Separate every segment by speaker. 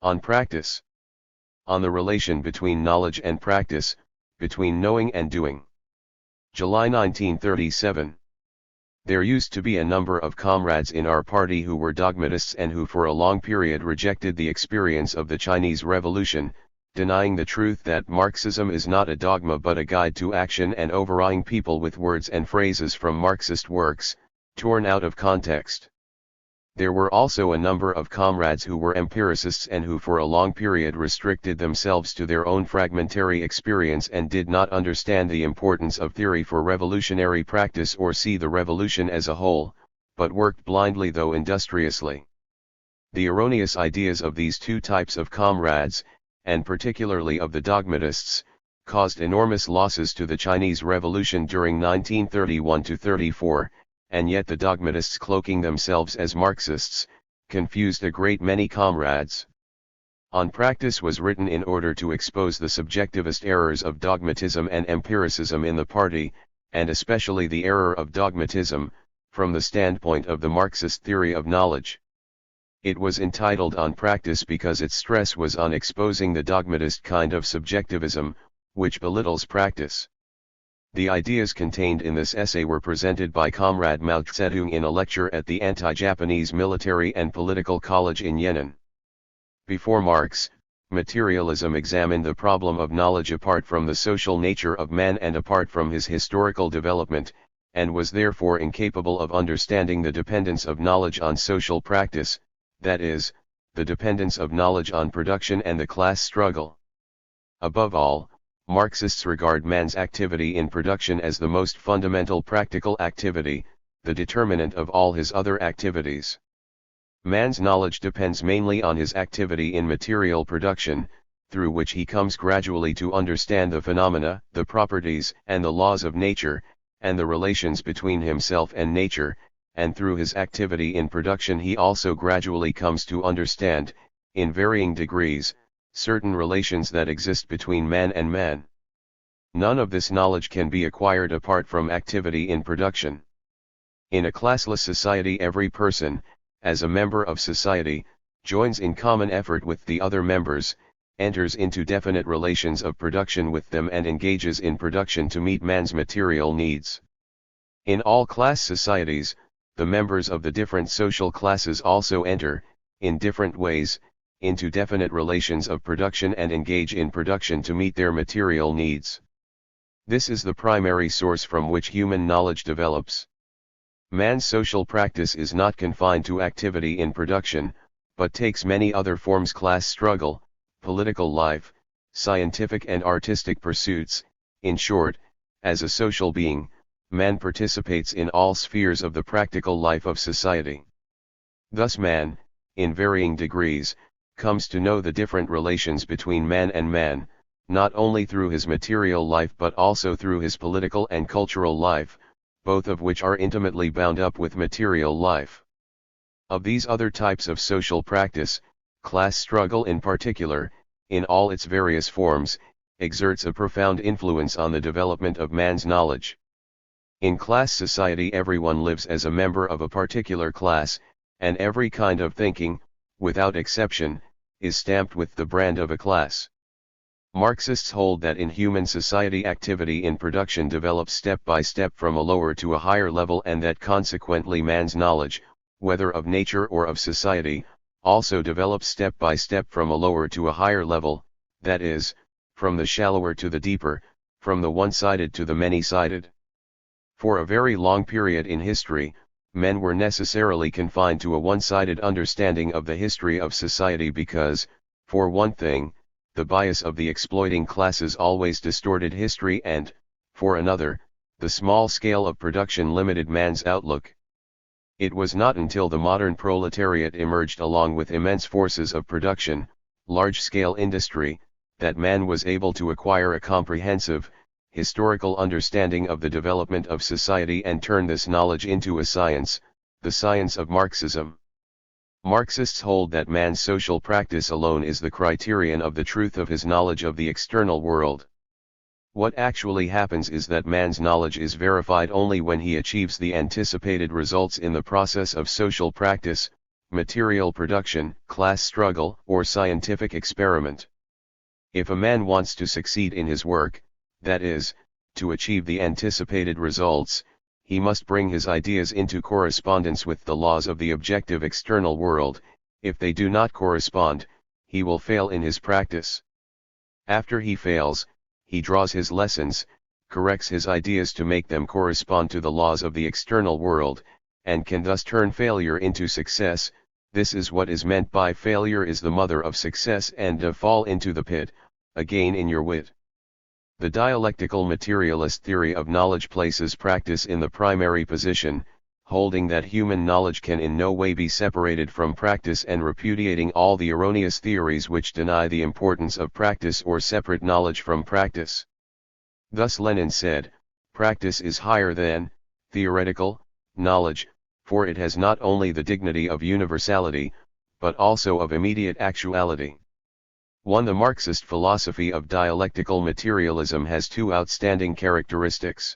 Speaker 1: On practice. On the relation between knowledge and practice, between knowing and doing. July 1937. There used to be a number of comrades in our party who were dogmatists and who for a long period rejected the experience of the Chinese Revolution, denying the truth that Marxism is not a dogma but a guide to action, and overawing people with words and phrases from Marxist works, torn out of context. There were also a number of comrades who were empiricists and who for a long period restricted themselves to their own fragmentary experience and did not understand the importance of theory for revolutionary practice or see the revolution as a whole, but worked blindly though industriously. The erroneous ideas of these two types of comrades, and particularly of the dogmatists, caused enormous losses to the Chinese Revolution during 1931–34, and yet the dogmatists, cloaking themselves as Marxists, confused a great many comrades. On Practice was written in order to expose the subjectivist errors of dogmatism and empiricism in the party, and especially the error of dogmatism, from the standpoint of the Marxist theory of knowledge. It was entitled On Practice because its stress was on exposing the dogmatist kind of subjectivism, which belittles practice. The ideas contained in this essay were presented by Comrade Mao Zedong in a lecture at the Anti-Japanese Military and Political College in Yenin. Before Marx, materialism examined the problem of knowledge apart from the social nature of man and apart from his historical development, and was therefore incapable of understanding the dependence of knowledge on social practice, that is, the dependence of knowledge on production and the class struggle. Above all, Marxists regard man's activity in production as the most fundamental practical activity, the determinant of all his other activities. Man's knowledge depends mainly on his activity in material production, through which he comes gradually to understand the phenomena, the properties and the laws of nature, and the relations between himself and nature, and through his activity in production he also gradually comes to understand, in varying degrees, certain relations that exist between man and man. None of this knowledge can be acquired apart from activity in production. In a classless society, every person, as a member of society, joins in common effort with the other members, enters into definite relations of production with them and engages in production to meet man's material needs. In all class societies, the members of the different social classes also enter, in different ways, into definite relations of production and engage in production to meet their material needs. This is the primary source from which human knowledge develops. Man's social practice is not confined to activity in production, but takes many other forms: class struggle, political life, scientific and artistic pursuits. In short, as a social being, man participates in all spheres of the practical life of society. Thus man, in varying degrees, comes to know the different relations between man and man, not only through his material life but also through his political and cultural life, both of which are intimately bound up with material life. Of these other types of social practice, class struggle in particular, in all its various forms, exerts a profound influence on the development of man's knowledge. In class society everyone lives as a member of a particular class, and every kind of thinking, without exception, is stamped with the brand of a class. Marxists hold that in human society activity in production develops step by step from a lower to a higher level, and that consequently man's knowledge, whether of nature or of society, also develops step by step from a lower to a higher level, that is, from the shallower to the deeper, from the one-sided to the many-sided. For a very long period in history, men were necessarily confined to a one-sided understanding of the history of society because, for one thing, the bias of the exploiting classes always distorted history and, for another, the small scale of production limited man's outlook. It was not until the modern proletariat emerged along with immense forces of production, large-scale industry, that man was able to acquire a comprehensive, historical understanding of the development of society and turn this knowledge into a science, the science of Marxism. Marxists hold that man's social practice alone is the criterion of the truth of his knowledge of the external world. What actually happens is that man's knowledge is verified only when he achieves the anticipated results in the process of social practice, material production, class struggle, or scientific experiment. If a man wants to succeed in his work, that is, to achieve the anticipated results, he must bring his ideas into correspondence with the laws of the objective external world. If they do not correspond, he will fail in his practice. After he fails, he draws his lessons, corrects his ideas to make them correspond to the laws of the external world, and can thus turn failure into success. This is what is meant by failure is the mother of success and to fall into the pit, again in your wit. The dialectical materialist theory of knowledge places practice in the primary position, holding that human knowledge can in no way be separated from practice and repudiating all the erroneous theories which deny the importance of practice or separate knowledge from practice. Thus Lenin said, practice is higher than theoretical knowledge, for it has not only the dignity of universality, but also of immediate actuality. 1. The Marxist philosophy of dialectical materialism has two outstanding characteristics.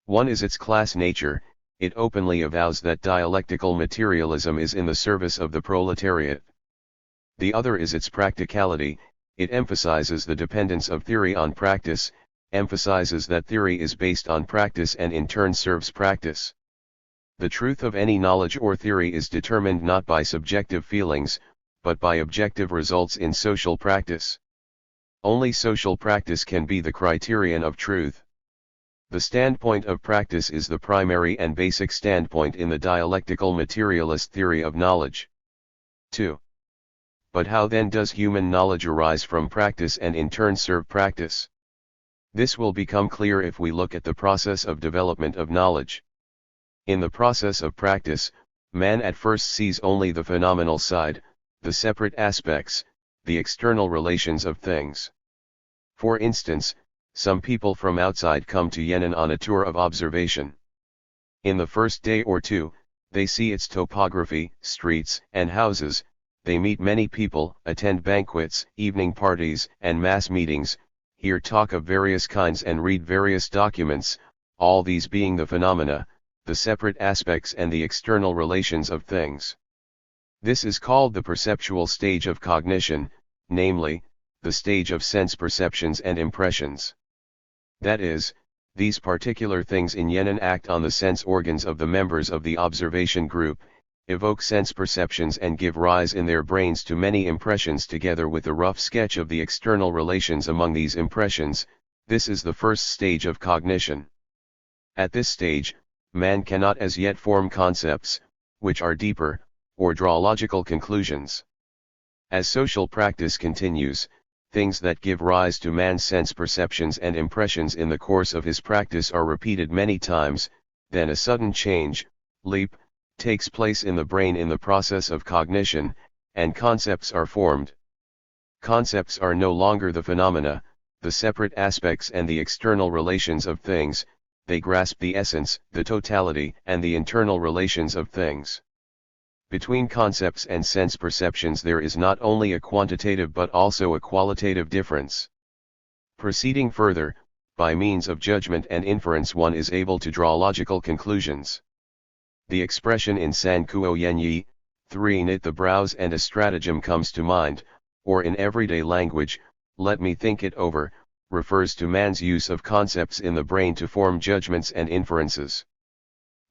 Speaker 1: One is its class nature. It openly avows that dialectical materialism is in the service of the proletariat. The other is its practicality. It emphasizes the dependence of theory on practice, emphasizes that theory is based on practice and in turn serves practice. The truth of any knowledge or theory is determined not by subjective feelings, but by objective results in social practice. Only social practice can be the criterion of truth. The standpoint of practice is the primary and basic standpoint in the dialectical materialist theory of knowledge. 2. But how then does human knowledge arise from practice and in turn serve practice? This will become clear if we look at the process of development of knowledge. In the process of practice, man at first sees only the phenomenal side, the separate aspects, the external relations of things. For instance, some people from outside come to Yenin on a tour of observation. In the first day or two, they see its topography, streets, and houses, they meet many people, attend banquets, evening parties, and mass meetings, hear talk of various kinds and read various documents, all these being the phenomena, the separate aspects and the external relations of things. This is called the perceptual stage of cognition, namely, the stage of sense perceptions and impressions. That is, these particular things in Yenin act on the sense organs of the members of the observation group, evoke sense perceptions and give rise in their brains to many impressions together with a rough sketch of the external relations among these impressions. This is the first stage of cognition. At this stage, man cannot as yet form concepts, which are deeper, or draw logical conclusions. As social practice continues, things that give rise to man's sense perceptions and impressions in the course of his practice are repeated many times, then a sudden change, leap, takes place in the brain in the process of cognition, and concepts are formed. Concepts are no longer the phenomena, the separate aspects and the external relations of things, they grasp the essence, the totality, and the internal relations of things. Between concepts and sense perceptions there is not only a quantitative but also a qualitative difference. Proceeding further, by means of judgment and inference one is able to draw logical conclusions. The expression in San Kuo Yenyi, 3 knit the brows and a stratagem comes to mind, or in everyday language, let me think it over, refers to man's use of concepts in the brain to form judgments and inferences.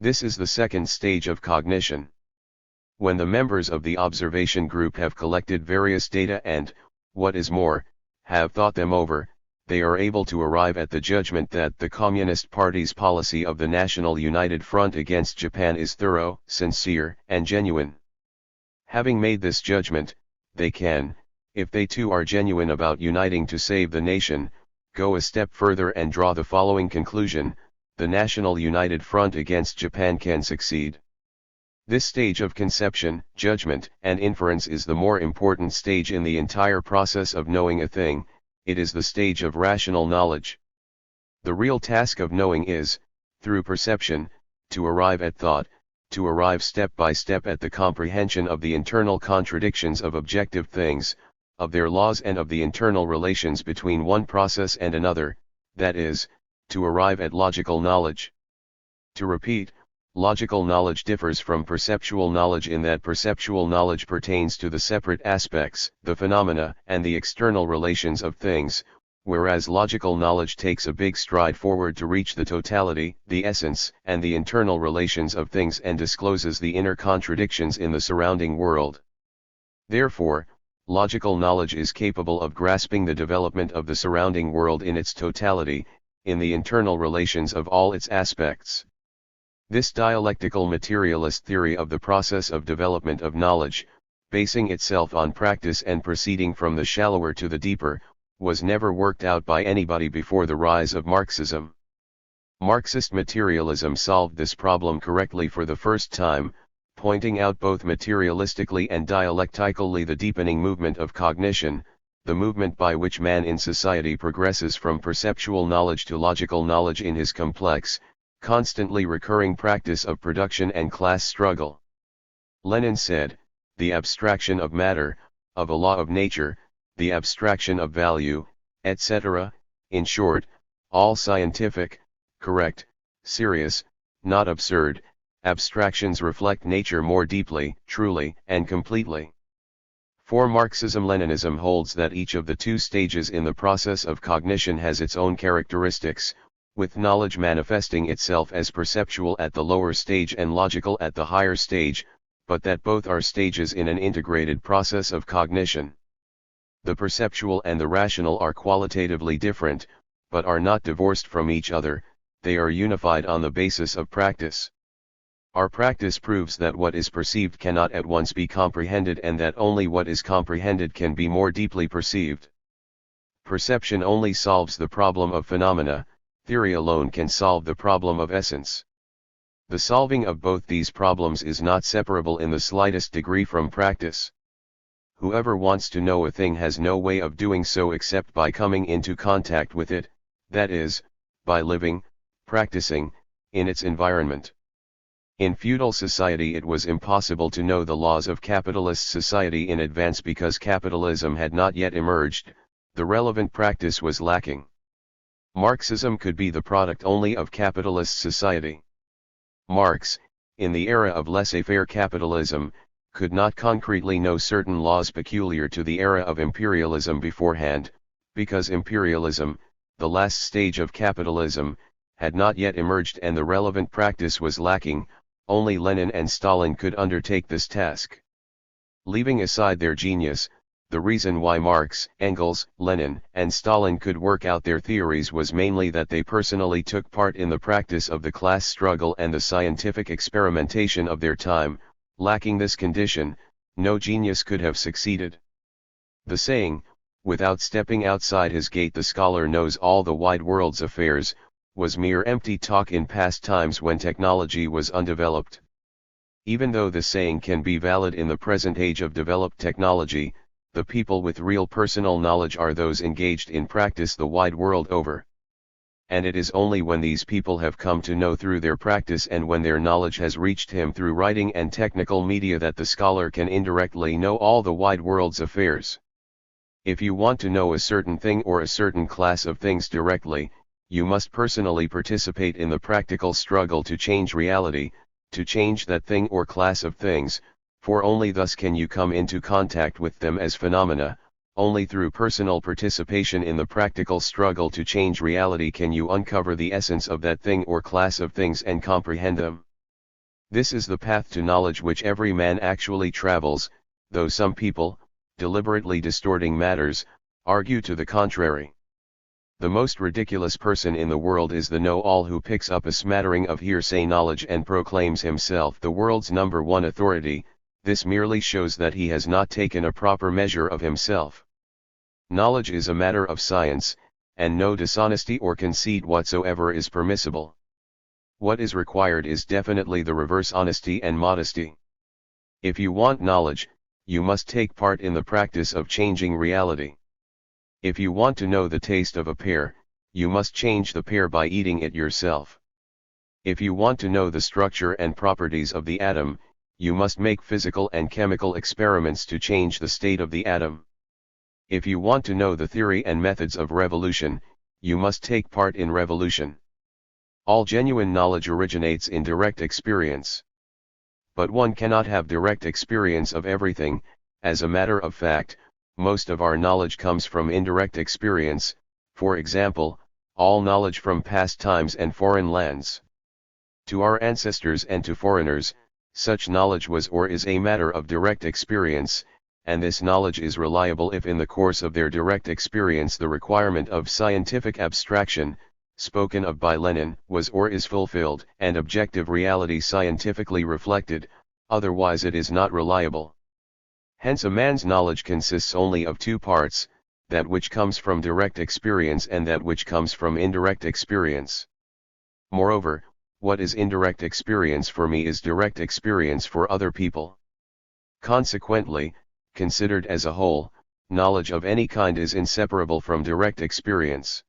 Speaker 1: This is the second stage of cognition. When the members of the observation group have collected various data and, what is more, have thought them over, they are able to arrive at the judgment that the Communist Party's policy of the National United Front against Japan is thorough, sincere, and genuine. Having made this judgment, they can, if they too are genuine about uniting to save the nation, go a step further and draw the following conclusion: the National United Front against Japan can succeed. This stage of conception, judgment, and inference is the more important stage in the entire process of knowing a thing. It is the stage of rational knowledge. The real task of knowing is, through perception, to arrive at thought, to arrive step by step at the comprehension of the internal contradictions of objective things, of their laws and of the internal relations between one process and another, that is, to arrive at logical knowledge. To repeat, Logical knowledge differs from perceptual knowledge in that perceptual knowledge pertains to the separate aspects, the phenomena, and the external relations of things, whereas logical knowledge takes a big stride forward to reach the totality, the essence, and the internal relations of things and discloses the inner contradictions in the surrounding world. Therefore, logical knowledge is capable of grasping the development of the surrounding world in its totality, in the internal relations of all its aspects. This dialectical materialist theory of the process of development of knowledge, basing itself on practice and proceeding from the shallower to the deeper, was never worked out by anybody before the rise of Marxism. Marxist materialism solved this problem correctly for the first time, pointing out both materialistically and dialectically the deepening movement of cognition, the movement by which man in society progresses from perceptual knowledge to logical knowledge in his complex, constantly recurring practice of production and class struggle. Lenin said, the abstraction of matter, of a law of nature, the abstraction of value, etc., in short, all scientific, correct, serious, not absurd, abstractions reflect nature more deeply, truly, and completely. For Marxism-Leninism holds that each of the two stages in the process of cognition has its own characteristics, with knowledge manifesting itself as perceptual at the lower stage and logical at the higher stage, but that both are stages in an integrated process of cognition. The perceptual and the rational are qualitatively different, but are not divorced from each other, they are unified on the basis of practice. Our practice proves that what is perceived cannot at once be comprehended and that only what is comprehended can be more deeply perceived. Perception only solves the problem of phenomena, theory alone can solve the problem of essence. The solving of both these problems is not separable in the slightest degree from practice. Whoever wants to know a thing has no way of doing so except by coming into contact with it, that is, by living, practicing, in its environment. In feudal society it was impossible to know the laws of capitalist society in advance because capitalism had not yet emerged, the relevant practice was lacking. Marxism could be the product only of capitalist society. Marx, in the era of laissez-faire capitalism, could not concretely know certain laws peculiar to the era of imperialism beforehand, because imperialism, the last stage of capitalism, had not yet emerged and the relevant practice was lacking. Only Lenin and Stalin could undertake this task. Leaving aside their genius, the reason why Marx, Engels, Lenin, and Stalin could work out their theories was mainly that they personally took part in the practice of the class struggle and the scientific experimentation of their time. Lacking this condition, no genius could have succeeded. The saying, without stepping outside his gate the scholar knows all the wide world's affairs, was mere empty talk in past times when technology was undeveloped. Even though the saying can be valid in the present age of developed technology, the people with real personal knowledge are those engaged in practice the wide world over. And it is only when these people have come to know through their practice and when their knowledge has reached him through writing and technical media that the scholar can indirectly know all the wide world's affairs. If you want to know a certain thing or a certain class of things directly, you must personally participate in the practical struggle to change reality, to change that thing or class of things, for only thus can you come into contact with them as phenomena, only through personal participation in the practical struggle to change reality can you uncover the essence of that thing or class of things and comprehend them. This is the path to knowledge which every man actually travels, though some people, deliberately distorting matters, argue to the contrary. The most ridiculous person in the world is the know-all who picks up a smattering of hearsay knowledge and proclaims himself the world's number one authority. This merely shows that he has not taken a proper measure of himself. Knowledge is a matter of science, and no dishonesty or conceit whatsoever is permissible. What is required is definitely the reverse: honesty and modesty. If you want knowledge, you must take part in the practice of changing reality. If you want to know the taste of a pear, you must change the pear by eating it yourself. If you want to know the structure and properties of the atom, you must make physical and chemical experiments to change the state of the atom. If you want to know the theory and methods of revolution, you must take part in revolution. All genuine knowledge originates in direct experience. But one cannot have direct experience of everything. As a matter of fact, most of our knowledge comes from indirect experience, for example, all knowledge from past times and foreign lands. To our ancestors and to foreigners, such knowledge was or is a matter of direct experience, and this knowledge is reliable if in the course of their direct experience the requirement of scientific abstraction, spoken of by Lenin, was or is fulfilled and objective reality scientifically reflected, otherwise it is not reliable. Hence a man's knowledge consists only of two parts, that which comes from direct experience and that which comes from indirect experience. Moreover, what is indirect experience for me is direct experience for other people. Consequently, considered as a whole, knowledge of any kind is inseparable from direct experience.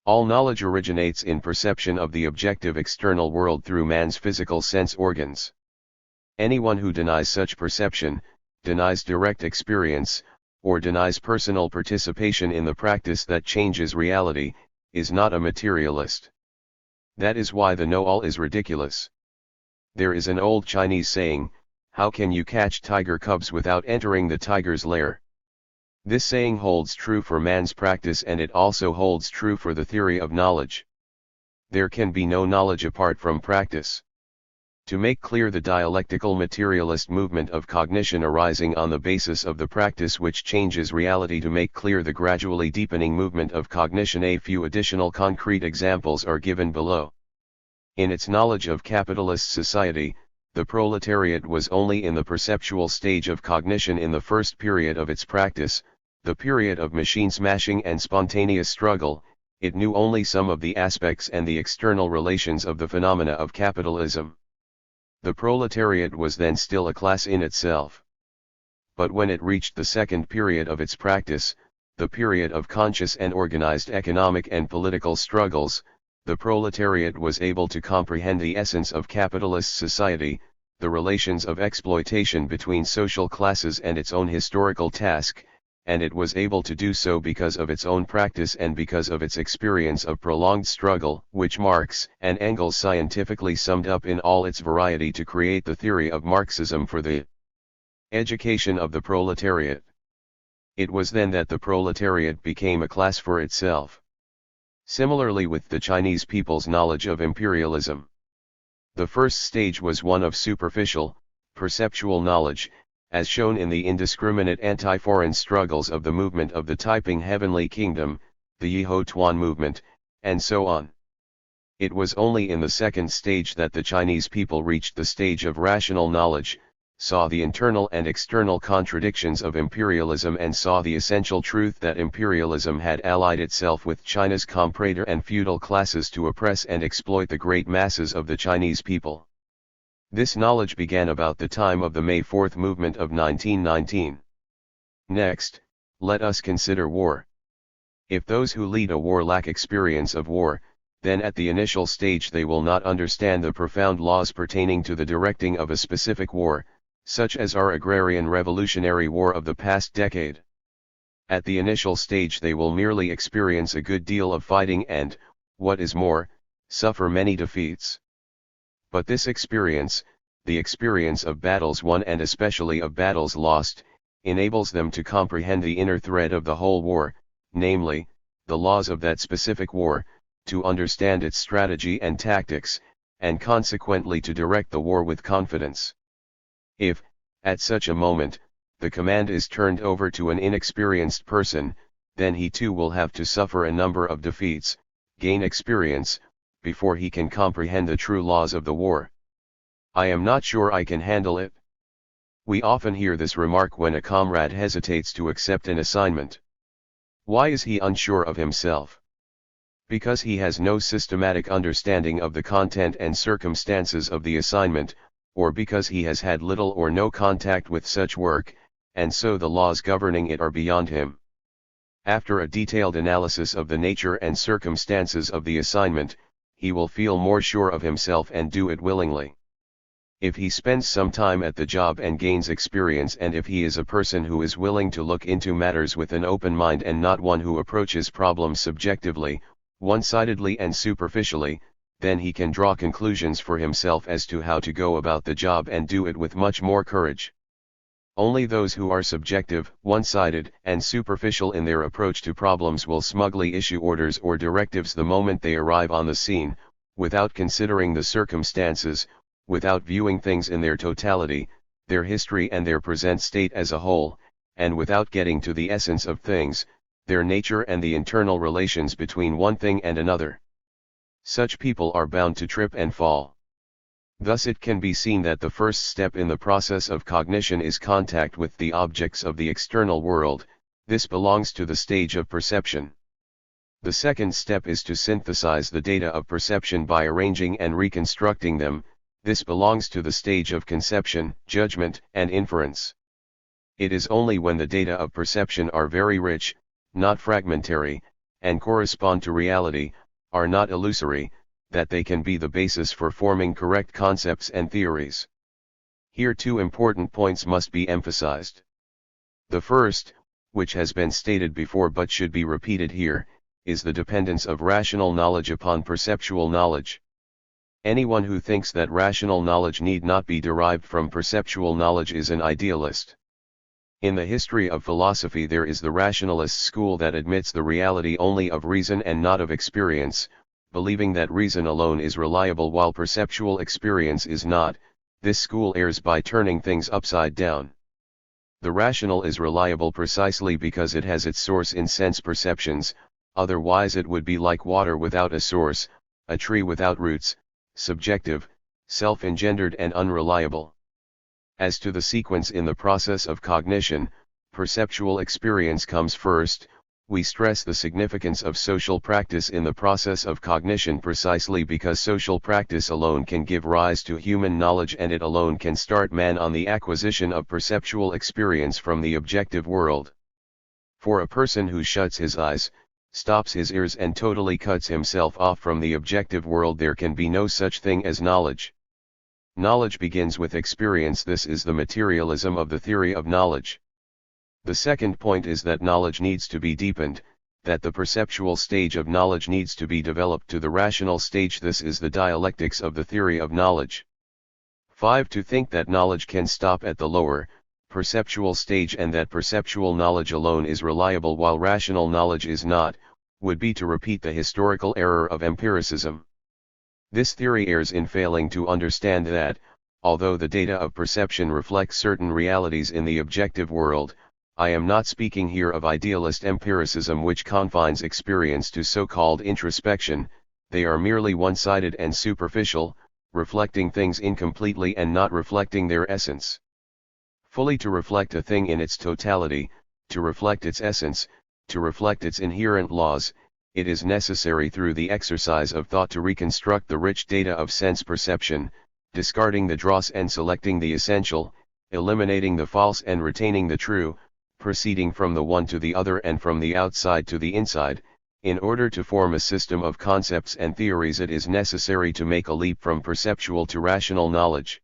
Speaker 1: All knowledge originates in perception of the objective external world through man's physical sense organs. Anyone who denies such perception, denies direct experience, or denies personal participation in the practice that changes reality, is not a materialist. That is why the know-all is ridiculous. There is an old Chinese saying, "How can you catch tiger cubs without entering the tiger's lair?" This saying holds true for man's practice and it also holds true for the theory of knowledge. There can be no knowledge apart from practice. To make clear the dialectical materialist movement of cognition arising on the basis of the practice which changes reality, to make clear the gradually deepening movement of cognition, a few additional concrete examples are given below. In its knowledge of capitalist society, the proletariat was only in the perceptual stage of cognition in the first period of its practice, the period of machine smashing and spontaneous struggle. It knew only some of the aspects and the external relations of the phenomena of capitalism. The proletariat was then still a class in itself. But when it reached the second period of its practice, the period of conscious and organized economic and political struggles, the proletariat was able to comprehend the essence of capitalist society, the relations of exploitation between social classes and its own historical task, and it was able to do so because of its own practice and because of its experience of prolonged struggle, which Marx and Engels scientifically summed up in all its variety to create the theory of Marxism for the education of the proletariat. It was then that the proletariat became a class for itself. Similarly with the Chinese people's knowledge of imperialism. The first stage was one of superficial, perceptual knowledge, as shown in the indiscriminate anti-foreign struggles of the movement of the Taiping Heavenly Kingdom, the Yiho Tuan movement, and so on. It was only in the second stage that the Chinese people reached the stage of rational knowledge, saw the internal and external contradictions of imperialism and saw the essential truth that imperialism had allied itself with China's comprador and feudal classes to oppress and exploit the great masses of the Chinese people. This knowledge began about the time of the May 4th movement of 1919. Next, let us consider war. If those who lead a war lack experience of war, then at the initial stage they will not understand the profound laws pertaining to the directing of a specific war, such as our agrarian revolutionary war of the past decade. At the initial stage they will merely experience a good deal of fighting and, what is more, suffer many defeats. But this experience, the experience of battles won and especially of battles lost, enables them to comprehend the inner thread of the whole war, namely, the laws of that specific war, to understand its strategy and tactics, and consequently to direct the war with confidence. If, at such a moment, the command is turned over to an inexperienced person, then he too will have to suffer a number of defeats, gain experience, before he can comprehend the true laws of the war. I am not sure I can handle it. We often hear this remark when a comrade hesitates to accept an assignment. Why is he unsure of himself? Because he has no systematic understanding of the content and circumstances of the assignment, or because he has had little or no contact with such work, and so the laws governing it are beyond him. After a detailed analysis of the nature and circumstances of the assignment, he will feel more sure of himself and do it willingly. If he spends some time at the job and gains experience, and if he is a person who is willing to look into matters with an open mind and not one who approaches problems subjectively, one-sidedly and superficially, then he can draw conclusions for himself as to how to go about the job and do it with much more courage. Only those who are subjective, one-sided, and superficial in their approach to problems will smugly issue orders or directives the moment they arrive on the scene, without considering the circumstances, without viewing things in their totality, their history and their present state as a whole, and without getting to the essence of things, their nature and the internal relations between one thing and another. Such people are bound to trip and fall. Thus it can be seen that the first step in the process of cognition is contact with the objects of the external world. This belongs to the stage of perception. The second step is to synthesize the data of perception by arranging and reconstructing them. This belongs to the stage of conception, judgment, and inference. It is only when the data of perception are very rich, not fragmentary, and correspond to reality, are not illusory, that they can be the basis for forming correct concepts and theories. Here two important points must be emphasized. The first, which has been stated before but should be repeated here, is the dependence of rational knowledge upon perceptual knowledge. Anyone who thinks that rational knowledge need not be derived from perceptual knowledge is an idealist. In the history of philosophy there is the rationalist school that admits the reality only of reason and not of experience, believing that reason alone is reliable while perceptual experience is not. This school errs by turning things upside down. The rational is reliable precisely because it has its source in sense perceptions, otherwise it would be like water without a source, a tree without roots, subjective, self-engendered and unreliable. As to the sequence in the process of cognition, perceptual experience comes first. We stress the significance of social practice in the process of cognition precisely because social practice alone can give rise to human knowledge and it alone can start man on the acquisition of perceptual experience from the objective world. For a person who shuts his eyes, stops his ears and totally cuts himself off from the objective world, there can be no such thing as knowledge. Knowledge begins with experience. This is the materialism of the theory of knowledge. The second point is that knowledge needs to be deepened, that the perceptual stage of knowledge needs to be developed to the rational stage. This is the dialectics of the theory of knowledge. 5. To think that knowledge can stop at the lower, perceptual stage and that perceptual knowledge alone is reliable while rational knowledge is not, would be to repeat the historical error of empiricism. This theory errs in failing to understand that, although the data of perception reflect certain realities in the objective world, I am not speaking here of idealist empiricism which confines experience to so-called introspection. They are merely one-sided and superficial, reflecting things incompletely and not reflecting their essence. Fully to reflect a thing in its totality, to reflect its essence, to reflect its inherent laws, it is necessary through the exercise of thought to reconstruct the rich data of sense perception, discarding the dross and selecting the essential, eliminating the false and retaining the true, proceeding from the one to the other and from the outside to the inside. In order to form a system of concepts and theories, it is necessary to make a leap from perceptual to rational knowledge.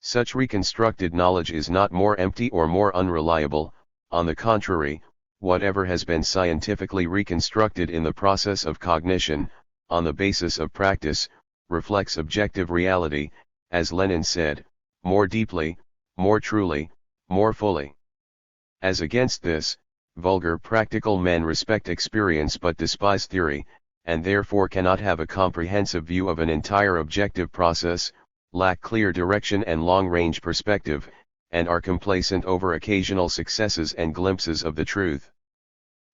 Speaker 1: Such reconstructed knowledge is not more empty or more unreliable. On the contrary, whatever has been scientifically reconstructed in the process of cognition, on the basis of practice, reflects objective reality, as Lenin said, more deeply, more truly, more fully. As against this, vulgar practical men respect experience but despise theory, and therefore cannot have a comprehensive view of an entire objective process, lack clear direction and long-range perspective, and are complacent over occasional successes and glimpses of the truth.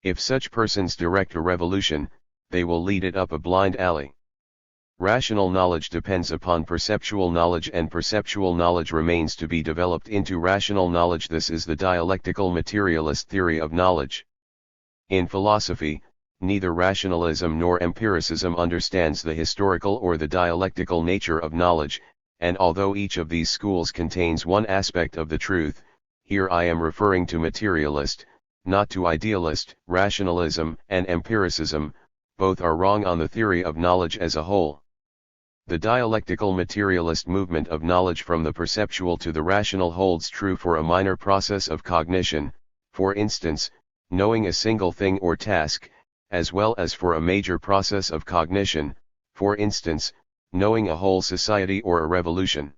Speaker 1: If such persons direct a revolution, they will lead it up a blind alley. Rational knowledge depends upon perceptual knowledge and perceptual knowledge remains to be developed into rational knowledge. This is the dialectical materialist theory of knowledge. In philosophy, neither rationalism nor empiricism understands the historical or the dialectical nature of knowledge, and although each of these schools contains one aspect of the truth, here I am referring to materialist, not to idealist. Rationalism and empiricism, both are wrong on the theory of knowledge as a whole. The dialectical materialist movement of knowledge from the perceptual to the rational holds true for a minor process of cognition, for instance, knowing a single thing or task, as well as for a major process of cognition, for instance, knowing a whole society or a revolution.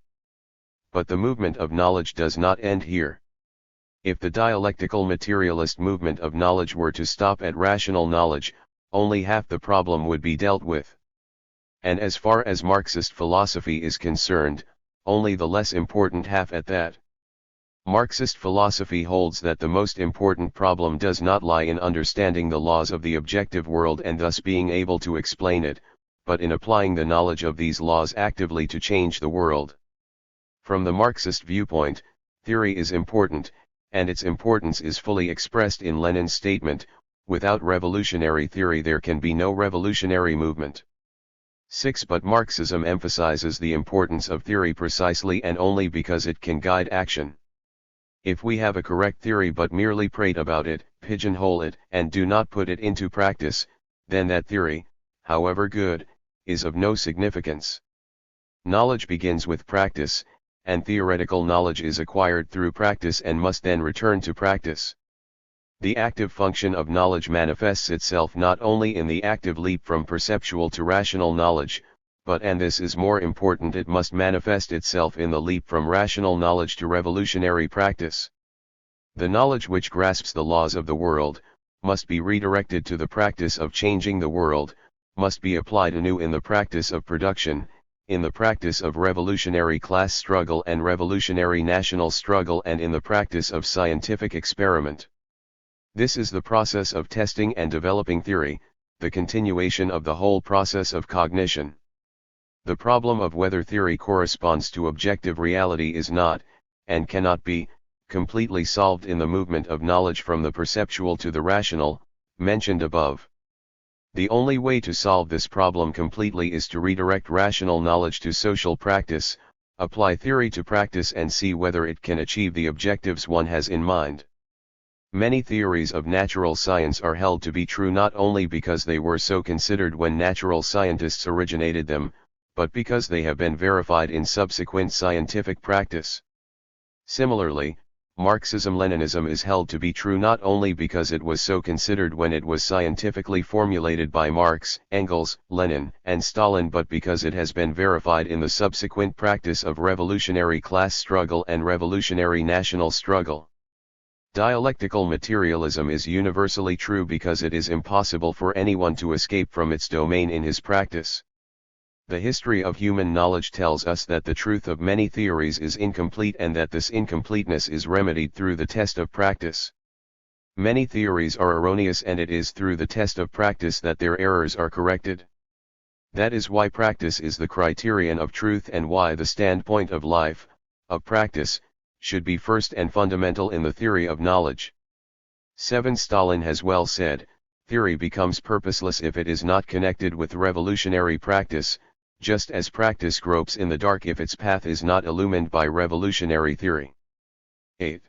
Speaker 1: But the movement of knowledge does not end here. If the dialectical materialist movement of knowledge were to stop at rational knowledge, only half the problem would be dealt with. And as far as Marxist philosophy is concerned, only the less important half at that. Marxist philosophy holds that the most important problem does not lie in understanding the laws of the objective world and thus being able to explain it, but in applying the knowledge of these laws actively to change the world. From the Marxist viewpoint, theory is important, and its importance is fully expressed in Lenin's statement, "Without revolutionary theory there can be no revolutionary movement." 6. But Marxism emphasizes the importance of theory precisely and only because it can guide action. If we have a correct theory but merely prate about it, pigeonhole it, and do not put it into practice, then that theory, however good, is of no significance. Knowledge begins with practice, and theoretical knowledge is acquired through practice and must then return to practice. The active function of knowledge manifests itself not only in the active leap from perceptual to rational knowledge, but, and this is more important, it must manifest itself in the leap from rational knowledge to revolutionary practice. The knowledge which grasps the laws of the world, must be redirected to the practice of changing the world, must be applied anew in the practice of production, in the practice of revolutionary class struggle and revolutionary national struggle, and in the practice of scientific experiment. This is the process of testing and developing theory, the continuation of the whole process of cognition. The problem of whether theory corresponds to objective reality is not, and cannot be, completely solved in the movement of knowledge from the perceptual to the rational, mentioned above. The only way to solve this problem completely is to redirect rational knowledge to social practice, apply theory to practice and see whether it can achieve the objectives one has in mind. Many theories of natural science are held to be true not only because they were so considered when natural scientists originated them, but because they have been verified in subsequent scientific practice. Similarly, Marxism-Leninism is held to be true not only because it was so considered when it was scientifically formulated by Marx, Engels, Lenin, and Stalin, but because it has been verified in the subsequent practice of revolutionary class struggle and revolutionary national struggle. Dialectical materialism is universally true because it is impossible for anyone to escape from its domain in his practice. The history of human knowledge tells us that the truth of many theories is incomplete and that this incompleteness is remedied through the test of practice. Many theories are erroneous and it is through the test of practice that their errors are corrected. That is why practice is the criterion of truth and why the standpoint of life, of practice, should be first and fundamental in the theory of knowledge. 7. Stalin has well said, "Theory becomes purposeless if it is not connected with revolutionary practice, just as practice gropes in the dark if its path is not illumined by revolutionary theory." 8.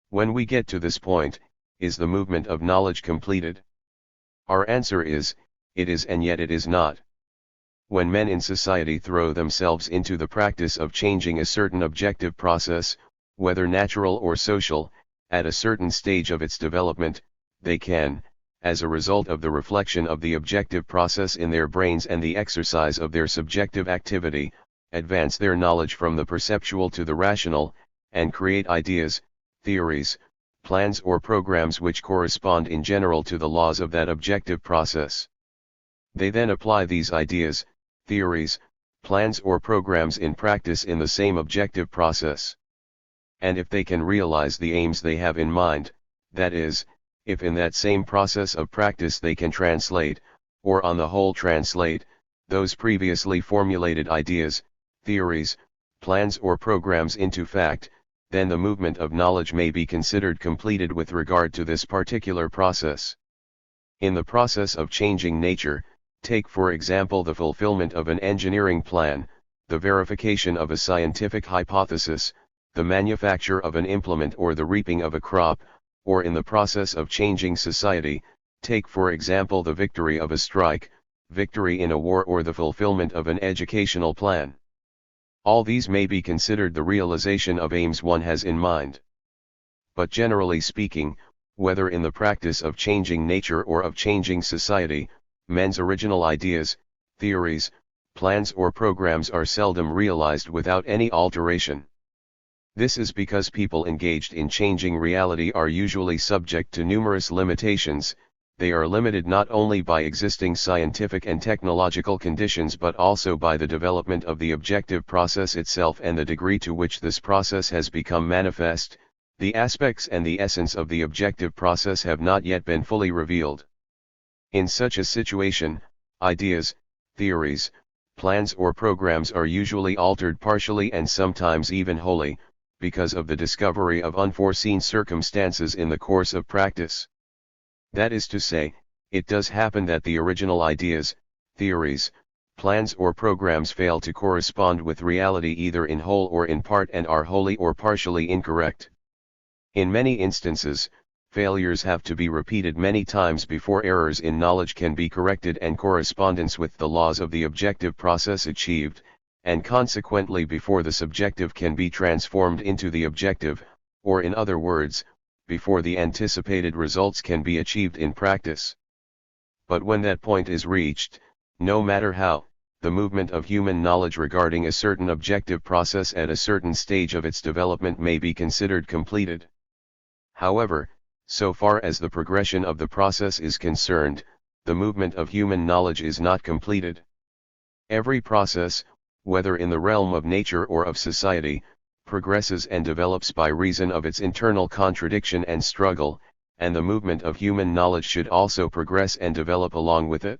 Speaker 1: When we get to this point, is the movement of knowledge completed? Our answer is, it is, and yet it is not. When men in society throw themselves into the practice of changing a certain objective process, whether natural or social, at a certain stage of its development, they can, as a result of the reflection of the objective process in their brains and the exercise of their subjective activity, advance their knowledge from the perceptual to the rational, and create ideas, theories, plans or programs which correspond in general to the laws of that objective process. They then apply these ideas, theories, plans or programs in practice in the same objective process. And if they can realize the aims they have in mind, that is, if in that same process of practice they can translate, or on the whole translate, those previously formulated ideas, theories, plans or programs into fact, then the movement of knowledge may be considered completed with regard to this particular process. In the process of changing nature, take for example the fulfillment of an engineering plan, the verification of a scientific hypothesis, the manufacture of an implement or the reaping of a crop, or in the process of changing society, take for example the victory of a strike, victory in a war or the fulfillment of an educational plan. All these may be considered the realization of aims one has in mind. But generally speaking, whether in the practice of changing nature or of changing society, men's original ideas, theories, plans or programs are seldom realized without any alteration. This is because people engaged in changing reality are usually subject to numerous limitations. They are limited not only by existing scientific and technological conditions but also by the development of the objective process itself and the degree to which this process has become manifest. The aspects and the essence of the objective process have not yet been fully revealed. In such a situation, ideas, theories, plans or programs are usually altered partially and sometimes even wholly, because of the discovery of unforeseen circumstances in the course of practice. That is to say, it does happen that the original ideas, theories, plans or programs fail to correspond with reality either in whole or in part and are wholly or partially incorrect. In many instances, failures have to be repeated many times before errors in knowledge can be corrected and correspondence with the laws of the objective process achieved, and consequently before the subjective can be transformed into the objective, or in other words, before the anticipated results can be achieved in practice. But when that point is reached, no matter how, the movement of human knowledge regarding a certain objective process at a certain stage of its development may be considered completed. However, so far as the progression of the process is concerned, the movement of human knowledge is not completed. Every process, whether in the realm of nature or of society, progresses and develops by reason of its internal contradiction and struggle, and the movement of human knowledge should also progress and develop along with it.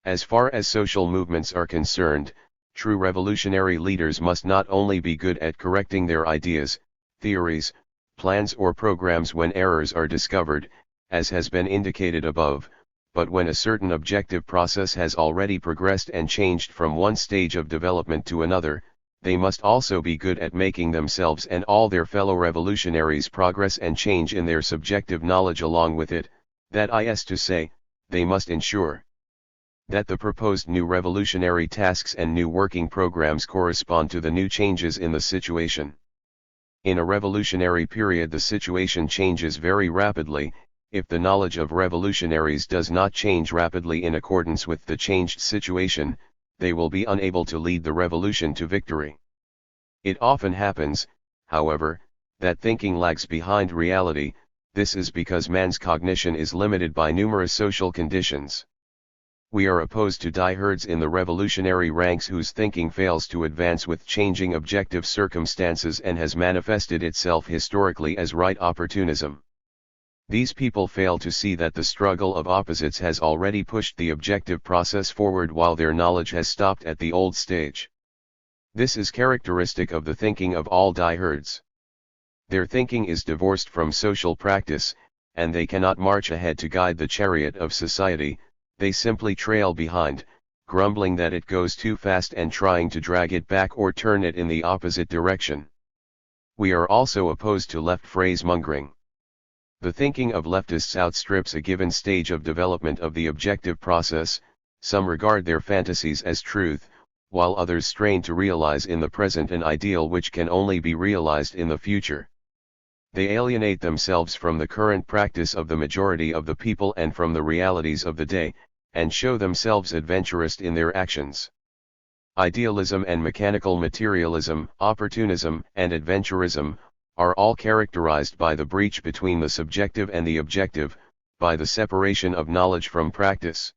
Speaker 1: As far as social movements are concerned, true revolutionary leaders must not only be good at correcting their ideas, theories, plans or programs when errors are discovered, as has been indicated above, but when a certain objective process has already progressed and changed from one stage of development to another, they must also be good at making themselves and all their fellow revolutionaries progress and change in their subjective knowledge along with it, that is to say, they must ensure that the proposed new revolutionary tasks and new working programs correspond to the new changes in the situation. In a revolutionary period the situation changes very rapidly. If the knowledge of revolutionaries does not change rapidly in accordance with the changed situation, they will be unable to lead the revolution to victory. It often happens, however, that thinking lags behind reality. This is because man's cognition is limited by numerous social conditions. We are opposed to diehards in the revolutionary ranks whose thinking fails to advance with changing objective circumstances and has manifested itself historically as right opportunism. These people fail to see that the struggle of opposites has already pushed the objective process forward while their knowledge has stopped at the old stage. This is characteristic of the thinking of all diehards. Their thinking is divorced from social practice, and they cannot march ahead to guide the chariot of society. They simply trail behind, grumbling that it goes too fast and trying to drag it back or turn it in the opposite direction. We are also opposed to left phrase-mongering. The thinking of leftists outstrips a given stage of development of the objective process. Some regard their fantasies as truth, while others strain to realize in the present an ideal which can only be realized in the future. They alienate themselves from the current practice of the majority of the people and from the realities of the day, and show themselves adventurous in their actions. Idealism and mechanical materialism, opportunism and adventurism, are all characterized by the breach between the subjective and the objective, by the separation of knowledge from practice.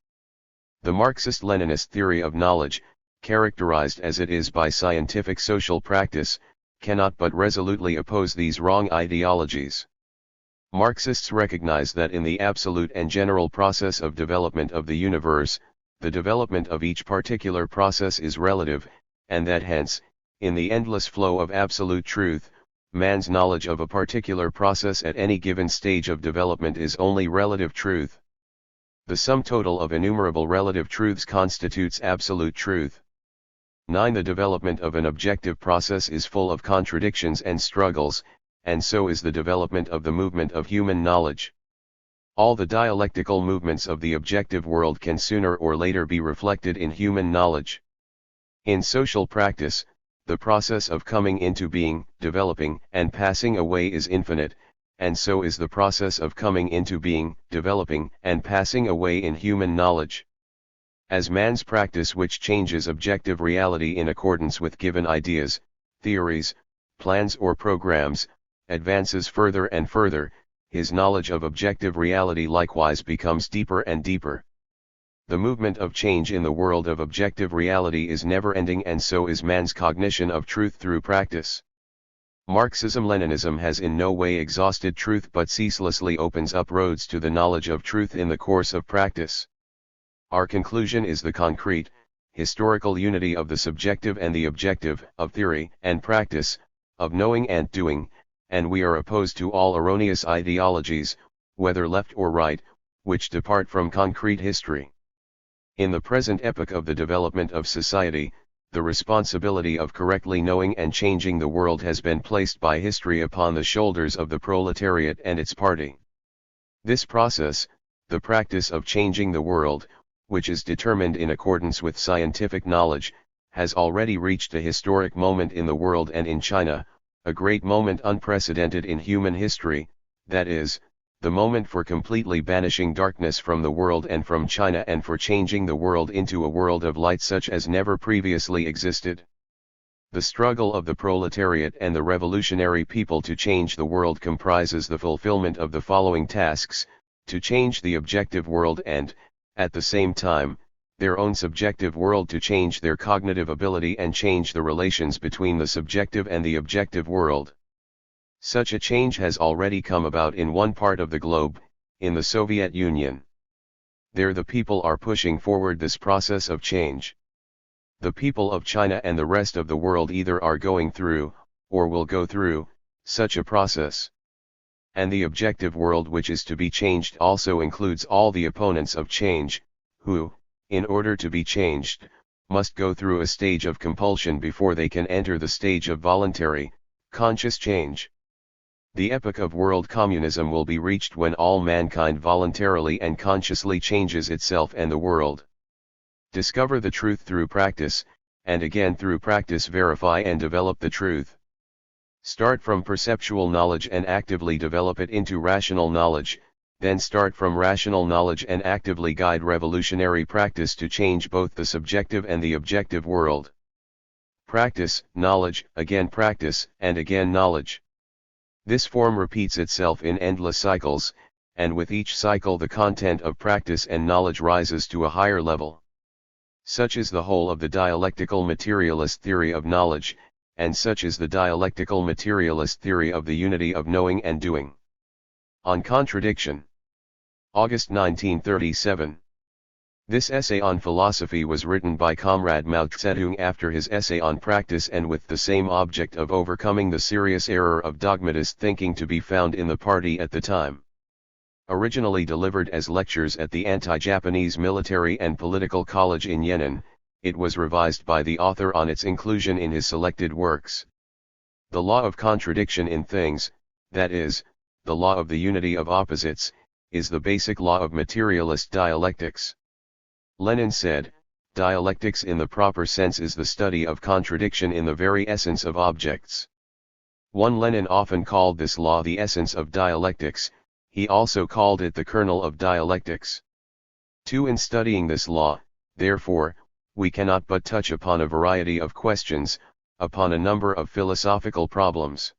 Speaker 1: The Marxist-Leninist theory of knowledge, characterized as it is by scientific social practice, cannot but resolutely oppose these wrong ideologies. Marxists recognize that in the absolute and general process of development of the universe, the development of each particular process is relative, and that hence, in the endless flow of absolute truth, man's knowledge of a particular process at any given stage of development is only relative truth. The sum total of innumerable relative truths constitutes absolute truth. 9. The development of an objective process is full of contradictions and struggles, and so is the development of the movement of human knowledge. All the dialectical movements of the objective world can sooner or later be reflected in human knowledge. In social practice, the process of coming into being, developing, and passing away is infinite, and so is the process of coming into being, developing, and passing away in human knowledge. as man's practice which changes objective reality in accordance with given ideas, theories, plans or programs, advances further and further, his knowledge of objective reality likewise becomes deeper and deeper. The movement of change in the world of objective reality is never-ending, and so is man's cognition of truth through practice. Marxism-Leninism has in no way exhausted truth but ceaselessly opens up roads to the knowledge of truth in the course of practice. Our conclusion is the concrete, historical unity of the subjective and the objective, of theory and practice, of knowing and doing, and we are opposed to all erroneous ideologies, whether left or right, which depart from concrete history. In the present epoch of the development of society, the responsibility of correctly knowing and changing the world has been placed by history upon the shoulders of the proletariat and its party. This process, the practice of changing the world, which is determined in accordance with scientific knowledge, has already reached a historic moment in the world and in China, a great moment unprecedented in human history, that is, the moment for completely banishing darkness from the world and from China, and for changing the world into a world of light such as never previously existed. The struggle of the proletariat and the revolutionary people to change the world comprises the fulfillment of the following tasks: to change the objective world and, at the same time, their own subjective world, to change their cognitive ability and change the relations between the subjective and the objective world. Such a change has already come about in one part of the globe, in the Soviet Union. There the people are pushing forward this process of change. The people of China and the rest of the world either are going through, or will go through, such a process. And the objective world which is to be changed also includes all the opponents of change, who, in order to be changed, must go through a stage of compulsion before they can enter the stage of voluntary, conscious change. The epoch of world communism will be reached when all mankind voluntarily and consciously changes itself and the world. Discover the truth through practice, and again through practice verify and develop the truth. Start from perceptual knowledge and actively develop it into rational knowledge, then start from rational knowledge and actively guide revolutionary practice to change both the subjective and the objective world. Practice, knowledge, again practice, and again knowledge. This form repeats itself in endless cycles, and with each cycle the content of practice and knowledge rises to a higher level. Such is the whole of the dialectical materialist theory of knowledge, and such is the dialectical materialist theory of the unity of knowing and doing. On contradiction. August 1937. This essay on philosophy was written by Comrade Mao Zedong after his essay on practice, and with the same object of overcoming the serious error of dogmatist thinking to be found in the party at the time. Originally delivered as lectures at the Anti-Japanese Military and Political College in Yenin, it was revised by the author on its inclusion in his selected works. The law of contradiction in things, that is, the law of the unity of opposites, is the basic law of materialist dialectics. Lenin said, dialectics in the proper sense is the study of contradiction in the very essence of objects. Lenin often called this law the essence of dialectics, he also called it the kernel of dialectics. In studying this law, therefore, we cannot but touch upon a variety of questions, upon a number of philosophical problems.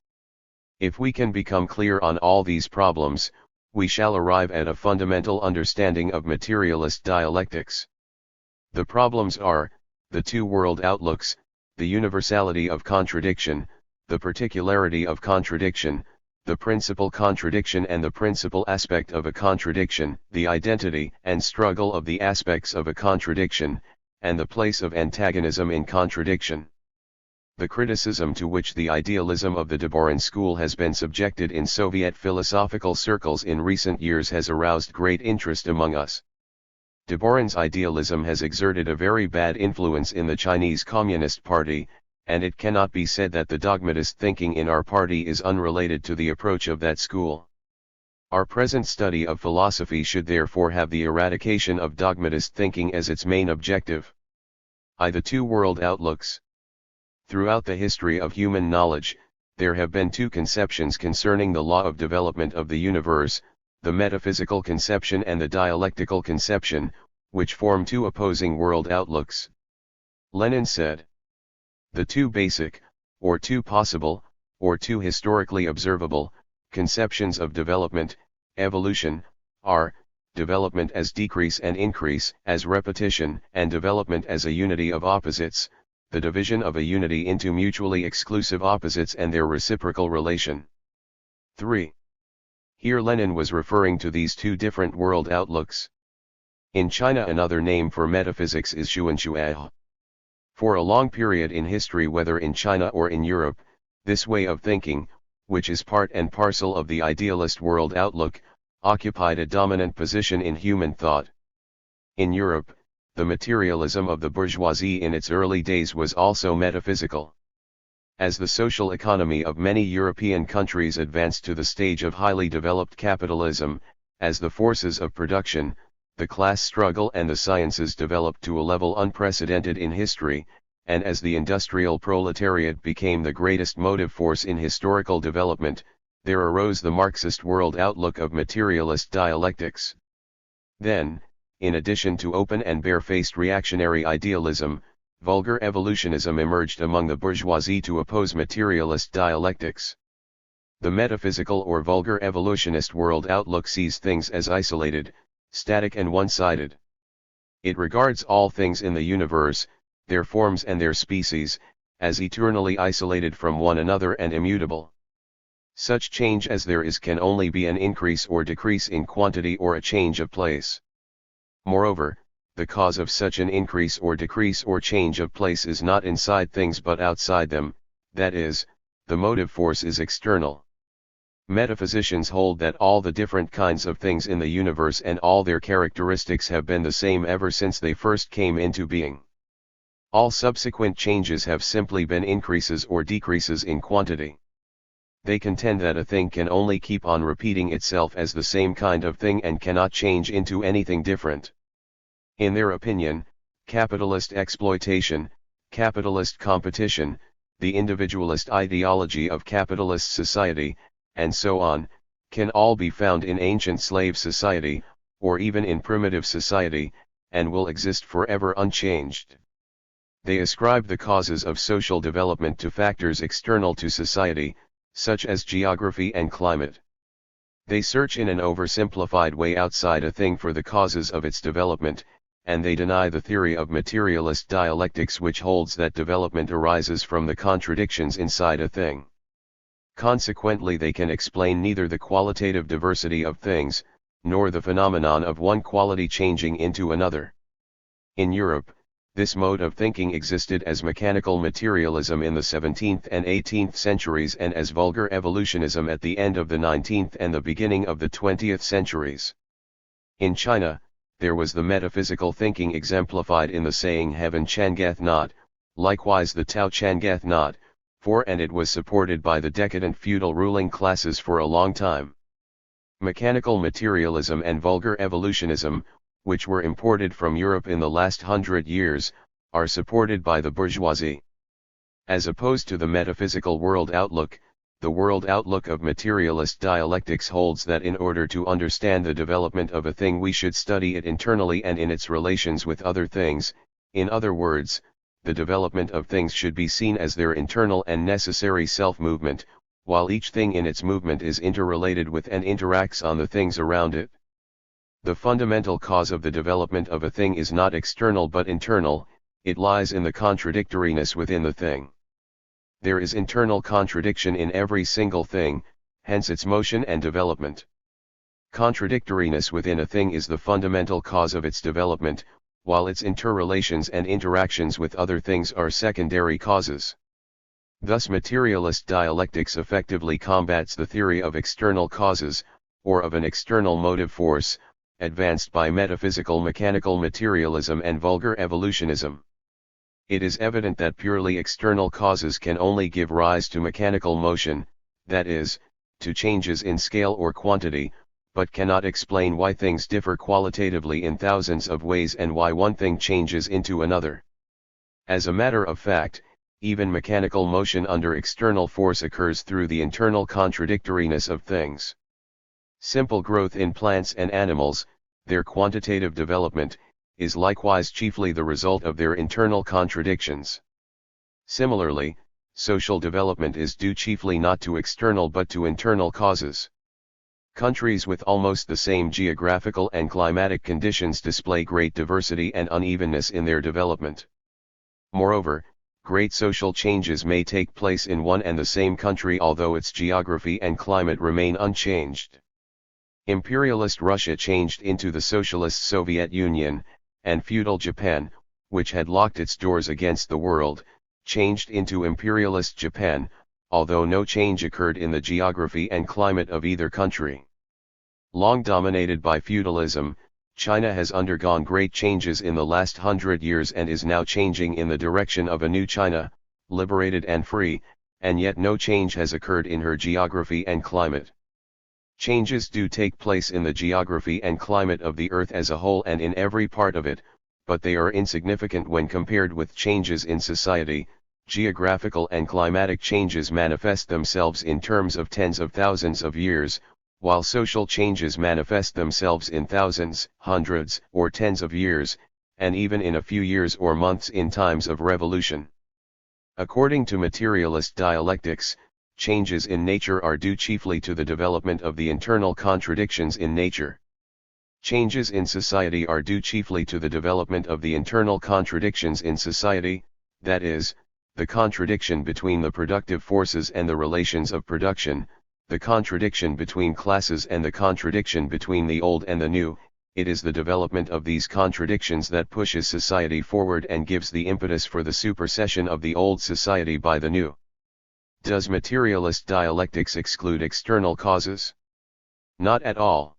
Speaker 1: If we can become clear on all these problems, we shall arrive at a fundamental understanding of materialist dialectics. The problems are, the two-world outlooks, the universality of contradiction, the particularity of contradiction, the principal contradiction and the principal aspect of a contradiction, the identity and struggle of the aspects of a contradiction, and the place of antagonism in contradiction. The criticism to which the idealism of the Deboran school has been subjected in Soviet philosophical circles in recent years has aroused great interest among us. Deboran's idealism has exerted a very bad influence in the Chinese Communist Party, and it cannot be said that the dogmatist thinking in our party is unrelated to the approach of that school. Our present study of philosophy should therefore have the eradication of dogmatist thinking as its main objective. The two-world outlooks. Throughout the history of human knowledge, there have been two conceptions concerning the law of development of the universe, the metaphysical conception and the dialectical conception, which form two opposing world outlooks. Lenin said, "The two basic, or two possible, or two historically observable, conceptions of development, evolution, are, development as decrease and increase, as repetition, and development as a unity of opposites, the division of a unity into mutually exclusive opposites and their reciprocal relation." 3. Here Lenin was referring to these two different world outlooks. In China, another name for metaphysics is xuanxue. For a long period in history, whether in China or in Europe, this way of thinking, which is part and parcel of the idealist world outlook, occupied a dominant position in human thought. In Europe, the materialism of the bourgeoisie in its early days was also metaphysical. As the social economy of many European countries advanced to the stage of highly developed capitalism, as the forces of production, the class struggle and the sciences developed to a level unprecedented in history, and as the industrial proletariat became the greatest motive force in historical development, there arose the Marxist world outlook of materialist dialectics. Then, in addition to open and barefaced reactionary idealism, vulgar evolutionism emerged among the bourgeoisie to oppose materialist dialectics. The metaphysical or vulgar evolutionist world outlook sees things as isolated, static and one-sided. It regards all things in the universe, their forms and their species, as eternally isolated from one another and immutable. Such change as there is can only be an increase or decrease in quantity or a change of place. Moreover, the cause of such an increase or decrease or change of place is not inside things but outside them, that is, the motive force is external. Metaphysicians hold that all the different kinds of things in the universe and all their characteristics have been the same ever since they first came into being. All subsequent changes have simply been increases or decreases in quantity. They contend that a thing can only keep on repeating itself as the same kind of thing and cannot change into anything different. In their opinion, capitalist exploitation, capitalist competition, the individualist ideology of capitalist society, and so on, can all be found in ancient slave society, or even in primitive society, and will exist forever unchanged. They ascribe the causes of social development to factors external to society, such as geography and climate. They search in an oversimplified way outside a thing for the causes of its development, and they deny the theory of materialist dialectics, which holds that development arises from the contradictions inside a thing. Consequently, they can explain neither the qualitative diversity of things, nor the phenomenon of one quality changing into another. In Europe, this mode of thinking existed as mechanical materialism in the 17th and 18th centuries and as vulgar evolutionism at the end of the 19th and the beginning of the 20th centuries. In China, there was the metaphysical thinking exemplified in the saying heaven changath not, likewise the Tao changath not, and it was supported by the decadent feudal ruling classes for a long time. Mechanical materialism and vulgar evolutionism, which were imported from Europe in the last 100 years, are supported by the bourgeoisie. As opposed to the metaphysical world outlook, the world outlook of materialist dialectics holds that in order to understand the development of a thing we should study it internally and in its relations with other things. In other words, the development of things should be seen as their internal and necessary self-movement, while each thing in its movement is interrelated with and interacts on the things around it. The fundamental cause of the development of a thing is not external but internal, it lies in the contradictoriness within the thing. There is internal contradiction in every single thing, hence its motion and development. Contradictoriness within a thing is the fundamental cause of its development, while its interrelations and interactions with other things are secondary causes. Thus materialist dialectics effectively combats the theory of external causes, or of an external motive force, advanced by metaphysical mechanical materialism and vulgar evolutionism. It is evident that purely external causes can only give rise to mechanical motion, that is, to changes in scale or quantity, but cannot explain why things differ qualitatively in thousands of ways and why one thing changes into another. As a matter of fact, even mechanical motion under external force occurs through the internal contradictoriness of things. Simple growth in plants and animals, their quantitative development, is likewise chiefly the result of their internal contradictions. Similarly, social development is due chiefly not to external but to internal causes. Countries with almost the same geographical and climatic conditions display great diversity and unevenness in their development. Moreover, great social changes may take place in one and the same country although its geography and climate remain unchanged. Imperialist Russia changed into the socialist Soviet Union, and feudal Japan, which had locked its doors against the world, changed into imperialist Japan, although no change occurred in the geography and climate of either country. Long dominated by feudalism, China has undergone great changes in the last 100 years and is now changing in the direction of a new China, liberated and free, and yet no change has occurred in her geography and climate. Changes do take place in the geography and climate of the earth as a whole and in every part of it, but they are insignificant when compared with changes in society. Geographical and climatic changes manifest themselves in terms of tens of thousands of years, while social changes manifest themselves in thousands, hundreds, or tens of years, and even in a few years or months in times of revolution. According to materialist dialectics, changes in nature are due chiefly to the development of the internal contradictions in nature. Changes in society are due chiefly to the development of the internal contradictions in society, that is, the contradiction between the productive forces and the relations of production, the contradiction between classes and the contradiction between the old and the new. It is the development of these contradictions that pushes society forward and gives the impetus for the supersession of the old society by the new. Does materialist dialectics exclude external causes? Not at all.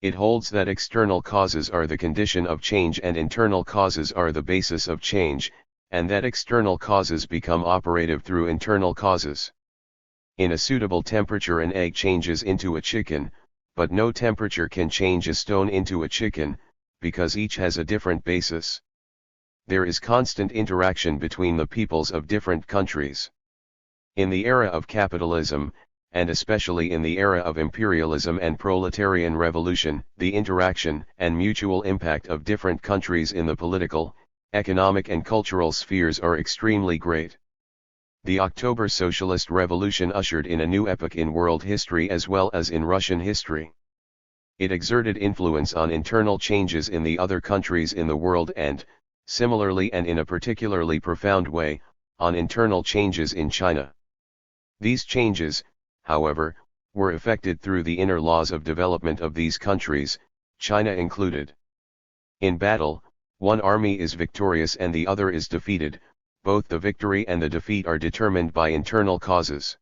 Speaker 1: It holds that external causes are the condition of change and internal causes are the basis of change, and that external causes become operative through internal causes. In a suitable temperature an egg changes into a chicken, but no temperature can change a stone into a chicken, because each has a different basis. There is constant interaction between the peoples of different countries. In the era of capitalism, and especially in the era of imperialism and proletarian revolution, the interaction and mutual impact of different countries in the political, economic and cultural spheres are extremely great. The October Socialist Revolution ushered in a new epoch in world history as well as in Russian history. It exerted influence on internal changes in the other countries in the world and, similarly and in a particularly profound way, on internal changes in China. These changes, however, were effected through the inner laws of development of these countries, China included. In battle, one army is victorious and the other is defeated. Both the victory and the defeat are determined by internal causes.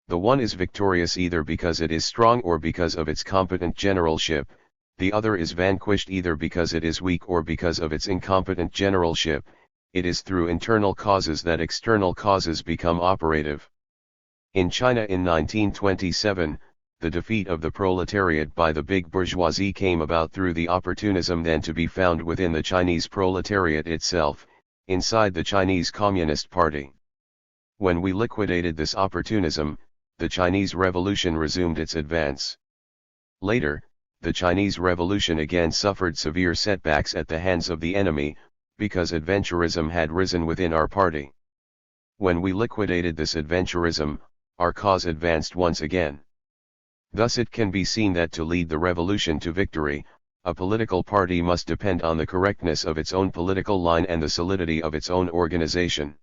Speaker 1: The one is victorious either because it is strong or because of its competent generalship, the other is vanquished either because it is weak or because of its incompetent generalship. It is through internal causes that external causes become operative. In China in 1927, the defeat of the proletariat by the big bourgeoisie came about through the opportunism then to be found within the Chinese proletariat itself, inside the Chinese Communist Party. When we liquidated this opportunism, the Chinese Revolution resumed its advance. Later, the Chinese Revolution again suffered severe setbacks at the hands of the enemy, because adventurism had risen within our party. When we liquidated this adventurism, our cause advanced once again. Thus it can be seen that to lead the revolution to victory, a political party must depend on the correctness of its own political line and the solidity of its own organization.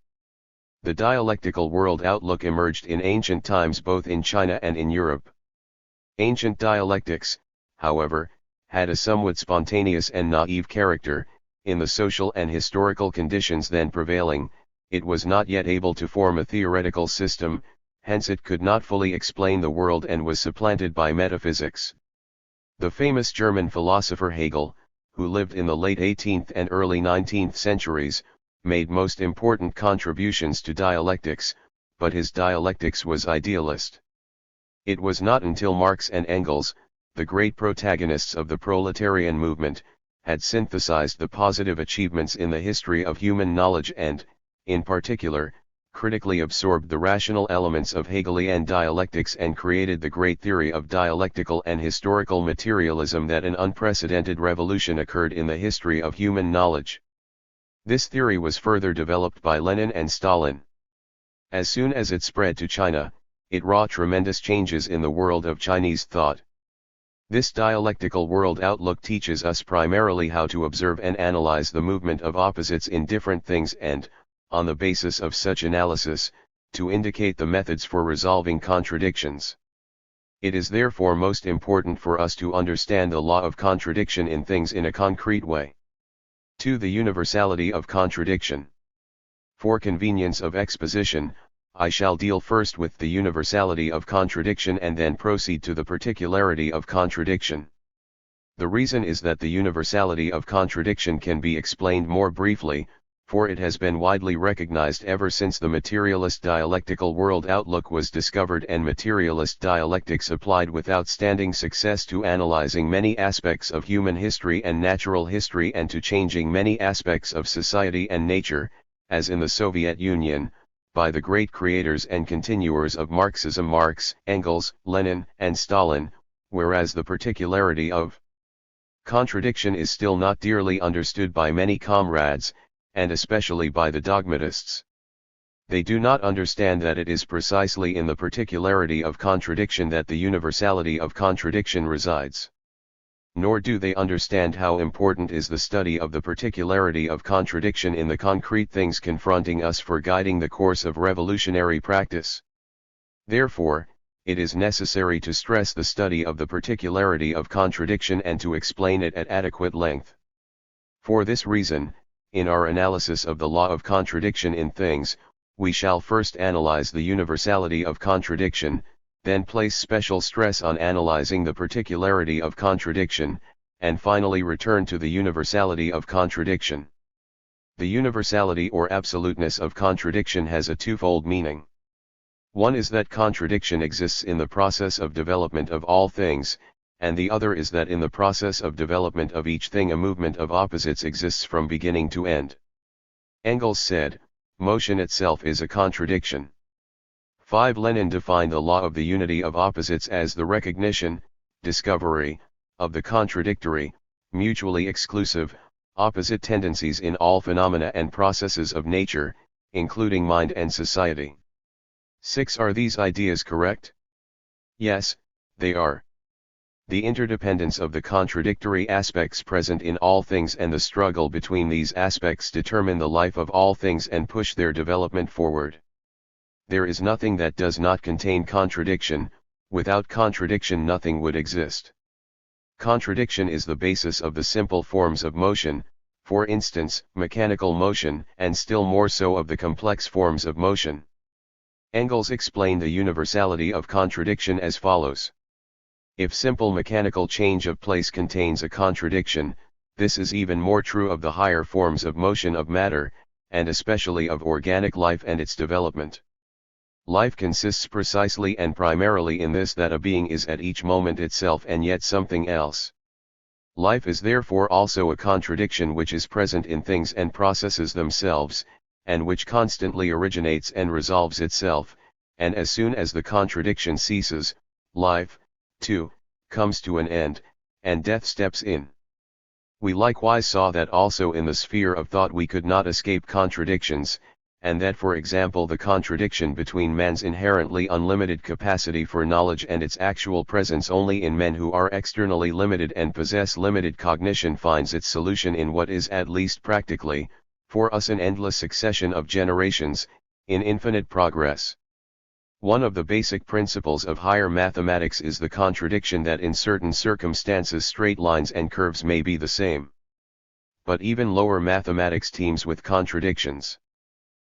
Speaker 1: The dialectical world outlook emerged in ancient times both in China and in Europe. Ancient dialectics, however, had a somewhat spontaneous and naive character. In the social and historical conditions then prevailing, it was not yet able to form a theoretical system, hence it could not fully explain the world and was supplanted by metaphysics. The famous German philosopher Hegel, who lived in the late 18th and early 19th centuries, made most important contributions to dialectics, but his dialectics was idealist. It was not until Marx and Engels, the great protagonists of the proletarian movement, had synthesized the positive achievements in the history of human knowledge and, in particular, critically absorbed the rational elements of Hegelian dialectics and created the great theory of dialectical and historical materialism that an unprecedented revolution occurred in the history of human knowledge. This theory was further developed by Lenin and Stalin. As soon as it spread to China, it wrought tremendous changes in the world of Chinese thought. This dialectical world outlook teaches us primarily how to observe and analyze the movement of opposites in different things and, on the basis of such analysis, to indicate the methods for resolving contradictions. It is therefore most important for us to understand the law of contradiction in things in a concrete way. 2. The universality of contradiction. For convenience of exposition, I shall deal first with the universality of contradiction and then proceed to the particularity of contradiction. The reason is that the universality of contradiction can be explained more briefly, for it has been widely recognized ever since the materialist dialectical world outlook was discovered and materialist dialectics applied with outstanding success to analyzing many aspects of human history and natural history and to changing many aspects of society and nature, as in the Soviet Union, by the great creators and continuers of Marxism Marx, Engels, Lenin, and Stalin, whereas the particularity of contradiction is still not dearly understood by many comrades, and especially by the dogmatists. They do not understand that it is precisely in the particularity of contradiction that the universality of contradiction resides. Nor do they understand how important is the study of the particularity of contradiction in the concrete things confronting us for guiding the course of revolutionary practice. Therefore, it is necessary to stress the study of the particularity of contradiction and to explain it at adequate length. For this reason, in our analysis of the law of contradiction in things, we shall first analyze the universality of contradiction, then place special stress on analyzing the particularity of contradiction, and finally return to the universality of contradiction. The universality or absoluteness of contradiction has a twofold meaning. One is that contradiction exists in the process of development of all things, and the other is that in the process of development of each thing a movement of opposites exists from beginning to end. Engels said, "Motion itself is a contradiction." 5. Lenin defined the law of the unity of opposites as the recognition, discovery, of the contradictory, mutually exclusive, opposite tendencies in all phenomena and processes of nature, including mind and society. 6. Are these ideas correct? Yes, they are. The interdependence of the contradictory aspects present in all things and the struggle between these aspects determine the life of all things and push their development forward. There is nothing that does not contain contradiction. Without contradiction nothing would exist. Contradiction is the basis of the simple forms of motion, for instance, mechanical motion, and still more so of the complex forms of motion. Engels explained the universality of contradiction as follows. If simple mechanical change of place contains a contradiction, this is even more true of the higher forms of motion of matter, and especially of organic life and its development. Life consists precisely and primarily in this, that a being is at each moment itself and yet something else. Life is therefore also a contradiction which is present in things and processes themselves, and which constantly originates and resolves itself, and as soon as the contradiction ceases, life, too, comes to an end, and death steps in. We likewise saw that also in the sphere of thought we could not escape contradictions, and that for example the contradiction between man's inherently unlimited capacity for knowledge and its actual presence only in men who are externally limited and possess limited cognition finds its solution in what is at least practically, for us an endless succession of generations, in infinite progress. One of the basic principles of higher mathematics is the contradiction that in certain circumstances straight lines and curves may be the same. But even lower mathematics teems with contradictions.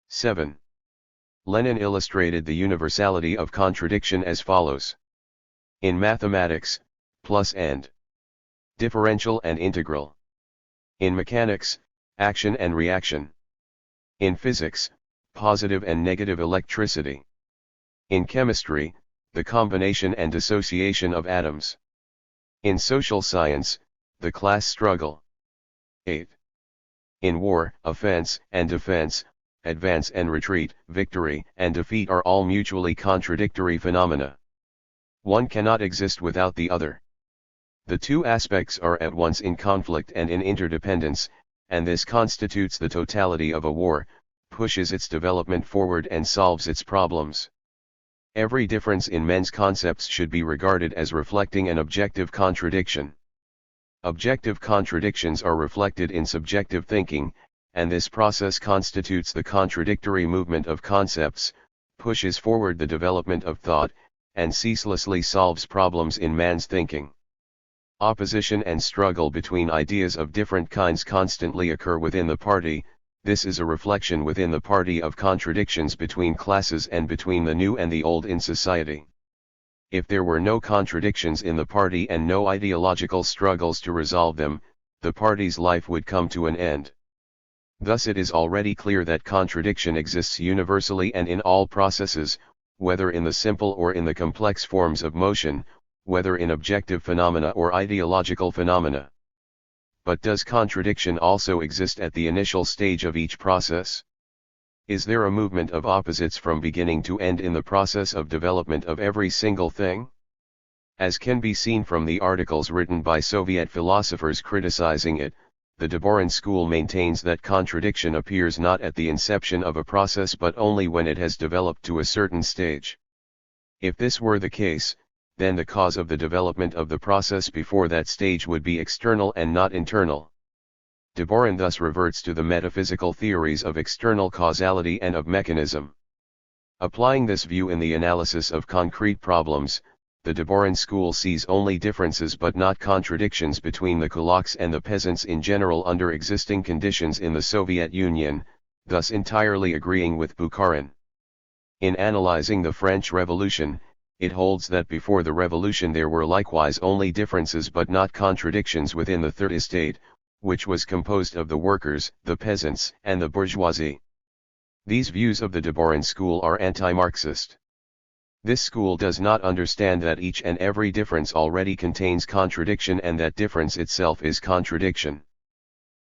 Speaker 1: 7. Lenin illustrated the universality of contradiction as follows. In mathematics, plus and differential and integral. In mechanics, action and reaction. In physics, positive and negative electricity. In chemistry, the combination and dissociation of atoms. In social science, the class struggle. 8. In war, offense and defense, advance and retreat, victory and defeat are all mutually contradictory phenomena. One cannot exist without the other. The two aspects are at once in conflict and in interdependence, and this constitutes the totality of a war, pushes its development forward and solves its problems. Every difference in men's concepts should be regarded as reflecting an objective contradiction. Objective contradictions are reflected in subjective thinking, and this process constitutes the contradictory movement of concepts, pushes forward the development of thought, and ceaselessly solves problems in man's thinking. Opposition and struggle between ideas of different kinds constantly occur within the party. This is a reflection within the party of contradictions between classes and between the new and the old in society. If there were no contradictions in the party and no ideological struggles to resolve them, the party's life would come to an end. Thus it is already clear that contradiction exists universally and in all processes, whether in the simple or in the complex forms of motion, whether in objective phenomena or ideological phenomena. But does contradiction also exist at the initial stage of each process? Is there a movement of opposites from beginning to end in the process of development of every single thing? As can be seen from the articles written by Soviet philosophers criticizing it, the Deborin school maintains that contradiction appears not at the inception of a process but only when it has developed to a certain stage. If this were the case, then the cause of the development of the process before that stage would be external and not internal. Deborin thus reverts to the metaphysical theories of external causality and of mechanism. Applying this view in the analysis of concrete problems, the Deborin school sees only differences but not contradictions between the kulaks and the peasants in general under existing conditions in the Soviet Union, thus entirely agreeing with Bukharin. In analyzing the French Revolution, it holds that before the revolution there were likewise only differences but not contradictions within the Third Estate, which was composed of the workers, the peasants, and the bourgeoisie. These views of the Deborin school are anti-Marxist. This school does not understand that each and every difference already contains contradiction and that difference itself is contradiction.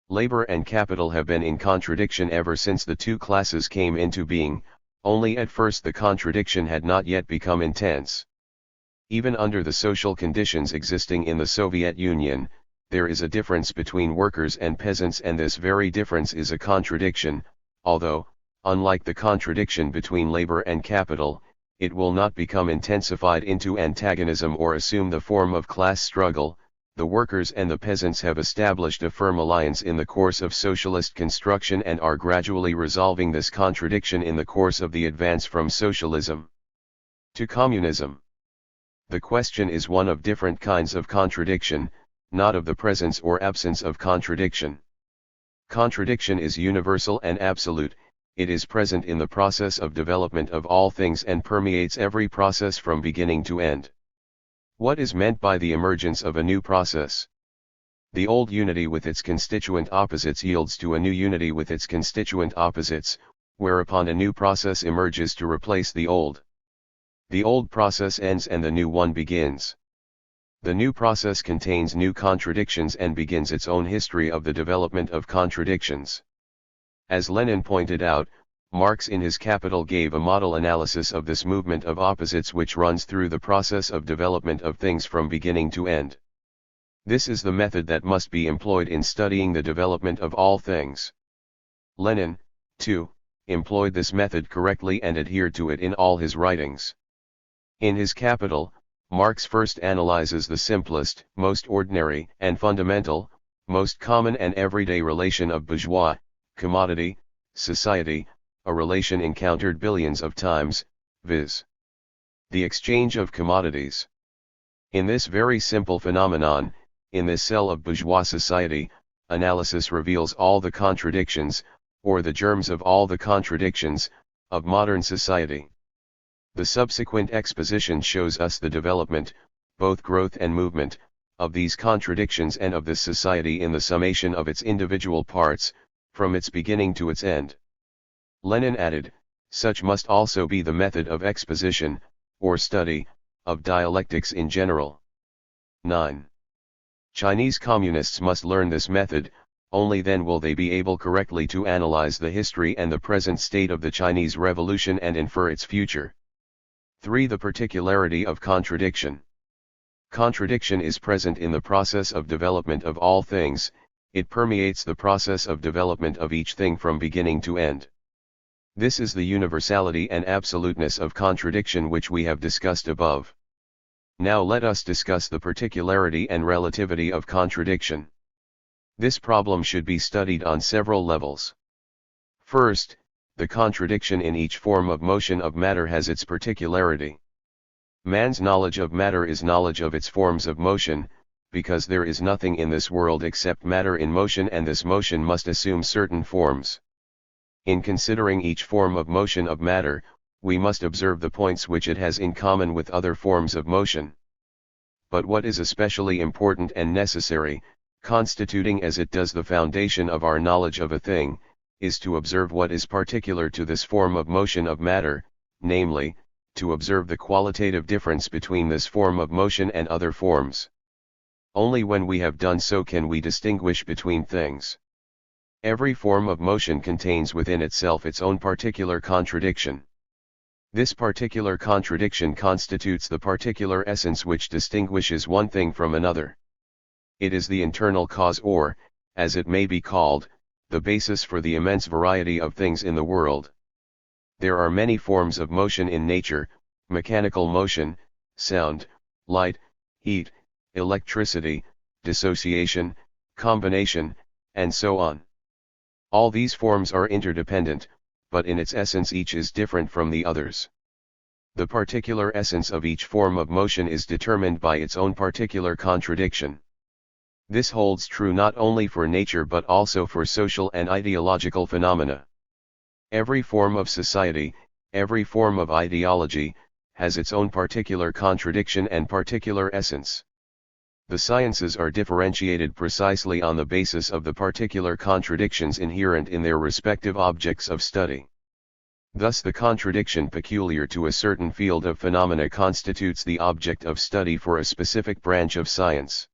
Speaker 1: Labor and capital have been in contradiction ever since the two classes came into being, only at first the contradiction had not yet become intense. Even under the social conditions existing in the Soviet Union, there is a difference between workers and peasants, and this very difference is a contradiction, although, unlike the contradiction between labor and capital, it will not become intensified into antagonism or assume the form of class struggle. The workers and the peasants have established a firm alliance in the course of socialist construction and are gradually resolving this contradiction in the course of the advance from socialism to communism. The question is one of different kinds of contradiction, not of the presence or absence of contradiction. Contradiction is universal and absolute. It is present in the process of development of all things and permeates every process from beginning to end. What is meant by the emergence of a new process? The old unity with its constituent opposites yields to a new unity with its constituent opposites, whereupon a new process emerges to replace the old. The old process ends and the new one begins. The new process contains new contradictions and begins its own history of the development of contradictions. As Lenin pointed out, Marx in his Capital gave a model analysis of this movement of opposites which runs through the process of development of things from beginning to end. This is the method that must be employed in studying the development of all things. Lenin, too, employed this method correctly and adhered to it in all his writings. In his Capital, Marx first analyzes the simplest, most ordinary and fundamental, most common and everyday relation of bourgeois, commodity, society, a relation encountered billions of times, viz. the exchange of commodities. In this very simple phenomenon, in this cell of bourgeois society, analysis reveals all the contradictions, or the germs of all the contradictions, of modern society. The subsequent exposition shows us the development, both growth and movement, of these contradictions and of this society in the summation of its individual parts, from its beginning to its end. Lenin added, such must also be the method of exposition, or study, of dialectics in general. 9. Chinese communists must learn this method, only then will they be able correctly to analyze the history and the present state of the Chinese Revolution and infer its future. 3. The particularity of contradiction. Contradiction is present in the process of development of all things, it permeates the process of development of each thing from beginning to end. This is the universality and absoluteness of contradiction which we have discussed above. Now let us discuss the particularity and relativity of contradiction. This problem should be studied on several levels. First, the contradiction in each form of motion of matter has its particularity. Man's knowledge of matter is knowledge of its forms of motion, because there is nothing in this world except matter in motion, and this motion must assume certain forms. In considering each form of motion of matter, we must observe the points which it has in common with other forms of motion. But what is especially important and necessary, constituting as it does the foundation of our knowledge of a thing, is to observe what is particular to this form of motion of matter, namely, to observe the qualitative difference between this form of motion and other forms. Only when we have done so can we distinguish between things. Every form of motion contains within itself its own particular contradiction. This particular contradiction constitutes the particular essence which distinguishes one thing from another. It is the internal cause, or, as it may be called, the basis for the immense variety of things in the world. There are many forms of motion in nature: mechanical motion, sound, light, heat, electricity, dissociation, combination, and so on. All these forms are interdependent, but in its essence each is different from the others. The particular essence of each form of motion is determined by its own particular contradiction. This holds true not only for nature but also for social and ideological phenomena. Every form of society, every form of ideology, has its own particular contradiction and particular essence. The sciences are differentiated precisely on the basis of the particular contradictions inherent in their respective objects of study. Thus the contradiction peculiar to a certain field of phenomena constitutes the object of study for a specific branch of science.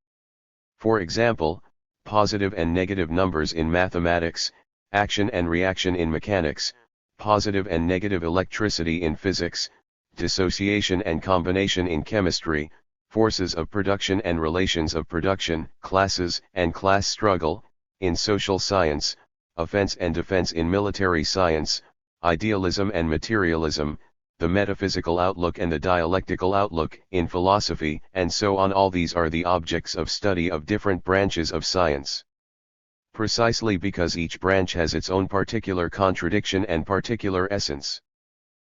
Speaker 1: For example, positive and negative numbers in mathematics, action and reaction in mechanics, positive and negative electricity in physics, dissociation and combination in chemistry, forces of production and relations of production, classes and class struggle, in social science, offense and defense in military science, idealism and materialism, the metaphysical outlook and the dialectical outlook in philosophy, and so on. All these are the objects of study of different branches of science. Precisely because each branch has its own particular contradiction and particular essence.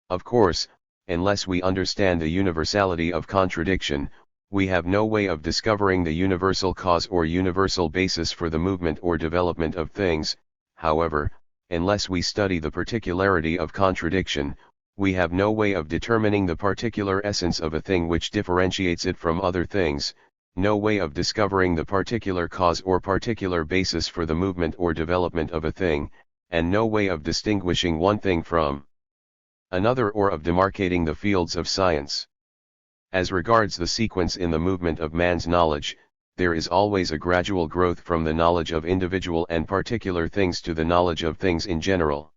Speaker 1: Of course, unless we understand the universality of contradiction, we have no way of discovering the universal cause or universal basis for the movement or development of things. However, unless we study the particularity of contradiction, we have no way of determining the particular essence of a thing which differentiates it from other things, no way of discovering the particular cause or particular basis for the movement or development of a thing, and no way of distinguishing one thing from another or of demarcating the fields of science. As regards the sequence in the movement of man's knowledge, there is always a gradual growth from the knowledge of individual and particular things to the knowledge of things in general.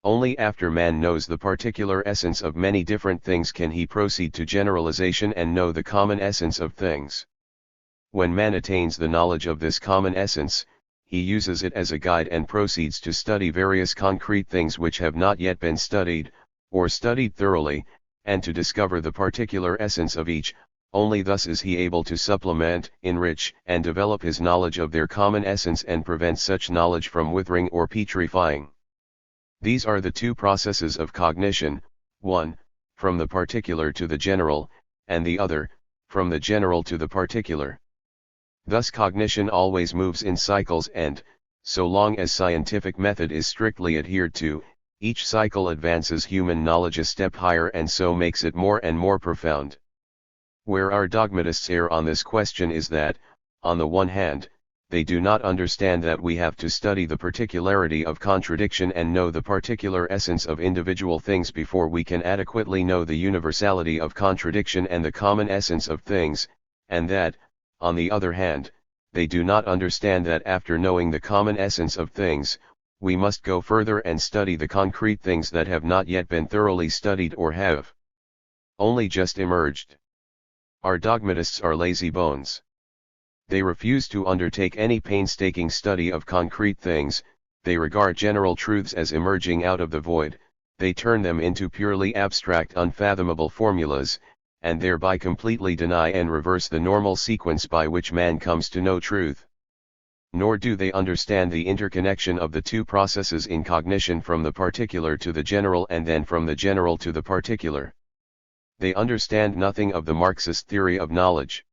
Speaker 1: Only after man knows the particular essence of many different things can he proceed to generalization and know the common essence of things. When man attains the knowledge of this common essence, he uses it as a guide and proceeds to study various concrete things which have not yet been studied, or studied thoroughly, and to discover the particular essence of each. Only thus is he able to supplement, enrich, and develop his knowledge of their common essence and prevent such knowledge from withering or putrefying. These are the two processes of cognition, one, from the particular to the general, and the other, from the general to the particular. Thus cognition always moves in cycles and, so long as scientific method is strictly adhered to, each cycle advances human knowledge a step higher and so makes it more and more profound. Where our dogmatists err on this question is that, on the one hand, they do not understand that we have to study the particularity of contradiction and know the particular essence of individual things before we can adequately know the universality of contradiction and the common essence of things, and that, on the other hand, they do not understand that after knowing the common essence of things, we must go further and study the concrete things that have not yet been thoroughly studied or have only just emerged. Our dogmatists are lazy bones. They refuse to undertake any painstaking study of concrete things, they regard general truths as emerging out of the void, they turn them into purely abstract unfathomable formulas, and thereby completely deny and reverse the normal sequence by which man comes to know truth. Nor do they understand the interconnection of the two processes in cognition from the particular to the general and then from the general to the particular. They understand nothing of the Marxist theory of knowledge.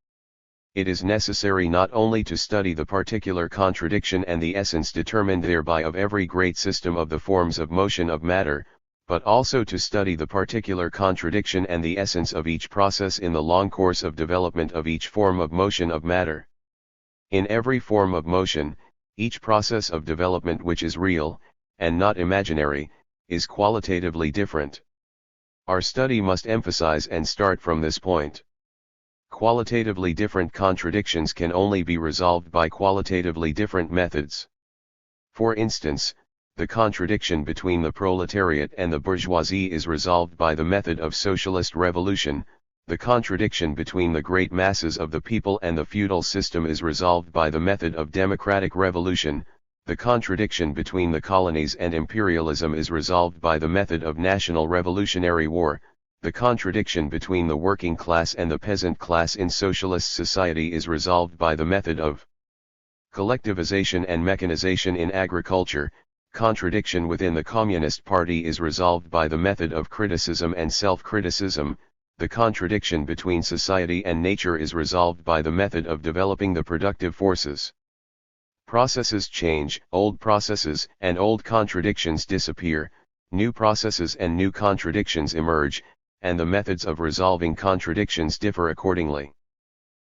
Speaker 1: It is necessary not only to study the particular contradiction and the essence determined thereby of every great system of the forms of motion of matter, but also to study the particular contradiction and the essence of each process in the long course of development of each form of motion of matter. In every form of motion, each process of development which is real, and not imaginary, is qualitatively different. Our study must emphasize and start from this point. Qualitatively different contradictions can only be resolved by qualitatively different methods. For instance, the contradiction between the proletariat and the bourgeoisie is resolved by the method of socialist revolution, the contradiction between the great masses of the people and the feudal system is resolved by the method of democratic revolution, the contradiction between the colonies and imperialism is resolved by the method of national revolutionary war, the contradiction between the working class and the peasant class in socialist society is resolved by the method of collectivization and mechanization in agriculture, contradiction within the Communist Party is resolved by the method of criticism and self-criticism, the contradiction between society and nature is resolved by the method of developing the productive forces. Processes change, old processes and old contradictions disappear, new processes and new contradictions emerge, and the methods of resolving contradictions differ accordingly.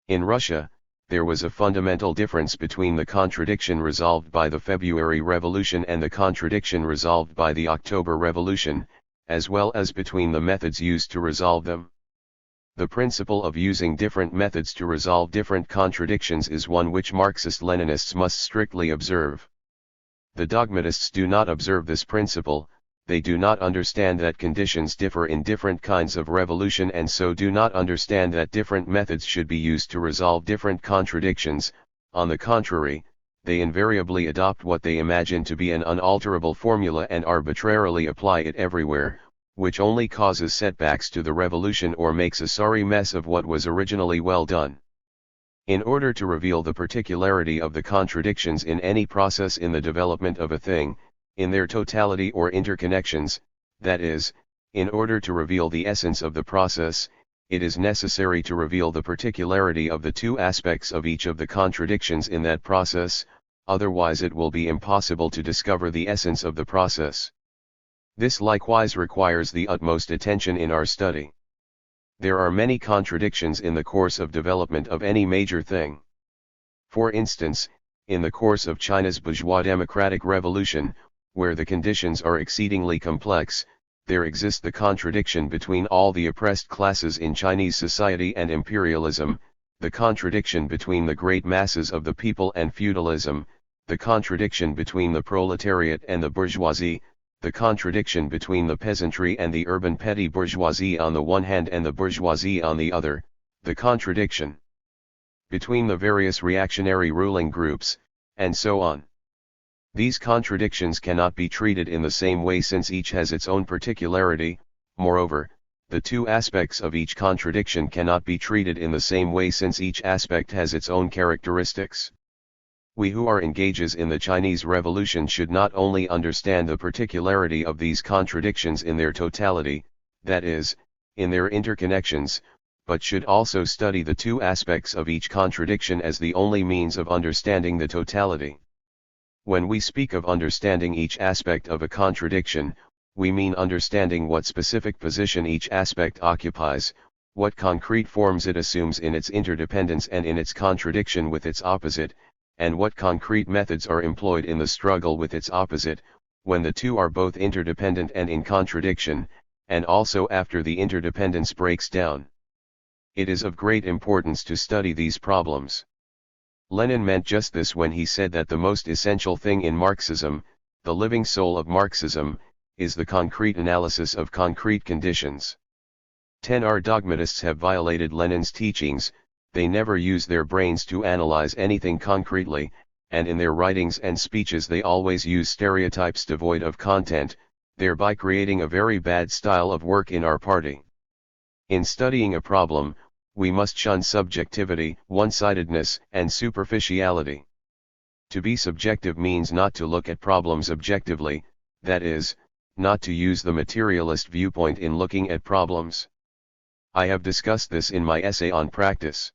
Speaker 1: In Russia, there was a fundamental difference between the contradiction resolved by the February Revolution and the contradiction resolved by the October Revolution, as well as between the methods used to resolve them. The principle of using different methods to resolve different contradictions is one which Marxist-Leninists must strictly observe. The dogmatists do not observe this principle, they do not understand that conditions differ in different kinds of revolution and so do not understand that different methods should be used to resolve different contradictions. On the contrary, they invariably adopt what they imagine to be an unalterable formula and arbitrarily apply it everywhere, which only causes setbacks to the revolution or makes a sorry mess of what was originally well done. In order to reveal the particularity of the contradictions in any process in the development of a thing, in their totality or interconnections, that is, in order to reveal the essence of the process, it is necessary to reveal the particularity of the two aspects of each of the contradictions in that process, otherwise it will be impossible to discover the essence of the process. This likewise requires the utmost attention in our study. There are many contradictions in the course of development of any major thing. For instance, in the course of China's bourgeois democratic revolution, where the conditions are exceedingly complex, there exists the contradiction between all the oppressed classes in Chinese society and imperialism, the contradiction between the great masses of the people and feudalism, the contradiction between the proletariat and the bourgeoisie, the contradiction between the peasantry and the urban petty bourgeoisie on the one hand and the bourgeoisie on the other, the contradiction between the various reactionary ruling groups, and so on. These contradictions cannot be treated in the same way since each has its own particularity. Moreover, the two aspects of each contradiction cannot be treated in the same way since each aspect has its own characteristics. We who are engaged in the Chinese Revolution should not only understand the particularity of these contradictions in their totality, that is, in their interconnections, but should also study the two aspects of each contradiction as the only means of understanding the totality. When we speak of understanding each aspect of a contradiction, we mean understanding what specific position each aspect occupies, what concrete forms it assumes in its interdependence and in its contradiction with its opposite, and what concrete methods are employed in the struggle with its opposite, when the two are both interdependent and in contradiction, and also after the interdependence breaks down. It is of great importance to study these problems. Lenin meant just this when he said that the most essential thing in Marxism, the living soul of Marxism, is the concrete analysis of concrete conditions. 10. Our dogmatists have violated Lenin's teachings. They never use their brains to analyze anything concretely, and in their writings and speeches they always use stereotypes devoid of content, thereby creating a very bad style of work in our party. In studying a problem, we must shun subjectivity, one-sidedness, and superficiality. To be subjective means not to look at problems objectively, that is, not to use the materialist viewpoint in looking at problems. I have discussed this in my essay on practice.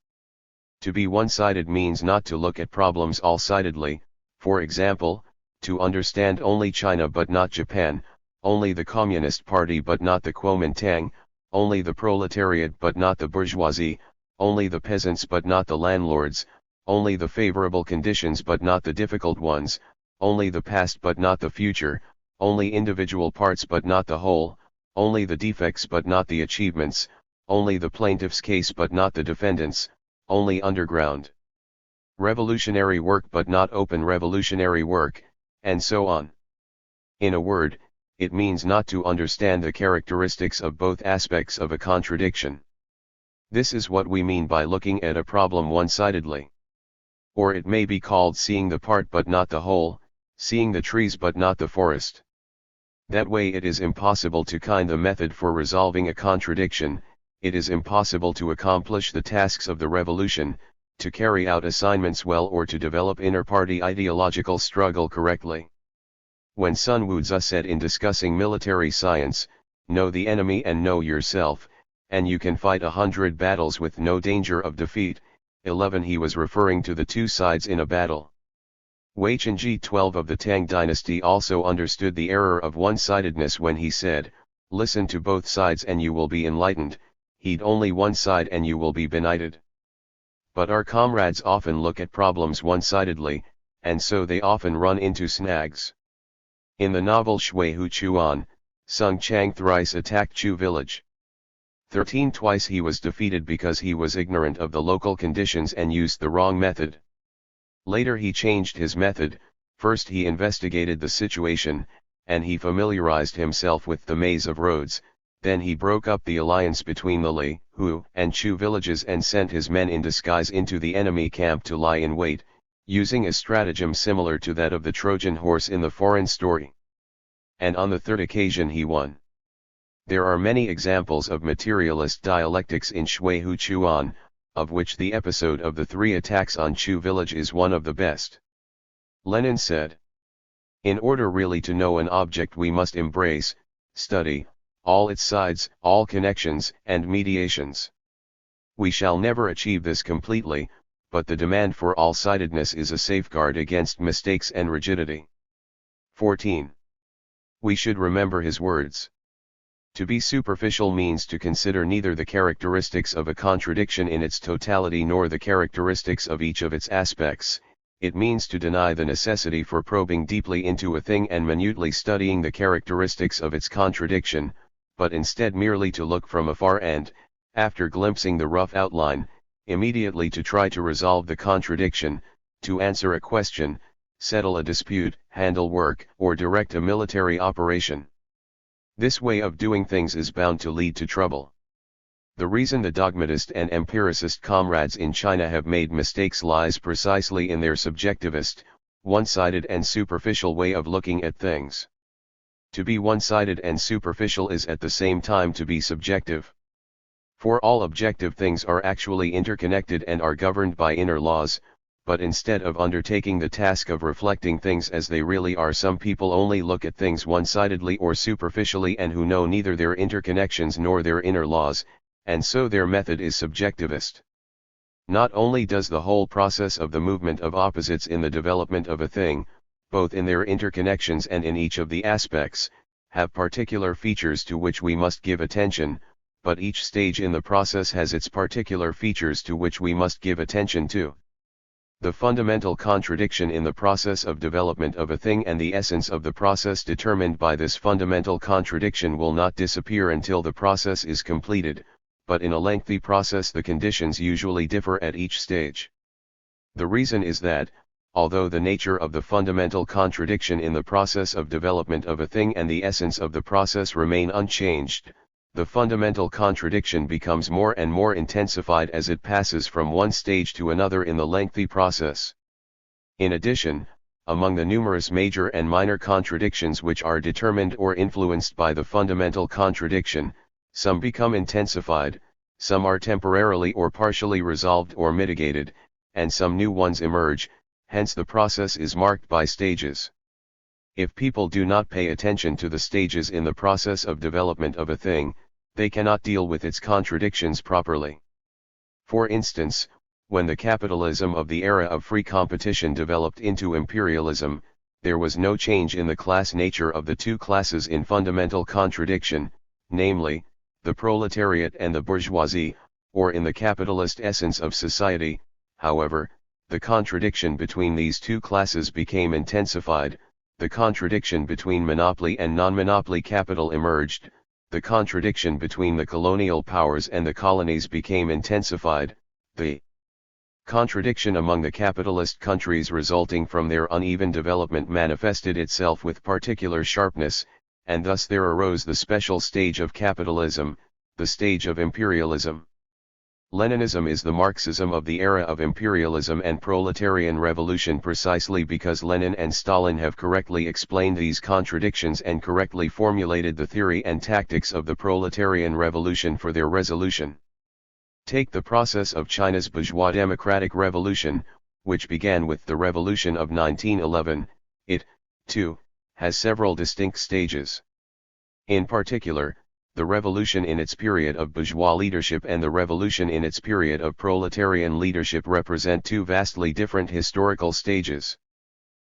Speaker 1: To be one-sided means not to look at problems all-sidedly, for example, to understand only China but not Japan, only the Communist Party but not the Kuomintang, only the proletariat but not the bourgeoisie, only the peasants but not the landlords, only the favorable conditions but not the difficult ones, only the past but not the future, only individual parts but not the whole, only the defects but not the achievements, only the plaintiff's case but not the defendant's, only underground revolutionary work but not open revolutionary work, and so on. In a word, it means not to understand the characteristics of both aspects of a contradiction. This is what we mean by looking at a problem one-sidedly. Or it may be called seeing the part but not the whole, seeing the trees but not the forest. That way it is impossible to find the method for resolving a contradiction. It is impossible to accomplish the tasks of the revolution, to carry out assignments well or to develop inter-party ideological struggle correctly. When Sun Wu-Tzu said in discussing military science, know the enemy and know yourself, and you can fight 100 battles with no danger of defeat, 11 he was referring to the two sides in a battle. Wei Chenji 12 of the Tang dynasty also understood the error of one-sidedness when he said, listen to both sides and you will be enlightened, heed only one side and you will be benighted. But our comrades often look at problems one-sidedly, and so they often run into snags. In the novel Shui Hu Chuan, Sung Chang thrice attacked Chu village. 13 Twice he was defeated because he was ignorant of the local conditions and used the wrong method. Later he changed his method. First he investigated the situation, and he familiarized himself with the maze of roads. Then he broke up the alliance between the Li, Hu, and Chu villages and sent his men in disguise into the enemy camp to lie in wait, using a stratagem similar to that of the Trojan horse in the foreign story. And on the third occasion he won. There are many examples of materialist dialectics in Shui Hu Chuan, of which the episode of the 3 attacks on Chu village is one of the best. Lenin said, in order really to know an object we must embrace, study, all its sides, all connections and mediations. We shall never achieve this completely, but the demand for all-sidedness is a safeguard against mistakes and rigidity. 14. We should remember his words. To be superficial means to consider neither the characteristics of a contradiction in its totality nor the characteristics of each of its aspects. It means to deny the necessity for probing deeply into a thing and minutely studying the characteristics of its contradiction, but instead merely to look from afar and, after glimpsing the rough outline, immediately to try to resolve the contradiction, to answer a question, settle a dispute, handle work, or direct a military operation. This way of doing things is bound to lead to trouble. The reason the dogmatist and empiricist comrades in China have made mistakes lies precisely in their subjectivist, one-sided and superficial way of looking at things. To be one-sided and superficial is at the same time to be subjective. For all objective things are actually interconnected and are governed by inner laws, but instead of undertaking the task of reflecting things as they really are, some people only look at things one-sidedly or superficially and who know neither their interconnections nor their inner laws, and so their method is subjectivist. Not only does the whole process of the movement of opposites in the development of a thing, both in their interconnections and in each of the aspects, have particular features to which we must give attention, but each stage in the process has its particular features to which we must give attention too. The fundamental contradiction in the process of development of a thing and the essence of the process determined by this fundamental contradiction will not disappear until the process is completed, but in a lengthy process the conditions usually differ at each stage. The reason is that, although the nature of the fundamental contradiction in the process of development of a thing and the essence of the process remain unchanged, the fundamental contradiction becomes more and more intensified as it passes from one stage to another in the lengthy process. In addition, among the numerous major and minor contradictions which are determined or influenced by the fundamental contradiction, some become intensified, some are temporarily or partially resolved or mitigated, and some new ones emerge, hence the process is marked by stages. If people do not pay attention to the stages in the process of development of a thing, they cannot deal with its contradictions properly. For instance, when the capitalism of the era of free competition developed into imperialism, there was no change in the class nature of the two classes in fundamental contradiction, namely, the proletariat and the bourgeoisie, or in the capitalist essence of society. However, the contradiction between these two classes became intensified, the contradiction between monopoly and non-monopoly capital emerged, the contradiction between the colonial powers and the colonies became intensified, the contradiction among the capitalist countries resulting from their uneven development manifested itself with particular sharpness, and thus there arose the special stage of capitalism, the stage of imperialism. Leninism is the Marxism of the era of imperialism and proletarian revolution precisely because Lenin and Stalin have correctly explained these contradictions and correctly formulated the theory and tactics of the proletarian revolution for their resolution. Take the process of China's bourgeois democratic revolution, which began with the revolution of 1911, it, too, has several distinct stages. In particular, the revolution in its period of bourgeois leadership and the revolution in its period of proletarian leadership represent two vastly different historical stages.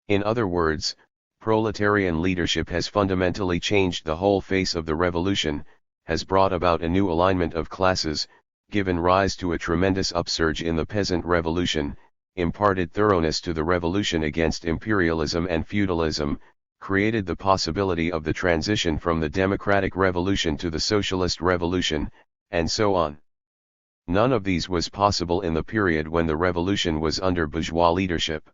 Speaker 1: In other words, proletarian leadership has fundamentally changed the whole face of the revolution, has brought about a new alignment of classes, given rise to a tremendous upsurge in the peasant revolution, imparted thoroughness to the revolution against imperialism and feudalism, created the possibility of the transition from the democratic revolution to the socialist revolution, and so on. None of these was possible in the period when the revolution was under bourgeois leadership.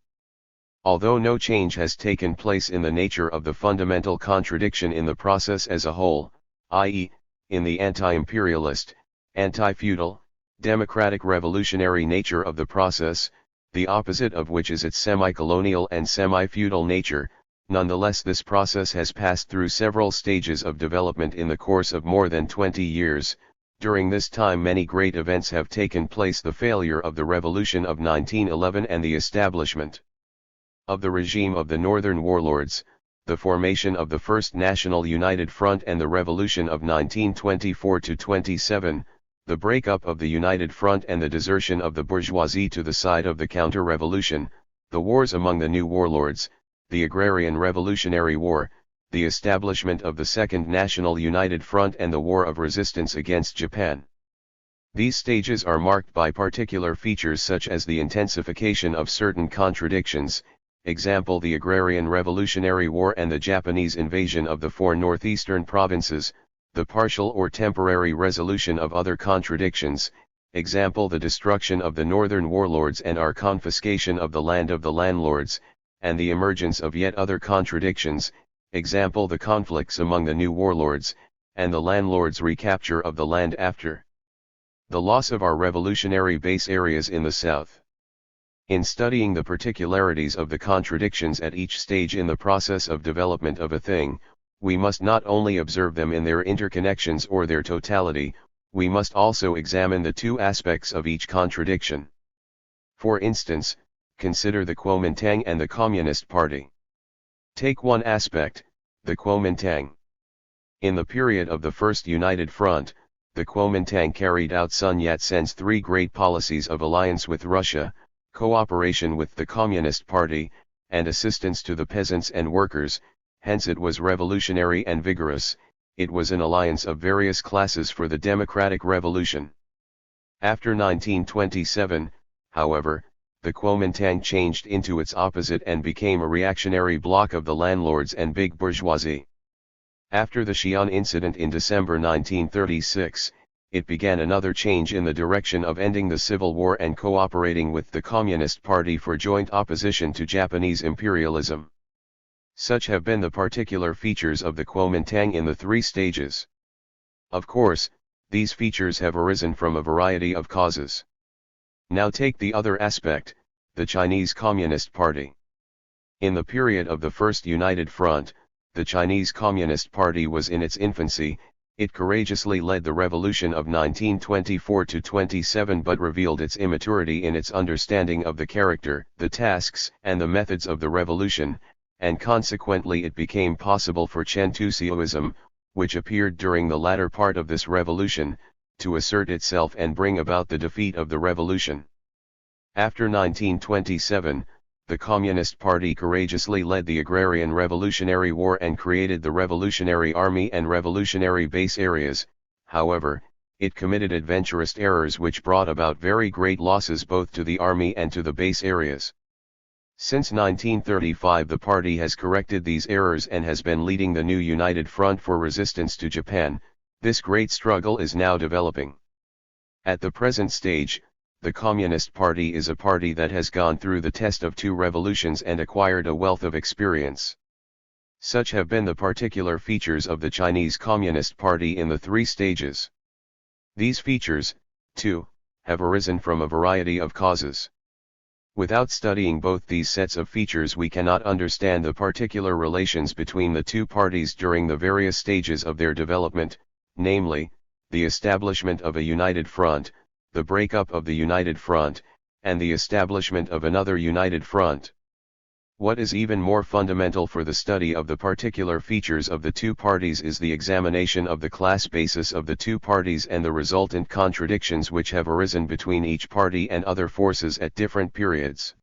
Speaker 1: Although no change has taken place in the nature of the fundamental contradiction in the process as a whole, i.e., in the anti-imperialist, anti-feudal, democratic revolutionary nature of the process, the opposite of which is its semi-colonial and semi-feudal nature, nonetheless this process has passed through several stages of development in the course of more than 20 years. During this time many great events have taken place: the failure of the revolution of 1911 and the establishment of the regime of the northern warlords, the formation of the First National United Front and the revolution of 1924-27, the breakup of the United Front and the desertion of the bourgeoisie to the side of the counter-revolution, the wars among the new warlords, the Agrarian Revolutionary War, the establishment of the Second National United Front and the War of Resistance against Japan. These stages are marked by particular features such as the intensification of certain contradictions, example the Agrarian Revolutionary War and the Japanese invasion of the four northeastern provinces, the partial or temporary resolution of other contradictions, example the destruction of the northern warlords and our confiscation of the land of the landlords, and the emergence of yet other contradictions, example the conflicts among the new warlords, and the landlords' recapture of the land after the loss of our revolutionary base areas in the south. In studying the particularities of the contradictions at each stage in the process of development of a thing, we must not only observe them in their interconnections or their totality, we must also examine the two aspects of each contradiction. For instance, consider the Kuomintang and the Communist Party. Take one aspect, the Kuomintang. In the period of the First United Front, the Kuomintang carried out Sun Yat-sen's three great policies of alliance with Russia, cooperation with the Communist Party, and assistance to the peasants and workers. Hence it was revolutionary and vigorous. It was an alliance of various classes for the democratic revolution. After 1927, however, the Kuomintang changed into its opposite and became a reactionary bloc of the landlords and big bourgeoisie. After the Xi'an incident in December 1936, it began another change in the direction of ending the Civil War and cooperating with the Communist Party for joint opposition to Japanese imperialism. Such have been the particular features of the Kuomintang in the three stages. Of course, these features have arisen from a variety of causes. Now take the other aspect, the Chinese Communist Party. In the period of the First United Front, the Chinese Communist Party was in its infancy. It courageously led the revolution of 1924-27 but revealed its immaturity in its understanding of the character, the tasks and the methods of the revolution, and consequently it became possible for Chentusioism, which appeared during the latter part of this revolution, to assert itself and bring about the defeat of the revolution. After 1927, the Communist Party courageously led the Agrarian Revolutionary War and created the Revolutionary Army and Revolutionary Base Areas. However, it committed adventurous errors which brought about very great losses both to the army and to the base areas. Since 1935 the party has corrected these errors and has been leading the new United Front for resistance to Japan. This great struggle is now developing. At the present stage, the Communist Party is a party that has gone through the test of two revolutions and acquired a wealth of experience. Such have been the particular features of the Chinese Communist Party in the three stages. These features, too, have arisen from a variety of causes. Without studying both these sets of features we cannot understand the particular relations between the two parties during the various stages of their development, namely, the establishment of a united front, the breakup of the United Front, and the establishment of another United Front. What is even more fundamental for the study of the particular features of the two parties is the examination of the class basis of the two parties and the resultant contradictions which have arisen between each party and other forces at different periods.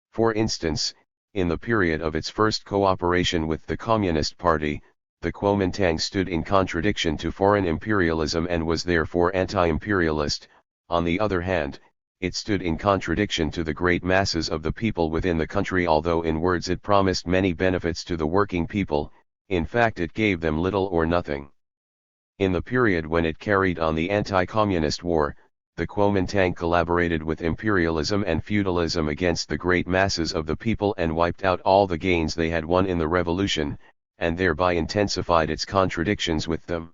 Speaker 1: For instance, in the period of its first cooperation with the Communist Party, the Kuomintang stood in contradiction to foreign imperialism and was therefore anti-imperialist. On the other hand, it stood in contradiction to the great masses of the people within the country. Although in words it promised many benefits to the working people, in fact it gave them little or nothing. In the period when it carried on the anti-communist war, the Kuomintang collaborated with imperialism and feudalism against the great masses of the people and wiped out all the gains they had won in the revolution, and thereby intensified its contradictions with them.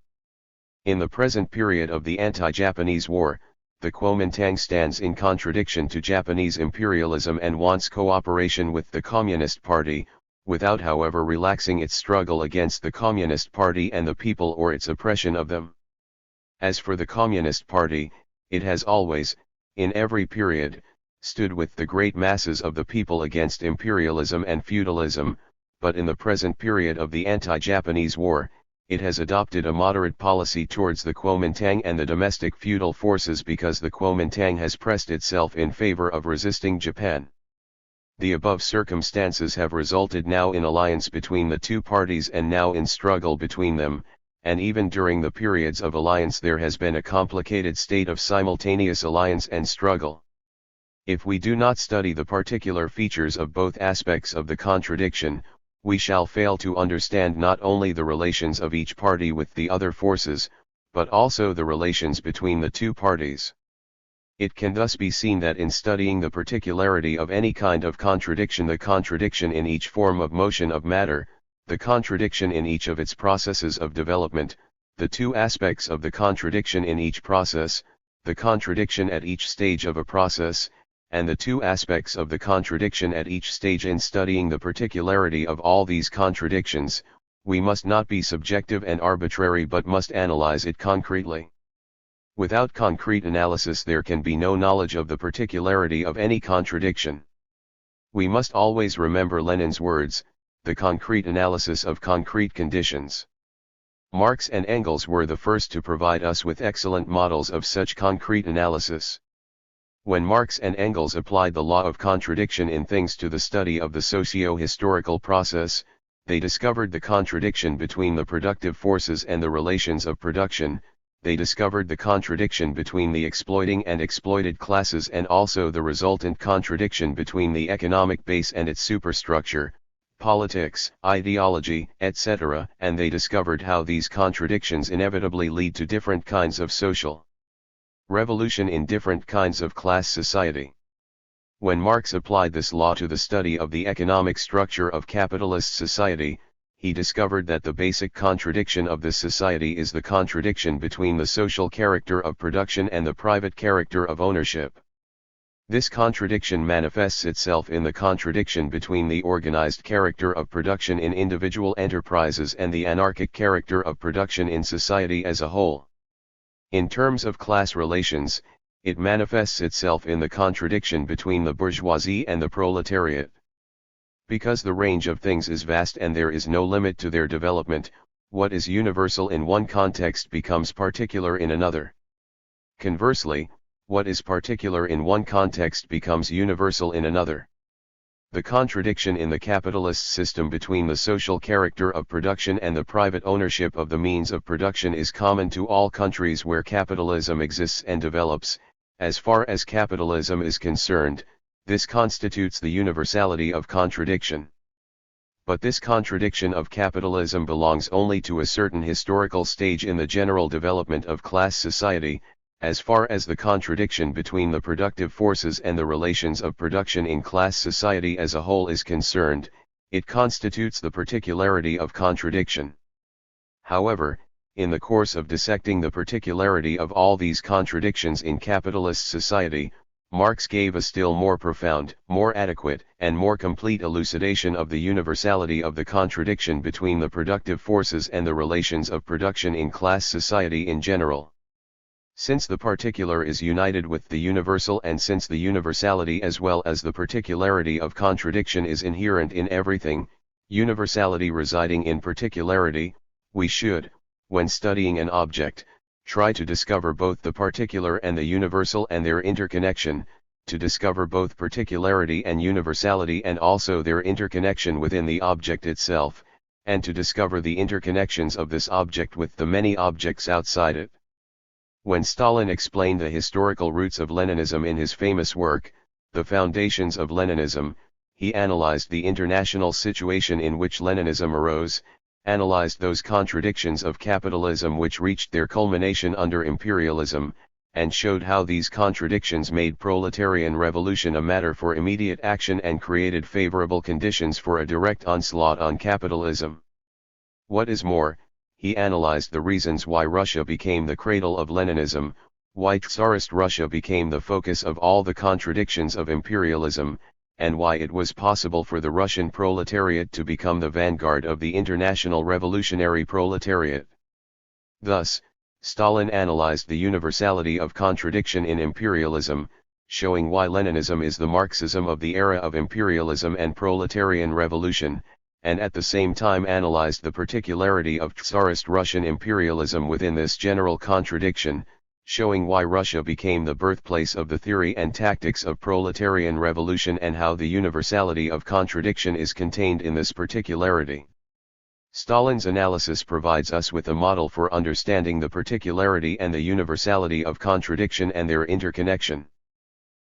Speaker 1: In the present period of the anti-Japanese war, the Kuomintang stands in contradiction to Japanese imperialism and wants cooperation with the Communist Party, without however relaxing its struggle against the Communist Party and the people or its oppression of them. As for the Communist Party, it has always, in every period, stood with the great masses of the people against imperialism and feudalism, but in the present period of the anti-Japanese war, it has adopted a moderate policy towards the Kuomintang and the domestic feudal forces because the Kuomintang has pressed itself in favor of resisting Japan. The above circumstances have resulted now in alliance between the two parties and now in struggle between them, and even during the periods of alliance there has been a complicated state of simultaneous alliance and struggle. If we do not study the particular features of both aspects of the contradiction, we shall fail to understand not only the relations of each party with the other forces, but also the relations between the two parties. It can thus be seen that in studying the particularity of any kind of contradiction, the contradiction in each form of motion of matter, the contradiction in each of its processes of development, the two aspects of the contradiction in each process, the contradiction at each stage of a process, and the two aspects of the contradiction at each stage, in studying the particularity of all these contradictions, we must not be subjective and arbitrary but must analyze it concretely. Without concrete analysis there can be no knowledge of the particularity of any contradiction. We must always remember Lenin's words, the concrete analysis of concrete conditions. Marx and Engels were the first to provide us with excellent models of such concrete analysis. When Marx and Engels applied the law of contradiction in things to the study of the socio-historical process, they discovered the contradiction between the productive forces and the relations of production. They discovered the contradiction between the exploiting and exploited classes and also the resultant contradiction between the economic base and its superstructure, politics, ideology, etc., and they discovered how these contradictions inevitably lead to different kinds of social revolution in different kinds of class society. When Marx applied this law to the study of the economic structure of capitalist society, he discovered that the basic contradiction of this society is the contradiction between the social character of production and the private character of ownership. This contradiction manifests itself in the contradiction between the organized character of production in individual enterprises and the anarchic character of production in society as a whole. In terms of class relations, it manifests itself in the contradiction between the bourgeoisie and the proletariat. Because the range of things is vast and there is no limit to their development, what is universal in one context becomes particular in another. Conversely, what is particular in one context becomes universal in another. The contradiction in the capitalist system between the social character of production and the private ownership of the means of production is common to all countries where capitalism exists and develops. As far as capitalism is concerned, this constitutes the universality of contradiction. But this contradiction of capitalism belongs only to a certain historical stage in the general development of class society. As far as the contradiction between the productive forces and the relations of production in class society as a whole is concerned, it constitutes the particularity of contradiction. However, in the course of dissecting the particularity of all these contradictions in capitalist society, Marx gave a still more profound, more adequate, and more complete elucidation of the universality of the contradiction between the productive forces and the relations of production in class society in general. Since the particular is united with the universal and since the universality as well as the particularity of contradiction is inherent in everything, universality residing in particularity, we should, when studying an object, try to discover both the particular and the universal and their interconnection, to discover both particularity and universality and also their interconnection within the object itself, and to discover the interconnections of this object with the many objects outside it. When Stalin explained the historical roots of Leninism in his famous work, The Foundations of Leninism, he analyzed the international situation in which Leninism arose, analyzed those contradictions of capitalism which reached their culmination under imperialism, and showed how these contradictions made proletarian revolution a matter for immediate action and created favorable conditions for a direct onslaught on capitalism. What is more, he analyzed the reasons why Russia became the cradle of Leninism, why Tsarist Russia became the focus of all the contradictions of imperialism, and why it was possible for the Russian proletariat to become the vanguard of the international revolutionary proletariat. Thus, Stalin analyzed the universality of contradiction in imperialism, showing why Leninism is the Marxism of the era of imperialism and proletarian revolution, and at the same time analyzed the particularity of Tsarist Russian imperialism within this general contradiction, showing why Russia became the birthplace of the theory and tactics of proletarian revolution and how the universality of contradiction is contained in this particularity. Stalin's analysis provides us with a model for understanding the particularity and the universality of contradiction and their interconnection.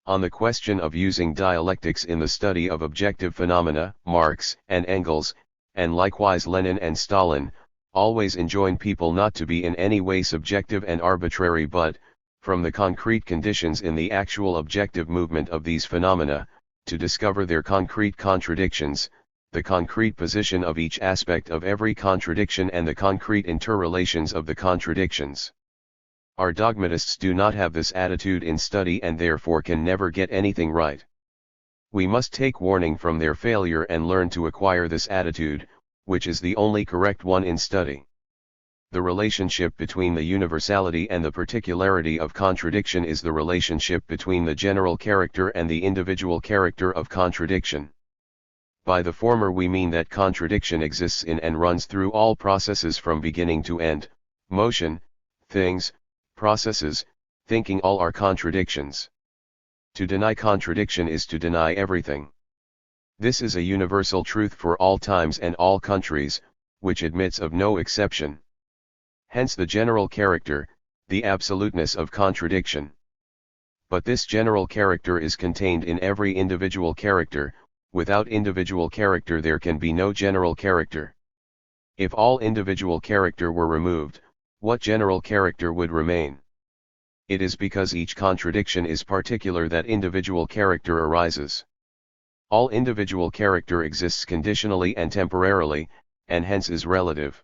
Speaker 1: On the question of using dialectics in the study of objective phenomena, Marx and Engels, and likewise Lenin and Stalin, always enjoin people not to be in any way subjective and arbitrary but, from the concrete conditions in the actual objective movement of these phenomena, to discover their concrete contradictions, the concrete position of each aspect of every contradiction and the concrete interrelations of the contradictions. Our dogmatists do not have this attitude in study and therefore can never get anything right. We must take warning from their failure and learn to acquire this attitude, which is the only correct one in study. The relationship between the universality and the particularity of contradiction is the relationship between the general character and the individual character of contradiction. By the former we mean that contradiction exists in and runs through all processes from beginning to end, motion, things, processes, thinking all are contradictions. To deny contradiction is to deny everything. This is a universal truth for all times and all countries, which admits of no exception. Hence the general character, the absoluteness of contradiction. But this general character is contained in every individual character, Without individual character there can be no general character. If all individual character were removed, what general character would remain? It is because each contradiction is particular that individual character arises. All individual character exists conditionally and temporarily, and hence is relative.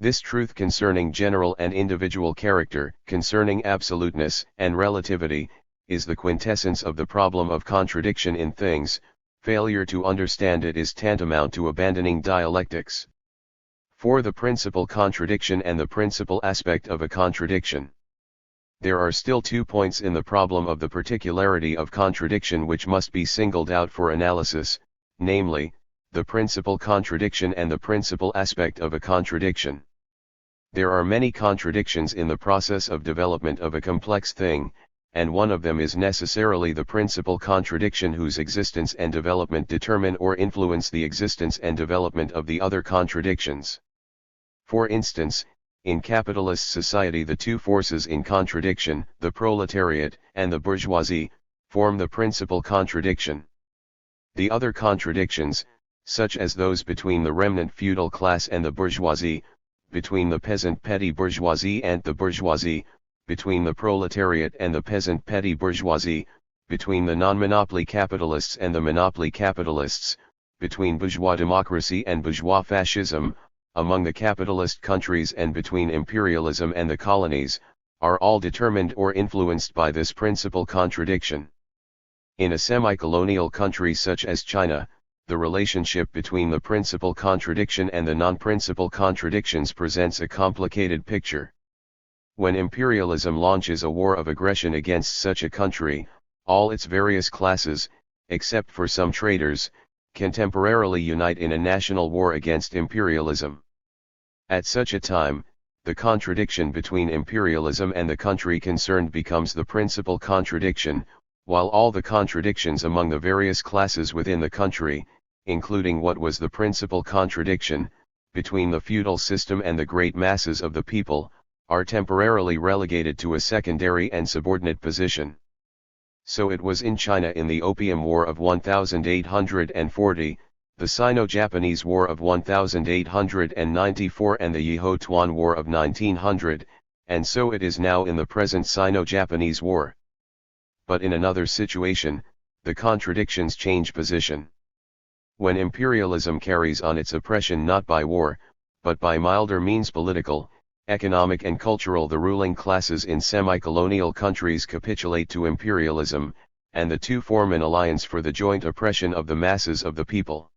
Speaker 1: This truth concerning general and individual character, concerning absoluteness and relativity, is the quintessence of the problem of contradiction in things. Failure to understand it is tantamount to abandoning dialectics. For the principal contradiction and the principal aspect of a contradiction. There are still 2 points in the problem of the particularity of contradiction which must be singled out for analysis, namely, the principal contradiction and the principal aspect of a contradiction. There are many contradictions in the process of development of a complex thing, and one of them is necessarily the principal contradiction whose existence and development determine or influence the existence and development of the other contradictions. For instance, in capitalist society the two forces in contradiction, the proletariat and the bourgeoisie, form the principal contradiction. The other contradictions, such as those between the remnant feudal class and the bourgeoisie, between the peasant petty bourgeoisie and the bourgeoisie, between the proletariat and the peasant petty bourgeoisie, between the non-monopoly capitalists and the monopoly capitalists, between bourgeois democracy and bourgeois fascism, among the capitalist countries and between imperialism and the colonies, are all determined or influenced by this principal contradiction. In a semi-colonial country such as China, the relationship between the principal contradiction and the non-principal contradictions presents a complicated picture. When imperialism launches a war of aggression against such a country, all its various classes, except for some traders, can temporarily unite in a national war against imperialism. At such a time, the contradiction between imperialism and the country concerned becomes the principal contradiction, while all the contradictions among the various classes within the country, including what was the principal contradiction, between the feudal system and the great masses of the people, are temporarily relegated to a secondary and subordinate position. So it was in China in the Opium War of 1840, the Sino-Japanese War of 1894 and the Yiho-Tuan War of 1900, and so it is now in the present Sino-Japanese War. But in another situation, the contradictions change position. When imperialism carries on its oppression not by war, but by milder means political, economic and cultural, the ruling classes in semi-colonial countries capitulate to imperialism, and the two form an alliance for the joint oppression of the masses of the people.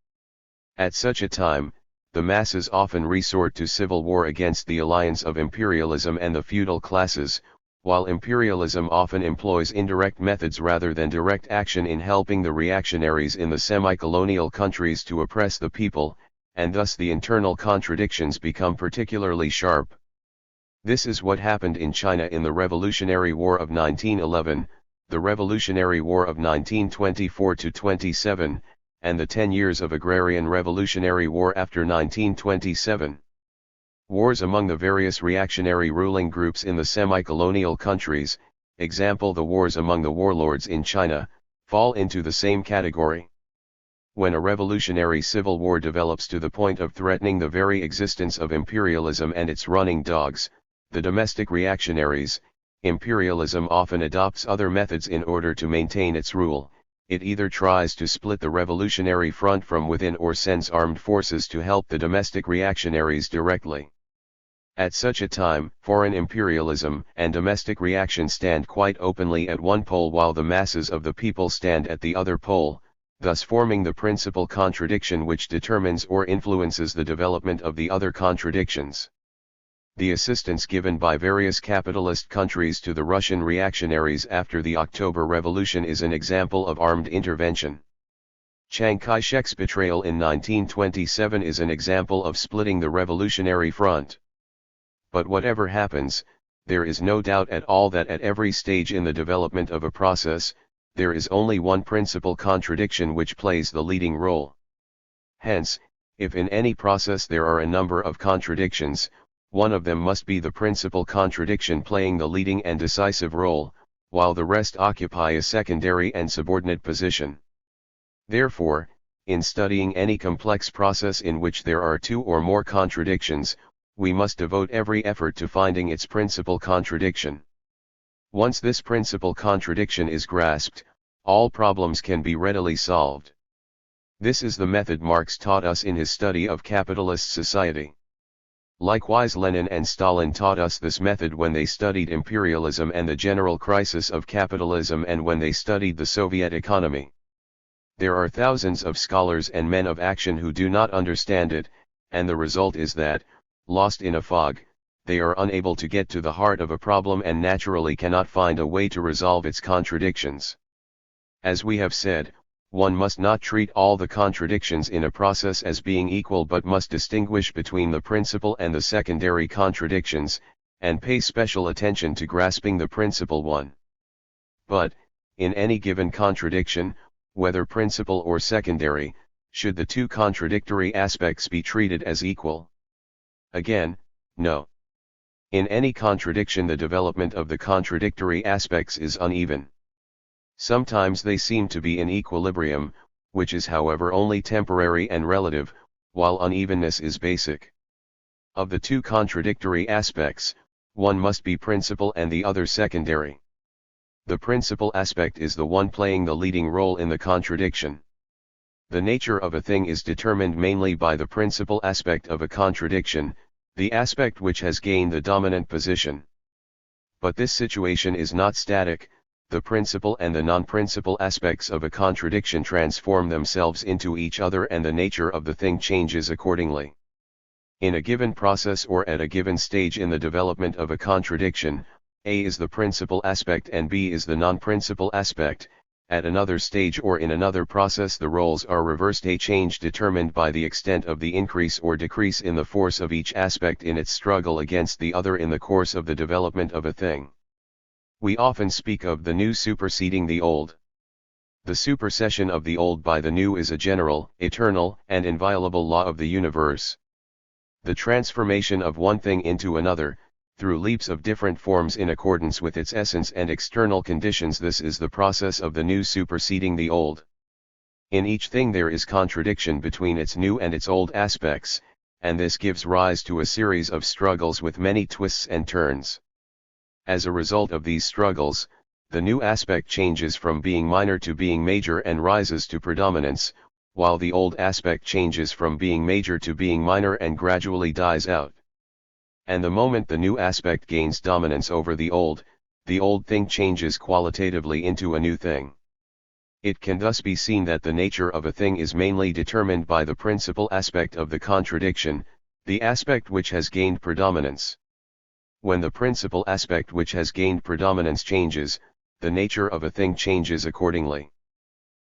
Speaker 1: At such a time, the masses often resort to civil war against the alliance of imperialism and the feudal classes, while imperialism often employs indirect methods rather than direct action in helping the reactionaries in the semi-colonial countries to oppress the people, and thus the internal contradictions become particularly sharp. This is what happened in China in the Revolutionary War of 1911, the Revolutionary War of 1924-27, and the 10 years of Agrarian Revolutionary War after 1927. Wars among the various reactionary ruling groups in the semi-colonial countries, example the wars among the warlords in China, fall into the same category. When a revolutionary civil war develops to the point of threatening the very existence of imperialism and its running dogs, the domestic reactionaries, imperialism often adopts other methods in order to maintain its rule. It either tries to split the revolutionary front from within or sends armed forces to help the domestic reactionaries directly. At such a time, foreign imperialism and domestic reaction stand quite openly at one pole while the masses of the people stand at the other pole, thus forming the principal contradiction which determines or influences the development of the other contradictions. The assistance given by various capitalist countries to the Russian reactionaries after the October Revolution is an example of armed intervention. Chiang Kai-shek's betrayal in 1927 is an example of splitting the revolutionary front. But whatever happens, there is no doubt at all that at every stage in the development of a process, there is only one principal contradiction which plays the leading role. Hence, if in any process there are a number of contradictions, one of them must be the principal contradiction playing the leading and decisive role, while the rest occupy a secondary and subordinate position. Therefore, In studying any complex process in which there are two or more contradictions, we must devote every effort to finding its principal contradiction. Once this principal contradiction is grasped, all problems can be readily solved. This is the method Marx taught us in his study of capitalist society. Likewise, Lenin and Stalin taught us this method when they studied imperialism and the general crisis of capitalism, and when they studied the Soviet economy. There are thousands of scholars and men of action who do not understand it, and the result is that, lost in a fog, they are unable to get to the heart of a problem and naturally cannot find a way to resolve its contradictions. As we have said, one must not treat all the contradictions in a process as being equal, but must distinguish between the principal and the secondary contradictions, and pay special attention to grasping the principal one. But, in any given contradiction, whether principal or secondary, should the two contradictory aspects be treated as equal? Again, no. In any contradiction, the development of the contradictory aspects is uneven. Sometimes they seem to be in equilibrium, which is however only temporary and relative, while unevenness is basic. Of the two contradictory aspects, one must be principal and the other secondary. The principal aspect is the one playing the leading role in the contradiction. The nature of a thing is determined mainly by the principal aspect of a contradiction, the aspect which has gained the dominant position. But this situation is not static. The principal and the non-principal aspects of a contradiction transform themselves into each other, and the nature of the thing changes accordingly. In a given process or at a given stage in the development of a contradiction, A is the principal aspect and B is the non-principal aspect. At another stage or in another process, the roles are reversed, a change determined by the extent of the increase or decrease in the force of each aspect in its struggle against the other in the course of the development of a thing. We often speak of the new superseding the old. The supersession of the old by the new is a general, eternal, and inviolable law of the universe. The transformation of one thing into another, through leaps of different forms in accordance with its essence and external conditions, this is the process of the new superseding the old. In each thing there is contradiction between its new and its old aspects, and this gives rise to a series of struggles with many twists and turns. As a result of these struggles, the new aspect changes from being minor to being major and rises to predominance, while the old aspect changes from being major to being minor and gradually dies out. And the moment the new aspect gains dominance over the old thing changes qualitatively into a new thing. It can thus be seen that the nature of a thing is mainly determined by the principal aspect of the contradiction, the aspect which has gained predominance. When the principal aspect which has gained predominance changes, the nature of a thing changes accordingly.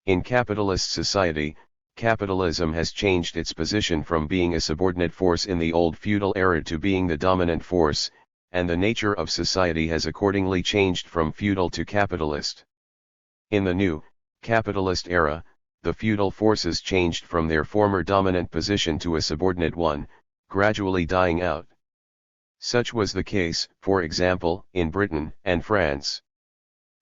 Speaker 1: In capitalist society, capitalism has changed its position from being a subordinate force in the old feudal era to being the dominant force, and the nature of society has accordingly changed from feudal to capitalist. In the new, capitalist era, the feudal forces changed from their former dominant position to a subordinate one, gradually dying out. Such was the case, for example, in Britain and France.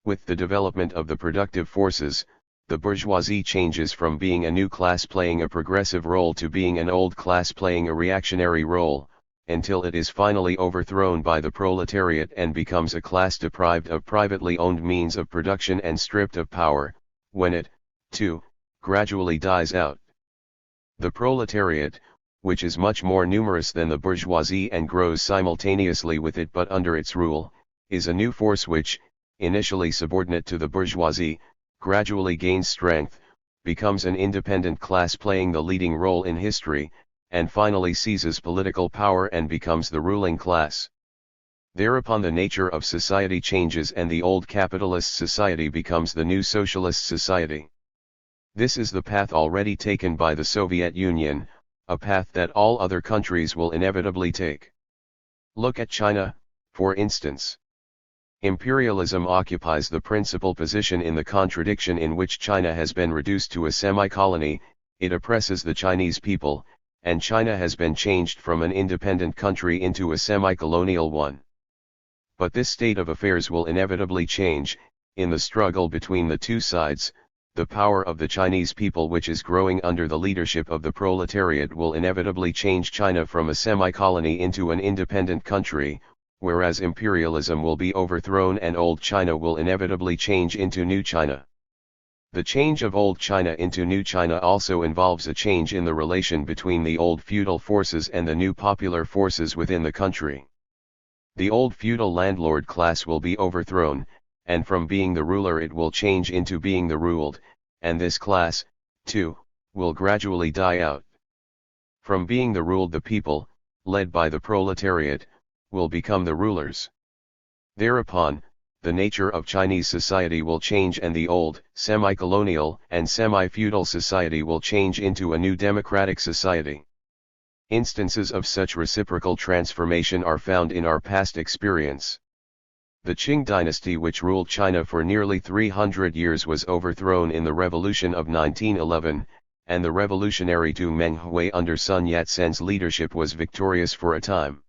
Speaker 1: With the development of the productive forces, the bourgeoisie changes from being a new class playing a progressive role to being an old class playing a reactionary role, until it is finally overthrown by the proletariat and becomes a class deprived of privately owned means of production and stripped of power, when it, too, gradually dies out. The proletariat, which is much more numerous than the bourgeoisie and grows simultaneously with it but under its rule, is a new force which, initially subordinate to the bourgeoisie, gradually gains strength, becomes an independent class playing the leading role in history, and finally seizes political power and becomes the ruling class. Thereupon the nature of society changes and the old capitalist society becomes the new socialist society. This is the path already taken by the Soviet Union, a path that all other countries will inevitably take. Look at China, for instance. Imperialism occupies the principal position in the contradiction in which China has been reduced to a semi-colony, it oppresses the Chinese people, and China has been changed from an independent country into a semi-colonial one. But this state of affairs will inevitably change, in the struggle between the two sides, The power of the Chinese people, which is growing under the leadership of the proletariat, will inevitably change China from a semi-colony into an independent country, whereas imperialism will be overthrown and old China will inevitably change into new China. The change of old China into new China also involves a change in the relation between the old feudal forces and the new popular forces within the country. The old feudal landlord class will be overthrown, and from being the ruler it will change into being the ruled, and this class, too, will gradually die out. From being the ruled, the people, led by the proletariat, will become the rulers. Thereupon, the nature of Chinese society will change and the old, semi-colonial and semi-feudal society will change into a new democratic society. Instances of such reciprocal transformation are found in our past experience. The Qing dynasty, which ruled China for nearly 300 years, was overthrown in the Revolution of 1911, and the revolutionary Tu Menghui under Sun Yat-sen's leadership was victorious for a time.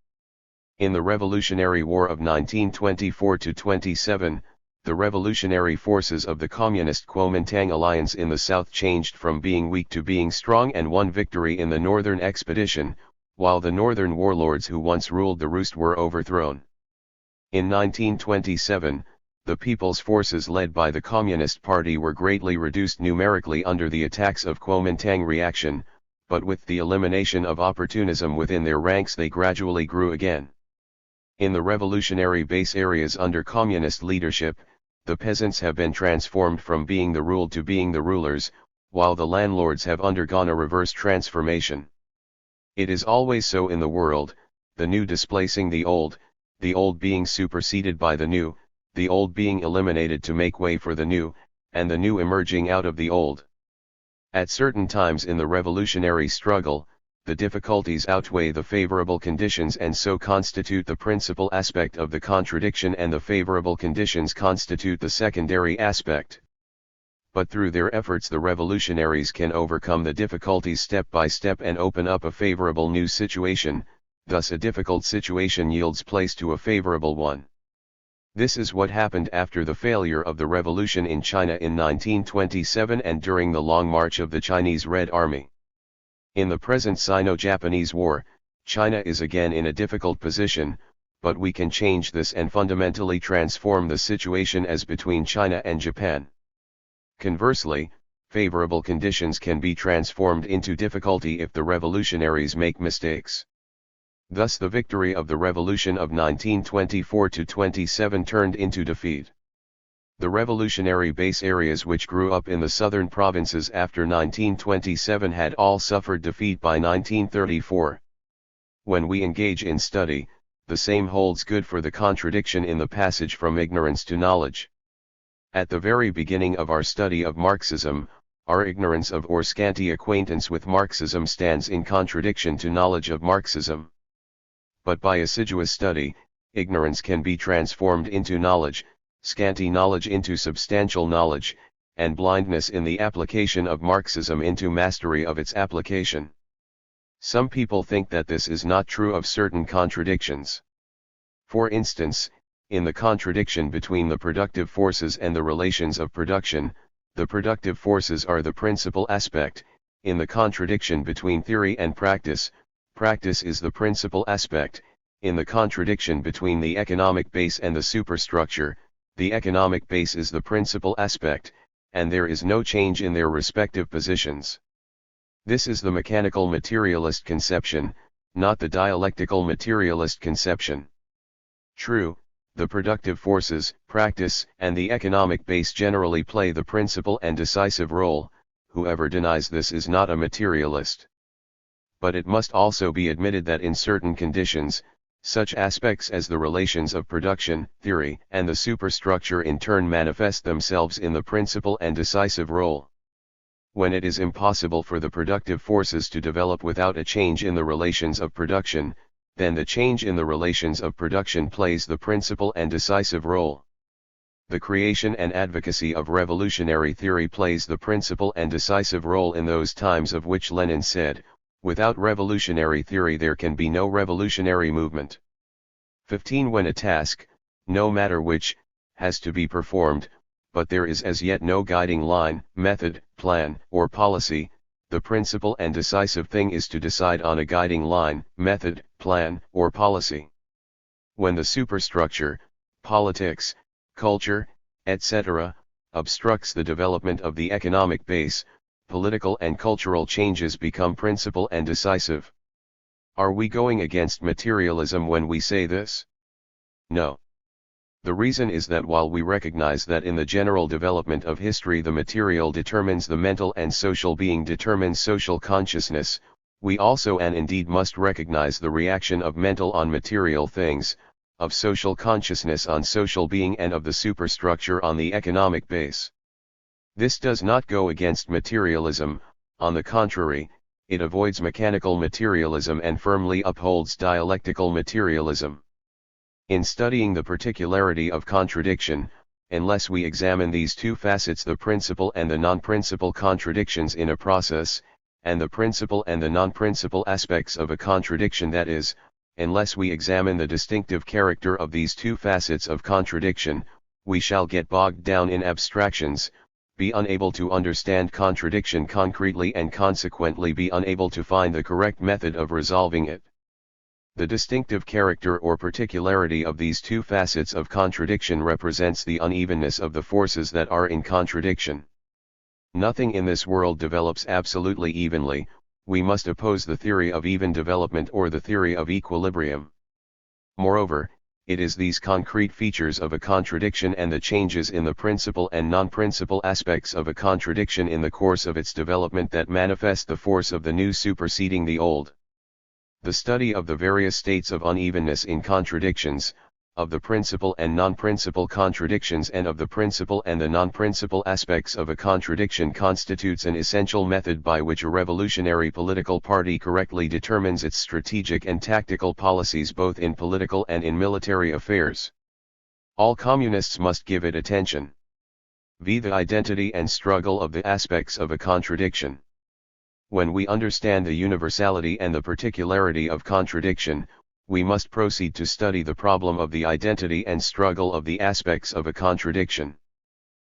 Speaker 1: In the Revolutionary War of 1924-27, the revolutionary forces of the Communist Kuomintang alliance in the south changed from being weak to being strong and won victory in the northern expedition, while the northern warlords who once ruled the roost were overthrown. In 1927, the People's Forces led by the Communist Party were greatly reduced numerically under the attacks of Kuomintang reaction, but with the elimination of opportunism within their ranks they gradually grew again. In the revolutionary base areas under communist leadership, the peasants have been transformed from being the ruled to being the rulers, while the landlords have undergone a reverse transformation. It is always so in the world, the new displacing the old being superseded by the old being eliminated to make way for the new, and the new emerging out of the old. At certain times in the revolutionary struggle, the difficulties outweigh the favorable conditions and so constitute the principal aspect of the contradiction, and the favorable conditions constitute the secondary aspect. But through their efforts the revolutionaries can overcome the difficulties step by step and open up a favorable new situation, thus a difficult situation yields place to a favorable one. This is what happened after the failure of the revolution in China in 1927 and during the Long March of the Chinese Red Army. In the present Sino-Japanese War, China is again in a difficult position, but we can change this and fundamentally transform the situation as between China and Japan. Conversely, favorable conditions can be transformed into difficulty if the revolutionaries make mistakes. Thus the victory of the revolution of 1924-27 turned into defeat. The revolutionary base areas which grew up in the southern provinces after 1927 had all suffered defeat by 1934. When we engage in study, the same holds good for the contradiction in the passage from ignorance to knowledge. At the very beginning of our study of Marxism, our ignorance of or scanty acquaintance with Marxism stands in contradiction to knowledge of Marxism. But by assiduous study, ignorance can be transformed into knowledge, scanty knowledge into substantial knowledge, and blindness in the application of Marxism into mastery of its application. Some people think that this is not true of certain contradictions. For instance, in the contradiction between the productive forces and the relations of production, the productive forces are the principal aspect. In the contradiction between theory and practice, practice is the principal aspect. In the contradiction between the economic base and the superstructure, the economic base is the principal aspect, and there is no change in their respective positions. This is the mechanical materialist conception, not the dialectical materialist conception. True, the productive forces, practice, and the economic base generally play the principal and decisive role. Whoever denies this is not a materialist. But it must also be admitted that in certain conditions, such aspects as the relations of production, theory, and the superstructure in turn manifest themselves in the principal and decisive role. When it is impossible for the productive forces to develop without a change in the relations of production, then the change in the relations of production plays the principal and decisive role. The creation and advocacy of revolutionary theory plays the principal and decisive role in those times of which Lenin said, "Without revolutionary theory there can be no revolutionary movement." 15. When a task, no matter which, has to be performed, but there is as yet no guiding line, method, plan, or policy. The principal and decisive thing is to decide on a guiding line, method, plan, or policy. When the superstructure, politics, culture, etc., obstructs the development of the economic base, political and cultural changes become principal and decisive. Are we going against materialism when we say this? No. The reason is that while we recognize that in the general development of history the material determines the mental and social being determines social consciousness, we also and indeed must recognize the reaction of mental on material things, of social consciousness on social being and of the superstructure on the economic base. This does not go against materialism, on the contrary, it avoids mechanical materialism and firmly upholds dialectical materialism. In studying the particularity of contradiction, unless we examine these two facets, the principal and the non-principal contradictions in a process, and the principal and the non-principal aspects of a contradiction, that is, unless we examine the distinctive character of these two facets of contradiction, we shall get bogged down in abstractions, be unable to understand contradiction concretely and consequently be unable to find the correct method of resolving it. The distinctive character or particularity of these two facets of contradiction represents the unevenness of the forces that are in contradiction. Nothing in this world develops absolutely evenly. We must oppose the theory of even development or the theory of equilibrium. Moreover, it is these concrete features of a contradiction and the changes in the principal and non-principal aspects of a contradiction in the course of its development that manifest the force of the new superseding the old. The study of the various states of unevenness in contradictions, of the principal and non-principal contradictions and of the principal and the non-principal aspects of a contradiction constitutes an essential method by which a revolutionary political party correctly determines its strategic and tactical policies both in political and in military affairs. All communists must give it attention. V. The identity and struggle of the aspects of a contradiction. When we understand the universality and the particularity of contradiction, we must proceed to study the problem of the identity and struggle of the aspects of a contradiction.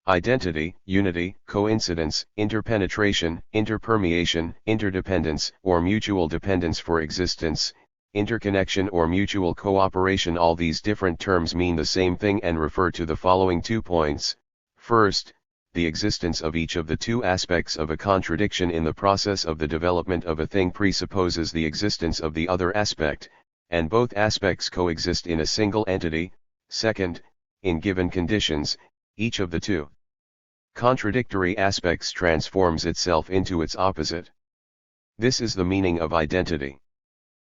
Speaker 1: Identity, unity, coincidence, interpenetration, interpermeation, interdependence, or mutual dependence for existence, interconnection or mutual cooperation. All these different terms mean the same thing and refer to the following 2 points. First, the existence of each of the two aspects of a contradiction in the process of the development of a thing presupposes the existence of the other aspect, and both aspects coexist in a single entity. Second, in given conditions, each of the two contradictory aspects transforms itself into its opposite. This is the meaning of identity.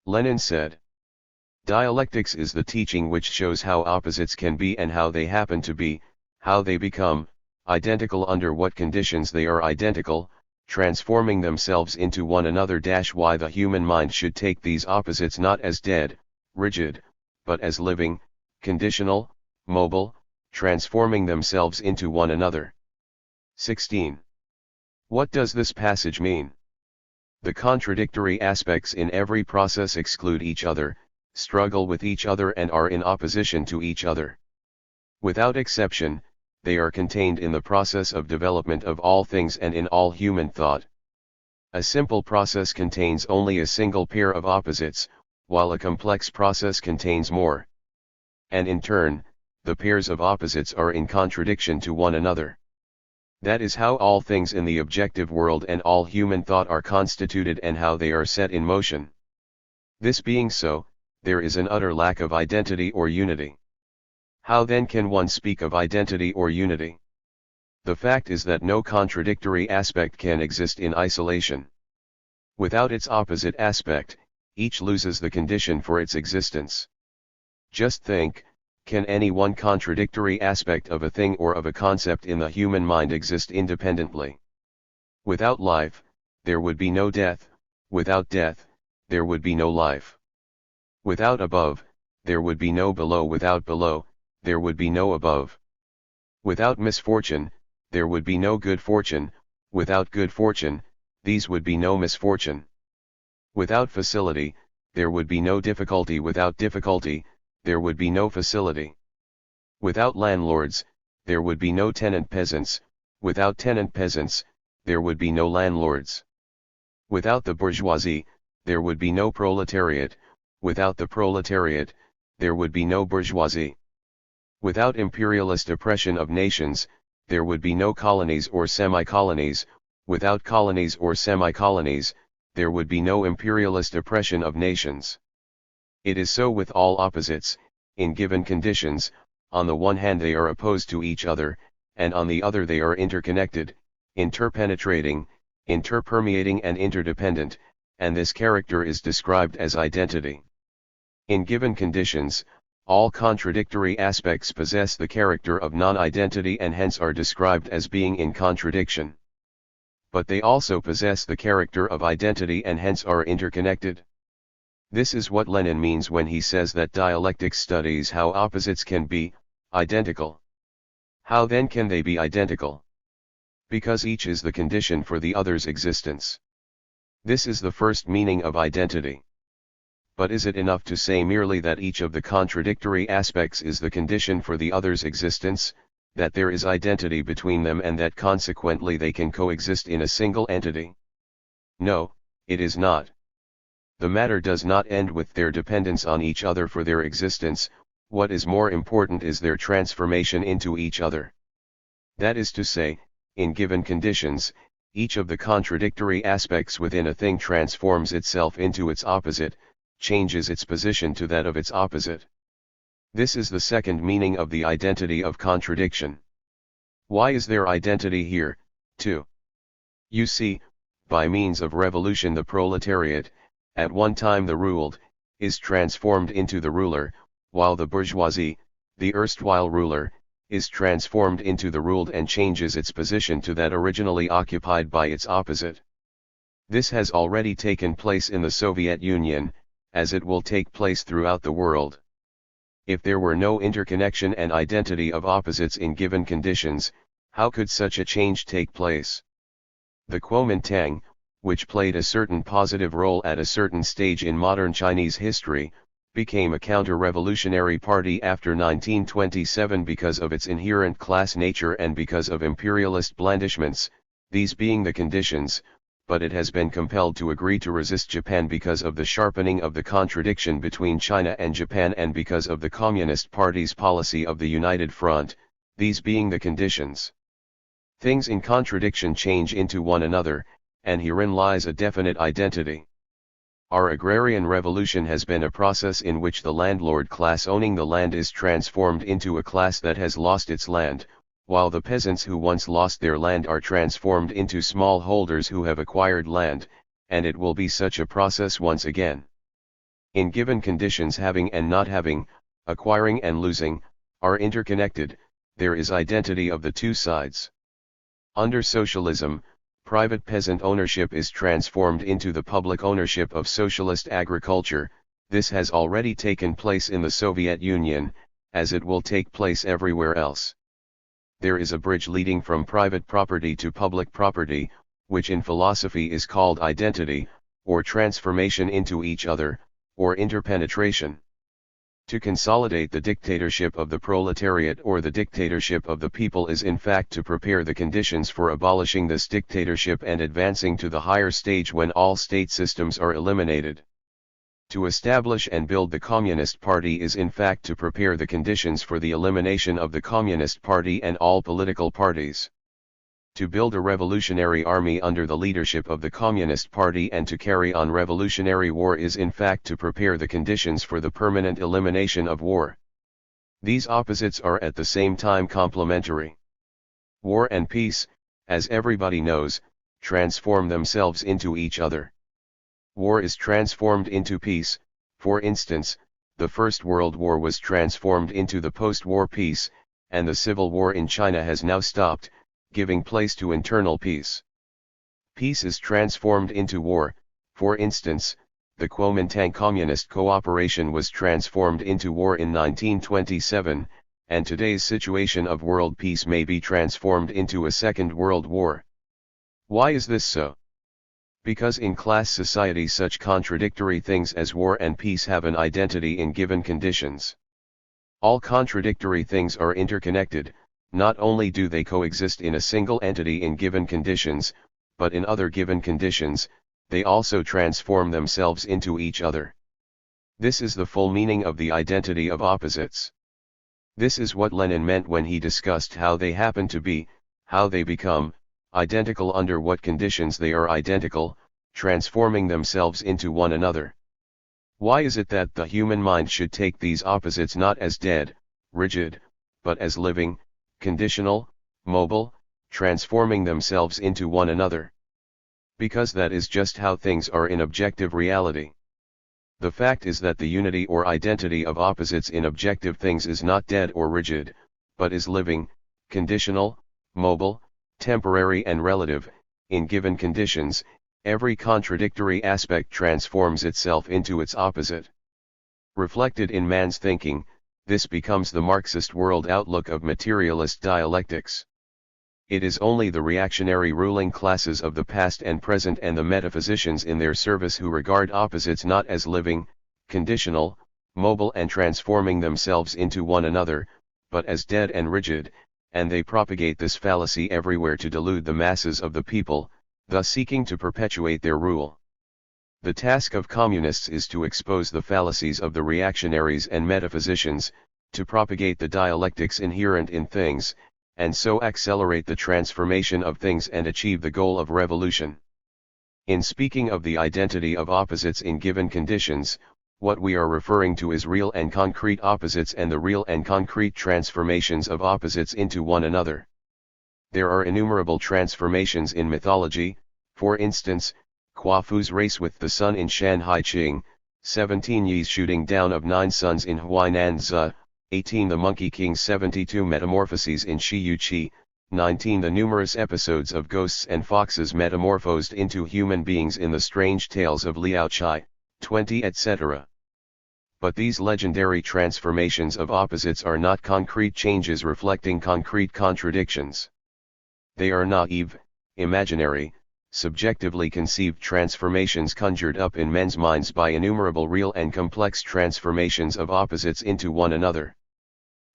Speaker 1: Lenin said, "Dialectics is the teaching which shows how opposites can be and how they happen to be, how they become identical, under what conditions they are identical, transforming themselves into one another. Why the human mind should take these opposites not as dead, rigid, but as living, conditional, mobile, transforming themselves into one another." 16. What does this passage mean? The contradictory aspects in every process exclude each other, struggle with each other and are in opposition to each other. Without exception, they are contained in the process of development of all things and in all human thought. A simple process contains only a single pair of opposites, while a complex process contains more. And in turn, the pairs of opposites are in contradiction to one another. That is how all things in the objective world and all human thought are constituted and how they are set in motion. This being so, there is an utter lack of identity or unity. How then can one speak of identity or unity? The fact is that no contradictory aspect can exist in isolation. Without its opposite aspect, each loses the condition for its existence. Just think, can any one contradictory aspect of a thing or of a concept in the human mind exist independently? Without life, there would be no death. Without death, there would be no life. Without above, there would be no below. Without below, there would be no above. Without misfortune, there would be no good fortune. Without good fortune, these would be no misfortune. Without facility, there would be no difficulty. Without difficulty, there would be no facility. Without landlords, there would be no tenant peasants; without tenant peasants, there would be no landlords. Without the bourgeoisie, there would be no proletariat; without the proletariat, there would be no bourgeoisie. Without imperialist oppression of nations, there would be no colonies or semi-colonies; without colonies or semi-colonies, there would be no imperialist oppression of nations. It is so with all opposites. In given conditions, on the one hand they are opposed to each other, and on the other they are interconnected, interpenetrating, interpermeating and interdependent, and this character is described as identity. In given conditions, all contradictory aspects possess the character of non-identity and hence are described as being in contradiction. But they also possess the character of identity and hence are interconnected. This is what Lenin means when he says that dialectics studies how opposites can be identical. How then can they be identical? Because each is the condition for the other's existence. This is the first meaning of identity. But is it enough to say merely that each of the contradictory aspects is the condition for the other's existence, that there is identity between them and that consequently they can coexist in a single entity? No, it is not. The matter does not end with their dependence on each other for their existence. What is more important is their transformation into each other. That is to say, in given conditions, each of the contradictory aspects within a thing transforms itself into its opposite, changes its position to that of its opposite. This is the second meaning of the identity of contradiction. Why is there identity here, too? You see, by means of revolution the proletariat, at one time the ruled, is transformed into the ruler, while the bourgeoisie, the erstwhile ruler, is transformed into the ruled and changes its position to that originally occupied by its opposite. This has already taken place in the Soviet Union, as it will take place throughout the world. If there were no interconnection and identity of opposites in given conditions, how could such a change take place? The Kuomintang, which played a certain positive role at a certain stage in modern Chinese history, became a counter-revolutionary party after 1927 because of its inherent class nature and because of imperialist blandishments, these being the conditions, but it has been compelled to agree to resist Japan because of the sharpening of the contradiction between China and Japan and because of the Communist Party's policy of the United Front, these being the conditions. Things in contradiction change into one another, and herein lies a definite identity. Our agrarian revolution has been a process in which the landlord class owning the land is transformed into a class that has lost its land, while the peasants who once lost their land are transformed into small holders who have acquired land, and it will be such a process once again. In given conditions having and not having, acquiring and losing, are interconnected, there is identity of the two sides. Under socialism, private peasant ownership is transformed into the public ownership of socialist agriculture. This has already taken place in the Soviet Union, as it will take place everywhere else. There is a bridge leading from private property to public property, which in philosophy is called identity, or transformation into each other, or interpenetration. To consolidate the dictatorship of the proletariat or the dictatorship of the people is in fact to prepare the conditions for abolishing this dictatorship and advancing to the higher stage when all state systems are eliminated. To establish and build the Communist Party is in fact to prepare the conditions for the elimination of the Communist Party and all political parties. To build a revolutionary army under the leadership of the Communist Party and to carry on revolutionary war is in fact to prepare the conditions for the permanent elimination of war. These opposites are at the same time complementary. War and peace, as everybody knows, transform themselves into each other. War is transformed into peace. For instance, the First World War was transformed into the post-war peace, and the civil war in China has now stopped, giving place to internal peace. Peace is transformed into war. For instance, the Kuomintang Communist Cooperation was transformed into war in 1927, and today's situation of world peace may be transformed into a Second World War. Why is this so? Because in class society such contradictory things as war and peace have an identity in given conditions. All contradictory things are interconnected, Not only do they coexist in a single entity in given conditions, but in other given conditions, they also transform themselves into each other. This is the full meaning of the identity of opposites. This is what Lenin meant when he discussed how they happen to be, how they become, identical under what conditions they are identical, transforming themselves into one another. Why is it that the human mind should take these opposites not as dead, rigid, but as living, conditional, mobile, transforming themselves into one another? Because that is just how things are in objective reality. The fact is that the unity or identity of opposites in objective things is not dead or rigid, but is living, conditional, mobile, temporary and relative. In given conditions, every contradictory aspect transforms itself into its opposite. Reflected in man's thinking, this becomes the Marxist world outlook of materialist dialectics. It is only the reactionary ruling classes of the past and present and the metaphysicians in their service who regard opposites not as living, conditional, mobile and transforming themselves into one another, but as dead and rigid, and they propagate this fallacy everywhere to delude the masses of the people, thus seeking to perpetuate their rule. The task of communists is to expose the fallacies of the reactionaries and metaphysicians, to propagate the dialectics inherent in things, and so accelerate the transformation of things and achieve the goal of revolution. In speaking of the identity of opposites in given conditions, what we are referring to is real and concrete opposites and the real and concrete transformations of opposites into one another. There are innumerable transformations in mythology, for instance, Khufu's race with the sun in Shanhai Qing, 17 Yi's shooting down of 9 suns in Huainan Zi, 18 the Monkey King's 72 metamorphoses in Shiyu Qi, 19 the numerous episodes of ghosts and foxes metamorphosed into human beings in the strange tales of Liao Chai, 20 etc. But these legendary transformations of opposites are not concrete changes reflecting concrete contradictions. They are naive, imaginary, subjectively conceived transformations conjured up in men's minds by innumerable real and complex transformations of opposites into one another.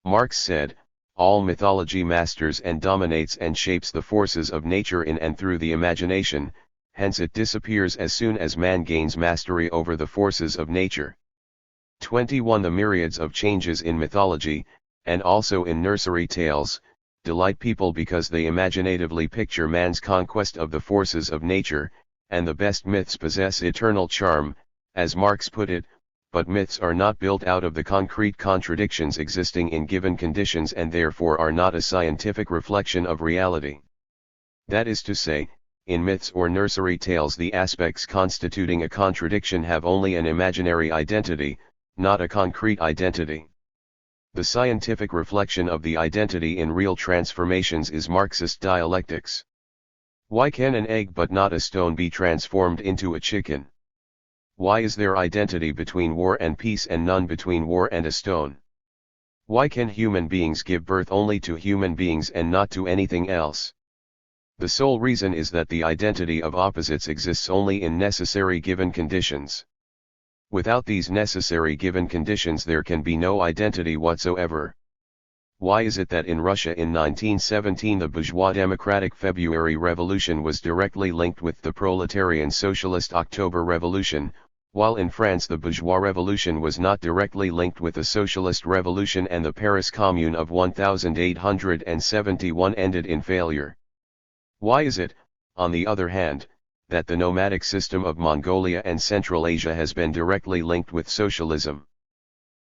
Speaker 1: Marx said, all mythology masters and dominates and shapes the forces of nature in and through the imagination, hence it disappears as soon as man gains mastery over the forces of nature. 21 The myriads of changes in mythology, and also in nursery tales, delight people because they imaginatively picture man's conquest of the forces of nature, and the best myths possess eternal charm, as Marx put it, but myths are not built out of the concrete contradictions existing in given conditions and therefore are not a scientific reflection of reality. That is to say, in myths or nursery tales the aspects constituting a contradiction have only an imaginary identity, not a concrete identity. The scientific reflection of the identity in real transformations is Marxist dialectics. Why can an egg but not a stone be transformed into a chicken? Why is there identity between war and peace and none between war and a stone? Why can human beings give birth only to human beings and not to anything else? The sole reason is that the identity of opposites exists only in necessary given conditions. Without these necessary given conditions there can be no identity whatsoever. Why is it that in Russia in 1917 the bourgeois democratic February Revolution was directly linked with the proletarian socialist October Revolution, while in France the bourgeois revolution was not directly linked with the socialist revolution and the Paris Commune of 1871 ended in failure? Why is it, on the other hand, that the nomadic system of Mongolia and Central Asia has been directly linked with socialism?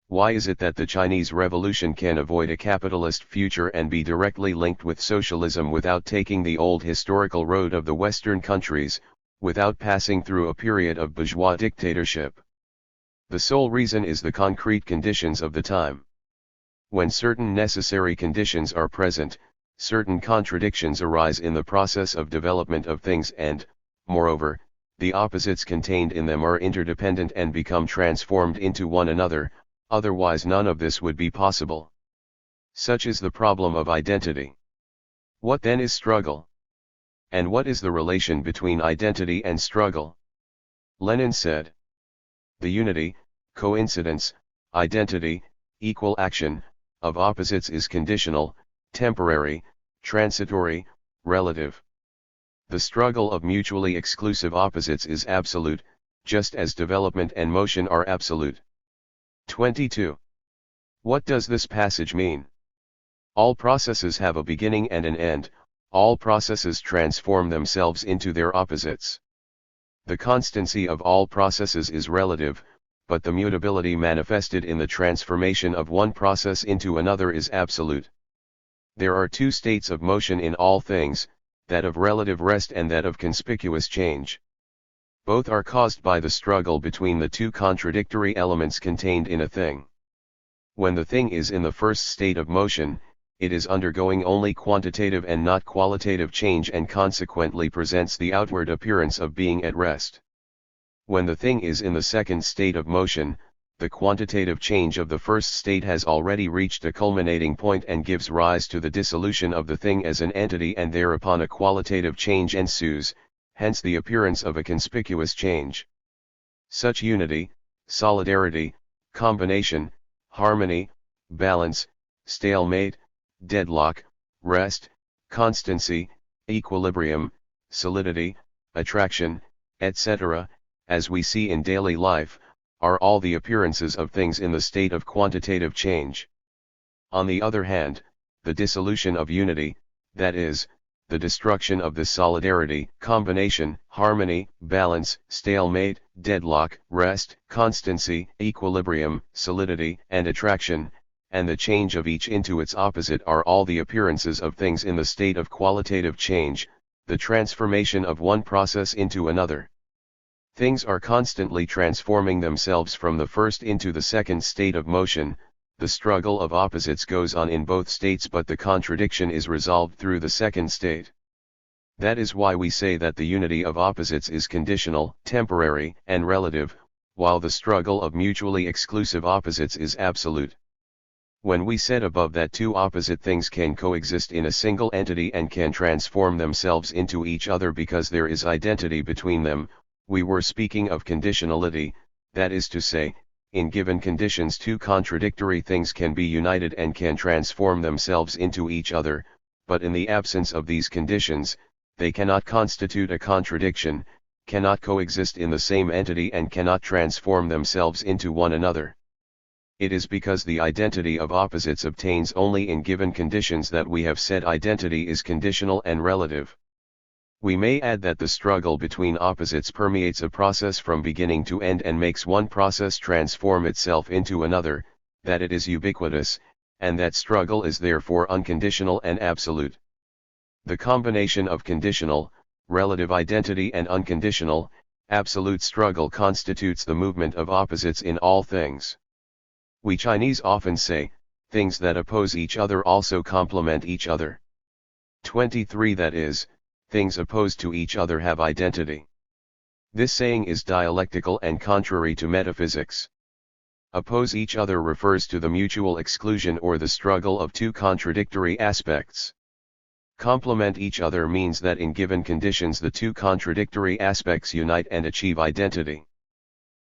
Speaker 1: Why is it that the Chinese Revolution can avoid a capitalist future and be directly linked with socialism without taking the old historical road of the Western countries, without passing through a period of bourgeois dictatorship? The sole reason is the concrete conditions of the time. When certain necessary conditions are present, certain contradictions arise in the process of development of things and, moreover, the opposites contained in them are interdependent and become transformed into one another, otherwise none of this would be possible. Such is the problem of identity. What then is struggle? And what is the relation between identity and struggle? Lenin said, the unity, coincidence, identity, equal action, of opposites is conditional, temporary, transitory, relative. The struggle of mutually exclusive opposites is absolute, just as development and motion are absolute. 22. What does this passage mean? All processes have a beginning and an end, all processes transform themselves into their opposites. The constancy of all processes is relative, but the mutability manifested in the transformation of one process into another is absolute. There are two states of motion in all things, that of relative rest and that of conspicuous change. Both are caused by the struggle between the two contradictory elements contained in a thing. When the thing is in the first state of motion, it is undergoing only quantitative and not qualitative change and consequently presents the outward appearance of being at rest. When the thing is in the second state of motion, the quantitative change of the first state has already reached a culminating point and gives rise to the dissolution of the thing as an entity, and thereupon a qualitative change ensues, hence the appearance of a conspicuous change. Such unity, solidarity, combination, harmony, balance, stalemate, deadlock, rest, constancy, equilibrium, solidity, attraction, etc., as we see in daily life, are all the appearances of things in the state of quantitative change. On the other hand, the dissolution of unity, that is, the destruction of this solidarity, combination, harmony, balance, stalemate, deadlock, rest, constancy, equilibrium, solidity, and attraction, and the change of each into its opposite are all the appearances of things in the state of qualitative change, the transformation of one process into another. Things are constantly transforming themselves from the first into the second state of motion. The struggle of opposites goes on in both states, but the contradiction is resolved through the second state. That is why we say that the unity of opposites is conditional, temporary, and relative, while the struggle of mutually exclusive opposites is absolute. When we said above that two opposite things can coexist in a single entity and can transform themselves into each other because there is identity between them, we were speaking of conditionality, that is to say, in given conditions two contradictory things can be united and can transform themselves into each other, but in the absence of these conditions, they cannot constitute a contradiction, cannot coexist in the same entity and cannot transform themselves into one another. It is because the identity of opposites obtains only in given conditions that we have said identity is conditional and relative. We may add that the struggle between opposites permeates a process from beginning to end and makes one process transform itself into another, that it is ubiquitous, and that struggle is therefore unconditional and absolute. The combination of conditional, relative identity and unconditional, absolute struggle constitutes the movement of opposites in all things. We Chinese often say, things that oppose each other also complement each other. 23. That is, things opposed to each other have identity. This saying is dialectical and contrary to metaphysics. Oppose each other refers to the mutual exclusion or the struggle of two contradictory aspects. Complement each other means that in given conditions the two contradictory aspects unite and achieve identity.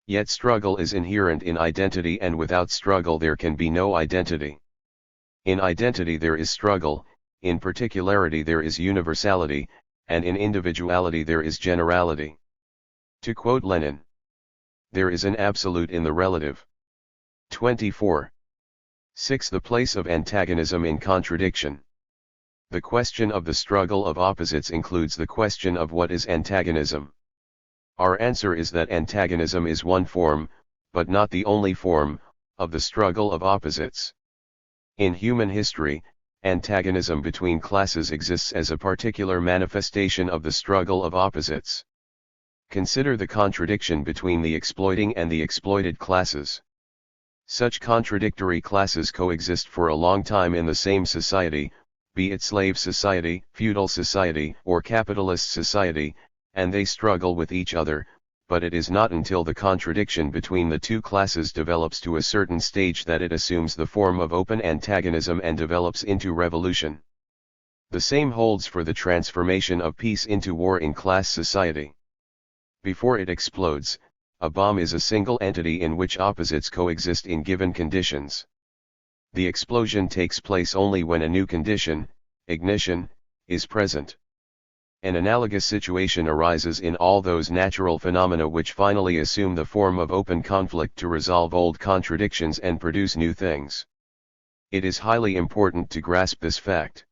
Speaker 1: Yet struggle is inherent in identity, and without struggle there can be no identity. In identity there is struggle, in particularity there is universality, and in individuality there is generality. To quote Lenin, there is an absolute in the relative. 24. 6. The place of antagonism in contradiction. The question of the struggle of opposites includes the question of what is antagonism. Our answer is that antagonism is one form, but not the only form, of the struggle of opposites. In human history, antagonism between classes exists as a particular manifestation of the struggle of opposites. Consider the contradiction between the exploiting and the exploited classes. Such contradictory classes coexist for a long time in the same society, be it slave society, feudal society, or capitalist society, and they struggle with each other, but it is not until the contradiction between the two classes develops to a certain stage that it assumes the form of open antagonism and develops into revolution. The same holds for the transformation of peace into war in class society. Before it explodes, a bomb is a single entity in which opposites coexist in given conditions. The explosion takes place only when a new condition, ignition, is present. An analogous situation arises in all those natural phenomena which finally assume the form of open conflict to resolve old contradictions and produce new things. It is highly important to grasp this fact.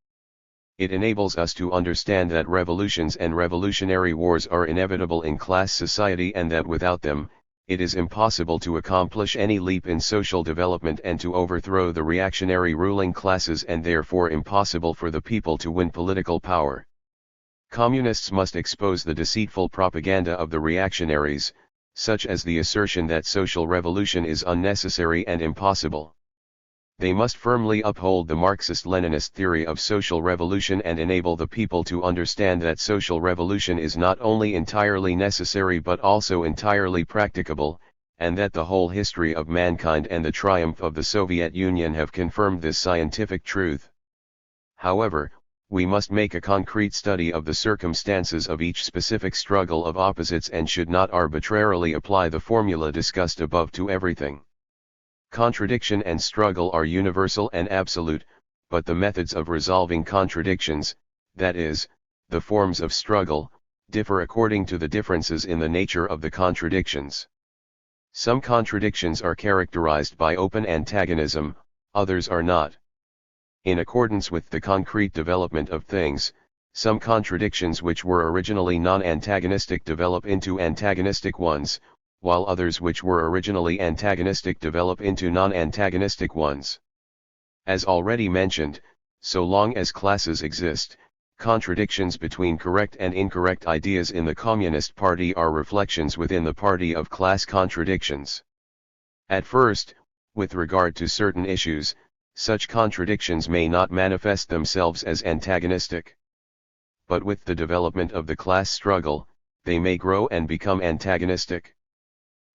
Speaker 1: It enables us to understand that revolutions and revolutionary wars are inevitable in class society and that without them, it is impossible to accomplish any leap in social development and to overthrow the reactionary ruling classes, and therefore impossible for the people to win political power. Communists must expose the deceitful propaganda of the reactionaries, such as the assertion that social revolution is unnecessary and impossible. They must firmly uphold the Marxist-Leninist theory of social revolution and enable the people to understand that social revolution is not only entirely necessary but also entirely practicable, and that the whole history of mankind and the triumph of the Soviet Union have confirmed this scientific truth. However, we must make a concrete study of the circumstances of each specific struggle of opposites and should not arbitrarily apply the formula discussed above to everything. Contradiction and struggle are universal and absolute, but the methods of resolving contradictions, that is, the forms of struggle, differ according to the differences in the nature of the contradictions. Some contradictions are characterized by open antagonism, others are not. In accordance with the concrete development of things, some contradictions which were originally non-antagonistic develop into antagonistic ones, while others which were originally antagonistic develop into non-antagonistic ones. As already mentioned, so long as classes exist, contradictions between correct and incorrect ideas in the Communist Party are reflections within the party of class contradictions. At first, with regard to certain issues, such contradictions may not manifest themselves as antagonistic. But with the development of the class struggle, they may grow and become antagonistic.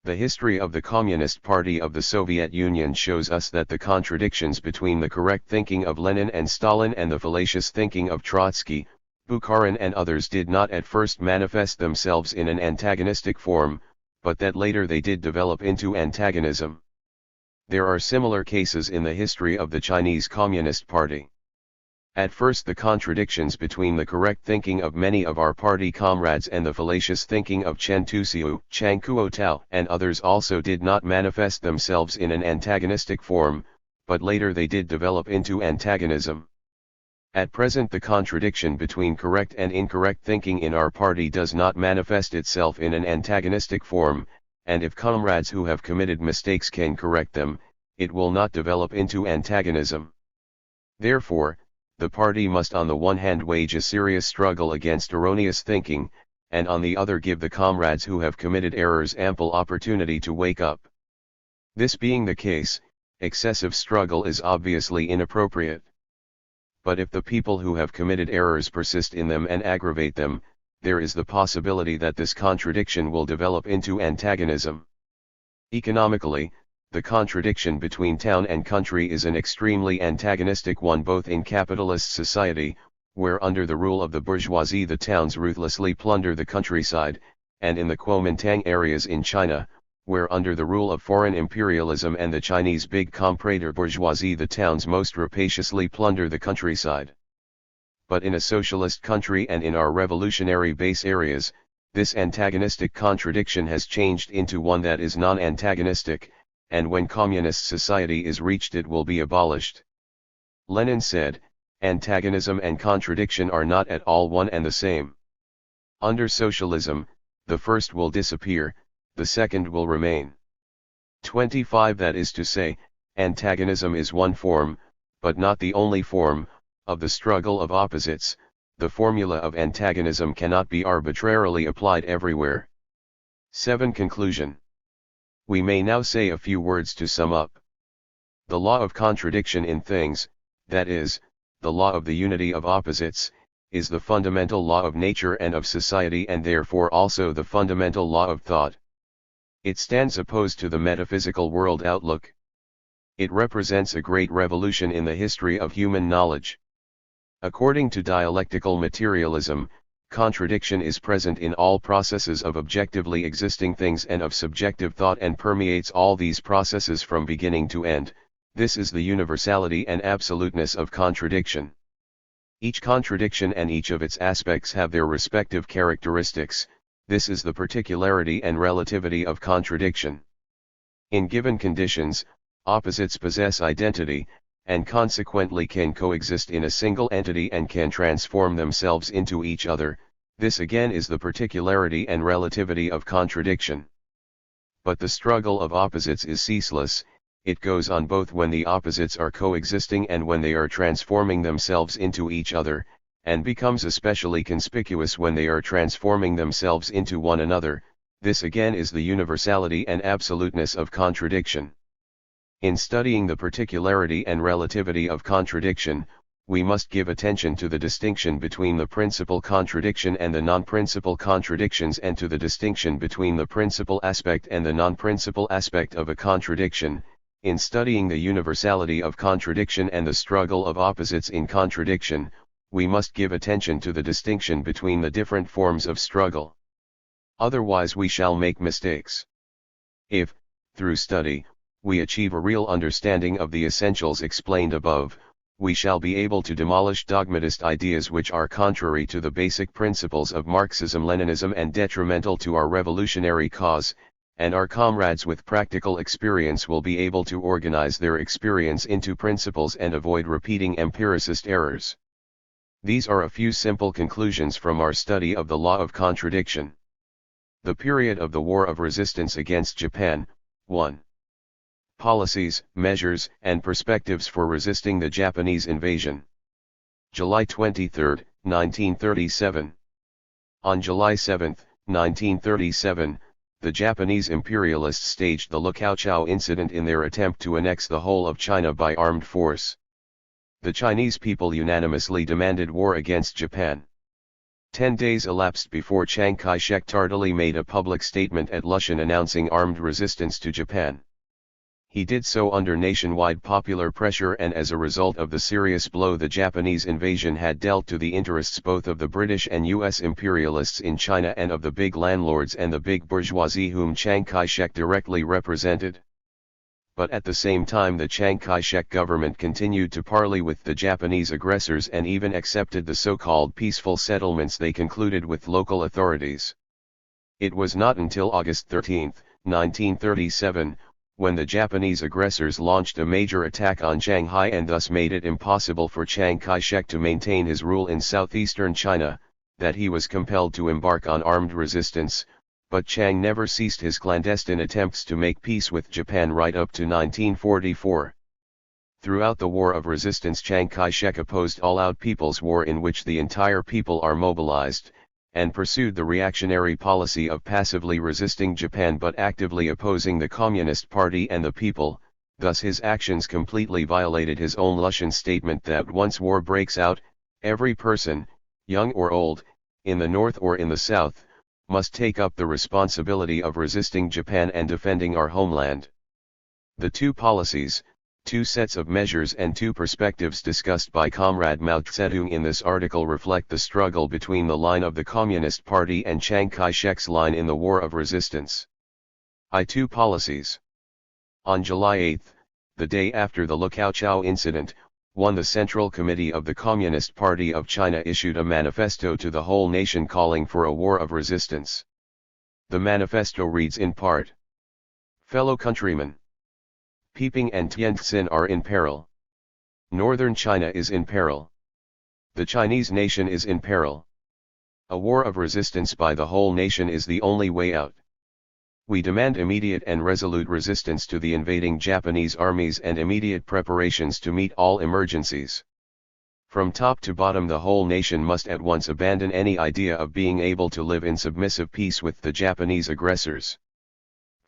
Speaker 1: The history of the Communist Party of the Soviet Union shows us that the contradictions between the correct thinking of Lenin and Stalin and the fallacious thinking of Trotsky, Bukharin and others did not at first manifest themselves in an antagonistic form, but that later they did develop into antagonism. There are similar cases in the history of the Chinese Communist Party. At first the contradictions between the correct thinking of many of our party comrades and the fallacious thinking of Chen Tuxiu, Chang Kuo-tao and others also did not manifest themselves in an antagonistic form, but later they did develop into antagonism. At present the contradiction between correct and incorrect thinking in our party does not manifest itself in an antagonistic form, and if comrades who have committed mistakes can correct them, it will not develop into antagonism. Therefore, the party must on the one hand wage a serious struggle against erroneous thinking, and on the other give the comrades who have committed errors ample opportunity to wake up. This being the case, excessive struggle is obviously inappropriate. But if the people who have committed errors persist in them and aggravate them, there is the possibility that this contradiction will develop into antagonism. Economically, the contradiction between town and country is an extremely antagonistic one both in capitalist society, where under the rule of the bourgeoisie the towns ruthlessly plunder the countryside, and in the Kuomintang areas in China, where under the rule of foreign imperialism and the Chinese big comprador bourgeoisie the towns most rapaciously plunder the countryside. But in a socialist country and in our revolutionary base areas, this antagonistic contradiction has changed into one that is non-antagonistic, and when communist society is reached it will be abolished. Lenin said, "Antagonism and contradiction are not at all one and the same. Under socialism, the first will disappear, the second will remain." 25 That is to say, antagonism is one form, but not the only form, of the struggle of opposites. The formula of antagonism cannot be arbitrarily applied everywhere. 7 Conclusion. We may now say a few words to sum up. The law of contradiction in things, that is, the law of the unity of opposites, is the fundamental law of nature and of society and therefore also the fundamental law of thought. It stands opposed to the metaphysical world outlook. It represents a great revolution in the history of human knowledge. According to dialectical materialism, contradiction is present in all processes of objectively existing things and of subjective thought and permeates all these processes from beginning to end, This is the universality and absoluteness of contradiction. Each contradiction and each of its aspects have their respective characteristics. This is the particularity and relativity of contradiction. In given conditions, opposites possess identity, and consequently can coexist in a single entity and can transform themselves into each other. This again is the particularity and relativity of contradiction. But the struggle of opposites is ceaseless. It goes on both when the opposites are coexisting and when they are transforming themselves into each other, and becomes especially conspicuous when they are transforming themselves into one another. This again is the universality and absoluteness of contradiction. In studying the particularity and relativity of contradiction, we must give attention to the distinction between the principal contradiction and the non-principal contradictions, and to the distinction between the principal aspect and the non-principal aspect of a contradiction. In studying the universality of contradiction and the struggle of opposites in contradiction, we must give attention to the distinction between the different forms of struggle. Otherwise we shall make mistakes. If, through study, we achieve a real understanding of the essentials explained above, we shall be able to demolish dogmatist ideas which are contrary to the basic principles of Marxism-Leninism and detrimental to our revolutionary cause, and our comrades with practical experience will be able to organize their experience into principles and avoid repeating empiricist errors. These are a few simple conclusions from our study of the law of contradiction. The period of the War of Resistance against Japan. 1. Policies, measures, and perspectives for resisting the Japanese invasion. July 23, 1937. On July 7, 1937, the Japanese imperialists staged the Liaoqiao incident in their attempt to annex the whole of China by armed force. The Chinese people unanimously demanded war against Japan. 10 days elapsed before Chiang Kai-shek tardily made a public statement at Lushan announcing armed resistance to Japan. He did so under nationwide popular pressure and as a result of the serious blow the Japanese invasion had dealt to the interests both of the British and US imperialists in China and of the big landlords and the big bourgeoisie whom Chiang Kai-shek directly represented. But at the same time the Chiang Kai-shek government continued to parley with the Japanese aggressors and even accepted the so-called peaceful settlements they concluded with local authorities. It was not until August 13, 1937, when the Japanese aggressors launched a major attack on Shanghai and thus made it impossible for Chiang Kai-shek to maintain his rule in southeastern China, that he was compelled to embark on armed resistance. But Chiang never ceased his clandestine attempts to make peace with Japan right up to 1944. Throughout the War of Resistance, Chiang Kai-shek opposed all-out people's war in which the entire people are mobilized, and pursued the reactionary policy of passively resisting Japan but actively opposing the Communist Party and the people. Thus his actions completely violated his own Lushan statement that once war breaks out, every person, young or old, in the North or in the South, must take up the responsibility of resisting Japan and defending our homeland. The two policies, two sets of measures and two perspectives discussed by Comrade Mao Zedong in this article reflect the struggle between the line of the Communist Party and Chiang Kai-shek's line in the War of Resistance. I-2 Policies. On July 8, the day after the Liaoqiao incident, the Central Committee of the Communist Party of China issued a manifesto to the whole nation calling for a war of resistance. The manifesto reads in part: Fellow countrymen, Peiping and Tientsin are in peril. Northern China is in peril. The Chinese nation is in peril. A war of resistance by the whole nation is the only way out. We demand immediate and resolute resistance to the invading Japanese armies and immediate preparations to meet all emergencies. From top to bottom the whole nation must at once abandon any idea of being able to live in submissive peace with the Japanese aggressors.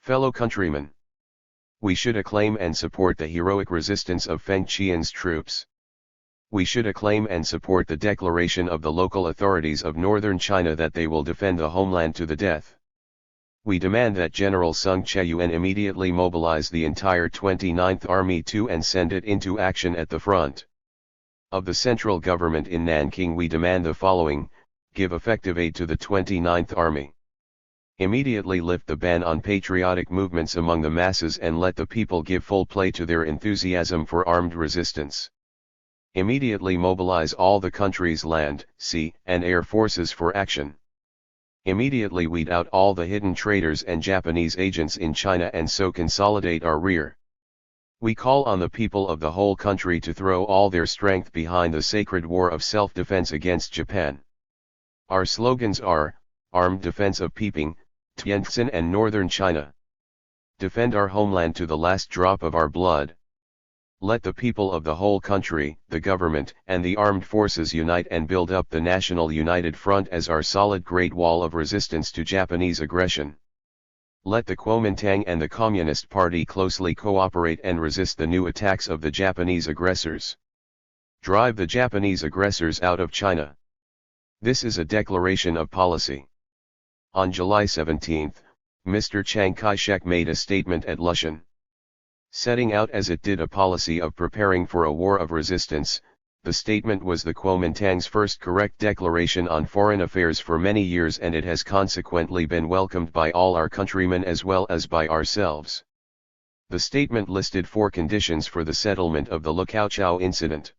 Speaker 1: Fellow countrymen, we should acclaim and support the heroic resistance of Feng Qian's troops. We should acclaim and support the declaration of the local authorities of northern China that they will defend the homeland to the death. We demand that General Sung Che-yuen immediately mobilize the entire 29th Army to and send it into action at the front. Of the central government in Nanking we demand the following: give effective aid to the 29th Army. Immediately lift the ban on patriotic movements among the masses and let the people give full play to their enthusiasm for armed resistance. Immediately mobilize all the country's land, sea, and air forces for action. Immediately weed out all the hidden traitors and Japanese agents in China and so consolidate our rear. We call on the people of the whole country to throw all their strength behind the sacred war of self-defense against Japan. Our slogans are, Armed Defense of Peeping, Tientsin and Northern China. Defend our homeland to the last drop of our blood. Let the people of the whole country, the government, and the armed forces unite and build up the National United Front as our solid Great Wall of resistance to Japanese aggression. Let the Kuomintang and the Communist Party closely cooperate and resist the new attacks of the Japanese aggressors. Drive the Japanese aggressors out of China. This is a declaration of policy. On July 17, Mr. Chiang Kai-shek made a statement at Lushan. Setting out as it did a policy of preparing for a war of resistance, the statement was the Kuomintang's first correct declaration on foreign affairs for many years, and it has consequently been welcomed by all our countrymen as well as by ourselves. The statement listed 4 conditions for the settlement of the Lukaochao incident.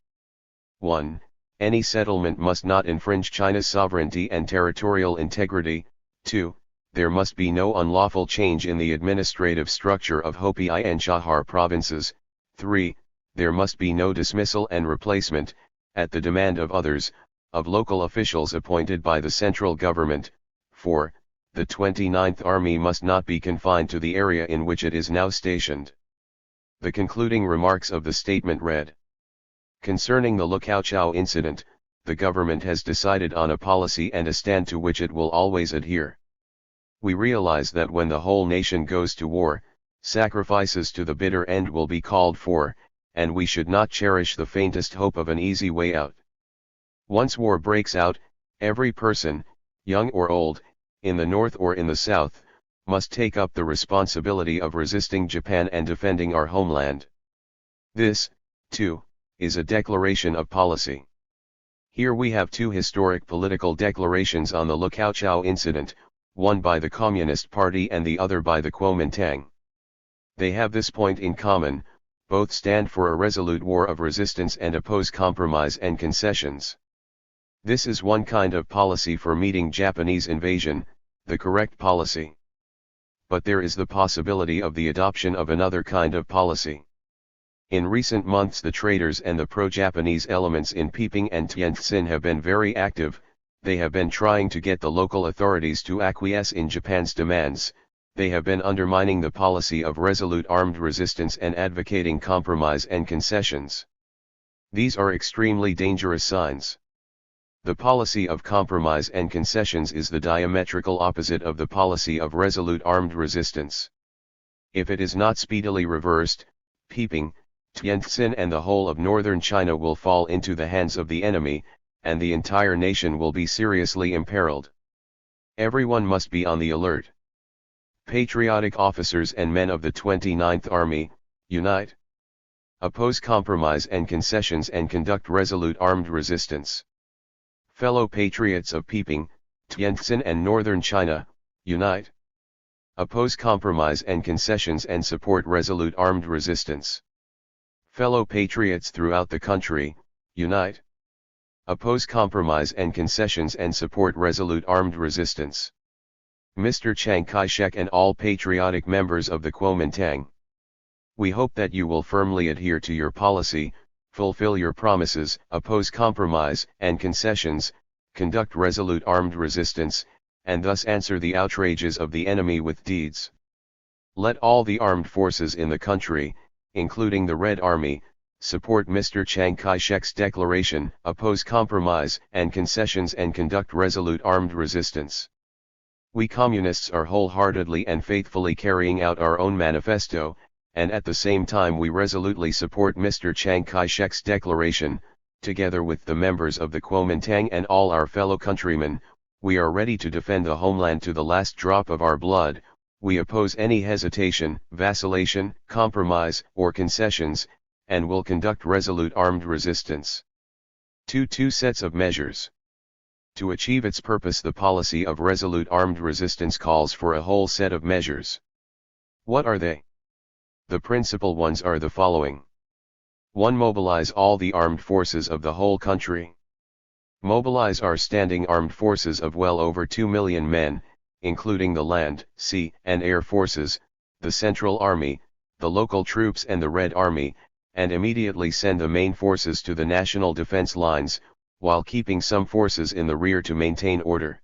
Speaker 1: 1. Any settlement must not infringe China's sovereignty and territorial integrity. 2. There must be no unlawful change in the administrative structure of Hopi and Chahar provinces. 3. There must be no dismissal and replacement, at the demand of others, of local officials appointed by the central government. 4. The 29th Army must not be confined to the area in which it is now stationed. The concluding remarks of the statement read: Concerning the Lukaochao incident, the government has decided on a policy and a stand to which it will always adhere. We realize that when the whole nation goes to war, sacrifices to the bitter end will be called for, and we should not cherish the faintest hope of an easy way out. Once war breaks out, every person, young or old, in the north or in the south, must take up the responsibility of resisting Japan and defending our homeland. This, too, is a declaration of policy. Here we have 2 historic political declarations on the Lukaochao incident, one by the Communist Party and the other by the Kuomintang. They have this point in common: both stand for a resolute war of resistance and oppose compromise and concessions. This is one kind of policy for meeting Japanese invasion, the correct policy. But there is the possibility of the adoption of another kind of policy. In recent months the traitors and the pro-Japanese elements in Peeping and Tientsin have been very active. They have been trying to get the local authorities to acquiesce in Japan's demands. They have been undermining the policy of resolute armed resistance and advocating compromise and concessions. These are extremely dangerous signs. The policy of compromise and concessions is the diametrical opposite of the policy of resolute armed resistance. If it is not speedily reversed, Peeping, Tientsin and the whole of northern China will fall into the hands of the enemy, and the entire nation will be seriously imperiled. Everyone must be on the alert. Patriotic officers and men of the 29th Army, unite. Oppose compromise and concessions and conduct resolute armed resistance. Fellow patriots of Peeping, Tientsin and northern China, unite. Oppose compromise and concessions and support resolute armed resistance. Fellow patriots throughout the country, unite. Oppose compromise and concessions and support resolute armed resistance. Mr. Chiang Kai-shek and all patriotic members of the Kuomintang. We hope that you will firmly adhere to your policy, fulfill your promises, oppose compromise and concessions, conduct resolute armed resistance, and thus answer the outrages of the enemy with deeds. Let all the armed forces in the country, including the Red Army, support Mr. Chiang Kai-shek's declaration, oppose compromise and concessions and conduct resolute armed resistance. We communists are wholeheartedly and faithfully carrying out our own manifesto, and at the same time we resolutely support Mr. Chiang Kai-shek's declaration. Together with the members of the Kuomintang and all our fellow countrymen, we are ready to defend the homeland to the last drop of our blood. We oppose any hesitation, vacillation, compromise, or concessions, and will conduct resolute armed resistance. 2 sets of measures. To achieve its purpose, the policy of resolute armed resistance calls for a whole set of measures. What are they? The principal ones are the following. 1. Mobilize all the armed forces of the whole country. Mobilize our standing armed forces of well over 2 million men, including the land, sea, and air forces, the Central Army, the local troops and the Red Army, and immediately send the main forces to the national defense lines, while keeping some forces in the rear to maintain order.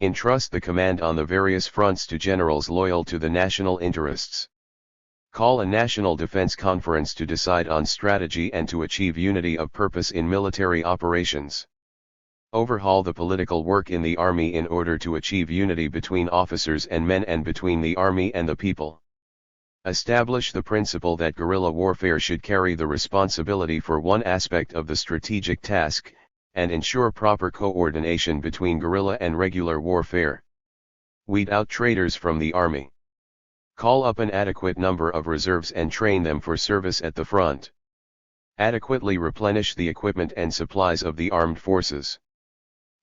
Speaker 1: Entrust the command on the various fronts to generals loyal to the national interests. Call a national defense conference to decide on strategy and to achieve unity of purpose in military operations. Overhaul the political work in the army in order to achieve unity between officers and men and between the army and the people. Establish the principle that guerrilla warfare should carry the responsibility for one aspect of the strategic task, and ensure proper coordination between guerrilla and regular warfare. Weed out traitors from the army. Call up an adequate number of reserves and train them for service at the front. Adequately replenish the equipment and supplies of the armed forces.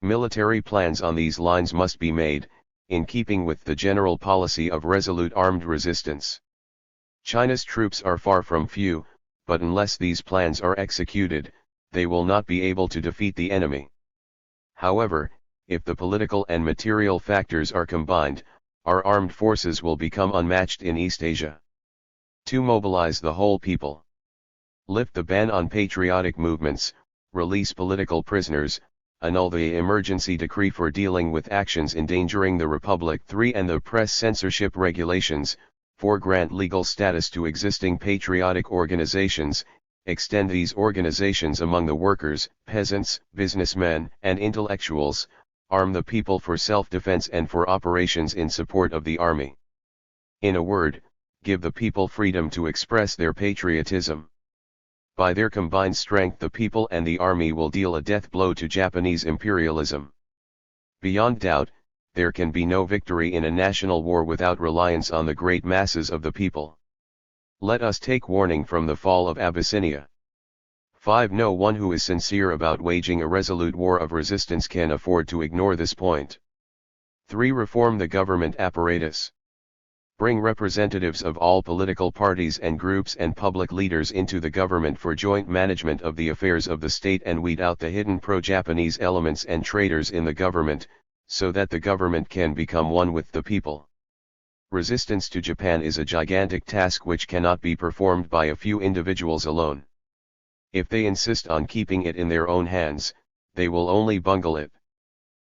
Speaker 1: Military plans on these lines must be made, in keeping with the general policy of resolute armed resistance. China's troops are far from few, but unless these plans are executed, they will not be able to defeat the enemy. However, if the political and material factors are combined, our armed forces will become unmatched in East Asia. 2. Mobilize the whole people. Lift the ban on patriotic movements, release political prisoners, annul the emergency decree for dealing with actions endangering the Republic. 3. And the press censorship regulations. 4. Grant legal status to existing patriotic organizations, extend these organizations among the workers, peasants, businessmen, and intellectuals, arm the people for self-defense and for operations in support of the army. In a word, give the people freedom to express their patriotism. By their combined strength, the people and the army will deal a death blow to Japanese imperialism. Beyond doubt, there can be no victory in a national war without reliance on the great masses of the people. Let us take warning from the fall of Abyssinia. 5. No one who is sincere about waging a resolute war of resistance can afford to ignore this point. 3. Reform the government apparatus. Bring representatives of all political parties and groups and public leaders into the government for joint management of the affairs of the state and weed out the hidden pro-Japanese elements and traitors in the government, so that the government can become one with the people. Resistance to Japan is a gigantic task which cannot be performed by a few individuals alone. If they insist on keeping it in their own hands, they will only bungle it.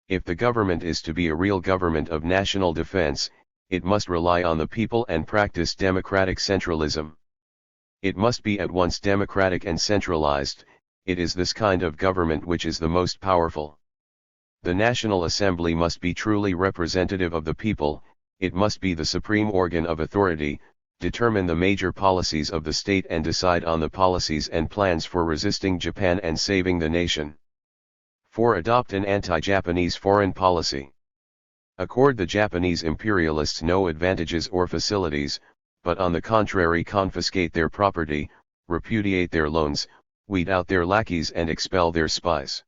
Speaker 1: If the government is to be a real government of national defense, it must rely on the people and practice democratic centralism. It must be at once democratic and centralized. It is this kind of government which is the most powerful. The National Assembly must be truly representative of the people, it must be the supreme organ of authority, determine the major policies of the state and decide on the policies and plans for resisting Japan and saving the nation. 4. Adopt an anti-Japanese foreign policy. Accord the Japanese imperialists no advantages or facilities, but on the contrary confiscate their property, repudiate their loans, weed out their lackeys and expel their spies.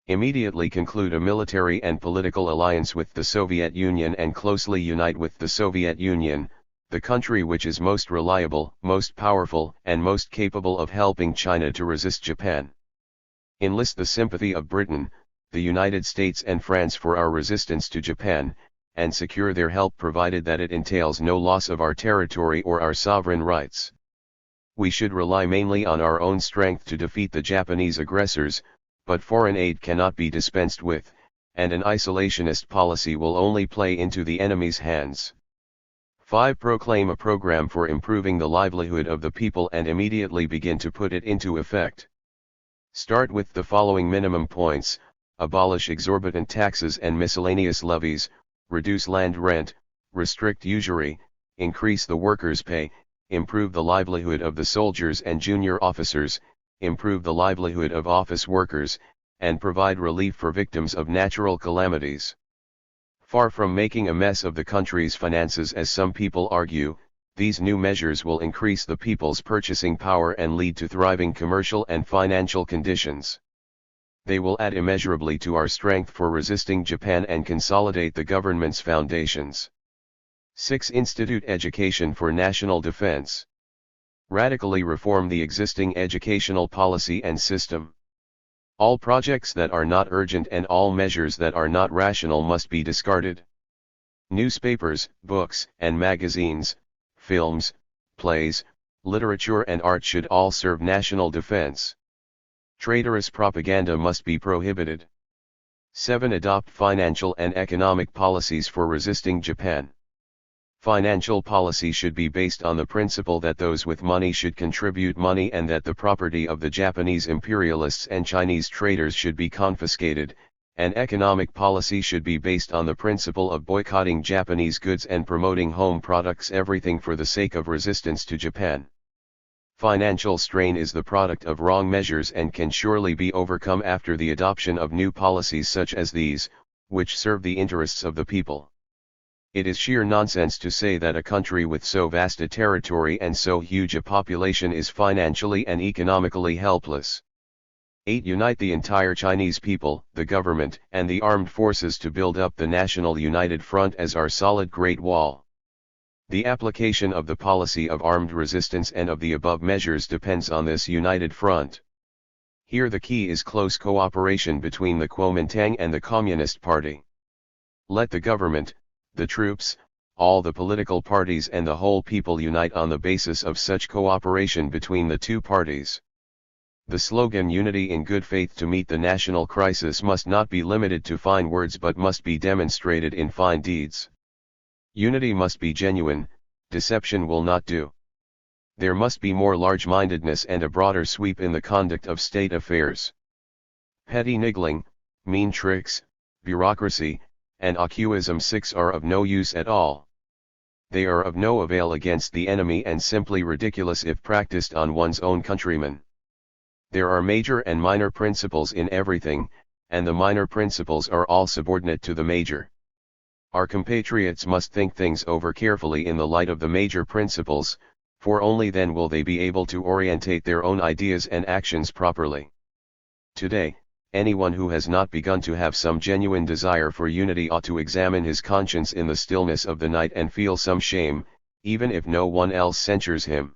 Speaker 1: Immediately conclude a military and political alliance with the Soviet Union and closely unite with the Soviet Union, the country which is most reliable, most powerful, and most capable of helping China to resist Japan. Enlist the sympathy of Britain, the United States and France for our resistance to Japan, and secure their help provided that it entails no loss of our territory or our sovereign rights. We should rely mainly on our own strength to defeat the Japanese aggressors, but foreign aid cannot be dispensed with, and an isolationist policy will only play into the enemy's hands. 5. Proclaim a program for improving the livelihood of the people and immediately begin to put it into effect. Start with the following minimum points: abolish exorbitant taxes and miscellaneous levies, reduce land rent, restrict usury, increase the workers' pay, improve the livelihood of the soldiers and junior officers, improve the livelihood of office workers, and provide relief for victims of natural calamities. Far from making a mess of the country's finances as some people argue, these new measures will increase the people's purchasing power and lead to thriving commercial and financial conditions. They will add immeasurably to our strength for resisting Japan and consolidate the government's foundations. 6. Institute education for national defense. Radically reform the existing educational policy and system. All projects that are not urgent and all measures that are not rational must be discarded. Newspapers, books, and magazines, films, plays, literature and art should all serve national defense. Traitorous propaganda must be prohibited. 7. Adopt financial and economic policies for resisting Japan. Financial policy should be based on the principle that those with money should contribute money and that the property of the Japanese imperialists and Chinese traders should be confiscated, and economic policy should be based on the principle of boycotting Japanese goods and promoting home products, everything for the sake of resistance to Japan. Financial strain is the product of wrong measures and can surely be overcome after the adoption of new policies such as these, which serve the interests of the people. It is sheer nonsense to say that a country with so vast a territory and so huge a population is financially and economically helpless. 8. Unite the entire Chinese people, the government, and the armed forces to build up the National United Front as our solid Great Wall. The application of the policy of armed resistance and of the above measures depends on this united front. Here the key is close cooperation between the Kuomintang and the Communist Party. Let the government, the troops, all the political parties and the whole people unite on the basis of such cooperation between the two parties. The slogan "Unity in good faith to meet the national crisis" must not be limited to fine words but must be demonstrated in fine deeds. Unity must be genuine, deception will not do. There must be more large-mindedness and a broader sweep in the conduct of state affairs. Petty niggling, mean tricks, bureaucracy, and accusation 6 are of no use at all. They are of no avail against the enemy and simply ridiculous if practiced on one's own countrymen. There are major and minor principles in everything, and the minor principles are all subordinate to the major. Our compatriots must think things over carefully in the light of the major principles, for only then will they be able to orientate their own ideas and actions properly. Today, anyone who has not begun to have some genuine desire for unity ought to examine his conscience in the stillness of the night and feel some shame, even if no one else censures him.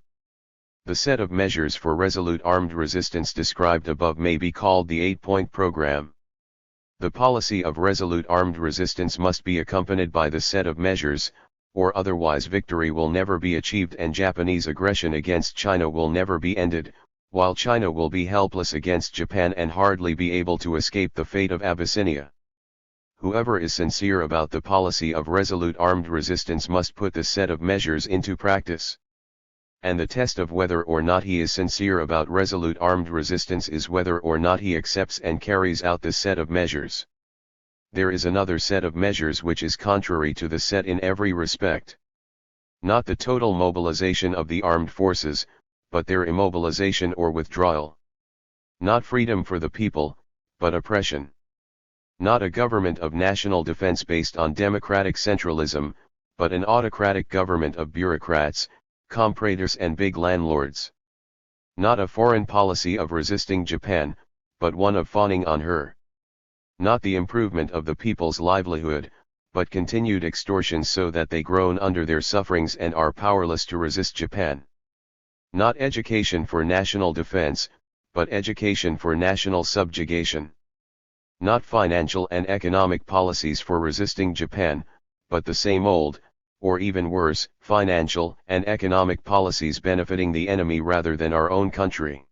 Speaker 1: The set of measures for resolute armed resistance described above may be called the 8-point program. The policy of resolute armed resistance must be accompanied by the set of measures, or otherwise victory will never be achieved and Japanese aggression against China will never be ended, while China will be helpless against Japan and hardly be able to escape the fate of Abyssinia. Whoever is sincere about the policy of resolute armed resistance must put this set of measures into practice. And the test of whether or not he is sincere about resolute armed resistance is whether or not he accepts and carries out this set of measures. There is another set of measures which is contrary to the set in every respect. Not the total mobilization of the armed forces, but their immobilization or withdrawal. Not freedom for the people, but oppression. Not a government of national defense based on democratic centralism, but an autocratic government of bureaucrats, compradors and big landlords. Not a foreign policy of resisting Japan, but one of fawning on her. Not the improvement of the people's livelihood, but continued extortion so that they groan under their sufferings and are powerless to resist Japan. Not education for national defense, but education for national subjugation. Not financial and economic policies for resisting Japan, but the same old, or even worse, financial and economic policies benefiting the enemy rather than our own country.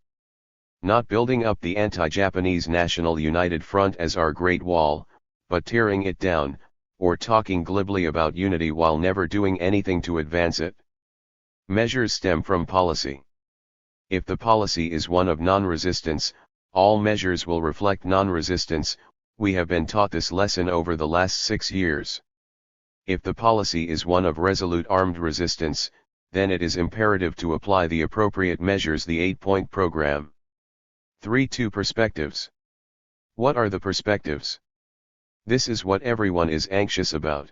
Speaker 1: Not building up the anti-Japanese National United Front as our Great Wall, but tearing it down, or talking glibly about unity while never doing anything to advance it. Measures stem from policy. If the policy is one of non-resistance, all measures will reflect non-resistance. We have been taught this lesson over the last 6 years. If the policy is one of resolute armed resistance, then it is imperative to apply the appropriate measures, the 8-point program. 3. Perspectives. What are the perspectives? This is what everyone is anxious about.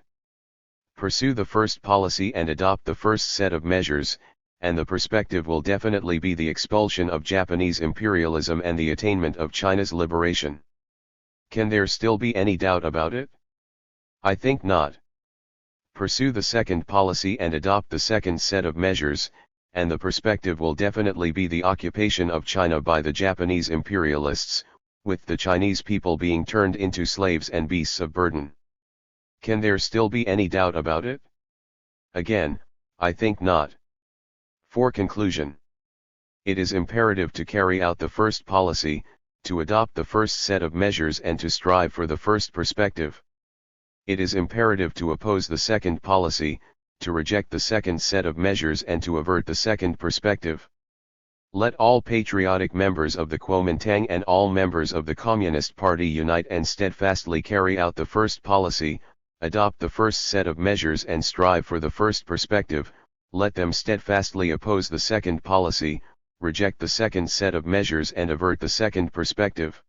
Speaker 1: Pursue the first policy and adopt the first set of measures, and the perspective will definitely be the expulsion of Japanese imperialism and the attainment of China's liberation. Can there still be any doubt about it? I think not. Pursue the second policy and adopt the second set of measures, and the perspective will definitely be the occupation of China by the Japanese imperialists, with the Chinese people being turned into slaves and beasts of burden. Can there still be any doubt about it? Again, I think not. For conclusion, it is imperative to carry out the first policy, to adopt the first set of measures and to strive for the first perspective. It is imperative to oppose the second policy, to reject the second set of measures and to avert the second perspective. Let all patriotic members of the Kuomintang and all members of the Communist Party unite and steadfastly carry out the first policy, adopt the first set of measures and strive for the first perspective. Let them steadfastly oppose the second policy, reject the second set of measures and avert the second perspective.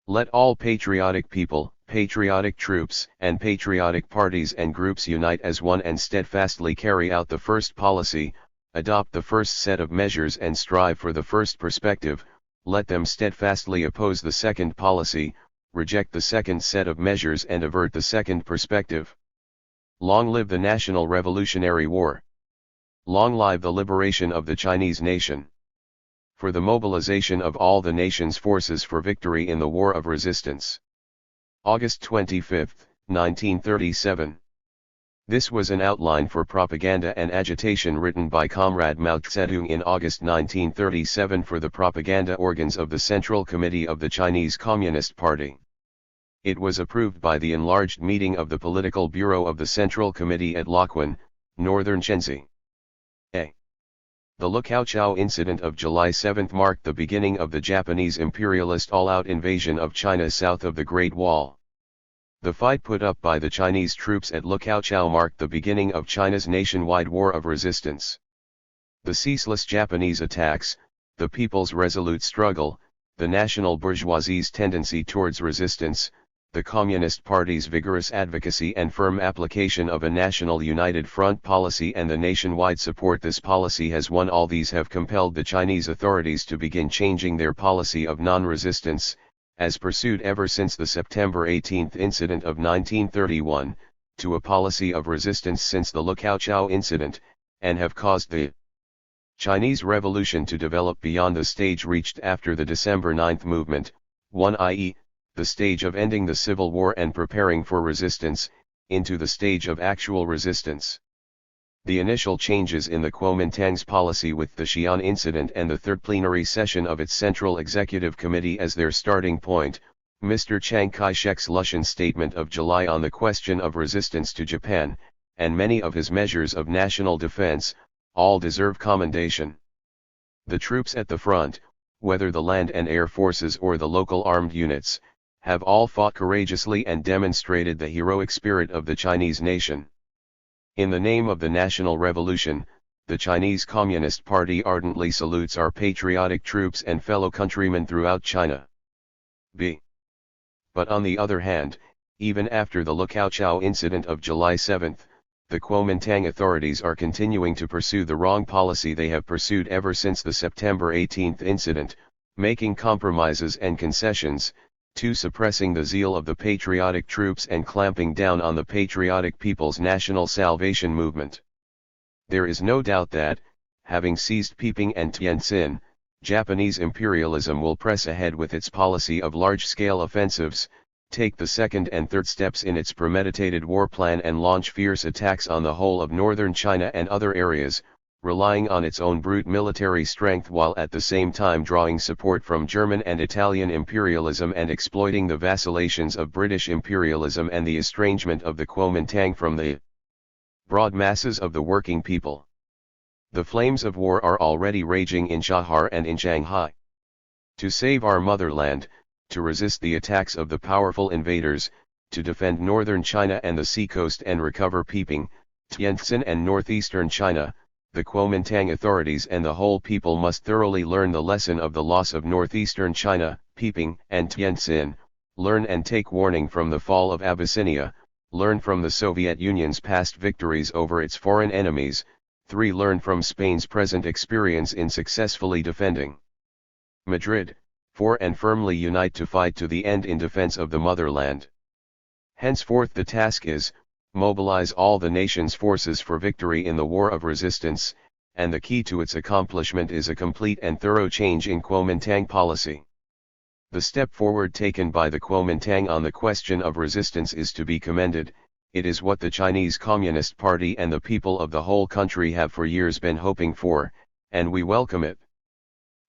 Speaker 1: Let all patriotic people, patriotic troops, and patriotic parties and groups unite as one and steadfastly carry out the first policy, adopt the first set of measures and strive for the first perspective. Let them steadfastly oppose the second policy, reject the second set of measures and avert the second perspective. Long live the National Revolutionary War! Long live the liberation of the Chinese nation! For the mobilization of all the nation's forces for victory in the War of Resistance. August 25, 1937. This was an outline for propaganda and agitation written by Comrade Mao Zedong in August 1937 for the propaganda organs of the Central Committee of the Chinese Communist Party. It was approved by the enlarged meeting of the Political Bureau of the Central Committee at Loquan, Northern Shenzi. A. The Luqiaoqiao incident of July 7 marked the beginning of the Japanese imperialist all-out invasion of China south of the Great Wall. The fight put up by the Chinese troops at Luqiaoqiao marked the beginning of China's nationwide war of resistance. The ceaseless Japanese attacks, the people's resolute struggle, the national bourgeoisie's tendency towards resistance, the Communist Party's vigorous advocacy and firm application of a national united front policy and the nationwide support this policy has won, all these have compelled the Chinese authorities to begin changing their policy of non-resistance, as pursued ever since the September 18 incident of 1931, to a policy of resistance since the Luqiaoqiao incident, and have caused the Chinese Revolution to develop beyond the stage reached after the December 9 movement, i.e., the stage of ending the civil war and preparing for resistance, into the stage of actual resistance. The initial changes in the Kuomintang's policy with the Xi'an incident and the third plenary session of its Central Executive Committee as their starting point, Mr. Chiang Kai-shek's Lushan statement of July on the question of resistance to Japan, and many of his measures of national defense, all deserve commendation. The troops at the front, whether the land and air forces or the local armed units, have all fought courageously and demonstrated the heroic spirit of the Chinese nation. In the name of the National Revolution, the Chinese Communist Party ardently salutes our patriotic troops and fellow countrymen throughout China. B. But on the other hand, even after the Luqiaoqiao incident of July 7, the Kuomintang authorities are continuing to pursue the wrong policy they have pursued ever since the September 18 incident, making compromises and concessions, to suppressing the zeal of the patriotic troops and clamping down on the patriotic people's national salvation movement. There is no doubt that, having seized Peiping and Tientsin, Japanese imperialism will press ahead with its policy of large-scale offensives, take the second and third steps in its premeditated war plan and launch fierce attacks on the whole of northern China and other areas, relying on its own brute military strength while at the same time drawing support from German and Italian imperialism and exploiting the vacillations of British imperialism and the estrangement of the Kuomintang from the broad masses of the working people. The flames of war are already raging in Chahar and in Shanghai. To save our motherland, to resist the attacks of the powerful invaders, to defend northern China and the seacoast and recover Peiping, Tientsin and northeastern China, the Kuomintang authorities and the whole people must thoroughly learn the lesson of the loss of northeastern China, Peiping and Tientsin, learn and take warning from the fall of Abyssinia, learn from the Soviet Union's past victories over its foreign enemies, 3. Learn from Spain's present experience in successfully defending Madrid, 4. And firmly unite to fight to the end in defense of the motherland. Henceforth the task is, mobilize all the nation's forces for victory in the war of resistance, and the key to its accomplishment is a complete and thorough change in Kuomintang policy. The step forward taken by the Kuomintang on the question of resistance is to be commended. It is what the Chinese Communist Party and the people of the whole country have for years been hoping for, and we welcome it.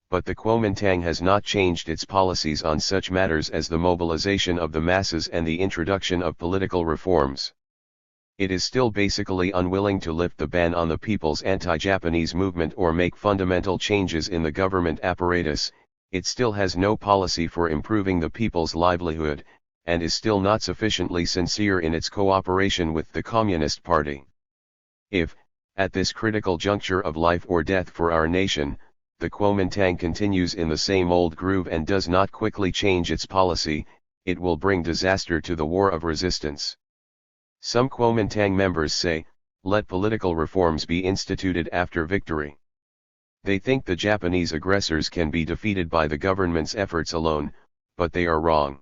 Speaker 1: But the Kuomintang has not changed its policies on such matters as the mobilization of the masses and the introduction of political reforms. It is still basically unwilling to lift the ban on the people's anti-Japanese movement or make fundamental changes in the government apparatus. It still has no policy for improving the people's livelihood, and is still not sufficiently sincere in its cooperation with the Communist Party. If, at this critical juncture of life or death for our nation, the Kuomintang continues in the same old groove and does not quickly change its policy, it will bring disaster to the war of resistance. Some Kuomintang members say, let political reforms be instituted after victory. They think the Japanese aggressors can be defeated by the government's efforts alone, but they are wrong.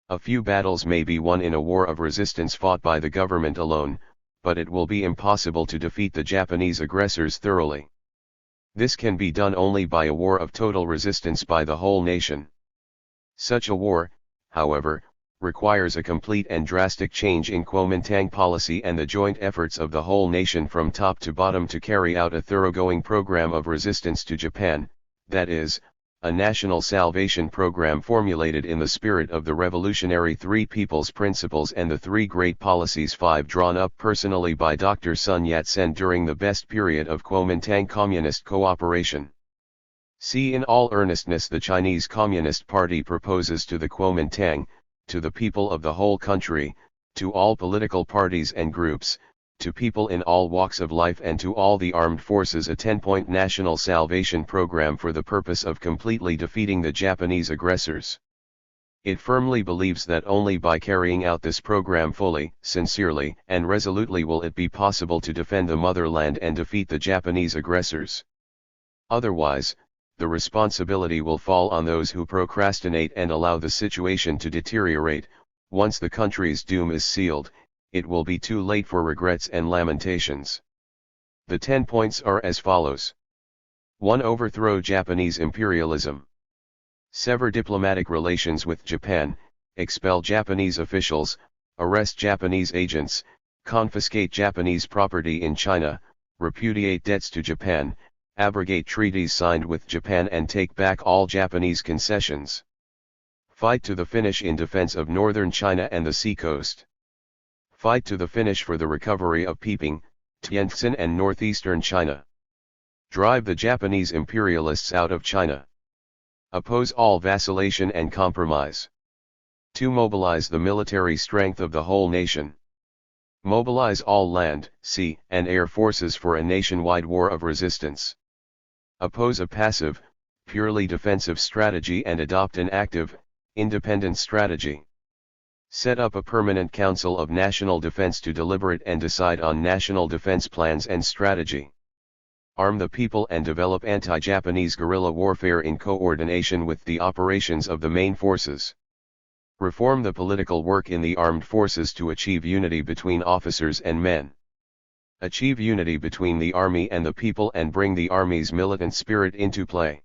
Speaker 1: A few battles may be won in a war of resistance fought by the government alone, but it will be impossible to defeat the Japanese aggressors thoroughly. This can be done only by a war of total resistance by the whole nation. Such a war, however, requires a complete and drastic change in Kuomintang policy and the joint efforts of the whole nation from top to bottom to carry out a thoroughgoing program of resistance to Japan, that is, a national salvation program formulated in the spirit of the revolutionary Three People's Principles and the Three Great Policies 5 drawn up personally by Dr. Sun Yat-sen during the best period of Kuomintang communist cooperation. See, in all earnestness the Chinese Communist Party proposes to the Kuomintang, to the people of the whole country, to all political parties and groups, to people in all walks of life and to all the armed forces a 10-point national salvation program for the purpose of completely defeating the Japanese aggressors. It firmly believes that only by carrying out this program fully, sincerely, and resolutely will it be possible to defend the motherland and defeat the Japanese aggressors. Otherwise, the responsibility will fall on those who procrastinate and allow the situation to deteriorate. Once the country's doom is sealed, it will be too late for regrets and lamentations. The 10 points are as follows. 1. Overthrow Japanese imperialism. Sever diplomatic relations with Japan, expel Japanese officials, arrest Japanese agents, confiscate Japanese property in China, repudiate debts to Japan, abrogate treaties signed with Japan and take back all Japanese concessions. Fight to the finish in defense of northern China and the seacoast. Fight to the finish for the recovery of Peiping, Tientsin and northeastern China. Drive the Japanese imperialists out of China. Oppose all vacillation and compromise. 2. Mobilize the military strength of the whole nation. Mobilize all land, sea, and air forces for a nationwide war of resistance. Oppose a passive, purely defensive strategy and adopt an active, independent strategy. Set up a permanent Council of National Defense to deliberate and decide on national defense plans and strategy. Arm the people and develop anti-Japanese guerrilla warfare in coordination with the operations of the main forces. Reform the political work in the armed forces to achieve unity between officers and men. Achieve unity between the army and the people and bring the army's militant spirit into play.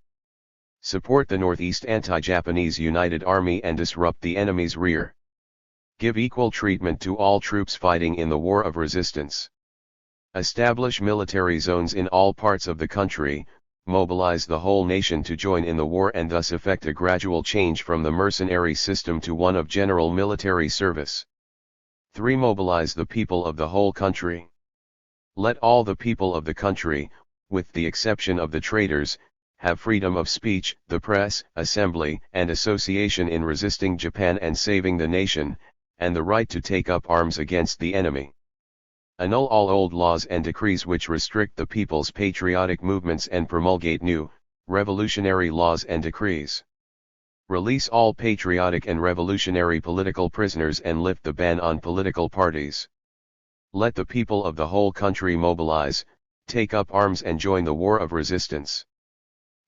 Speaker 1: Support the Northeast Anti-Japanese United Army and disrupt the enemy's rear. Give equal treatment to all troops fighting in the war of resistance. Establish military zones in all parts of the country, mobilize the whole nation to join in the war and thus effect a gradual change from the mercenary system to one of general military service. 3. Mobilize the people of the whole country. Let all the people of the country, with the exception of the traitors, have freedom of speech, the press, assembly, and association in resisting Japan and saving the nation, and the right to take up arms against the enemy. Annul all old laws and decrees which restrict the people's patriotic movements and promulgate new, revolutionary laws and decrees. Release all patriotic and revolutionary political prisoners and lift the ban on political parties. Let the people of the whole country mobilize, take up arms and join the war of resistance.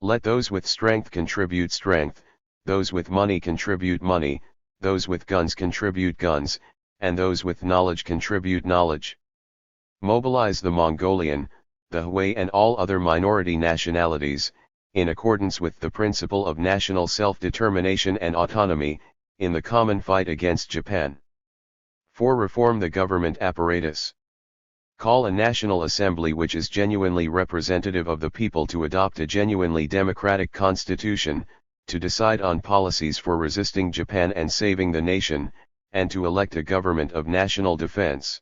Speaker 1: Let those with strength contribute strength, those with money contribute money, those with guns contribute guns, and those with knowledge contribute knowledge. Mobilize the Mongolian, the Hui and all other minority nationalities, in accordance with the principle of national self-determination and autonomy, in the common fight against Japan. 4. Reform the government apparatus. Call a national assembly which is genuinely representative of the people to adopt a genuinely democratic constitution, to decide on policies for resisting Japan and saving the nation, and to elect a government of national defense.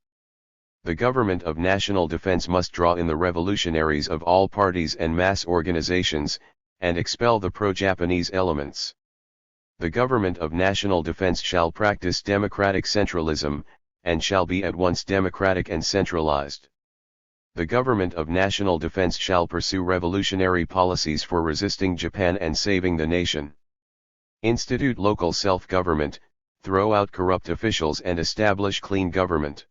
Speaker 1: The government of national defense must draw in the revolutionaries of all parties and mass organizations, and expel the pro-Japanese elements. The government of national defense shall practice democratic centralism, and shall be at once democratic and centralized. The government of national defense shall pursue revolutionary policies for resisting Japan and saving the nation. Institute local self-government, throw out corrupt officials and establish clean government.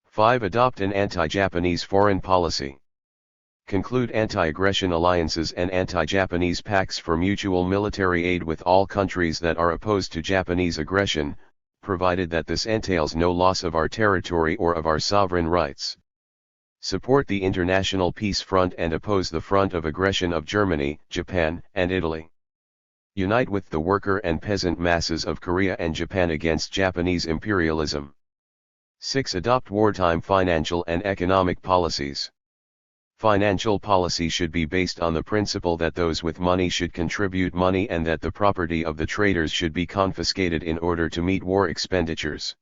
Speaker 1: 5. Adopt an anti-Japanese foreign policy. Conclude anti-aggression alliances and anti-Japanese pacts for mutual military aid with all countries that are opposed to Japanese aggression, provided that this entails no loss of our territory or of our sovereign rights. Support the International Peace Front and oppose the front of aggression of Germany, Japan, and Italy. Unite with the worker and peasant masses of Korea and Japan against Japanese imperialism. 6. Adopt wartime financial and economic policies. Financial policy should be based on the principle that those with money should contribute money and that the property of the traders should be confiscated in order to meet war expenditures.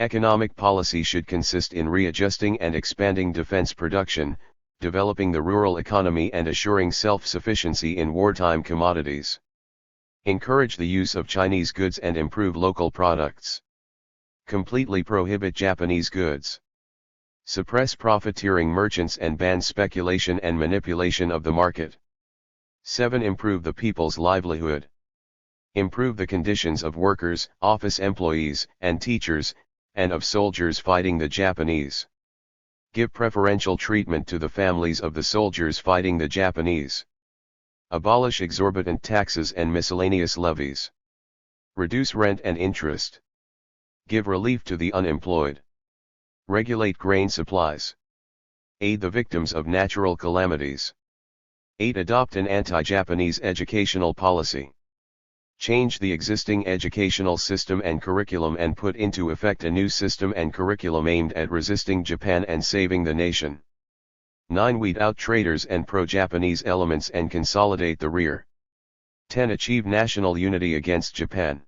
Speaker 1: Economic policy should consist in readjusting and expanding defense production, developing the rural economy and assuring self-sufficiency in wartime commodities. Encourage the use of Chinese goods and improve local products. Completely prohibit Japanese goods. Suppress profiteering merchants and ban speculation and manipulation of the market. 7. Improve the people's livelihood. Improve the conditions of workers, office employees, and teachers, and of soldiers fighting the Japanese. Give preferential treatment to the families of the soldiers fighting the Japanese. Abolish exorbitant taxes and miscellaneous levies. Reduce rent and interest. Give relief to the unemployed. Regulate grain supplies. Aid the victims of natural calamities. 8. Adopt an anti-Japanese educational policy. Change the existing educational system and curriculum and put into effect a new system and curriculum aimed at resisting Japan and saving the nation. 9. Weed out traitors and pro-Japanese elements and consolidate the rear. 10. Achieve national unity against Japan.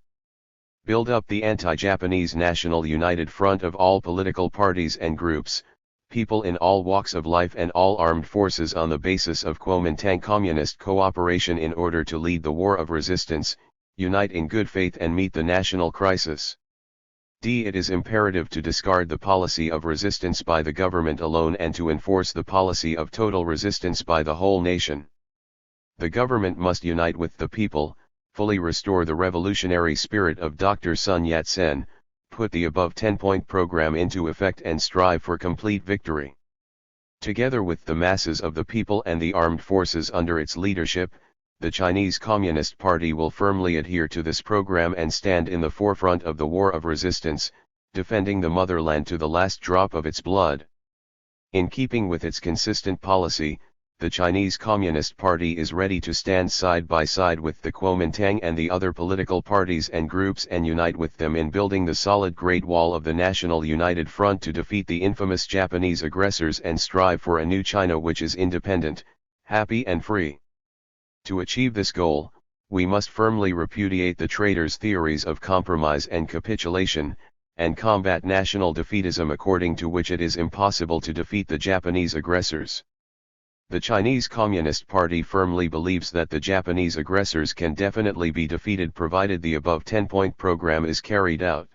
Speaker 1: Build up the anti-Japanese national united front of all political parties and groups, people in all walks of life and all armed forces on the basis of Kuomintang communist cooperation in order to lead the war of resistance, unite in good faith and meet the national crisis. D. It is imperative to discard the policy of resistance by the government alone and to enforce the policy of total resistance by the whole nation. The government must unite with the people, fully restore the revolutionary spirit of Dr. Sun Yat-sen, put the above 10-point program into effect and strive for complete victory. Together with the masses of the people and the armed forces under its leadership, the Chinese Communist Party will firmly adhere to this program and stand in the forefront of the war of resistance, defending the motherland to the last drop of its blood. In keeping with its consistent policy, the Chinese Communist Party is ready to stand side by side with the Kuomintang and the other political parties and groups and unite with them in building the solid Great Wall of the National United Front to defeat the infamous Japanese aggressors and strive for a new China which is independent, happy and free. To achieve this goal, we must firmly repudiate the traitors' theories of compromise and capitulation, and combat national defeatism according to which it is impossible to defeat the Japanese aggressors. The Chinese Communist Party firmly believes that the Japanese aggressors can definitely be defeated provided the above 10-point program is carried out.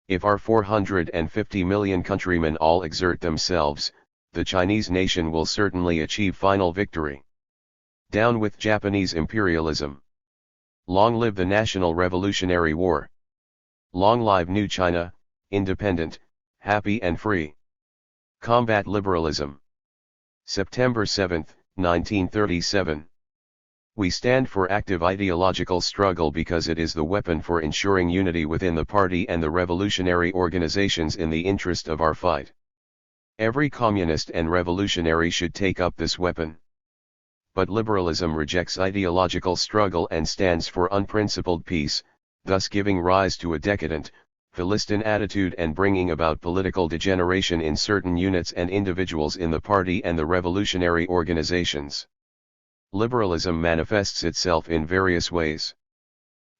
Speaker 1: If our 450 million countrymen all exert themselves, the Chinese nation will certainly achieve final victory. Down with Japanese imperialism. Long live the National Revolutionary War. Long live New China, independent, happy and free. Combat liberalism. September 7, 1937. We stand for active ideological struggle because it is the weapon for ensuring unity within the party and the revolutionary organizations in the interest of our fight. Every communist and revolutionary should take up this weapon. But liberalism rejects ideological struggle and stands for unprincipled peace, thus giving rise to a decadent, Philistine attitude and bringing about political degeneration in certain units and individuals in the party and the revolutionary organizations. Liberalism manifests itself in various ways.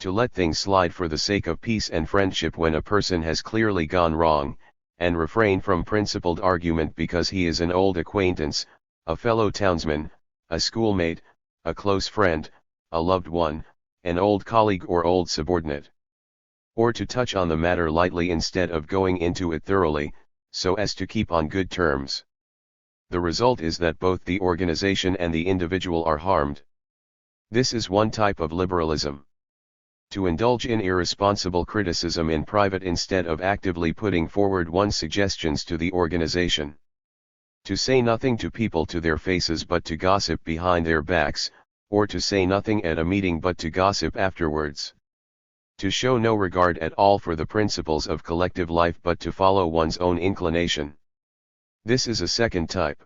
Speaker 1: To let things slide for the sake of peace and friendship when a person has clearly gone wrong, and refrain from principled argument because he is an old acquaintance, a fellow townsman, a schoolmate, a close friend, a loved one, an old colleague or old subordinate. Or to touch on the matter lightly instead of going into it thoroughly, so as to keep on good terms. The result is that both the organization and the individual are harmed. This is one type of liberalism. To indulge in irresponsible criticism in private instead of actively putting forward one's suggestions to the organization. To say nothing to people to their faces but to gossip behind their backs, or to say nothing at a meeting but to gossip afterwards. To show no regard at all for the principles of collective life but to follow one's own inclination. This is a second type.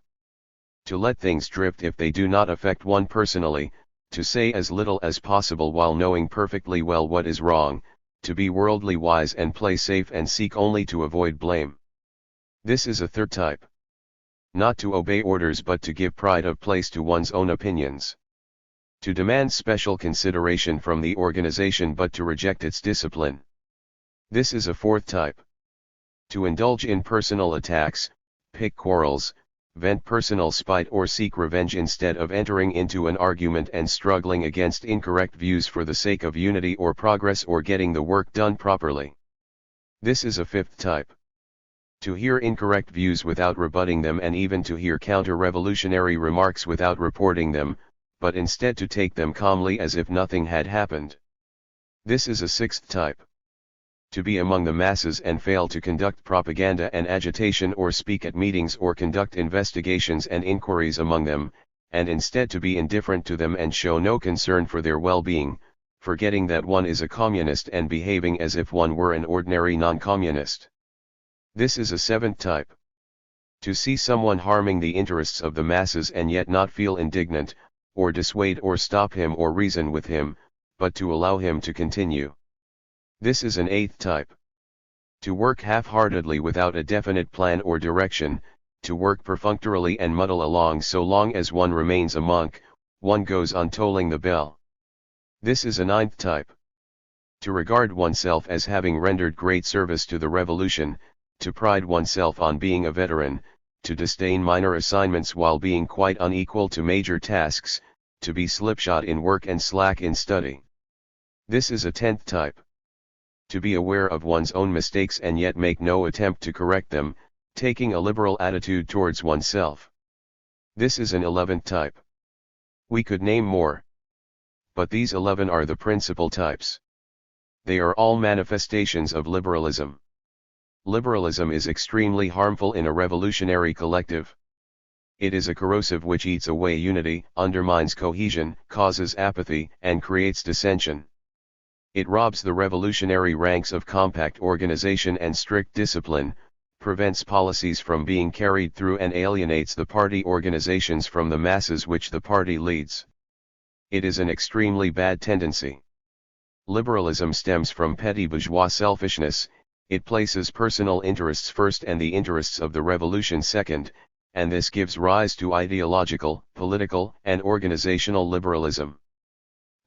Speaker 1: To let things drift if they do not affect one personally, to say as little as possible while knowing perfectly well what is wrong, to be worldly wise and play safe and seek only to avoid blame. This is a third type. Not to obey orders but to give pride of place to one's own opinions. To demand special consideration from the organization but to reject its discipline. This is a fourth type. To indulge in personal attacks, pick quarrels, vent personal spite or seek revenge instead of entering into an argument and struggling against incorrect views for the sake of unity or progress or getting the work done properly. This is a fifth type. To hear incorrect views without rebutting them and even to hear counter-revolutionary remarks without reporting them, but instead to take them calmly as if nothing had happened. This is a sixth type. To be among the masses and fail to conduct propaganda and agitation or speak at meetings or conduct investigations and inquiries among them, and instead to be indifferent to them and show no concern for their well-being, forgetting that one is a communist and behaving as if one were an ordinary non-communist. This is a seventh type. To see someone harming the interests of the masses and yet not feel indignant, or dissuade or stop him or reason with him, but to allow him to continue. This is an eighth type. To work half-heartedly without a definite plan or direction, to work perfunctorily and muddle along so long as one remains a monk, one goes on tolling the bell. This is a ninth type. To regard oneself as having rendered great service to the revolution, to pride oneself on being a veteran, to disdain minor assignments while being quite unequal to major tasks, to be slipshod in work and slack in study. This is a 10th type. To be aware of one's own mistakes and yet make no attempt to correct them, taking a liberal attitude towards oneself. This is an 11th type. We could name more. But these 11 are the principal types. They are all manifestations of liberalism. Liberalism is extremely harmful in a revolutionary collective. It is a corrosive which eats away unity, undermines cohesion, causes apathy, and creates dissension. It robs the revolutionary ranks of compact organization and strict discipline, prevents policies from being carried through and alienates the party organizations from the masses which the party leads. It is an extremely bad tendency. Liberalism stems from petty bourgeois selfishness, it places personal interests first and the interests of the revolution second, and this gives rise to ideological, political, and organizational liberalism.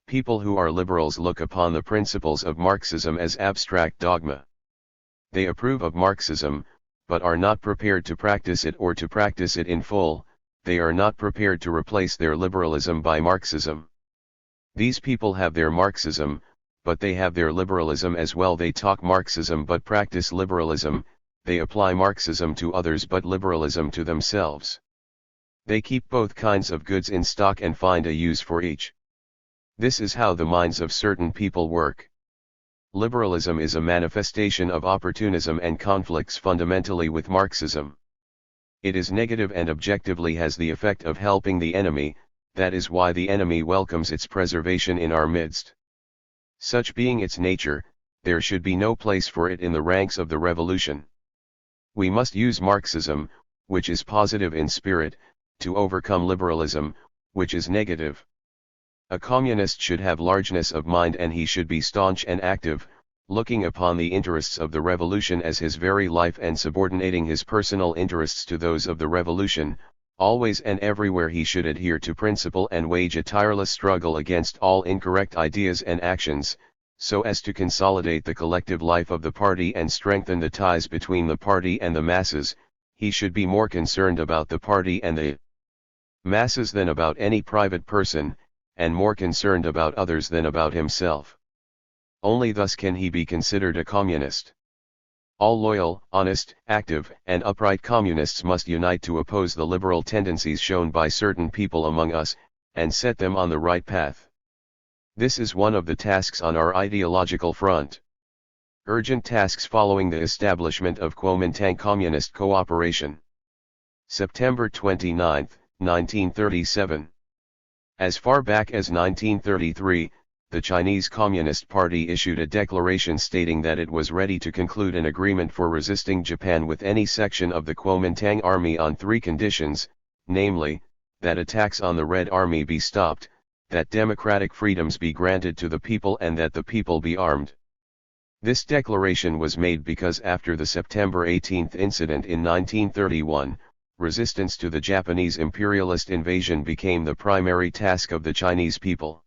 Speaker 1: People who are liberals look upon the principles of Marxism as abstract dogma. They approve of Marxism, but are not prepared to practice it or to practice it in full. They are not prepared to replace their liberalism by Marxism. These people have their Marxism, but they have their liberalism as well. They talk Marxism but practice liberalism, they apply Marxism to others but liberalism to themselves. They keep both kinds of goods in stock and find a use for each. This is how the minds of certain people work. Liberalism is a manifestation of opportunism and conflicts fundamentally with Marxism. It is negative and objectively has the effect of helping the enemy, that is why the enemy welcomes its preservation in our midst. Such being its nature, there should be no place for it in the ranks of the revolution. We must use Marxism, which is positive in spirit, to overcome liberalism, which is negative. A communist should have largeness of mind, and he should be staunch and active, looking upon the interests of the revolution as his very life and subordinating his personal interests to those of the revolution. Always and everywhere he should adhere to principle and wage a tireless struggle against all incorrect ideas and actions, so as to consolidate the collective life of the party and strengthen the ties between the party and the masses. He should be more concerned about the party and the masses than about any private person, and more concerned about others than about himself. Only thus can he be considered a communist. All loyal, honest, active, and upright communists must unite to oppose the liberal tendencies shown by certain people among us, and set them on the right path. This is one of the tasks on our ideological front. Urgent tasks following the establishment of Kuomintang Communist Cooperation. September 29, 1937. As far back as 1933, the Chinese Communist Party issued a declaration stating that it was ready to conclude an agreement for resisting Japan with any section of the Kuomintang Army on 3 conditions, namely, that attacks on the Red Army be stopped, that democratic freedoms be granted to the people, and that the people be armed. This declaration was made because after the September 18 incident in 1931, resistance to the Japanese imperialist invasion became the primary task of the Chinese people.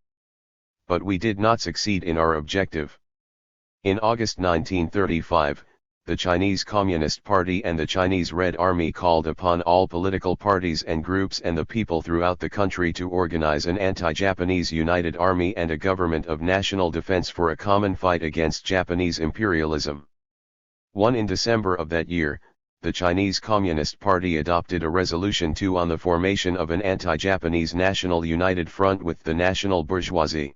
Speaker 1: But we did not succeed in our objective. In August 1935, the Chinese Communist Party and the Chinese Red Army called upon all political parties and groups and the people throughout the country to organize an anti-Japanese united army and a government of national defense for a common fight against Japanese imperialism. In December of that year, the Chinese Communist Party adopted a resolution on the formation of an anti-Japanese national united front with the national bourgeoisie.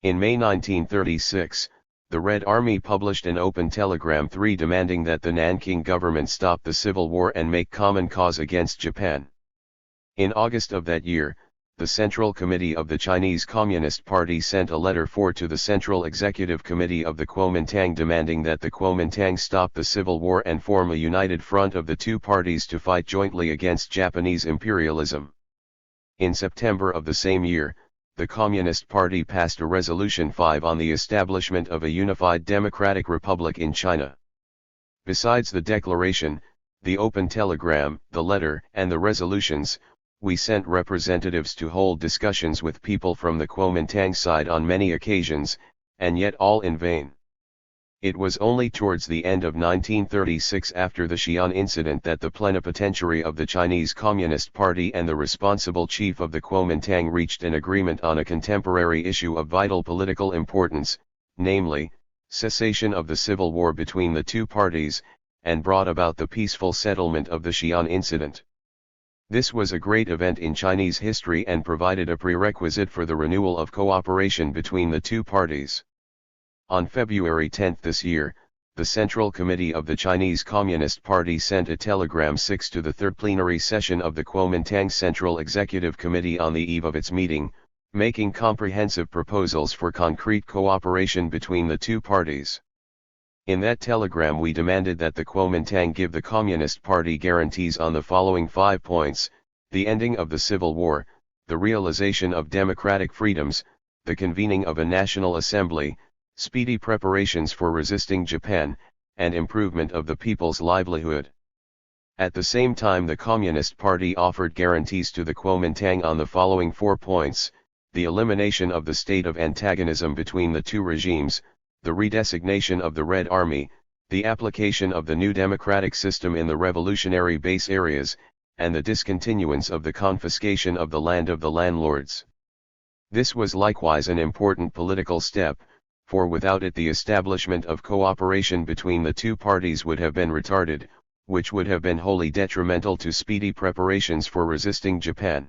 Speaker 1: In May 1936, the Red Army published an open telegram demanding that the Nanking government stop the civil war and make common cause against Japan. In August of that year, the Central Committee of the Chinese Communist Party sent a letter to the Central Executive Committee of the Kuomintang demanding that the Kuomintang stop the civil war and form a united front of the two parties to fight jointly against Japanese imperialism. In September of the same year, the Communist Party passed a Resolution 5 on the establishment of a unified democratic republic in China. Besides the declaration, the open telegram, the letter, and the resolutions, we sent representatives to hold discussions with people from the Kuomintang side on many occasions, and yet all in vain. It was only towards the end of 1936, after the Xi'an incident, that the plenipotentiary of the Chinese Communist Party and the responsible chief of the Kuomintang reached an agreement on a contemporary issue of vital political importance, namely, cessation of the civil war between the two parties, and brought about the peaceful settlement of the Xi'an incident. This was a great event in Chinese history and provided a prerequisite for the renewal of cooperation between the two parties. On February 10 this year, the Central Committee of the Chinese Communist Party sent a telegram 6 to the third plenary session of the Kuomintang Central Executive Committee on the eve of its meeting, making comprehensive proposals for concrete cooperation between the two parties. In that telegram we demanded that the Kuomintang give the Communist Party guarantees on the following 5 points: the ending of the civil war, the realization of democratic freedoms, the convening of a national assembly, speedy preparations for resisting Japan, and improvement of the people's livelihood. At the same time, the Communist Party offered guarantees to the Kuomintang on the following 4 points: the elimination of the state of antagonism between the two regimes, the redesignation of the Red Army, the application of the new democratic system in the revolutionary base areas, and the discontinuance of the confiscation of the land of the landlords. This was likewise an important political step, for without it the establishment of cooperation between the two parties would have been retarded, which would have been wholly detrimental to speedy preparations for resisting Japan.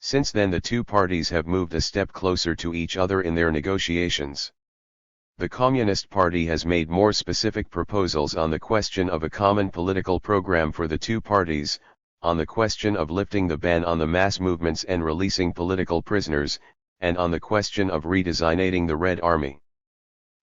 Speaker 1: Since then the two parties have moved a step closer to each other in their negotiations. The Communist Party has made more specific proposals on the question of a common political program for the two parties, on the question of lifting the ban on the mass movements and releasing political prisoners, and on the question of redesignating the Red Army.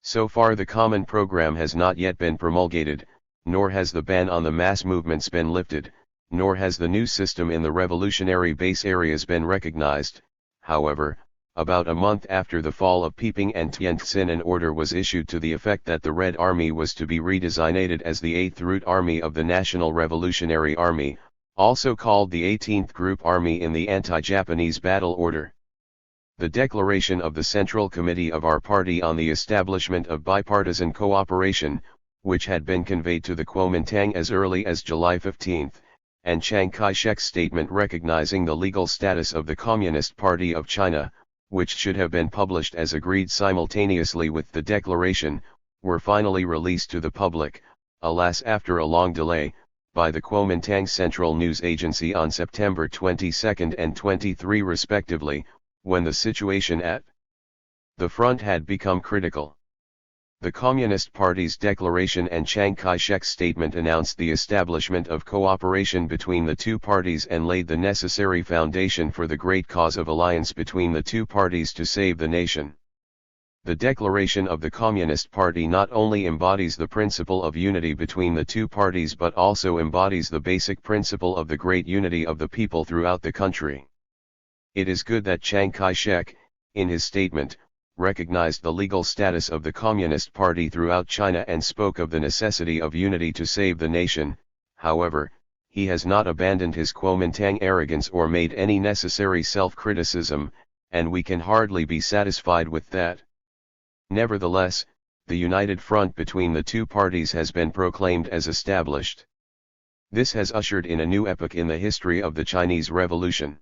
Speaker 1: So far the common program has not yet been promulgated, nor has the ban on the mass movements been lifted, nor has the new system in the revolutionary base areas been recognized. However, about a month after the fall of Peiping and Tientsin, an order was issued to the effect that the Red Army was to be redesignated as the 8th Root Army of the National Revolutionary Army, also called the 18th Group Army in the anti-Japanese battle order. The declaration of the Central Committee of our party on the establishment of bipartisan cooperation, which had been conveyed to the Kuomintang as early as July 15, and Chiang Kai-shek's statement recognizing the legal status of the Communist Party of China, which should have been published as agreed simultaneously with the declaration, were finally released to the public, alas after a long delay, by the Kuomintang Central News Agency on September 22 and 23 respectively, when the situation at the front had become critical. The Communist Party's declaration and Chiang Kai-shek's statement announced the establishment of cooperation between the two parties and laid the necessary foundation for the great cause of alliance between the two parties to save the nation. The declaration of the Communist Party not only embodies the principle of unity between the two parties but also embodies the basic principle of the great unity of the people throughout the country. It is good that Chiang Kai-shek, in his statement, recognized the legal status of the Communist Party throughout China and spoke of the necessity of unity to save the nation. However, he has not abandoned his Kuomintang arrogance or made any necessary self-criticism, and we can hardly be satisfied with that. Nevertheless, the united front between the two parties has been proclaimed as established. This has ushered in a new epoch in the history of the Chinese Revolution.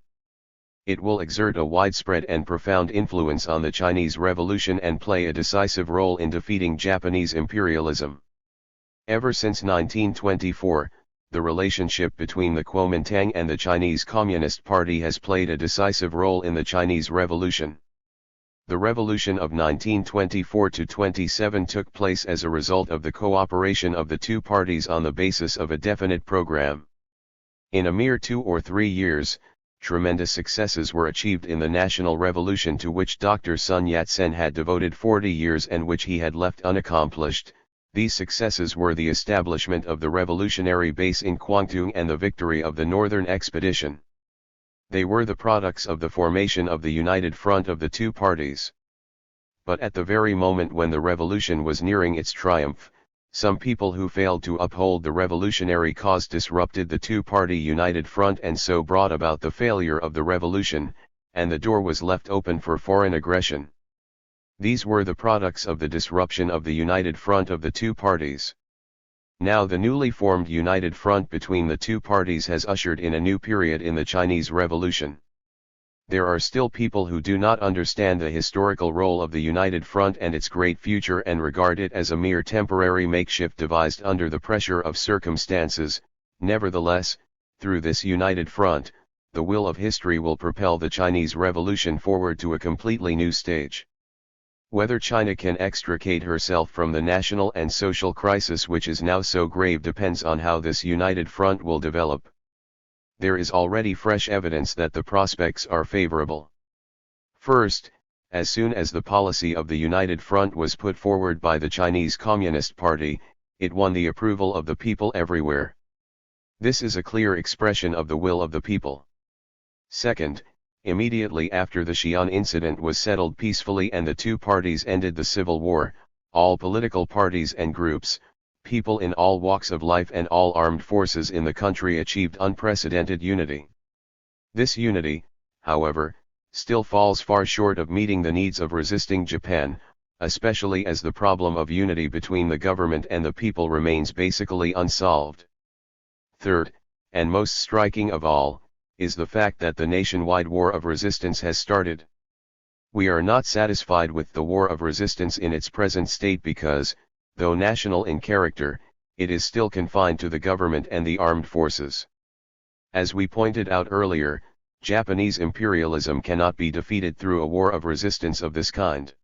Speaker 1: It will exert a widespread and profound influence on the Chinese Revolution and play a decisive role in defeating Japanese imperialism. Ever since 1924, the relationship between the Kuomintang and the Chinese Communist Party has played a decisive role in the Chinese Revolution. The revolution of 1924-27 took place as a result of the cooperation of the two parties on the basis of a definite program. In a mere 2 or 3 years, tremendous successes were achieved in the national revolution to which Dr. Sun Yat-sen had devoted 40 years and which he had left unaccomplished. These successes were the establishment of the revolutionary base in Kwangtung and the victory of the Northern Expedition. They were the products of the formation of the united front of the two parties. But at the very moment when the revolution was nearing its triumph, some people who failed to uphold the revolutionary cause disrupted the two-party united front and so brought about the failure of the revolution, and the door was left open for foreign aggression. These were the products of the disruption of the united front of the two parties. Now the newly formed united front between the two parties has ushered in a new period in the Chinese Revolution. There are still people who do not understand the historical role of the united front and its great future and regard it as a mere temporary makeshift devised under the pressure of circumstances. Nevertheless, through this united front, the will of history will propel the Chinese Revolution forward to a completely new stage. Whether China can extricate herself from the national and social crisis which is now so grave depends on how this united front will develop. There is already fresh evidence that the prospects are favorable. First, as soon as the policy of the United Front was put forward by the Chinese Communist Party, it won the approval of the people everywhere. This is a clear expression of the will of the people. Second, immediately after the Xi'an incident was settled peacefully and the two parties ended the civil war, all political parties and groups, people in all walks of life and all armed forces in the country achieved unprecedented unity. This unity, however, still falls far short of meeting the needs of resisting Japan, especially as the problem of unity between the government and the people remains basically unsolved. Third, and most striking of all, is the fact that the nationwide war of resistance has started. We are not satisfied with the war of resistance in its present state because, though national in character, it is still confined to the government and the armed forces. As we pointed out earlier, Japanese imperialism cannot be defeated through a war of resistance of this kind.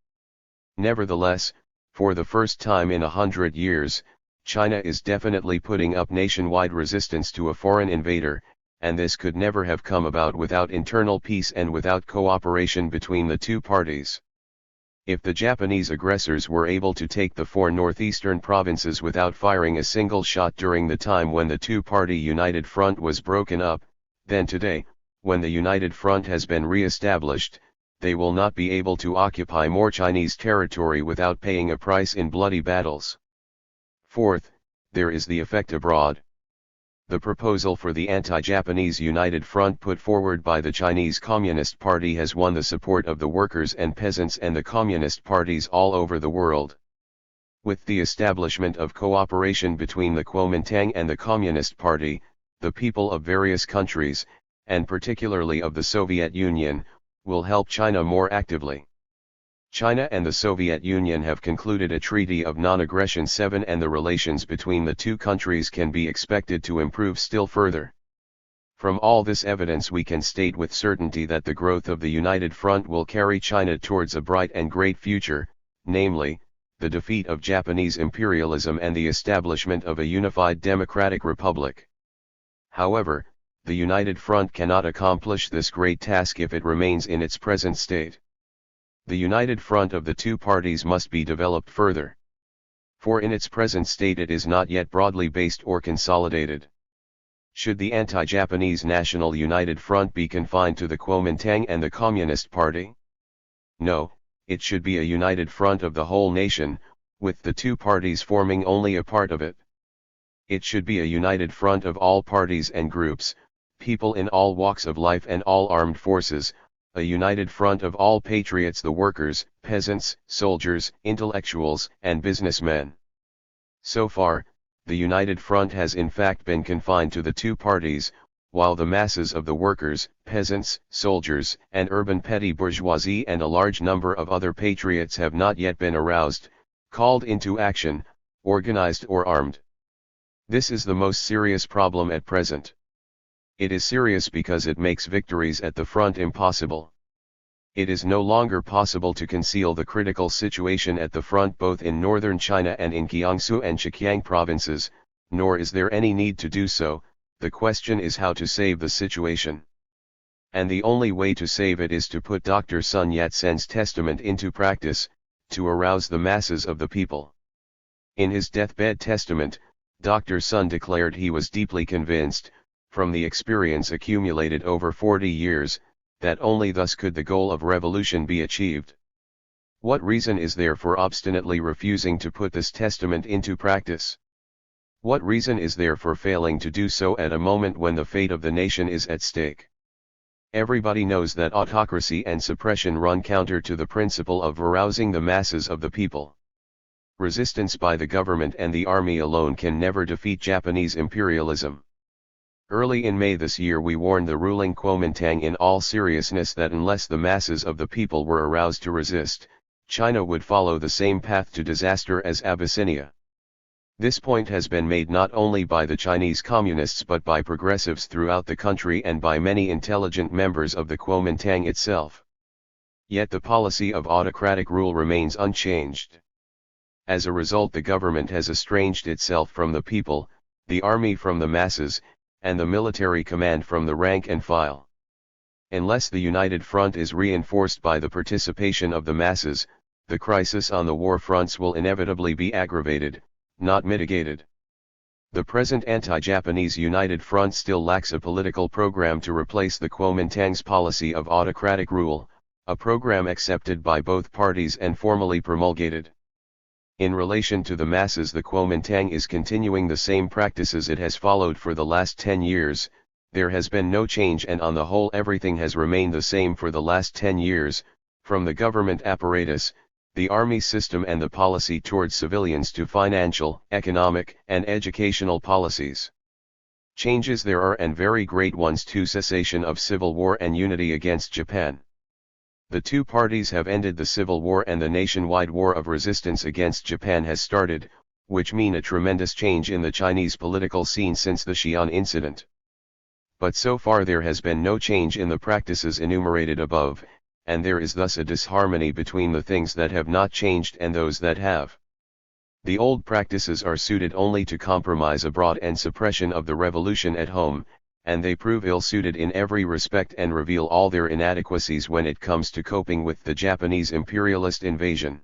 Speaker 1: Nevertheless, for the first time in 100 years, China is definitely putting up nationwide resistance to a foreign invader, and this could never have come about without internal peace and without cooperation between the two parties. If the Japanese aggressors were able to take the 4 northeastern provinces without firing a single shot during the time when the two-party United Front was broken up, then today, when the United Front has been re-established, they will not be able to occupy more Chinese territory without paying a price in bloody battles. Fourth, there is the effect abroad. The proposal for the anti-Japanese United Front put forward by the Chinese Communist Party has won the support of the workers and peasants and the communist parties all over the world. With the establishment of cooperation between the Kuomintang and the Communist Party, the people of various countries, and particularly of the Soviet Union, will help China more actively. China and the Soviet Union have concluded a Treaty of Non-Aggression 7, and the relations between the two countries can be expected to improve still further. From all this evidence we can state with certainty that the growth of the United Front will carry China towards a bright and great future, namely, the defeat of Japanese imperialism and the establishment of a unified democratic republic. However, the United Front cannot accomplish this great task if it remains in its present state. The united front of the two parties must be developed further. For in its present state it is not yet broadly based or consolidated. Should the anti-Japanese National United Front be confined to the Kuomintang and the Communist Party? No, it should be a united front of the whole nation, with the two parties forming only a part of it. It should be a united front of all parties and groups, people in all walks of life and all armed forces, a united front of all patriots, the workers, peasants, soldiers, intellectuals, and businessmen. So far, the united front has in fact been confined to the two parties, while the masses of the workers, peasants, soldiers, and urban petty bourgeoisie and a large number of other patriots have not yet been aroused, called into action, organized or armed. This is the most serious problem at present. It is serious because it makes victories at the front impossible. It is no longer possible to conceal the critical situation at the front both in northern China and in Jiangsu and Zhejiang provinces, nor is there any need to do so. The question is how to save the situation. And the only way to save it is to put Dr. Sun Yat-sen's testament into practice, to arouse the masses of the people. In his deathbed testament, Dr. Sun declared he was deeply convinced, from the experience accumulated over 40 years, that only thus could the goal of revolution be achieved. What reason is there for obstinately refusing to put this testament into practice? What reason is there for failing to do so at a moment when the fate of the nation is at stake? Everybody knows that autocracy and suppression run counter to the principle of arousing the masses of the people. Resistance by the government and the army alone can never defeat Japanese imperialism. Early in May this year we warned the ruling Kuomintang in all seriousness that unless the masses of the people were aroused to resist, China would follow the same path to disaster as Abyssinia. This point has been made not only by the Chinese communists but by progressives throughout the country and by many intelligent members of the Kuomintang itself. Yet the policy of autocratic rule remains unchanged. As a result, the government has estranged itself from the people, the army from the masses, and the military command from the rank and file. Unless the united front is reinforced by the participation of the masses, the crisis on the war fronts will inevitably be aggravated, not mitigated. The present anti-Japanese united front still lacks a political program to replace the Kuomintang's policy of autocratic rule, a program accepted by both parties and formally promulgated. In relation to the masses, the Kuomintang is continuing the same practices it has followed for the last 10 years, there has been no change, and on the whole everything has remained the same for the last 10 years, from the government apparatus, the army system and the policy towards civilians to financial, economic, and educational policies. Changes there are, and very great ones, to cessation of civil war and unity against Japan. The two parties have ended the civil war and the nationwide war of resistance against Japan has started, which mean a tremendous change in the Chinese political scene since the Xi'an incident. But so far there has been no change in the practices enumerated above, and there is thus a disharmony between the things that have not changed and those that have. The old practices are suited only to compromise abroad and suppression of the revolution at home, and they prove ill-suited in every respect and reveal all their inadequacies when it comes to coping with the Japanese imperialist invasion.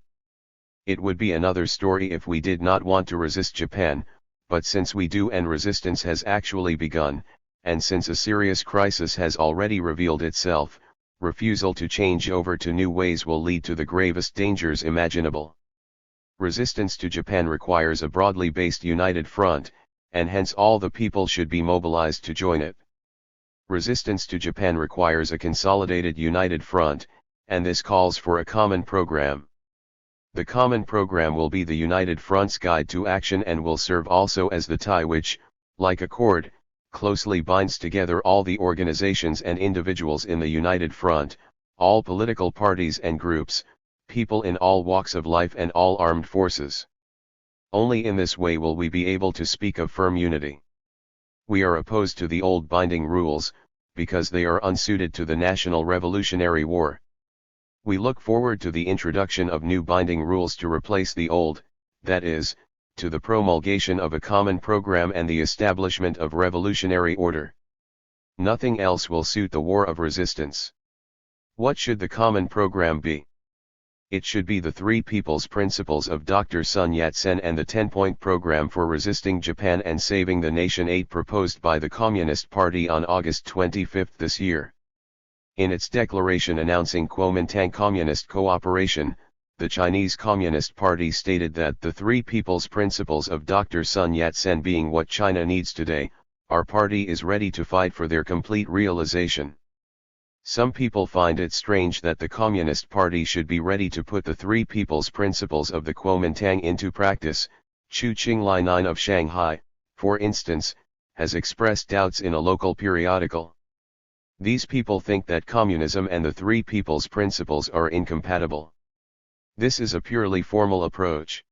Speaker 1: It would be another story if we did not want to resist Japan, but since we do and resistance has actually begun, and since a serious crisis has already revealed itself, refusal to change over to new ways will lead to the gravest dangers imaginable. Resistance to Japan requires a broadly based united front, and hence all the people should be mobilized to join it. Resistance to Japan requires a consolidated united front, and this calls for a common program. The common program will be the United Front's guide to action and will serve also as the tie which, like a cord, closely binds together all the organizations and individuals in the United Front, all political parties and groups, people in all walks of life and all armed forces. Only in this way will we be able to speak of firm unity. We are opposed to the old binding rules, because they are unsuited to the National Revolutionary War. We look forward to the introduction of new binding rules to replace the old, that is, to the promulgation of a common program and the establishment of revolutionary order. Nothing else will suit the war of resistance. What should the common program be? It should be the three people's principles of Dr. Sun Yat-sen and the 10-point program for resisting Japan and saving the nation 8 proposed by the Communist Party on August 25 this year. In its declaration announcing Kuomintang Communist cooperation, the Chinese Communist Party stated that the three people's principles of Dr. Sun Yat-sen being what China needs today, our party is ready to fight for their complete realization. Some people find it strange that the Communist Party should be ready to put the three people's principles of the Kuomintang into practice. Chu Qinglai 9 of Shanghai, for instance, has expressed doubts in a local periodical. These people think that communism and the three people's principles are incompatible. This is a purely formal approach.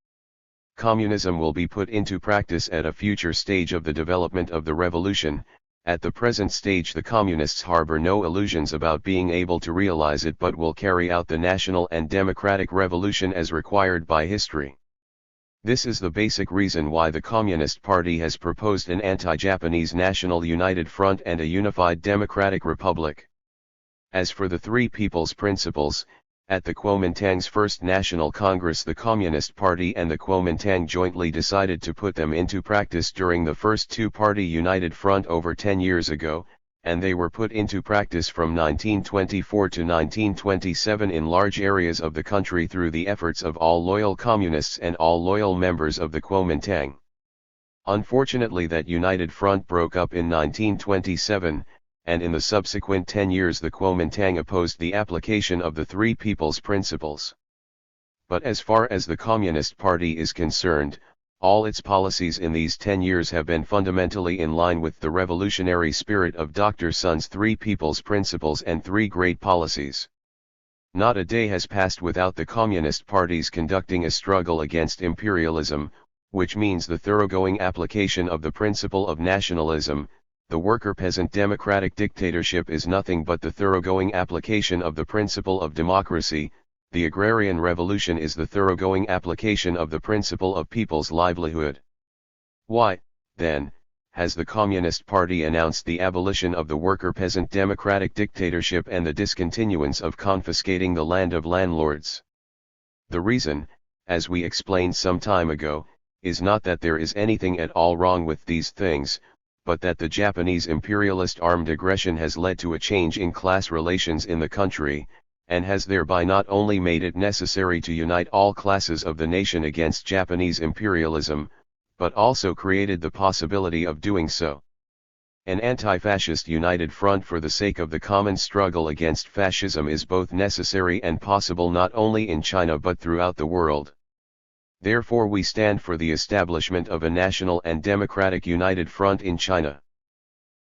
Speaker 1: Communism will be put into practice at a future stage of the development of the revolution. At the present stage the Communists harbor no illusions about being able to realize it but will carry out the national and democratic revolution as required by history. This is the basic reason why the Communist Party has proposed an anti-Japanese national united front and a unified democratic republic. As for the three people's principles, at the Kuomintang's First National Congress the Communist Party and the Kuomintang jointly decided to put them into practice during the first two-party united front over 10 years ago, and they were put into practice from 1924 to 1927 in large areas of the country through the efforts of all loyal communists and all loyal members of the Kuomintang. Unfortunately that united front broke up in 1927, and in the subsequent 10 years the Kuomintang opposed the application of the three people's principles. But as far as the Communist Party is concerned, all its policies in these 10 years have been fundamentally in line with the revolutionary spirit of Dr. Sun's three people's principles and three great policies. Not a day has passed without the Communist parties conducting a struggle against imperialism, which means the thoroughgoing application of the principle of nationalism. The worker-peasant democratic dictatorship is nothing but the thoroughgoing application of the principle of democracy. The agrarian revolution is the thoroughgoing application of the principle of people's livelihood. Why, then, has the Communist Party announced the abolition of the worker-peasant democratic dictatorship and the discontinuance of confiscating the land of landlords? The reason, as we explained some time ago, is not that there is anything at all wrong with these things, but that the Japanese imperialist armed aggression has led to a change in class relations in the country, and has thereby not only made it necessary to unite all classes of the nation against Japanese imperialism, but also created the possibility of doing so. An anti-fascist united front for the sake of the common struggle against fascism is both necessary and possible not only in China but throughout the world. Therefore we stand for the establishment of a national and democratic united front in China.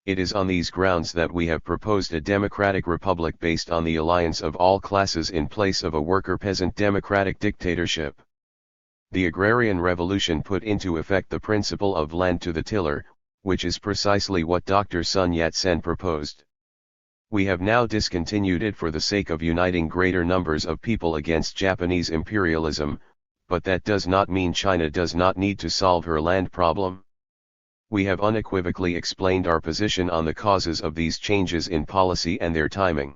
Speaker 1: It is on these grounds that we have proposed a democratic republic based on the alliance of all classes in place of a worker-peasant democratic dictatorship. The agrarian revolution put into effect the principle of land to the tiller, which is precisely what Dr. Sun Yat-sen proposed. We have now discontinued it for the sake of uniting greater numbers of people against Japanese imperialism, but that does not mean China does not need to solve her land problem. We have unequivocally explained our position on the causes of these changes in policy and their timing.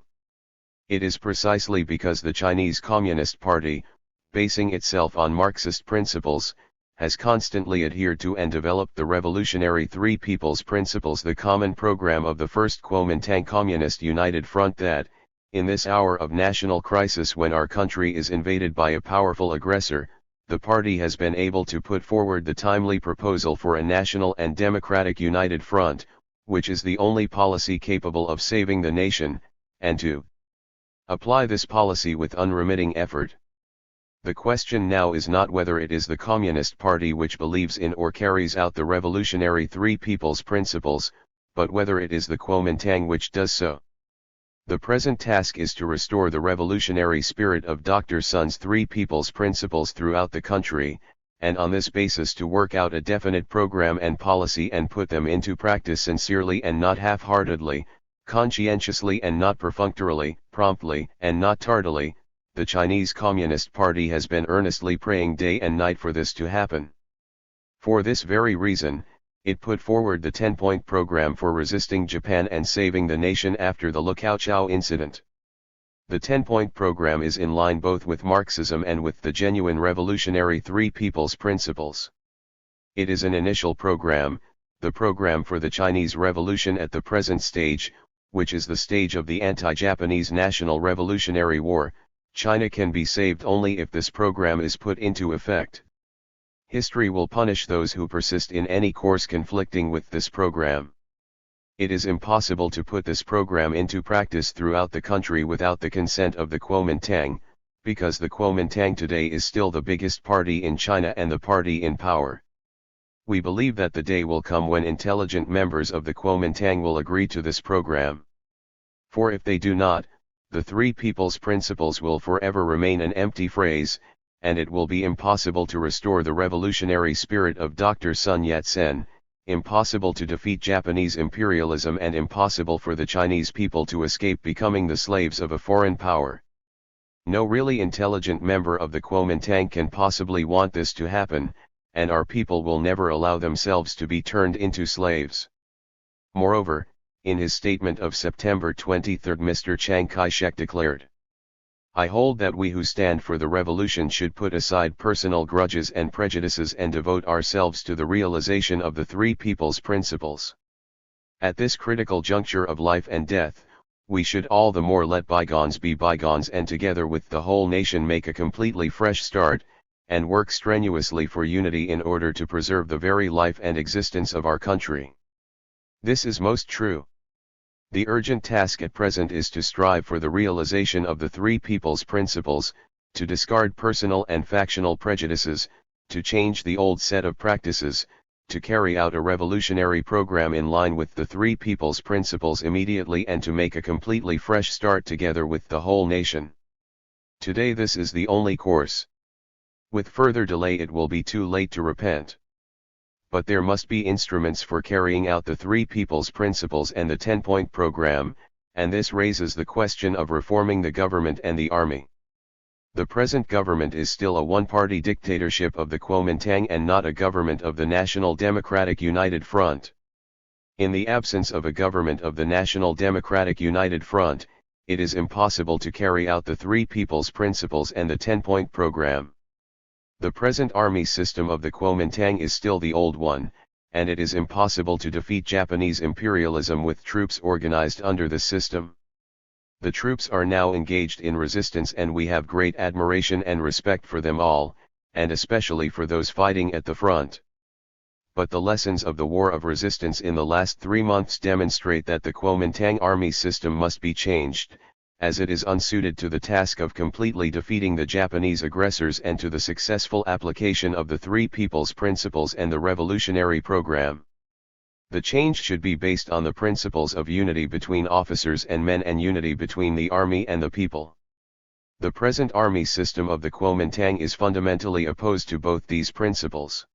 Speaker 1: It is precisely because the Chinese Communist Party, basing itself on Marxist principles, has constantly adhered to and developed the revolutionary Three People's Principles, the common program of the First Kuomintang Communist United Front, that, in this hour of national crisis when our country is invaded by a powerful aggressor, the party has been able to put forward the timely proposal for a national and democratic united front, which is the only policy capable of saving the nation, and to apply this policy with unremitting effort. The question now is not whether it is the Communist Party which believes in or carries out the revolutionary Three People's Principles, but whether it is the Kuomintang which does so. The present task is to restore the revolutionary spirit of Dr. Sun's Three People's Principles throughout the country, and on this basis to work out a definite program and policy and put them into practice sincerely and not half-heartedly, conscientiously and not perfunctorily, promptly and not tardily. The Chinese Communist Party has been earnestly praying day and night for this to happen. For this very reason, it put forward the 10-point program for resisting Japan and saving the nation after the Lukaochao incident. The 10-point program is in line both with Marxism and with the genuine revolutionary Three People's Principles. It is an initial program, the program for the Chinese Revolution at the present stage, which is the stage of the anti-Japanese National Revolutionary War. China can be saved only if this program is put into effect. History will punish those who persist in any course conflicting with this program. It is impossible to put this program into practice throughout the country without the consent of the Kuomintang, because the Kuomintang today is still the biggest party in China and the party in power. We believe that the day will come when intelligent members of the Kuomintang will agree to this program. For if they do not, the Three People's Principles will forever remain an empty phrase, and it will be impossible to restore the revolutionary spirit of Dr. Sun Yat-sen, impossible to defeat Japanese imperialism, and impossible for the Chinese people to escape becoming the slaves of a foreign power. No really intelligent member of the Kuomintang can possibly want this to happen, and our people will never allow themselves to be turned into slaves. Moreover, in his statement of September 23, Mr. Chiang Kai-shek declared, "I hold that we who stand for the revolution should put aside personal grudges and prejudices and devote ourselves to the realization of the Three People's Principles. At this critical juncture of life and death, we should all the more let bygones be bygones and together with the whole nation make a completely fresh start, and work strenuously for unity in order to preserve the very life and existence of our country." This is most true. The urgent task at present is to strive for the realization of the Three People's Principles, to discard personal and factional prejudices, to change the old set of practices, to carry out a revolutionary program in line with the Three People's Principles immediately, and to make a completely fresh start together with the whole nation. Today this is the only course. With further delay it will be too late to repent. But there must be instruments for carrying out the Three People's Principles and the 10-point program, and this raises the question of reforming the government and the army. The present government is still a one-party dictatorship of the Kuomintang and not a government of the National Democratic United Front. In the absence of a government of the National Democratic United Front, it is impossible to carry out the Three People's Principles and the 10-point program. The present army system of the Kuomintang is still the old one, and it is impossible to defeat Japanese imperialism with troops organized under this system. The troops are now engaged in resistance and we have great admiration and respect for them all, and especially for those fighting at the front. But the lessons of the war of resistance in the last 3 months demonstrate that the Kuomintang army system must be changed, as it is unsuited to the task of completely defeating the Japanese aggressors and to the successful application of the Three People's Principles and the revolutionary program. The change should be based on the principles of unity between officers and men and unity between the army and the people. The present army system of the Kuomintang is fundamentally opposed to both these principles.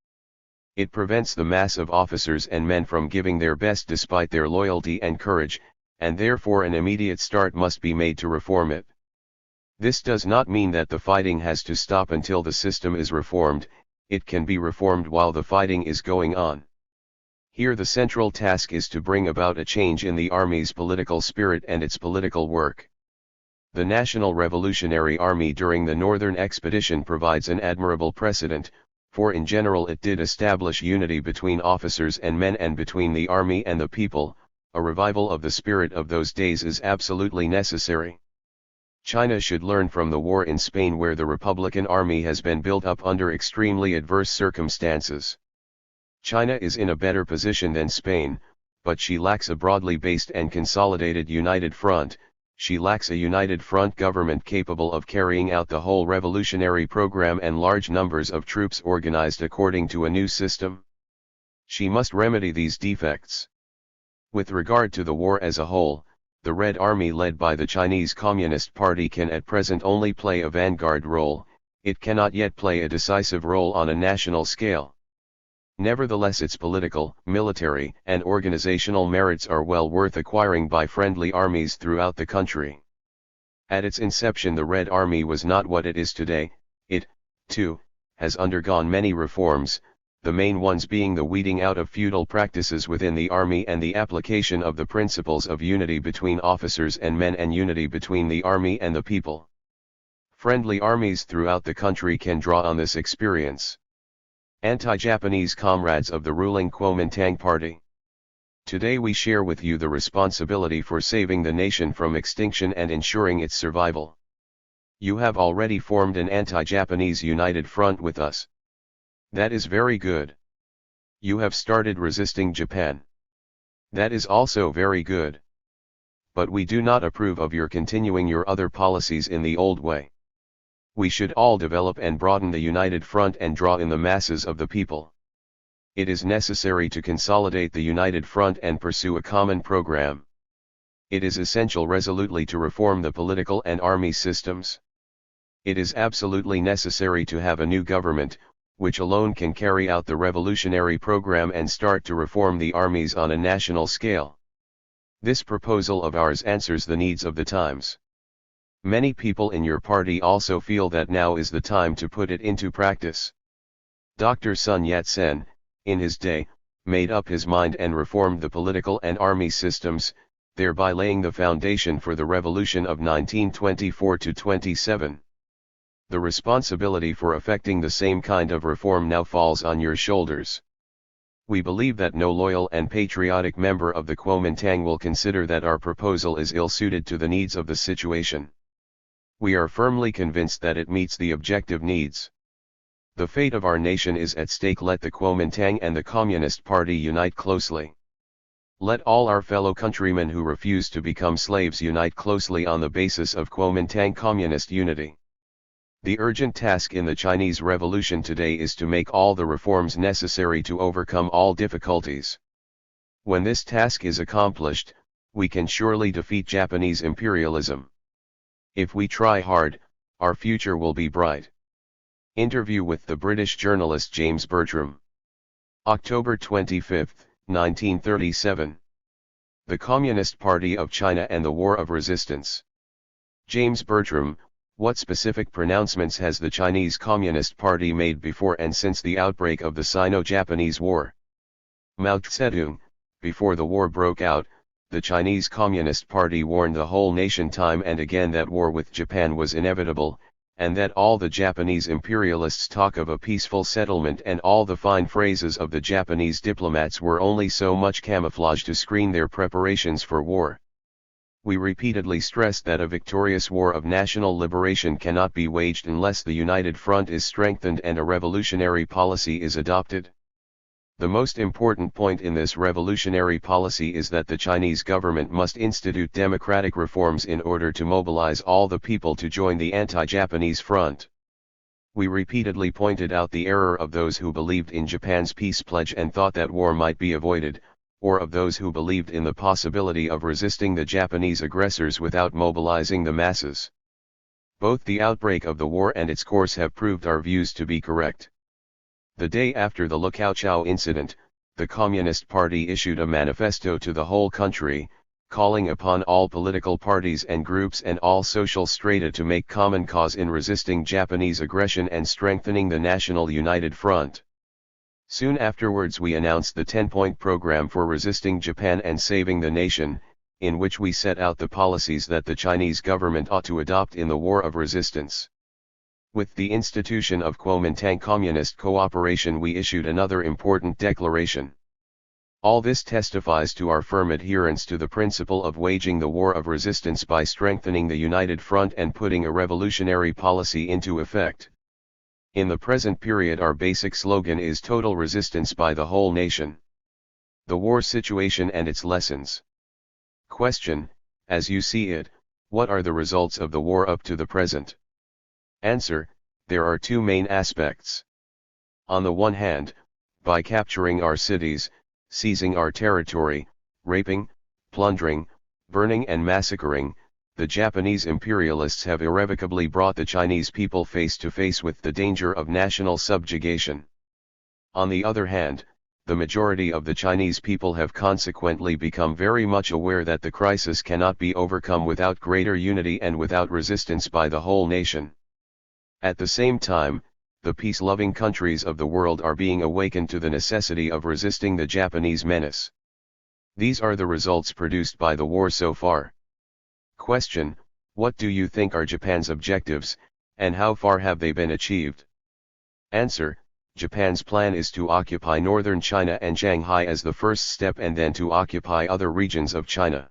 Speaker 1: It prevents the mass of officers and men from giving their best despite their loyalty and courage, and therefore an immediate start must be made to reform it. This does not mean that the fighting has to stop until the system is reformed, it can be reformed while the fighting is going on. Here the central task is to bring about a change in the army's political spirit and its political work. The National Revolutionary Army during the Northern Expedition provides an admirable precedent, for in general it did establish unity between officers and men and between the army and the people. A revival of the spirit of those days is absolutely necessary. China should learn from the war in Spain, where the Republican Army has been built up under extremely adverse circumstances. China is in a better position than Spain, but she lacks a broadly based and consolidated united front. She lacks a united front government capable of carrying out the whole revolutionary program and large numbers of troops organized according to a new system. She must remedy these defects. With regard to the war as a whole, the Red Army led by the Chinese Communist Party can at present only play a vanguard role. It cannot yet play a decisive role on a national scale. Nevertheless, its political, military, and organizational merits are well worth acquiring by friendly armies throughout the country. At its inception, the Red Army was not what it is today. It, too, has undergone many reforms, the main ones being the weeding out of feudal practices within the army and the application of the principles of unity between officers and men and unity between the army and the people. Friendly armies throughout the country can draw on this experience. Anti-Japanese comrades of the ruling Kuomintang Party. Today we share with you the responsibility for saving the nation from extinction and ensuring its survival. You have already formed an anti-Japanese united front with us. That is very good. You have started resisting Japan. That is also very good. But we do not approve of your continuing your other policies in the old way. We should all develop and broaden the united front and draw in the masses of the people. It is necessary to consolidate the united front and pursue a common program. It is essential resolutely to reform the political and army systems. It is absolutely necessary to have a new government, which alone can carry out the revolutionary program and start to reform the armies on a national scale. This proposal of ours answers the needs of the times. Many people in your party also feel that now is the time to put it into practice. Dr. Sun Yat-sen, in his day, made up his mind and reformed the political and army systems, thereby laying the foundation for the revolution of 1924-27. The responsibility for effecting the same kind of reform now falls on your shoulders. We believe that no loyal and patriotic member of the Kuomintang will consider that our proposal is ill-suited to the needs of the situation. We are firmly convinced that it meets the objective needs. The fate of our nation is at stake. Let the Kuomintang and the Communist Party unite closely. Let all our fellow countrymen who refuse to become slaves unite closely on the basis of Kuomintang communist unity. The urgent task in the Chinese Revolution today is to make all the reforms necessary to overcome all difficulties. When this task is accomplished, we can surely defeat Japanese imperialism. If we try hard, our future will be bright. Interview with the British journalist James Bertram. October 25, 1937. The Communist Party of China and the War of Resistance. James Bertram, what specific pronouncements has the Chinese Communist Party made before and since the outbreak of the Sino-Japanese War? Mao Zedong, before the war broke out, the Chinese Communist Party warned the whole nation time and again that war with Japan was inevitable, and that all the Japanese imperialists' talk of a peaceful settlement and all the fine phrases of the Japanese diplomats were only so much camouflage to screen their preparations for war. We repeatedly stressed that a victorious war of national liberation cannot be waged unless the united front is strengthened and a revolutionary policy is adopted. The most important point in this revolutionary policy is that the Chinese government must institute democratic reforms in order to mobilize all the people to join the anti-Japanese front. We repeatedly pointed out the error of those who believed in Japan's peace pledge and thought that war might be avoided, or of those who believed in the possibility of resisting the Japanese aggressors without mobilizing the masses. Both the outbreak of the war and its course have proved our views to be correct. The day after the Lukaochao incident, the Communist Party issued a manifesto to the whole country, calling upon all political parties and groups and all social strata to make common cause in resisting Japanese aggression and strengthening the national united front. Soon afterwards we announced the 10-point program for resisting Japan and saving the nation, in which we set out the policies that the Chinese government ought to adopt in the war of resistance. With the institution of Kuomintang Communist Cooperation we issued another important declaration. All this testifies to our firm adherence to the principle of waging the war of resistance by strengthening the united front and putting a revolutionary policy into effect. In the present period our basic slogan is total resistance by the whole nation. The war situation and its lessons. Question: as you see it, what are the results of the war up to the present? Answer: there are two main aspects. On the one hand, by capturing our cities, seizing our territory, raping, plundering, burning and massacring, the Japanese imperialists have irrevocably brought the Chinese people face to face with the danger of national subjugation. On the other hand, the majority of the Chinese people have consequently become very much aware that the crisis cannot be overcome without greater unity and without resistance by the whole nation. At the same time, the peace-loving countries of the world are being awakened to the necessity of resisting the Japanese menace. These are the results produced by the war so far. Question: what do you think are Japan's objectives, and how far have they been achieved? Answer: Japan's plan is to occupy northern China and Shanghai as the first step and then to occupy other regions of China.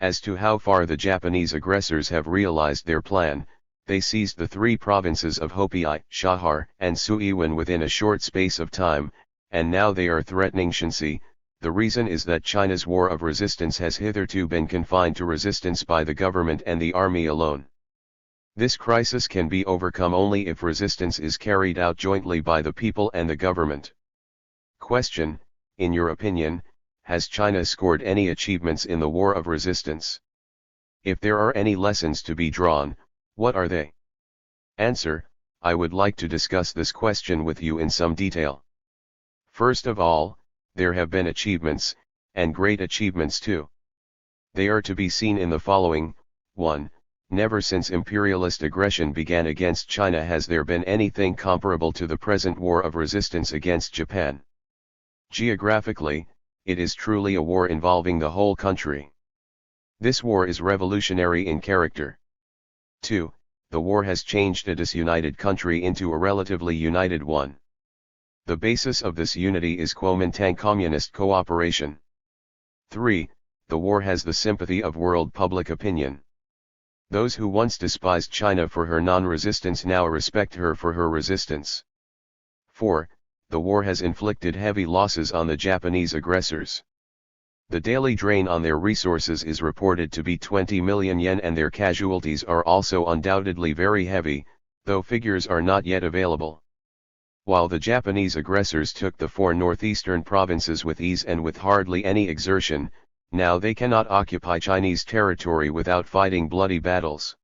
Speaker 1: As to how far the Japanese aggressors have realized their plan, they seized the three provinces of Hopi, Shahar, and Suiwan within a short space of time, and now they are threatening Shanxi. The reason is that China's war of resistance has hitherto been confined to resistance by the government and the army alone. This crisis can be overcome only if resistance is carried out jointly by the people and the government. Question: in your opinion, has China scored any achievements in the war of resistance? If there are any lessons to be drawn, what are they? Answer: I would like to discuss this question with you in some detail. First of all, there have been achievements, and great achievements too. They are to be seen in the following. 1. Never since imperialist aggression began against China has there been anything comparable to the present war of resistance against Japan. Geographically, it is truly a war involving the whole country. This war is revolutionary in character. 2. The war has changed a disunited country into a relatively united one. The basis of this unity is Kuomintang Communist Cooperation. 3. The war has the sympathy of world public opinion. Those who once despised China for her non-resistance now respect her for her resistance. 4. The war has inflicted heavy losses on the Japanese aggressors. The daily drain on their resources is reported to be 20 million yen and their casualties are also undoubtedly very heavy, though figures are not yet available. While the Japanese aggressors took the 4 northeastern provinces with ease and with hardly any exertion, now they cannot occupy Chinese territory without fighting bloody battles.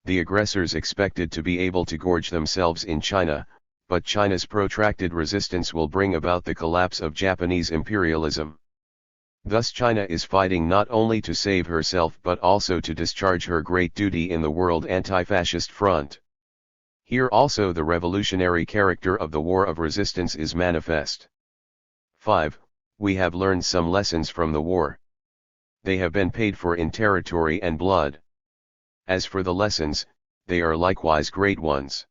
Speaker 1: The aggressors expected to be able to gorge themselves in China, but China's protracted resistance will bring about the collapse of Japanese imperialism. Thus China is fighting not only to save herself but also to discharge her great duty in the world anti-fascist front. Here also the revolutionary character of the war of resistance is manifest. 5. We have learned some lessons from the war. They have been paid for in territory and blood. As for the lessons, they are likewise great ones.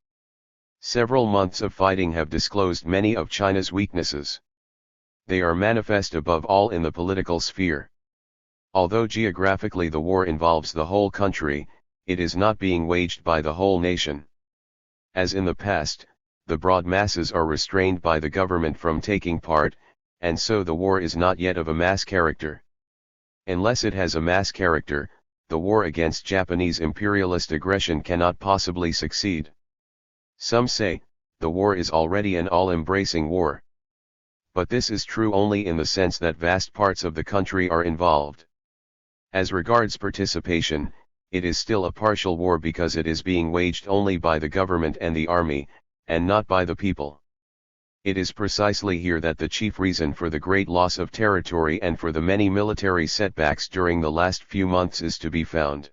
Speaker 1: Several months of fighting have disclosed many of China's weaknesses. They are manifest above all in the political sphere. Although geographically the war involves the whole country, it is not being waged by the whole nation. As in the past, the broad masses are restrained by the government from taking part, and so the war is not yet of a mass character. Unless it has a mass character, the war against Japanese imperialist aggression cannot possibly succeed. Some say, the war is already an all-embracing war. But this is true only in the sense that vast parts of the country are involved. As regards participation, it is still a partial war because it is being waged only by the government and the army, and not by the people. It is precisely here that the chief reason for the great loss of territory and for the many military setbacks during the last few months is to be found.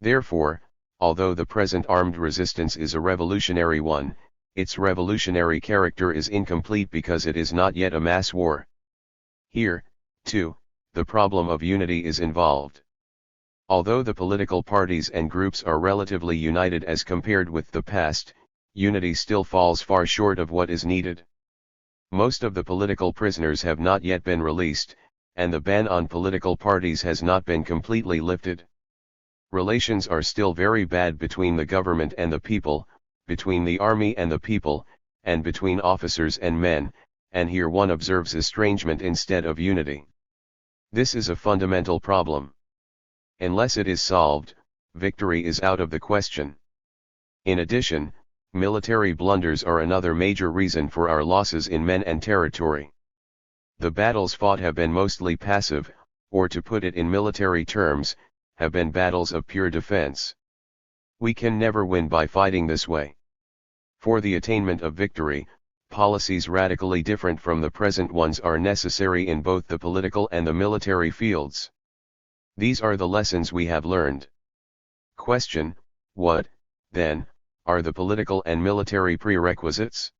Speaker 1: Therefore, although the present armed resistance is a revolutionary one, its revolutionary character is incomplete because it is not yet a mass war. Here, too, the problem of unity is involved. Although the political parties and groups are relatively united as compared with the past, unity still falls far short of what is needed. Most of the political prisoners have not yet been released, and the ban on political parties has not been completely lifted. Relations are still very bad between the government and the people, between the army and the people, and between officers and men, and here one observes estrangement instead of unity. This is a fundamental problem. Unless it is solved, victory is out of the question. In addition, military blunders are another major reason for our losses in men and territory. The battles fought have been mostly passive, or to put it in military terms, have been battles of pure defense. We can never win by fighting this way. For the attainment of victory, policies radically different from the present ones are necessary in both the political and the military fields. These are the lessons we have learned. Question: what, then, are the political and military prerequisites?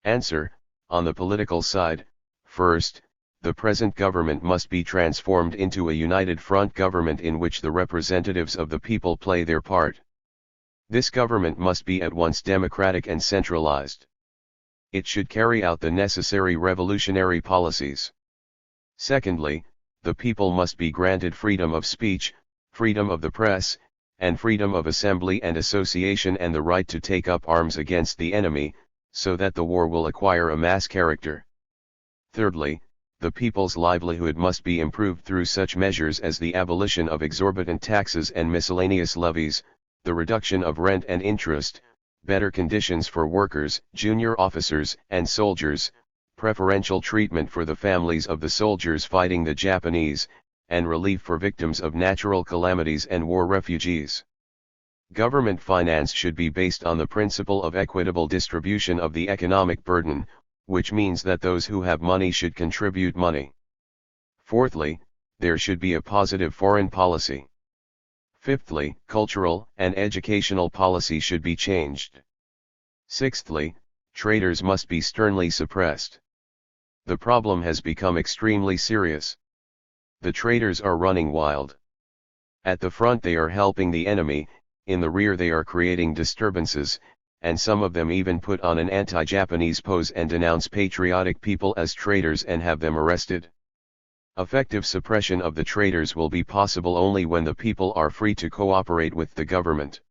Speaker 1: Answer: on the political side, first, the present government must be transformed into a united front government in which the representatives of the people play their part. This government must be at once democratic and centralized. It should carry out the necessary revolutionary policies. Secondly, the people must be granted freedom of speech, freedom of the press, and freedom of assembly and association and the right to take up arms against the enemy, so that the war will acquire a mass character. Thirdly, the people's livelihood must be improved through such measures as the abolition of exorbitant taxes and miscellaneous levies, the reduction of rent and interest, better conditions for workers, junior officers, and soldiers, preferential treatment for the families of the soldiers fighting the Japanese, and relief for victims of natural calamities and war refugees. Government finance should be based on the principle of equitable distribution of the economic burden, which means that those who have money should contribute money. Fourthly, there should be a positive foreign policy. Fifthly, cultural and educational policy should be changed. Sixthly, traitors must be sternly suppressed. The problem has become extremely serious. The traitors are running wild. At the front they are helping the enemy, in the rear they are creating disturbances, and some of them even put on an anti-Japanese pose and denounce patriotic people as traitors and have them arrested. Effective suppression of the traitors will be possible only when the people are free to cooperate with the government.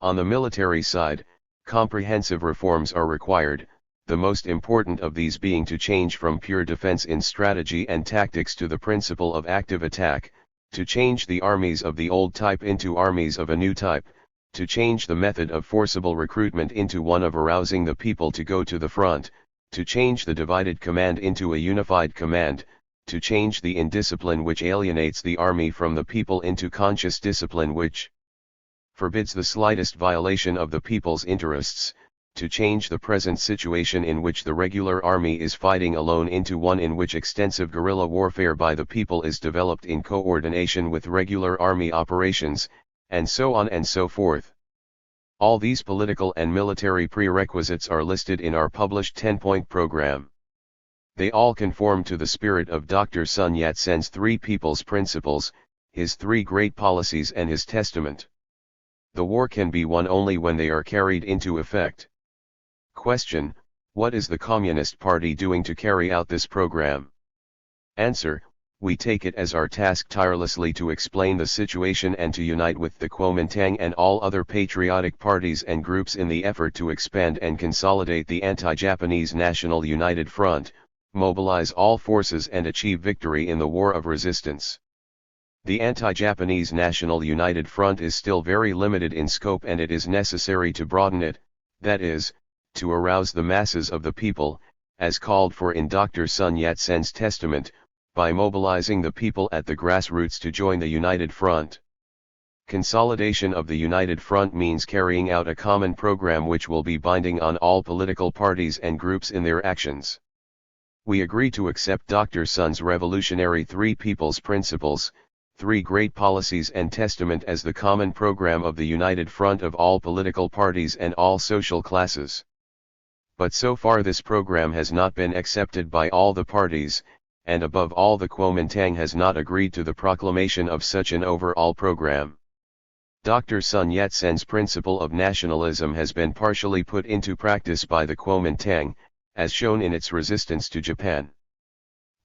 Speaker 1: On the military side, comprehensive reforms are required, the most important of these being to change from pure defense in strategy and tactics to the principle of active attack, to change the armies of the old type into armies of a new type, to change the method of forcible recruitment into one of arousing the people to go to the front, to change the divided command into a unified command, to change the indiscipline which alienates the army from the people into conscious discipline which forbids the slightest violation of the people's interests, to change the present situation in which the regular army is fighting alone into one in which extensive guerrilla warfare by the people is developed in coordination with regular army operations, and so on and so forth. All these political and military prerequisites are listed in our published 10-point program. They all conform to the spirit of Dr. Sun Yat-sen's three people's principles, his three great policies and his testament. The war can be won only when they are carried into effect. Question: what is the Communist Party doing to carry out this program? Answer: we take it as our task tirelessly to explain the situation and to unite with the Kuomintang and all other patriotic parties and groups in the effort to expand and consolidate the anti-Japanese National United Front, mobilize all forces and achieve victory in the war of resistance. The anti-Japanese National United Front is still very limited in scope and it is necessary to broaden it, that is, to arouse the masses of the people, as called for in Dr. Sun Yat-sen's testament, by mobilizing the people at the grassroots to join the United Front. Consolidation of the United Front means carrying out a common program which will be binding on all political parties and groups in their actions. We agree to accept Dr. Sun's revolutionary three people's principles, three great policies and testament as the common program of the United Front of all political parties and all social classes. But so far this program has not been accepted by all the parties, and above all the Kuomintang has not agreed to the proclamation of such an overall program. Dr. Sun Yat-sen's principle of nationalism has been partially put into practice by the Kuomintang, as shown in its resistance to Japan.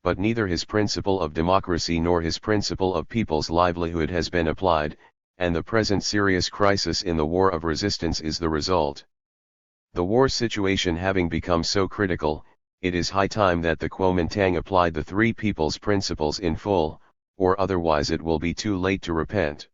Speaker 1: But neither his principle of democracy nor his principle of people's livelihood has been applied, and the present serious crisis in the war of resistance is the result. The war situation having become so critical, it is high time that the Kuomintang applied the Three People's Principles in full, or otherwise it will be too late to repent.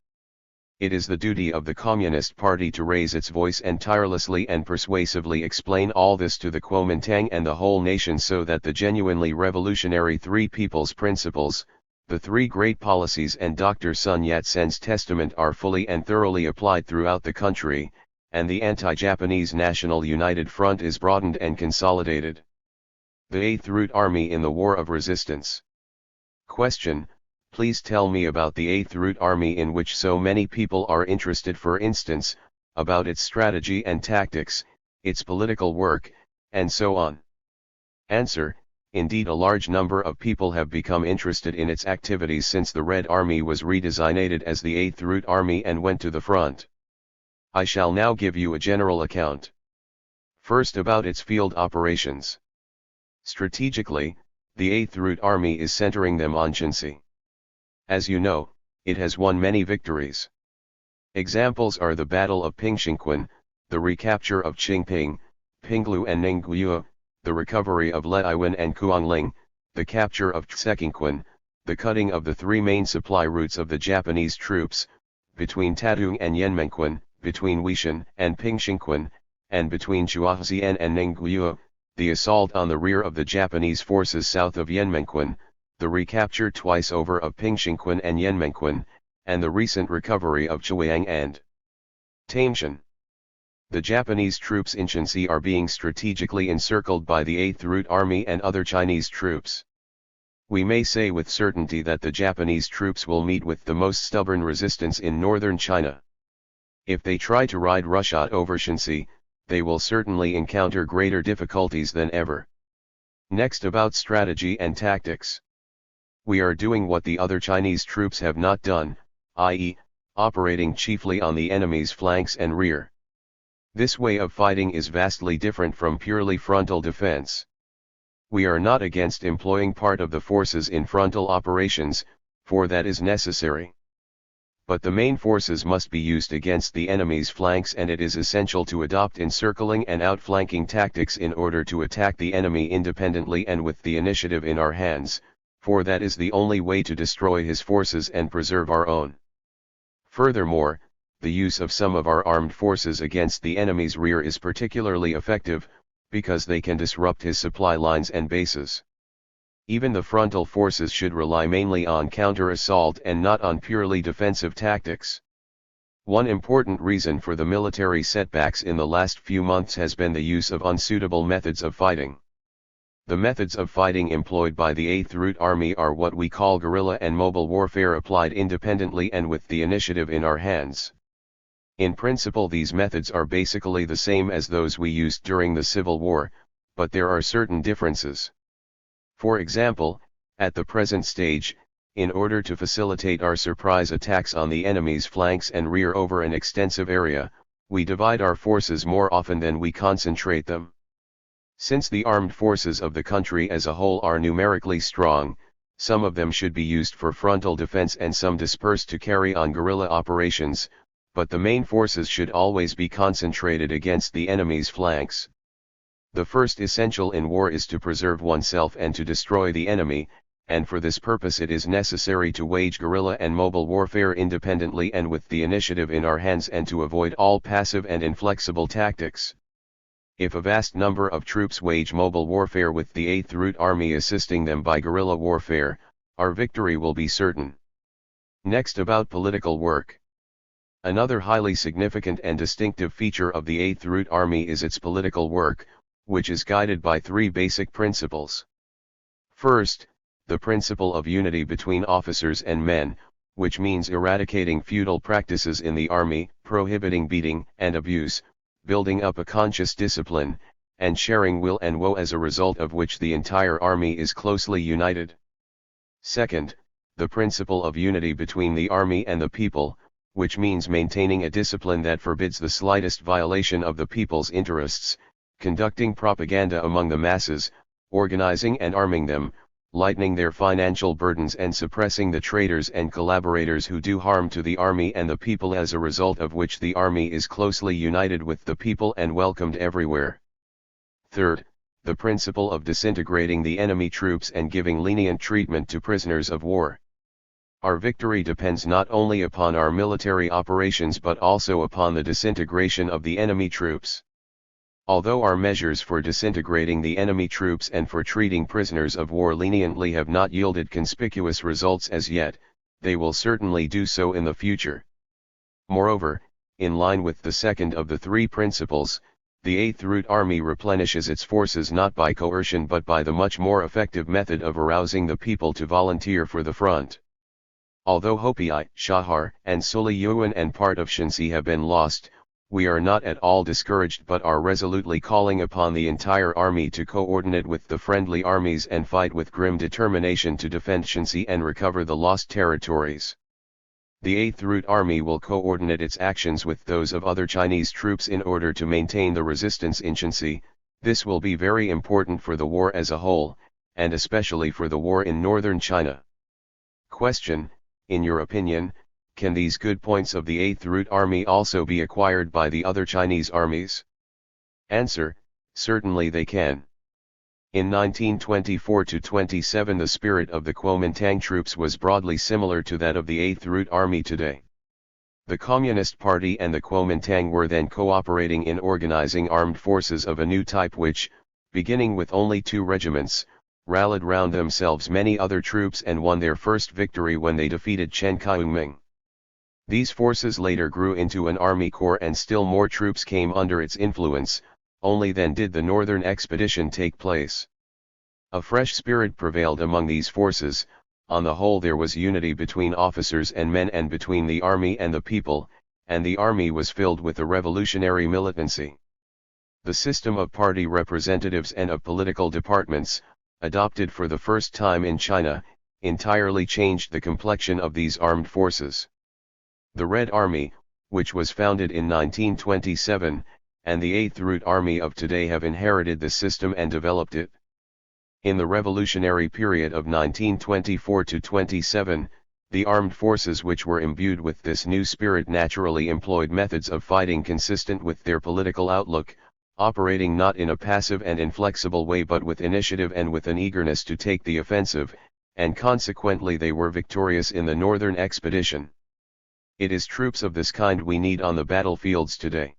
Speaker 1: It is the duty of the Communist Party to raise its voice and tirelessly and persuasively explain all this to the Kuomintang and the whole nation so that the genuinely revolutionary Three People's Principles, the three great policies and Dr. Sun Yat-sen's testament are fully and thoroughly applied throughout the country, and the anti-Japanese National United Front is broadened and consolidated. The Eighth Route Army in the War of Resistance. Question: please tell me about the Eighth Route Army in which so many people are interested, for instance, about its strategy and tactics, its political work, and so on. Answer: indeed a large number of people have become interested in its activities since the Red Army was redesignated as the Eighth Route Army and went to the front. I shall now give you a general account. First, about its field operations. Strategically, the Eighth Route Army is centering them on Shanxi. As you know, it has won many victories. Examples are the Battle of Pingshinquan, the recapture of Qingping, Pinglu and Ningguo, the recovery of Leiwan and Kuangling, the capture of Tseqingquan, the cutting of the three main supply routes of the Japanese troops, between Tatung and Yanmenquan, between Wishan and Pingshinquan, and between Chuaxian and Ningguo, the assault on the rear of the Japanese forces south of Yanmenquan, the recapture twice over of Pingshinquan and Yanmenquan, and the recent recovery of Chuang and Tangshan. The Japanese troops in Shanxi are being strategically encircled by the Eighth Route Army and other Chinese troops. We may say with certainty that the Japanese troops will meet with the most stubborn resistance in northern China. If they try to ride roughshod over Shanxi, they will certainly encounter greater difficulties than ever. Next, about strategy and tactics. We are doing what the other Chinese troops have not done, i.e., operating chiefly on the enemy's flanks and rear. This way of fighting is vastly different from purely frontal defense. We are not against employing part of the forces in frontal operations, for that is necessary. But the main forces must be used against the enemy's flanks, and it is essential to adopt encircling and outflanking tactics in order to attack the enemy independently and with the initiative in our hands, for that is the only way to destroy his forces and preserve our own. Furthermore, the use of some of our armed forces against the enemy's rear is particularly effective, because they can disrupt his supply lines and bases. Even the frontal forces should rely mainly on counter-assault and not on purely defensive tactics. One important reason for the military setbacks in the last few months has been the use of unsuitable methods of fighting. The methods of fighting employed by the Eighth Route Army are what we call guerrilla and mobile warfare applied independently and with the initiative in our hands. In principle, these methods are basically the same as those we used during the Civil War, but there are certain differences. For example, at the present stage, in order to facilitate our surprise attacks on the enemy's flanks and rear over an extensive area, we divide our forces more often than we concentrate them. Since the armed forces of the country as a whole are numerically strong, some of them should be used for frontal defense and some dispersed to carry on guerrilla operations, but the main forces should always be concentrated against the enemy's flanks. The first essential in war is to preserve oneself and to destroy the enemy, and for this purpose it is necessary to wage guerrilla and mobile warfare independently and with the initiative in our hands, and to avoid all passive and inflexible tactics. If a vast number of troops wage mobile warfare with the Eighth Route Army assisting them by guerrilla warfare, our victory will be certain. Next, about political work. Another highly significant and distinctive feature of the Eighth Route Army is its political work, which is guided by three basic principles. First, the principle of unity between officers and men, which means eradicating feudal practices in the army, prohibiting beating and abuse, building up a conscious discipline, and sharing will and woe, as a result of which the entire army is closely united. Second, the principle of unity between the army and the people, which means maintaining a discipline that forbids the slightest violation of the people's interests, conducting propaganda among the masses, organizing and arming them, lightening their financial burdens, and suppressing the traitors and collaborators who do harm to the army and the people, as a result of which the army is closely united with the people and welcomed everywhere. Third, the principle of disintegrating the enemy troops and giving lenient treatment to prisoners of war. Our victory depends not only upon our military operations but also upon the disintegration of the enemy troops. Although our measures for disintegrating the enemy troops and for treating prisoners of war leniently have not yielded conspicuous results as yet, they will certainly do so in the future. Moreover, in line with the second of the three principles, the Eighth Root Army replenishes its forces not by coercion but by the much more effective method of arousing the people to volunteer for the front. Although Hopi, Shahar, and Suliyuan and part of Shanxi have been lost, we are not at all discouraged but are resolutely calling upon the entire army to coordinate with the friendly armies and fight with grim determination to defend Shanxi and recover the lost territories. The Eighth Root Army will coordinate its actions with those of other Chinese troops in order to maintain the resistance in Shanxi. This will be very important for the war as a whole, and especially for the war in northern China. Question: in your opinion, can these good points of the Eighth Root Army also be acquired by the other Chinese armies? Answer: certainly they can. In 1924-27 the spirit of the Kuomintang troops was broadly similar to that of the Eighth Root Army today. The Communist Party and the Kuomintang were then cooperating in organizing armed forces of a new type which, beginning with only 2 regiments, rallied round themselves many other troops and won their first victory when they defeated Chen Kaoming. These forces later grew into an army corps and still more troops came under its influence. Only then did the northern expedition take place. A fresh spirit prevailed among these forces. On the whole there was unity between officers and men and between the army and the people, and the army was filled with a revolutionary militancy. The system of party representatives and of political departments, adopted for the first time in China, entirely changed the complexion of these armed forces. The Red Army, which was founded in 1927, and the Eighth Root Army of today have inherited the system and developed it. In the revolutionary period of 1924-27, the armed forces which were imbued with this new spirit naturally employed methods of fighting consistent with their political outlook, operating not in a passive and inflexible way but with initiative and with an eagerness to take the offensive, and consequently they were victorious in the northern expedition. It is troops of this kind we need on the battlefields today.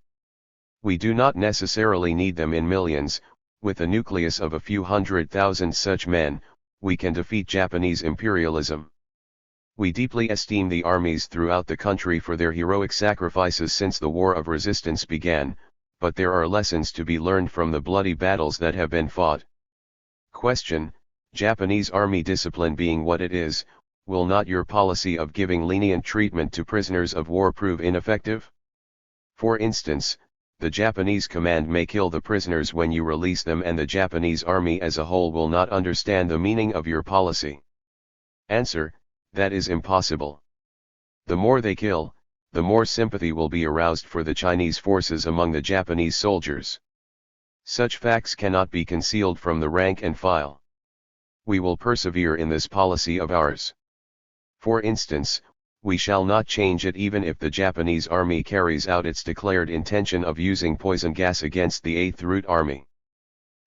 Speaker 1: We do not necessarily need them in millions. With a nucleus of a few 100,000 such men, we can defeat Japanese imperialism. We deeply esteem the armies throughout the country for their heroic sacrifices since the War of Resistance began, but there are lessons to be learned from the bloody battles that have been fought. Question: Japanese army discipline being what it is, will not your policy of giving lenient treatment to prisoners of war prove ineffective? For instance, the Japanese command may kill the prisoners when you release them and the Japanese army as a whole will not understand the meaning of your policy. Answer: that is impossible. The more they kill, the more sympathy will be aroused for the Chinese forces among the Japanese soldiers. Such facts cannot be concealed from the rank and file. We will persevere in this policy of ours. For instance, we shall not change it even if the Japanese army carries out its declared intention of using poison gas against the Eighth Root Army.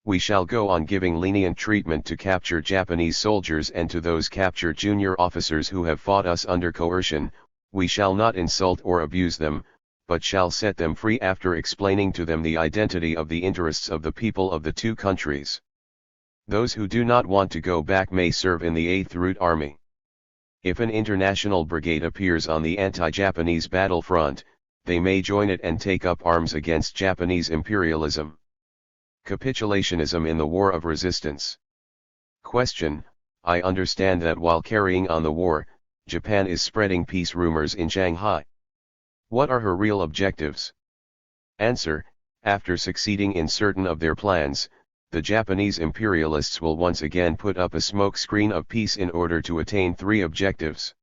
Speaker 1: We shall go on giving lenient treatment to captured Japanese soldiers and to those captured junior officers who have fought us under coercion. We shall not insult or abuse them, but shall set them free after explaining to them the identity of the interests of the people of the two countries. Those who do not want to go back may serve in the Eighth Root Army. If an international brigade appears on the anti-Japanese battlefront, they may join it and take up arms against Japanese imperialism. Capitulationism in the War of Resistance. Question: I understand that while carrying on the war, Japan is spreading peace rumors in Shanghai. What are her real objectives? Answer: After succeeding in certain of their plans, the Japanese imperialists will once again put up a smokescreen of peace in order to attain three objectives.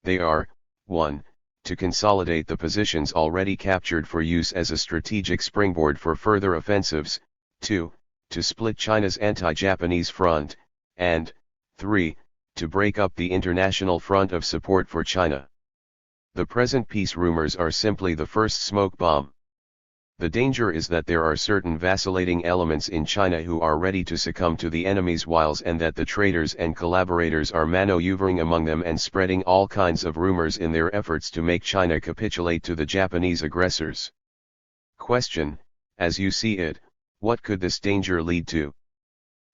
Speaker 1: They are, 1. To consolidate the positions already captured for use as a strategic springboard for further offensives, 2. To split China's anti-Japanese front, and 3. To break up the international front of support for China. The present peace rumors are simply the first smoke bomb. The danger is that there are certain vacillating elements in China who are ready to succumb to the enemy's wiles, and that the traitors and collaborators are maneuvering among them and spreading all kinds of rumors in their efforts to make China capitulate to the Japanese aggressors. Question: as you see it, what could this danger lead to?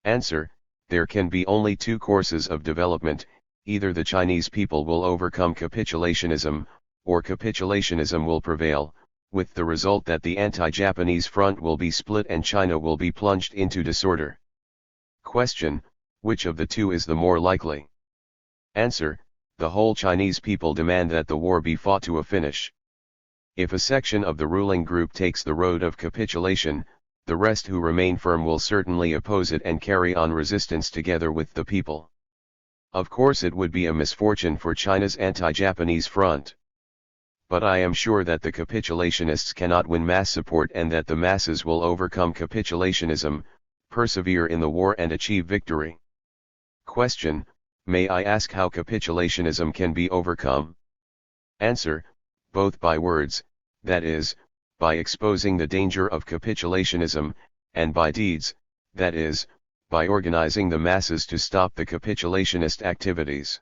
Speaker 1: Answer: there can be only two courses of development. Either the Chinese people will overcome capitulationism, or capitulationism will prevail, with the result that the anti-Japanese front will be split and China will be plunged into disorder. Question: which of the two is the more likely? Answer: the whole Chinese people demand that the war be fought to a finish. If a section of the ruling group takes the road of capitulation, the rest who remain firm will certainly oppose it and carry on resistance together with the people. Of course, it would be a misfortune for China's anti-Japanese front. But I am sure that the capitulationists cannot win mass support, and that the masses will overcome capitulationism, persevere in the war and achieve victory. Question: may I ask how capitulationism can be overcome? Answer: both by words, that is, by exposing the danger of capitulationism, and by deeds, that is, by organizing the masses to stop the capitulationist activities.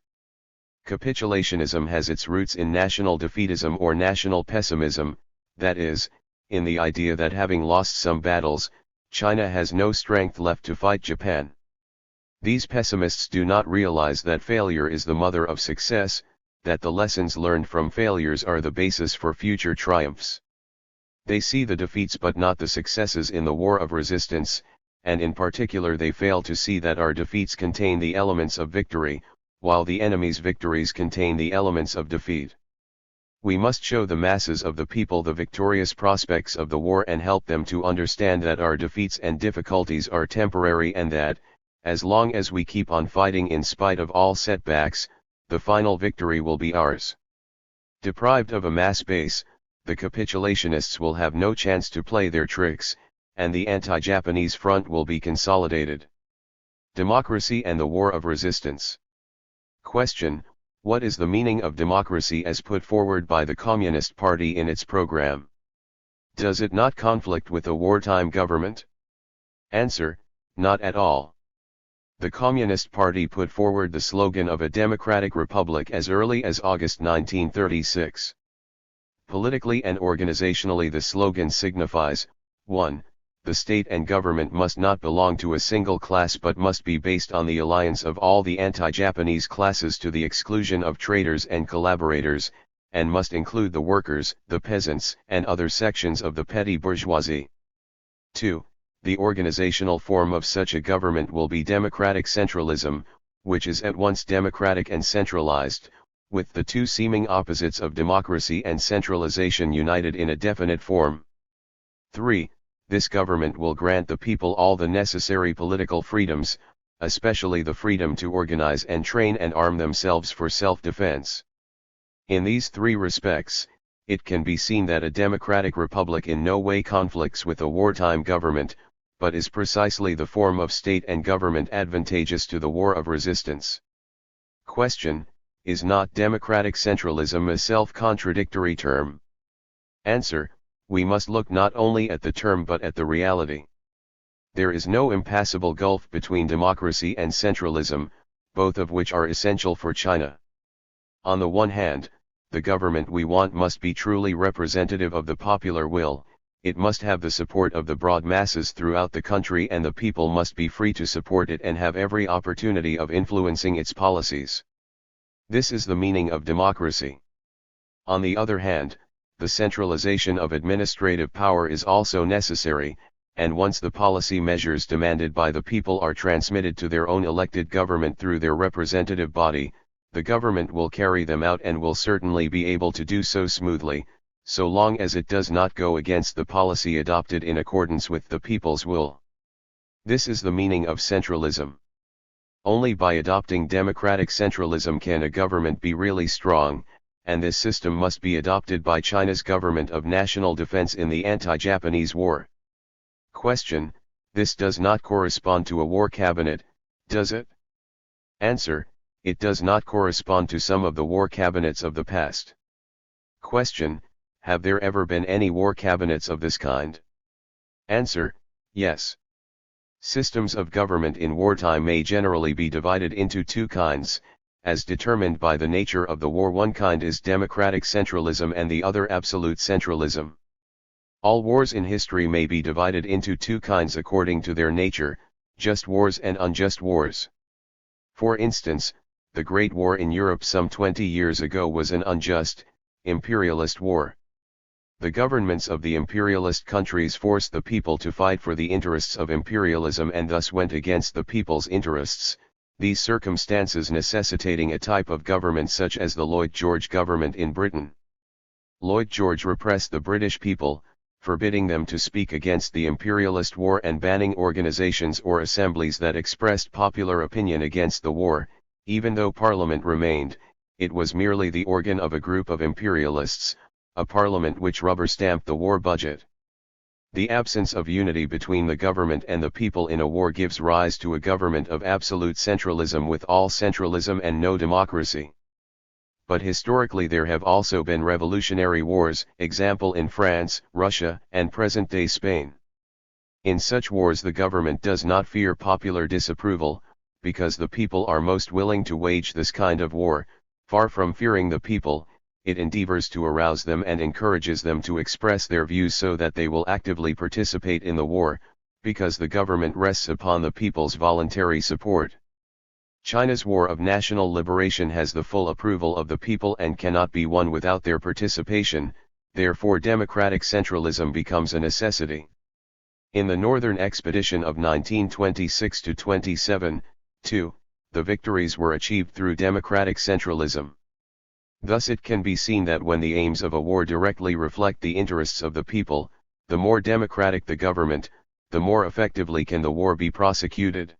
Speaker 1: Capitulationism has its roots in national defeatism or national pessimism, that is, in the idea that having lost some battles, China has no strength left to fight Japan. These pessimists do not realize that failure is the mother of success, that the lessons learned from failures are the basis for future triumphs. They see the defeats but not the successes in the war of resistance, and in particular they fail to see that our defeats contain the elements of victory, while the enemy's victories contain the elements of defeat. We must show the masses of the people the victorious prospects of the war and help them to understand that our defeats and difficulties are temporary, and that, as long as we keep on fighting in spite of all setbacks, the final victory will be ours. Deprived of a mass base, the capitulationists will have no chance to play their tricks, and the anti-Japanese front will be consolidated. Democracy and the war of resistance. Question: what is the meaning of democracy as put forward by the Communist Party in its program? Does it not conflict with a wartime government? Answer: not at all. The Communist Party put forward the slogan of a democratic republic as early as August 1936. Politically and organizationally, the slogan signifies: 1. The state and government must not belong to a single class but must be based on the alliance of all the anti-Japanese classes to the exclusion of traitors and collaborators, and must include the workers, the peasants, and other sections of the petty bourgeoisie. 2. The organizational form of such a government will be democratic centralism, which is at once democratic and centralized, with the two seeming opposites of democracy and centralization united in a definite form. 3. This government will grant the people all the necessary political freedoms, especially the freedom to organize and train and arm themselves for self-defense. In these three respects, it can be seen that a democratic republic in no way conflicts with a wartime government, but is precisely the form of state and government advantageous to the war of resistance. Question: is not democratic centralism a self-contradictory term? Answer: we must look not only at the term but at the reality. There is no impassable gulf between democracy and centralism, both of which are essential for China. On the one hand, the government we want must be truly representative of the popular will, it must have the support of the broad masses throughout the country, and the people must be free to support it and have every opportunity of influencing its policies. This is the meaning of democracy. On the other hand, the centralization of administrative power is also necessary, and once the policy measures demanded by the people are transmitted to their own elected government through their representative body, the government will carry them out and will certainly be able to do so smoothly, so long as it does not go against the policy adopted in accordance with the people's will. This is the meaning of centralism. Only by adopting democratic centralism can a government be really strong, and this system must be adopted by China's government of national defense in the anti-Japanese war. Question: this does not correspond to a war cabinet, does it? Answer: it does not correspond to some of the war cabinets of the past. Question: have there ever been any war cabinets of this kind? Answer: yes. Systems of government in wartime may generally be divided into two kinds, as determined by the nature of the war. One kind is democratic centralism and the other absolute centralism. All wars in history may be divided into two kinds according to their nature, just wars and unjust wars. For instance, the Great War in Europe some 20 years ago was an unjust, imperialist war. The governments of the imperialist countries forced the people to fight for the interests of imperialism and thus went against the people's interests, these circumstances necessitating a type of government such as the Lloyd George government in Britain. Lloyd George repressed the British people, forbidding them to speak against the imperialist war and banning organizations or assemblies that expressed popular opinion against the war. Even though Parliament remained, it was merely the organ of a group of imperialists, a parliament which rubber-stamped the war budget. The absence of unity between the government and the people in a war gives rise to a government of absolute centralism with all centralism and no democracy. But historically there have also been revolutionary wars, example in France, Russia, and present-day Spain. In such wars the government does not fear popular disapproval, because the people are most willing to wage this kind of war. Far from fearing the people, it endeavors to arouse them and encourages them to express their views so that they will actively participate in the war, because the government rests upon the people's voluntary support. China's War of National Liberation has the full approval of the people and cannot be won without their participation, therefore democratic centralism becomes a necessity. In the Northern Expedition of 1926-27, too, the victories were achieved through democratic centralism. Thus it can be seen that when the aims of a war directly reflect the interests of the people, the more democratic the government, the more effectively can the war be prosecuted.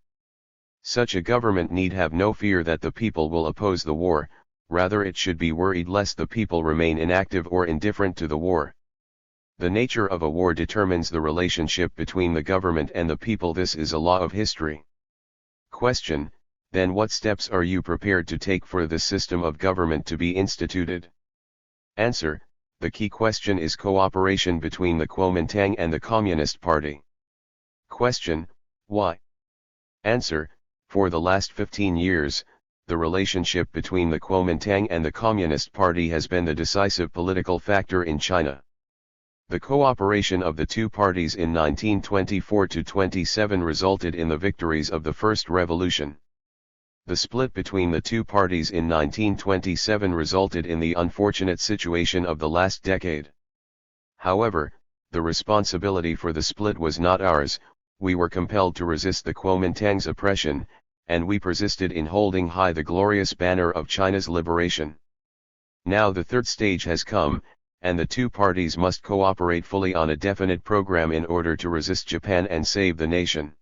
Speaker 1: Such a government need have no fear that the people will oppose the war, rather it should be worried lest the people remain inactive or indifferent to the war. The nature of a war determines the relationship between the government and the people. This is a law of history. Question: then what steps are you prepared to take for this system of government to be instituted? Answer: the key question is cooperation between the Kuomintang and the Communist Party. Question: why? Answer: for the last 15 years, the relationship between the Kuomintang and the Communist Party has been the decisive political factor in China. The cooperation of the two parties in 1924-27 resulted in the victories of the First Revolution. The split between the two parties in 1927 resulted in the unfortunate situation of the last decade. However, the responsibility for the split was not ours. We were compelled to resist the Kuomintang's oppression, and we persisted in holding high the glorious banner of China's liberation. Now the third stage has come, and the two parties must cooperate fully on a definite program in order to resist Japan and save the nation.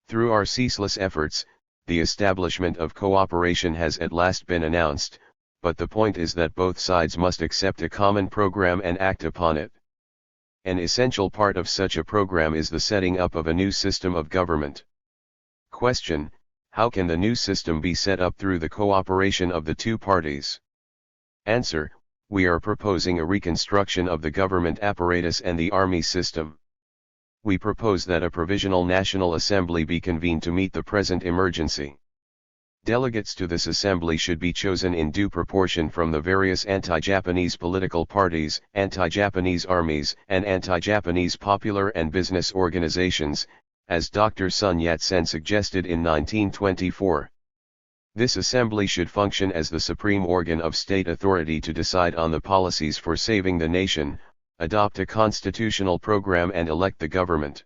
Speaker 1: Through our ceaseless efforts, the establishment of cooperation has at last been announced, but the point is that both sides must accept a common program and act upon it. An essential part of such a program is the setting up of a new system of government. Question: how can the new system be set up through the cooperation of the two parties? Answer: we are proposing a reconstruction of the government apparatus and the army system. We propose that a provisional National Assembly be convened to meet the present emergency. Delegates to this assembly should be chosen in due proportion from the various anti-Japanese political parties, anti-Japanese armies, and anti-Japanese popular and business organizations, as Dr. Sun Yat-sen suggested in 1924. This assembly should function as the supreme organ of state authority to decide on the policies for saving the nation, adopt a constitutional program and elect the government.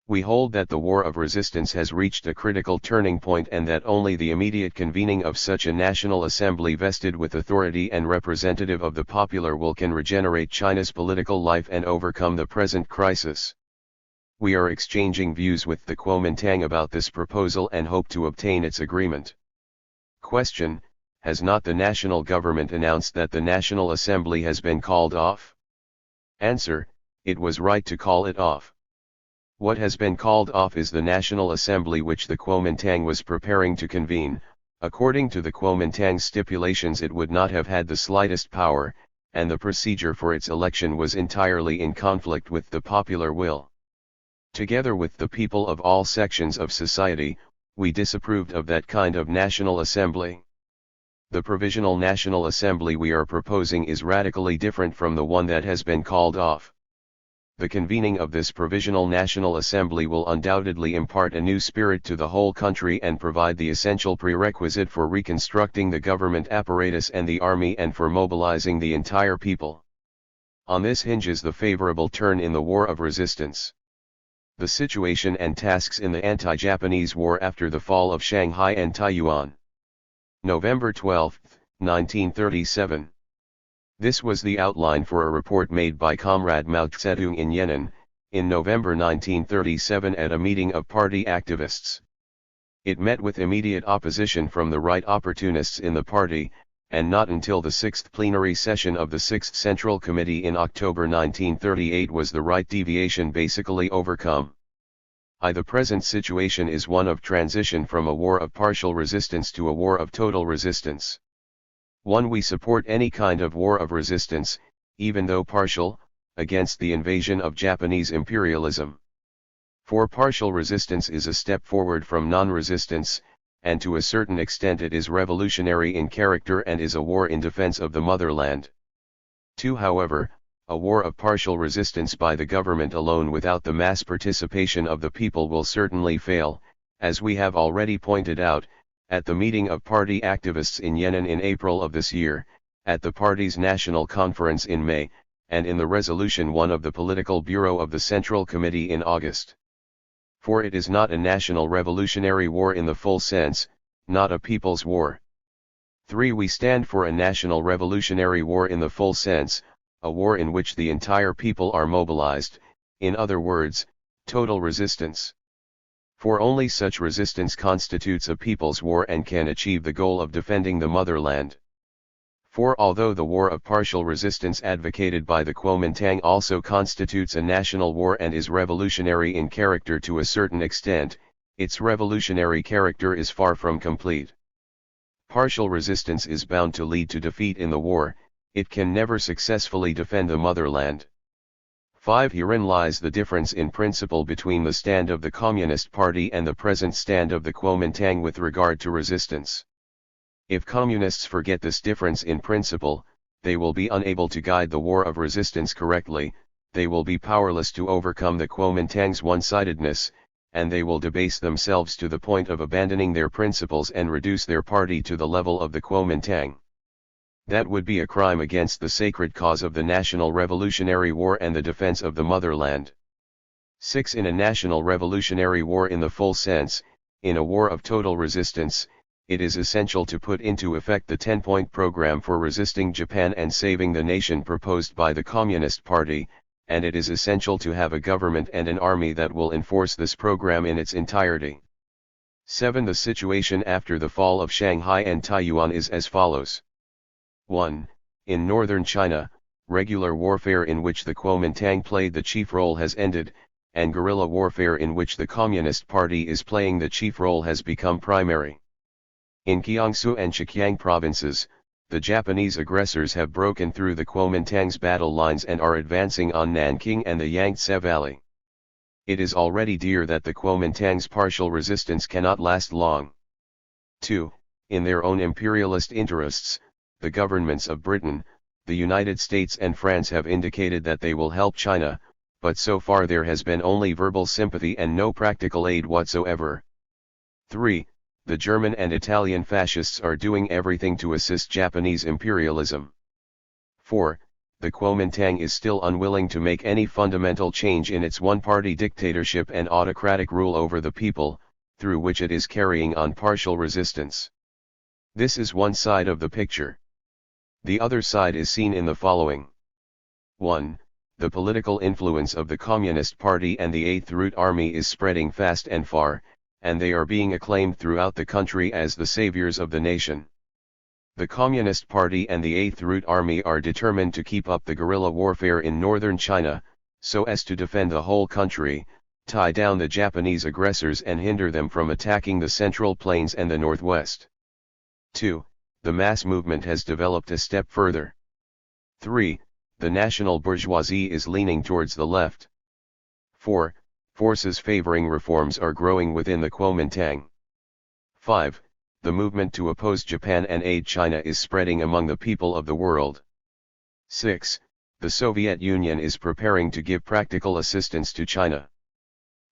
Speaker 1: We hold that the war of resistance has reached a critical turning point and that only the immediate convening of such a national assembly vested with authority and representative of the popular will can regenerate China's political life and overcome the present crisis. We are exchanging views with the Kuomintang about this proposal and hope to obtain its agreement. Question: has not the national government announced that the National Assembly has been called off? Answer: it was right to call it off. What has been called off is the National Assembly which the Kuomintang was preparing to convene. According to the Kuomintang's stipulations, it would not have had the slightest power, and the procedure for its election was entirely in conflict with the popular will. Together with the people of all sections of society, we disapproved of that kind of National Assembly. The Provisional National Assembly we are proposing is radically different from the one that has been called off. The convening of this Provisional National Assembly will undoubtedly impart a new spirit to the whole country and provide the essential prerequisite for reconstructing the government apparatus and the army and for mobilizing the entire people. On this hinges the favorable turn in the war of resistance. The situation and tasks in the anti-Japanese war after the fall of Shanghai and Taiyuan. November 12, 1937. This was the outline for a report made by Comrade Mao Zedong in Yan'an, in November 1937 at a meeting of party activists. It met with immediate opposition from the right opportunists in the party, and not until the 6th plenary session of the 6th Central Committee in October 1938 was the right deviation basically overcome. The present situation is one of transition from a war of partial resistance to a war of total resistance. 1. We support any kind of war of resistance, even though partial, against the invasion of Japanese imperialism. For partial resistance is a step forward from non-resistance, and to a certain extent it is revolutionary in character and is a war in defense of the motherland. 2. However, a war of partial resistance by the government alone without the mass participation of the people will certainly fail, as we have already pointed out, at the meeting of party activists in Yan'an in April of this year, at the party's national conference in May, and in the Resolution 1 of the Political Bureau of the Central Committee in August. For it is not a national revolutionary war in the full sense, not a people's war. 3. We stand for a national revolutionary war in the full sense, a war in which the entire people are mobilized, in other words, total resistance. For only such resistance constitutes a people's war and can achieve the goal of defending the motherland. For although the war of partial resistance advocated by the Kuomintang also constitutes a national war and is revolutionary in character to a certain extent, its revolutionary character is far from complete. Partial resistance is bound to lead to defeat in the war, it can never successfully defend the motherland. 5. Herein lies the difference in principle between the stand of the Communist Party and the present stand of the Kuomintang with regard to resistance. If Communists forget this difference in principle, they will be unable to guide the war of resistance correctly, they will be powerless to overcome the Kuomintang's one-sidedness, and they will debase themselves to the point of abandoning their principles and reduce their party to the level of the Kuomintang. That would be a crime against the sacred cause of the National Revolutionary War and the defense of the motherland. 6. In a national revolutionary war in the full sense, in a war of total resistance, it is essential to put into effect the 10-point program for resisting Japan and saving the nation proposed by the Communist Party, and it is essential to have a government and an army that will enforce this program in its entirety. 7. The situation after the fall of Shanghai and Taiyuan is as follows. 1. In northern China, regular warfare in which the Kuomintang played the chief role has ended, and guerrilla warfare in which the Communist Party is playing the chief role has become primary. In Jiangsu and Zhejiang provinces, the Japanese aggressors have broken through the Kuomintang's battle lines and are advancing on Nanking and the Yangtze Valley. It is already clear that the Kuomintang's partial resistance cannot last long. 2. In their own imperialist interests, the governments of Britain, the United States and France have indicated that they will help China, but so far there has been only verbal sympathy and no practical aid whatsoever. 3. The German and Italian fascists are doing everything to assist Japanese imperialism. 4. the Kuomintang is still unwilling to make any fundamental change in its one-party dictatorship and autocratic rule over the people, through which it is carrying on partial resistance. This is one side of the picture. The other side is seen in the following. 1. The political influence of the Communist Party and the Eighth Route Army is spreading fast and far, and they are being acclaimed throughout the country as the saviors of the nation. The Communist Party and the Eighth Route Army are determined to keep up the guerrilla warfare in northern China, so as to defend the whole country, tie down the Japanese aggressors and hinder them from attacking the Central Plains and the Northwest. 2. The mass movement has developed a step further. 3. The national bourgeoisie is leaning towards the left. 4. Forces favoring reforms are growing within the Kuomintang. 5. The movement to oppose Japan and aid China is spreading among the people of the world. 6. The Soviet Union is preparing to give practical assistance to China.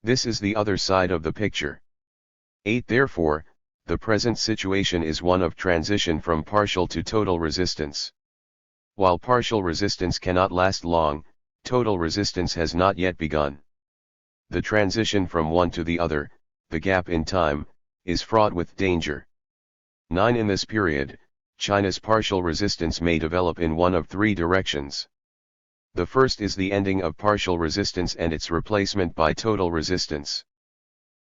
Speaker 1: This is the other side of the picture. 8. Therefore, the present situation is one of transition from partial to total resistance. While partial resistance cannot last long, total resistance has not yet begun. The transition from one to the other, the gap in time, is fraught with danger. 9. In this period, China's partial resistance may develop in one of three directions. The first is the ending of partial resistance and its replacement by total resistance.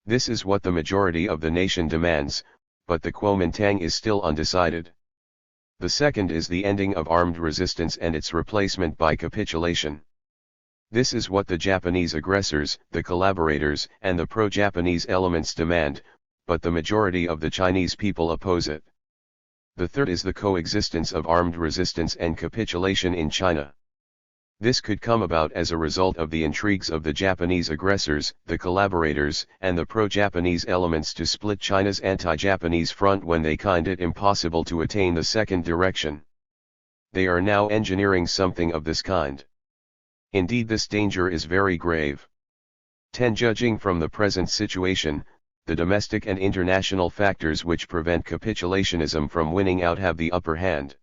Speaker 1: This is what the majority of the nation demands, but the Kuomintang is still undecided. The second is the ending of armed resistance and its replacement by capitulation. This is what the Japanese aggressors, the collaborators, and the pro-Japanese elements demand, but the majority of the Chinese people oppose it. The third is the coexistence of armed resistance and capitulation in China. This could come about as a result of the intrigues of the Japanese aggressors, the collaborators, and the pro-Japanese elements to split China's anti-Japanese front when they find it impossible to attain the second direction. They are now engineering something of this kind. Indeed, this danger is very grave. 10. Judging from the present situation, the domestic and international factors which prevent capitulationism from winning out have the upper hand.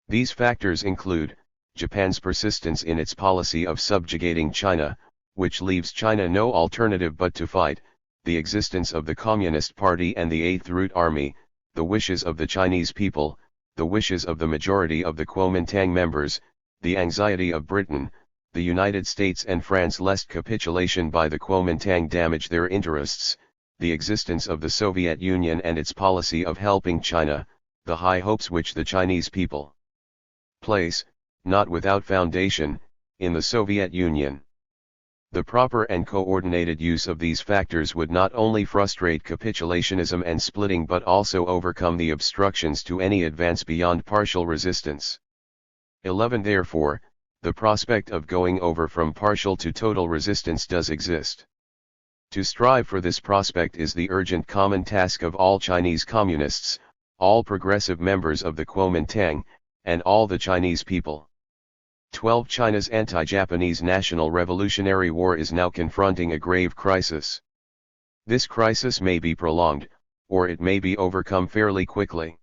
Speaker 1: These factors include Japan's persistence in its policy of subjugating China, which leaves China no alternative but to fight, the existence of the Communist Party and the Eighth Route Army, the wishes of the Chinese people, the wishes of the majority of the Kuomintang members, the anxiety of Britain, the United States and France lest capitulation by the Kuomintang damage their interests, the existence of the Soviet Union and its policy of helping China, the high hopes which the Chinese people place, not without foundation, in the Soviet Union. The proper and coordinated use of these factors would not only frustrate capitulationism and splitting but also overcome the obstructions to any advance beyond partial resistance. 11. Therefore, the prospect of going over from partial to total resistance does exist. To strive for this prospect is the urgent common task of all Chinese communists, all progressive members of the Kuomintang, and all the Chinese people. 12. China's anti-Japanese national revolutionary war is now confronting a grave crisis. This crisis may be prolonged, or it may be overcome fairly quickly.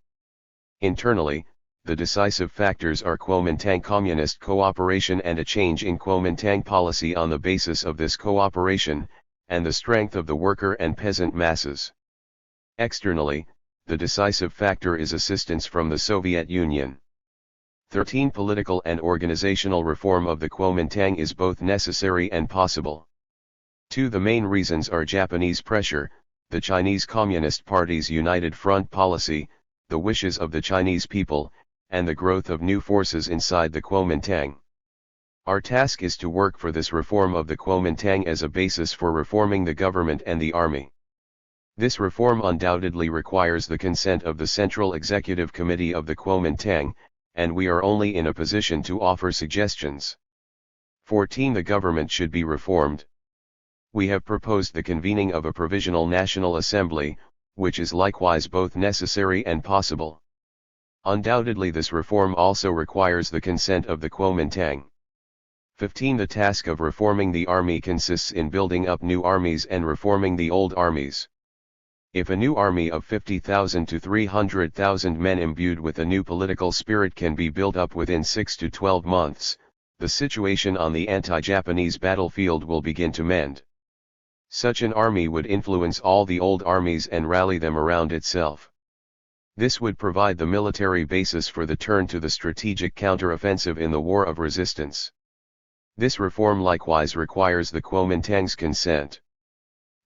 Speaker 1: Internally, the decisive factors are Kuomintang communist cooperation and a change in Kuomintang policy on the basis of this cooperation, and the strength of the worker and peasant masses. Externally, the decisive factor is assistance from the Soviet Union. 13. Political and organizational reform of the Kuomintang is both necessary and possible. 2. The main reasons are Japanese pressure, the Chinese Communist Party's united front policy, the wishes of the Chinese people, and the growth of new forces inside the Kuomintang. Our task is to work for this reform of the Kuomintang as a basis for reforming the government and the army. This reform undoubtedly requires the consent of the Central Executive Committee of the Kuomintang, and we are only in a position to offer suggestions. 14. The government should be reformed. We have proposed the convening of a provisional National Assembly, which is likewise both necessary and possible. Undoubtedly this reform also requires the consent of the Kuomintang. 15. The task of reforming the army consists in building up new armies and reforming the old armies. If a new army of 50,000 to 300,000 men imbued with a new political spirit can be built up within 6 to 12 months, the situation on the anti-Japanese battlefield will begin to mend. Such an army would influence all the old armies and rally them around itself. This would provide the military basis for the turn to the strategic counter-offensive in the War of Resistance. This reform likewise requires the Kuomintang's consent.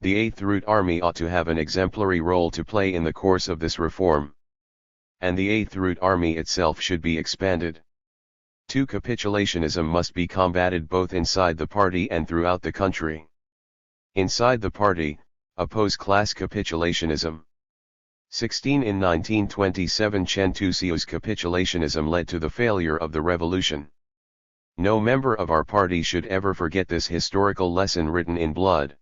Speaker 1: The Eighth Route Army ought to have an exemplary role to play in the course of this reform. And the Eighth Route Army itself should be expanded. 2. Capitulationism must be combated both inside the party and throughout the country. Inside the party, oppose class capitulationism. 16. In 1927 Chen Tusio's capitulationism led to the failure of the revolution. No member of our party should ever forget this historical lesson written in blood.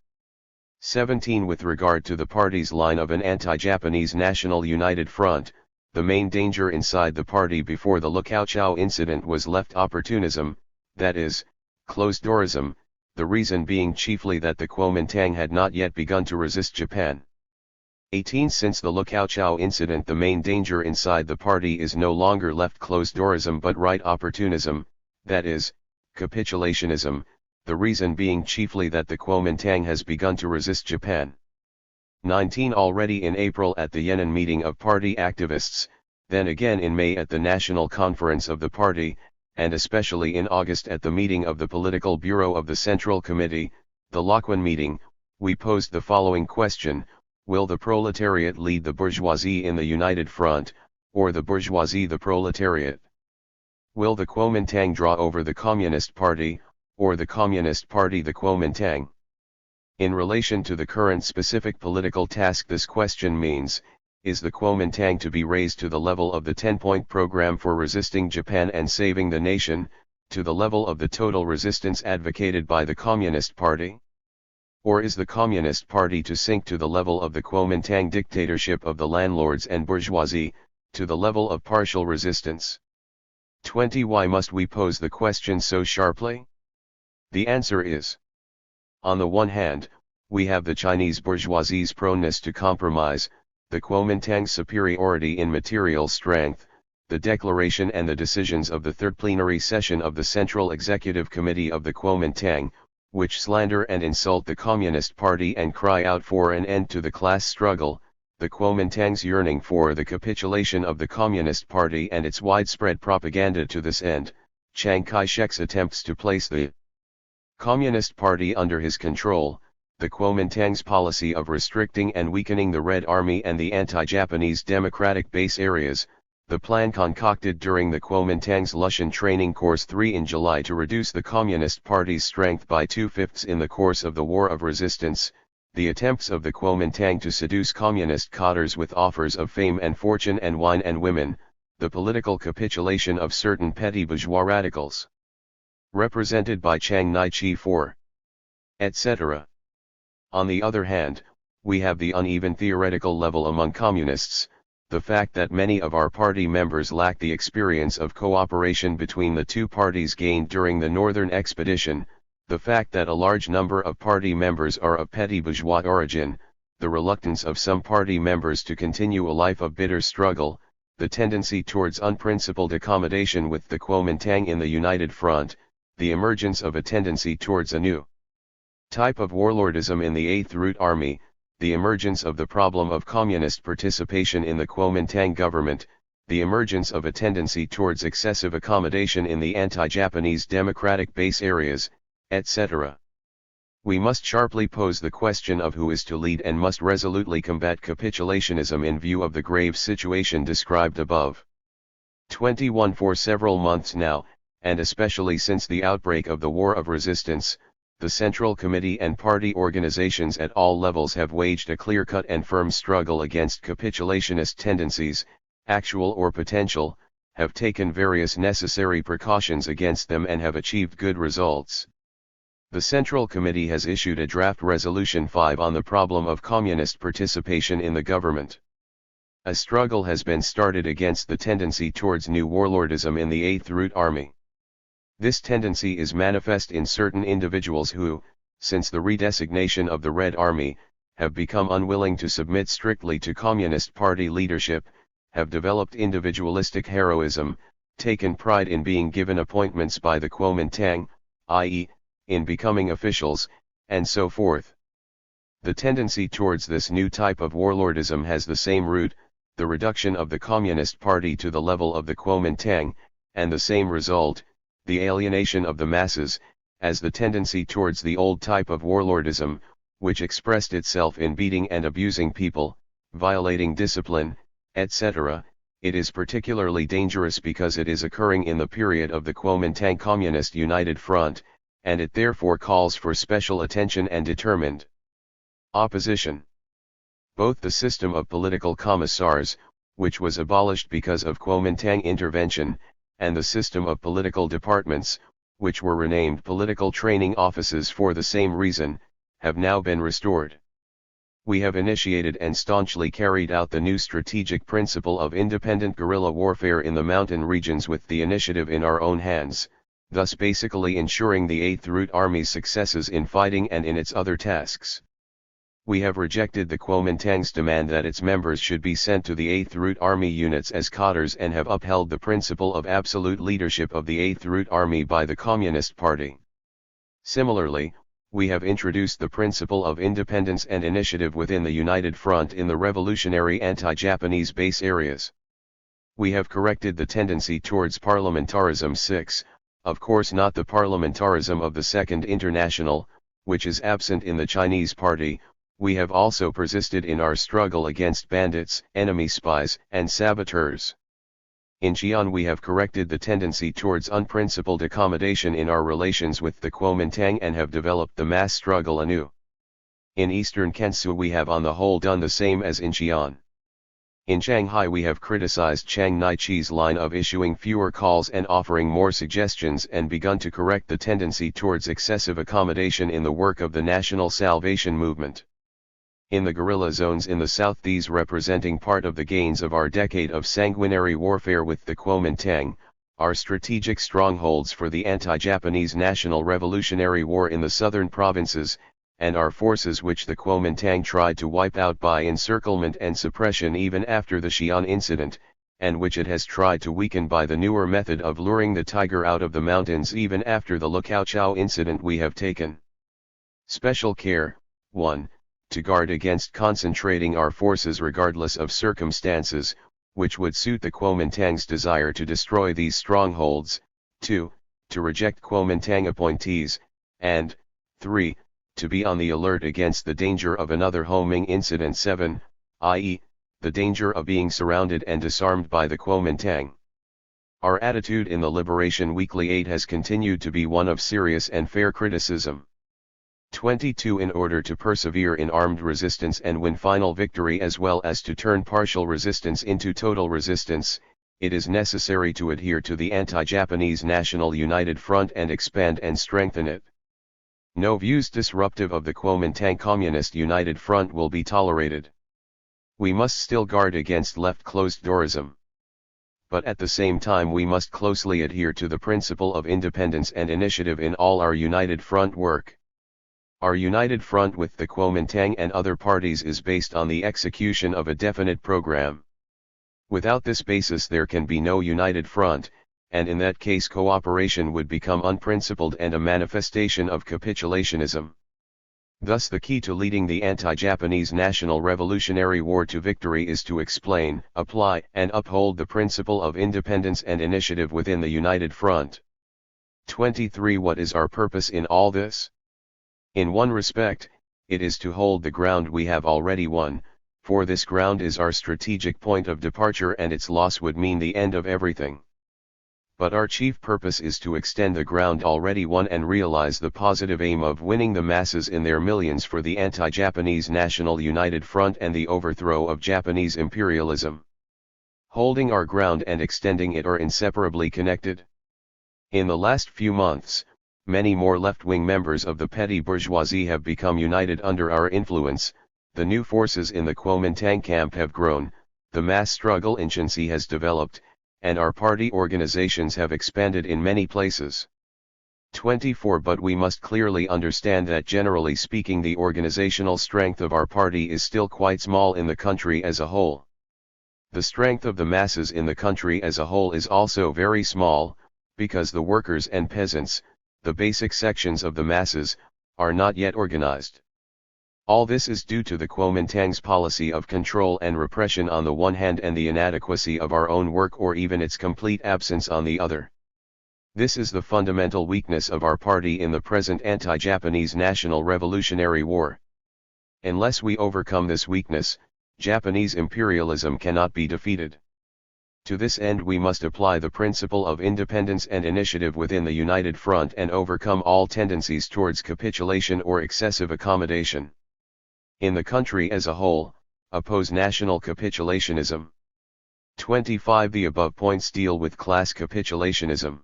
Speaker 1: 17. With regard to the party's line of an anti-Japanese national united front, the main danger inside the party before the Lukaochao incident was left opportunism, that is, closed-doorism, the reason being chiefly that the Kuomintang had not yet begun to resist Japan. 18. Since the Lukaochao incident, the main danger inside the party is no longer left closed-doorism but right opportunism, that is, capitulationism, the reason being chiefly that the Kuomintang has begun to resist Japan. 19. Already in April at the Yenin meeting of party activists, then again in May at the National Conference of the party, and especially in August at the meeting of the Political Bureau of the Central Committee, the Loquan meeting, we posed the following question: will the proletariat lead the bourgeoisie in the united front, or the bourgeoisie the proletariat? Will the Kuomintang draw over the Communist Party, or the Communist Party the Kuomintang? In relation to the current specific political task this question means, is the Kuomintang to be raised to the level of the 10-point program for resisting Japan and saving the nation, to the level of the total resistance advocated by the Communist Party? Or is the Communist Party to sink to the level of the Kuomintang dictatorship of the landlords and bourgeoisie, to the level of partial resistance? 20. Why must we pose the question so sharply? The answer is: on the one hand, we have the Chinese bourgeoisie's proneness to compromise, the Kuomintang's superiority in material strength, the declaration and the decisions of the third plenary session of the Central Executive Committee of the Kuomintang, which slander and insult the Communist Party and cry out for an end to the class struggle, the Kuomintang's yearning for the capitulation of the Communist Party and its widespread propaganda to this end, Chiang Kai-shek's attempts to place the Communist Party under his control, the Kuomintang's policy of restricting and weakening the Red Army and the anti-Japanese democratic base areas, the plan concocted during the Kuomintang's Lushan Training Course 3 in July to reduce the Communist Party's strength by 2/5 in the course of the War of Resistance, the attempts of the Kuomintang to seduce communist cadres with offers of fame and fortune and wine and women, the political capitulation of certain petty bourgeois radicals, represented by Chiang Kai-shek IV, etc. On the other hand, we have the uneven theoretical level among communists, the fact that many of our party members lack the experience of cooperation between the two parties gained during the Northern Expedition, the fact that a large number of party members are of petty bourgeois origin, the reluctance of some party members to continue a life of bitter struggle, the tendency towards unprincipled accommodation with the Kuomintang in the United Front, the emergence of a tendency towards a new type of warlordism in the Eighth Route Army, the emergence of the problem of communist participation in the Kuomintang government, the emergence of a tendency towards excessive accommodation in the anti-Japanese democratic base areas, etc. We must sharply pose the question of who is to lead and must resolutely combat capitulationism in view of the grave situation described above. 21. For several months now, and especially since the outbreak of the War of Resistance, the Central Committee and party organizations at all levels have waged a clear-cut and firm struggle against capitulationist tendencies, actual or potential, have taken various necessary precautions against them and have achieved good results. The Central Committee has issued a draft Resolution 5 on the problem of communist participation in the government. A struggle has been started against the tendency towards new warlordism in the Eighth Route Army. This tendency is manifest in certain individuals who, since the redesignation of the Red Army, have become unwilling to submit strictly to Communist Party leadership, have developed individualistic heroism, taken pride in being given appointments by the Kuomintang, i.e., in becoming officials, and so forth. The tendency towards this new type of warlordism has the same root, the reduction of the Communist Party to the level of the Kuomintang, and the same result, the alienation of the masses, as the tendency towards the old type of warlordism, which expressed itself in beating and abusing people, violating discipline, etc. It is particularly dangerous because it is occurring in the period of the Kuomintang Communist United Front, and it therefore calls for special attention and determined opposition. Both the system of political commissars, which was abolished because of Kuomintang intervention, and the system of political departments, which were renamed political training offices for the same reason, have now been restored. We have initiated and staunchly carried out the new strategic principle of independent guerrilla warfare in the mountain regions with the initiative in our own hands, thus basically ensuring the 8th Route Army's successes in fighting and in its other tasks. We have rejected the Kuomintang's demand that its members should be sent to the 8th Route Army units as cadres and have upheld the principle of absolute leadership of the 8th Route Army by the Communist Party. Similarly, we have introduced the principle of independence and initiative within the United Front in the revolutionary anti-Japanese base areas. We have corrected the tendency towards parliamentarism 6, of course not the parliamentarism of the Second International, which is absent in the Chinese Party. We have also persisted in our struggle against bandits, enemy spies, and saboteurs. In Xi'an we have corrected the tendency towards unprincipled accommodation in our relations with the Kuomintang and have developed the mass struggle anew. In eastern Gansu we have on the whole done the same as in Xi'an. In Shanghai we have criticized Chiang Kai-shek's line of issuing fewer calls and offering more suggestions and begun to correct the tendency towards excessive accommodation in the work of the National Salvation Movement. In the guerrilla zones in the south, these representing part of the gains of our decade of sanguinary warfare with the Kuomintang, are strategic strongholds for the anti-Japanese National Revolutionary War in the southern provinces, and are forces which the Kuomintang tried to wipe out by encirclement and suppression even after the Xi'an incident, and which it has tried to weaken by the newer method of luring the tiger out of the mountains even after the Lukaochao incident. We have taken special care, 1. To guard against concentrating our forces regardless of circumstances, which would suit the Kuomintang's desire to destroy these strongholds, 2. To reject Kuomintang appointees, and 3. To be on the alert against the danger of another homing incident 7, i.e., the danger of being surrounded and disarmed by the Kuomintang. Our attitude in the Liberation Weekly 8 has continued to be one of serious and fair criticism. 22. In order to persevere in armed resistance and win final victory as well as to turn partial resistance into total resistance, it is necessary to adhere to the anti-Japanese National United Front and expand and strengthen it. No views disruptive of the Kuomintang Communist United Front will be tolerated. We must still guard against left closed-doorism. But at the same time we must closely adhere to the principle of independence and initiative in all our United Front work. Our united front with the Kuomintang and other parties is based on the execution of a definite program. Without this basis there can be no united front, and in that case cooperation would become unprincipled and a manifestation of capitulationism. Thus the key to leading the anti-Japanese National Revolutionary War to victory is to explain, apply, and uphold the principle of independence and initiative within the united front. 23. What is our purpose in all this? In one respect, it is to hold the ground we have already won, for this ground is our strategic point of departure and its loss would mean the end of everything. But our chief purpose is to extend the ground already won and realize the positive aim of winning the masses in their millions for the anti-Japanese National United Front and the overthrow of Japanese imperialism. Holding our ground and extending it are inseparably connected. In the last few months, many more left-wing members of the petty bourgeoisie have become united under our influence, the new forces in the Kuomintang camp have grown, the mass struggle in Shanxi has developed, and our party organizations have expanded in many places. 24 But we must clearly understand that generally speaking the organizational strength of our party is still quite small in the country as a whole. The strength of the masses in the country as a whole is also very small, because the workers and peasants, the basic sections of the masses, are not yet organized. All this is due to the Kuomintang's policy of control and repression on the one hand and the inadequacy of our own work or even its complete absence on the other. This is the fundamental weakness of our party in the present anti-Japanese National Revolutionary War. Unless we overcome this weakness, Japanese imperialism cannot be defeated. To this end we must apply the principle of independence and initiative within the united front and overcome all tendencies towards capitulation or excessive accommodation. In the country as a whole, oppose national capitulationism. 25 The above points deal with class capitulationism.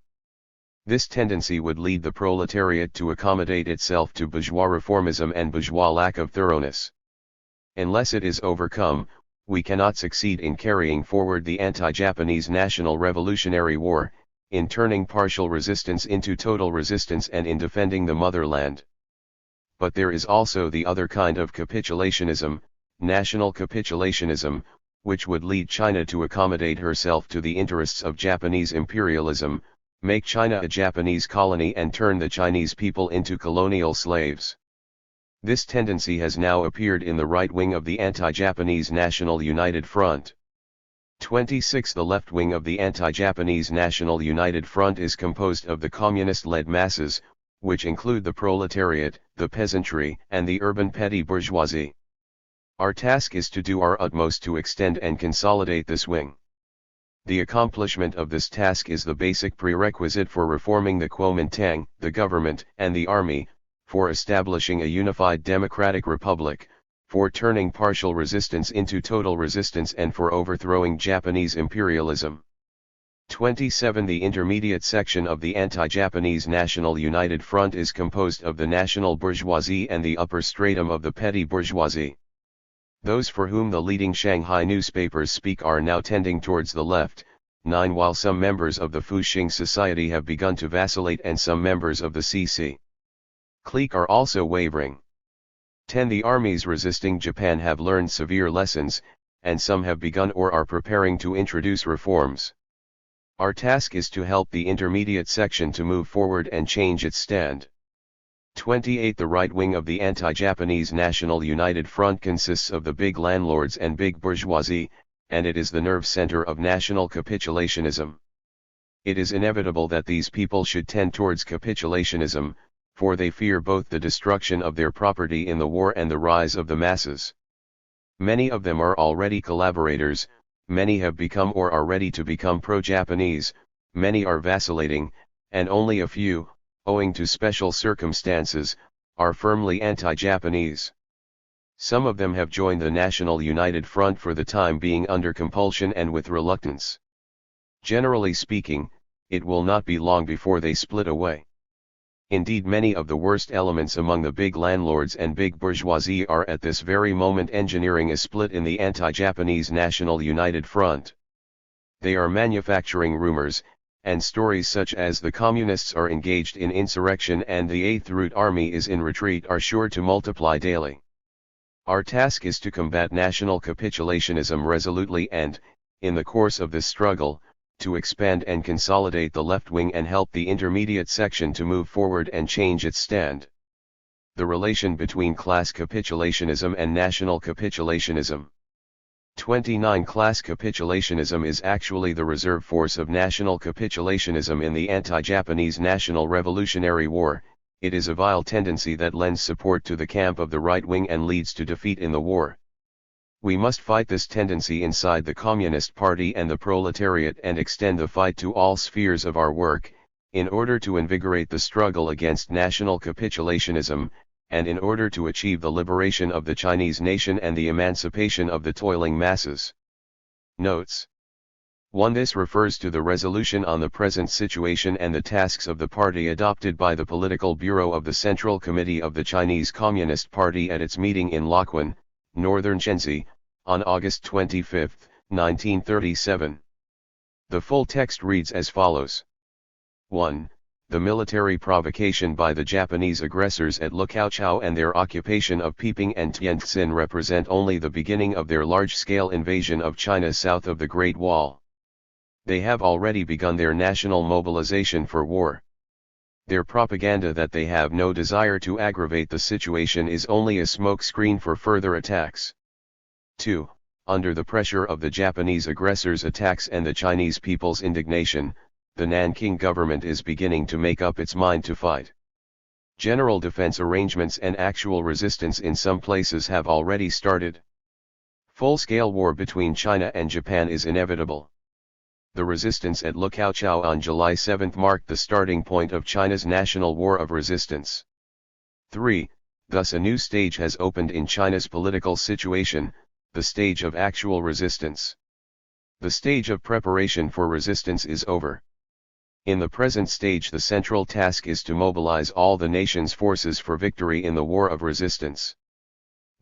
Speaker 1: This tendency would lead the proletariat to accommodate itself to bourgeois reformism and bourgeois lack of thoroughness. Unless it is overcome, we cannot succeed in carrying forward the anti-Japanese National Revolutionary War, in turning partial resistance into total resistance and in defending the motherland. But there is also the other kind of capitulationism, national capitulationism, which would lead China to accommodate herself to the interests of Japanese imperialism, make China a Japanese colony and turn the Chinese people into colonial slaves. This tendency has now appeared in the right wing of the anti-Japanese National United Front. 26 The left wing of the anti-Japanese National United Front is composed of the communist-led masses, which include the proletariat, the peasantry, and the urban petty bourgeoisie. Our task is to do our utmost to extend and consolidate this wing. The accomplishment of this task is the basic prerequisite for reforming the Kuomintang, the government, and the army, for establishing a unified democratic republic, for turning partial resistance into total resistance and for overthrowing Japanese imperialism. 27 The intermediate section of the anti-Japanese National United Front is composed of the national bourgeoisie and the upper stratum of the petty bourgeoisie. Those for whom the leading Shanghai newspapers speak are now tending towards the left, 9 While some members of the Fuxing Society have begun to vacillate and some members of the CC clique are also wavering. 10 The armies resisting Japan have learned severe lessons, and some have begun or are preparing to introduce reforms. Our task is to help the intermediate section to move forward and change its stand. 28 The right wing of the anti-Japanese National United Front consists of the big landlords and big bourgeoisie, and it is the nerve center of national capitulationism. It is inevitable that these people should tend towards capitulationism, for they fear both the destruction of their property in the war and the rise of the masses. Many of them are already collaborators, many have become or are ready to become pro-Japanese, many are vacillating, and only a few, owing to special circumstances, are firmly anti-Japanese. Some of them have joined the National United Front for the time being under compulsion and with reluctance. Generally speaking, it will not be long before they split away. Indeed, many of the worst elements among the big landlords and big bourgeoisie are at this very moment engineering a split in the anti-Japanese National United Front. They are manufacturing rumors, and stories such as the communists are engaged in insurrection and the Eighth Route Army is in retreat are sure to multiply daily. Our task is to combat national capitulationism resolutely and, in the course of this struggle, to expand and consolidate the left wing and help the intermediate section to move forward and change its stand. The relation between class capitulationism and national capitulationism. 29 Class capitulationism is actually the reserve force of national capitulationism in the anti-Japanese National Revolutionary War. It is a vile tendency that lends support to the camp of the right wing and leads to defeat in the war. We must fight this tendency inside the Communist Party and the proletariat and extend the fight to all spheres of our work, in order to invigorate the struggle against national capitulationism, and in order to achieve the liberation of the Chinese nation and the emancipation of the toiling masses. Notes. 1. This refers to the resolution on the present situation and the tasks of the party adopted by the Political Bureau of the Central Committee of the Chinese Communist Party at its meeting in Loquan, Northern Shenzi, on August 25, 1937. The full text reads as follows. 1. the military provocation by the Japanese aggressors at Liaochao and their occupation of Peiping and Tientsin represent only the beginning of their large-scale invasion of China south of the Great Wall. They have already begun their national mobilization for war. Their propaganda that they have no desire to aggravate the situation is only a smokescreen for further attacks. 2. Under the pressure of the Japanese aggressors' attacks and the Chinese people's indignation, the Nanking government is beginning to make up its mind to fight. General defense arrangements and actual resistance in some places have already started. Full-scale war between China and Japan is inevitable. The resistance at Liaochao on July 7 marked the starting point of China's national war of resistance. 3. Thus a new stage has opened in China's political situation, the stage of actual resistance. The stage of preparation for resistance is over. In the present stage the central task is to mobilize all the nation's forces for victory in the war of resistance.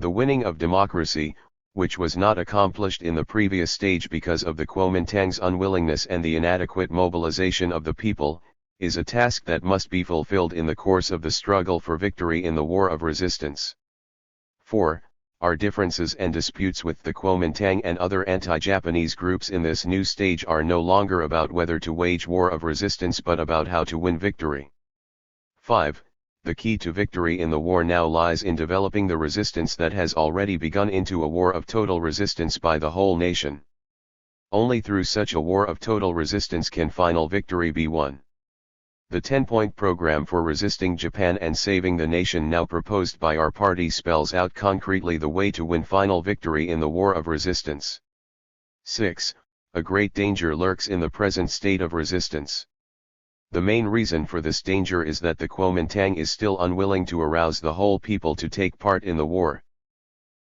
Speaker 1: The winning of democracy, which was not accomplished in the previous stage because of the Kuomintang's unwillingness and the inadequate mobilization of the people, is a task that must be fulfilled in the course of the struggle for victory in the war of resistance. 4. Our differences and disputes with the Kuomintang and other anti-Japanese groups in this new stage are no longer about whether to wage war of resistance but about how to win victory. 5. The key to victory in the war now lies in developing the resistance that has already begun into a war of total resistance by the whole nation. Only through such a war of total resistance can final victory be won. The 10-point program for resisting Japan and saving the nation now proposed by our party spells out concretely the way to win final victory in the war of resistance. 6. A great danger lurks in the present state of resistance. The main reason for this danger is that the Kuomintang is still unwilling to arouse the whole people to take part in the war.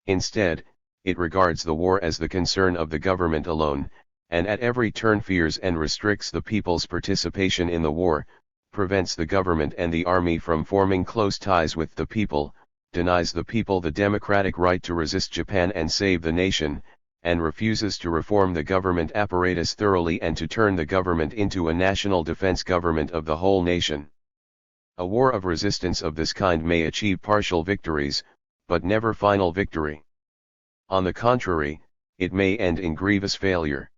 Speaker 1: Instead, it regards the war as the concern of the government alone, and at every turn fears and restricts the people's participation in the war, prevents the government and the army from forming close ties with the people, denies the people the democratic right to resist Japan and save the nation, and refuses to reform the government apparatus thoroughly and to turn the government into a national defense government of the whole nation. A war of resistance of this kind may achieve partial victories, but never final victory. On the contrary, it may end in grievous failure.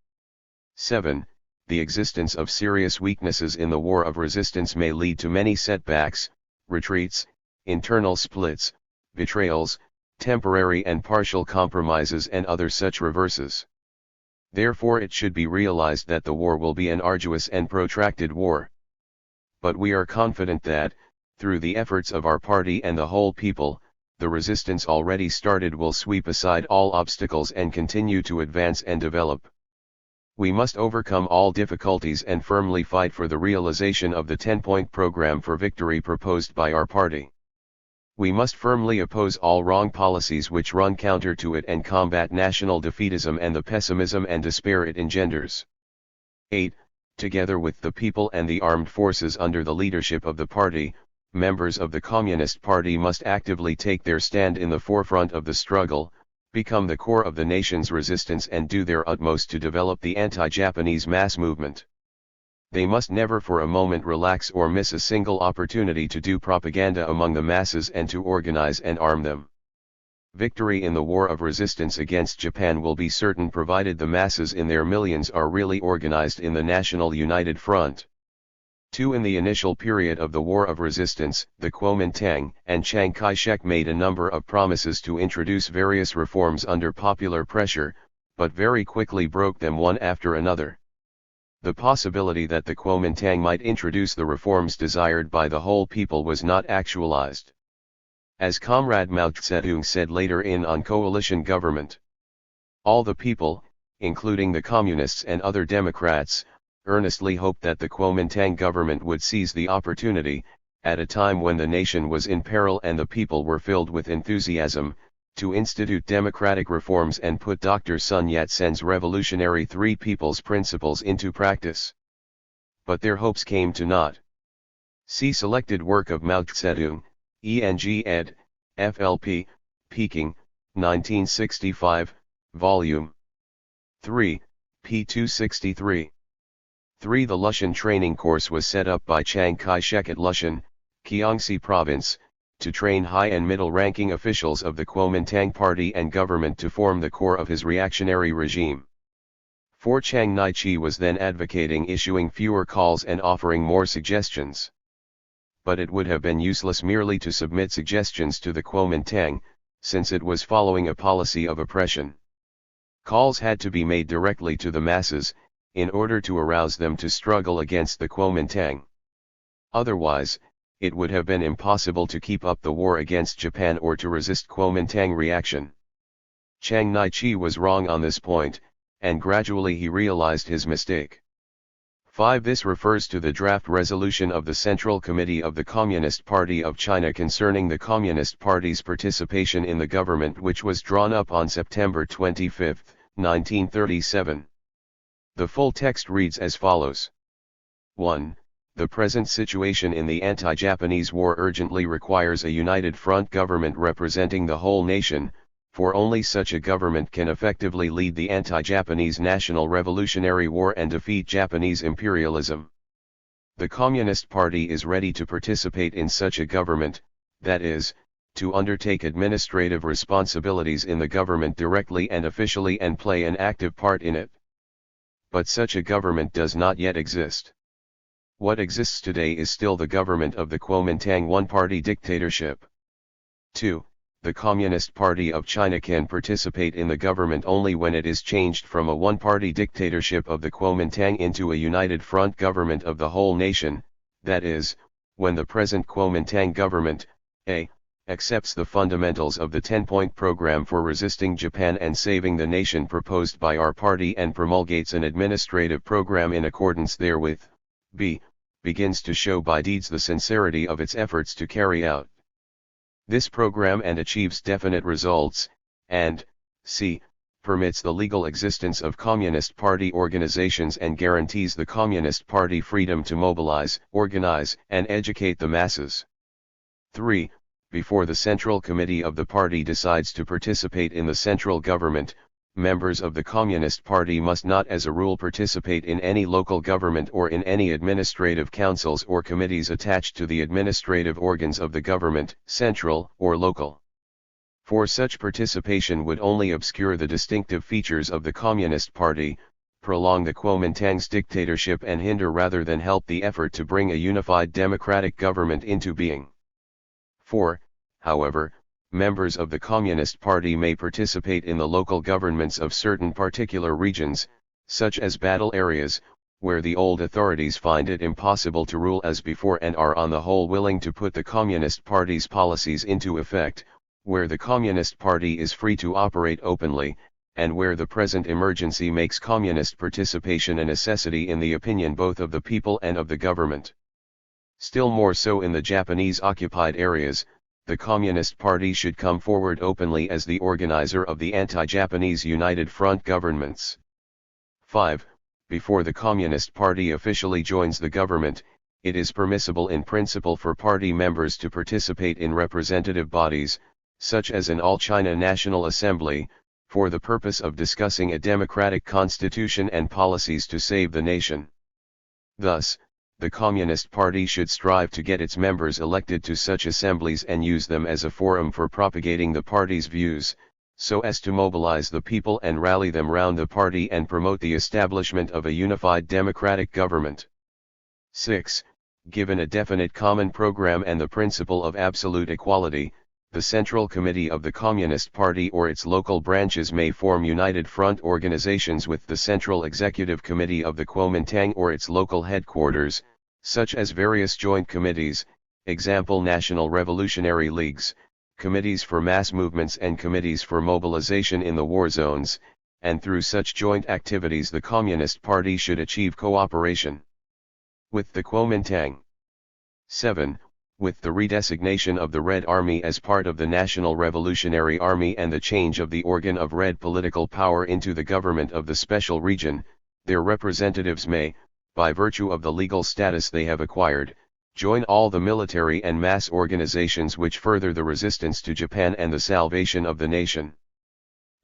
Speaker 1: 7. The existence of serious weaknesses in the war of resistance may lead to many setbacks, retreats, internal splits, betrayals, temporary and partial compromises and other such reverses. Therefore it should be realized that the war will be an arduous and protracted war. But we are confident that, through the efforts of our party and the whole people, the resistance already started will sweep aside all obstacles and continue to advance and develop. We must overcome all difficulties and firmly fight for the realization of the 10-point program for victory proposed by our party. We must firmly oppose all wrong policies which run counter to it and combat national defeatism and the pessimism and despair it engenders. 8. Together with the people and the armed forces under the leadership of the party, members of the Communist Party must actively take their stand in the forefront of the struggle, become the core of the nation's resistance and do their utmost to develop the anti-Japanese mass movement. They must never for a moment relax or miss a single opportunity to do propaganda among the masses and to organize and arm them. Victory in the war of resistance against Japan will be certain provided the masses in their millions are really organized in the National United Front. 2. In the initial period of the war of resistance, the Kuomintang and Chiang Kai-shek made a number of promises to introduce various reforms under popular pressure, but very quickly broke them one after another. The possibility that the Kuomintang might introduce the reforms desired by the whole people was not actualized. As Comrade Mao Zedong said later on coalition government, all the people, including the Communists and other Democrats, earnestly hoped that the Kuomintang government would seize the opportunity, at a time when the nation was in peril and the people were filled with enthusiasm, to institute democratic reforms and put Dr. Sun Yat-sen's revolutionary Three People's Principles into practice. But their hopes came to naught. See selected work of Mao Zedong, ENG ed., FLP, Peking, 1965, Volume 3, p. 263. 3. The Lushan training course was set up by Chiang Kai-shek at Lushan, Gyeongsi Province, to train high and middle-ranking officials of the Kuomintang party and government to form the core of his reactionary regime. 4. Chiang Kai-shek was then advocating issuing fewer calls and offering more suggestions. But it would have been useless merely to submit suggestions to the Kuomintang, since it was following a policy of oppression. Calls had to be made directly to the masses, in order to arouse them to struggle against the Kuomintang. Otherwise, it would have been impossible to keep up the war against Japan or to resist Kuomintang reaction. Chiang Kai-shek was wrong on this point, and gradually he realized his mistake. 5. This refers to the draft resolution of the Central Committee of the Communist Party of China concerning the Communist Party's participation in the government, which was drawn up on September 25, 1937. The full text reads as follows. 1. The present situation in the anti-Japanese war urgently requires a united front government representing the whole nation, for only such a government can effectively lead the anti-Japanese national revolutionary war and defeat Japanese imperialism. The Communist Party is ready to participate in such a government, that is, to undertake administrative responsibilities in the government directly and officially and play an active part in it. But such a government does not yet exist. What exists today is still the government of the Kuomintang one-party dictatorship. 2. The Communist Party of China can participate in the government only when it is changed from a one-party dictatorship of the Kuomintang into a united front government of the whole nation, that is, when the present Kuomintang government, a. accepts the fundamentals of the 10-point program for resisting Japan and saving the nation proposed by our party and promulgates an administrative program in accordance therewith, b. begins to show by deeds the sincerity of its efforts to carry out this program and achieves definite results, and c. permits the legal existence of Communist Party organizations and guarantees the Communist Party freedom to mobilize, organize, and educate the masses. 3. Before the Central Committee of the party decides to participate in the central government, members of the Communist Party must not as a rule participate in any local government or in any administrative councils or committees attached to the administrative organs of the government, central or local. For such participation would only obscure the distinctive features of the Communist Party, prolong the Kuomintang's dictatorship and hinder rather than help the effort to bring a unified democratic government into being. 4. However, members of the Communist Party may participate in the local governments of certain particular regions, such as battle areas, where the old authorities find it impossible to rule as before and are on the whole willing to put the Communist Party's policies into effect, where the Communist Party is free to operate openly, and where the present emergency makes communist participation a necessity in the opinion both of the people and of the government. Still more so in the Japanese occupied areas, the Communist Party should come forward openly as the organizer of the anti-Japanese United Front governments. 5. Before the Communist Party officially joins the government, it is permissible in principle for party members to participate in representative bodies, such as an All-China National Assembly, for the purpose of discussing a democratic constitution and policies to save the nation. Thus, the Communist Party should strive to get its members elected to such assemblies and use them as a forum for propagating the party's views, so as to mobilize the people and rally them round the party and promote the establishment of a unified democratic government. 6. Given a definite common program and the principle of absolute equality, the Central Committee of the Communist Party or its local branches may form united front organizations with the Central Executive Committee of the Kuomintang or its local headquarters, such as various joint committees, example National Revolutionary Leagues, committees for mass movements and committees for mobilization in the war zones, and through such joint activities the Communist Party should achieve cooperation with the Kuomintang. 7. With the redesignation of the Red Army as part of the National Revolutionary Army and the change of the organ of Red political power into the government of the special region, their representatives may, by virtue of the legal status they have acquired, join all the military and mass organizations which further the resistance to Japan and the salvation of the nation.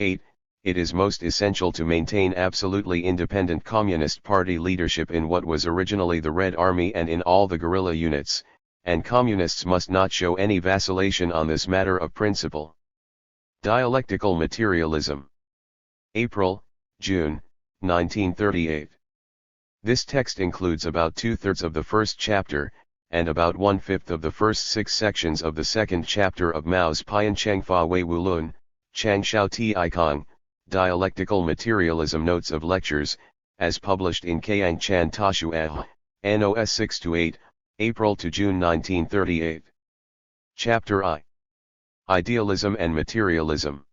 Speaker 1: 8. it is most essential to maintain absolutely independent Communist Party leadership in what was originally the Red Army and in all the guerrilla units, and Communists must not show any vacillation on this matter of principle. Dialectical Materialism. April, June, 1938. This text includes about 2/3 of the first chapter, and about 1/5 of the first 6 sections of the second chapter of Mao's Pian Changfa Wei Wulun, Changshao Ti Ikong, Dialectical Materialism Notes of Lectures, as published in Kayang Chan Tashu NOS 6-8, April to June 1938. Chapter I. Idealism and Materialism.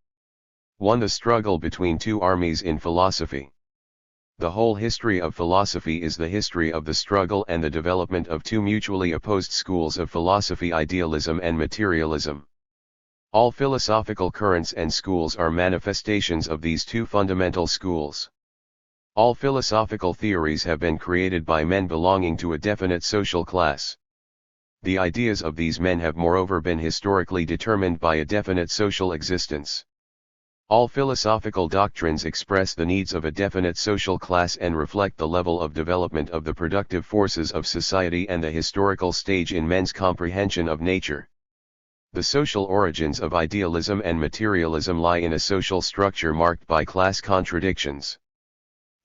Speaker 1: 1. The struggle between two armies in philosophy. The whole history of philosophy is the history of the struggle and the development of two mutually opposed schools of philosophy, idealism and materialism. All philosophical currents and schools are manifestations of these two fundamental schools. All philosophical theories have been created by men belonging to a definite social class. The ideas of these men have moreover been historically determined by a definite social existence. All philosophical doctrines express the needs of a definite social class and reflect the level of development of the productive forces of society and the historical stage in men's comprehension of nature. The social origins of idealism and materialism lie in a social structure marked by class contradictions.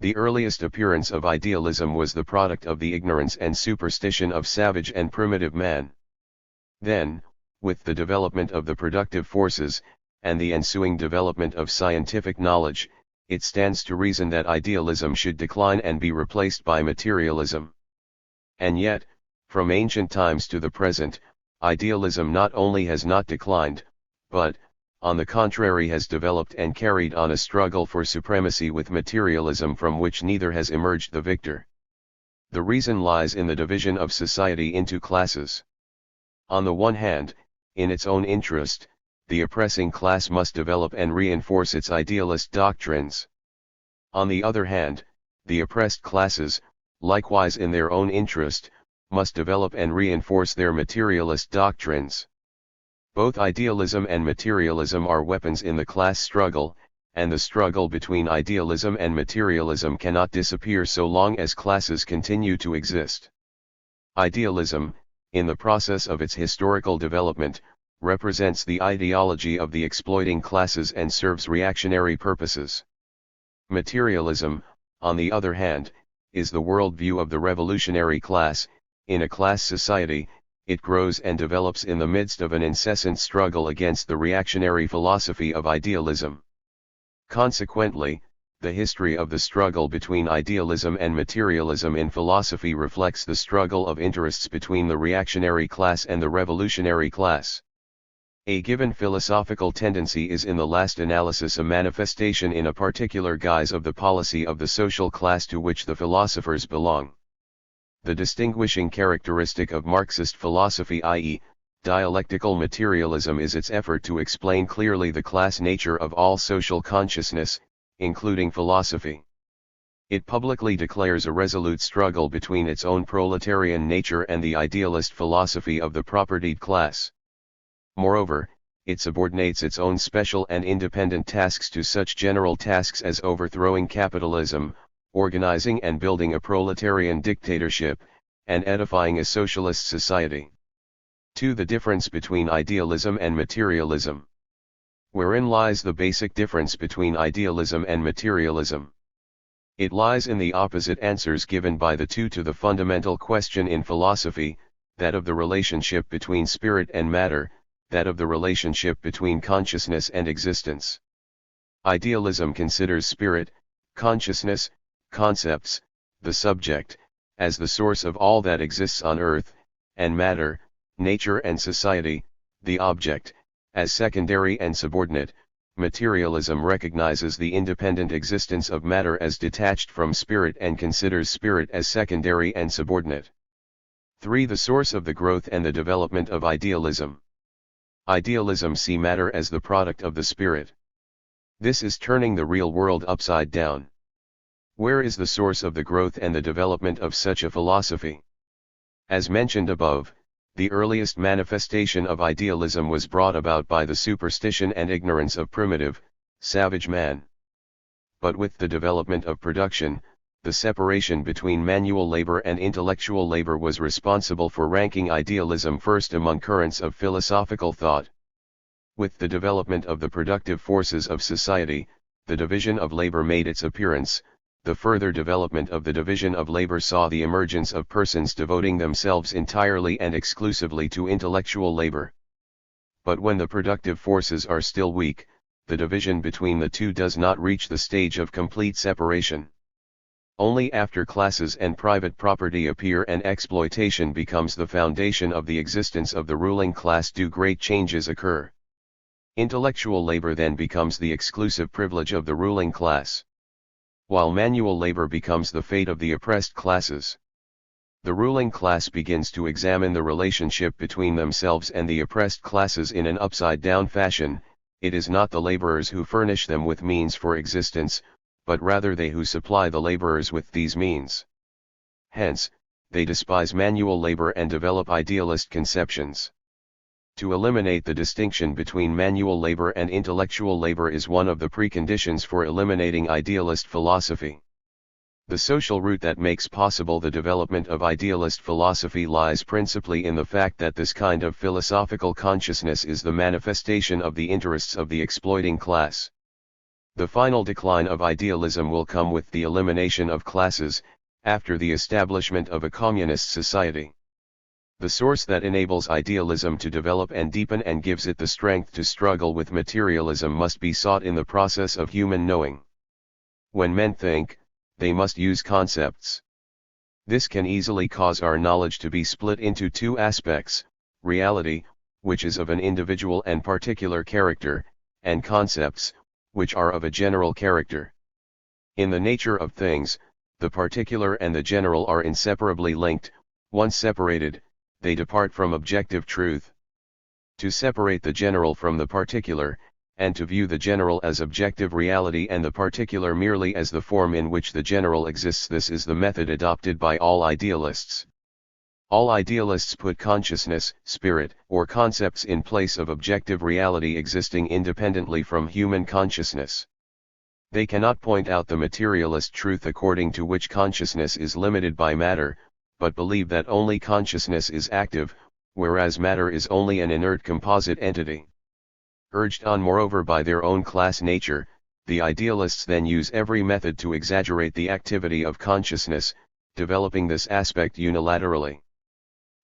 Speaker 1: The earliest appearance of idealism was the product of the ignorance and superstition of savage and primitive man. Then, with the development of the productive forces, and the ensuing development of scientific knowledge, it stands to reason that idealism should decline and be replaced by materialism. And yet, from ancient times to the present, idealism not only has not declined, but, on the contrary, has developed and carried on a struggle for supremacy with materialism from which neither has emerged the victor. The reason lies in the division of society into classes. On the one hand, in its own interest, the oppressing class must develop and reinforce its idealist doctrines. On the other hand, the oppressed classes, likewise in their own interest, must develop and reinforce their materialist doctrines. Both idealism and materialism are weapons in the class struggle, and the struggle between idealism and materialism cannot disappear so long as classes continue to exist. Idealism, in the process of its historical development, represents the ideology of the exploiting classes and serves reactionary purposes. Materialism, on the other hand, is the worldview of the revolutionary class. In a class society, it grows and develops in the midst of an incessant struggle against the reactionary philosophy of idealism. Consequently, the history of the struggle between idealism and materialism in philosophy reflects the struggle of interests between the reactionary class and the revolutionary class. A given philosophical tendency is in the last analysis a manifestation in a particular guise of the policy of the social class to which the philosophers belong. The distinguishing characteristic of Marxist philosophy, i.e., dialectical materialism, is its effort to explain clearly the class nature of all social consciousness, including philosophy. It publicly declares a resolute struggle between its own proletarian nature and the idealist philosophy of the propertied class. Moreover, it subordinates its own special and independent tasks to such general tasks as overthrowing capitalism, organizing and building a proletarian dictatorship, and edifying a socialist society. 2. The difference between idealism and materialism. Wherein lies the basic difference between idealism and materialism? It lies in the opposite answers given by the two to the fundamental question in philosophy, that of the relationship between spirit and matter, that of the relationship between consciousness and existence. Idealism considers spirit, consciousness, concepts, the subject, as the source of all that exists on earth, and matter, nature and society, the object, as secondary and subordinate. Materialism recognizes the independent existence of matter as detached from spirit and considers spirit as secondary and subordinate. 3. The source of the growth and the development of idealism. Idealism sees matter as the product of the spirit. This is turning the real world upside down. Where is the source of the growth and the development of such a philosophy? As mentioned above, the earliest manifestation of idealism was brought about by the superstition and ignorance of primitive, savage man. but with the development of production, the separation between manual labor and intellectual labor was responsible for ranking idealism first among currents of philosophical thought. With the development of the productive forces of society, the division of labor made its appearance. The further development of the division of labor saw the emergence of persons devoting themselves entirely and exclusively to intellectual labor. But when the productive forces are still weak, the division between the two does not reach the stage of complete separation. Only after classes and private property appear and exploitation becomes the foundation of the existence of the ruling class do great changes occur. Intellectual labor then becomes the exclusive privilege of the ruling class, while manual labor becomes the fate of the oppressed classes. The ruling class begins to examine the relationship between themselves and the oppressed classes in an upside-down fashion. It is not the laborers who furnish them with means for existence, but rather they who supply the laborers with these means. Hence, they despise manual labor and develop idealist conceptions. To eliminate the distinction between manual labor and intellectual labor is one of the preconditions for eliminating idealist philosophy. The social route that makes possible the development of idealist philosophy lies principally in the fact that this kind of philosophical consciousness is the manifestation of the interests of the exploiting class. The final decline of idealism will come with the elimination of classes, after the establishment of a communist society. The source that enables idealism to develop and deepen and gives it the strength to struggle with materialism must be sought in the process of human knowing. When men think, they must use concepts. This can easily cause our knowledge to be split into two aspects: reality, which is of an individual and particular character, and concepts, which are of a general character. In the nature of things, the particular and the general are inseparably linked. Once separated, they depart from objective truth. To separate the general from the particular, and to view the general as objective reality and the particular merely as the form in which the general exists, this is the method adopted by all idealists. All idealists put consciousness, spirit, or concepts in place of objective reality existing independently from human consciousness. They cannot point out the materialist truth according to which consciousness is limited by matter, but believe that only consciousness is active, whereas matter is only an inert composite entity. Urged on moreover by their own class nature, the idealists then use every method to exaggerate the activity of consciousness, developing this aspect unilaterally.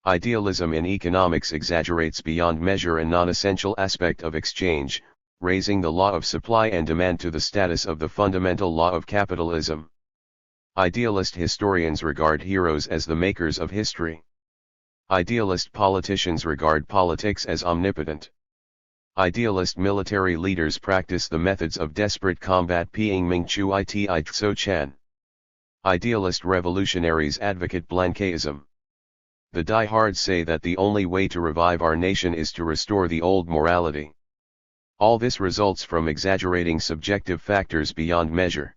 Speaker 1: Idealism in economics exaggerates beyond measure a non-essential aspect of exchange, raising the law of supply and demand to the status of the fundamental law of capitalism. Idealist historians regard heroes as the makers of history. Idealist politicians regard politics as omnipotent. Idealist military leaders practice the methods of desperate combat Ping Ming Chu Iti Tso Chan. Idealist revolutionaries advocate Blanquism. The diehards say that the only way to revive our nation is to restore the old morality. All this results from exaggerating subjective factors beyond measure.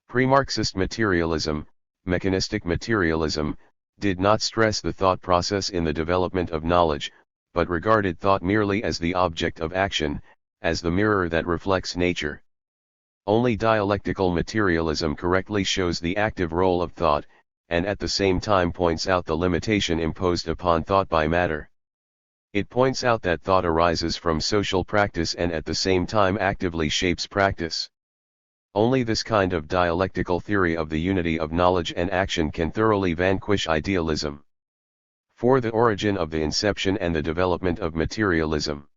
Speaker 1: Pre-Marxist materialism, mechanistic materialism, did not stress the thought process in the development of knowledge, but regarded thought merely as the object of action, as the mirror that reflects nature. Only dialectical materialism correctly shows the active role of thought, and at the same time points out the limitation imposed upon thought by matter. It points out that thought arises from social practice and at the same time actively shapes practice. Only this kind of dialectical theory of the unity of knowledge and action can thoroughly vanquish idealism. For the origin of the inception and the development of materialism.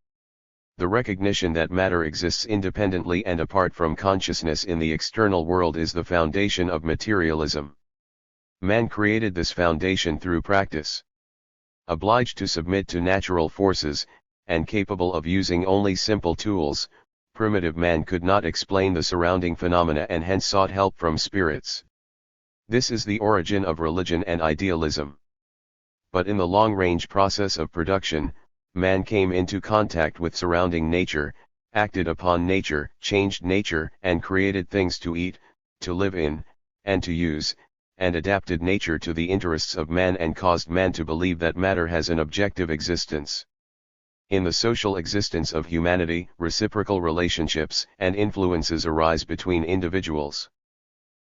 Speaker 1: The recognition that matter exists independently and apart from consciousness in the external world is the foundation of materialism. Man created this foundation through practice. Obliged to submit to natural forces, and capable of using only simple tools, primitive man could not explain the surrounding phenomena and hence sought help from spirits. This is the origin of religion and idealism. But in the long-range process of production, man came into contact with surrounding nature, acted upon nature, changed nature, and created things to eat, to live in, and to use, and adapted nature to the interests of man and caused man to believe that matter has an objective existence. In the social existence of humanity, reciprocal relationships and influences arise between individuals.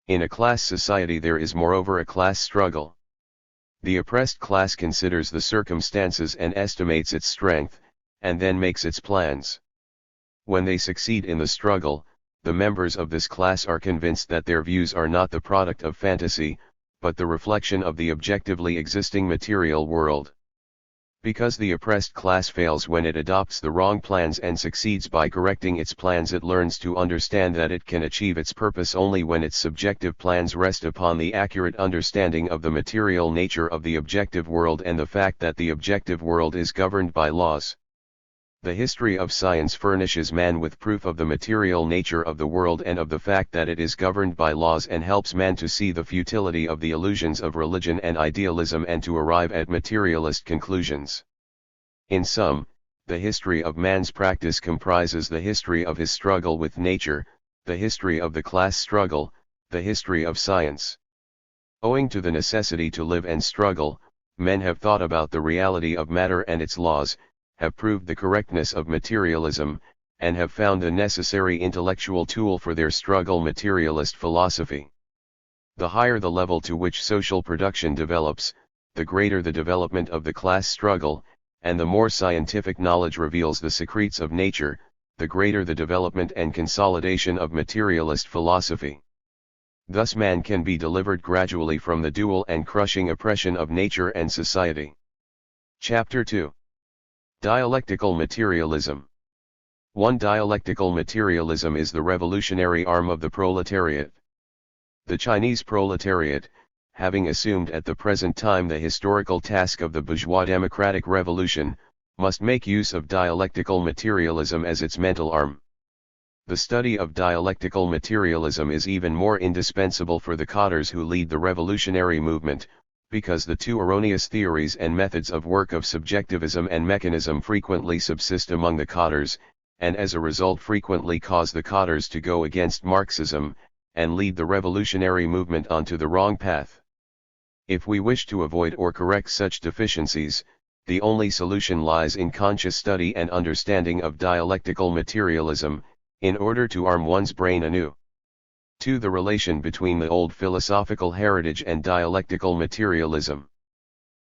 Speaker 1: In a class society there is moreover a class struggle. The oppressed class considers the circumstances and estimates its strength, and then makes its plans. When they succeed in the struggle, the members of this class are convinced that their views are not the product of fantasy, but the reflection of the objectively existing material world. Because the oppressed class fails when it adopts the wrong plans and succeeds by correcting its plans, it learns to understand that it can achieve its purpose only when its subjective plans rest upon the accurate understanding of the material nature of the objective world and the fact that the objective world is governed by laws. The history of science furnishes man with proof of the material nature of the world and of the fact that it is governed by laws, and helps man to see the futility of the illusions of religion and idealism and to arrive at materialist conclusions. In sum, the history of man's practice comprises the history of his struggle with nature, the history of the class struggle, the history of science. Owing to the necessity to live and struggle, men have thought about the reality of matter and its laws, have proved the correctness of materialism, and have found the necessary intellectual tool for their struggle: materialist philosophy. The higher the level to which social production develops, the greater the development of the class struggle, and the more scientific knowledge reveals the secrets of nature, the greater the development and consolidation of materialist philosophy. Thus man can be delivered gradually from the dual and crushing oppression of nature and society. Chapter 2. Dialectical Materialism. 1. Dialectical materialism is the revolutionary arm of the proletariat. The Chinese proletariat, having assumed at the present time the historical task of the bourgeois democratic revolution, must make use of dialectical materialism as its mental arm. The study of dialectical materialism is even more indispensable for the cadres who lead the revolutionary movement, because the two erroneous theories and methods of work of subjectivism and mechanism frequently subsist among the cadres, and as a result frequently cause the cadres to go against Marxism, and lead the revolutionary movement onto the wrong path. If we wish to avoid or correct such deficiencies, the only solution lies in conscious study and understanding of dialectical materialism, in order to arm one's brain anew. 2. The relation between the old philosophical heritage and dialectical materialism.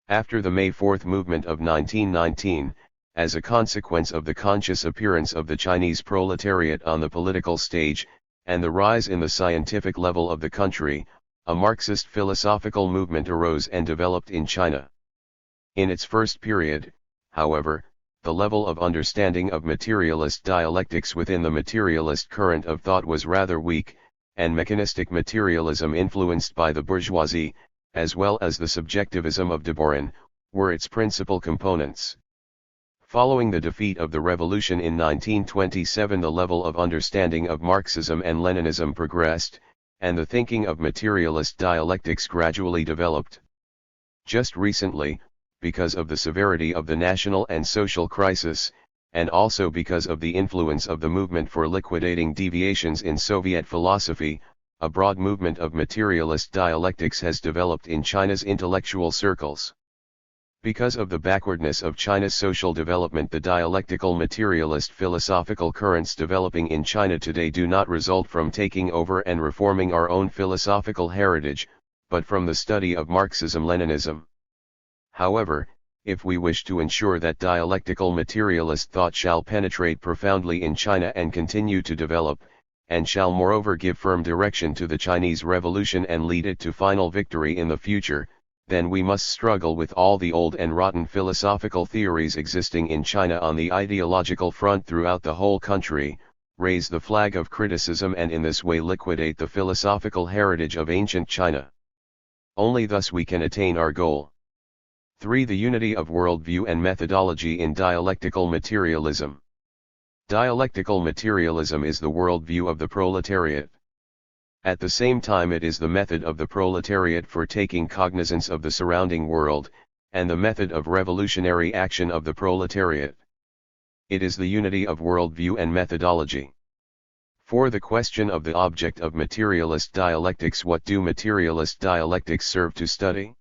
Speaker 1: After the May 4 movement of 1919, as a consequence of the conscious appearance of the Chinese proletariat on the political stage, and the rise in the scientific level of the country, a Marxist philosophical movement arose and developed in China. In its first period, however, the level of understanding of materialist dialectics within the materialist current of thought was rather weak, and mechanistic materialism influenced by the bourgeoisie, as well as the subjectivism of Deborin, were its principal components. Following the defeat of the revolution in 1927, the level of understanding of Marxism and Leninism progressed, and the thinking of materialist dialectics gradually developed. Just recently, because of the severity of the national and social crisis, and also because of the influence of the movement for liquidating deviations in Soviet philosophy, a broad movement of materialist dialectics has developed in China's intellectual circles. Because of the backwardness of China's social development, the dialectical materialist philosophical currents developing in China today do not result from taking over and reforming our own philosophical heritage, but from the study of Marxism-Leninism. However, if we wish to ensure that dialectical materialist thought shall penetrate profoundly in China and continue to develop, and shall moreover give firm direction to the Chinese Revolution and lead it to final victory in the future, then we must struggle with all the old and rotten philosophical theories existing in China on the ideological front throughout the whole country, raise the flag of criticism, and in this way liquidate the philosophical heritage of ancient China. Only thus we can attain our goal. 3. The unity of worldview and methodology in dialectical materialism. Dialectical materialism is the worldview of the proletariat. At the same time it is the method of the proletariat for taking cognizance of the surrounding world, and the method of revolutionary action of the proletariat. It is the unity of worldview and methodology. 4. The question of the object of materialist dialectics. What do materialist dialectics serve to study?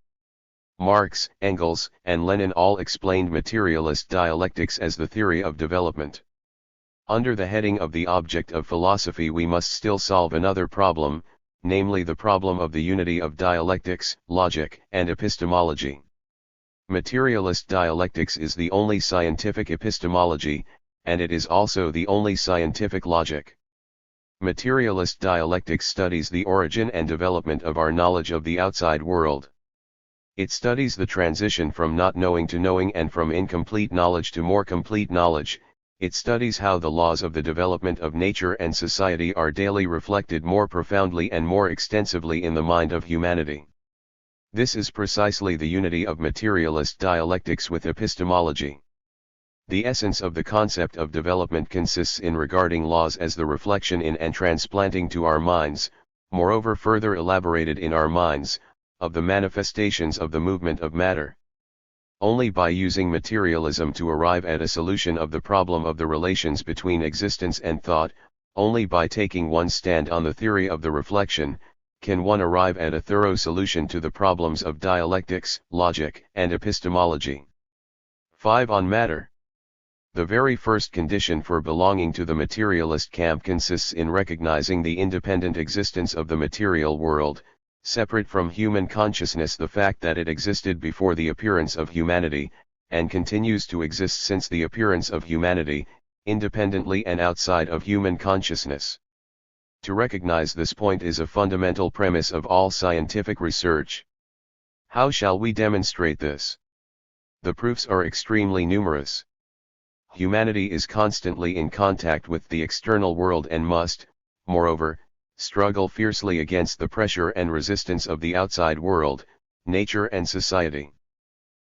Speaker 1: Marx, Engels, and Lenin all explained materialist dialectics as the theory of development. Under the heading of the object of philosophy we must still solve another problem, namely the problem of the unity of dialectics, logic, and epistemology. Materialist dialectics is the only scientific epistemology, and it is also the only scientific logic. Materialist dialectics studies the origin and development of our knowledge of the outside world. It studies the transition from not knowing to knowing and from incomplete knowledge to more complete knowledge. It studies how the laws of the development of nature and society are daily reflected more profoundly and more extensively in the mind of humanity. This is precisely the unity of materialist dialectics with epistemology. The essence of the concept of development consists in regarding laws as the reflection in and transplanting to our minds, moreover further elaborated in our minds, of the manifestations of the movement of matter. Only by using materialism to arrive at a solution of the problem of the relations between existence and thought, only by taking one's stand on the theory of the reflection, can one arrive at a thorough solution to the problems of dialectics, logic, and epistemology. 5. On matter. The very first condition for belonging to the materialist camp consists in recognizing the independent existence of the material world, separate from human consciousness, the fact that it existed before the appearance of humanity, and continues to exist since the appearance of humanity, independently and outside of human consciousness. To recognize this point is a fundamental premise of all scientific research. How shall we demonstrate this? The proofs are extremely numerous. Humanity is constantly in contact with the external world and must, moreover, struggle fiercely against the pressure and resistance of the outside world, nature and society.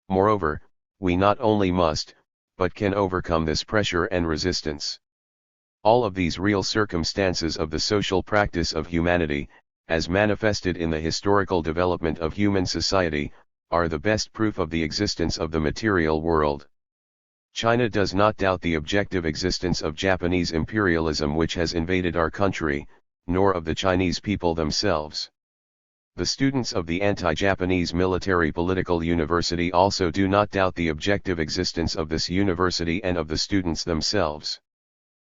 Speaker 1: Moreover, we not only must, but can overcome this pressure and resistance. All of these real circumstances of the social practice of humanity, as manifested in the historical development of human society, are the best proof of the existence of the material world. China does not doubt the objective existence of Japanese imperialism which has invaded our country, nor of the Chinese people themselves. The students of the anti-Japanese military political university also do not doubt the objective existence of this university and of the students themselves.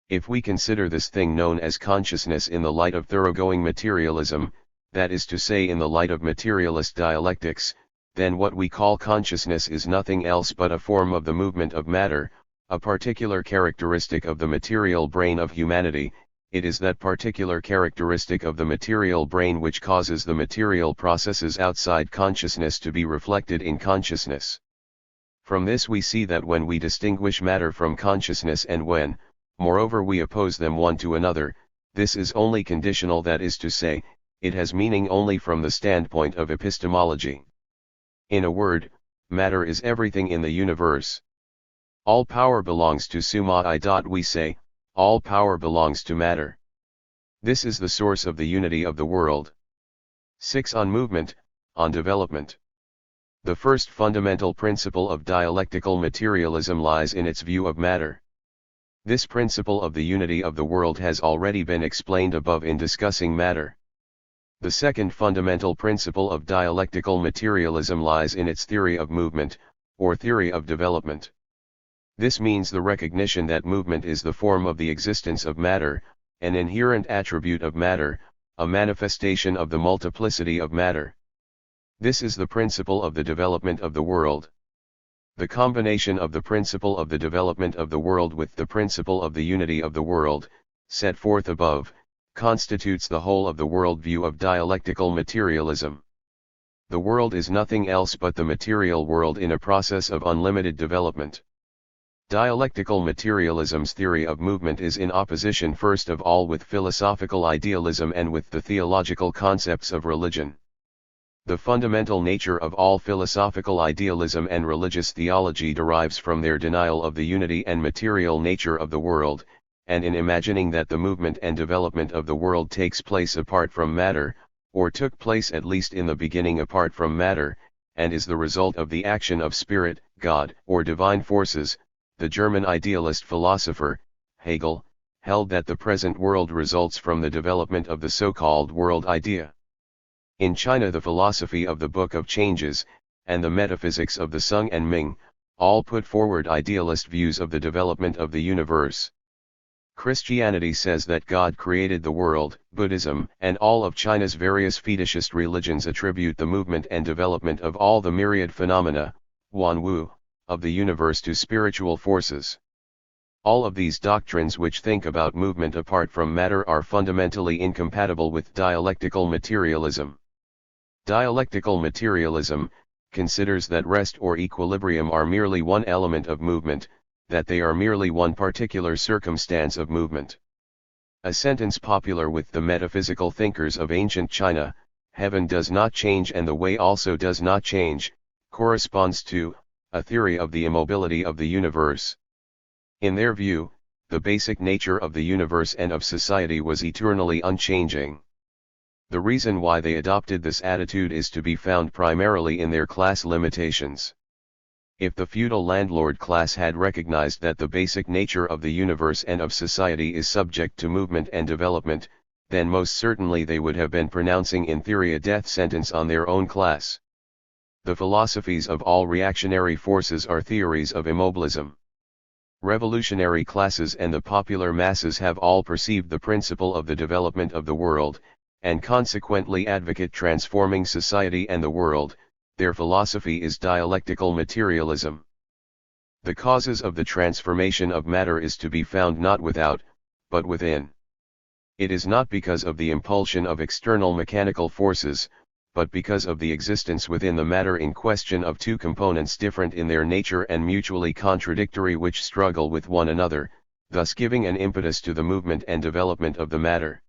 Speaker 1: If we consider this thing known as consciousness in the light of thoroughgoing materialism, that is to say in the light of materialist dialectics, then what we call consciousness is nothing else but a form of the movement of matter, a particular characteristic of the material brain of humanity. It is that particular characteristic of the material brain which causes the material processes outside consciousness to be reflected in consciousness. From this we see that when we distinguish matter from consciousness and when, moreover, we oppose them one to another, this is only conditional, that is to say, it has meaning only from the standpoint of epistemology. In a word, matter is everything in the universe. All power belongs to summa I. We say, all power belongs to matter. This is the source of the unity of the world. 6. On movement, on development. The first fundamental principle of dialectical materialism lies in its view of matter. This principle of the unity of the world has already been explained above in discussing matter. The second fundamental principle of dialectical materialism lies in its theory of movement, or theory of development. This means the recognition that movement is the form of the existence of matter, an inherent attribute of matter, a manifestation of the multiplicity of matter. This is the principle of the development of the world. The combination of the principle of the development of the world with the principle of the unity of the world, set forth above, constitutes the whole of the world view of dialectical materialism. The world is nothing else but the material world in a process of unlimited development. Dialectical materialism's theory of movement is in opposition first of all with philosophical idealism and with the theological concepts of religion. The fundamental nature of all philosophical idealism and religious theology derives from their denial of the unity and material nature of the world, and in imagining that the movement and development of the world takes place apart from matter, or took place at least in the beginning apart from matter, and is the result of the action of spirit, God, or divine forces. The German idealist philosopher, Hegel, held that the present world results from the development of the so-called world idea. In China the philosophy of the Book of Changes, and the metaphysics of the Sung and Ming, all put forward idealist views of the development of the universe. Christianity says that God created the world. Buddhism and all of China's various fetishist religions attribute the movement and development of all the myriad phenomena, Wanwu, of the universe to spiritual forces. All of these doctrines which think about movement apart from matter are fundamentally incompatible with dialectical materialism. Dialectical materialism considers that rest or equilibrium are merely one element of movement, that they are merely one particular circumstance of movement. A sentence popular with the metaphysical thinkers of ancient China, "Heaven does not change and the way also does not change," corresponds to a theory of the immobility of the universe. In their view, the basic nature of the universe and of society was eternally unchanging. The reason why they adopted this attitude is to be found primarily in their class limitations. If the feudal landlord class had recognized that the basic nature of the universe and of society is subject to movement and development, then most certainly they would have been pronouncing in theory a death sentence on their own class. The philosophies of all reactionary forces are theories of immobilism. Revolutionary classes and the popular masses have all perceived the principle of the development of the world, and consequently advocate transforming society and the world. Their philosophy is dialectical materialism. The causes of the transformation of matter is to be found not without, but within. It is not because of the impulsion of external mechanical forces, but because of the existence within the matter in question of two components different in their nature and mutually contradictory which struggle with one another, thus giving an impetus to the movement and development of the matter.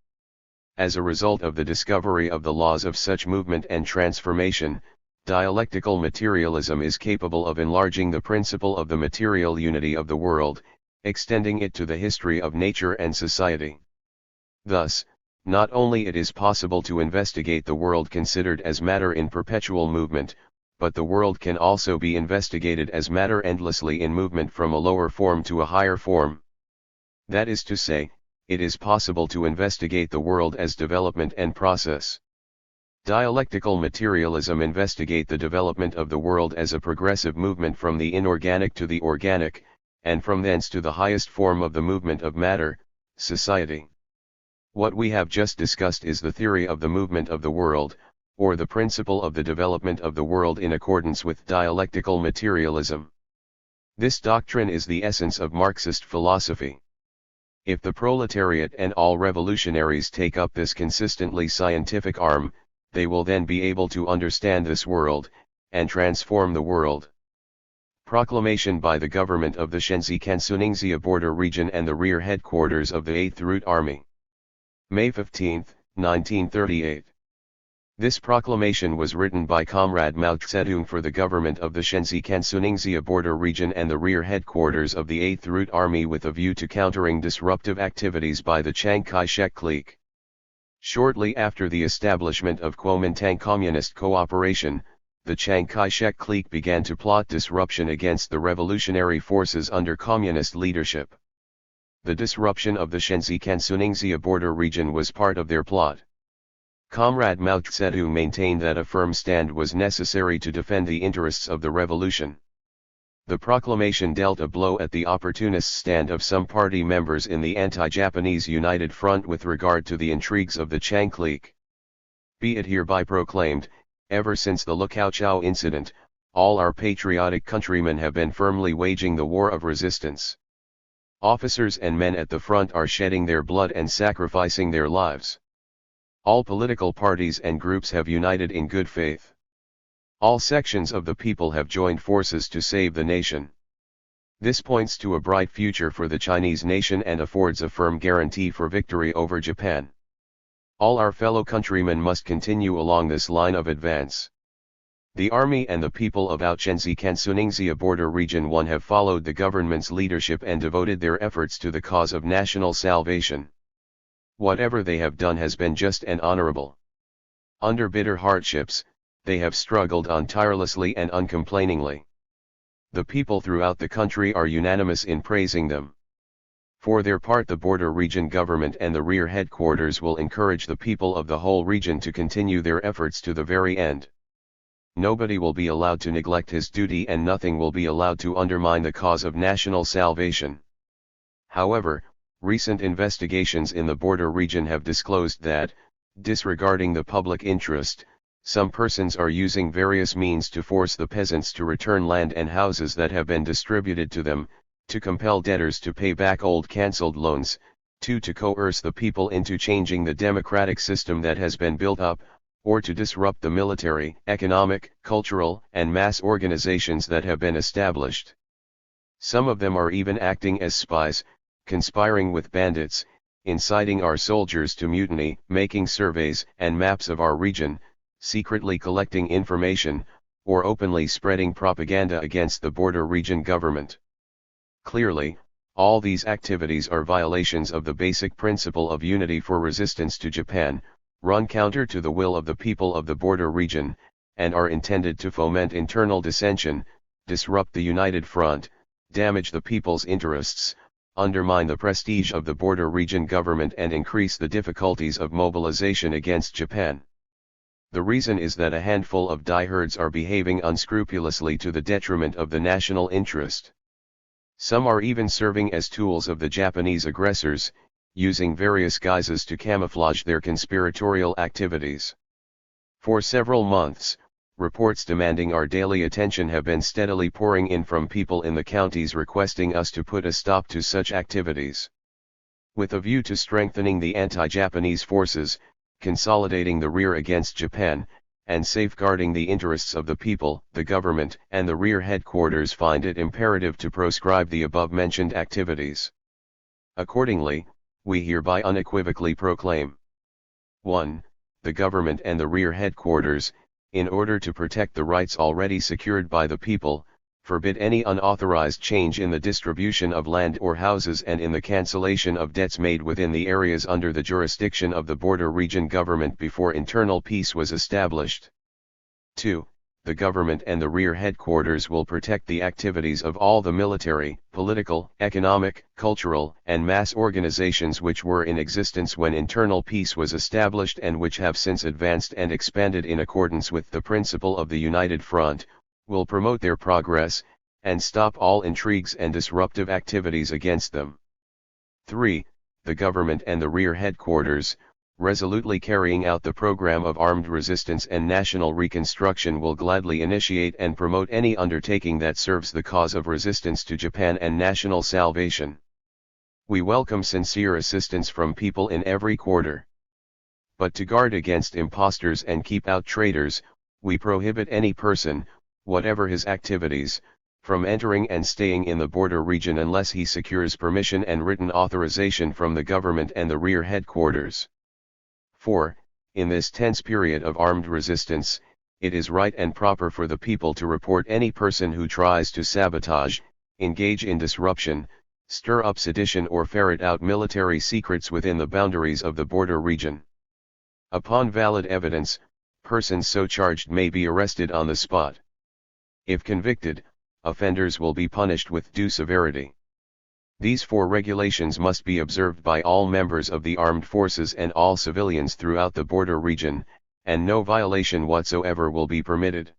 Speaker 1: As a result of the discovery of the laws of such movement and transformation, dialectical materialism is capable of enlarging the principle of the material unity of the world, extending it to the history of nature and society. Thus, not only it is possible to investigate the world considered as matter in perpetual movement, but the world can also be investigated as matter endlessly in movement from a lower form to a higher form. That is to say, it is possible to investigate the world as development and process. Dialectical materialism investigate the development of the world as a progressive movement from the inorganic to the organic, and from thence to the highest form of the movement of matter, society. What we have just discussed is the theory of the movement of the world, or the principle of the development of the world in accordance with dialectical materialism. This doctrine is the essence of Marxist philosophy. If the proletariat and all revolutionaries take up this consistently scientific arm, they will then be able to understand this world, and transform the world. Proclamation by the government of the Shenzi-Kansuningxia border region and the rear headquarters of the 8th Route Army. May 15, 1938. This proclamation was written by Comrade Mao Zedong for the government of the Shenzi-Kansuningxia border region and the rear headquarters of the 8th Route Army with a view to countering disruptive activities by the Chiang Kai-shek clique. Shortly after the establishment of Kuomintang Communist Cooperation, the Chiang Kai-shek clique began to plot disruption against the revolutionary forces under communist leadership. The disruption of the Shenzi-Kansuningxia border region was part of their plot. Comrade Mao Zedong maintained that a firm stand was necessary to defend the interests of the revolution. The proclamation dealt a blow at the opportunist stand of some party members in the anti-Japanese United Front with regard to the intrigues of the Chiang clique. Be it hereby proclaimed, ever since the Lukaochao incident, all our patriotic countrymen have been firmly waging the war of resistance. Officers and men at the front are shedding their blood and sacrificing their lives. All political parties and groups have united in good faith. All sections of the people have joined forces to save the nation. This points to a bright future for the Chinese nation and affords a firm guarantee for victory over Japan. All our fellow countrymen must continue along this line of advance. The army and the people of Shenzi-Kansuningxia border region 1 have followed the government's leadership and devoted their efforts to the cause of national salvation. Whatever they have done has been just and honorable. Under bitter hardships, they have struggled on tirelessly and uncomplainingly. The people throughout the country are unanimous in praising them. For their part, the border region government and the rear headquarters will encourage the people of the whole region to continue their efforts to the very end. nobody will be allowed to neglect his duty and nothing will be allowed to undermine the cause of national salvation. However, recent investigations in the border region have disclosed that, disregarding the public interest, some persons are using various means to force the peasants to return land and houses that have been distributed to them, to compel debtors to pay back old cancelled loans, to coerce the people into changing the democratic system that has been built up, or to disrupt the military, economic, cultural, and mass organizations that have been established. Some of them are even acting as spies, conspiring with bandits, inciting our soldiers to mutiny, making surveys and maps of our region, secretly collecting information, or openly spreading propaganda against the border region government. Clearly, all these activities are violations of the basic principle of unity for resistance to Japan, run counter to the will of the people of the border region, and are intended to foment internal dissension, disrupt the united front, damage the people's interests, undermine the prestige of the border region government and increase the difficulties of mobilization against Japan. The reason is that a handful of diehards are behaving unscrupulously to the detriment of the national interest. Some are even serving as tools of the Japanese aggressors, using various guises to camouflage their conspiratorial activities. For several months, reports demanding our daily attention have been steadily pouring in from people in the counties requesting us to put a stop to such activities. With a view to strengthening the anti-Japanese forces, consolidating the rear against Japan, and safeguarding the interests of the people, the government and the rear headquarters find it imperative to proscribe the above-mentioned activities. Accordingly, we hereby unequivocally proclaim: 1. The government and the rear headquarters, in order to protect the rights already secured by the people, forbid any unauthorized change in the distribution of land or houses and in the cancellation of debts made within the areas under the jurisdiction of the border region government before internal peace was established. 2. The government and the rear headquarters will protect the activities of all the military, political, economic, cultural, and mass organizations which were in existence when internal peace was established and which have since advanced and expanded in accordance with the principle of the United Front, will promote their progress, and stop all intrigues and disruptive activities against them. 3. The government and the rear headquarters, resolutely carrying out the program of armed resistance and national reconstruction, will gladly initiate and promote any undertaking that serves the cause of resistance to Japan and national salvation. We welcome sincere assistance from people in every quarter. But to guard against impostors and keep out traitors, we prohibit any person, whatever his activities, from entering and staying in the border region unless he secures permission and written authorization from the government and the rear headquarters. 4. In this tense period of armed resistance, it is right and proper for the people to report any person who tries to sabotage, engage in disruption, stir up sedition or ferret out military secrets within the boundaries of the border region. Upon valid evidence, persons so charged may be arrested on the spot. If convicted, offenders will be punished with due severity. These 4 regulations must be observed by all members of the armed forces and all civilians throughout the border region, and no violation whatsoever will be permitted.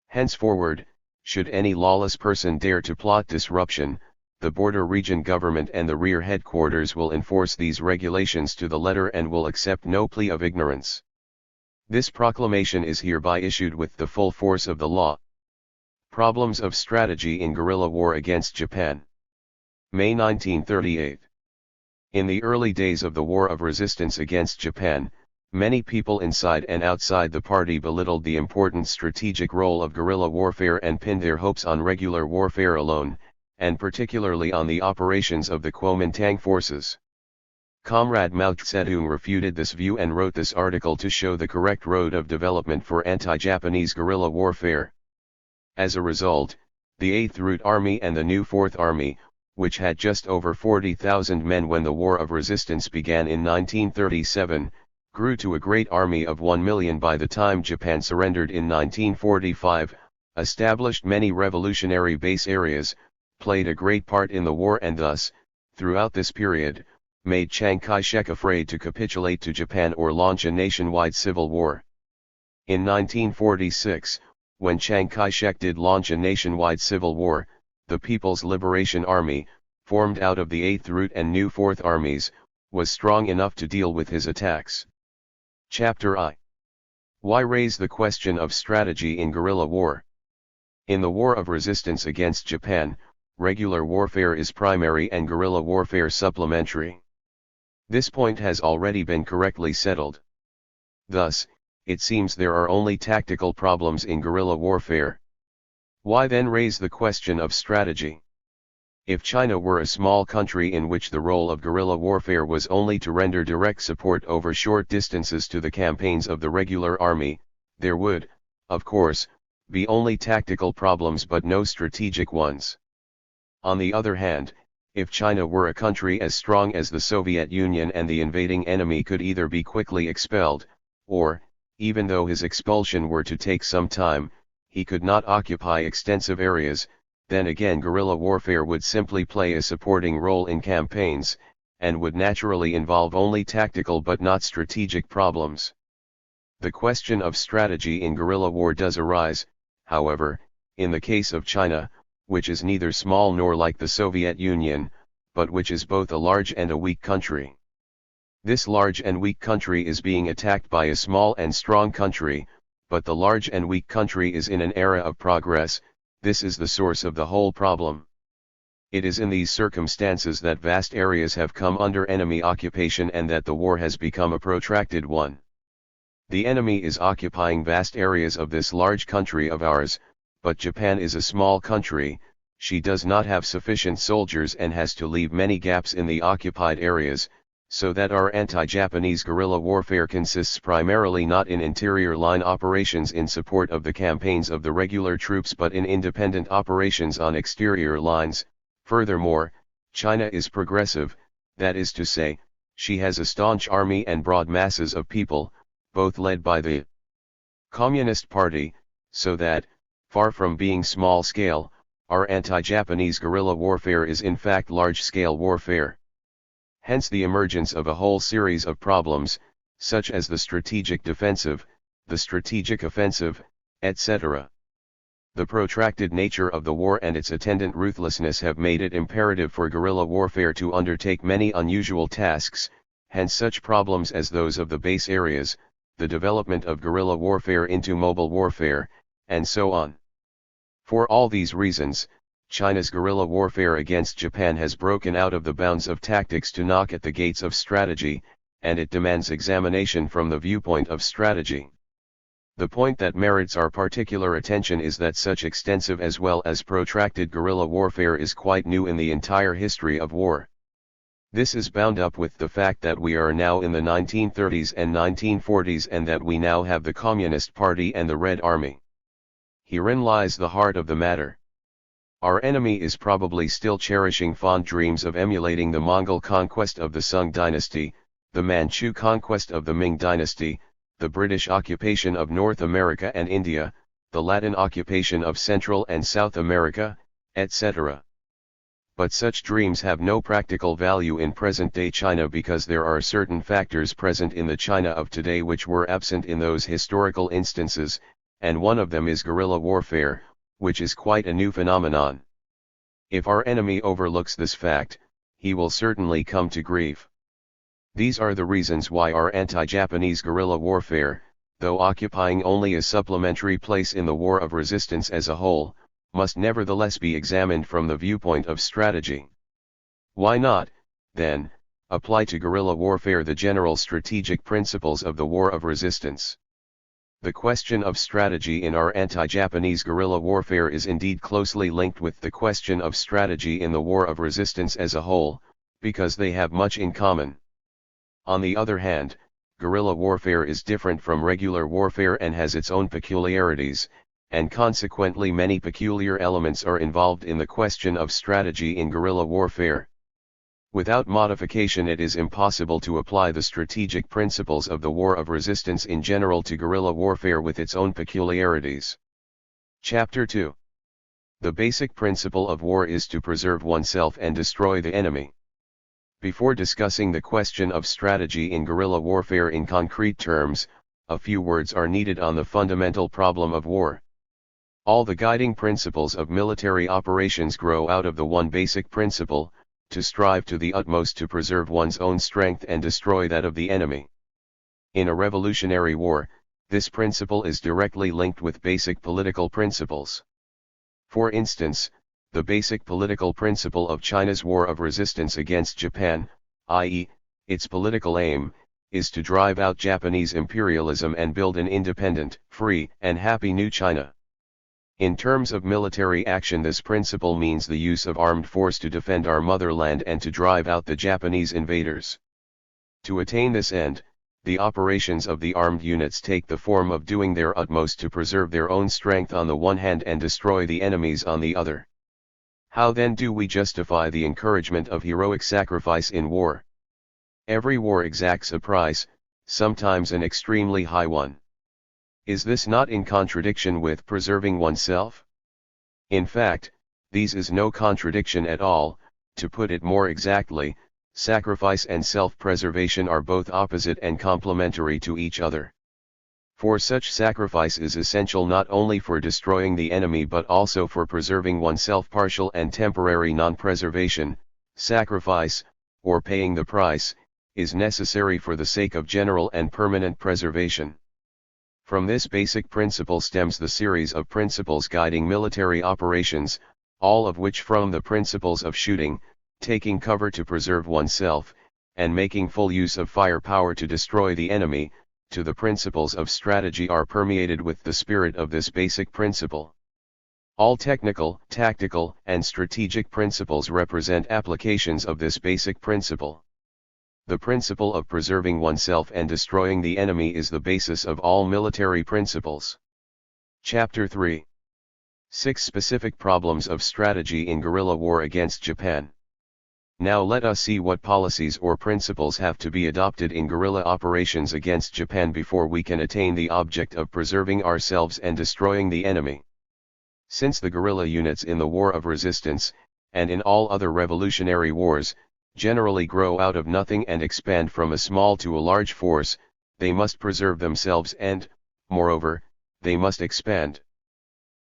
Speaker 1: Henceforward, should any lawless person dare to plot disruption, the border region government and the rear headquarters will enforce these regulations to the letter and will accept no plea of ignorance. This proclamation is hereby issued with the full force of the law. Problems of strategy in guerrilla war against Japan. May 1938. In the early days of the War of Resistance against Japan, many people inside and outside the party belittled the important strategic role of guerrilla warfare and pinned their hopes on regular warfare alone, and particularly on the operations of the Kuomintang forces. Comrade Mao Zedong refuted this view and wrote this article to show the correct road of development for anti-Japanese guerrilla warfare. As a result, the 8th Route Army and the new 4th Army, which had just over 40,000 men when the War of Resistance began in 1937, grew to a great army of 1 million by the time Japan surrendered in 1945, established many revolutionary base areas, played a great part in the war and thus, throughout this period, made Chiang Kai-shek afraid to capitulate to Japan or launch a nationwide civil war. In 1946, when Chiang Kai-shek did launch a nationwide civil war, the People's Liberation Army, formed out of the 8th Route and new 4th Armies, was strong enough to deal with his attacks. Chapter I. Why raise the question of strategy in guerrilla war? In the war of resistance against Japan, regular warfare is primary and guerrilla warfare supplementary. This point has already been correctly settled. Thus, it seems there are only tactical problems in guerrilla warfare. Why then raise the question of strategy? If China were a small country in which the role of guerrilla warfare was only to render direct support over short distances to the campaigns of the regular army, there would, of course, be only tactical problems but no strategic ones. On the other hand, if China were a country as strong as the Soviet Union and the invading enemy could either be quickly expelled, or, even though his expulsion were to take some time, he could not occupy extensive areas, then again guerrilla warfare would simply play a supporting role in campaigns, and would naturally involve only tactical but not strategic problems. The question of strategy in guerrilla war does arise, however, in the case of China, which is neither small nor like the Soviet Union, but which is both a large and a weak country. This large and weak country is being attacked by a small and strong country, but the large and weak country is in an era of progress. This is the source of the whole problem. It is in these circumstances that vast areas have come under enemy occupation and that the war has become a protracted one. The enemy is occupying vast areas of this large country of ours, but Japan is a small country, she does not have sufficient soldiers and has to leave many gaps in the occupied areas, so that our anti-Japanese guerrilla warfare consists primarily not in interior line operations in support of the campaigns of the regular troops but in independent operations on exterior lines. Furthermore, China is progressive, that is to say, she has a staunch army and broad masses of people, both led by the Communist Party, so that, far from being small-scale, our anti-Japanese guerrilla warfare is in fact large-scale warfare. Hence the emergence of a whole series of problems, such as the strategic defensive, the strategic offensive, etc. The protracted nature of the war and its attendant ruthlessness have made it imperative for guerrilla warfare to undertake many unusual tasks, hence such problems as those of the base areas, the development of guerrilla warfare into mobile warfare, and so on. For all these reasons, China's guerrilla warfare against Japan has broken out of the bounds of tactics to knock at the gates of strategy, and it demands examination from the viewpoint of strategy. The point that merits our particular attention is that such extensive as well as protracted guerrilla warfare is quite new in the entire history of war. This is bound up with the fact that we are now in the 1930s and 1940s and that we now have the Communist Party and the Red Army. Herein lies the heart of the matter. Our enemy is probably still cherishing fond dreams of emulating the Mongol conquest of the Sung dynasty, the Manchu conquest of the Ming dynasty, the British occupation of North America and India, the Latin occupation of Central and South America, etc. But such dreams have no practical value in present-day China because there are certain factors present in the China of today which were absent in those historical instances, and one of them is guerrilla warfare, which is quite a new phenomenon. If our enemy overlooks this fact, he will certainly come to grief. These are the reasons why our anti-Japanese guerrilla warfare, though occupying only a supplementary place in the war of resistance as a whole, must nevertheless be examined from the viewpoint of strategy. Why not, then, apply to guerrilla warfare the general strategic principles of the war of resistance? The question of strategy in our anti-Japanese guerrilla warfare is indeed closely linked with the question of strategy in the war of resistance as a whole, because they have much in common. On the other hand, guerrilla warfare is different from regular warfare and has its own peculiarities, and consequently many peculiar elements are involved in the question of strategy in guerrilla warfare. Without modification it is impossible to apply the strategic principles of the war of resistance in general to guerrilla warfare with its own peculiarities. Chapter 2. The basic principle of war is to preserve oneself and destroy the enemy. Before discussing the question of strategy in guerrilla warfare in concrete terms, a few words are needed on the fundamental problem of war. All the guiding principles of military operations grow out of the one basic principle, to strive to the utmost to preserve one's own strength and destroy that of the enemy. In a revolutionary war, this principle is directly linked with basic political principles. For instance, the basic political principle of China's war of resistance against Japan, i.e., its political aim, is to drive out Japanese imperialism and build an independent, free, and happy new China. In terms of military action, this principle means the use of armed force to defend our motherland and to drive out the Japanese invaders. To attain this end, the operations of the armed units take the form of doing their utmost to preserve their own strength on the one hand and destroy the enemies on the other. How then do we justify the encouragement of heroic sacrifice in war? Every war exacts a price, sometimes an extremely high one. Is this not in contradiction with preserving oneself? In fact, this is no contradiction at all. To put it more exactly, sacrifice and self-preservation are both opposite and complementary to each other. For such sacrifice is essential not only for destroying the enemy but also for preserving oneself. Partial and temporary non-preservation, sacrifice, or paying the price, is necessary for the sake of general and permanent preservation. From this basic principle stems the series of principles guiding military operations, all of which, from the principles of shooting, taking cover to preserve oneself, and making full use of firepower to destroy the enemy, to the principles of strategy, are permeated with the spirit of this basic principle. All technical, tactical, and strategic principles represent applications of this basic principle. The principle of preserving oneself and destroying the enemy is the basis of all military principles. Chapter 3. 6 Specific Problems of Strategy in Guerrilla War Against Japan. Now let us see what policies or principles have to be adopted in guerrilla operations against Japan before we can attain the object of preserving ourselves and destroying the enemy. Since the guerrilla units in the War of Resistance, and in all other revolutionary wars, generally grow out of nothing and expand from a small to a large force, they must preserve themselves and, moreover, they must expand.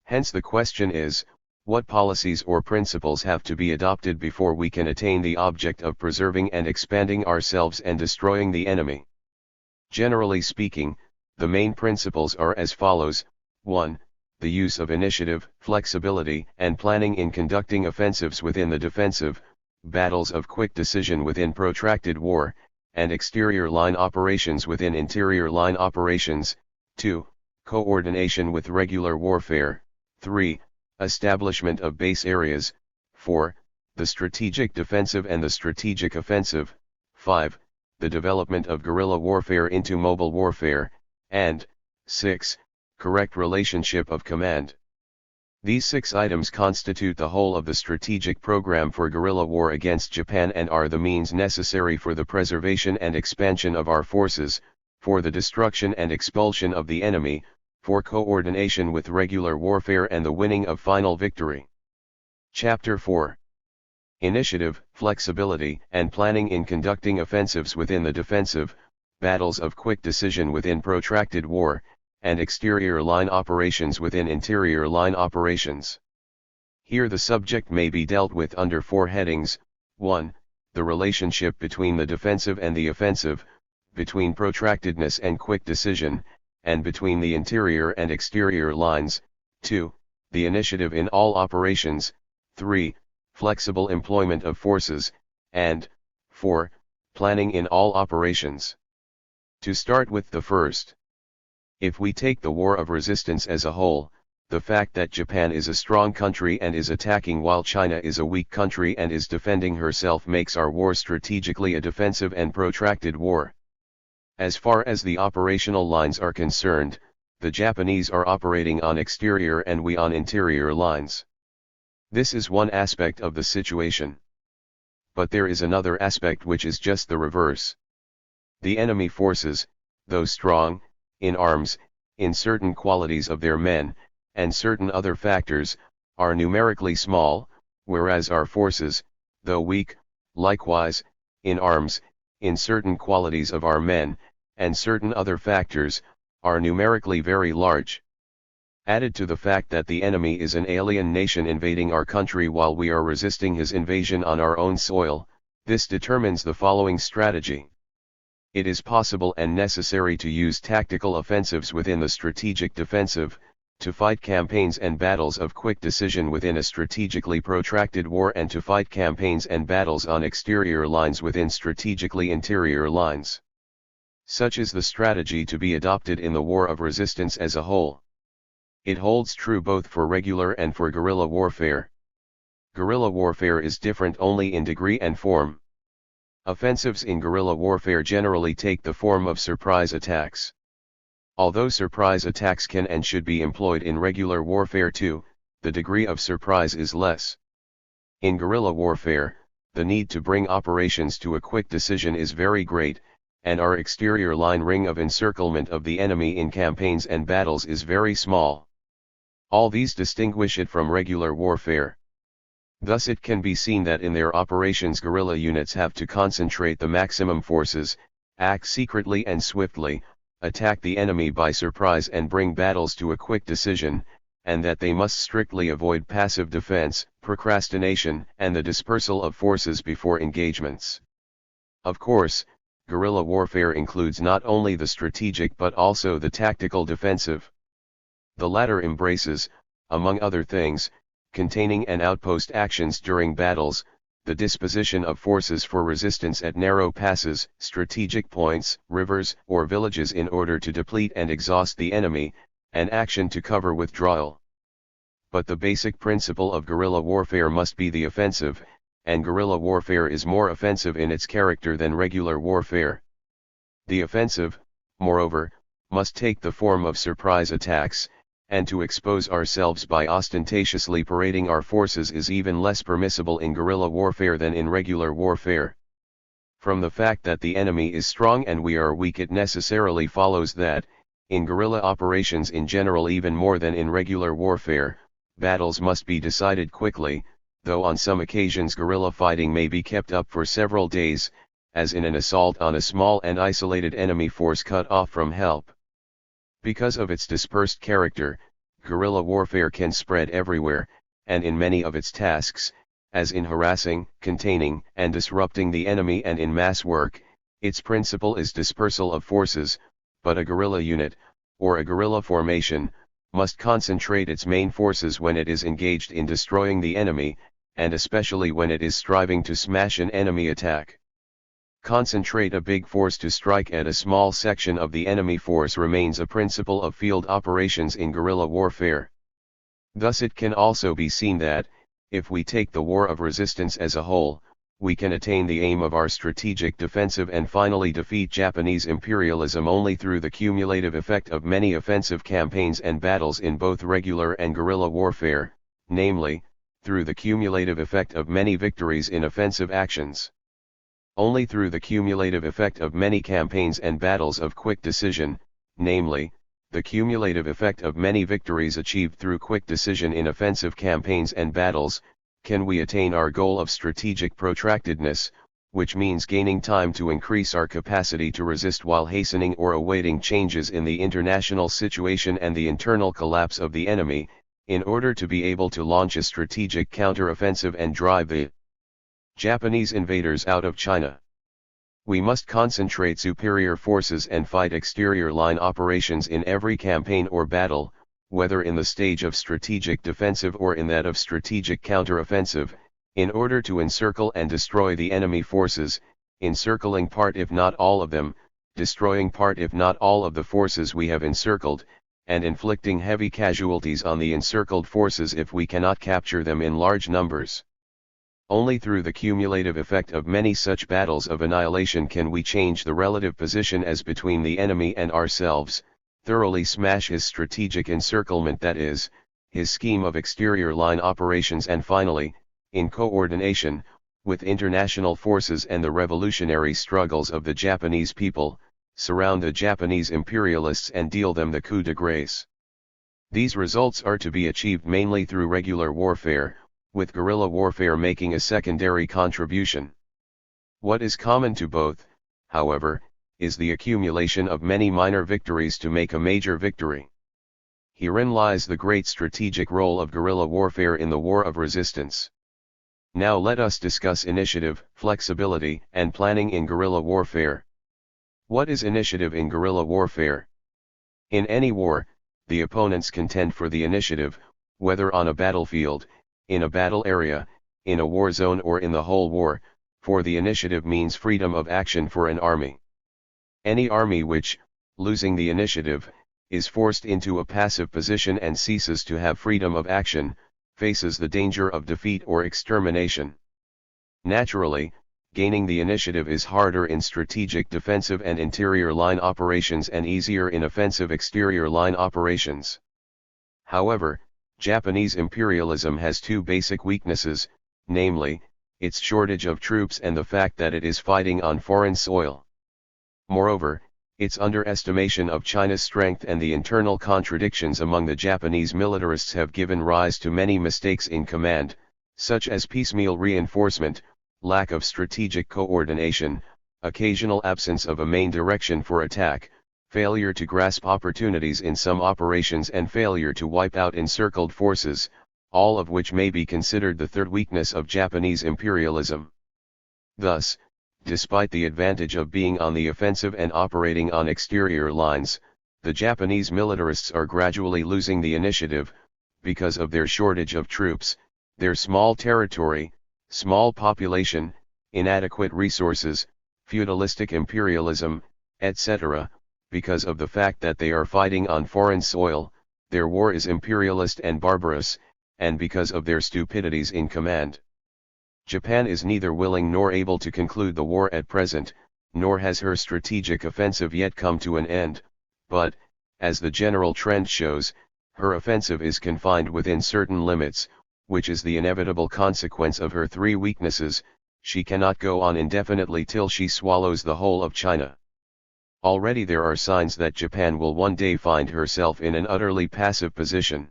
Speaker 1: Hence the question is, what policies or principles have to be adopted before we can attain the object of preserving and expanding ourselves and destroying the enemy? Generally speaking, the main principles are as follows: 1. The use of initiative, flexibility, and planning in conducting offensives within the defensive, battles of quick decision within protracted war, and exterior line operations within interior line operations. 2. Coordination with regular warfare. 3. Establishment of base areas. 4. The strategic defensive and the strategic offensive. 5. The development of guerrilla warfare into mobile warfare. And 6. Correct relationship of command. These 6 items constitute the whole of the strategic program for guerrilla war against Japan and are the means necessary for the preservation and expansion of our forces, for the destruction and expulsion of the enemy, for coordination with regular warfare and the winning of final victory. Chapter 4. Initiative, flexibility, and planning in conducting offensives within the defensive, battles of quick decision within protracted war, and exterior line operations within interior line operations. Here the subject may be dealt with under 4 headings: 1. The relationship between the defensive and the offensive, between protractedness and quick decision, and between the interior and exterior lines. 2. The initiative in all operations. 3. Flexible employment of forces, and 4. Planning in all operations. To start with the first. If we take the War of Resistance as a whole, the fact that Japan is a strong country and is attacking while China is a weak country and is defending herself makes our war strategically a defensive and protracted war. As far as the operational lines are concerned, the Japanese are operating on exterior and we on interior lines. This is one aspect of the situation. But there is another aspect which is just the reverse. The enemy forces, though strong, in arms, in certain qualities of their men, and certain other factors, are numerically small, whereas our forces, though weak, likewise, in arms, in certain qualities of our men, and certain other factors, are numerically very large. Added to the fact that the enemy is an alien nation invading our country while we are resisting his invasion on our own soil, this determines the following strategy. It is possible and necessary to use tactical offensives within the strategic defensive, to fight campaigns and battles of quick decision within a strategically protracted war, and to fight campaigns and battles on exterior lines within strategically interior lines. Such is the strategy to be adopted in the war of resistance as a whole. It holds true both for regular and for guerrilla warfare. Guerrilla warfare is different only in degree and form. Offensives in guerrilla warfare generally take the form of surprise attacks. Although surprise attacks can and should be employed in regular warfare too, the degree of surprise is less. In guerrilla warfare, the need to bring operations to a quick decision is very great, and our exterior line ring of encirclement of the enemy in campaigns and battles is very small. All these distinguish it from regular warfare. Thus it can be seen that in their operations guerrilla units have to concentrate the maximum forces, act secretly and swiftly, attack the enemy by surprise and bring battles to a quick decision, and that they must strictly avoid passive defense, procrastination, and the dispersal of forces before engagements. Of course, guerrilla warfare includes not only the strategic but also the tactical defensive. The latter embraces, among other things, containing and outpost actions during battles, the disposition of forces for resistance at narrow passes, strategic points, rivers, or villages in order to deplete and exhaust the enemy, and action to cover withdrawal. But the basic principle of guerrilla warfare must be the offensive, and guerrilla warfare is more offensive in its character than regular warfare. The offensive, moreover, must take the form of surprise attacks, and to expose ourselves by ostentatiously parading our forces is even less permissible in guerrilla warfare than in regular warfare. From the fact that the enemy is strong and we are weak, it necessarily follows that, in guerrilla operations in general even more than in regular warfare, battles must be decided quickly, though on some occasions guerrilla fighting may be kept up for several days, as in an assault on a small and isolated enemy force cut off from help. Because of its dispersed character, guerrilla warfare can spread everywhere, and in many of its tasks, as in harassing, containing, and disrupting the enemy and in mass work, its principle is dispersal of forces, but a guerrilla unit, or a guerrilla formation, must concentrate its main forces when it is engaged in destroying the enemy, and especially when it is striving to smash an enemy attack. Concentrate a big force to strike at a small section of the enemy force remains a principle of field operations in guerrilla warfare. Thus it can also be seen that, if we take the war of resistance as a whole, we can attain the aim of our strategic defensive and finally defeat Japanese imperialism only through the cumulative effect of many offensive campaigns and battles in both regular and guerrilla warfare, namely, through the cumulative effect of many victories in offensive actions. Only through the cumulative effect of many campaigns and battles of quick decision, namely, the cumulative effect of many victories achieved through quick decision in offensive campaigns and battles, can we attain our goal of strategic protractedness, which means gaining time to increase our capacity to resist while hastening or awaiting changes in the international situation and the internal collapse of the enemy, in order to be able to launch a strategic counter-offensive and drive the Japanese invaders out of China. We must concentrate superior forces and fight exterior line operations in every campaign or battle, whether in the stage of strategic defensive or in that of strategic counter-offensive, in order to encircle and destroy the enemy forces, encircling part if not all of them, destroying part if not all of the forces we have encircled, and inflicting heavy casualties on the encircled forces if we cannot capture them in large numbers. Only through the cumulative effect of many such battles of annihilation can we change the relative position as between the enemy and ourselves, thoroughly smash his strategic encirclement, that is, his scheme of exterior line operations, and finally, in coordination with international forces and the revolutionary struggles of the Japanese people, surround the Japanese imperialists and deal them the coup de grace. These results are to be achieved mainly through regular warfare, with guerrilla warfare making a secondary contribution. What is common to both, however, is the accumulation of many minor victories to make a major victory. Herein lies the great strategic role of guerrilla warfare in the war of resistance. Now let us discuss initiative, flexibility, and planning in guerrilla warfare. What is initiative in guerrilla warfare? In any war, the opponents contend for the initiative, whether on a battlefield, in a battle area, in a war zone or in the whole war, for the initiative means freedom of action for an army. Any army which, losing the initiative, is forced into a passive position and ceases to have freedom of action, faces the danger of defeat or extermination. Naturally, gaining the initiative is harder in strategic defensive and interior line operations and easier in offensive exterior line operations. However, Japanese imperialism has two basic weaknesses, namely, its shortage of troops and the fact that it is fighting on foreign soil. Moreover, its underestimation of China's strength and the internal contradictions among the Japanese militarists have given rise to many mistakes in command, such as piecemeal reinforcement, lack of strategic coordination, occasional absence of a main direction for attack, failure to grasp opportunities in some operations and failure to wipe out encircled forces, all of which may be considered the third weakness of Japanese imperialism. Thus, despite the advantage of being on the offensive and operating on exterior lines, the Japanese militarists are gradually losing the initiative, because of their shortage of troops, their small territory, small population, inadequate resources, feudalistic imperialism, etc., because of the fact that they are fighting on foreign soil, their war is imperialist and barbarous, and because of their stupidities in command. Japan is neither willing nor able to conclude the war at present, nor has her strategic offensive yet come to an end, but, as the general trend shows, her offensive is confined within certain limits, which is the inevitable consequence of her three weaknesses. She cannot go on indefinitely till she swallows the whole of China. Already there are signs that Japan will one day find herself in an utterly passive position.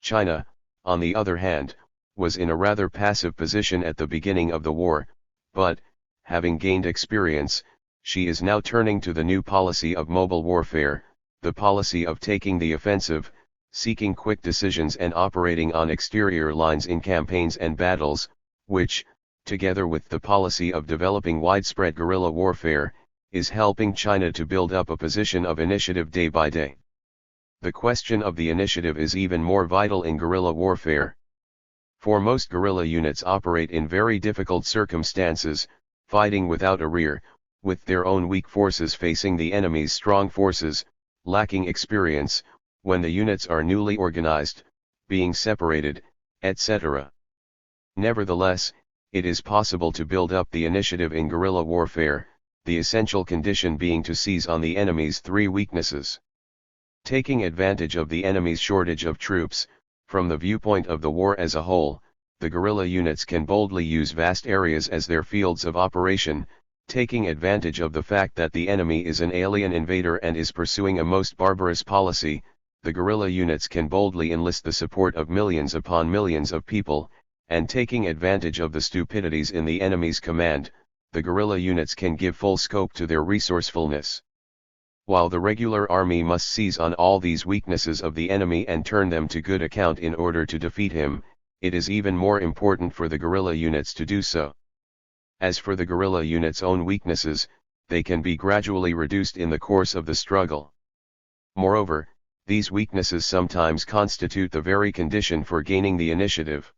Speaker 1: China, on the other hand, was in a rather passive position at the beginning of the war, but, having gained experience, she is now turning to the new policy of mobile warfare, the policy of taking the offensive, seeking quick decisions and operating on exterior lines in campaigns and battles, which, together with the policy of developing widespread guerrilla warfare, is helping China to build up a position of initiative day by day. The question of the initiative is even more vital in guerrilla warfare. For most guerrilla units operate in very difficult circumstances, fighting without a rear, with their own weak forces facing the enemy's strong forces, lacking experience, when the units are newly organized, being separated, etc. Nevertheless, it is possible to build up the initiative in guerrilla warfare, the essential condition being to seize on the enemy's three weaknesses. Taking advantage of the enemy's shortage of troops, from the viewpoint of the war as a whole, the guerrilla units can boldly use vast areas as their fields of operation, taking advantage of the fact that the enemy is an alien invader and is pursuing a most barbarous policy. The guerrilla units can boldly enlist the support of millions upon millions of people, and taking advantage of the stupidities in the enemy's command, the guerrilla units can give full scope to their resourcefulness. While the regular army must seize on all these weaknesses of the enemy and turn them to good account in order to defeat him, it is even more important for the guerrilla units to do so. As for the guerrilla units' own weaknesses, they can be gradually reduced in the course of the struggle. Moreover, these weaknesses sometimes constitute the very condition for gaining the initiative.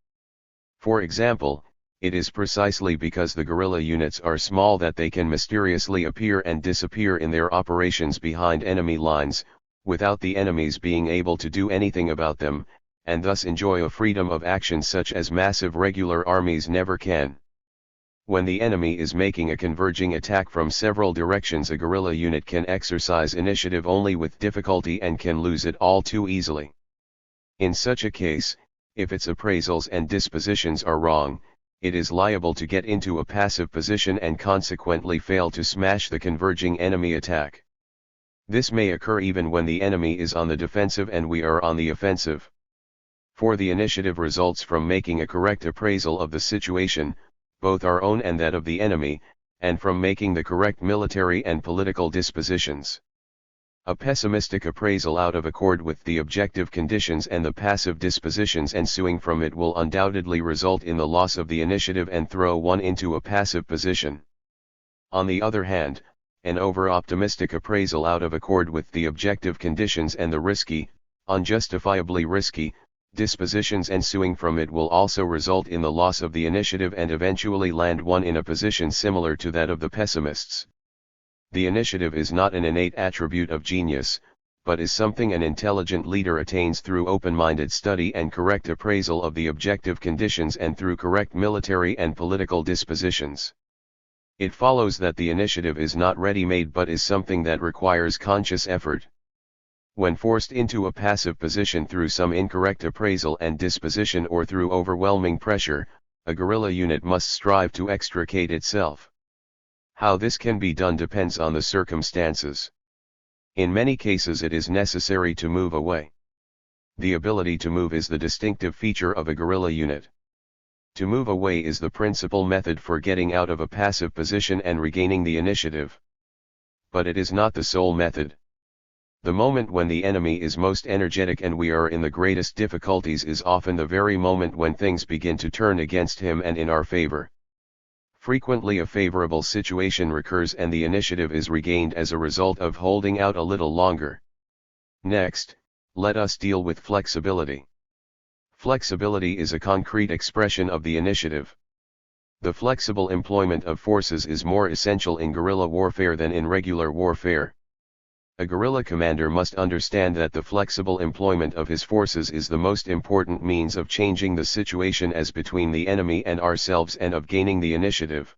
Speaker 1: For example, it is precisely because the guerrilla units are small that they can mysteriously appear and disappear in their operations behind enemy lines, without the enemies being able to do anything about them, and thus enjoy a freedom of action such as massive regular armies never can. When the enemy is making a converging attack from several directions, a guerrilla unit can exercise initiative only with difficulty and can lose it all too easily. In such a case, if its appraisals and dispositions are wrong, it is liable to get into a passive position and consequently fail to smash the converging enemy attack. This may occur even when the enemy is on the defensive and we are on the offensive. For the initiative results from making a correct appraisal of the situation, both our own and that of the enemy, and from making the correct military and political dispositions. A pessimistic appraisal out of accord with the objective conditions and the passive dispositions ensuing from it will undoubtedly result in the loss of the initiative and throw one into a passive position. On the other hand, an over-optimistic appraisal out of accord with the objective conditions and the risky, unjustifiably risky, dispositions ensuing from it will also result in the loss of the initiative and eventually land one in a position similar to that of the pessimists. The initiative is not an innate attribute of genius, but is something an intelligent leader attains through open-minded study and correct appraisal of the objective conditions and through correct military and political dispositions. It follows that the initiative is not ready-made but is something that requires conscious effort. When forced into a passive position through some incorrect appraisal and disposition or through overwhelming pressure, a guerrilla unit must strive to extricate itself. How this can be done depends on the circumstances. In many cases it is necessary to move away. The ability to move is the distinctive feature of a guerrilla unit. To move away is the principal method for getting out of a passive position and regaining the initiative. But it is not the sole method. The moment when the enemy is most energetic and we are in the greatest difficulties is often the very moment when things begin to turn against him and in our favor. Frequently a favorable situation recurs and the initiative is regained as a result of holding out a little longer. Next, let us deal with flexibility. Flexibility is a concrete expression of the initiative. The flexible employment of forces is more essential in guerrilla warfare than in regular warfare. A guerrilla commander must understand that the flexible employment of his forces is the most important means of changing the situation as between the enemy and ourselves and of gaining the initiative.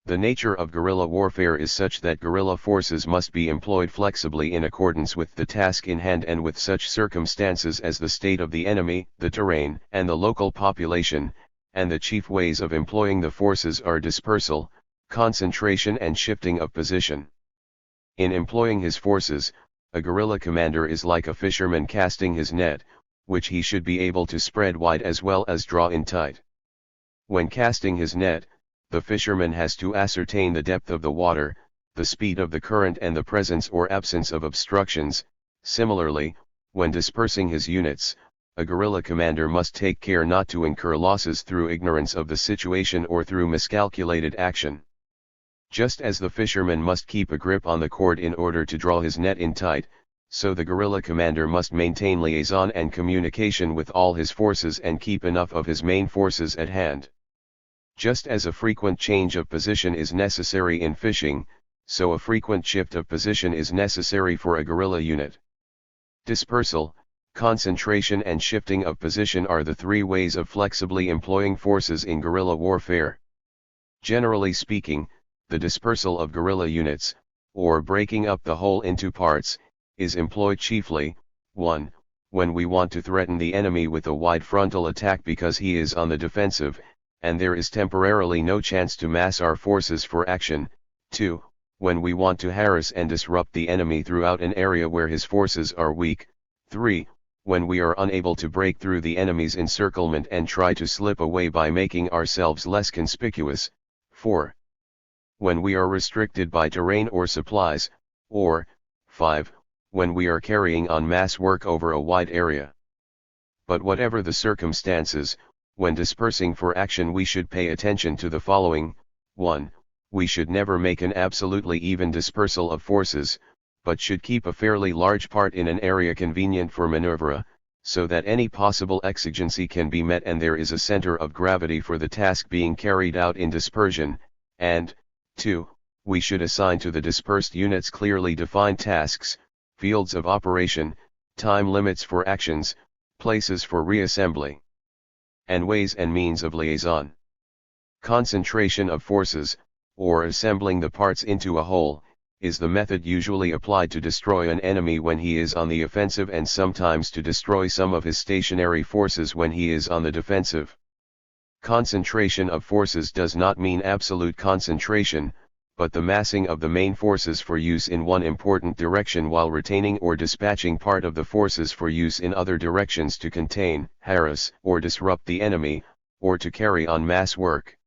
Speaker 1: The nature of guerrilla warfare is such that guerrilla forces must be employed flexibly in accordance with the task in hand and with such circumstances as the state of the enemy, the terrain, and the local population, and the chief ways of employing the forces are dispersal, concentration and shifting of position. In employing his forces, a guerrilla commander is like a fisherman casting his net, which he should be able to spread wide as well as draw in tight. When casting his net, the fisherman has to ascertain the depth of the water, the speed of the current and the presence or absence of obstructions. Similarly, when dispersing his units, a guerrilla commander must take care not to incur losses through ignorance of the situation or through miscalculated action. Just as the fisherman must keep a grip on the cord in order to draw his net in tight, so the guerrilla commander must maintain liaison and communication with all his forces and keep enough of his main forces at hand. Just as a frequent change of position is necessary in fishing, so a frequent shift of position is necessary for a guerrilla unit. Dispersal, concentration and shifting of position are the three ways of flexibly employing forces in guerrilla warfare. Generally speaking, the dispersal of guerrilla units, or breaking up the whole into parts, is employed chiefly, 1. When we want to threaten the enemy with a wide frontal attack because he is on the defensive, and there is temporarily no chance to mass our forces for action. 2. When we want to harass and disrupt the enemy throughout an area where his forces are weak. 3. When we are unable to break through the enemy's encirclement and try to slip away by making ourselves less conspicuous. 4. When we are restricted by terrain or supplies, or 5. When we are carrying on mass work over a wide area. But whatever the circumstances, when dispersing for action we should pay attention to the following. 1. We should never make an absolutely even dispersal of forces, but should keep a fairly large part in an area convenient for maneuver, so that any possible exigency can be met and there is a center of gravity for the task being carried out in dispersion. And 2. We should assign to the dispersed units clearly defined tasks, fields of operation, time limits for actions, places for reassembly, and ways and means of liaison. Concentration of forces, or assembling the parts into a whole, is the method usually applied to destroy an enemy when he is on the offensive and sometimes to destroy some of his stationary forces when he is on the defensive. Concentration of forces does not mean absolute concentration, but the massing of the main forces for use in one important direction while retaining or dispatching part of the forces for use in other directions to contain, harass, or disrupt the enemy, or to carry on mass work.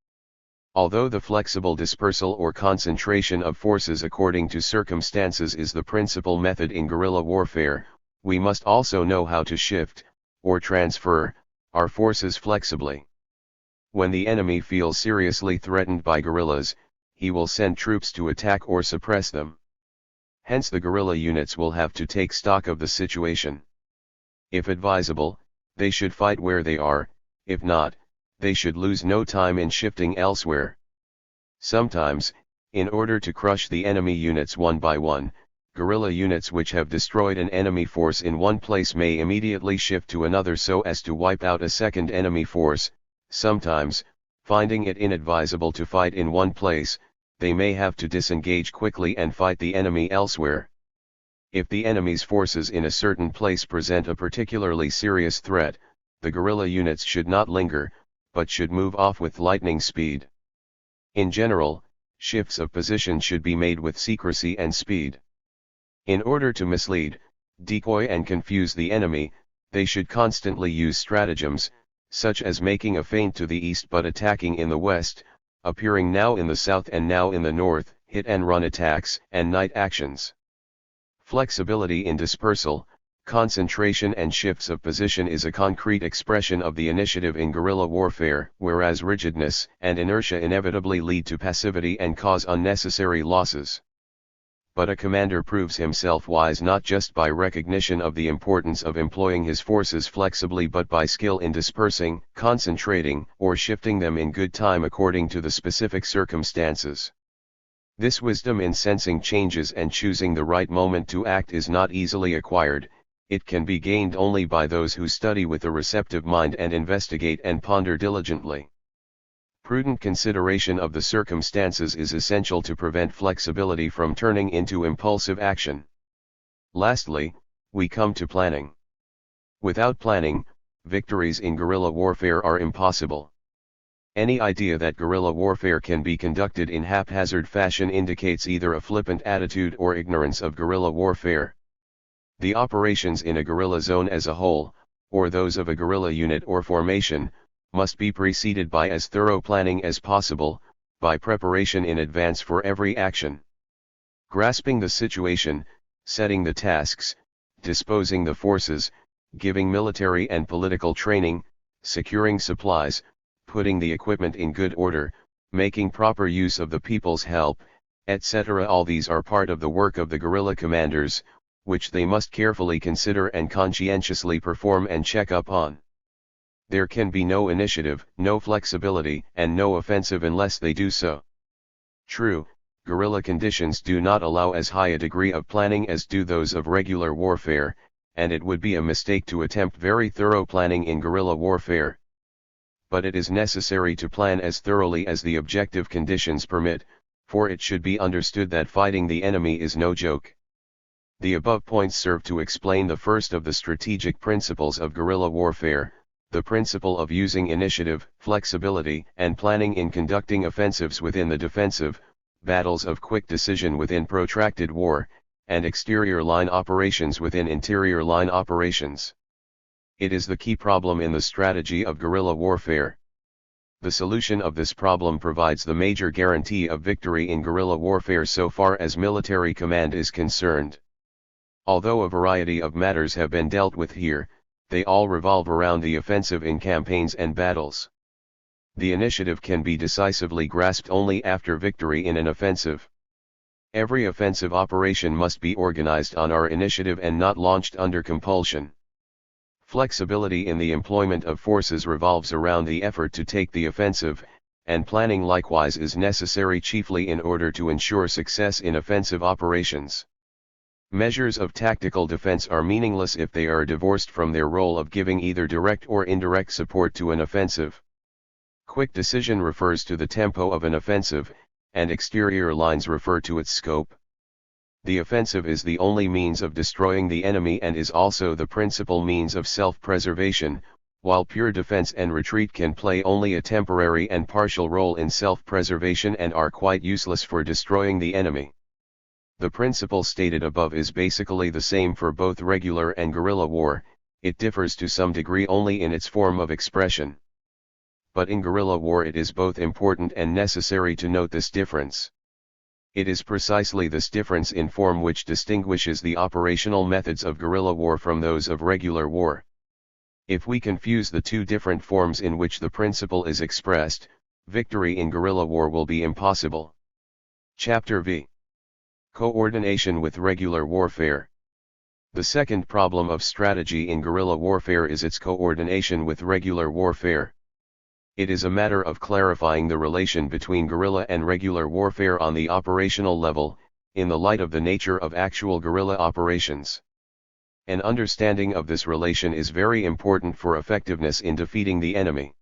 Speaker 1: Although the flexible dispersal or concentration of forces according to circumstances is the principal method in guerrilla warfare, we must also know how to shift, or transfer, our forces flexibly. When the enemy feels seriously threatened by guerrillas, he will send troops to attack or suppress them. Hence the guerrilla units will have to take stock of the situation. If advisable, they should fight where they are; if not, they should lose no time in shifting elsewhere. Sometimes, in order to crush the enemy units one by one, guerrilla units which have destroyed an enemy force in one place may immediately shift to another so as to wipe out a second enemy force. Sometimes, finding it inadvisable to fight in one place, they may have to disengage quickly and fight the enemy elsewhere. If the enemy's forces in a certain place present a particularly serious threat, the guerrilla units should not linger, but should move off with lightning speed. In general, shifts of position should be made with secrecy and speed. In order to mislead, decoy and confuse the enemy, they should constantly use stratagems, such as making a feint to the east but attacking in the west, appearing now in the south and now in the north, hit and run attacks and night actions. Flexibility in dispersal, concentration and shifts of position is a concrete expression of the initiative in guerrilla warfare, whereas rigidness and inertia inevitably lead to passivity and cause unnecessary losses. But a commander proves himself wise not just by recognition of the importance of employing his forces flexibly but by skill in dispersing, concentrating, or shifting them in good time according to the specific circumstances. This wisdom in sensing changes and choosing the right moment to act is not easily acquired; it can be gained only by those who study with a receptive mind and investigate and ponder diligently. Prudent consideration of the circumstances is essential to prevent flexibility from turning into impulsive action. Lastly, we come to planning. Without planning, victories in guerrilla warfare are impossible. Any idea that guerrilla warfare can be conducted in haphazard fashion indicates either a flippant attitude or ignorance of guerrilla warfare. The operations in a guerrilla zone as a whole, or those of a guerrilla unit or formation, must be preceded by as thorough planning as possible, by preparation in advance for every action. Grasping the situation, setting the tasks, disposing the forces, giving military and political training, securing supplies, putting the equipment in good order, making proper use of the people's help, etc. All these are part of the work of the guerrilla commanders, which they must carefully consider and conscientiously perform and check up on. There can be no initiative, no flexibility, and no offensive unless they do so. True, guerrilla conditions do not allow as high a degree of planning as do those of regular warfare, and it would be a mistake to attempt very thorough planning in guerrilla warfare. But it is necessary to plan as thoroughly as the objective conditions permit, for it should be understood that fighting the enemy is no joke. The above points serve to explain the first of the strategic principles of guerrilla warfare, the principle of using initiative, flexibility, and planning in conducting offensives within the defensive, battles of quick decision within protracted war, and exterior line operations within interior line operations. It is the key problem in the strategy of guerrilla warfare. The solution of this problem provides the major guarantee of victory in guerrilla warfare so far as military command is concerned. Although a variety of matters have been dealt with here, they all revolve around the offensive in campaigns and battles. The initiative can be decisively grasped only after victory in an offensive. Every offensive operation must be organized on our initiative and not launched under compulsion. Flexibility in the employment of forces revolves around the effort to take the offensive, and planning likewise is necessary chiefly in order to ensure success in offensive operations. Measures of tactical defense are meaningless if they are divorced from their role of giving either direct or indirect support to an offensive. Quick decision refers to the tempo of an offensive, and exterior lines refer to its scope. The offensive is the only means of destroying the enemy and is also the principal means of self-preservation, while pure defense and retreat can play only a temporary and partial role in self-preservation and are quite useless for destroying the enemy. The principle stated above is basically the same for both regular and guerrilla war, it differs to some degree only in its form of expression. but in guerrilla war it is both important and necessary to note this difference. It is precisely this difference in form which distinguishes the operational methods of guerrilla war from those of regular war. If we confuse the two different forms in which the principle is expressed, victory in guerrilla war will be impossible. Chapter V. Coordination with regular warfare. The second problem of strategy in guerrilla warfare is its coordination with regular warfare. It is a matter of clarifying the relation between guerrilla and regular warfare on the operational level, in the light of the nature of actual guerrilla operations. An understanding of this relation is very important for effectiveness in defeating the enemy.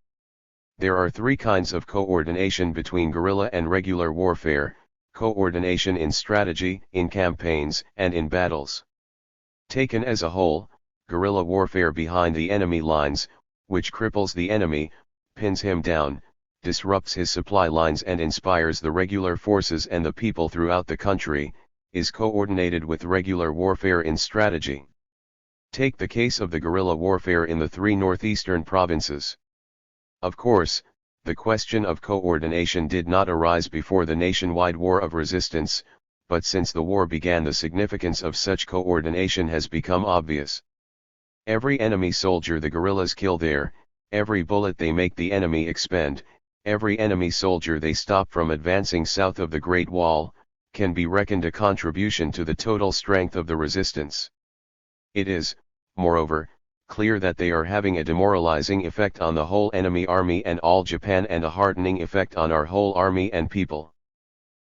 Speaker 1: There are three kinds of coordination between guerrilla and regular warfare: coordination in strategy, in campaigns, and in battles. Taken as a whole, guerrilla warfare behind the enemy lines, which cripples the enemy, pins him down, disrupts his supply lines and inspires the regular forces and the people throughout the country, is coordinated with regular warfare in strategy. Take the case of the guerrilla warfare in the three northeastern provinces. Of course, the question of coordination did not arise before the nationwide war of resistance, but since the war began the significance of such coordination has become obvious. Every enemy soldier the guerrillas kill there, every bullet they make the enemy expend, every enemy soldier they stop from advancing south of the Great Wall, can be reckoned a contribution to the total strength of the resistance. It is, moreover, clear that they are having a demoralizing effect on the whole enemy army and all Japan and a heartening effect on our whole army and people.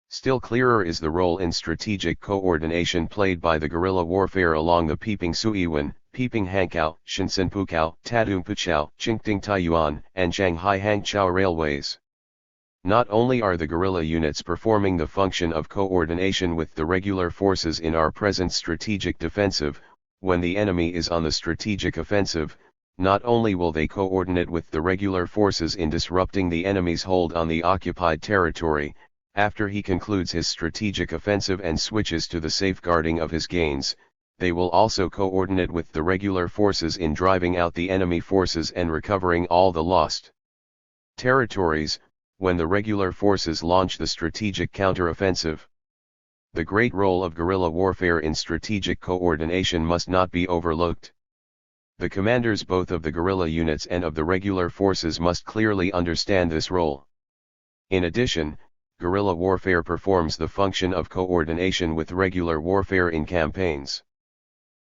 Speaker 1: Still clearer is the role in strategic coordination played by the guerrilla warfare along the Piping Suiwan, Piping Hankow, Shenzhen Pukow, Tadung Puchao, Qingding Taiyuan, and Shanghai Hangzhou railways. Not only are the guerrilla units performing the function of coordination with the regular forces in our present strategic defensive, when the enemy is on the strategic offensive, not only will they coordinate with the regular forces in disrupting the enemy's hold on the occupied territory, after he concludes his strategic offensive and switches to the safeguarding of his gains, they will also coordinate with the regular forces in driving out the enemy forces and recovering all the lost territories, when the regular forces launch the strategic counteroffensive. The great role of guerrilla warfare in strategic coordination must not be overlooked. The commanders both of the guerrilla units and of the regular forces must clearly understand this role. In addition, guerrilla warfare performs the function of coordination with regular warfare in campaigns.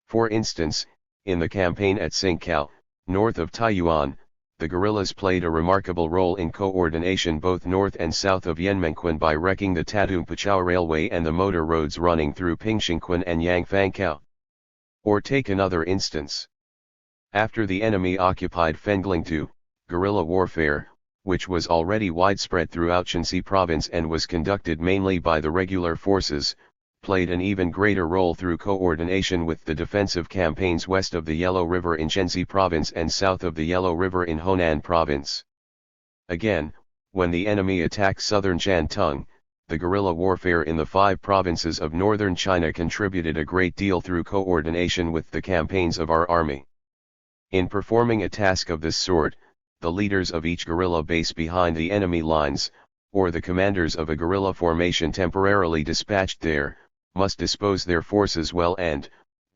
Speaker 1: For instance, in the campaign at Singkao, north of Taiyuan, the guerrillas played a remarkable role in coordination both north and south of Yanmenquan by wrecking the Tadung Puchao Railway and the motor roads running through Pingxingquan and Yangfangkao. Or take another instance. After the enemy occupied Fenglingtu, guerrilla warfare, which was already widespread throughout Shanxi province and was conducted mainly by the regular forces, played an even greater role through coordination with the defensive campaigns west of the Yellow River in Shenxi province and south of the Yellow River in Honan province. Again, when the enemy attacked southern Shantung, the guerrilla warfare in the 5 provinces of northern China contributed a great deal through coordination with the campaigns of our army. In performing a task of this sort, the leaders of each guerrilla base behind the enemy lines, or the commanders of a guerrilla formation temporarily dispatched there, must dispose their forces well and,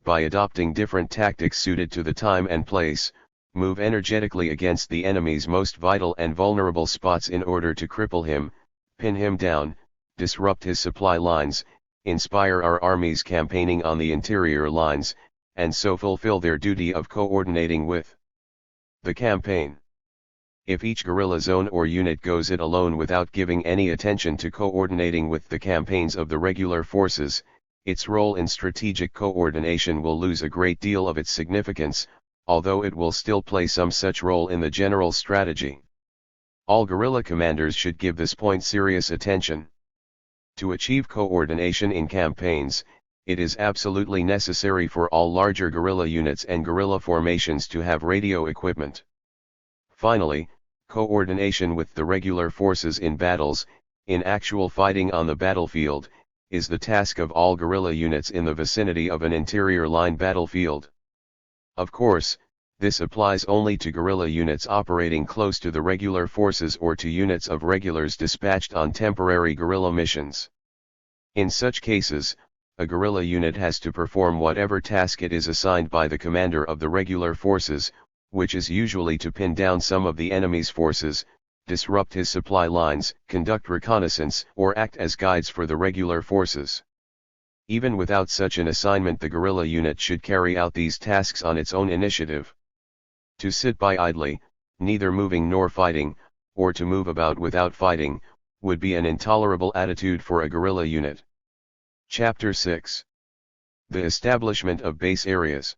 Speaker 1: by adopting different tactics suited to the time and place, move energetically against the enemy's most vital and vulnerable spots in order to cripple him, pin him down, disrupt his supply lines, inspire our armies campaigning on the interior lines, and so fulfill their duty of coordinating with the campaign. If each guerrilla zone or unit goes it alone without giving any attention to coordinating with the campaigns of the regular forces, its role in strategic coordination will lose a great deal of its significance, although it will still play some such role in the general strategy. All guerrilla commanders should give this point serious attention. To achieve coordination in campaigns, it is absolutely necessary for all larger guerrilla units and guerrilla formations to have radio equipment. Finally, coordination with the regular forces in battles, in actual fighting on the battlefield, is the task of all guerrilla units in the vicinity of an interior line battlefield. Of course, This applies only to guerrilla units operating close to the regular forces or to units of regulars dispatched on temporary guerrilla missions. In such cases, a guerrilla unit has to perform whatever task it is assigned by the commander of the regular forces, which is usually to pin down some of the enemy's forces, disrupt his supply lines, conduct reconnaissance, or act as guides for the regular forces. Even without such an assignment, the guerrilla unit should carry out these tasks on its own initiative. To sit by idly, neither moving nor fighting, or to move about without fighting, would be an intolerable attitude for a guerrilla unit. Chapter 6. The establishment of base areas.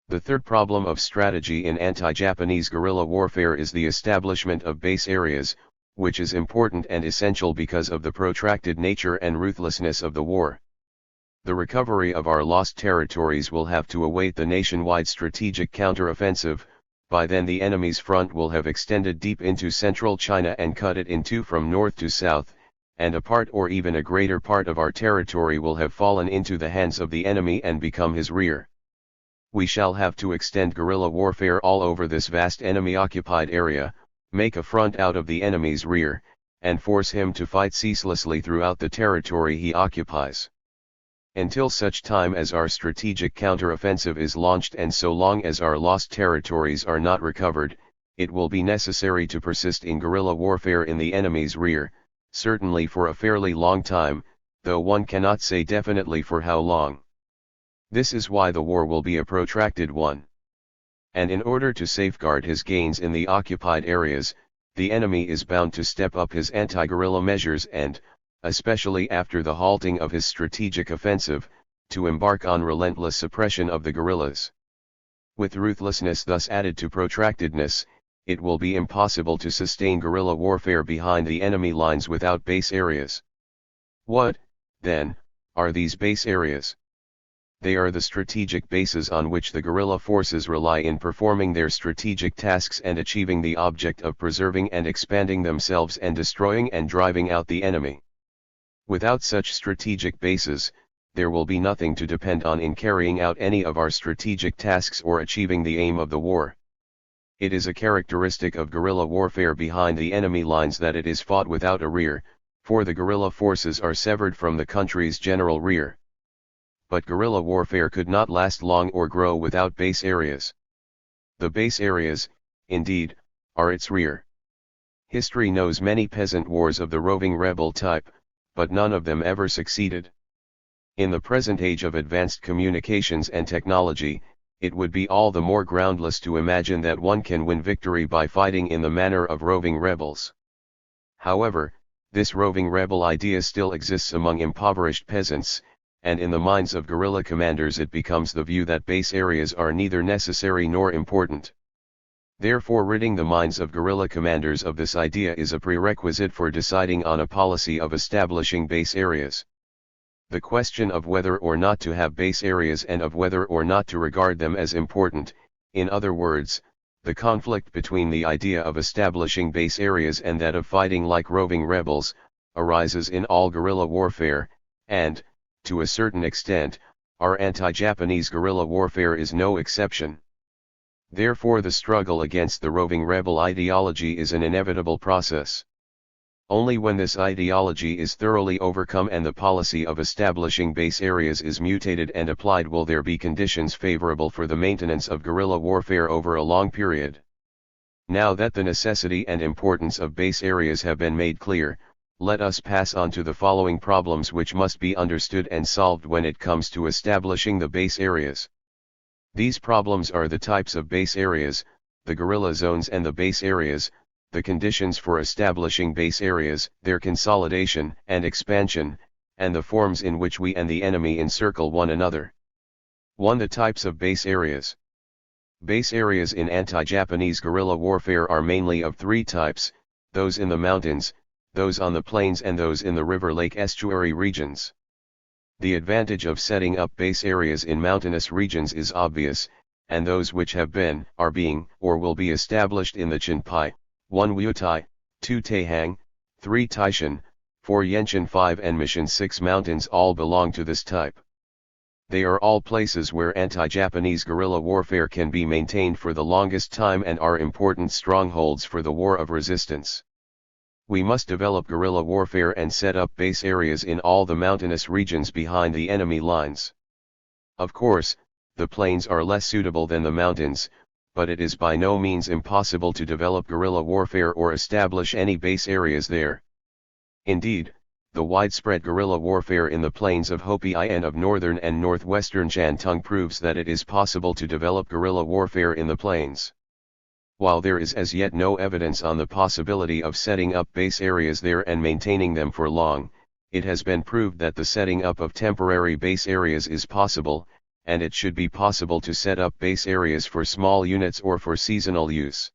Speaker 1: The third problem of strategy in anti-Japanese guerrilla warfare is the establishment of base areas, which is important and essential because of the protracted nature and ruthlessness of the war. The recovery of our lost territories will have to await the nationwide strategic counteroffensive. By then the enemy's front will have extended deep into central China and cut it in two from north to south, and a part or even a greater part of our territory will have fallen into the hands of the enemy and become his rear. We shall have to extend guerrilla warfare all over this vast enemy-occupied area, make a front out of the enemy's rear, and force him to fight ceaselessly throughout the territory he occupies. Until such time as our strategic counteroffensive is launched and so long as our lost territories are not recovered, it will be necessary to persist in guerrilla warfare in the enemy's rear, certainly for a fairly long time, though one cannot say definitely for how long. This is why the war will be a protracted one. And in order to safeguard his gains in the occupied areas, the enemy is bound to step up his anti-guerrilla measures and, especially after the halting of his strategic offensive, to embark on relentless suppression of the guerrillas. With ruthlessness thus added to protractedness, it will be impossible to sustain guerrilla warfare behind the enemy lines without base areas. What, then, are these base areas? They are the strategic bases on which the guerrilla forces rely in performing their strategic tasks and achieving the object of preserving and expanding themselves and destroying and driving out the enemy. Without such strategic bases, there will be nothing to depend on in carrying out any of our strategic tasks or achieving the aim of the war. It is a characteristic of guerrilla warfare behind the enemy lines that it is fought without a rear, for the guerrilla forces are severed from the country's general rear. But guerrilla warfare could not last long or grow without base areas. The base areas, indeed, are its rear. History knows many peasant wars of the roving rebel type, but none of them ever succeeded. In the present age of advanced communications and technology, it would be all the more groundless to imagine that one can win victory by fighting in the manner of roving rebels. However, this roving rebel idea still exists among impoverished peasants, and in the minds of guerrilla commanders it becomes the view that base areas are neither necessary nor important. Therefore, ridding the minds of guerrilla commanders of this idea is a prerequisite for deciding on a policy of establishing base areas. The question of whether or not to have base areas and of whether or not to regard them as important, in other words, the conflict between the idea of establishing base areas and that of fighting like roving rebels, arises in all guerrilla warfare, and, to a certain extent, our anti-Japanese guerrilla warfare is no exception. Therefore, the struggle against the roving rebel ideology is an inevitable process. Only when this ideology is thoroughly overcome and the policy of establishing base areas is mutated and applied will there be conditions favorable for the maintenance of guerrilla warfare over a long period. Now that the necessity and importance of base areas have been made clear, let us pass on to the following problems which must be understood and solved when it comes to establishing the base areas. These problems are the types of base areas, the guerrilla zones and the base areas, the conditions for establishing base areas, their consolidation and expansion, and the forms in which we and the enemy encircle one another. 1. The types of base areas. Base areas in anti-Japanese guerrilla warfare are mainly of three types: those in the mountains, those on the plains and those in the river-lake estuary regions. The advantage of setting up base areas in mountainous regions is obvious, and those which have been, are being, or will be established in the Chinpai, 1 Wutai, 2 Taihang, 3 Taishan, 4 Yenshan 5 and Mission 6 mountains all belong to this type. They are all places where anti-Japanese guerrilla warfare can be maintained for the longest time and are important strongholds for the war of resistance. We must develop guerrilla warfare and set up base areas in all the mountainous regions behind the enemy lines. Of course, the plains are less suitable than the mountains, but it is by no means impossible to develop guerrilla warfare or establish any base areas there. Indeed, the widespread guerrilla warfare in the plains of Hopi and of northern and northwestern Shantung proves that it is possible to develop guerrilla warfare in the plains. While there is as yet no evidence on the possibility of setting up base areas there and maintaining them for long, it has been proved that the setting up of temporary base areas is possible, and it should be possible to set up base areas for small units or for seasonal use.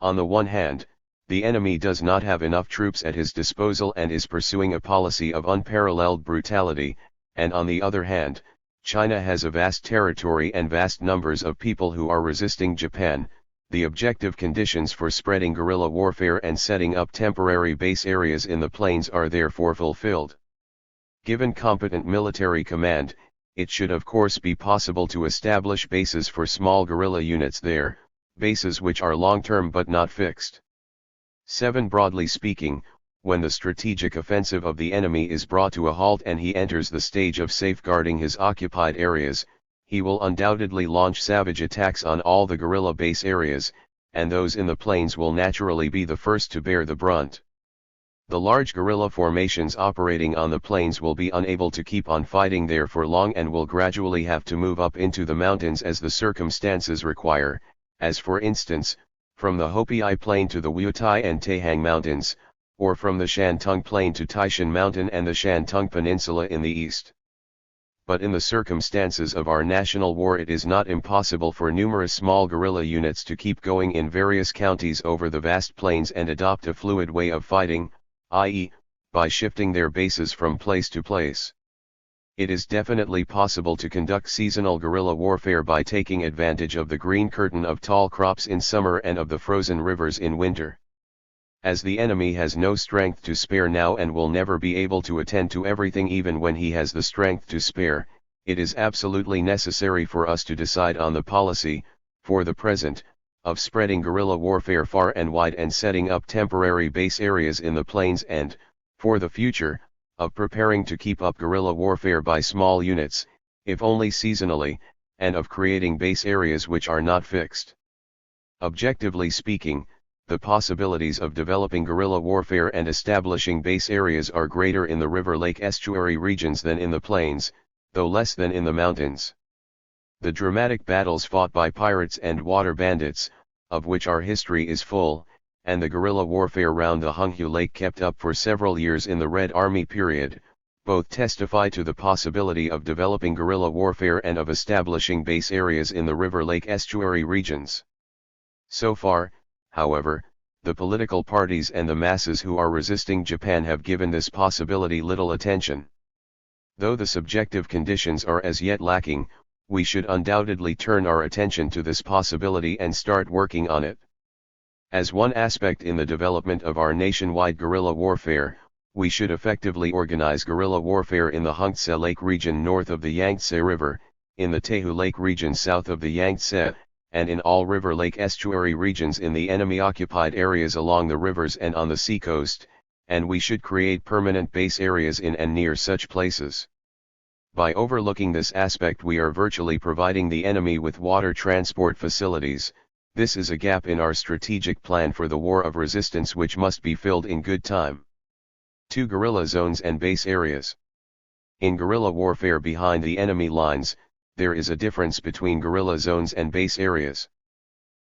Speaker 1: On the one hand, the enemy does not have enough troops at his disposal and is pursuing a policy of unparalleled brutality, and on the other hand, China has a vast territory and vast numbers of people who are resisting Japan. The objective conditions for spreading guerrilla warfare and setting up temporary base areas in the plains are therefore fulfilled. Given competent military command, it should of course be possible to establish bases for small guerrilla units there, bases which are long-term but not fixed. 7. Broadly speaking, when the strategic offensive of the enemy is brought to a halt and he enters the stage of safeguarding his occupied areas, he will undoubtedly launch savage attacks on all the guerrilla base areas, and those in the plains will naturally be the first to bear the brunt. The large guerrilla formations operating on the plains will be unable to keep on fighting there for long and will gradually have to move up into the mountains as the circumstances require, as for instance, from the Hopi Plain to the Wutai and Taihang Mountains, or from the Shantung Plain to Taishan Mountain and the Shantung Peninsula in the east. But in the circumstances of our national war it is not impossible for numerous small guerrilla units to keep going in various counties over the vast plains and adopt a fluid way of fighting, i.e., by shifting their bases from place to place. It is definitely possible to conduct seasonal guerrilla warfare by taking advantage of the green curtain of tall crops in summer and of the frozen rivers in winter. As the enemy has no strength to spare now and will never be able to attend to everything even when he has the strength to spare, it is absolutely necessary for us to decide on the policy, for the present, of spreading guerrilla warfare far and wide and setting up temporary base areas in the plains and, for the future, of preparing to keep up guerrilla warfare by small units, if only seasonally, and of creating base areas which are not fixed. Objectively speaking, the possibilities of developing guerrilla warfare and establishing base areas are greater in the river-lake estuary regions than in the plains, though less than in the mountains. The dramatic battles fought by pirates and water bandits, of which our history is full, and the guerrilla warfare round the Honghu Lake kept up for several years in the Red Army period, both testify to the possibility of developing guerrilla warfare and of establishing base areas in the river-lake estuary regions. So far, however, the political parties and the masses who are resisting Japan have given this possibility little attention. Though the subjective conditions are as yet lacking, we should undoubtedly turn our attention to this possibility and start working on it. As one aspect in the development of our nationwide guerrilla warfare, we should effectively organize guerrilla warfare in the Hongtse Lake region north of the Yangtze River, in the Taehu Lake region south of the Yangtze, and in all river-lake estuary regions in the enemy-occupied areas along the rivers and on the seacoast, and we should create permanent base areas in and near such places. By overlooking this aspect we are virtually providing the enemy with water transport facilities. This is a gap in our strategic plan for the war of resistance which must be filled in good time. 2. Guerrilla zones and base areas. In guerrilla warfare behind the enemy lines, there is a difference between guerrilla zones and base areas.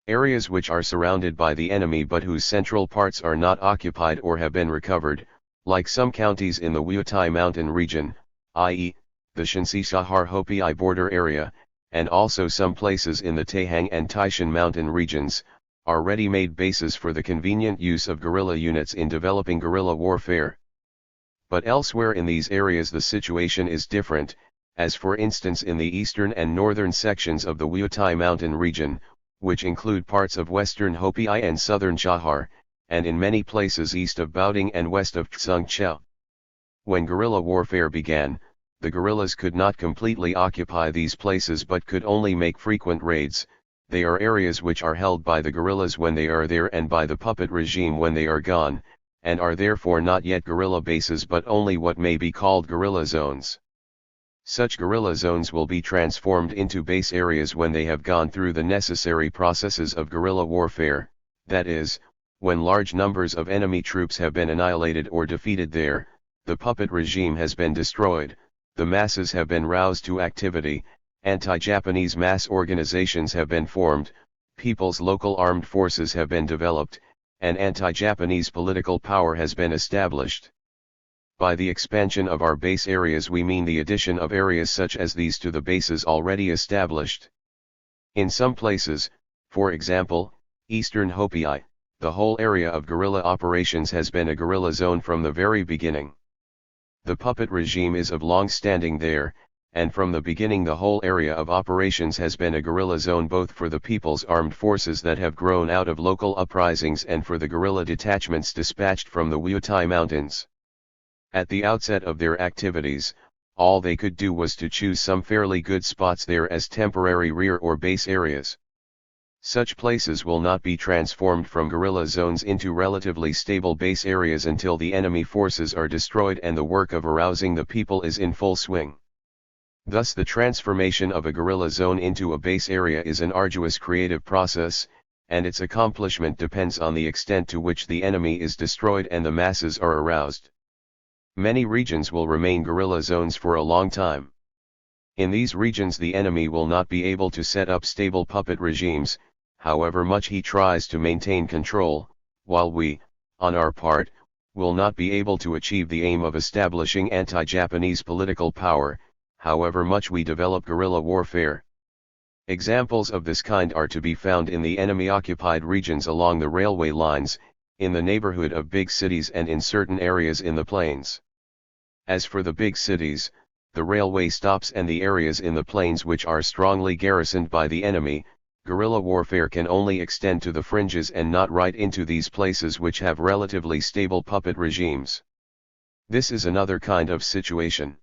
Speaker 1: Areas which are surrounded by the enemy but whose central parts are not occupied or have been recovered, like some counties in the Wutai Mountain region, i.e., the Shanxi-Shahar Hopi border area, and also some places in the Taihang and Taishan mountain regions, are ready-made bases for the convenient use of guerrilla units in developing guerrilla warfare. But elsewhere in these areas the situation is different, as for instance in the eastern and northern sections of the Wutai mountain region, which include parts of western Hopi and southern Shahar, and in many places east of Baoding and west of Tsungchao. When guerrilla warfare began, the guerrillas could not completely occupy these places but could only make frequent raids. They are areas which are held by the guerrillas when they are there and by the puppet regime when they are gone, and are therefore not yet guerrilla bases but only what may be called guerrilla zones. Such guerrilla zones will be transformed into base areas when they have gone through the necessary processes of guerrilla warfare, that is, when large numbers of enemy troops have been annihilated or defeated there, the puppet regime has been destroyed, the masses have been roused to activity, anti-Japanese mass organizations have been formed, people's local armed forces have been developed, and anti-Japanese political power has been established. By the expansion of our base areas we mean the addition of areas such as these to the bases already established. In some places, for example, Eastern Hopi, the whole area of guerrilla operations has been a guerrilla zone from the very beginning. The puppet regime is of long standing there, and from the beginning the whole area of operations has been a guerrilla zone both for the people's armed forces that have grown out of local uprisings and for the guerrilla detachments dispatched from the Wutai Mountains. At the outset of their activities, all they could do was to choose some fairly good spots there as temporary rear or base areas. Such places will not be transformed from guerrilla zones into relatively stable base areas until the enemy forces are destroyed and the work of arousing the people is in full swing. Thus the transformation of a guerrilla zone into a base area is an arduous creative process, and its accomplishment depends on the extent to which the enemy is destroyed and the masses are aroused. Many regions will remain guerrilla zones for a long time. In these regions the enemy will not be able to set up stable puppet regimes, however much he tries to maintain control, while we, on our part, will not be able to achieve the aim of establishing anti-Japanese political power, however much we develop guerrilla warfare. Examples of this kind are to be found in the enemy-occupied regions along the railway lines, in the neighborhood of big cities and in certain areas in the plains. As for the big cities, the railway stops and the areas in the plains which are strongly garrisoned by the enemy, guerrilla warfare can only extend to the fringes and not right into these places which have relatively stable puppet regimes. This is another kind of situation.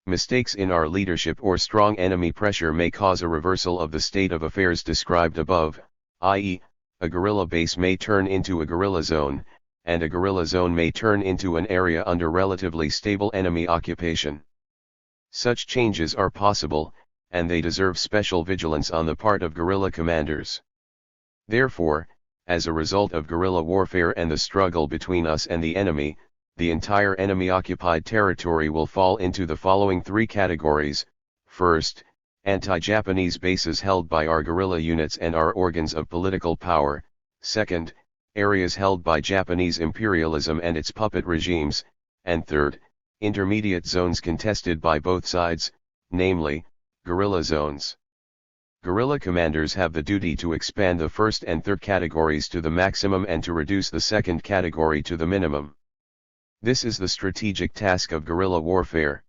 Speaker 1: Mistakes in our leadership or strong enemy pressure may cause a reversal of the state of affairs described above, i.e., a guerrilla base may turn into a guerrilla zone, and a guerrilla zone may turn into an area under relatively stable enemy occupation. Such changes are possible, and they deserve special vigilance on the part of guerrilla commanders. Therefore, as a result of guerrilla warfare and the struggle between us and the enemy, the entire enemy-occupied territory will fall into the following three categories. First, anti-Japanese bases held by our guerrilla units and our organs of political power. Second, areas held by Japanese imperialism and its puppet regimes. And third, intermediate zones contested by both sides, namely, guerrilla zones. Guerrilla commanders have the duty to expand the first and third categories to the maximum and to reduce the second category to the minimum. This is the strategic task of guerrilla warfare.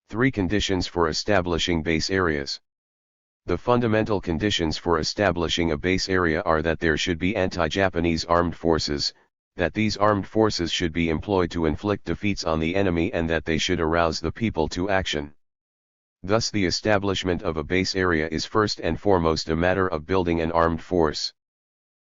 Speaker 1: 3 conditions for establishing base areas. The fundamental conditions for establishing a base area are that there should be anti-Japanese armed forces, that these armed forces should be employed to inflict defeats on the enemy and that they should arouse the people to action. Thus the establishment of a base area is first and foremost a matter of building an armed force.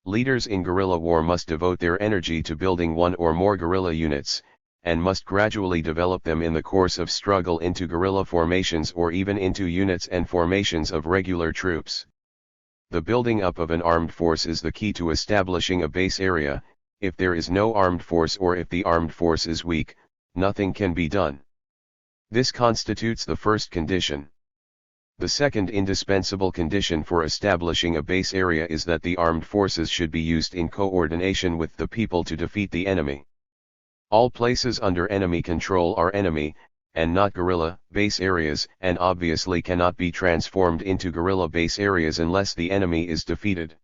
Speaker 1: Leaders in guerrilla war must devote their energy to building one or more guerrilla units, and must gradually develop them in the course of struggle into guerrilla formations or even into units and formations of regular troops. The building up of an armed force is the key to establishing a base area. If there is no armed force or if the armed force is weak, nothing can be done. This constitutes the first condition. The second indispensable condition for establishing a base area is that the armed forces should be used in coordination with the people to defeat the enemy. All places under enemy control are enemy, and not guerrilla, base areas, and obviously cannot be transformed into guerrilla base areas unless the enemy is defeated.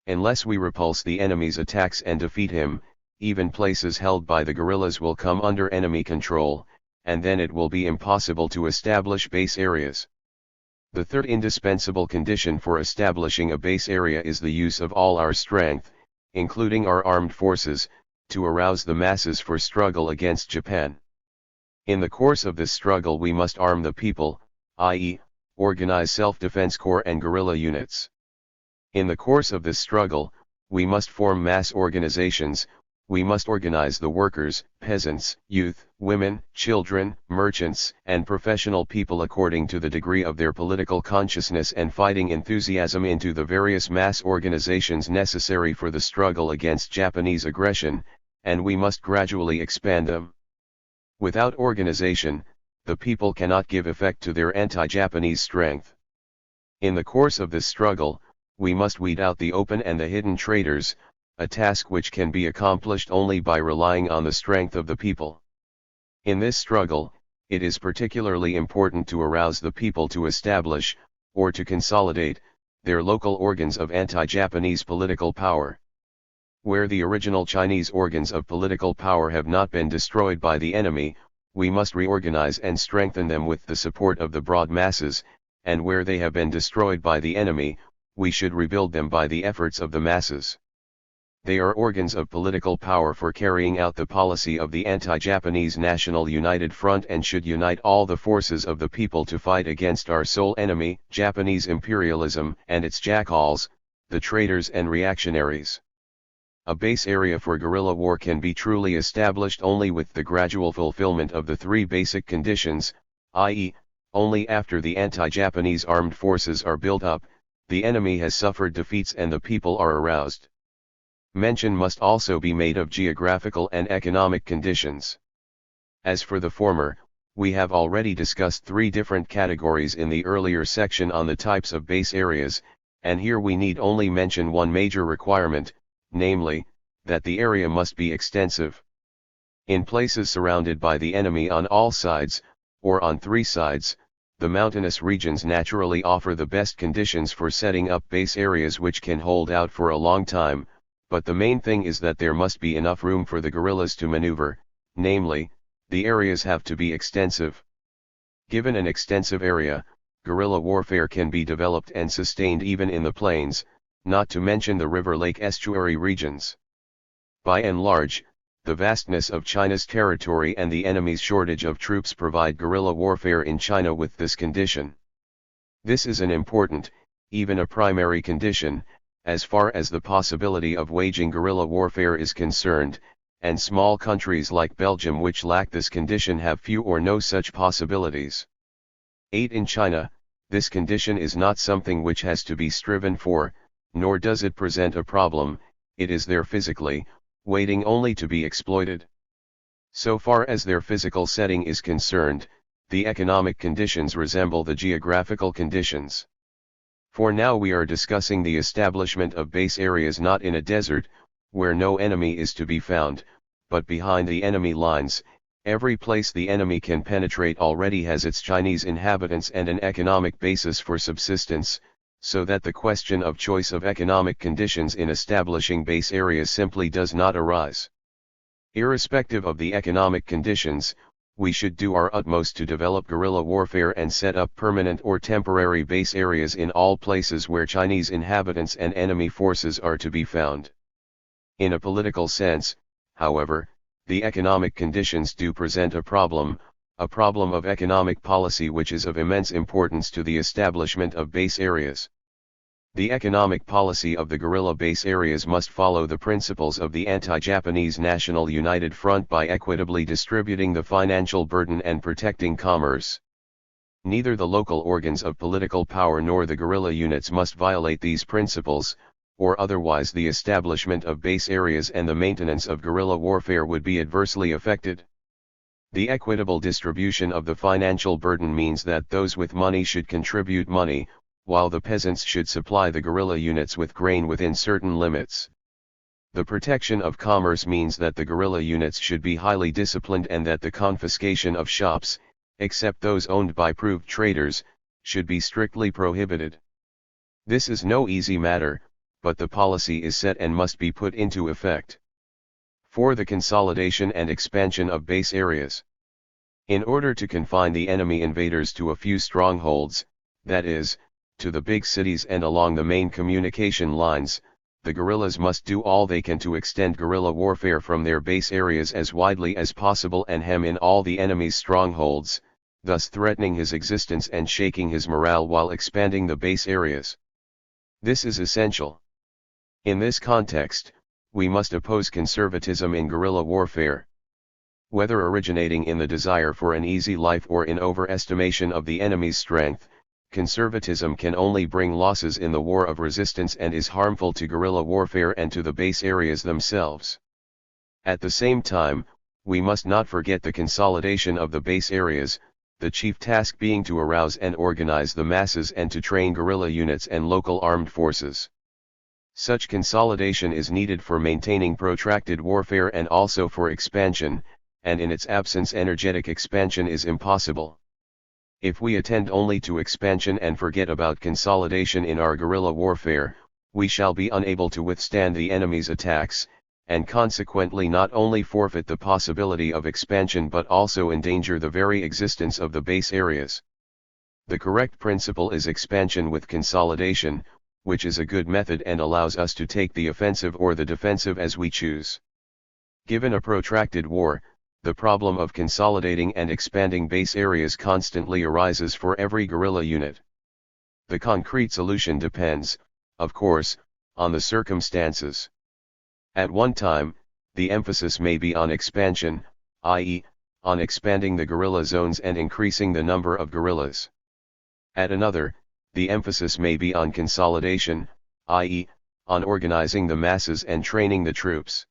Speaker 1: Unless we repulse the enemy's attacks and defeat him, even places held by the guerrillas will come under enemy control, and then it will be impossible to establish base areas. The third indispensable condition for establishing a base area is the use of all our strength, including our armed forces, to arouse the masses for struggle against Japan. In the course of this struggle we must arm the people, i.e., organize self-defense corps and guerrilla units. In the course of this struggle, we must form mass organizations, we must organize the workers, peasants, youth, women, children, merchants, and professional people according to the degree of their political consciousness and fighting enthusiasm into the various mass organizations necessary for the struggle against Japanese aggression, and we must gradually expand them. Without organization, the people cannot give effect to their anti-Japanese strength. In the course of this struggle, we must weed out the open and the hidden traitors, a task which can be accomplished only by relying on the strength of the people. In this struggle, it is particularly important to arouse the people to establish, or to consolidate, their local organs of anti-Japanese political power. Where the original Chinese organs of political power have not been destroyed by the enemy, we must reorganize and strengthen them with the support of the broad masses, and where they have been destroyed by the enemy, we should rebuild them by the efforts of the masses. They are organs of political power for carrying out the policy of the anti-Japanese National United Front and should unite all the forces of the people to fight against our sole enemy, Japanese imperialism and its jackals, the traitors and reactionaries. A base area for guerrilla war can be truly established only with the gradual fulfillment of the three basic conditions, i.e., only after the anti-Japanese armed forces are built up, the enemy has suffered defeats and the people are aroused. Mention must also be made of geographical and economic conditions. As for the former, we have already discussed three different categories in the earlier section on the types of base areas, and here we need only mention one major requirement, namely, that the area must be extensive. In places surrounded by the enemy on all sides, or on three sides, the mountainous regions naturally offer the best conditions for setting up base areas which can hold out for a long time, but the main thing is that there must be enough room for the guerrillas to maneuver, namely, the areas have to be extensive. Given an extensive area, guerrilla warfare can be developed and sustained even in the plains, not to mention the river-lake estuary regions. By and large, the vastness of China's territory and the enemy's shortage of troops provide guerrilla warfare in China with this condition. This is an important, even a primary condition, as far as the possibility of waging guerrilla warfare is concerned, and small countries like Belgium which lack this condition have few or no such possibilities. 8. In China, this condition is not something which has to be striven for, nor does it present a problem, it is there physically, waiting only to be exploited. So far as their physical setting is concerned, the economic conditions resemble the geographical conditions. For now we are discussing the establishment of base areas not in a desert, where no enemy is to be found, but behind the enemy lines. Every place the enemy can penetrate already has its Chinese inhabitants and an economic basis for subsistence, so that the question of choice of economic conditions in establishing base areas simply does not arise. Irrespective of the economic conditions, we should do our utmost to develop guerrilla warfare and set up permanent or temporary base areas in all places where Chinese inhabitants and enemy forces are to be found. In a political sense, however, the economic conditions do present a problem of economic policy which is of immense importance to the establishment of base areas. The economic policy of the guerrilla base areas must follow the principles of the anti-Japanese National United Front by equitably distributing the financial burden and protecting commerce. Neither the local organs of political power nor the guerrilla units must violate these principles, or otherwise the establishment of base areas and the maintenance of guerrilla warfare would be adversely affected. The equitable distribution of the financial burden means that those with money should contribute money, while the peasants should supply the guerrilla units with grain within certain limits. The protection of commerce means that the guerrilla units should be highly disciplined and that the confiscation of shops, except those owned by proved traitors, should be strictly prohibited. This is no easy matter, but the policy is set and must be put into effect. 4. The consolidation and expansion of base areas. In order to confine the enemy invaders to a few strongholds, that is, to the big cities and along the main communication lines, the guerrillas must do all they can to extend guerrilla warfare from their base areas as widely as possible and hem in all the enemy's strongholds, thus threatening his existence and shaking his morale while expanding the base areas. This is essential. In this context, we must oppose conservatism in guerrilla warfare. Whether originating in the desire for an easy life or in overestimation of the enemy's strength, conservatism can only bring losses in the war of resistance and is harmful to guerrilla warfare and to the base areas themselves. At the same time, we must not forget the consolidation of the base areas, the chief task being to arouse and organize the masses and to train guerrilla units and local armed forces. Such consolidation is needed for maintaining protracted warfare and also for expansion, and in its absence energetic expansion is impossible. If we attend only to expansion and forget about consolidation in our guerrilla warfare, we shall be unable to withstand the enemy's attacks, and consequently not only forfeit the possibility of expansion but also endanger the very existence of the base areas. The correct principle is expansion with consolidation, which is a good method and allows us to take the offensive or the defensive as we choose. Given a protracted war, the problem of consolidating and expanding base areas constantly arises for every guerrilla unit. The concrete solution depends, of course, on the circumstances. At one time, the emphasis may be on expansion, i.e., on expanding the guerrilla zones and increasing the number of guerrillas. At another, the emphasis may be on consolidation, i.e., on organizing the masses and training the troops.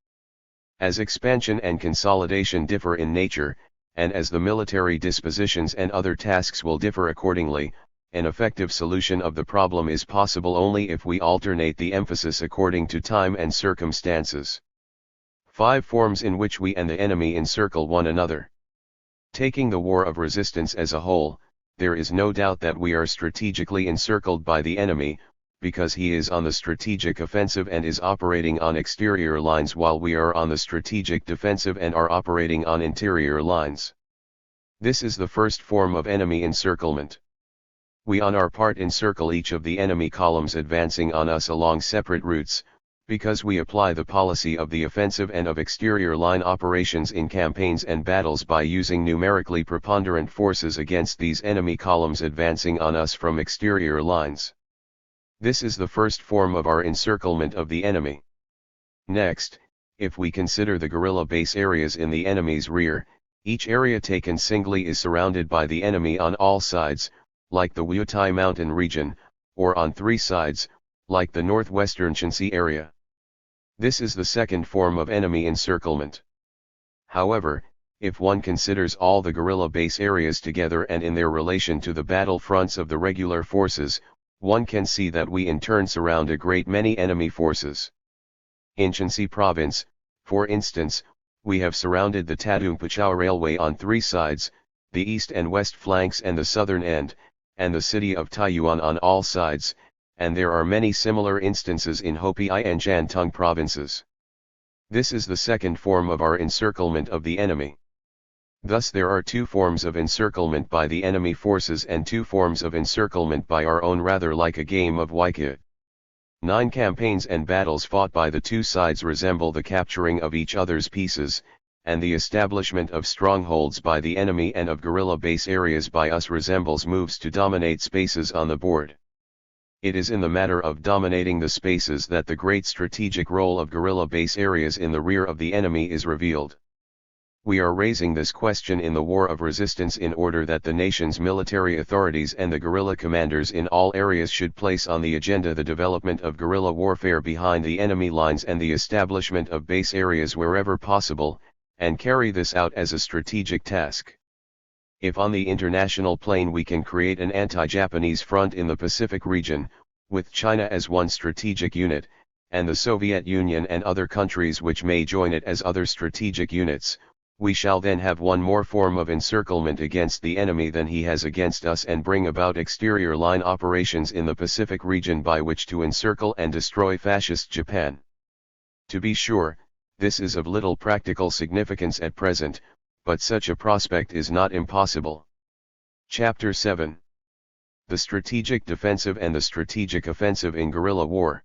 Speaker 1: As expansion and consolidation differ in nature, and as the military dispositions and other tasks will differ accordingly, an effective solution of the problem is possible only if we alternate the emphasis according to time and circumstances. 5 forms in which we and the enemy encircle one another. Taking the war of resistance as a whole, there is no doubt that we are strategically encircled by the enemy, because he is on the strategic offensive and is operating on exterior lines while we are on the strategic defensive and are operating on interior lines. This is the first form of enemy encirclement. We on our part encircle each of the enemy columns advancing on us along separate routes, because we apply the policy of the offensive and of exterior line operations in campaigns and battles by using numerically preponderant forces against these enemy columns advancing on us from exterior lines. This is the first form of our encirclement of the enemy. Next, if we consider the guerrilla base areas in the enemy's rear, each area taken singly is surrounded by the enemy on all sides, like the Wutai mountain region, or on 3 sides, like the northwestern Shanxi area. This is the second form of enemy encirclement. However, if one considers all the guerrilla base areas together and in their relation to the battle fronts of the regular forces, one can see that we in turn surround a great many enemy forces. In Shanxi province, for instance, we have surrounded the Tadung-Puchao railway on 3 sides, the east and west flanks and the southern end, and the city of Taiyuan on all sides, and there are many similar instances in Hopi and Shantung provinces. This is the second form of our encirclement of the enemy. Thus there are 2 forms of encirclement by the enemy forces and 2 forms of encirclement by our own, rather like a game of Weiqi. 9 campaigns and battles fought by the 2 sides resemble the capturing of each other's pieces, and the establishment of strongholds by the enemy and of guerrilla base areas by us resembles moves to dominate spaces on the board. It is in the matter of dominating the spaces that the great strategic role of guerrilla base areas in the rear of the enemy is revealed. We are raising this question in the war of resistance in order that the nation's military authorities and the guerrilla commanders in all areas should place on the agenda the development of guerrilla warfare behind the enemy lines and the establishment of base areas wherever possible, and carry this out as a strategic task. If on the international plane we can create an anti-Japanese front in the Pacific region, with China as one strategic unit, and the Soviet Union and other countries which may join it as other strategic units, we shall then have one more form of encirclement against the enemy than he has against us and bring about exterior line operations in the Pacific region by which to encircle and destroy fascist Japan. To be sure, this is of little practical significance at present, but such a prospect is not impossible. Chapter 7. The Strategic Defensive and the Strategic Offensive in Guerrilla War.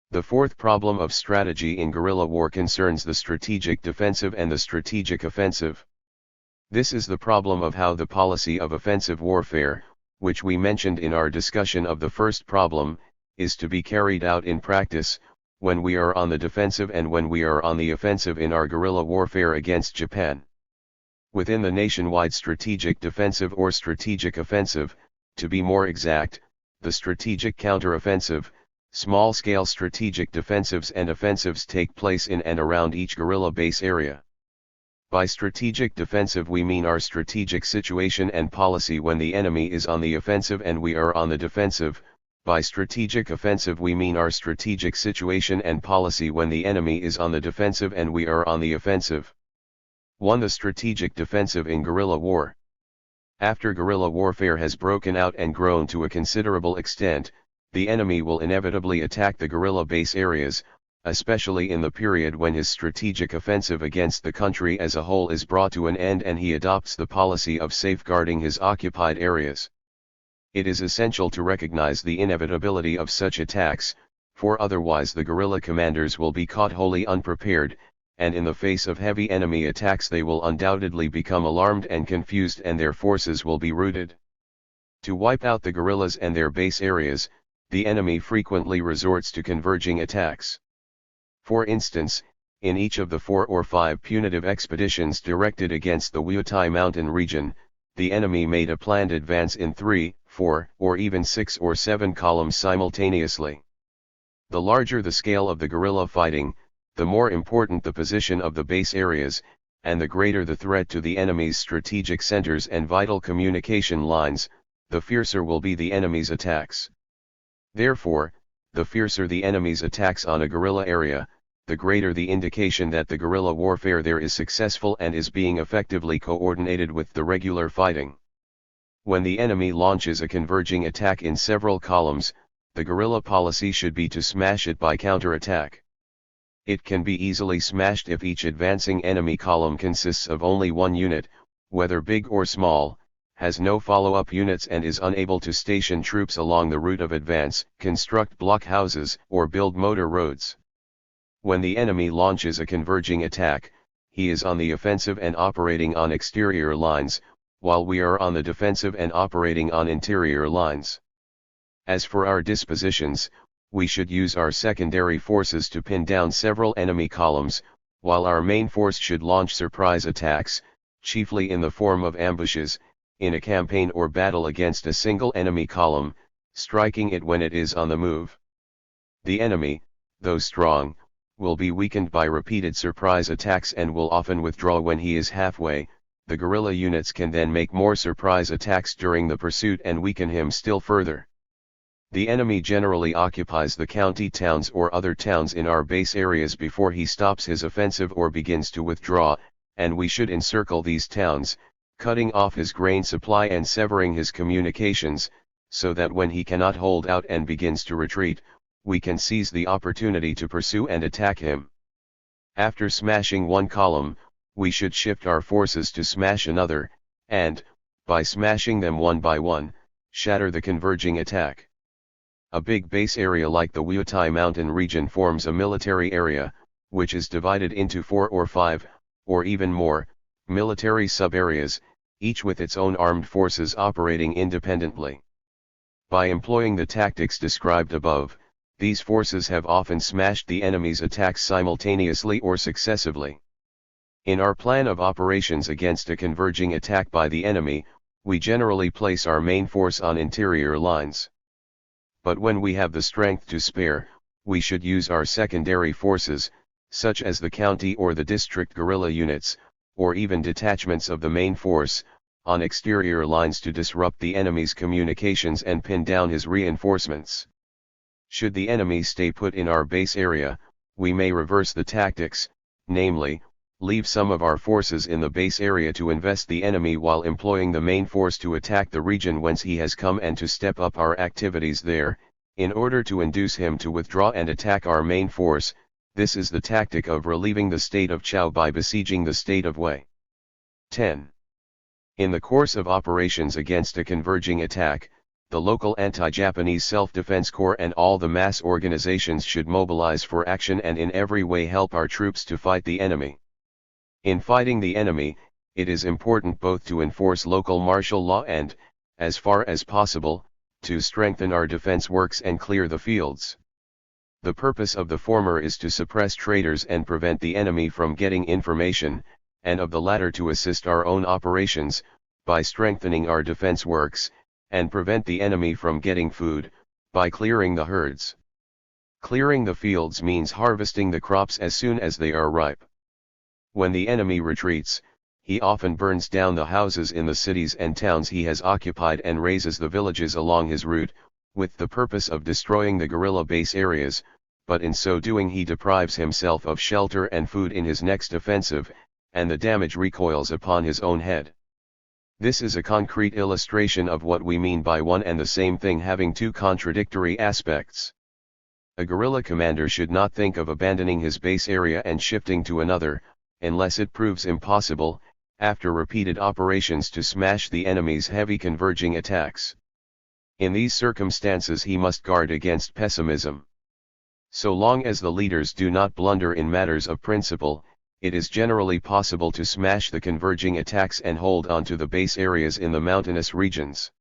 Speaker 1: The fourth problem of strategy in guerrilla war concerns the strategic defensive and the strategic offensive. This is the problem of how the policy of offensive warfare, which we mentioned in our discussion of the first problem, is to be carried out in practice, when we are on the defensive and when we are on the offensive in our guerrilla warfare against Japan. Within the nationwide strategic defensive or strategic offensive, to be more exact, the strategic counteroffensive, small-scale strategic defensives and offensives take place in and around each guerrilla base area. By strategic defensive we mean our strategic situation and policy when the enemy is on the offensive and we are on the defensive. By strategic offensive we mean our strategic situation and policy when the enemy is on the defensive and we are on the offensive. 1. The strategic defensive in guerrilla war. After guerrilla warfare has broken out and grown to a considerable extent, the enemy will inevitably attack the guerrilla base areas, especially in the period when his strategic offensive against the country as a whole is brought to an end and he adopts the policy of safeguarding his occupied areas. It is essential to recognize the inevitability of such attacks, for otherwise the guerrilla commanders will be caught wholly unprepared, and in the face of heavy enemy attacks they will undoubtedly become alarmed and confused and their forces will be routed. To wipe out the guerrillas and their base areas, the enemy frequently resorts to converging attacks. For instance, in each of the 4 or 5 punitive expeditions directed against the Wutai mountain region, the enemy made a planned advance in 3, 4, or even 6 or 7 columns simultaneously. The larger the scale of the guerrilla fighting, the more important the position of the base areas, and the greater the threat to the enemy's strategic centers and vital communication lines, the fiercer will be the enemy's attacks. Therefore, the fiercer the enemy's attacks on a guerrilla area, the greater the indication that the guerrilla warfare there is successful and is being effectively coordinated with the regular fighting. When the enemy launches a converging attack in several columns, the guerrilla policy should be to smash it by counterattack. It can be easily smashed if each advancing enemy column consists of only one unit, whether big or small, has no follow-up units and is unable to station troops along the route of advance, construct blockhouses, or build motor roads. When the enemy launches a converging attack, he is on the offensive and operating on exterior lines, while we are on the defensive and operating on interior lines. As for our dispositions, we should use our secondary forces to pin down several enemy columns, while our main force should launch surprise attacks, chiefly in the form of ambushes, in a campaign or battle against a single enemy column, striking it when it is on the move. The enemy, though strong, will be weakened by repeated surprise attacks and will often withdraw when he is halfway. The guerrilla units can then make more surprise attacks during the pursuit and weaken him still further. The enemy generally occupies the county towns or other towns in our base areas before he stops his offensive or begins to withdraw, and we should encircle these towns, cutting off his grain supply and severing his communications, so that when he cannot hold out and begins to retreat, we can seize the opportunity to pursue and attack him. After smashing one column, we should shift our forces to smash another, and, by smashing them one by one, shatter the converging attack. A big base area like the Wutai mountain region forms a military area, which is divided into 4 or 5, or even more, military sub-areas, each with its own armed forces operating independently. By employing the tactics described above, these forces have often smashed the enemy's attacks simultaneously or successively. In our plan of operations against a converging attack by the enemy, we generally place our main force on interior lines. But when we have the strength to spare, we should use our secondary forces, such as the county or the district guerrilla units, or even detachments of the main force, on exterior lines to disrupt the enemy's communications and pin down his reinforcements. Should the enemy stay put in our base area, we may reverse the tactics, namely, leave some of our forces in the base area to invest the enemy while employing the main force to attack the region whence he has come and to step up our activities there, in order to induce him to withdraw and attack our main force. This is the tactic of relieving the state of Chao by besieging the state of Wei. 10. In the course of operations against a converging attack, the local anti-Japanese self-defense corps and all the mass organizations should mobilize for action and in every way help our troops to fight the enemy. In fighting the enemy, it is important both to enforce local martial law and, as far as possible, to strengthen our defense works and clear the fields. The purpose of the former is to suppress traitors and prevent the enemy from getting information, and of the latter to assist our own operations, by strengthening our defense works, and prevent the enemy from getting food, by clearing the herds. Clearing the fields means harvesting the crops as soon as they are ripe. When the enemy retreats, he often burns down the houses in the cities and towns he has occupied and razes the villages along his route, with the purpose of destroying the guerrilla base areas, but in so doing he deprives himself of shelter and food in his next offensive, and the damage recoils upon his own head. This is a concrete illustration of what we mean by one and the same thing having two contradictory aspects. A guerrilla commander should not think of abandoning his base area and shifting to another, unless it proves impossible, after repeated operations to smash the enemy's heavy converging attacks. In these circumstances he must guard against pessimism. So long as the leaders do not blunder in matters of principle, it is generally possible to smash the converging attacks and hold on to the base areas in the mountainous regions.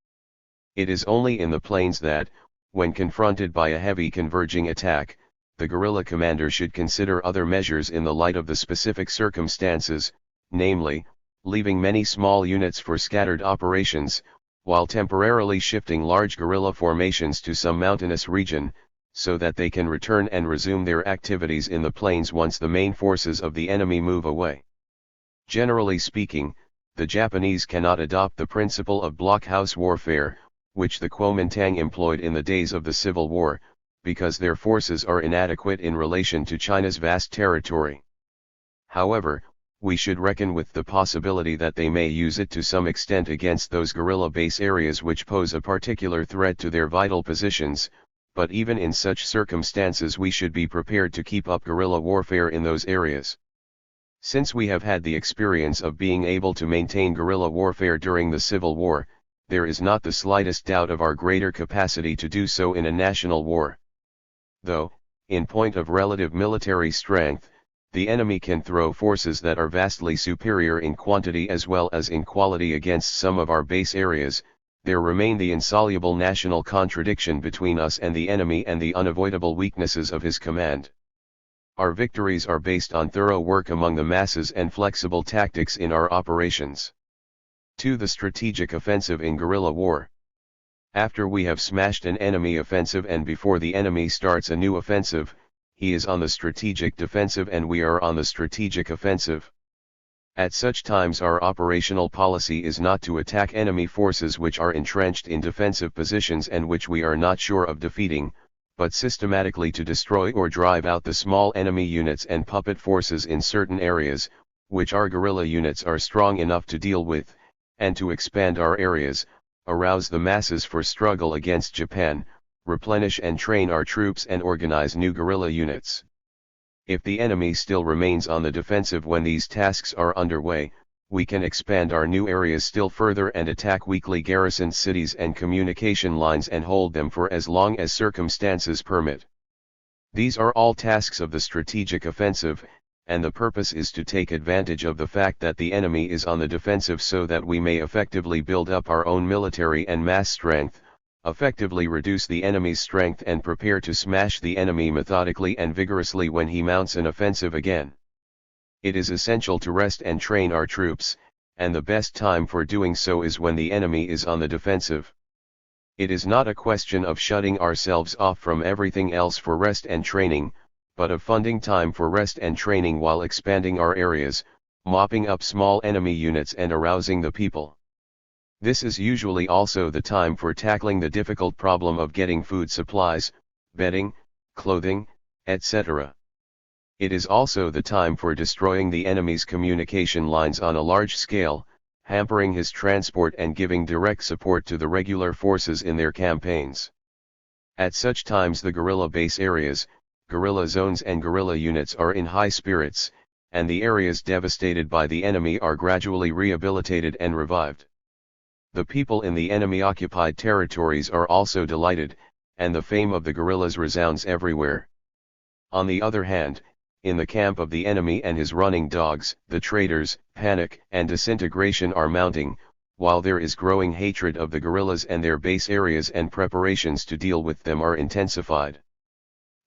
Speaker 1: It is only in the plains that, when confronted by a heavy converging attack, the guerrilla commander should consider other measures in the light of the specific circumstances, namely, leaving many small units for scattered operations, while temporarily shifting large guerrilla formations to some mountainous region, so that they can return and resume their activities in the plains once the main forces of the enemy move away. Generally speaking, the Japanese cannot adopt the principle of blockhouse warfare, which the Kuomintang employed in the days of the Civil War, because their forces are inadequate in relation to China's vast territory. However, we should reckon with the possibility that they may use it to some extent against those guerrilla base areas which pose a particular threat to their vital positions, but even in such circumstances we should be prepared to keep up guerrilla warfare in those areas. Since we have had the experience of being able to maintain guerrilla warfare during the Civil War, there is not the slightest doubt of our greater capacity to do so in a national war. Though, in point of relative military strength, the enemy can throw forces that are vastly superior in quantity as well as in quality against some of our base areas, there remain the insoluble national contradiction between us and the enemy and the unavoidable weaknesses of his command. Our victories are based on thorough work among the masses and flexible tactics in our operations. 2. The strategic offensive in guerrilla war. After we have smashed an enemy offensive and before the enemy starts a new offensive, he is on the strategic defensive and we are on the strategic offensive. At such times our operational policy is not to attack enemy forces which are entrenched in defensive positions and which we are not sure of defeating, but systematically to destroy or drive out the small enemy units and puppet forces in certain areas, which our guerrilla units are strong enough to deal with, and to expand our areas, arouse the masses for struggle against Japan, replenish and train our troops and organize new guerrilla units. If the enemy still remains on the defensive when these tasks are underway, we can expand our new areas still further and attack weakly garrisoned cities and communication lines and hold them for as long as circumstances permit. These are all tasks of the strategic offensive, and the purpose is to take advantage of the fact that the enemy is on the defensive so that we may effectively build up our own military and mass strength, effectively reduce the enemy's strength and prepare to smash the enemy methodically and vigorously when he mounts an offensive again. It is essential to rest and train our troops, and the best time for doing so is when the enemy is on the defensive. It is not a question of shutting ourselves off from everything else for rest and training, but of funding time for rest and training while expanding our areas, mopping up small enemy units and arousing the people. This is usually also the time for tackling the difficult problem of getting food supplies, bedding, clothing, etc. It is also the time for destroying the enemy's communication lines on a large scale, hampering his transport and giving direct support to the regular forces in their campaigns. At such times the guerrilla base areas, guerrilla zones and guerrilla units are in high spirits, and the areas devastated by the enemy are gradually rehabilitated and revived. The people in the enemy-occupied territories are also delighted, and the fame of the guerrillas resounds everywhere. On the other hand, in the camp of the enemy and his running dogs, the traitors, panic and disintegration are mounting, while there is growing hatred of the guerrillas and their base areas, and preparations to deal with them are intensified.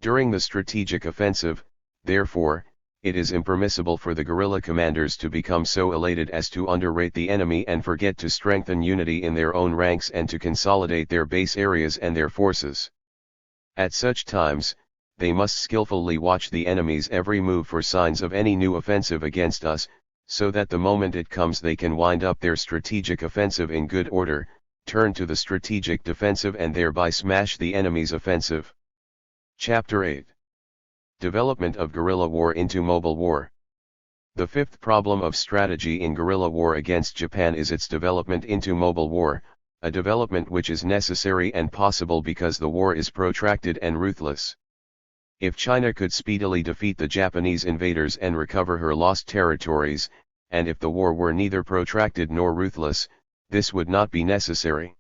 Speaker 1: During the strategic offensive, therefore, it is impermissible for the guerrilla commanders to become so elated as to underrate the enemy and forget to strengthen unity in their own ranks and to consolidate their base areas and their forces. At such times, they must skillfully watch the enemy's every move for signs of any new offensive against us, so that the moment it comes they can wind up their strategic offensive in good order, turn to the strategic defensive and thereby smash the enemy's offensive. Chapter 8. Development of Guerrilla War into Mobile War. The fifth problem of strategy in guerrilla war against Japan is its development into mobile war, a development which is necessary and possible because the war is protracted and ruthless. If China could speedily defeat the Japanese invaders and recover her lost territories, and if the war were neither protracted nor ruthless, this would not be necessary.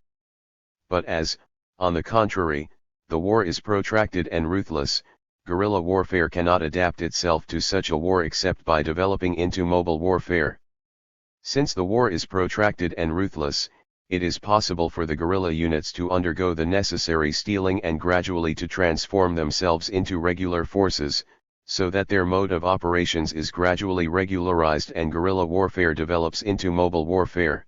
Speaker 1: But as, on the contrary, the war is protracted and ruthless, guerrilla warfare cannot adapt itself to such a war except by developing into mobile warfare. Since the war is protracted and ruthless, it is possible for the guerrilla units to undergo the necessary steeling and gradually to transform themselves into regular forces, so that their mode of operations is gradually regularized and guerrilla warfare develops into mobile warfare.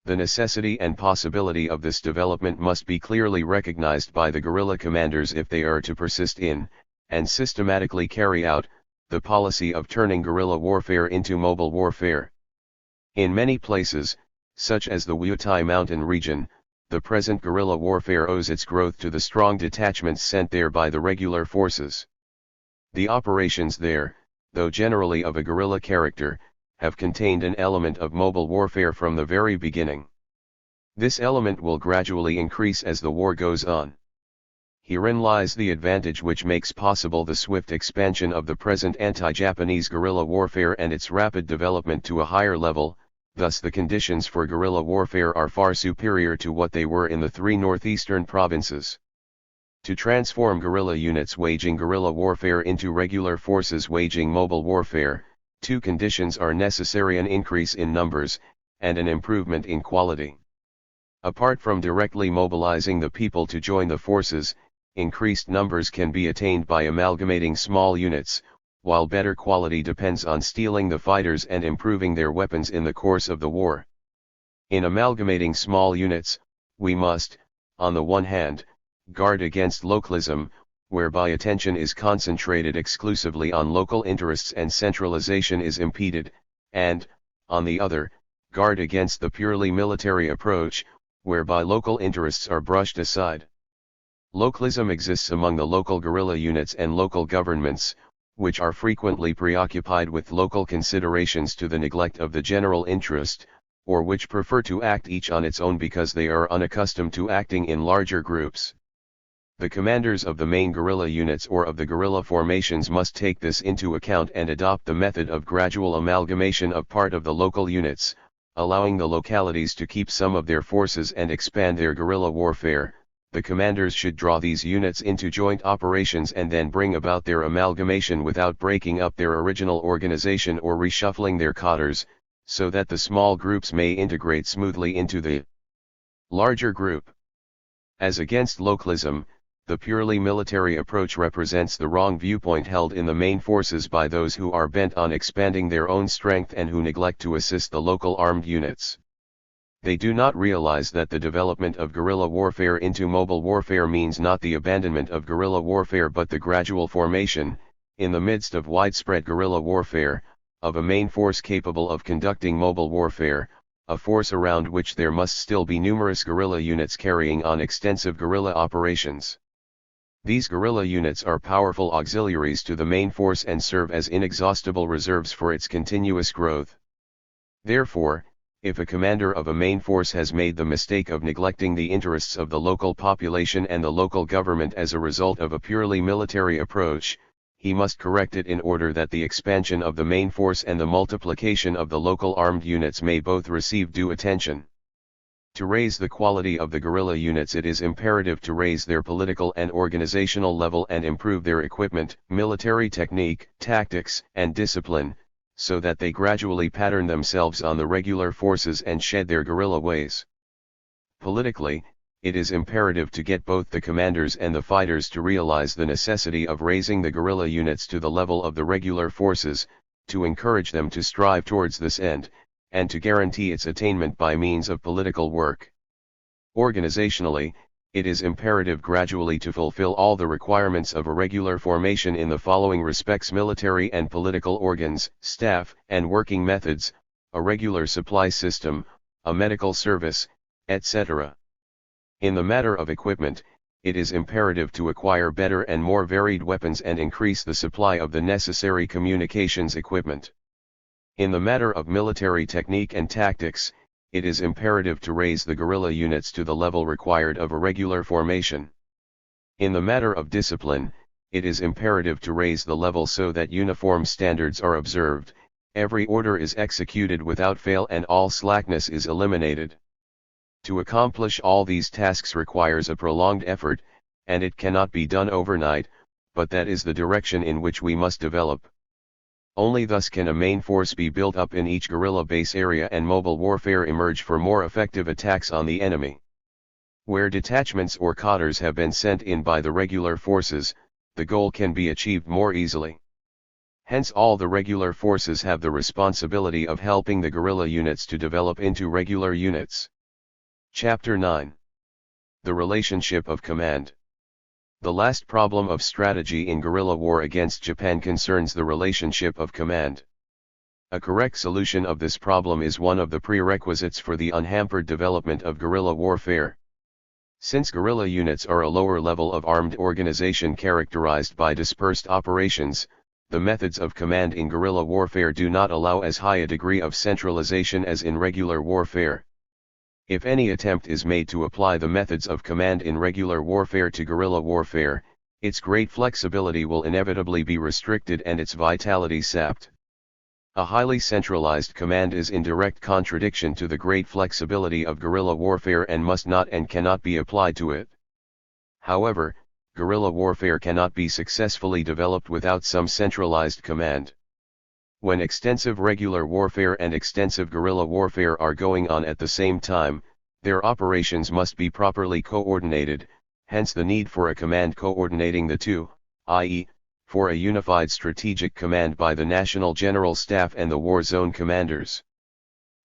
Speaker 1: The necessity and possibility of this development must be clearly recognized by the guerrilla commanders if they are to persist in, and systematically carry out, the policy of turning guerrilla warfare into mobile warfare. In many places, such as the Wutai Mountain region, the present guerrilla warfare owes its growth to the strong detachments sent there by the regular forces. The operations there, though generally of a guerrilla character, have contained an element of mobile warfare from the very beginning. This element will gradually increase as the war goes on. Herein lies the advantage which makes possible the swift expansion of the present anti-Japanese guerrilla warfare and its rapid development to a higher level. Thus the conditions for guerrilla warfare are far superior to what they were in the three northeastern provinces. To transform guerrilla units waging guerrilla warfare into regular forces waging mobile warfare, two conditions are necessary: an increase in numbers, and an improvement in quality. Apart from directly mobilizing the people to join the forces, increased numbers can be attained by amalgamating small units, while better quality depends on steeling the fighters and improving their weapons in the course of the war. In amalgamating small units, we must, on the one hand, guard against localism, whereby attention is concentrated exclusively on local interests and centralization is impeded, and, on the other, guard against the purely military approach, whereby local interests are brushed aside. Localism exists among the local guerrilla units and local governments, which are frequently preoccupied with local considerations to the neglect of the general interest, or which prefer to act each on its own because they are unaccustomed to acting in larger groups. The commanders of the main guerrilla units or of the guerrilla formations must take this into account and adopt the method of gradual amalgamation of part of the local units, allowing the localities to keep some of their forces and expand their guerrilla warfare. The commanders should draw these units into joint operations and then bring about their amalgamation without breaking up their original organization or reshuffling their cadres, so that the small groups may integrate smoothly into the larger group. As against localism, the purely military approach represents the wrong viewpoint held in the main forces by those who are bent on expanding their own strength and who neglect to assist the local armed units. They do not realize that the development of guerrilla warfare into mobile warfare means not the abandonment of guerrilla warfare but the gradual formation, in the midst of widespread guerrilla warfare, of a main force capable of conducting mobile warfare, a force around which there must still be numerous guerrilla units carrying on extensive guerrilla operations. These guerrilla units are powerful auxiliaries to the main force and serve as inexhaustible reserves for its continuous growth. Therefore, if a commander of a main force has made the mistake of neglecting the interests of the local population and the local government as a result of a purely military approach, he must correct it in order that the expansion of the main force and the multiplication of the local armed units may both receive due attention. To raise the quality of the guerrilla units, it is imperative to raise their political and organizational level and improve their equipment, military technique, tactics, and discipline, so that they gradually pattern themselves on the regular forces and shed their guerrilla ways. Politically, it is imperative to get both the commanders and the fighters to realize the necessity of raising the guerrilla units to the level of the regular forces, to encourage them to strive towards this end, and to guarantee its attainment by means of political work. Organizationally, it is imperative gradually to fulfill all the requirements of a regular formation in the following respects: military and political organs, staff and working methods, a regular supply system, a medical service, etc. In the matter of equipment, it is imperative to acquire better and more varied weapons and increase the supply of the necessary communications equipment. In the matter of military technique and tactics, it is imperative to raise the guerrilla units to the level required of a regular formation. In the matter of discipline, it is imperative to raise the level so that uniform standards are observed, every order is executed without fail, and all slackness is eliminated. To accomplish all these tasks requires a prolonged effort, and it cannot be done overnight, but that is the direction in which we must develop. Only thus can a main force be built up in each guerrilla base area and mobile warfare emerge for more effective attacks on the enemy. Where detachments or cadres have been sent in by the regular forces, the goal can be achieved more easily. Hence all the regular forces have the responsibility of helping the guerrilla units to develop into regular units. Chapter 9. The relationship of command. The last problem of strategy in guerrilla war against Japan concerns the relationship of command. A correct solution of this problem is one of the prerequisites for the unhampered development of guerrilla warfare. Since guerrilla units are a lower level of armed organization characterized by dispersed operations, the methods of command in guerrilla warfare do not allow as high a degree of centralization as in regular warfare. If any attempt is made to apply the methods of command in regular warfare to guerrilla warfare, its great flexibility will inevitably be restricted and its vitality sapped. A highly centralized command is in direct contradiction to the great flexibility of guerrilla warfare and must not and cannot be applied to it. However, guerrilla warfare cannot be successfully developed without some centralized command. When extensive regular warfare and extensive guerrilla warfare are going on at the same time, their operations must be properly coordinated, hence the need for a command coordinating the two, i.e., for a unified strategic command by the National General Staff and the war zone commanders.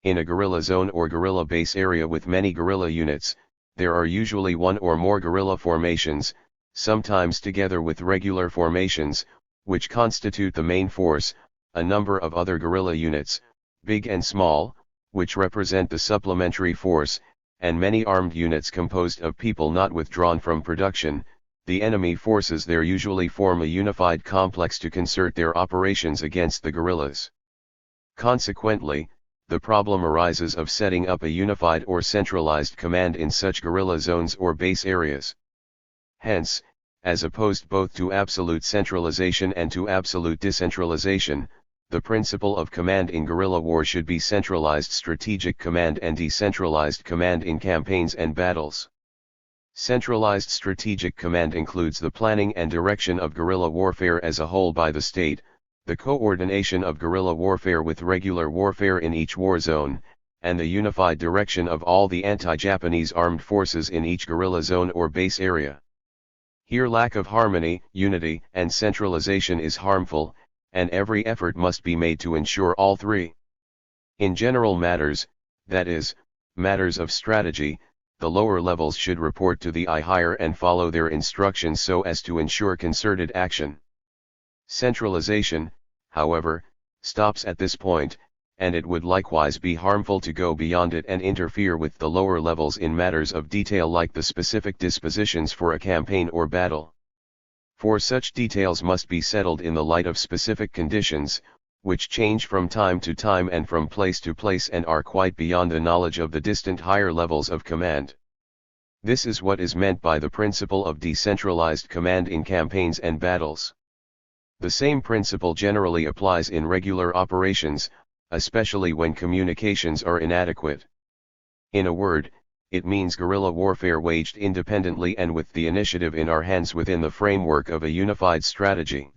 Speaker 1: In a guerrilla zone or guerrilla base area with many guerrilla units, there are usually one or more guerrilla formations, sometimes together with regular formations, which constitute the main force, a number of other guerrilla units, big and small, which represent the supplementary force, and many armed units composed of people not withdrawn from production. The enemy forces there usually form a unified complex to concert their operations against the guerrillas. Consequently, the problem arises of setting up a unified or centralized command in such guerrilla zones or base areas. Hence, as opposed both to absolute centralization and to absolute decentralization, the principle of command in guerrilla war should be centralized strategic command and decentralized command in campaigns and battles. Centralized strategic command includes the planning and direction of guerrilla warfare as a whole by the state, the coordination of guerrilla warfare with regular warfare in each war zone, and the unified direction of all the anti-Japanese armed forces in each guerrilla zone or base area. Here lack of harmony, unity, and centralization is harmful, and every effort must be made to ensure all three. In general matters, that is, matters of strategy, the lower levels should report to the higher and follow their instructions so as to ensure concerted action. Centralization, however, stops at this point, and it would likewise be harmful to go beyond it and interfere with the lower levels in matters of detail like the specific dispositions for a campaign or battle. For such details must be settled in the light of specific conditions, which change from time to time and from place to place and are quite beyond the knowledge of the distant higher levels of command. This is what is meant by the principle of decentralized command in campaigns and battles. The same principle generally applies in regular operations, especially when communications are inadequate. In a word, it means guerrilla warfare waged independently and with the initiative in our hands within the framework of a unified strategy.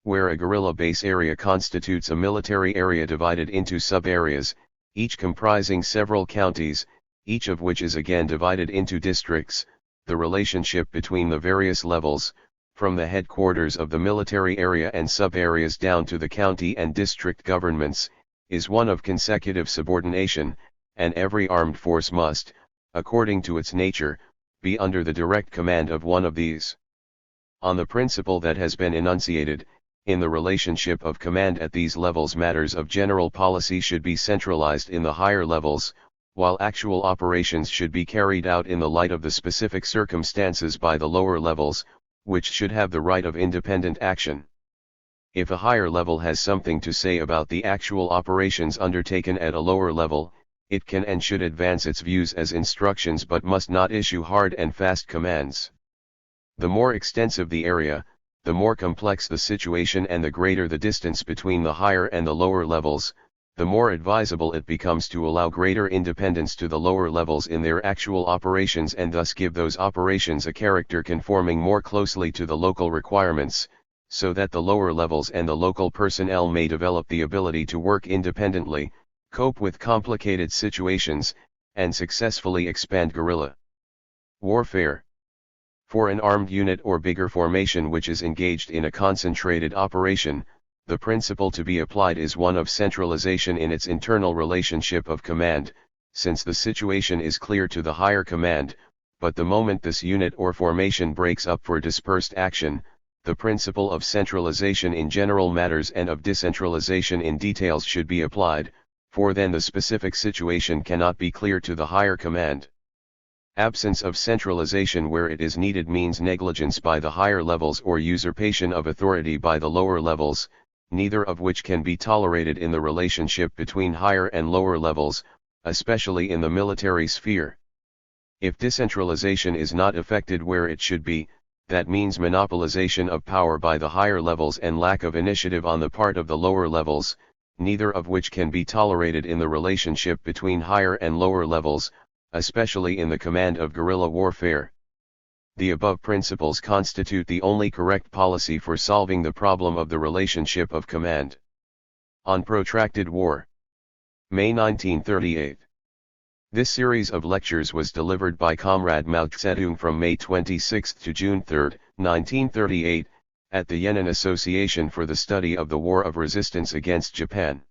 Speaker 1: Where a guerrilla base area constitutes a military area divided into sub-areas, each comprising several counties, each of which is again divided into districts, the relationship between the various levels, from the headquarters of the military area and sub-areas down to the county and district governments, is one of consecutive subordination, and every armed force must, according to its nature, be under the direct command of one of these. On the principle that has been enunciated, in the relationship of command at these levels, matters of general policy should be centralized in the higher levels, while actual operations should be carried out in the light of the specific circumstances by the lower levels, which should have the right of independent action. If a higher level has something to say about the actual operations undertaken at a lower level, it can and should advance its views as instructions but must not issue hard and fast commands. The more extensive the area, the more complex the situation and the greater the distance between the higher and the lower levels, the more advisable it becomes to allow greater independence to the lower levels in their actual operations and thus give those operations a character conforming more closely to the local requirements, so that the lower levels and the local personnel may develop the ability to work independently, cope with complicated situations, and successfully expand guerrilla warfare. For an armed unit or bigger formation which is engaged in a concentrated operation, the principle to be applied is one of centralization in its internal relationship of command, since the situation is clear to the higher command, but the moment this unit or formation breaks up for dispersed action, the principle of centralization in general matters and of decentralization in details should be applied, for then the specific situation cannot be clear to the higher command. Absence of centralization where it is needed means negligence by the higher levels or usurpation of authority by the lower levels, neither of which can be tolerated in the relationship between higher and lower levels, especially in the military sphere. If decentralization is not effected where it should be, that means monopolization of power by the higher levels and lack of initiative on the part of the lower levels, neither of which can be tolerated in the relationship between higher and lower levels, especially in the command of guerrilla warfare. The above principles constitute the only correct policy for solving the problem of the relationship of command. On protracted war. May 1938. This series of lectures was delivered by Comrade Mao Zedong from May 26 to June 3, 1938, at the Yan'an Association for the Study of the War of Resistance against Japan.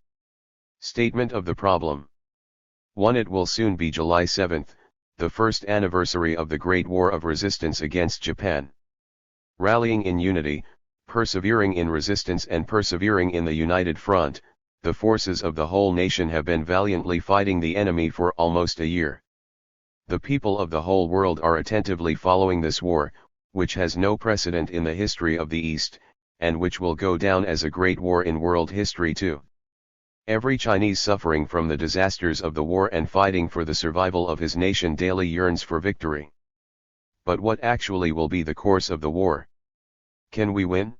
Speaker 1: Statement of the problem. 1. It will soon be July 7, the first anniversary of the Great War of Resistance against Japan. Rallying in unity, persevering in resistance and persevering in the united front, the forces of the whole nation have been valiantly fighting the enemy for almost a year. The people of the whole world are attentively following this war, which has no precedent in the history of the East, and which will go down as a great war in world history too. Every Chinese suffering from the disasters of the war and fighting for the survival of his nation daily yearns for victory. But what actually will be the course of the war? Can we win?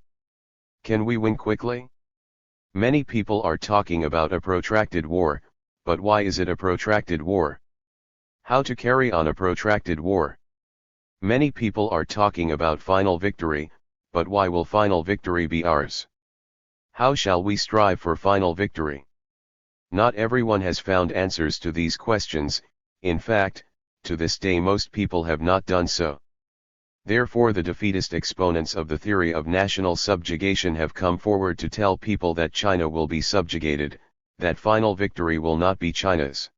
Speaker 1: Can we win quickly? Many people are talking about a protracted war, but why is it a protracted war? How to carry on a protracted war? Many people are talking about final victory, but why will final victory be ours? How shall we strive for final victory? Not everyone has found answers to these questions. In fact, to this day most people have not done so. Therefore the defeatist exponents of the theory of national subjugation have come forward to tell people that China will be subjugated, that final victory will not be China's.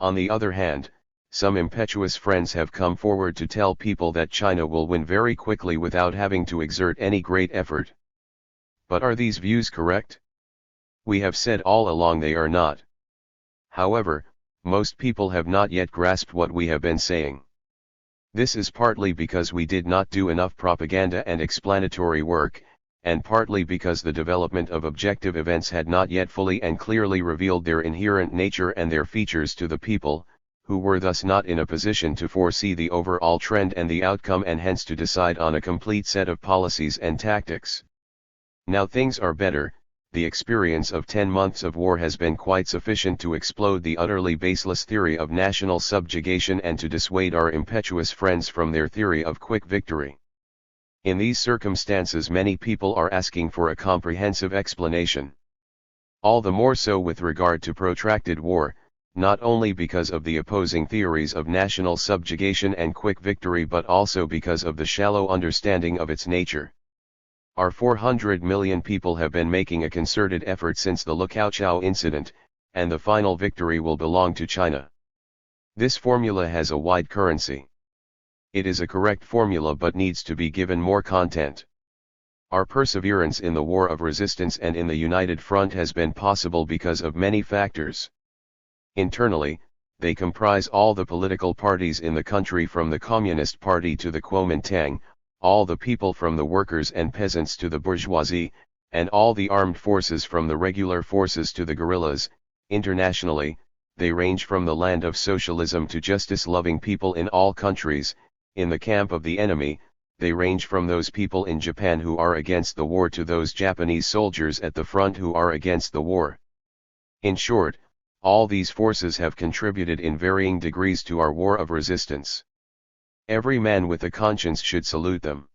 Speaker 1: On the other hand, some impetuous friends have come forward to tell people that China will win very quickly without having to exert any great effort. But are these views correct? We have said all along they are not. However, most people have not yet grasped what we have been saying. This is partly because we did not do enough propaganda and explanatory work, and partly because the development of objective events had not yet fully and clearly revealed their inherent nature and their features to the people, who were thus not in a position to foresee the overall trend and the outcome and hence to decide on a complete set of policies and tactics. Now things are better, the experience of 10 months of war has been quite sufficient to explode the utterly baseless theory of national subjugation and to dissuade our impetuous friends from their theory of quick victory. In these circumstances many people are asking for a comprehensive explanation. All the more so with regard to protracted war, not only because of the opposing theories of national subjugation and quick victory but also because of the shallow understanding of its nature. Our 400 million people have been making a concerted effort since the Liaoqiao incident, and the final victory will belong to China. This formula has a wide currency. It is a correct formula but needs to be given more content. Our perseverance in the war of resistance and in the united front has been possible because of many factors. Internally, they comprise all the political parties in the country from the Communist Party to the Kuomintang, all the people from the workers and peasants to the bourgeoisie, and all the armed forces from the regular forces to the guerrillas. Internationally, they range from the land of socialism to justice-loving people in all countries. In the camp of the enemy, they range from those people in Japan who are against the war to those Japanese soldiers at the front who are against the war. In short, all these forces have contributed in varying degrees to our war of resistance. Every man with a conscience should salute them.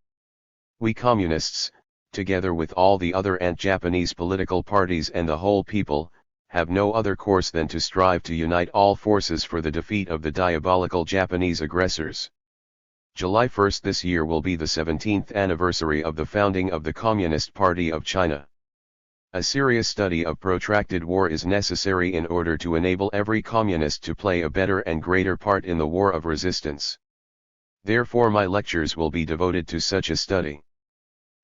Speaker 1: We communists, together with all the other anti-Japanese political parties and the whole people, have no other course than to strive to unite all forces for the defeat of the diabolical Japanese aggressors. July 1 this year will be the 17th anniversary of the founding of the Communist Party of China. A serious study of protracted war is necessary in order to enable every communist to play a better and greater part in the war of resistance. Therefore my lectures will be devoted to such a study.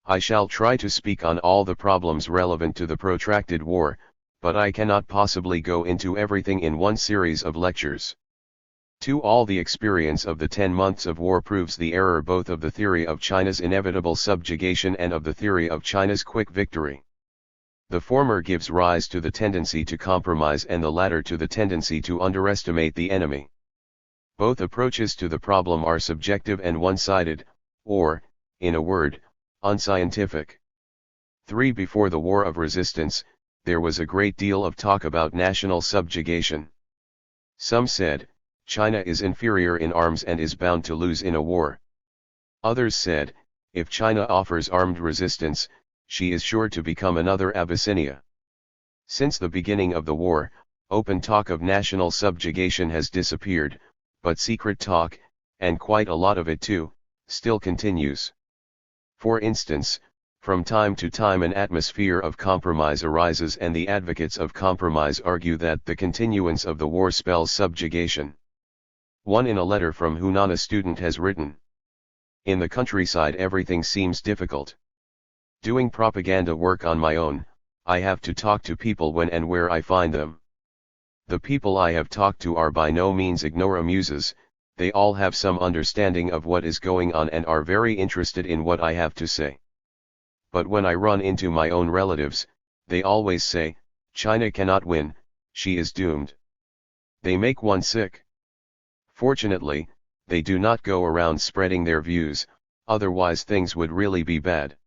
Speaker 1: I shall try to speak on all the problems relevant to the protracted war, but I cannot possibly go into everything in one series of lectures. To all the experience of the 10 months of war proves the error both of the theory of China's inevitable subjugation and of the theory of China's quick victory. The former gives rise to the tendency to compromise and the latter to the tendency to underestimate the enemy. Both approaches to the problem are subjective and one-sided, or, in a word, unscientific. Before the war of resistance, there was a great deal of talk about national subjugation. Some said, China is inferior in arms and is bound to lose in a war. Others said, if China offers armed resistance, she is sure to become another Abyssinia. Since the beginning of the war, open talk of national subjugation has disappeared, but secret talk, and quite a lot of it too, still continues. For instance, from time to time an atmosphere of compromise arises and the advocates of compromise argue that the continuance of the war spells subjugation. One in a letter from Hunan a student has written, "In the countryside everything seems difficult. Doing propaganda work on my own, I have to talk to people when and where I find them. The people I have talked to are by no means ignoramuses, they all have some understanding of what is going on and are very interested in what I have to say. But when I run into my own relatives, they always say, China cannot win, she is doomed. They make one sick. Fortunately, they do not go around spreading their views, otherwise things would really be bad.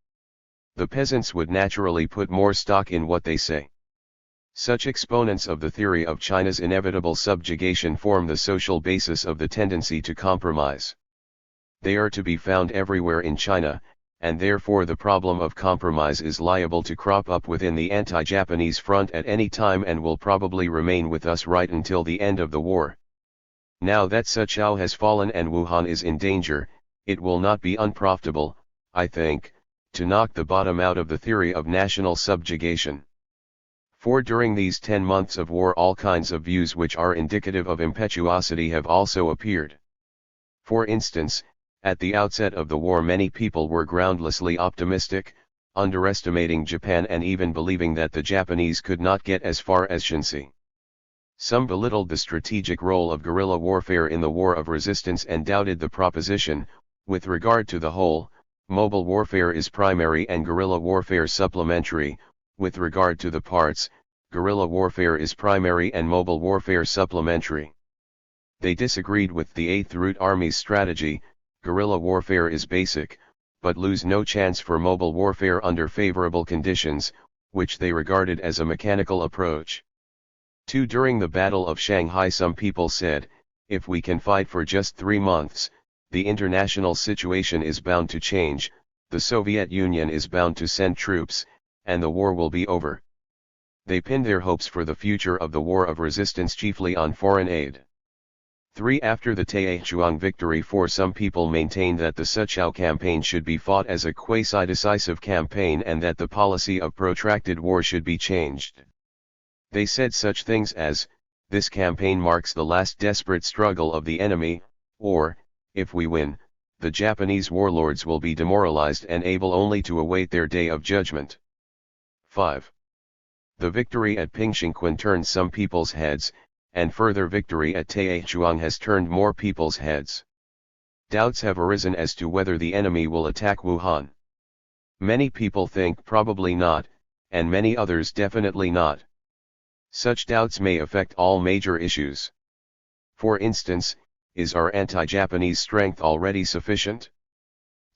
Speaker 1: The peasants would naturally put more stock in what they say. Such exponents of the theory of China's inevitable subjugation form the social basis of the tendency to compromise. They are to be found everywhere in China, and therefore the problem of compromise is liable to crop up within the anti-Japanese front at any time and will probably remain with us right until the end of the war. Now that Suchow has fallen and Wuhan is in danger, it will not be unprofitable, I think, to knock the bottom out of the theory of national subjugation. For during these 10 months of war all kinds of views which are indicative of impetuosity have also appeared. For instance, at the outset of the war many people were groundlessly optimistic, underestimating Japan and even believing that the Japanese could not get as far as Shanxi. Some belittled the strategic role of guerrilla warfare in the war of resistance and doubted the proposition, with regard to the whole, mobile warfare is primary and guerrilla warfare supplementary, with regard to the parts, guerrilla warfare is primary and mobile warfare supplementary. They disagreed with the Eighth Route Army's strategy, guerrilla warfare is basic, but lose no chance for mobile warfare under favorable conditions, which they regarded as a mechanical approach. 2. During the Battle of Shanghai, some people said, if we can fight for just 3 months, the international situation is bound to change, the Soviet Union is bound to send troops, and the war will be over. They pinned their hopes for the future of the war of resistance chiefly on foreign aid. 3. After the Taizhuang victory, some people maintained that the Suchao campaign should be fought as a quasi-decisive campaign and that the policy of protracted war should be changed. They said such things as, this campaign marks the last desperate struggle of the enemy, or, if we win, the Japanese warlords will be demoralized and able only to await their day of judgment. 5. The victory at Pingshinquan turned some people's heads, and further victory at Taizhuang has turned more people's heads. Doubts have arisen as to whether the enemy will attack Wuhan. Many people think probably not, and many others definitely not. Such doubts may affect all major issues. For instance, is our anti-Japanese strength already sufficient?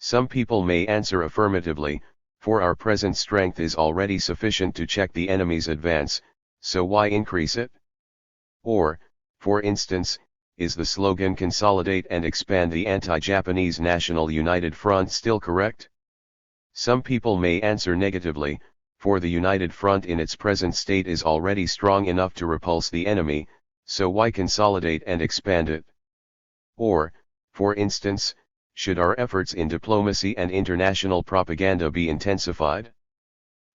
Speaker 1: Some people may answer affirmatively, for our present strength is already sufficient to check the enemy's advance, so why increase it? Or, for instance, is the slogan "Consolidate and expand the anti-Japanese National United Front" still correct? Some people may answer negatively, for the United Front in its present state is already strong enough to repulse the enemy, so why consolidate and expand it? Or, for instance, should our efforts in diplomacy and international propaganda be intensified?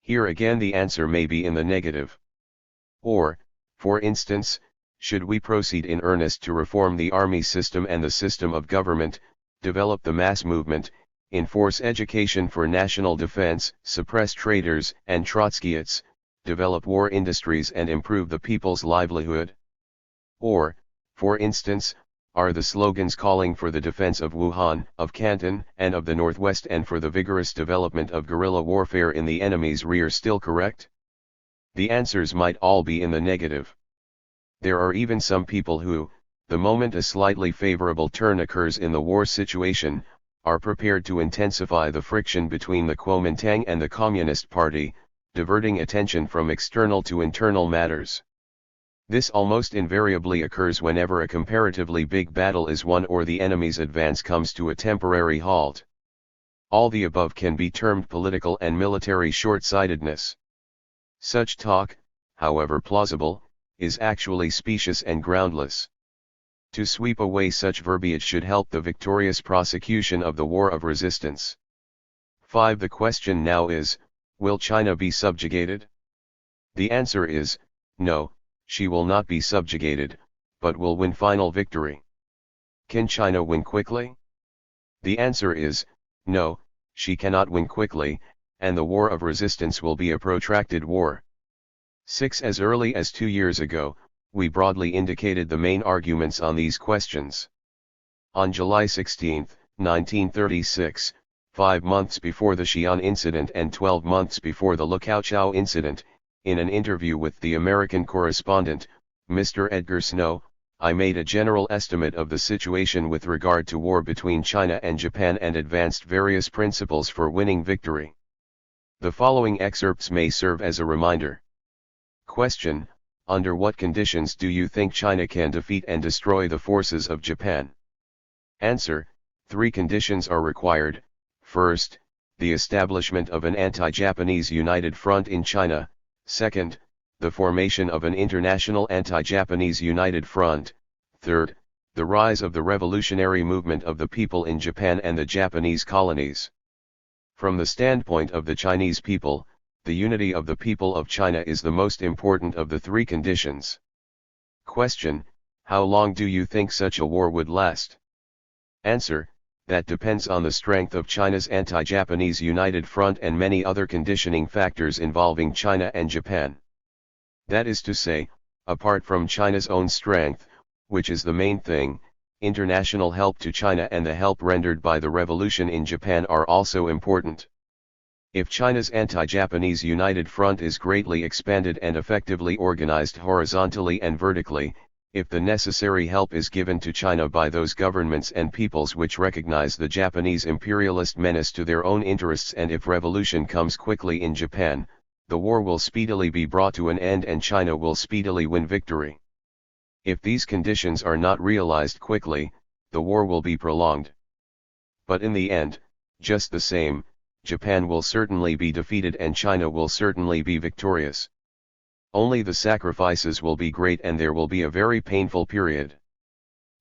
Speaker 1: Here again the answer may be in the negative. Or, for instance, should we proceed in earnest to reform the army system and the system of government, develop the mass movement, enforce education for national defense, suppress traitors and Trotskyists, develop war industries and improve the people's livelihood? Or, for instance, are the slogans calling for the defense of Wuhan, of Canton, and of the Northwest and for the vigorous development of guerrilla warfare in the enemy's rear still correct? The answers might all be in the negative. There are even some people who, the moment a slightly favorable turn occurs in the war situation, are prepared to intensify the friction between the Kuomintang and the Communist Party, diverting attention from external to internal matters. This almost invariably occurs whenever a comparatively big battle is won or the enemy's advance comes to a temporary halt. All the above can be termed political and military short-sightedness. Such talk, however plausible, is actually specious and groundless. To sweep away such verbiage should help the victorious prosecution of the war of resistance. 5. The question now is, will China be subjugated? The answer is, no, she will not be subjugated, but will win final victory. Can China win quickly? The answer is, no, she cannot win quickly, and the war of resistance will be a protracted war. 6. As early as 2 years ago, we broadly indicated the main arguments on these questions. On July 16, 1936, 5 months before the Xi'an incident and 12 months before the Liaoqiao incident, in an interview with the American correspondent, Mr. Edgar Snow, I made a general estimate of the situation with regard to war between China and Japan and advanced various principles for winning victory. The following excerpts may serve as a reminder. Question: under what conditions do you think China can defeat and destroy the forces of Japan? Answer: 3 conditions are required. First, the establishment of an anti-Japanese united front in China. Second, the formation of an international anti-Japanese united front. Third, the rise of the revolutionary movement of the people in Japan and the Japanese colonies. From the standpoint of the Chinese people, the unity of the people of China is the most important of the 3 conditions. Question: how long do you think such a war would last? Answer: that depends on the strength of China's anti-Japanese united front and many other conditioning factors involving China and Japan. That is to say, apart from China's own strength, which is the main thing, international help to China and the help rendered by the revolution in Japan are also important. If China's anti-Japanese united front is greatly expanded and effectively organized horizontally and vertically, if the necessary help is given to China by those governments and peoples which recognize the Japanese imperialist menace to their own interests, and if revolution comes quickly in Japan, the war will speedily be brought to an end and China will speedily win victory. If these conditions are not realized quickly, the war will be prolonged. But in the end, just the same, Japan will certainly be defeated and China will certainly be victorious. Only the sacrifices will be great and there will be a very painful period.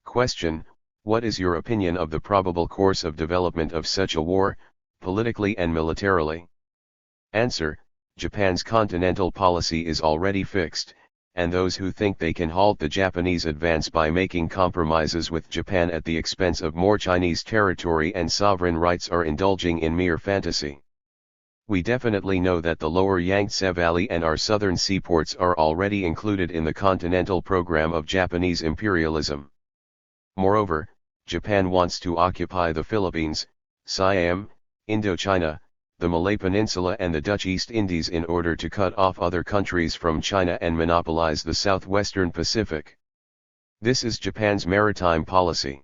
Speaker 1: Question: what is your opinion of the probable course of development of such a war, politically and militarily? Answer: Japan's continental policy is already fixed, and those who think they can halt the Japanese advance by making compromises with Japan at the expense of more Chinese territory and sovereign rights are indulging in mere fantasy. We definitely know that the lower Yangtze Valley and our southern seaports are already included in the continental program of Japanese imperialism. Moreover, Japan wants to occupy the Philippines, Siam, Indochina, the Malay Peninsula and the Dutch East Indies in order to cut off other countries from China and monopolize the southwestern Pacific. This is Japan's maritime policy.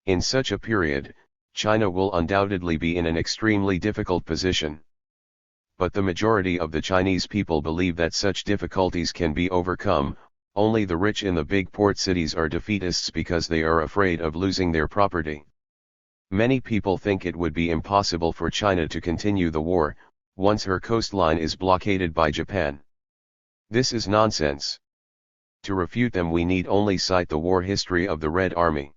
Speaker 1: In such a period, China will undoubtedly be in an extremely difficult position. But the majority of the Chinese people believe that such difficulties can be overcome. Only the rich in the big port cities are defeatists because they are afraid of losing their property. Many people think it would be impossible for China to continue the war, once her coastline is blockaded by Japan. This is nonsense. To refute them we need only cite the war history of the Red Army.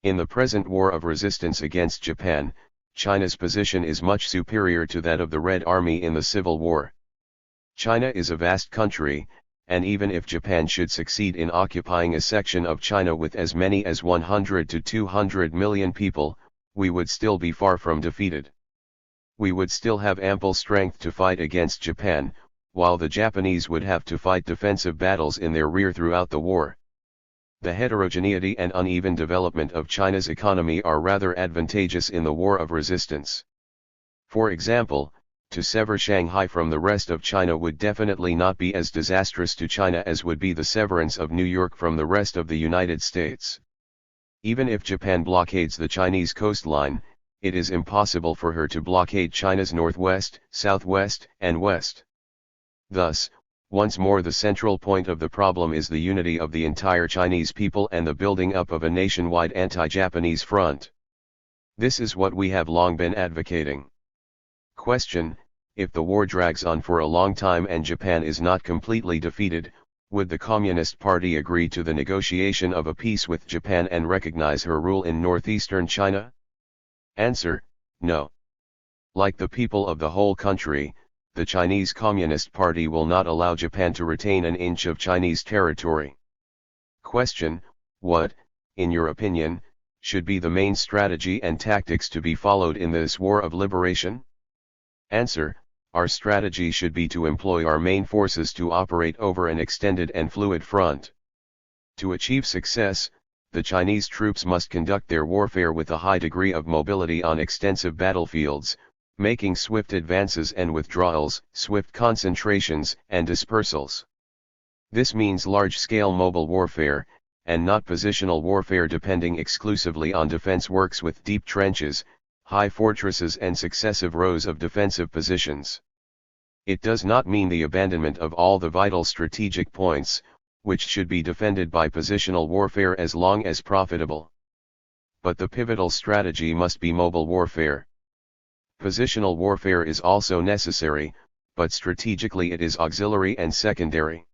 Speaker 1: In the present war of resistance against Japan, China's position is much superior to that of the Red Army in the Civil War. China is a vast country, and even if Japan should succeed in occupying a section of China with as many as 100 to 200 million people, we would still be far from defeated. We would still have ample strength to fight against Japan, while the Japanese would have to fight defensive battles in their rear throughout the war. The heterogeneity and uneven development of China's economy are rather advantageous in the war of resistance. For example, to sever Shanghai from the rest of China would definitely not be as disastrous to China as would be the severance of New York from the rest of the United States. Even if Japan blockades the Chinese coastline, it is impossible for her to blockade China's northwest, southwest, and west. Thus, once more the central point of the problem is the unity of the entire Chinese people and the building up of a nationwide anti-Japanese front. This is what we have long been advocating. Question: if the war drags on for a long time and Japan is not completely defeated, would the Communist Party agree to the negotiation of a peace with Japan and recognize her rule in northeastern China? Answer: no. Like the people of the whole country, the Chinese Communist Party will not allow Japan to retain an inch of Chinese territory. Question: what, in your opinion, should be the main strategy and tactics to be followed in this war of liberation? Answer: our strategy should be to employ our main forces to operate over an extended and fluid front. To achieve success, the Chinese troops must conduct their warfare with a high degree of mobility on extensive battlefields, making swift advances and withdrawals, swift concentrations and dispersals. This means large-scale mobile warfare, and not positional warfare depending exclusively on defense works with deep trenches, high fortresses and successive rows of defensive positions. It does not mean the abandonment of all the vital strategic points, which should be defended by positional warfare as long as profitable. But the pivotal strategy must be mobile warfare. Positional warfare is also necessary, but strategically it is auxiliary and secondary.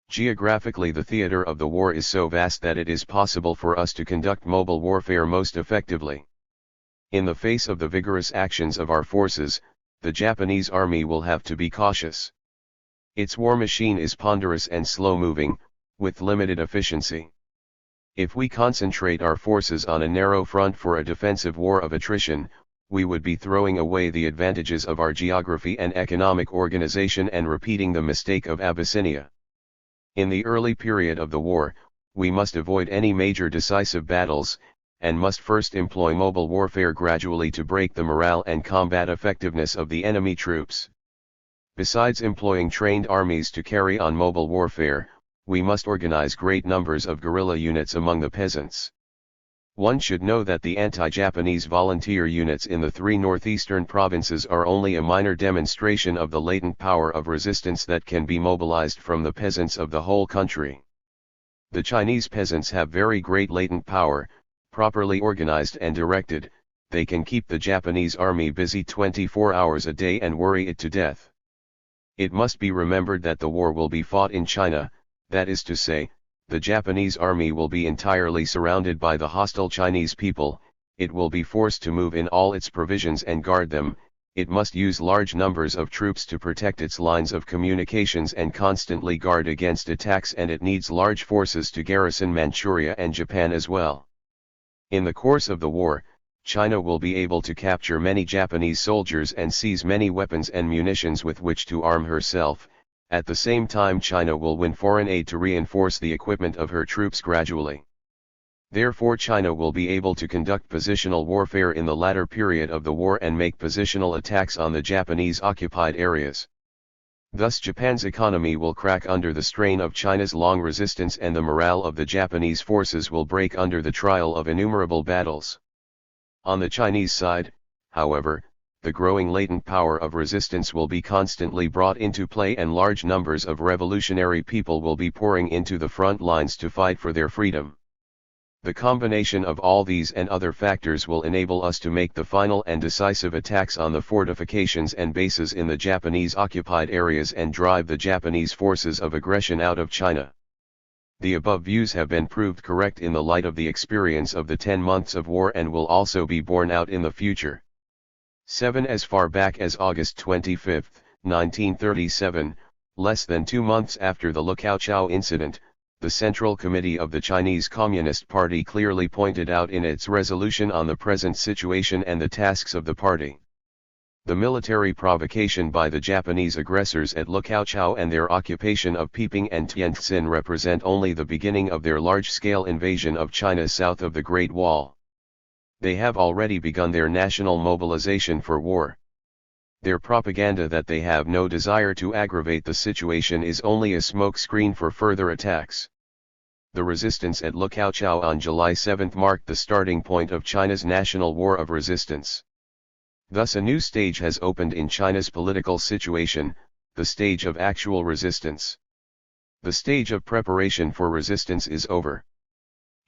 Speaker 1: Geographically the theater of the war is so vast that it is possible for us to conduct mobile warfare most effectively. In the face of the vigorous actions of our forces, the Japanese army will have to be cautious. Its war machine is ponderous and slow-moving, with limited efficiency. If we concentrate our forces on a narrow front for a defensive war of attrition, we would be throwing away the advantages of our geography and economic organization and repeating the mistake of Abyssinia. In the early period of the war, we must avoid any major decisive battles, and must first employ mobile warfare gradually to break the morale and combat effectiveness of the enemy troops. Besides employing trained armies to carry on mobile warfare, we must organize great numbers of guerrilla units among the peasants. One should know that the anti-Japanese volunteer units in the three northeastern provinces are only a minor demonstration of the latent power of resistance that can be mobilized from the peasants of the whole country. The Chinese peasants have very great latent power. Properly organized and directed, they can keep the Japanese army busy 24 hours a day and worry it to death. It must be remembered that the war will be fought in China, that is to say, the Japanese army will be entirely surrounded by the hostile Chinese people. It will be forced to move in all its provisions and guard them. It must use large numbers of troops to protect its lines of communications and constantly guard against attacks, and it needs large forces to garrison Manchuria and Japan as well. In the course of the war, China will be able to capture many Japanese soldiers and seize many weapons and munitions with which to arm herself. At the same time, China will win foreign aid to reinforce the equipment of her troops gradually. Therefore, China will be able to conduct positional warfare in the latter period of the war and make positional attacks on the Japanese occupied areas. Thus, Japan's economy will crack under the strain of China's long resistance, and the morale of the Japanese forces will break under the trial of innumerable battles. On the Chinese side, however, the growing latent power of resistance will be constantly brought into play, and large numbers of revolutionary people will be pouring into the front lines to fight for their freedom. The combination of all these and other factors will enable us to make the final and decisive attacks on the fortifications and bases in the Japanese occupied areas and drive the Japanese forces of aggression out of China. The above views have been proved correct in the light of the experience of the 10 months of war, and will also be borne out in the future. 7. As far back as August 25, 1937, less than 2 months after the Lukaochao incident, the Central Committee of the Chinese Communist Party clearly pointed out in its resolution on the present situation and the tasks of the party. The military provocation by the Japanese aggressors at Lukaochao and their occupation of Peiping and Tientsin represent only the beginning of their large-scale invasion of China south of the Great Wall. They have already begun their national mobilization for war. Their propaganda that they have no desire to aggravate the situation is only a smokescreen for further attacks. The resistance at Lukaochao on July 7 marked the starting point of China's national war of resistance. Thus, a new stage has opened in China's political situation, the stage of actual resistance. The stage of preparation for resistance is over.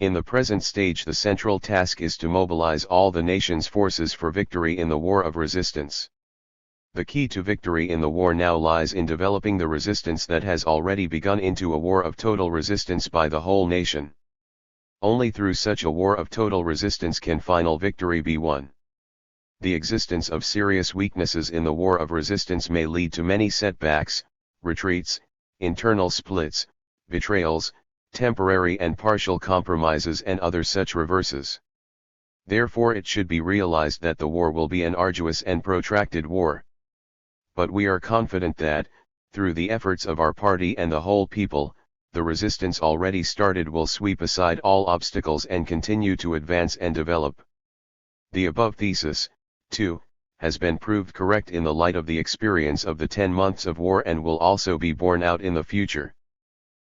Speaker 1: In the present stage, the central task is to mobilize all the nation's forces for victory in the war of resistance. The key to victory in the war now lies in developing the resistance that has already begun into a war of total resistance by the whole nation. Only through such a war of total resistance can final victory be won. The existence of serious weaknesses in the war of resistance may lead to many setbacks, retreats, internal splits, betrayals, temporary and partial compromises, and other such reverses. Therefore, it should be realized that the war will be an arduous and protracted war. But we are confident that, through the efforts of our party and the whole people, the resistance already started will sweep aside all obstacles and continue to advance and develop. The above thesis, too, has been proved correct in the light of the experience of the 10 months of war, and will also be borne out in the future.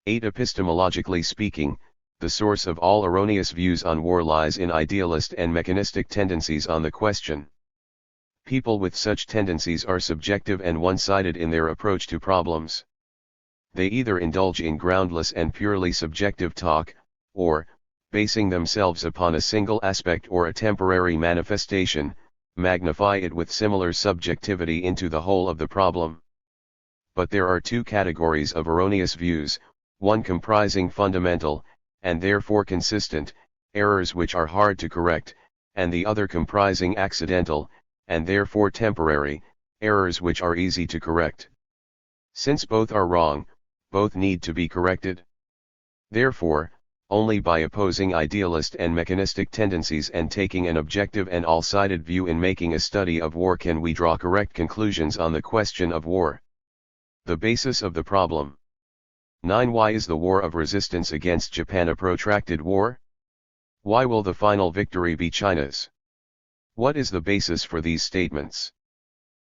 Speaker 1: 8. Epistemologically speaking, the source of all erroneous views on war lies in idealist and mechanistic tendencies on the question. People with such tendencies are subjective and one-sided in their approach to problems. They either indulge in groundless and purely subjective talk, or, basing themselves upon a single aspect or a temporary manifestation, magnify it with similar subjectivity into the whole of the problem. But there are two categories of erroneous views, one comprising fundamental, and therefore consistent, errors which are hard to correct, and the other comprising accidental, and therefore temporary, errors which are easy to correct. Since both are wrong, both need to be corrected. Therefore, only by opposing idealist and mechanistic tendencies and taking an objective and all-sided view in making a study of war can we draw correct conclusions on the question of war. The basis of the problem. 9. Why is the war of resistance against Japan a protracted war? Why will the final victory be China's? What is the basis for these statements?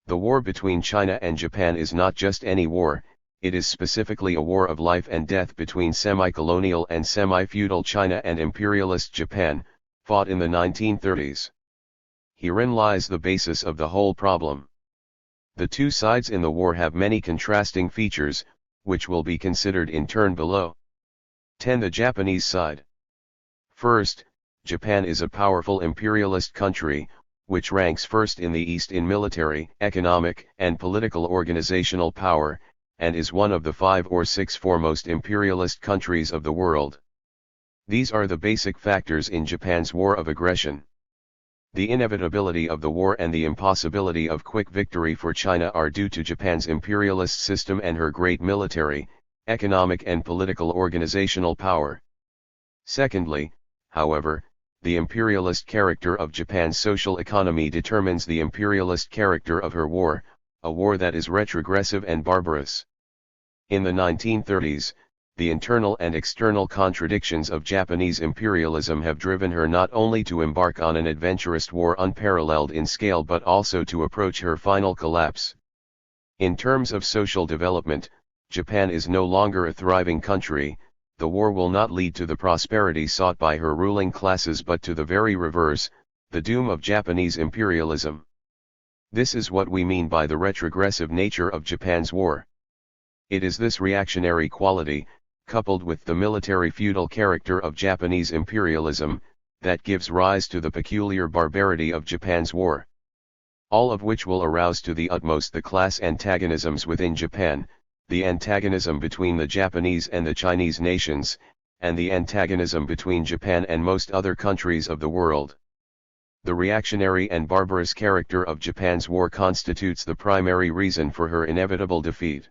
Speaker 1: The war between China and Japan is not just any war, it is specifically a war of life and death between semi-colonial and semi-feudal China and imperialist Japan, fought in the 1930s. Herein lies the basis of the whole problem. The two sides in the war have many contrasting features, which will be considered in turn below. 10. The Japanese side. First, Japan is a powerful imperialist country, which ranks first in the East in military, economic, and political organizational power, and is one of the 5 or 6 foremost imperialist countries of the world. These are the basic factors in Japan's war of aggression. The inevitability of the war and the impossibility of quick victory for China are due to Japan's imperialist system and her great military, economic and political organizational power. Secondly, however, the imperialist character of Japan's social economy determines the imperialist character of her war, a war that is retrogressive and barbarous. In the 1930s, the internal and external contradictions of Japanese imperialism have driven her not only to embark on an adventurous war unparalleled in scale but also to approach her final collapse. In terms of social development, Japan is no longer a thriving country. The war will not lead to the prosperity sought by her ruling classes but to the very reverse, the doom of Japanese imperialism. This is what we mean by the retrogressive nature of Japan's war. It is this reactionary quality, coupled with the military feudal character of Japanese imperialism, that gives rise to the peculiar barbarity of Japan's war. All of which will arouse to the utmost the class antagonisms within Japan, the antagonism between the Japanese and the Chinese nations, and the antagonism between Japan and most other countries of the world. The reactionary and barbarous character of Japan's war constitutes the primary reason for her inevitable defeat.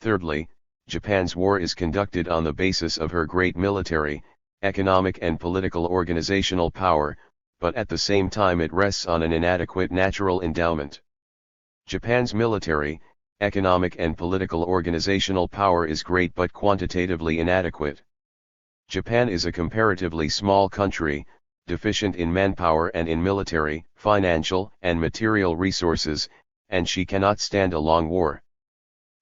Speaker 1: Thirdly, Japan's war is conducted on the basis of her great military, economic and political organizational power, but at the same time it rests on an inadequate natural endowment. Japan's military, economic and political organizational power is great but quantitatively inadequate. Japan is a comparatively small country, deficient in manpower and in military, financial, and material resources, and she cannot stand a long war.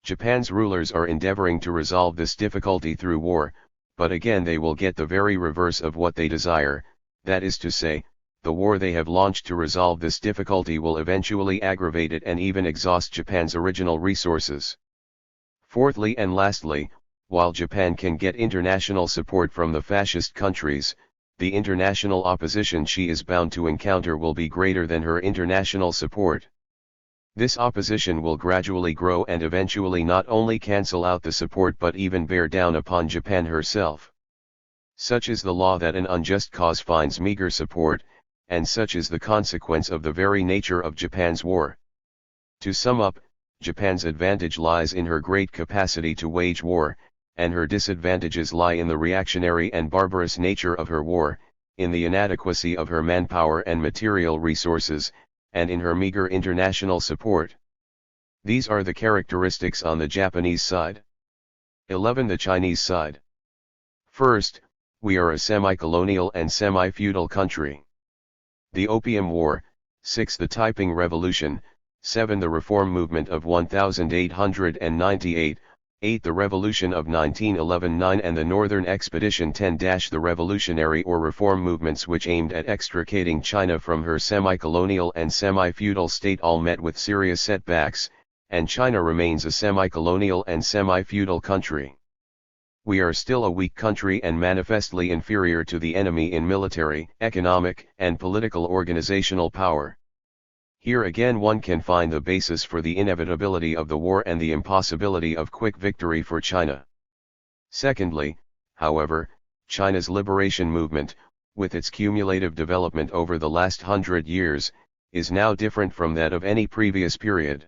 Speaker 1: Japan's rulers are endeavoring to resolve this difficulty through war, but again they will get the very reverse of what they desire, that is to say, the war they have launched to resolve this difficulty will eventually aggravate it and even exhaust Japan's original resources. Fourthly and lastly, while Japan can get international support from the fascist countries, the international opposition she is bound to encounter will be greater than her international support. This opposition will gradually grow and eventually not only cancel out the support but even bear down upon Japan herself. Such is the law that an unjust cause finds meager support, and such is the consequence of the very nature of Japan's war. To sum up, Japan's advantage lies in her great capacity to wage war, and her disadvantages lie in the reactionary and barbarous nature of her war, in the inadequacy of her manpower and material resources, and in her meager international support. These are the characteristics on the Japanese side. 11. The Chinese side. First, we are a semi-colonial and semi-feudal country. The Opium War, 6. The Taiping Revolution, 7. The Reform Movement of 1898, 8. The Revolution of 1911, 9. And the Northern Expedition 10. The revolutionary or reform movements which aimed at extricating China from her semi-colonial and semi-feudal state all met with serious setbacks, and China remains a semi-colonial and semi-feudal country. We are still a weak country and manifestly inferior to the enemy in military, economic, and political organizational power. Here again one can find the basis for the inevitability of the war and the impossibility of quick victory for China. Secondly, however, China's liberation movement, with its cumulative development over the last 100 years, is now different from that of any previous period.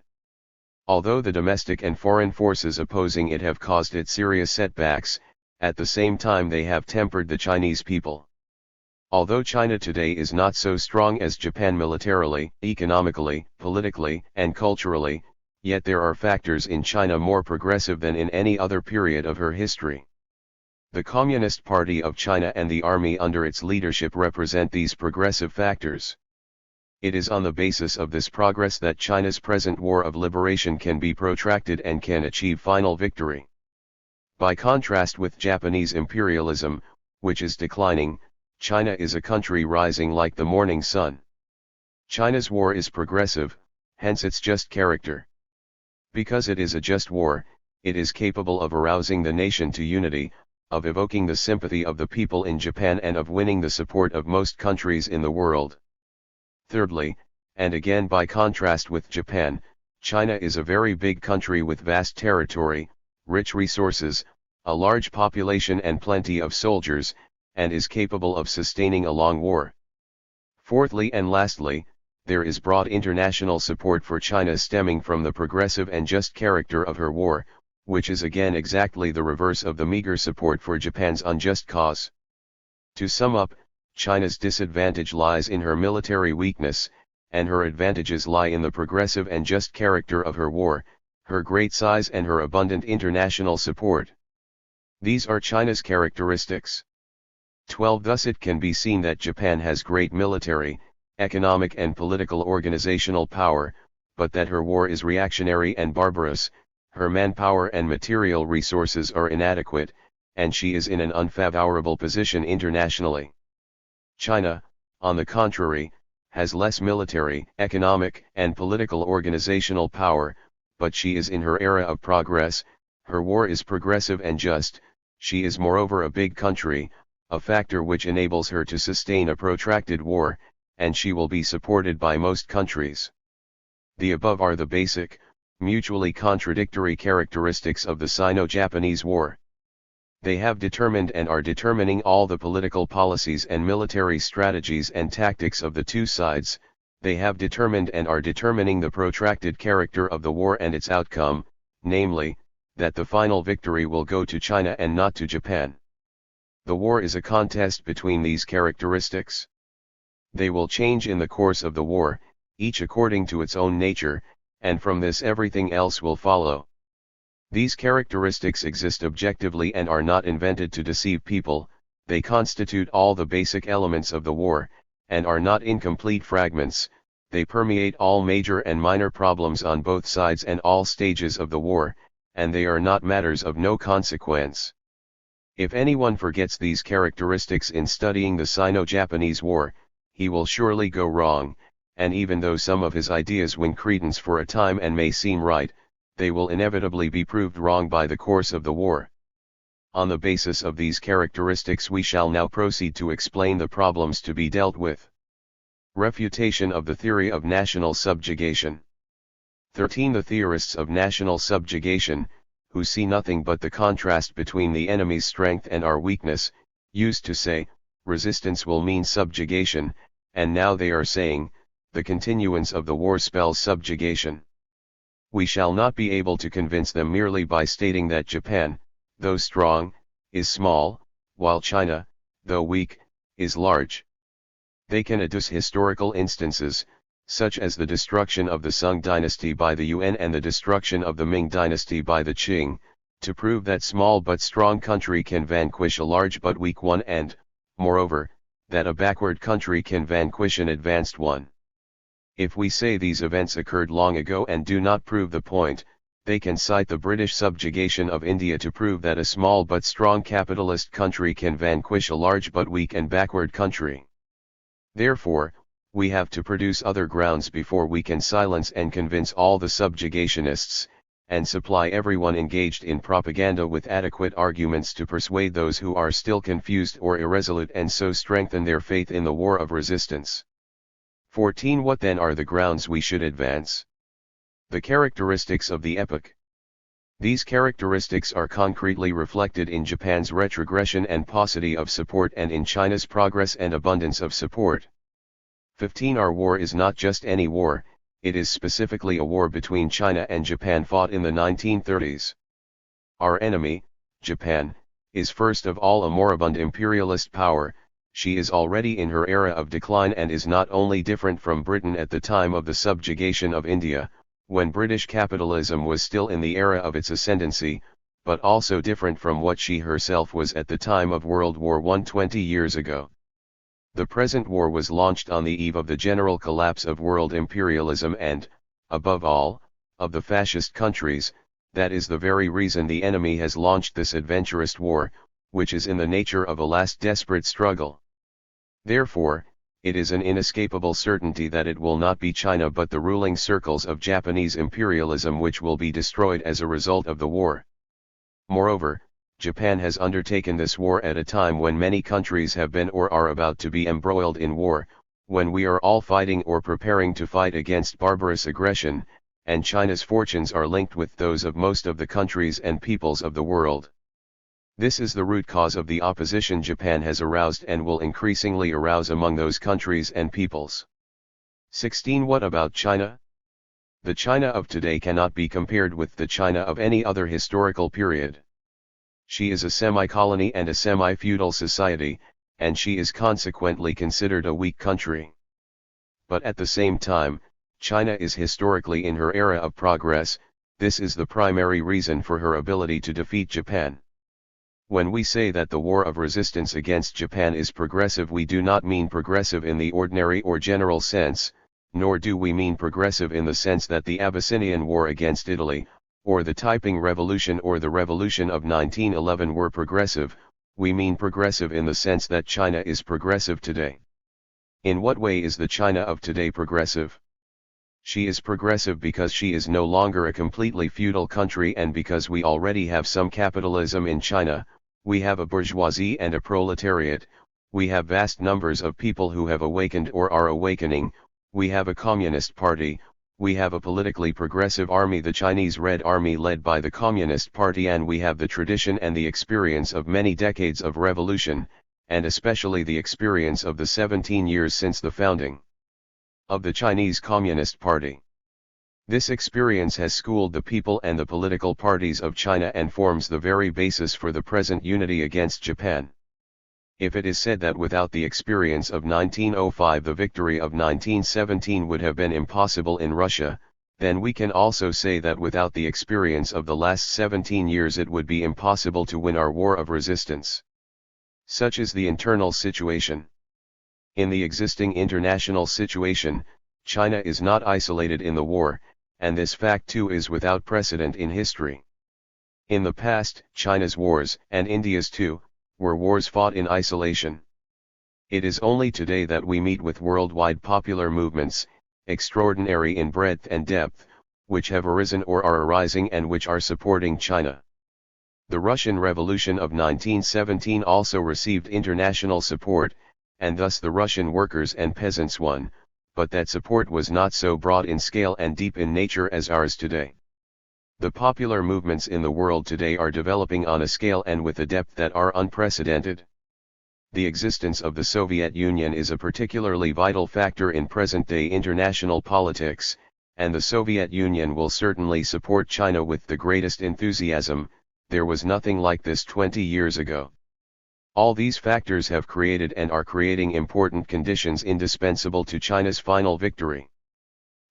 Speaker 1: Although the domestic and foreign forces opposing it have caused it serious setbacks, at the same time they have tempered the Chinese people. Although China today is not so strong as Japan militarily, economically, politically, and culturally, yet there are factors in China more progressive than in any other period of her history. The Communist Party of China and the army under its leadership represent these progressive factors. It is on the basis of this progress that China's present war of liberation can be protracted and can achieve final victory. By contrast with Japanese imperialism, which is declining, China is a country rising like the morning sun. China's war is progressive, hence its just character. Because it is a just war, it is capable of arousing the nation to unity, of evoking the sympathy of the people in Japan and of winning the support of most countries in the world. Thirdly, and again by contrast with Japan, China is a very big country with vast territory, rich resources, a large population and plenty of soldiers, and is capable of sustaining a long war. Fourthly and lastly, there is broad international support for China stemming from the progressive and just character of her war, which is again exactly the reverse of the meager support for Japan's unjust cause. To sum up, China's disadvantage lies in her military weakness, and her advantages lie in the progressive and just character of her war, her great size and her abundant international support. These are China's characteristics. 12. Thus it can be seen that Japan has great military, economic and political organizational power, but that her war is reactionary and barbarous, her manpower and material resources are inadequate, and she is in an unfavorable position internationally. China, on the contrary, has less military, economic, and political organizational power, but she is in her era of progress, her war is progressive and just, she is moreover a big country, a factor which enables her to sustain a protracted war, and she will be supported by most countries. The above are the basic, mutually contradictory characteristics of the Sino-Japanese War. They have determined and are determining all the political policies and military strategies and tactics of the two sides, they have determined and are determining the protracted character of the war and its outcome, namely, that the final victory will go to China and not to Japan. The war is a contest between these characteristics. They will change in the course of the war, each according to its own nature, and from this everything else will follow. These characteristics exist objectively and are not invented to deceive people, they constitute all the basic elements of the war, and are not incomplete fragments, they permeate all major and minor problems on both sides and all stages of the war, and they are not matters of no consequence. If anyone forgets these characteristics in studying the Sino-Japanese War, he will surely go wrong, and even though some of his ideas win credence for a time and may seem right, they will inevitably be proved wrong by the course of the war. On the basis of these characteristics we shall now proceed to explain the problems to be dealt with. Refutation of the theory of national subjugation. 13. The theorists of national subjugation, who see nothing but the contrast between the enemy's strength and our weakness, used to say, resistance will mean subjugation, and now they are saying, the continuance of the war spells subjugation. We shall not be able to convince them merely by stating that Japan, though strong, is small, while China, though weak, is large. They can adduce historical instances, such as the destruction of the Sung dynasty by the Yuan and the destruction of the Ming dynasty by the Qing, to prove that small but strong country can vanquish a large but weak one and, moreover, that a backward country can vanquish an advanced one. If we say these events occurred long ago and do not prove the point, they can cite the British subjugation of India to prove that a small but strong capitalist country can vanquish a large but weak and backward country. Therefore, we have to produce other grounds before we can silence and convince all the subjugationists, and supply everyone engaged in propaganda with adequate arguments to persuade those who are still confused or irresolute and so strengthen their faith in the war of resistance. 14. What then are the grounds we should advance? The characteristics of the epoch. These characteristics are concretely reflected in Japan's retrogression and paucity of support and in China's progress and abundance of support. 15. Our war is not just any war, it is specifically a war between China and Japan fought in the 1930s. Our enemy, Japan, is first of all a moribund imperialist power. She is already in her era of decline and is not only different from Britain at the time of the subjugation of India, when British capitalism was still in the era of its ascendancy, but also different from what she herself was at the time of World War I 20 years ago. The present war was launched on the eve of the general collapse of world imperialism and, above all, of the fascist countries. That is the very reason the enemy has launched this adventurous war, which is in the nature of a last desperate struggle. Therefore, it is an inescapable certainty that it will not be China but the ruling circles of Japanese imperialism which will be destroyed as a result of the war. Moreover, Japan has undertaken this war at a time when many countries have been or are about to be embroiled in war, when we are all fighting or preparing to fight against barbarous aggression, and China's fortunes are linked with those of most of the countries and peoples of the world. This is the root cause of the opposition Japan has aroused and will increasingly arouse among those countries and peoples. 16. What about China? The China of today cannot be compared with the China of any other historical period. She is a semi-colony and a semi-feudal society, and she is consequently considered a weak country. But at the same time, China is historically in her era of progress. This is the primary reason for her ability to defeat Japan. When we say that the war of resistance against Japan is progressive, we do not mean progressive in the ordinary or general sense, nor do we mean progressive in the sense that the Abyssinian War against Italy, or the Taiping Revolution or the Revolution of 1911 were progressive. We mean progressive in the sense that China is progressive today. In what way is the China of today progressive? She is progressive because she is no longer a completely feudal country, and because we already have some capitalism in China. We have a bourgeoisie and a proletariat, we have vast numbers of people who have awakened or are awakening, we have a communist party, we have a politically progressive army, the Chinese Red Army led by the Communist Party, and we have the tradition and the experience of many decades of revolution, and especially the experience of the 17 years since the founding of the Chinese Communist Party. This experience has schooled the people and the political parties of China and forms the very basis for the present unity against Japan. If it is said that without the experience of 1905 the victory of 1917 would have been impossible in Russia, then we can also say that without the experience of the last 17 years it would be impossible to win our war of resistance. Such is the internal situation. In the existing international situation, China is not isolated in the war, and this fact too is without precedent in history. In the past, China's wars, and India's too, were wars fought in isolation. It is only today that we meet with worldwide popular movements, extraordinary in breadth and depth, which have arisen or are arising and which are supporting China. The Russian Revolution of 1917 also received international support, and thus the Russian workers and peasants won, but that support was not so broad in scale and deep in nature as ours today. The popular movements in the world today are developing on a scale and with a depth that are unprecedented. The existence of the Soviet Union is a particularly vital factor in present-day international politics, and the Soviet Union will certainly support China with the greatest enthusiasm. There was nothing like this 20 years ago. All these factors have created and are creating important conditions indispensable to China's final victory.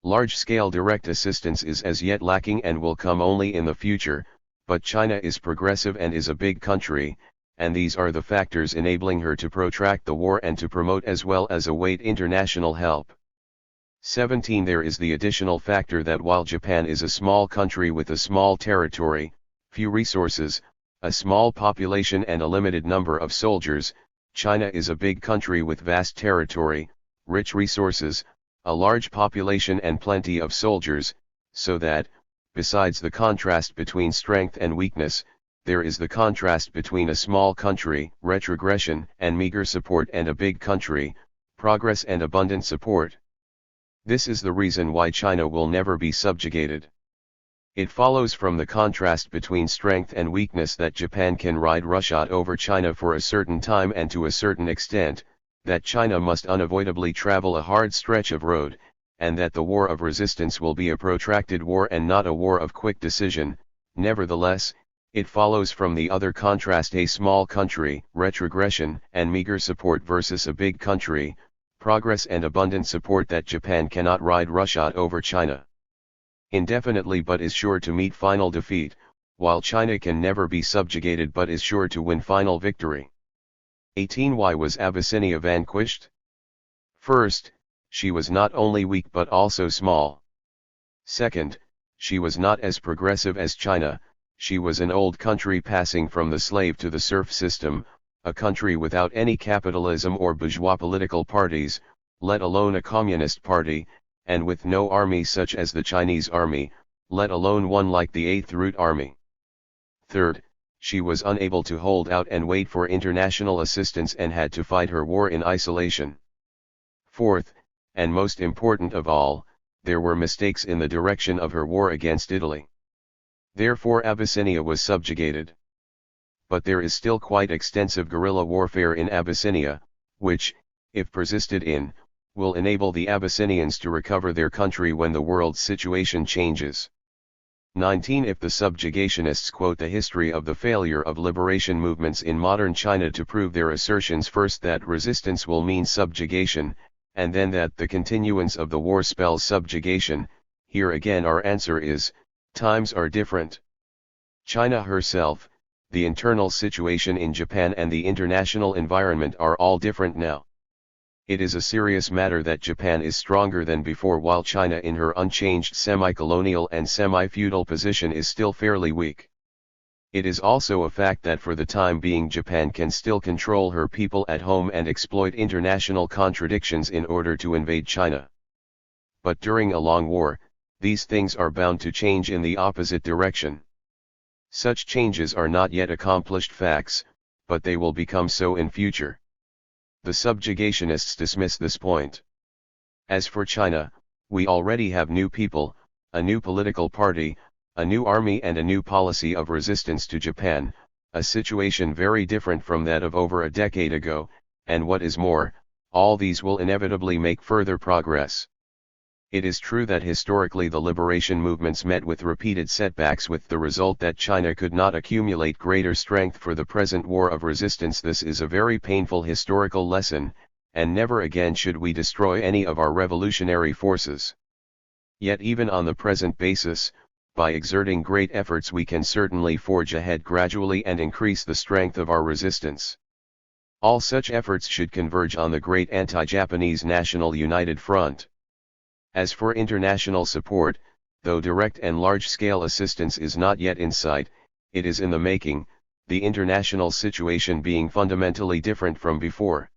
Speaker 1: Large-scale direct assistance is as yet lacking and will come only in the future, but China is progressive and is a big country, and these are the factors enabling her to protract the war and to promote as well as await international help. 17. There is the additional factor that while Japan is a small country with a small territory, few resources, a small population and a limited number of soldiers, China is a big country with vast territory, rich resources, a large population and plenty of soldiers, so that, besides the contrast between strength and weakness, there is the contrast between a small country, retrogression and meager support, and a big country, progress and abundant support. This is the reason why China will never be subjugated. It follows from the contrast between strength and weakness that Japan can ride roughshod over China for a certain time and to a certain extent, that China must unavoidably travel a hard stretch of road, and that the war of resistance will be a protracted war and not a war of quick decision. Nevertheless, it follows from the other contrast, a small country, retrogression and meager support versus a big country, progress and abundant support, that Japan cannot ride roughshod over China indefinitely but is sure to meet final defeat, while China can never be subjugated but is sure to win final victory. 18. Why was Abyssinia vanquished? First, she was not only weak but also small. Second, she was not as progressive as China. She was an old country passing from the slave to the serf system, a country without any capitalism or bourgeois political parties, let alone a communist party, and with no army such as the Chinese army, let alone one like the Eighth Route Army. Third, she was unable to hold out and wait for international assistance and had to fight her war in isolation. Fourth, and most important of all, there were mistakes in the direction of her war against Italy. Therefore Abyssinia was subjugated. But there is still quite extensive guerrilla warfare in Abyssinia, which, if persisted in, will enable the Abyssinians to recover their country when the world's situation changes. 19. If the subjugationists quote the history of the failure of liberation movements in modern China to prove their assertions, first that resistance will mean subjugation, and then that the continuance of the war spells subjugation, here again our answer is, times are different. China herself, the internal situation in Japan and the international environment are all different now. It is a serious matter that Japan is stronger than before while China in her unchanged semi-colonial and semi-feudal position is still fairly weak. It is also a fact that for the time being Japan can still control her people at home and exploit international contradictions in order to invade China. But during a long war, these things are bound to change in the opposite direction. Such changes are not yet accomplished facts, but they will become so in future. The subjugationists dismiss this point. As for China, we already have new people, a new political party, a new army and a new policy of resistance to Japan, a situation very different from that of over a decade ago, and what is more, all these will inevitably make further progress. It is true that historically the liberation movements met with repeated setbacks with the result that China could not accumulate greater strength for the present war of resistance. This is a very painful historical lesson, and never again should we destroy any of our revolutionary forces. Yet even on the present basis, by exerting great efforts we can certainly forge ahead gradually and increase the strength of our resistance. All such efforts should converge on the great anti-Japanese National United Front. As for international support, though direct and large-scale assistance is not yet in sight, it is in the making, the international situation being fundamentally different from before.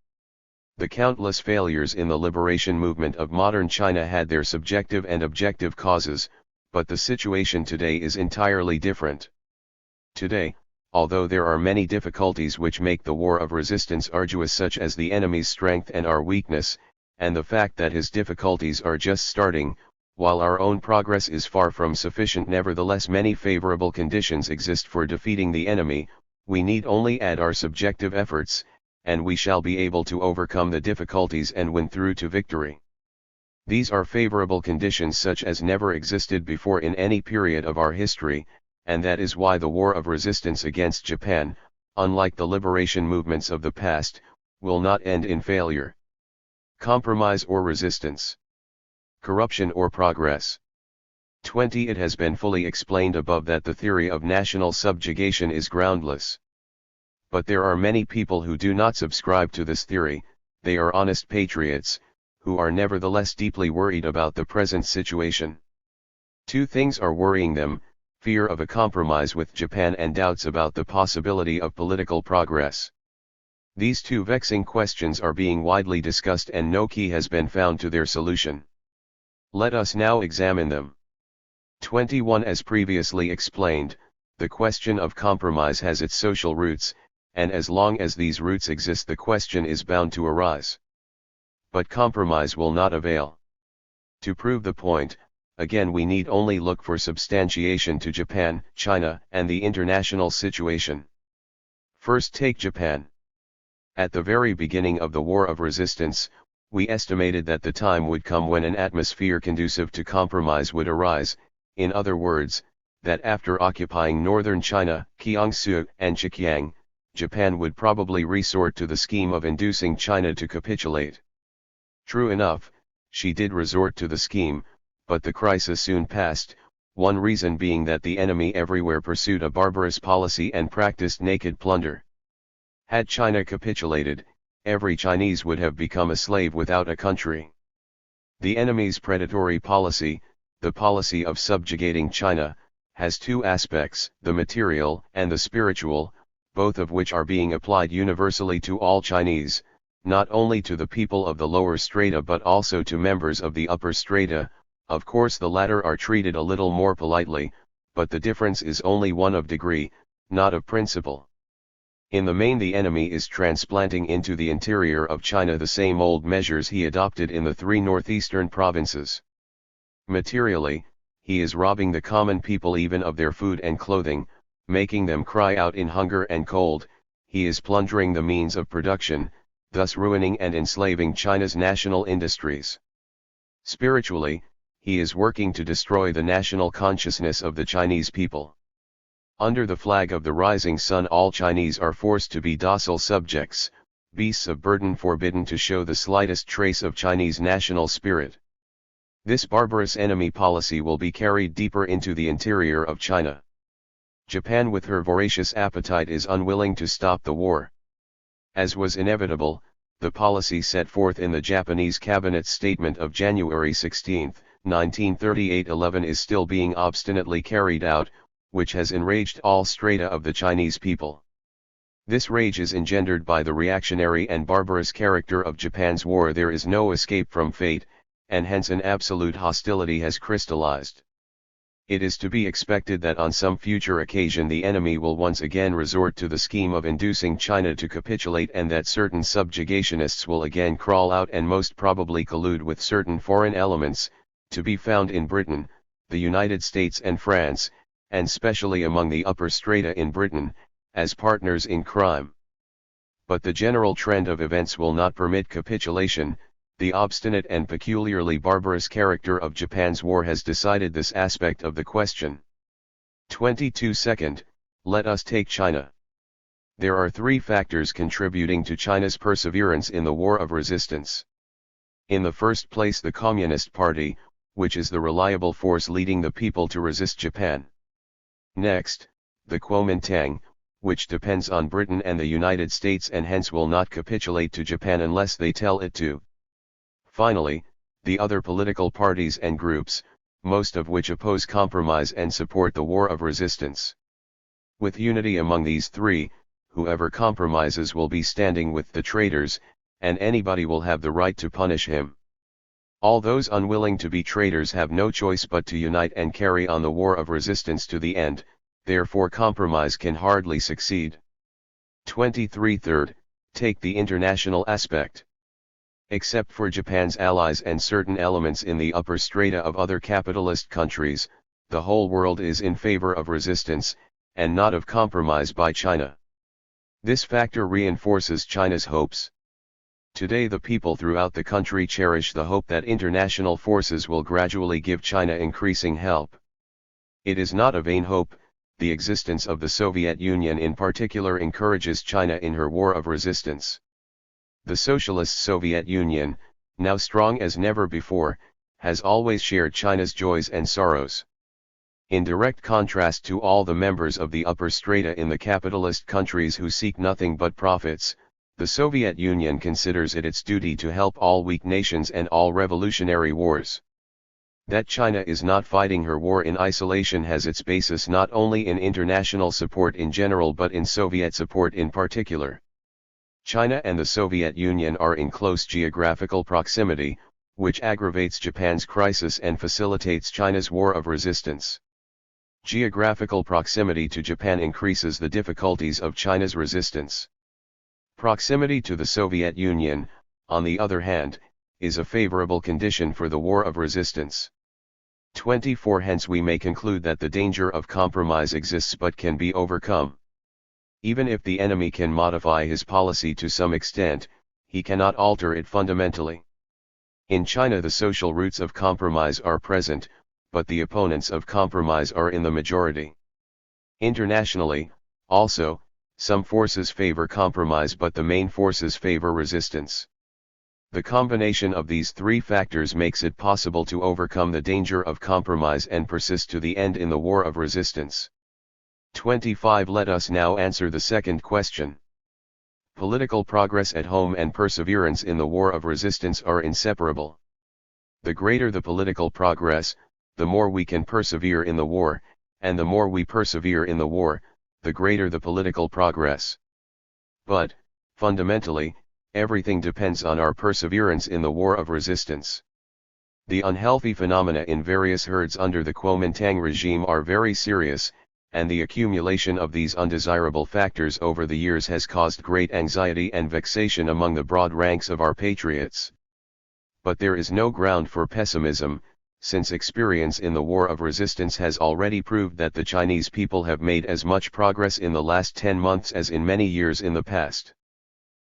Speaker 1: The countless failures in the liberation movement of modern China had their subjective and objective causes, but the situation today is entirely different. Today, although there are many difficulties which make the war of resistance arduous, such as the enemy's strength and our weakness, and the fact that his difficulties are just starting, while our own progress is far from sufficient, nevertheless many favorable conditions exist for defeating the enemy. We need only add our subjective efforts, and we shall be able to overcome the difficulties and win through to victory. These are favorable conditions such as never existed before in any period of our history, and that is why the war of resistance against Japan, unlike the liberation movements of the past, will not end in failure. Compromise or resistance. Corruption or progress. 20. It has been fully explained above that the theory of national subjugation is groundless. But there are many people who do not subscribe to this theory. They are honest patriots, who are nevertheless deeply worried about the present situation. Two things are worrying them: fear of a compromise with Japan and doubts about the possibility of political progress. These two vexing questions are being widely discussed and no key has been found to their solution. Let us now examine them. 21. As previously explained, the question of compromise has its social roots, and as long as these roots exist the question is bound to arise. But compromise will not avail. To prove the point, again we need only look for substantiation to Japan, China, and the international situation. First take Japan. At the very beginning of the war of resistance, we estimated that the time would come when an atmosphere conducive to compromise would arise, in other words, that after occupying northern China, Jiangsu, and Zhejiang, Japan would probably resort to the scheme of inducing China to capitulate. True enough, she did resort to the scheme, but the crisis soon passed, one reason being that the enemy everywhere pursued a barbarous policy and practiced naked plunder. Had China capitulated, every Chinese would have become a slave without a country. The enemy's predatory policy, the policy of subjugating China, has two aspects, the material and the spiritual. both of which are being applied universally to all Chinese, not only to the people of the lower strata but also to members of the upper strata. Of course the latter are treated a little more politely, but the difference is only one of degree, not of principle. In the main the enemy is transplanting into the interior of China the same old measures he adopted in the three northeastern provinces. Materially, he is robbing the common people even of their food and clothing, making them cry out in hunger and cold. He is plundering the means of production, thus ruining and enslaving China's national industries. Spiritually, he is working to destroy the national consciousness of the Chinese people. Under the flag of the rising sun all Chinese are forced to be docile subjects, beasts of burden forbidden to show the slightest trace of Chinese national spirit. This barbarous enemy policy will be carried deeper into the interior of China. Japan with her voracious appetite is unwilling to stop the war. As was inevitable, the policy set forth in the Japanese Cabinet's statement of January 16, 1938-11 is still being obstinately carried out, which has enraged all strata of the Chinese people. This rage is engendered by the reactionary and barbarous character of Japan's war. There is no escape from fate, and hence an absolute hostility has crystallized. It is to be expected that on some future occasion the enemy will once again resort to the scheme of inducing China to capitulate, and that certain subjugationists will again crawl out and most probably collude with certain foreign elements, to be found in Britain, the United States and France, and specially among the upper strata in Britain, as partners in crime. But the general trend of events will not permit capitulation. The obstinate and peculiarly barbarous character of Japan's war has decided this aspect of the question. 22. Let us take China. There are three factors contributing to China's perseverance in the war of resistance. In the first place, the Communist Party, which is the reliable force leading the people to resist Japan. Next, the Kuomintang, which depends on Britain and the United States and hence will not capitulate to Japan unless they tell it to. Finally, the other political parties and groups, most of which oppose compromise and support the war of resistance. With unity among these three, whoever compromises will be standing with the traitors, and anybody will have the right to punish him. All those unwilling to be traitors have no choice but to unite and carry on the war of resistance to the end, therefore compromise can hardly succeed. 23. Third, take the international aspect. Except for Japan's allies and certain elements in the upper strata of other capitalist countries, the whole world is in favor of resistance, and not of compromise by China. This factor reinforces China's hopes. Today the people throughout the country cherish the hope that international forces will gradually give China increasing help. It is not a vain hope. The existence of the Soviet Union in particular encourages China in her war of resistance. The Socialist Soviet Union, now strong as never before, has always shared China's joys and sorrows. In direct contrast to all the members of the upper strata in the capitalist countries who seek nothing but profits, the Soviet Union considers it its duty to help all weak nations and all revolutionary wars. That China is not fighting her war in isolation has its basis not only in international support in general but in Soviet support in particular. China and the Soviet Union are in close geographical proximity, which aggravates Japan's crisis and facilitates China's war of resistance. Geographical proximity to Japan increases the difficulties of China's resistance. Proximity to the Soviet Union, on the other hand, is a favorable condition for the war of resistance. 24. Hence we may conclude that the danger of compromise exists but can be overcome. Even if the enemy can modify his policy to some extent, he cannot alter it fundamentally. In China the social roots of compromise are present, but the opponents of compromise are in the majority. Internationally, also, some forces favor compromise but the main forces favor resistance. The combination of these three factors makes it possible to overcome the danger of compromise and persist to the end in the war of resistance. 25. Let us now answer the second question. Political progress at home and perseverance in the war of resistance are inseparable. The greater the political progress, the more we can persevere in the war, and the more we persevere in the war, the greater the political progress. But, fundamentally, everything depends on our perseverance in the war of resistance. The unhealthy phenomena in various herds under the Kuomintang regime are very serious, and the accumulation of these undesirable factors over the years has caused great anxiety and vexation among the broad ranks of our patriots. But there is no ground for pessimism, since experience in the war of resistance has already proved that the Chinese people have made as much progress in the last 10 months as in many years in the past.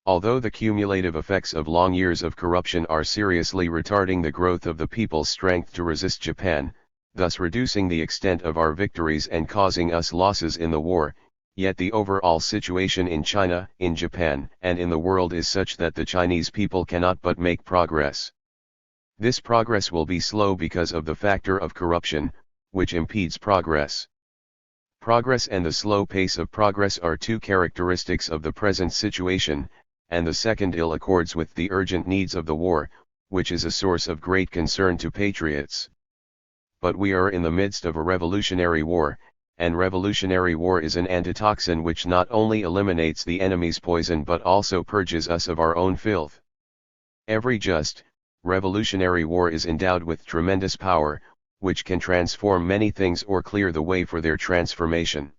Speaker 1: Although the cumulative effects of long years of corruption are seriously retarding the growth of the people's strength to resist Japan, thus reducing the extent of our victories and causing us losses in the war, yet the overall situation in China, in Japan, and in the world is such that the Chinese people cannot but make progress. This progress will be slow because of the factor of corruption, which impedes progress. Progress and the slow pace of progress are two characteristics of the present situation, and the second ill accords with the urgent needs of the war, which is a source of great concern to patriots. But we are in the midst of a revolutionary war, and revolutionary war is an antitoxin which not only eliminates the enemy's poison but also purges us of our own filth. Every just, revolutionary war is endowed with tremendous power, which can transform many things or clear the way for their transformation.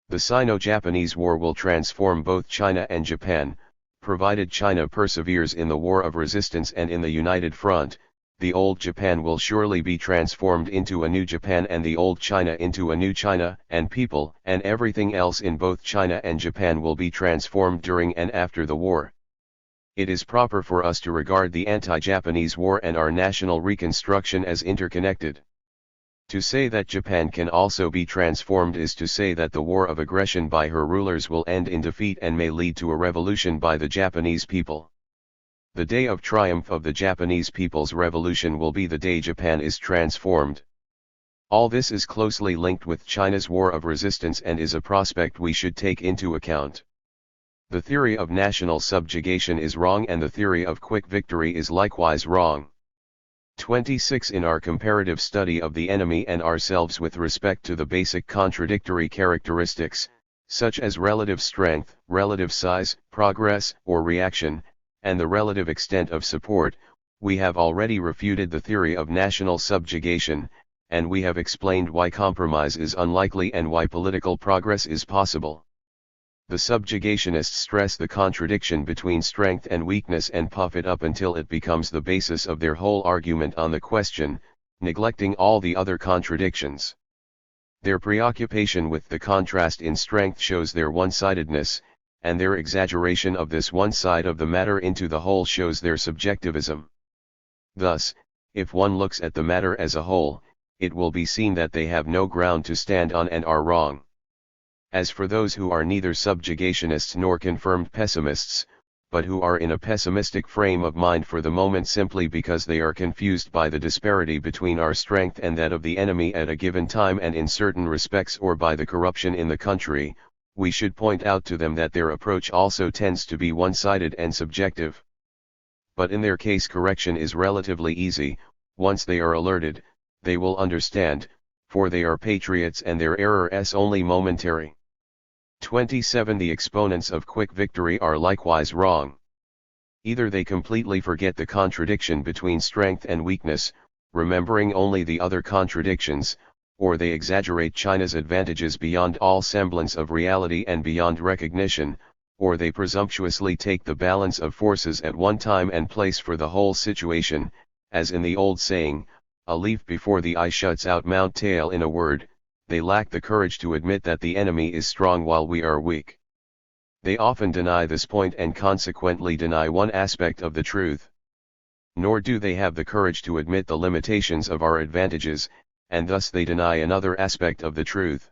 Speaker 1: The Sino-Japanese War will transform both China and Japan, provided China perseveres in the war of resistance and in the united front. The old Japan will surely be transformed into a new Japan and the old China into a new China, and people and everything else in both China and Japan will be transformed during and after the war. It is proper for us to regard the anti-Japanese war and our national reconstruction as interconnected. To say that Japan can also be transformed is to say that the war of aggression by her rulers will end in defeat and may lead to a revolution by the Japanese people. The day of triumph of the Japanese people's revolution will be the day Japan is transformed. All this is closely linked with China's war of resistance and is a prospect we should take into account. The theory of national subjugation is wrong and the theory of quick victory is likewise wrong. 26. In our comparative study of the enemy and ourselves with respect to the basic contradictory characteristics, such as relative strength, relative size, progress, or reaction, and the relative extent of support, we have already refuted the theory of national subjugation, and we have explained why compromise is unlikely and why political progress is possible. The subjugationists stress the contradiction between strength and weakness and puff it up until it becomes the basis of their whole argument on the question, neglecting all the other contradictions. Their preoccupation with the contrast in strength shows their one-sidedness, and their exaggeration of this one side of the matter into the whole shows their subjectivism. Thus, if one looks at the matter as a whole, it will be seen that they have no ground to stand on and are wrong. As for those who are neither subjugationists nor confirmed pessimists, but who are in a pessimistic frame of mind for the moment simply because they are confused by the disparity between our strength and that of the enemy at a given time and in certain respects or by the corruption in the country, we should point out to them that their approach also tends to be one-sided and subjective. But in their case correction is relatively easy. Once they are alerted, they will understand, for they are patriots and their error is only momentary. 27. The exponents of quick victory are likewise wrong. Either they completely forget the contradiction between strength and weakness, remembering only the other contradictions, or they exaggerate China's advantages beyond all semblance of reality and beyond recognition, or they presumptuously take the balance of forces at one time and place for the whole situation, as in the old saying, a leaf before the eye shuts out Mount Tail. In a word, they lack the courage to admit that the enemy is strong while we are weak. They often deny this point and consequently deny one aspect of the truth. Nor do they have the courage to admit the limitations of our advantages, and thus they deny another aspect of the truth.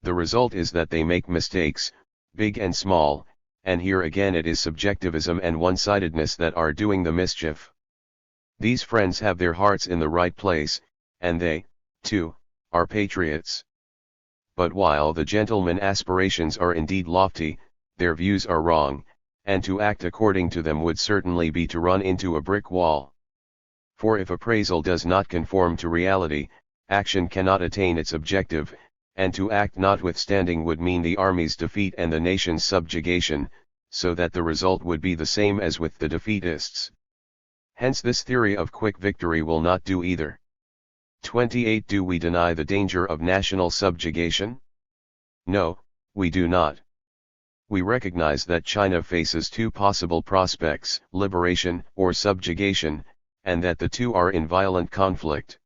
Speaker 1: The result is that they make mistakes, big and small, and here again it is subjectivism and one-sidedness that are doing the mischief. These friends have their hearts in the right place, and they, too, are patriots. But while the gentlemen aspirations are indeed lofty, their views are wrong, and to act according to them would certainly be to run into a brick wall. For if appraisal does not conform to reality, action cannot attain its objective, and to act notwithstanding would mean the army's defeat and the nation's subjugation, so that the result would be the same as with the defeatists. Hence this theory of quick victory will not do either. 28. Do we deny the danger of national subjugation? No, we do not. We recognize that China faces two possible prospects, liberation or subjugation, and that the two are in violent conflict.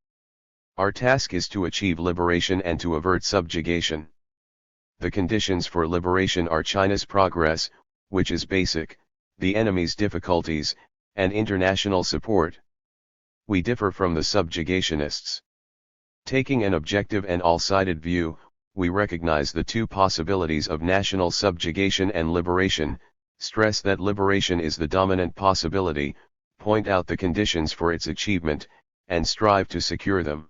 Speaker 1: Our task is to achieve liberation and to avert subjugation. The conditions for liberation are China's progress, which is basic, the enemy's difficulties, and international support. We differ from the subjugationists. Taking an objective and all-sided view, we recognize the two possibilities of national subjugation and liberation, stress that liberation is the dominant possibility, point out the conditions for its achievement, and strive to secure them.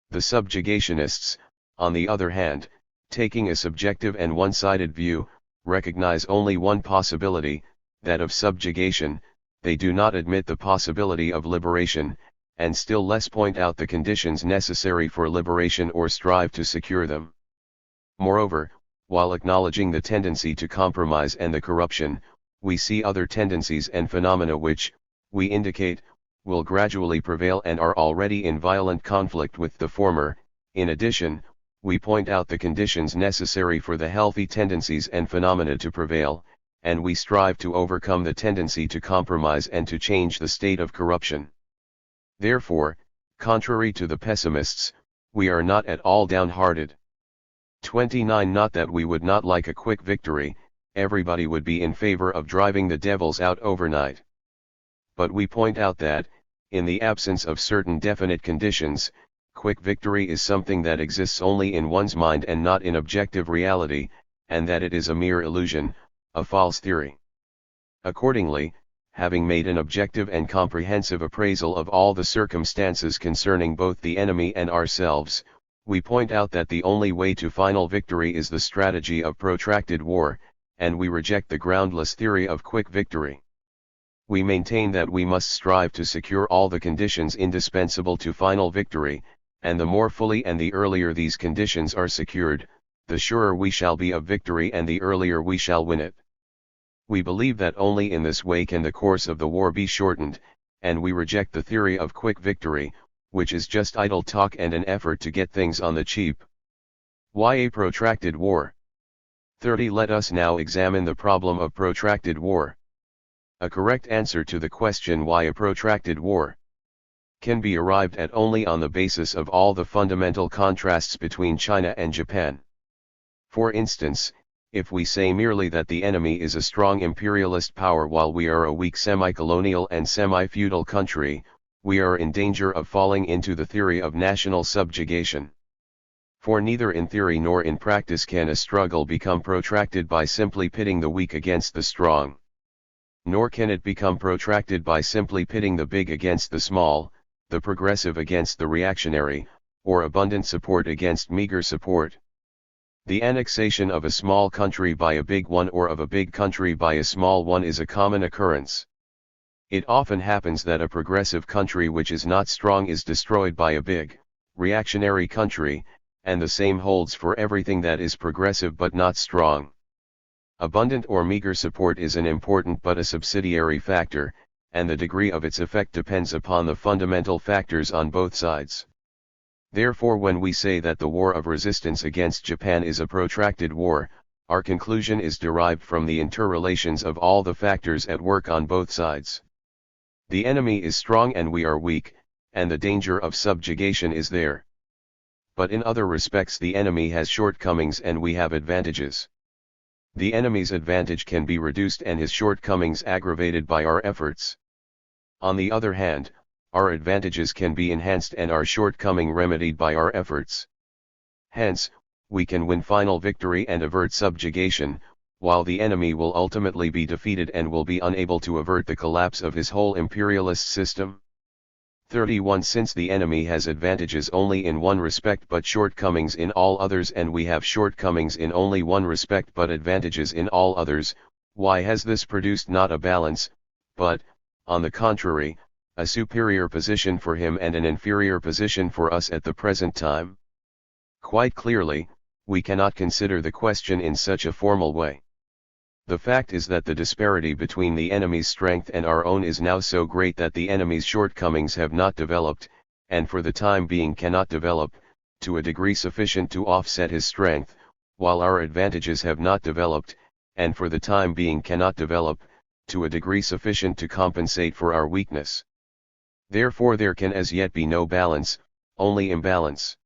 Speaker 1: The subjugationists, on the other hand, taking a subjective and one-sided view, recognize only one possibility, that of subjugation. They do not admit the possibility of liberation, and still less point out the conditions necessary for liberation or strive to secure them. Moreover, while acknowledging the tendency to compromise and the corruption, we see other tendencies and phenomena which, we indicate, will gradually prevail and are already in violent conflict with the former. In addition, we point out the conditions necessary for the healthy tendencies and phenomena to prevail, and we strive to overcome the tendency to compromise and to change the state of corruption. Therefore, contrary to the pessimists, we are not at all downhearted. 29. Not that we would not like a quick victory, everybody would be in favor of driving the devils out overnight. But we point out that, in the absence of certain definite conditions, quick victory is something that exists only in one's mind and not in objective reality, and that it is a mere illusion, a false theory. Accordingly, having made an objective and comprehensive appraisal of all the circumstances concerning both the enemy and ourselves, we point out that the only way to final victory is the strategy of protracted war, and we reject the groundless theory of quick victory. We maintain that we must strive to secure all the conditions indispensable to final victory, and the more fully and the earlier these conditions are secured, the surer we shall be of victory and the earlier we shall win it. We believe that only in this way can the course of the war be shortened, and we reject the theory of quick victory, which is just idle talk and an effort to get things on the cheap. Why a protracted war? 30. Let us now examine the problem of protracted war. A correct answer to the question why a protracted war can be arrived at only on the basis of all the fundamental contrasts between China and Japan. For instance, if we say merely that the enemy is a strong imperialist power while we are a weak semi-colonial and semi-feudal country, we are in danger of falling into the theory of national subjugation. For neither in theory nor in practice can a struggle become protracted by simply pitting the weak against the strong. Nor can it become protracted by simply pitting the big against the small, the progressive against the reactionary, or abundant support against meager support. The annexation of a small country by a big one or of a big country by a small one is a common occurrence. It often happens that a progressive country which is not strong is destroyed by a big, reactionary country, and the same holds for everything that is progressive but not strong. Abundant or meager support is an important but a subsidiary factor, and the degree of its effect depends upon the fundamental factors on both sides. Therefore, when we say that the war of resistance against Japan is a protracted war, our conclusion is derived from the interrelations of all the factors at work on both sides. The enemy is strong and we are weak, and the danger of subjugation is there. But in other respects the enemy has shortcomings and we have advantages. The enemy's advantage can be reduced and his shortcomings aggravated by our efforts. On the other hand, our advantages can be enhanced and our shortcoming remedied by our efforts. Hence, we can win final victory and avert subjugation, while the enemy will ultimately be defeated and will be unable to avert the collapse of his whole imperialist system. 31. Since the enemy has advantages only in one respect but shortcomings in all others, and we have shortcomings in only one respect but advantages in all others, why has this produced not a balance, but, on the contrary, a superior position for him and an inferior position for us at the present time? Quite clearly, we cannot consider the question in such a formal way. The fact is that the disparity between the enemy's strength and our own is now so great that the enemy's shortcomings have not developed, and for the time being cannot develop, to a degree sufficient to offset his strength, while our advantages have not developed, and for the time being cannot develop, to a degree sufficient to compensate for our weakness. Therefore there can as yet be no balance, only imbalance.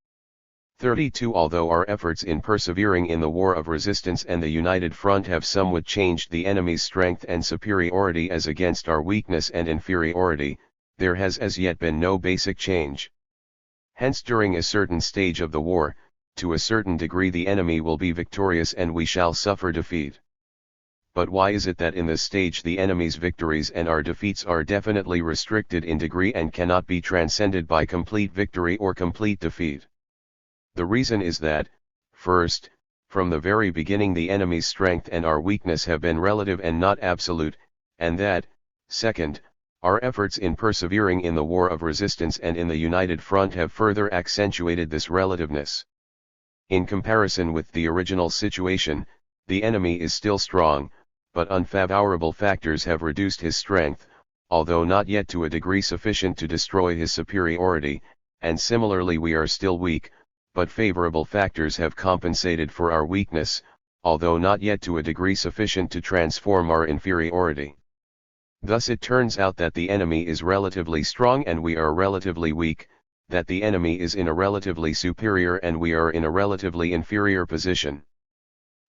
Speaker 1: 32. Although our efforts in persevering in the war of resistance and the united front have somewhat changed the enemy's strength and superiority as against our weakness and inferiority, there has as yet been no basic change. Hence during a certain stage of the war, to a certain degree the enemy will be victorious and we shall suffer defeat. But why is it that in this stage the enemy's victories and our defeats are definitely restricted in degree and cannot be transcended by complete victory or complete defeat? The reason is that, first, from the very beginning the enemy's strength and our weakness have been relative and not absolute, and that, second, our efforts in persevering in the war of resistance and in the united front have further accentuated this relativeness. In comparison with the original situation, the enemy is still strong, but unfavorable factors have reduced his strength, although not yet to a degree sufficient to destroy his superiority, and similarly we are still weak, but favorable factors have compensated for our weakness, although not yet to a degree sufficient to transform our inferiority. Thus it turns out that the enemy is relatively strong and we are relatively weak, that the enemy is in a relatively superior and we are in a relatively inferior position.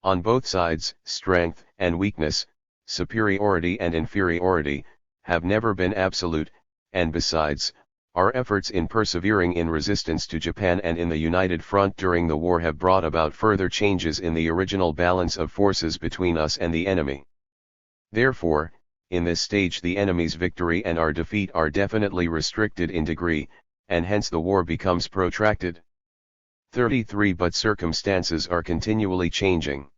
Speaker 1: On both sides, strength and weakness, superiority and inferiority, have never been absolute, and besides, our efforts in persevering in resistance to Japan and in the united front during the war have brought about further changes in the original balance of forces between us and the enemy. Therefore, in this stage the enemy's victory and our defeat are definitely restricted in degree, and hence the war becomes protracted. 33. But circumstances are continually changing.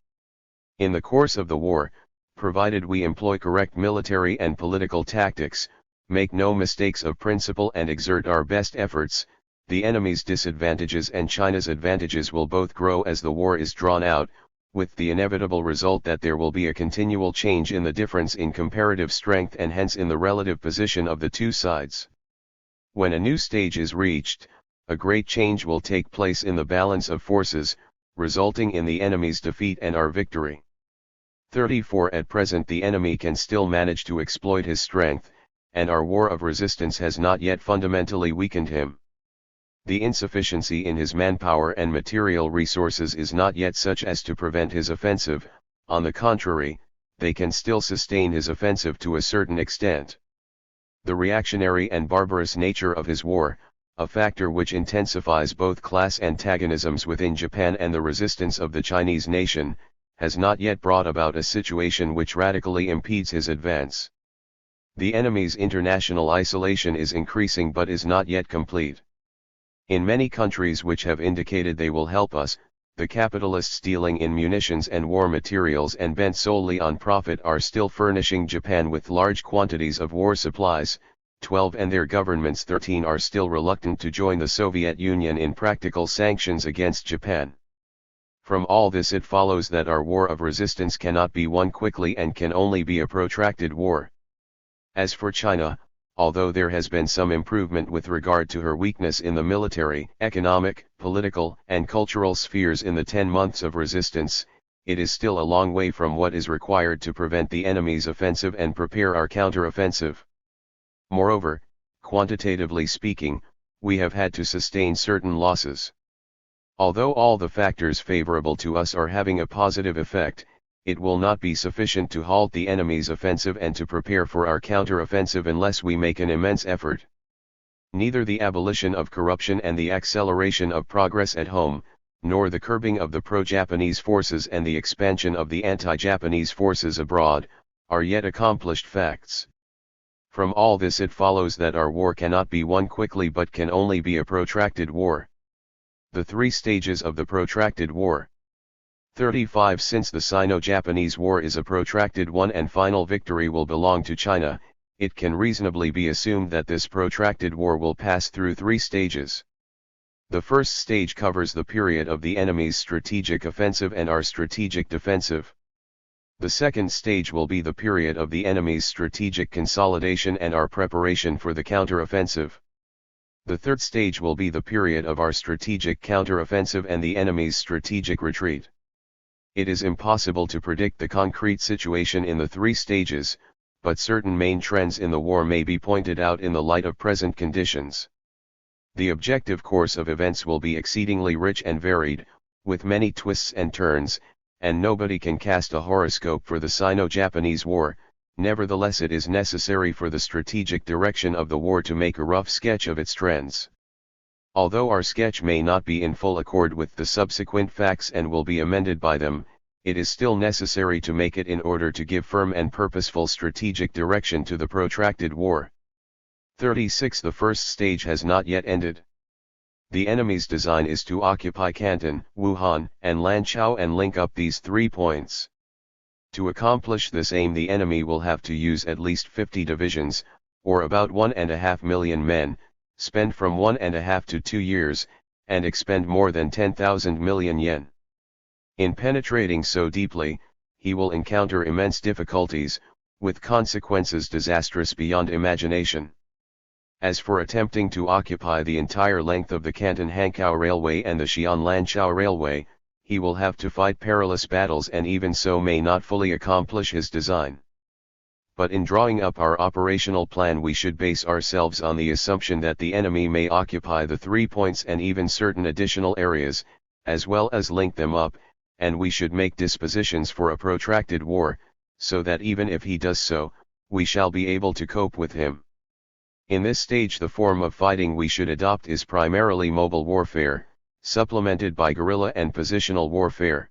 Speaker 1: In the course of the war, provided we employ correct military and political tactics, make no mistakes of principle and exert our best efforts, the enemy's disadvantages and China's advantages will both grow as the war is drawn out, with the inevitable result that there will be a continual change in the difference in comparative strength and hence in the relative position of the two sides. When a new stage is reached, a great change will take place in the balance of forces, resulting in the enemy's defeat and our victory. 34. At present the enemy can still manage to exploit his strength, and our war of resistance has not yet fundamentally weakened him. The insufficiency in his manpower and material resources is not yet such as to prevent his offensive, on the contrary, they can still sustain his offensive to a certain extent. The reactionary and barbarous nature of his war, a factor which intensifies both class antagonisms within Japan and the resistance of the Chinese nation, has not yet brought about a situation which radically impedes his advance. The enemy's international isolation is increasing but is not yet complete. In many countries which have indicated they will help us, the capitalists dealing in munitions and war materials and bent solely on profit are still furnishing Japan with large quantities of war supplies. 12. And their governments 13 are still reluctant to join the Soviet Union in practical sanctions against Japan. From all this it follows that our war of resistance cannot be won quickly and can only be a protracted war. As for China, although there has been some improvement with regard to her weakness in the military, economic, political, and cultural spheres in the 10 months of resistance, it is still a long way from what is required to prevent the enemy's offensive and prepare our counter-offensive. Moreover, quantitatively speaking, we have had to sustain certain losses. Although all the factors favorable to us are having a positive effect, it will not be sufficient to halt the enemy's offensive and to prepare for our counter-offensive unless we make an immense effort. Neither the abolition of corruption and the acceleration of progress at home, nor the curbing of the pro-Japanese forces and the expansion of the anti-Japanese forces abroad, are yet accomplished facts. From all this it follows that our war cannot be won quickly but can only be a protracted war. The 3 stages of the protracted war. 35. Since the Sino-Japanese War is a protracted one and final victory will belong to China, it can reasonably be assumed that this protracted war will pass through 3 stages. The first stage covers the period of the enemy's strategic offensive and our strategic defensive. The second stage will be the period of the enemy's strategic consolidation and our preparation for the counter-offensive. The third stage will be the period of our strategic counter-offensive and the enemy's strategic retreat. It is impossible to predict the concrete situation in the three stages, but certain main trends in the war may be pointed out in the light of present conditions. The objective course of events will be exceedingly rich and varied, with many twists and turns, and nobody can cast a horoscope for the Sino-Japanese War. Nevertheless, it is necessary for the strategic direction of the war to make a rough sketch of its trends. Although our sketch may not be in full accord with the subsequent facts and will be amended by them, it is still necessary to make it in order to give firm and purposeful strategic direction to the protracted war. 36. The first stage has not yet ended. The enemy's design is to occupy Canton, Wuhan, and Lanzhou and link up these 3 points. To accomplish this aim, the enemy will have to use at least 50 divisions, or about 1.5 million men, spend from 1.5 to 2 years, and expend more than 10,000 million yen. In penetrating so deeply, he will encounter immense difficulties, with consequences disastrous beyond imagination. As for attempting to occupy the entire length of the Canton-Hankow Railway and the Xi'an-Lanzhou Railway, he will have to fight perilous battles and even so may not fully accomplish his design. But in drawing up our operational plan, we should base ourselves on the assumption that the enemy may occupy the 3 points and even certain additional areas, as well as link them up, and we should make dispositions for a protracted war, so that even if he does so, we shall be able to cope with him. In this stage, the form of fighting we should adopt is primarily mobile warfare, supplemented by guerrilla and positional warfare.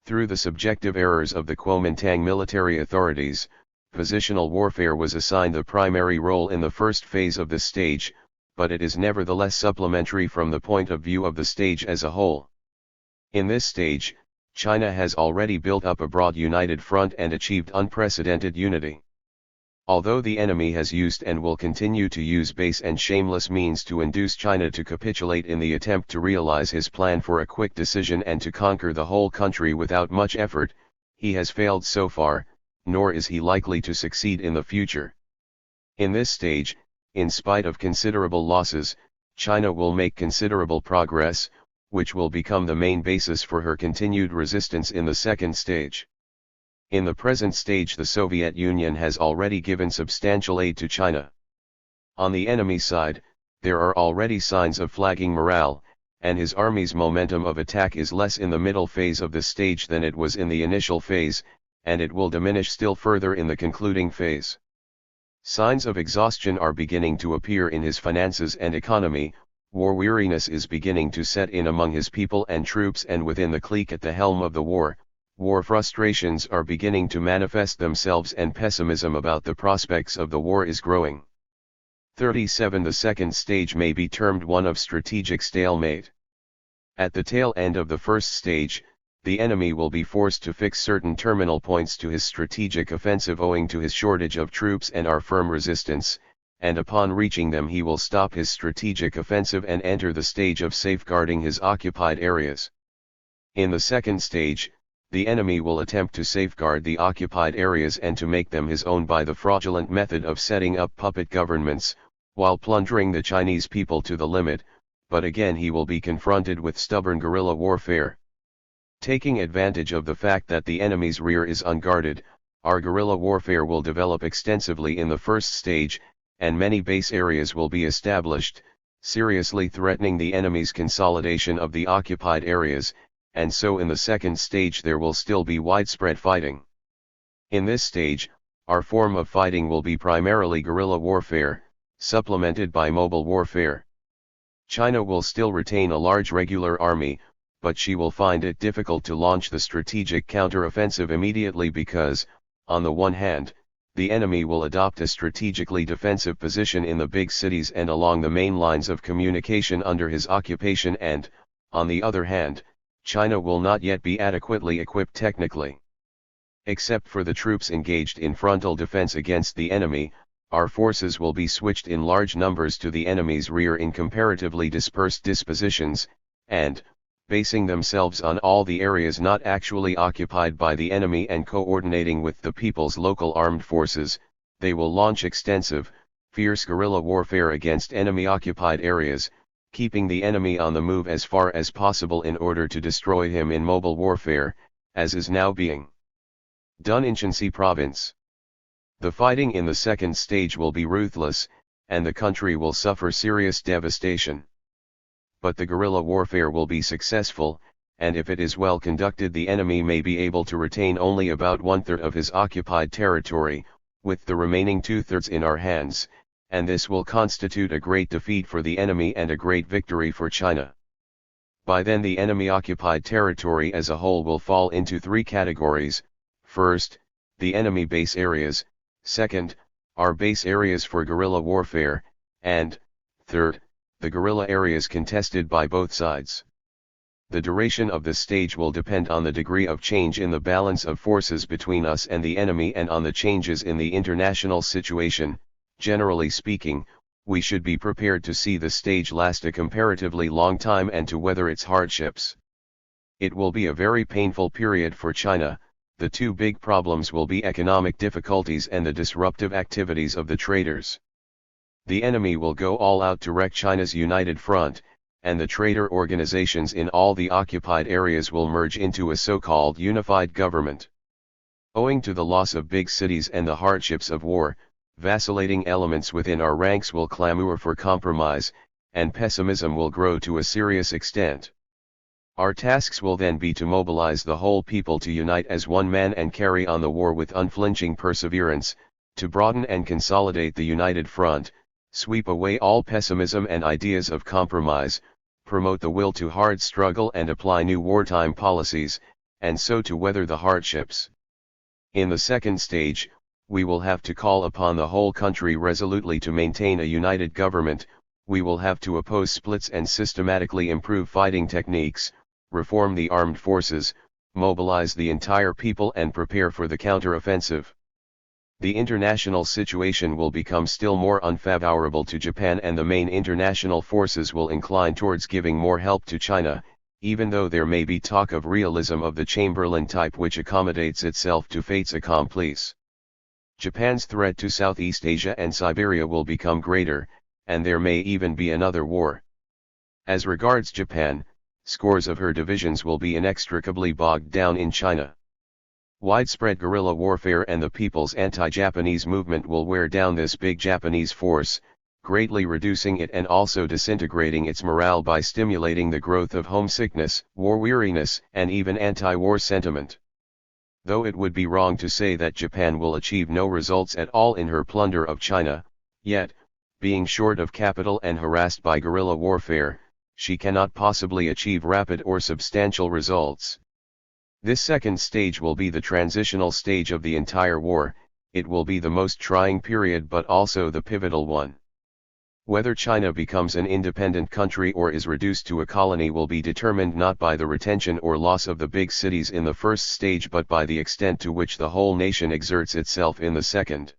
Speaker 1: Through the subjective errors of the Kuomintang military authorities, positional warfare was assigned the primary role in the first phase of this stage, but it is nevertheless supplementary from the point of view of the stage as a whole. In this stage, China has already built up a broad united front and achieved unprecedented unity. Although the enemy has used and will continue to use base and shameless means to induce China to capitulate in the attempt to realize his plan for a quick decision and to conquer the whole country without much effort, he has failed so far, nor is he likely to succeed in the future. In this stage, in spite of considerable losses, China will make considerable progress, which will become the main basis for her continued resistance in the second stage. In the present stage, the Soviet Union has already given substantial aid to China. On the enemy side, there are already signs of flagging morale, and his army's momentum of attack is less in the middle phase of this stage than it was in the initial phase, and it will diminish still further in the concluding phase. Signs of exhaustion are beginning to appear in his finances and economy. War weariness is beginning to set in among his people and troops, and within the clique at the helm of the war, war frustrations are beginning to manifest themselves and pessimism about the prospects of the war is growing. 37. The second stage may be termed one of strategic stalemate. At the tail end of the first stage, the enemy will be forced to fix certain terminal points to his strategic offensive owing to his shortage of troops and our firm resistance, and upon reaching them he will stop his strategic offensive and enter the stage of safeguarding his occupied areas. In the second stage, the enemy will attempt to safeguard the occupied areas and to make them his own by the fraudulent method of setting up puppet governments, while plundering the Chinese people to the limit, but again he will be confronted with stubborn guerrilla warfare. Taking advantage of the fact that the enemy's rear is unguarded, our guerrilla warfare will develop extensively in the first stage, and many base areas will be established, seriously threatening the enemy's consolidation of the occupied areas, and so in the second stage there will still be widespread fighting. In this stage, our form of fighting will be primarily guerrilla warfare, supplemented by mobile warfare. China will still retain a large regular army, but she will find it difficult to launch the strategic counter-offensive immediately because, on the one hand, the enemy will adopt a strategically defensive position in the big cities and along the main lines of communication under his occupation, and, on the other hand, China will not yet be adequately equipped technically. Except for the troops engaged in frontal defense against the enemy, our forces will be switched in large numbers to the enemy's rear in comparatively dispersed dispositions, and, basing themselves on all the areas not actually occupied by the enemy and coordinating with the people's local armed forces, they will launch extensive, fierce guerrilla warfare against enemy-occupied areas, keeping the enemy on the move as far as possible in order to destroy him in mobile warfare, as is now being done in Shanxi province. The fighting in the second stage will be ruthless, and the country will suffer serious devastation. But the guerrilla warfare will be successful, and if it is well conducted, the enemy may be able to retain only about 1/3 of his occupied territory, with the remaining 2/3 in our hands, and this will constitute a great defeat for the enemy and a great victory for China. By then the enemy-occupied territory as a whole will fall into 3 categories: first, the enemy base areas; second, our base areas for guerrilla warfare; and, third, the guerrilla areas contested by both sides. The duration of this stage will depend on the degree of change in the balance of forces between us and the enemy and on the changes in the international situation. Generally speaking, we should be prepared to see the stage last a comparatively long time and to weather its hardships. It will be a very painful period for China. The 2 big problems will be economic difficulties and the disruptive activities of the traders. The enemy will go all out to wreck China's united front, and the trader organizations in all the occupied areas will merge into a so-called unified government. Owing to the loss of big cities and the hardships of war, vacillating elements within our ranks will clamor for compromise, and pessimism will grow to a serious extent. Our tasks will then be to mobilize the whole people to unite as one man and carry on the war with unflinching perseverance, to broaden and consolidate the united front, sweep away all pessimism and ideas of compromise, promote the will to hard struggle and apply new wartime policies, and so to weather the hardships. In the second stage, we will have to call upon the whole country resolutely to maintain a united government. We will have to oppose splits and systematically improve fighting techniques, reform the armed forces, mobilize the entire people and prepare for the counter-offensive. The international situation will become still more unfavorable to Japan, and the main international forces will incline towards giving more help to China, even though there may be talk of realism of the Chamberlain type which accommodates itself to fates accomplis. Japan's threat to Southeast Asia and Siberia will become greater, and there may even be another war. As regards Japan, scores of her divisions will be inextricably bogged down in China. Widespread guerrilla warfare and the people's anti-Japanese movement will wear down this big Japanese force, greatly reducing it and also disintegrating its morale by stimulating the growth of homesickness, war weariness, and even anti-war sentiment. Though it would be wrong to say that Japan will achieve no results at all in her plunder of China, yet, being short of capital and harassed by guerrilla warfare, she cannot possibly achieve rapid or substantial results. This second stage will be the transitional stage of the entire war. It will be the most trying period but also the pivotal one. Whether China becomes an independent country or is reduced to a colony will be determined not by the retention or loss of the big cities in the first stage but by the extent to which the whole nation exerts itself in the second.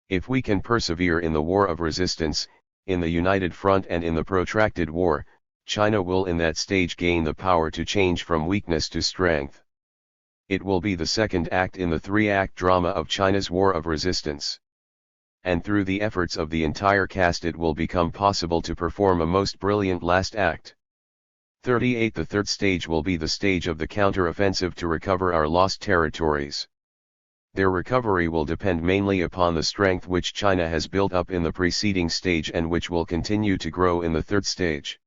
Speaker 1: If we can persevere in the war of resistance, in the united front and in the protracted war, China will in that stage gain the power to change from weakness to strength. It will be the second act in the 3-act drama of China's war of resistance. And through the efforts of the entire cast it will become possible to perform a most brilliant last act. 38. The third stage will be the stage of the counter-offensive to recover our lost territories. Their recovery will depend mainly upon the strength which China has built up in the preceding stage and which will continue to grow in the third stage.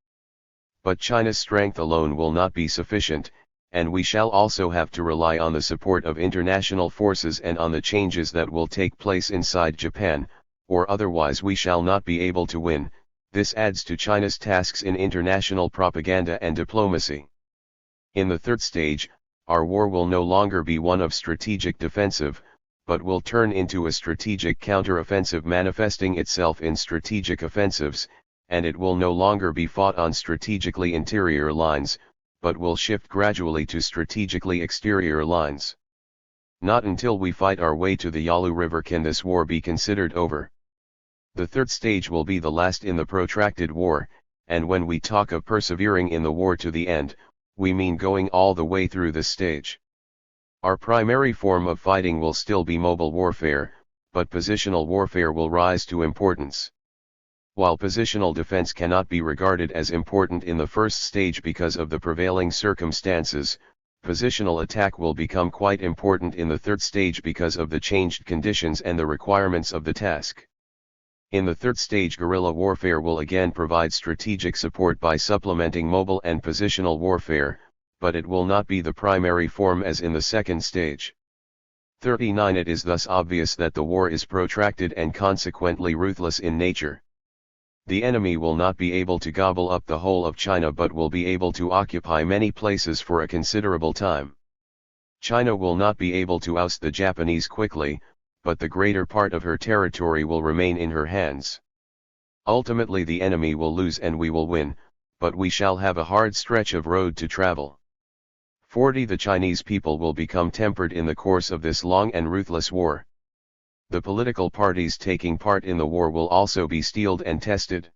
Speaker 1: But China's strength alone will not be sufficient, and we shall also have to rely on the support of international forces and on the changes that will take place inside Japan, or otherwise we shall not be able to win. This adds to China's tasks in international propaganda and diplomacy. In the third stage, our war will no longer be one of strategic defensive, but will turn into a strategic counter-offensive manifesting itself in strategic offensives, and it will no longer be fought on strategically interior lines, but will shift gradually to strategically exterior lines. Not until we fight our way to the Yalu River can this war be considered over. The third stage will be the last in the protracted war, and when we talk of persevering in the war to the end, we mean going all the way through this stage. Our primary form of fighting will still be mobile warfare, but positional warfare will rise to importance. While positional defense cannot be regarded as important in the first stage because of the prevailing circumstances, positional attack will become quite important in the third stage because of the changed conditions and the requirements of the task. In the third stage, guerrilla warfare will again provide strategic support by supplementing mobile and positional warfare, but it will not be the primary form as in the second stage. 39. It is thus obvious that the war is protracted and consequently ruthless in nature. The enemy will not be able to gobble up the whole of China but will be able to occupy many places for a considerable time. China will not be able to oust the Japanese quickly, but the greater part of her territory will remain in her hands. Ultimately the enemy will lose and we will win, but we shall have a hard stretch of road to travel. 40. The Chinese people will become tempered in the course of this long and ruthless war. The political parties taking part in the war will also be steeled and tested.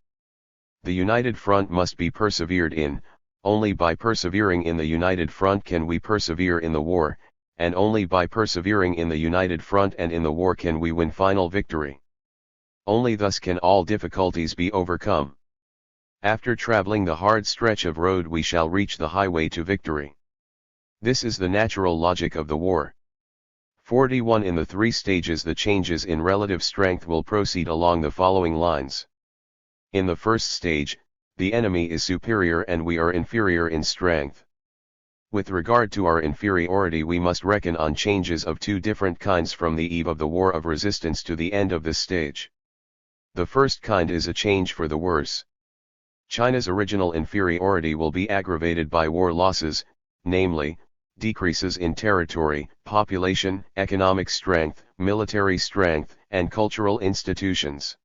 Speaker 1: The united front must be persevered in. Only by persevering in the united front can we persevere in the war, and only by persevering in the united front and in the war can we win final victory. Only thus can all difficulties be overcome. After traveling the hard stretch of road we shall reach the highway to victory. This is the natural logic of the war. 41. In the three stages the changes in relative strength will proceed along the following lines. In the first stage, the enemy is superior and we are inferior in strength. With regard to our inferiority we must reckon on changes of two different kinds from the eve of the war of resistance to the end of this stage. The first kind is a change for the worse. China's original inferiority will be aggravated by war losses, namely, decreases in territory, population, economic strength, military strength, and cultural institutions.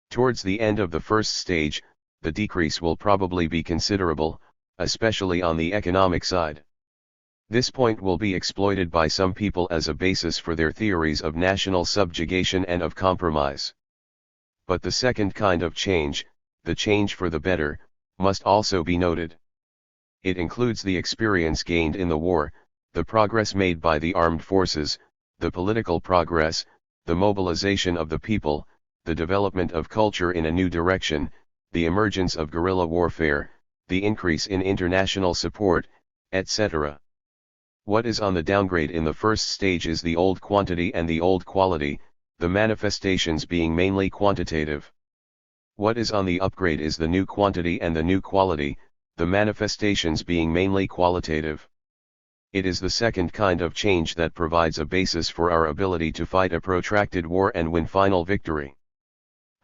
Speaker 1: Towards the end of the first stage, the decrease will probably be considerable, especially on the economic side. This point will be exploited by some people as a basis for their theories of national subjugation and of compromise. But the second kind of change, the change for the better, must also be noted. It includes the experience gained in the war, the progress made by the armed forces, the political progress, the mobilization of the people, the development of culture in a new direction, the emergence of guerrilla warfare, the increase in international support, etc. What is on the downgrade in the first stage is the old quantity and the old quality, the manifestations being mainly quantitative. What is on the upgrade is the new quantity and the new quality, the manifestations being mainly qualitative. It is the second kind of change that provides a basis for our ability to fight a protracted war and win final victory.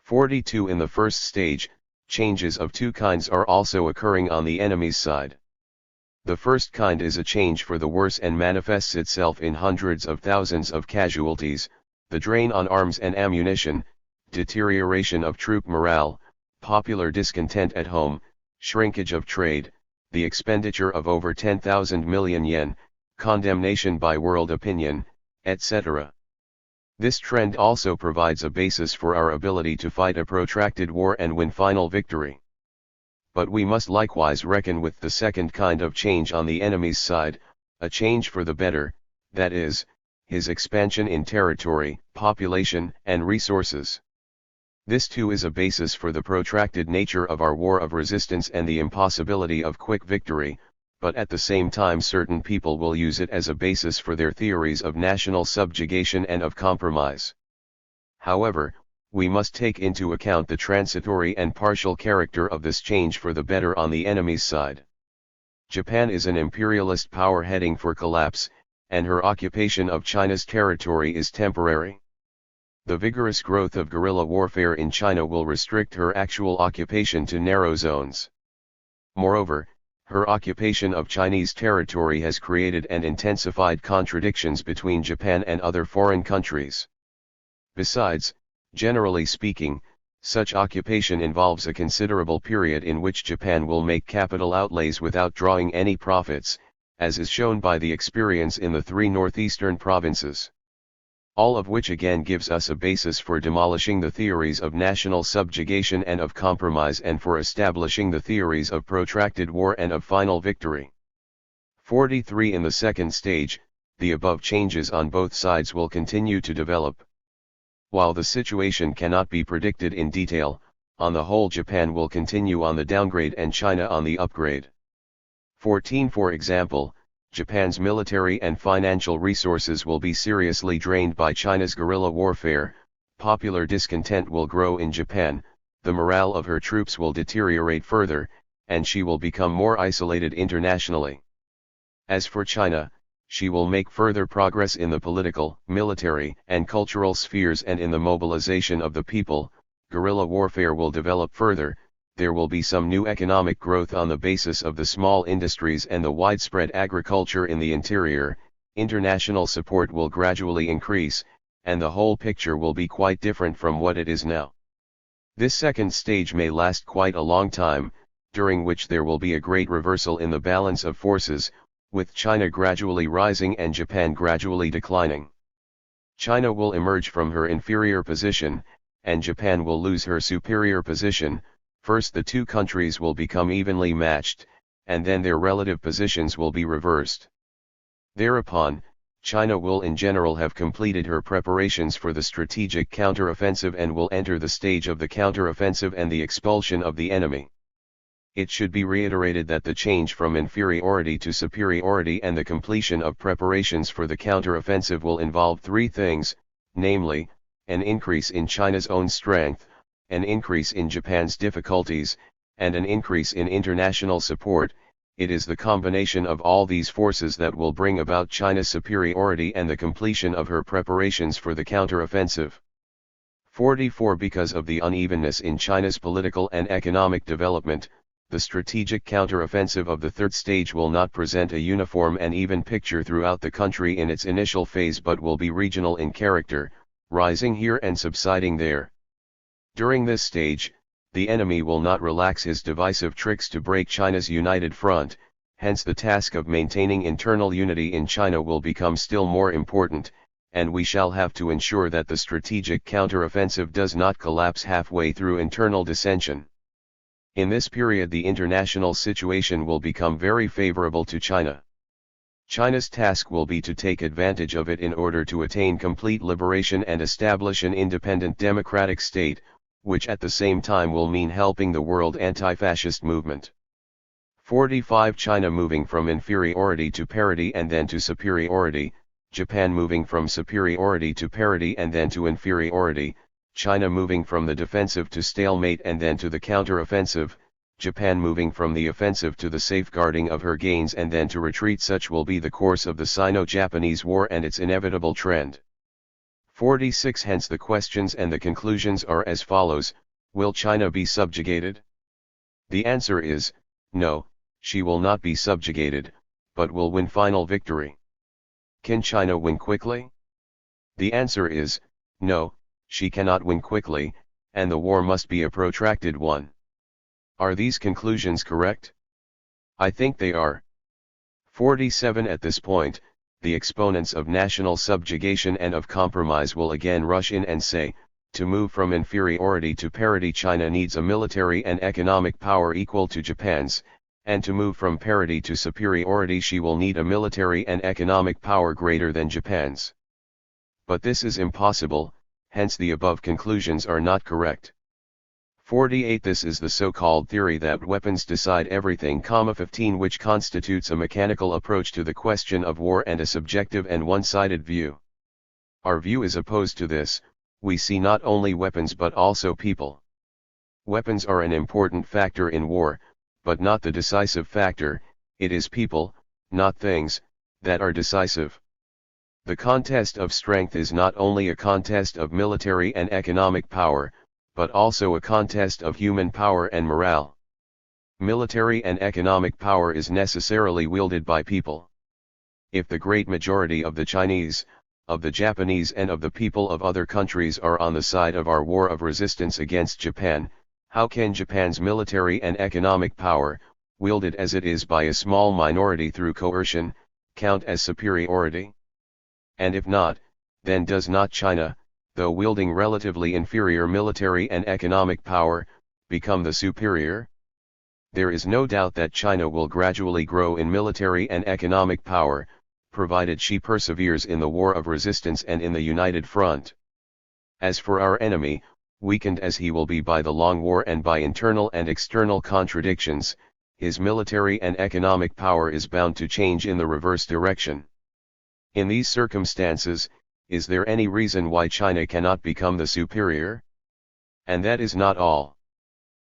Speaker 1: 42. In the first stage, changes of two kinds are also occurring on the enemy's side. The first kind is a change for the worse and manifests itself in hundreds of thousands of casualties, the drain on arms and ammunition, deterioration of troop morale, popular discontent at home, shrinkage of trade, the expenditure of over 10,000 million yen, condemnation by world opinion, etc. This trend also provides a basis for our ability to fight a protracted war and win final victory. But we must likewise reckon with the second kind of change on the enemy's side, a change for the better, that is, his expansion in territory, population, and resources. This too is a basis for the protracted nature of our war of resistance and the impossibility of quick victory, but at the same time certain people will use it as a basis for their theories of national subjugation and of compromise. However, we must take into account the transitory and partial character of this change for the better on the enemy's side. Japan is an imperialist power heading for collapse, and her occupation of China's territory is temporary. The vigorous growth of guerrilla warfare in China will restrict her actual occupation to narrow zones. Moreover, her occupation of Chinese territory has created and intensified contradictions between Japan and other foreign countries. Besides, generally speaking, such occupation involves a considerable period in which Japan will make capital outlays without drawing any profits, as is shown by the experience in the three northeastern provinces. all of which again gives us a basis for demolishing the theories of national subjugation and of compromise and for establishing the theories of protracted war and of final victory. 43. In the second stage, the above changes on both sides will continue to develop. While the situation cannot be predicted in detail, on the whole Japan will continue on the downgrade and China on the upgrade. 14. For example, Japan's military and financial resources will be seriously drained by China's guerrilla warfare, popular discontent will grow in Japan, the morale of her troops will deteriorate further, and she will become more isolated internationally. As for China, she will make further progress in the political, military, and cultural spheres and in the mobilization of the people, guerrilla warfare will develop further, there will be some new economic growth on the basis of the small industries and the widespread agriculture in the interior, international support will gradually increase, and the whole picture will be quite different from what it is now. This second stage may last quite a long time, during which there will be a great reversal in the balance of forces, with China gradually rising and Japan gradually declining. China will emerge from her inferior position, and Japan will lose her superior position. First the two countries will become evenly matched, and then their relative positions will be reversed. Thereupon, China will in general have completed her preparations for the strategic counteroffensive and will enter the stage of the counteroffensive and the expulsion of the enemy. It should be reiterated that the change from inferiority to superiority and the completion of preparations for the counteroffensive will involve three things, namely, an increase in China's own strength, an increase in Japan's difficulties, and an increase in international support. It is the combination of all these forces that will bring about China's superiority and the completion of her preparations for the counteroffensive. 44. Because of the unevenness in China's political and economic development, the strategic counteroffensive of the third stage will not present a uniform and even picture throughout the country in its initial phase but will be regional in character, rising here and subsiding there. During this stage, the enemy will not relax his divisive tricks to break China's united front, hence the task of maintaining internal unity in China will become still more important, and we shall have to ensure that the strategic counteroffensive does not collapse halfway through internal dissension. In this period the international situation will become very favorable to China. China's task will be to take advantage of it in order to attain complete liberation and establish an independent democratic state, which at the same time will mean helping the world anti-fascist movement. 45. China moving from inferiority to parity and then to superiority, Japan moving from superiority to parity and then to inferiority, China moving from the defensive to stalemate and then to the counteroffensive, Japan moving from the offensive to the safeguarding of her gains and then to retreat. Such will be the course of the Sino-Japanese War and its inevitable trend. 46. Hence the questions and the conclusions are as follows: will China be subjugated? The answer is, no, she will not be subjugated, but will win final victory. Can China win quickly? The answer is, no, she cannot win quickly, and the war must be a protracted one. Are these conclusions correct? I think they are. 47. At this point, the exponents of national subjugation and of compromise will again rush in and say, to move from inferiority to parity China needs a military and economic power equal to Japan's, and to move from parity to superiority she will need a military and economic power greater than Japan's. But this is impossible, hence the above conclusions are not correct. 48. This is the so-called theory that weapons decide everything. 15. Which constitutes a mechanical approach to the question of war and a subjective and one-sided view. Our view is opposed to this. We see not only weapons but also people. Weapons are an important factor in war, but not the decisive factor. It is people, not things, that are decisive. The contest of strength is not only a contest of military and economic power, but also a contest of human power and morale. Military and economic power is necessarily wielded by people. If the great majority of the Chinese, of the Japanese and of the people of other countries are on the side of our war of resistance against Japan, how can Japan's military and economic power, wielded as it is by a small minority through coercion, count as superiority? And if not, then does not China, though wielding relatively inferior military and economic power, become the superior? There is no doubt that China will gradually grow in military and economic power, provided she perseveres in the war of resistance and in the united front. As for our enemy, weakened as he will be by the long war and by internal and external contradictions, his military and economic power is bound to change in the reverse direction. In these circumstances, is there any reason why China cannot become the superior? And that is not all.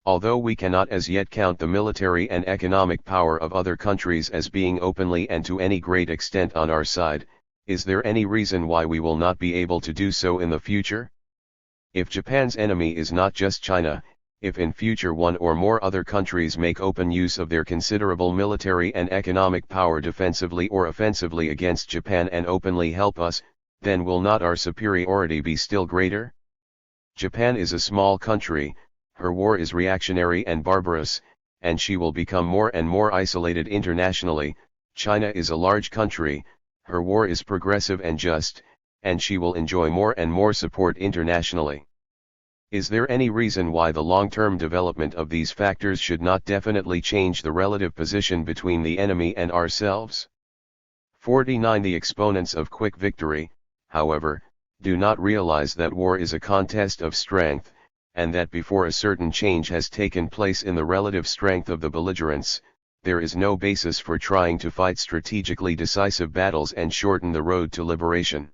Speaker 1: Although we cannot as yet count the military and economic power of other countries as being openly and to any great extent on our side, is there any reason why we will not be able to do so in the future? If Japan's enemy is not just China, if in future one or more other countries make open use of their considerable military and economic power defensively or offensively against Japan and openly help us, then will not our superiority be still greater? Japan is a small country, her war is reactionary and barbarous, and she will become more and more isolated internationally. China is a large country, her war is progressive and just, and she will enjoy more and more support internationally. Is there any reason why the long-term development of these factors should not definitely change the relative position between the enemy and ourselves? 49. The exponents of quick victory, however, do not realize that war is a contest of strength, and that before a certain change has taken place in the relative strength of the belligerents, there is no basis for trying to fight strategically decisive battles and shorten the road to liberation.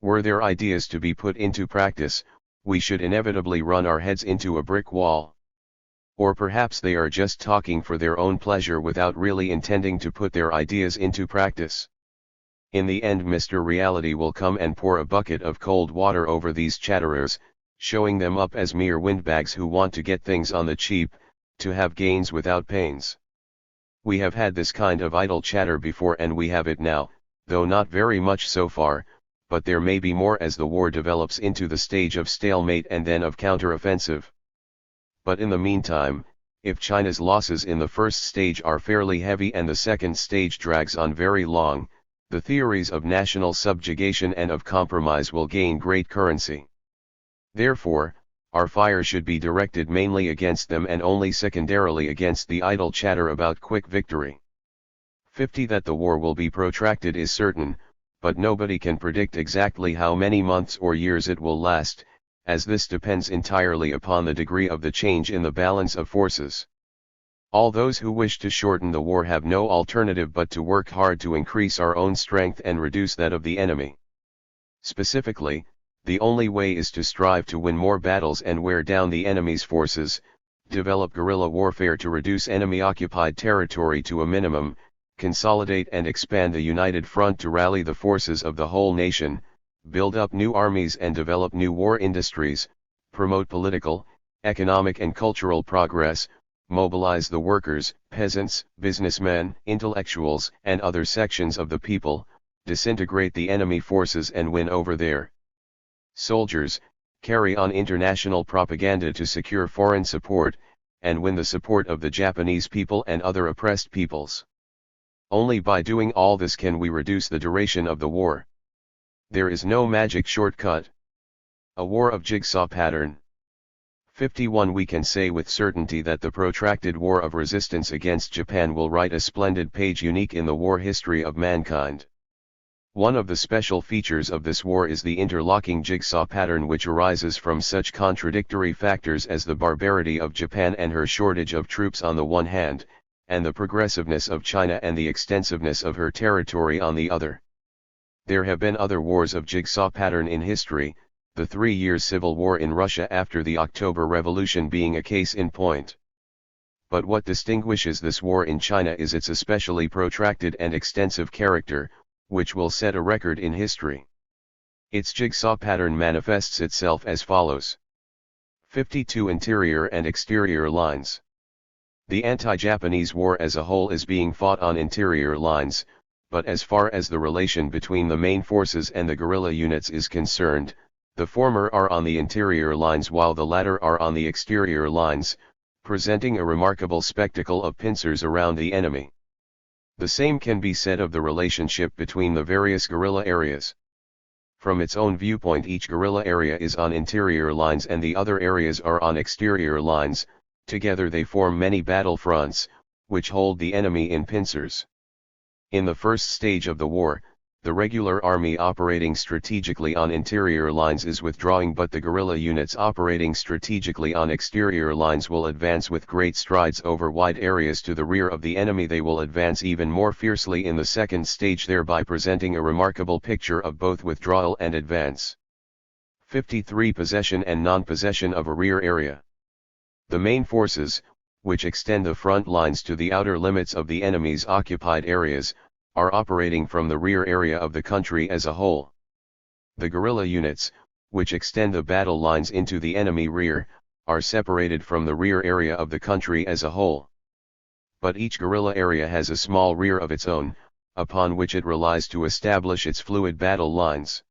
Speaker 1: Were their ideas to be put into practice, we should inevitably run our heads into a brick wall. Or perhaps they are just talking for their own pleasure without really intending to put their ideas into practice. In the end, Mr. Reality will come and pour a bucket of cold water over these chatterers, showing them up as mere windbags who want to get things on the cheap, to have gains without pains. We have had this kind of idle chatter before, and we have it now, though not very much so far, but there may be more as the war develops into the stage of stalemate and then of counter-offensive. But in the meantime, if China's losses in the first stage are fairly heavy and the second stage drags on very long, the theories of national subjugation and of compromise will gain great currency. Therefore, our fire should be directed mainly against them and only secondarily against the idle chatter about quick victory. 50. That the war will be protracted is certain, but nobody can predict exactly how many months or years it will last, as this depends entirely upon the degree of the change in the balance of forces. All those who wish to shorten the war have no alternative but to work hard to increase our own strength and reduce that of the enemy. Specifically, the only way is to strive to win more battles and wear down the enemy's forces, develop guerrilla warfare to reduce enemy-occupied territory to a minimum, consolidate and expand the united front to rally the forces of the whole nation, build up new armies and develop new war industries, promote political, economic and cultural progress, mobilize the workers, peasants, businessmen, intellectuals, and other sections of the people, disintegrate the enemy forces and win over their soldiers, carry on international propaganda to secure foreign support, and win the support of the Japanese people and other oppressed peoples. Only by doing all this can we reduce the duration of the war. There is no magic shortcut. A war of jigsaw pattern. 51. We can say with certainty that the protracted war of resistance against Japan will write a splendid page unique in the war history of mankind. One of the special features of this war is the interlocking jigsaw pattern which arises from such contradictory factors as the barbarity of Japan and her shortage of troops on the one hand, and the progressiveness of China and the extensiveness of her territory on the other. There have been other wars of jigsaw pattern in history, the 3 years civil war in Russia after the October Revolution being a case in point. But what distinguishes this war in China is its especially protracted and extensive character, which will set a record in history. Its jigsaw pattern manifests itself as follows. 52. Interior and exterior lines. The anti-Japanese war as a whole is being fought on interior lines, but as far as the relation between the main forces and the guerrilla units is concerned, the former are on the interior lines while the latter are on the exterior lines, presenting a remarkable spectacle of pincers around the enemy. The same can be said of the relationship between the various guerrilla areas. From its own viewpoint, each guerrilla area is on interior lines and the other areas are on exterior lines. Together they form many battle fronts, which hold the enemy in pincers. In the first stage of the war, the regular army operating strategically on interior lines is withdrawing, but the guerrilla units operating strategically on exterior lines will advance with great strides over wide areas to the rear of the enemy. They will advance even more fiercely in the second stage, thereby presenting a remarkable picture of both withdrawal and advance. 53. Possession and non-possession of a rear area. The main forces, which extend the front lines to the outer limits of the enemy's occupied areas, are operating from the rear area of the country as a whole. The guerrilla units, which extend the battle lines into the enemy rear, are separated from the rear area of the country as a whole. But each guerrilla area has a small rear of its own, upon which it relies to establish its fluid battle lines.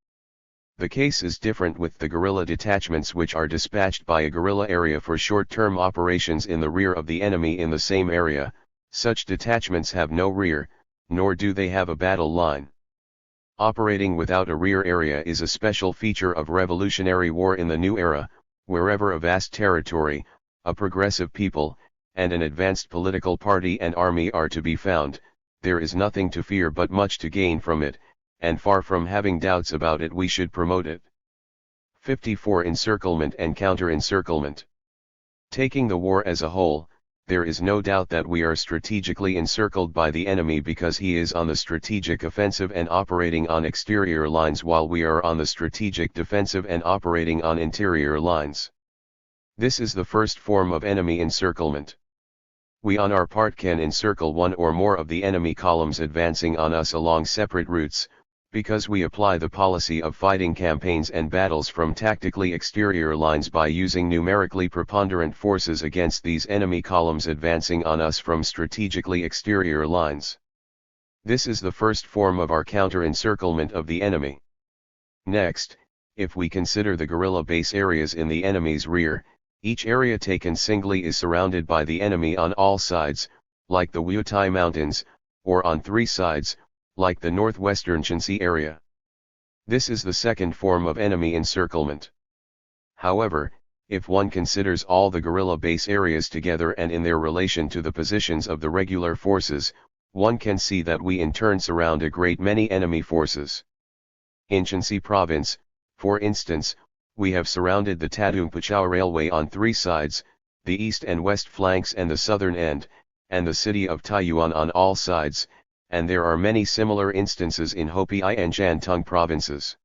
Speaker 1: The case is different with the guerrilla detachments, which are dispatched by a guerrilla area for short-term operations in the rear of the enemy in the same area. Such detachments have no rear, nor do they have a battle line. Operating without a rear area is a special feature of revolutionary war in the new era. Wherever a vast territory, a progressive people, and an advanced political party and army are to be found, there is nothing to fear but much to gain from it, and far from having doubts about it, we should promote it. 54. Encirclement and counter-encirclement. Taking the war as a whole, there is no doubt that we are strategically encircled by the enemy because he is on the strategic offensive and operating on exterior lines, while we are on the strategic defensive and operating on interior lines. This is the first form of enemy encirclement. We on our part can encircle one or more of the enemy columns advancing on us along separate routes, because we apply the policy of fighting campaigns and battles from tactically exterior lines by using numerically preponderant forces against these enemy columns advancing on us from strategically exterior lines. This is the first form of our counter-encirclement of the enemy. Next, if we consider the guerrilla base areas in the enemy's rear, each area taken singly is surrounded by the enemy on all sides, like the Wutai Mountains, or on three sides, like the northwestern Shanxi area. This is the second form of enemy encirclement. However, if one considers all the guerrilla base areas together and in their relation to the positions of the regular forces, one can see that we in turn surround a great many enemy forces. In Shanxi province, for instance, we have surrounded the Tadung-Pachao Railway on three sides, the east and west flanks and the southern end, and the city of Taiyuan on all sides, and there are many similar instances in Hopi and Shantung provinces.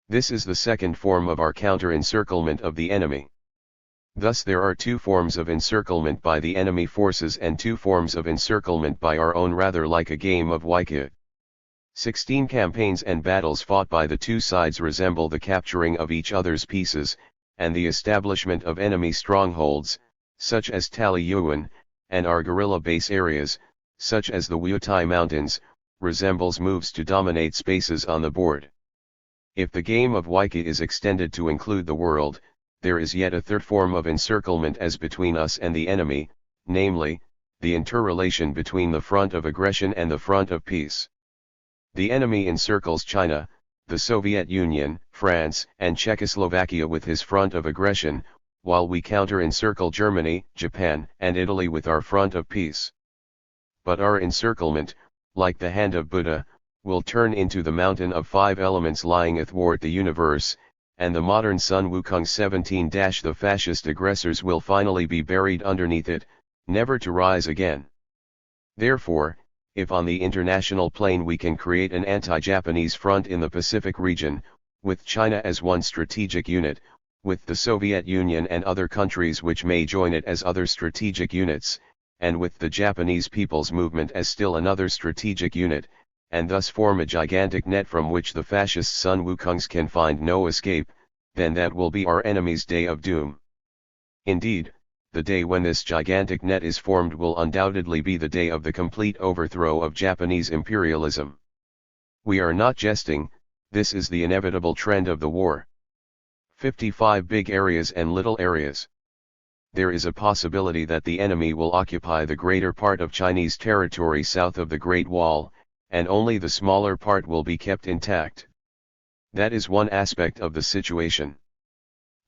Speaker 1: This is the second form of our counter-encirclement of the enemy. Thus there are two forms of encirclement by the enemy forces and two forms of encirclement by our own, rather like a game of Weiqi. 16 campaigns and battles fought by the two sides resemble the capturing of each other's pieces, and the establishment of enemy strongholds, such as Taiyuan, and our guerrilla base areas, such as the Wutai Mountains, resembles moves to dominate spaces on the board. If the game of Weiqi is extended to include the world, there is yet a third form of encirclement as between us and the enemy, namely, the interrelation between the front of aggression and the front of peace. The enemy encircles China, the Soviet Union, France, and Czechoslovakia with his front of aggression, while we counter-encircle Germany, Japan, and Italy with our front of peace. But our encirclement, like the hand of Buddha, will turn into the mountain of five elements lying athwart the universe, and the modern Sun Wukong 17- the fascist aggressors will finally be buried underneath it, never to rise again. Therefore, if on the international plane we can create an anti-Japanese front in the Pacific region, with China as one strategic unit, with the Soviet Union and other countries which may join it as other strategic units, and with the Japanese People's Movement as still another strategic unit, and thus form a gigantic net from which the fascist Sun Wukongs can find no escape, then that will be our enemy's day of doom. Indeed, the day when this gigantic net is formed will undoubtedly be the day of the complete overthrow of Japanese imperialism. We are not jesting, this is the inevitable trend of the war. 55 Big areas and little areas. There is a possibility that the enemy will occupy the greater part of Chinese territory south of the Great Wall, and only the smaller part will be kept intact. That is one aspect of the situation.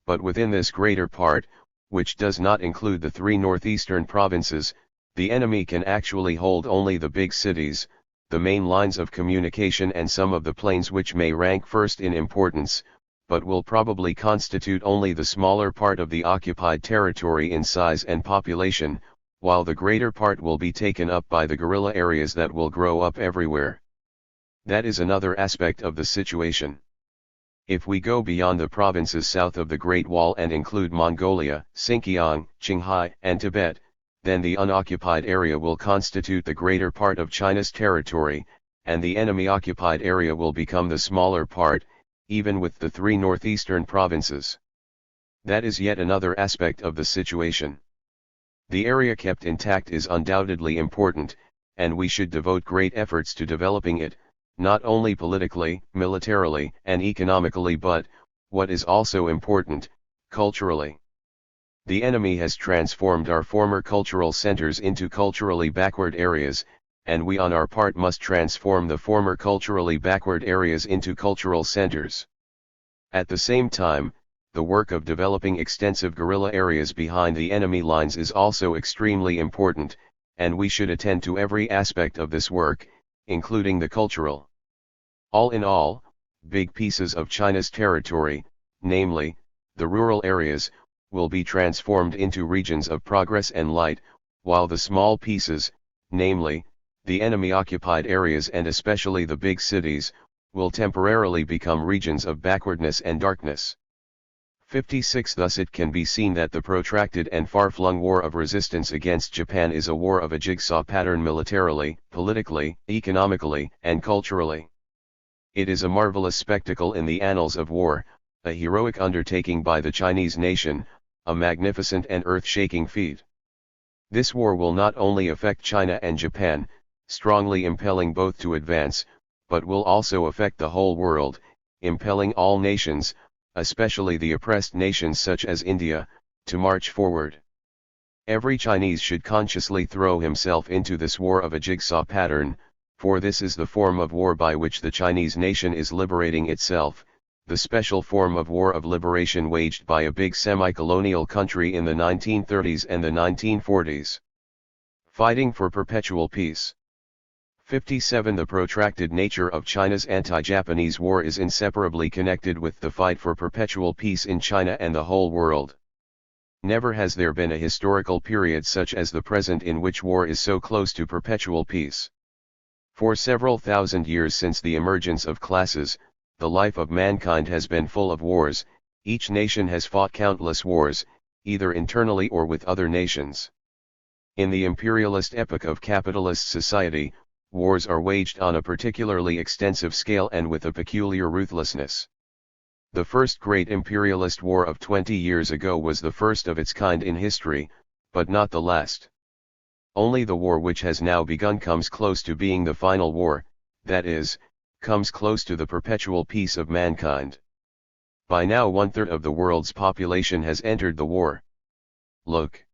Speaker 1: But within this greater part, which does not include the three northeastern provinces, the enemy can actually hold only the big cities, the main lines of communication and some of the plains which may rank first in importance, but will probably constitute only the smaller part of the occupied territory in size and population, while the greater part will be taken up by the guerrilla areas that will grow up everywhere. That is another aspect of the situation. If we go beyond the provinces south of the Great Wall and include Mongolia, Xinjiang, Qinghai, and Tibet, then the unoccupied area will constitute the greater part of China's territory, and the enemy-occupied area will become the smaller part, even with the three northeastern provinces. That is yet another aspect of the situation. The area kept intact is undoubtedly important, and we should devote great efforts to developing it, not only politically, militarily, and economically but, what is also important, culturally. The enemy has transformed our former cultural centers into culturally backward areas, and we on our part must transform the former culturally backward areas into cultural centers. At the same time, the work of developing extensive guerrilla areas behind the enemy lines is also extremely important, and we should attend to every aspect of this work, including the cultural. All in all, big pieces of China's territory, namely, the rural areas, will be transformed into regions of progress and light, while the small pieces, namely, the enemy-occupied areas and especially the big cities, will temporarily become regions of backwardness and darkness. 56 Thus it can be seen that the protracted and far-flung war of resistance against Japan is a war of a jigsaw pattern militarily, politically, economically, and culturally. It is a marvelous spectacle in the annals of war, a heroic undertaking by the Chinese nation, a magnificent and earth-shaking feat. This war will not only affect China and Japan, strongly impelling both to advance, but will also affect the whole world, impelling all nations, especially the oppressed nations such as India, to march forward. Every Chinese should consciously throw himself into this war of a jigsaw pattern, for this is the form of war by which the Chinese nation is liberating itself, the special form of war of liberation waged by a big semi-colonial country in the 1930s and the 1940s. Fighting for perpetual peace. 57 The protracted nature of China's anti-Japanese war is inseparably connected with the fight for perpetual peace in China and the whole world. Never has there been a historical period such as the present in which war is so close to perpetual peace. For several thousand years since the emergence of classes, the life of mankind has been full of wars, each nation has fought countless wars, either internally or with other nations. In the imperialist epoch of capitalist society, wars are waged on a particularly extensive scale and with a peculiar ruthlessness. The first great imperialist war of 20 years ago was the first of its kind in history, but not the last. Only the war which has now begun comes close to being the final war, that is, comes close to the perpetual peace of mankind. By now 1/3 of the world's population has entered the war. Look.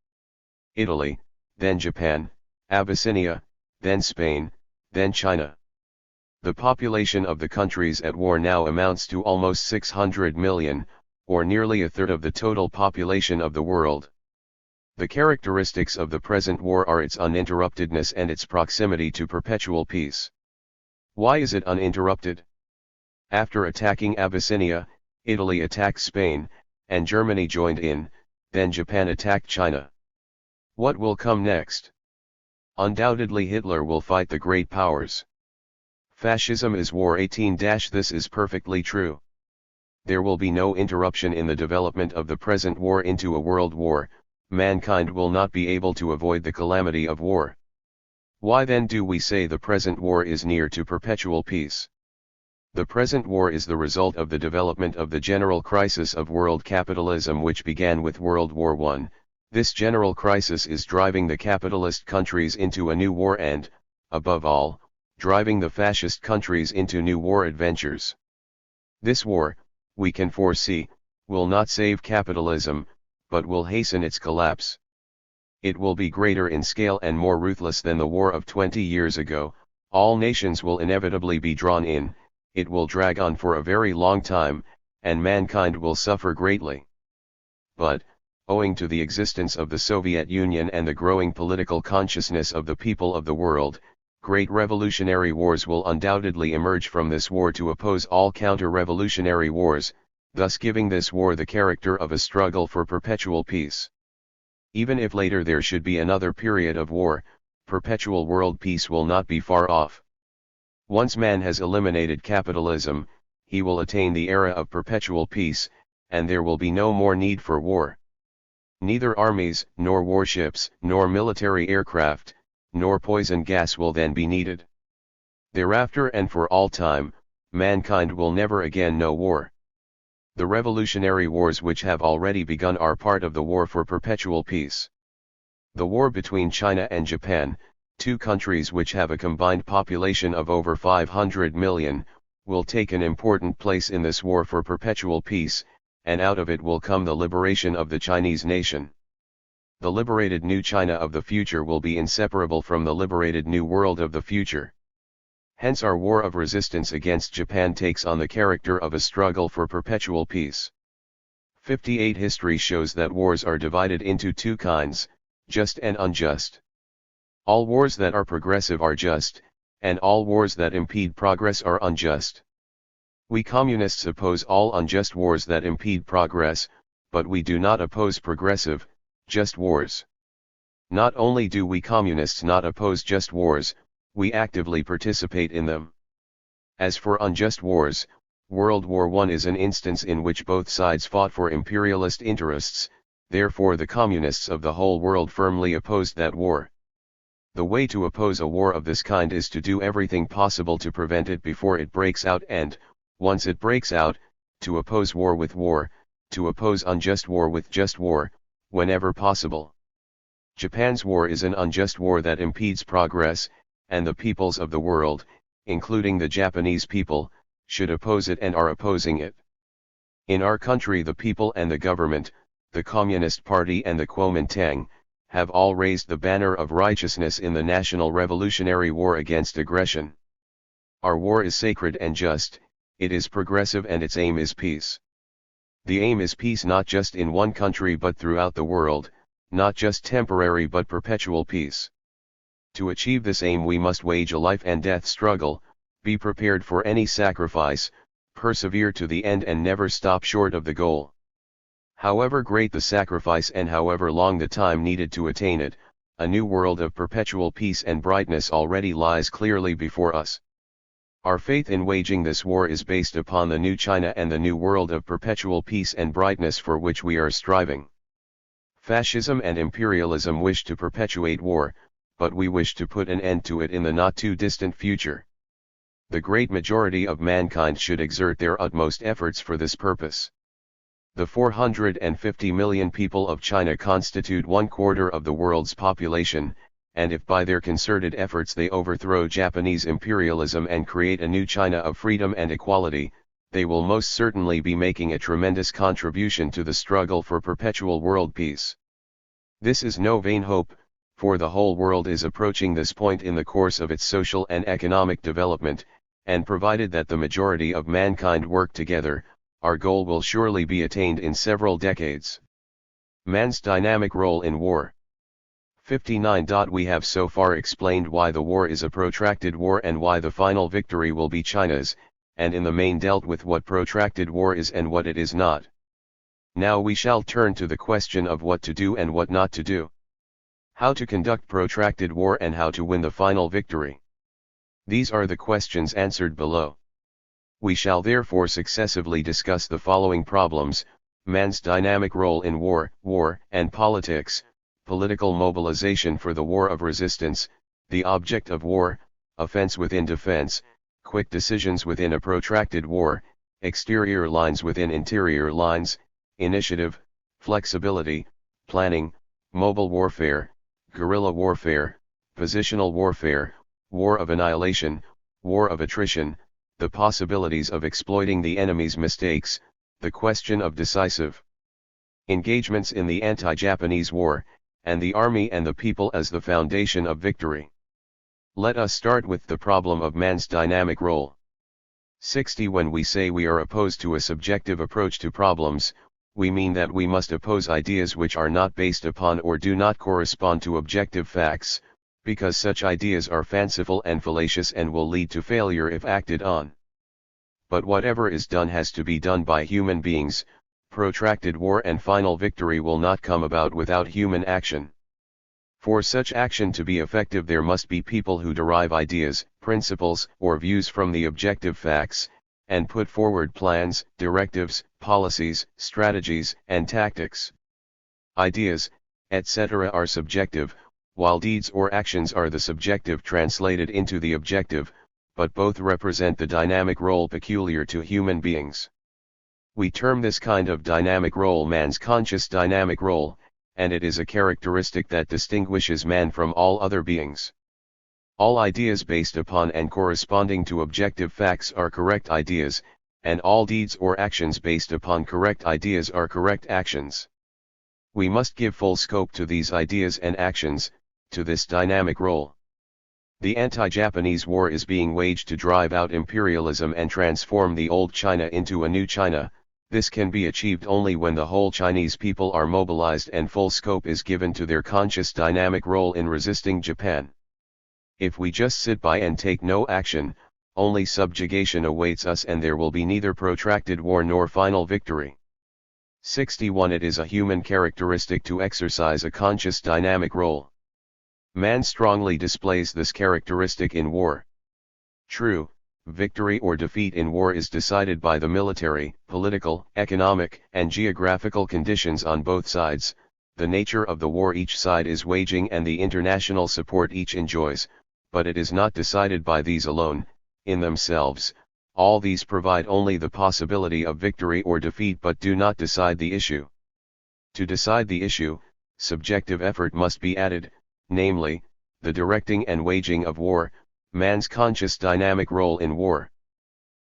Speaker 1: Italy, then Japan, Abyssinia, then Spain, then China. The population of the countries at war now amounts to almost 600 million, or nearly 1/3 of the total population of the world. The characteristics of the present war are its uninterruptedness and its proximity to perpetual peace. Why is it uninterrupted? After attacking Abyssinia, Italy attacked Spain, and Germany joined in, then Japan attacked China. What will come next? Undoubtedly Hitler will fight the great powers. Fascism is war. 18. This is perfectly true. There will be no interruption in the development of the present war into a world war. Mankind will not be able to avoid the calamity of war. Why then do we say the present war is near to perpetual peace? The present war is the result of the development of the general crisis of world capitalism which began with World War I. This general crisis is driving the capitalist countries into a new war and, above all, driving the fascist countries into new war adventures. This war, we can foresee, will not save capitalism, but will hasten its collapse. It will be greater in scale and more ruthless than the war of 20 years ago. All nations will inevitably be drawn in, it will drag on for a very long time, and mankind will suffer greatly. But, owing to the existence of the Soviet Union and the growing political consciousness of the people of the world, great revolutionary wars will undoubtedly emerge from this war to oppose all counter-revolutionary wars, thus giving this war the character of a struggle for perpetual peace. Even if later there should be another period of war, perpetual world peace will not be far off. Once man has eliminated capitalism, he will attain the era of perpetual peace, and there will be no more need for war. Neither armies, nor warships, nor military aircraft, nor poison gas will then be needed. Thereafter and for all time, mankind will never again know war. The revolutionary wars which have already begun are part of the war for perpetual peace. The war between China and Japan, two countries which have a combined population of over 500 million, will take an important place in this war for perpetual peace, and out of it will come the liberation of the Chinese nation. The liberated new China of the future will be inseparable from the liberated new world of the future. Hence our war of resistance against Japan takes on the character of a struggle for perpetual peace. 58 History shows that wars are divided into two kinds, just and unjust. All wars that are progressive are just, and all wars that impede progress are unjust. We communists oppose all unjust wars that impede progress, but we do not oppose progressive, just wars. Not only do we communists not oppose just wars, we actively participate in them. As for unjust wars, World War I is an instance in which both sides fought for imperialist interests, therefore the communists of the whole world firmly opposed that war. The way to oppose a war of this kind is to do everything possible to prevent it before it breaks out and, once it breaks out, to oppose war with war, to oppose unjust war with just war, whenever possible. Japan's war is an unjust war that impedes progress, and the peoples of the world, including the Japanese people, should oppose it and are opposing it. In our country the people and the government, the Communist Party and the Kuomintang, have all raised the banner of righteousness in the national revolutionary war against aggression. Our war is sacred and just, it is progressive and its aim is peace. The aim is peace not just in one country but throughout the world, not just temporary but perpetual peace. To achieve this aim we must wage a life and death struggle, be prepared for any sacrifice, persevere to the end and never stop short of the goal. However great the sacrifice and however long the time needed to attain it, a new world of perpetual peace and brightness already lies clearly before us. Our faith in waging this war is based upon the new China and the new world of perpetual peace and brightness for which we are striving. Fascism and imperialism wish to perpetuate war, but we wish to put an end to it in the not too distant future. The great majority of mankind should exert their utmost efforts for this purpose. The 450 million people of China constitute 1/4 of the world's population, and if by their concerted efforts they overthrow Japanese imperialism and create a new China of freedom and equality, they will most certainly be making a tremendous contribution to the struggle for perpetual world peace. This is no vain hope, for the whole world is approaching this point in the course of its social and economic development, and provided that the majority of mankind work together, our goal will surely be attained in several decades. Man's dynamic role in war. 59. We have so far explained why the war is a protracted war and why the final victory will be China's, and in the main dealt with what protracted war is and what it is not. Now we shall turn to the question of what to do and what not to do. How to conduct protracted war and how to win the final victory. These are the questions answered below. We shall therefore successively discuss the following problems: man's dynamic role in war, and politics, political mobilization for the war of resistance, the object of war, offense within defense, quick decisions within a protracted war, exterior lines within interior lines, initiative, flexibility, planning, mobile warfare, guerrilla warfare, positional warfare, war of annihilation, war of attrition, the possibilities of exploiting the enemy's mistakes, the question of decisive engagements in the anti-Japanese war, and the army and the people as the foundation of victory. Let us start with the problem of man's dynamic role. 60. When we say we are opposed to a subjective approach to problems, we mean that we must oppose ideas which are not based upon or do not correspond to objective facts, because such ideas are fanciful and fallacious and will lead to failure if acted on. But whatever is done has to be done by human beings. Protracted war and final victory will not come about without human action. For such action to be effective, there must be people who derive ideas, principles, or views from the objective facts, and put forward plans, directives, policies, strategies, and tactics. Ideas, etc. are subjective, while deeds or actions are the subjective translated into the objective, but both represent the dynamic role peculiar to human beings. We term this kind of dynamic role man's conscious dynamic role, and it is a characteristic that distinguishes man from all other beings. All ideas based upon and corresponding to objective facts are correct ideas, and all deeds or actions based upon correct ideas are correct actions. We must give full scope to these ideas and actions, to this dynamic role. The anti-Japanese war is being waged to drive out imperialism and transform the old China into a new China. This can be achieved only when the whole Chinese people are mobilized and full scope is given to their conscious dynamic role in resisting Japan. If we just sit by and take no action, only subjugation awaits us and there will be neither protracted war nor final victory. 61. It is a human characteristic to exercise a conscious dynamic role. Man strongly displays this characteristic in war. True, victory or defeat in war is decided by the military, political, economic, and geographical conditions on both sides, the nature of the war each side is waging and the international support each enjoys, but it is not decided by these alone. In themselves, all these provide only the possibility of victory or defeat but do not decide the issue. To decide the issue, subjective effort must be added, namely, the directing and waging of war, man's conscious dynamic role in war.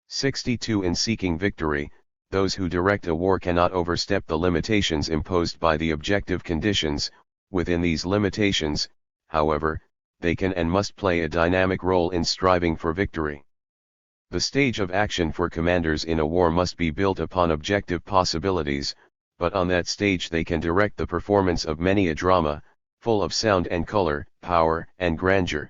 Speaker 1: 62. In seeking victory, those who direct a war cannot overstep the limitations imposed by the objective conditions. Within these limitations, however, they can and must play a dynamic role in striving for victory. The stage of action for commanders in a war must be built upon objective possibilities, but on that stage they can direct the performance of many a drama, full of sound and color, power and grandeur.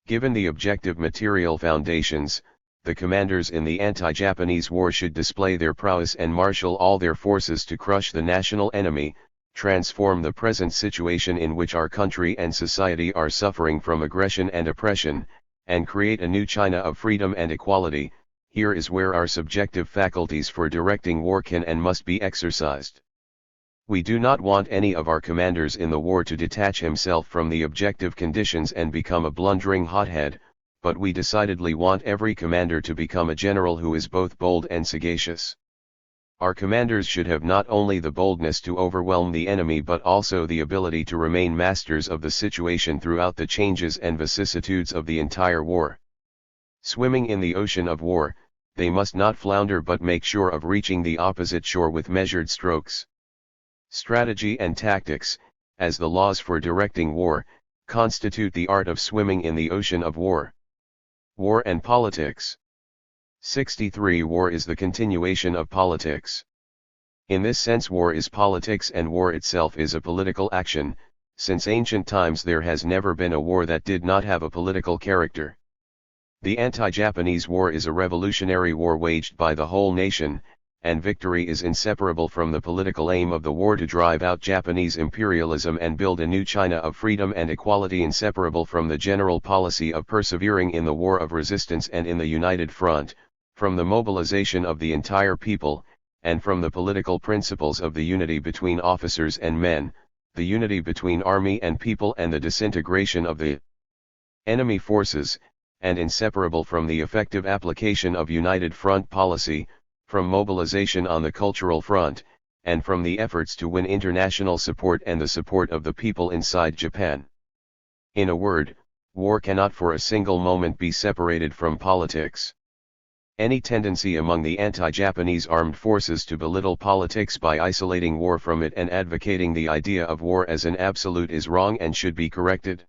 Speaker 1: Given the objective material foundations, the commanders in the anti-Japanese war should display their prowess and marshal all their forces to crush the national enemy, transform the present situation in which our country and society are suffering from aggression and oppression, and create a new China of freedom and equality. Here is where our subjective faculties for directing war can and must be exercised. We do not want any of our commanders in the war to detach himself from the objective conditions and become a blundering hothead, but we decidedly want every commander to become a general who is both bold and sagacious. Our commanders should have not only the boldness to overwhelm the enemy but also the ability to remain masters of the situation throughout the changes and vicissitudes of the entire war. Swimming in the ocean of war, they must not flounder but make sure of reaching the opposite shore with measured strokes. Strategy and tactics, as the laws for directing war, constitute the art of swimming in the ocean of war. War and politics. 63. War is the continuation of politics. In this sense, war is politics and war itself is a political action. Since ancient times there has never been a war that did not have a political character. The anti-Japanese war is a revolutionary war waged by the whole nation, and victory is inseparable from the political aim of the war to drive out Japanese imperialism and build a new China of freedom and equality, inseparable from the general policy of persevering in the war of resistance and in the united front, from the mobilization of the entire people, and from the political principles of the unity between officers and men, the unity between army and people and the disintegration of the enemy forces, and inseparable from the effective application of united front policy, from mobilization on the cultural front, and from the efforts to win international support and the support of the people inside Japan. In a word, war cannot for a single moment be separated from politics. Any tendency among the anti-Japanese armed forces to belittle politics by isolating war from it and advocating the idea of war as an absolute is wrong and should be corrected.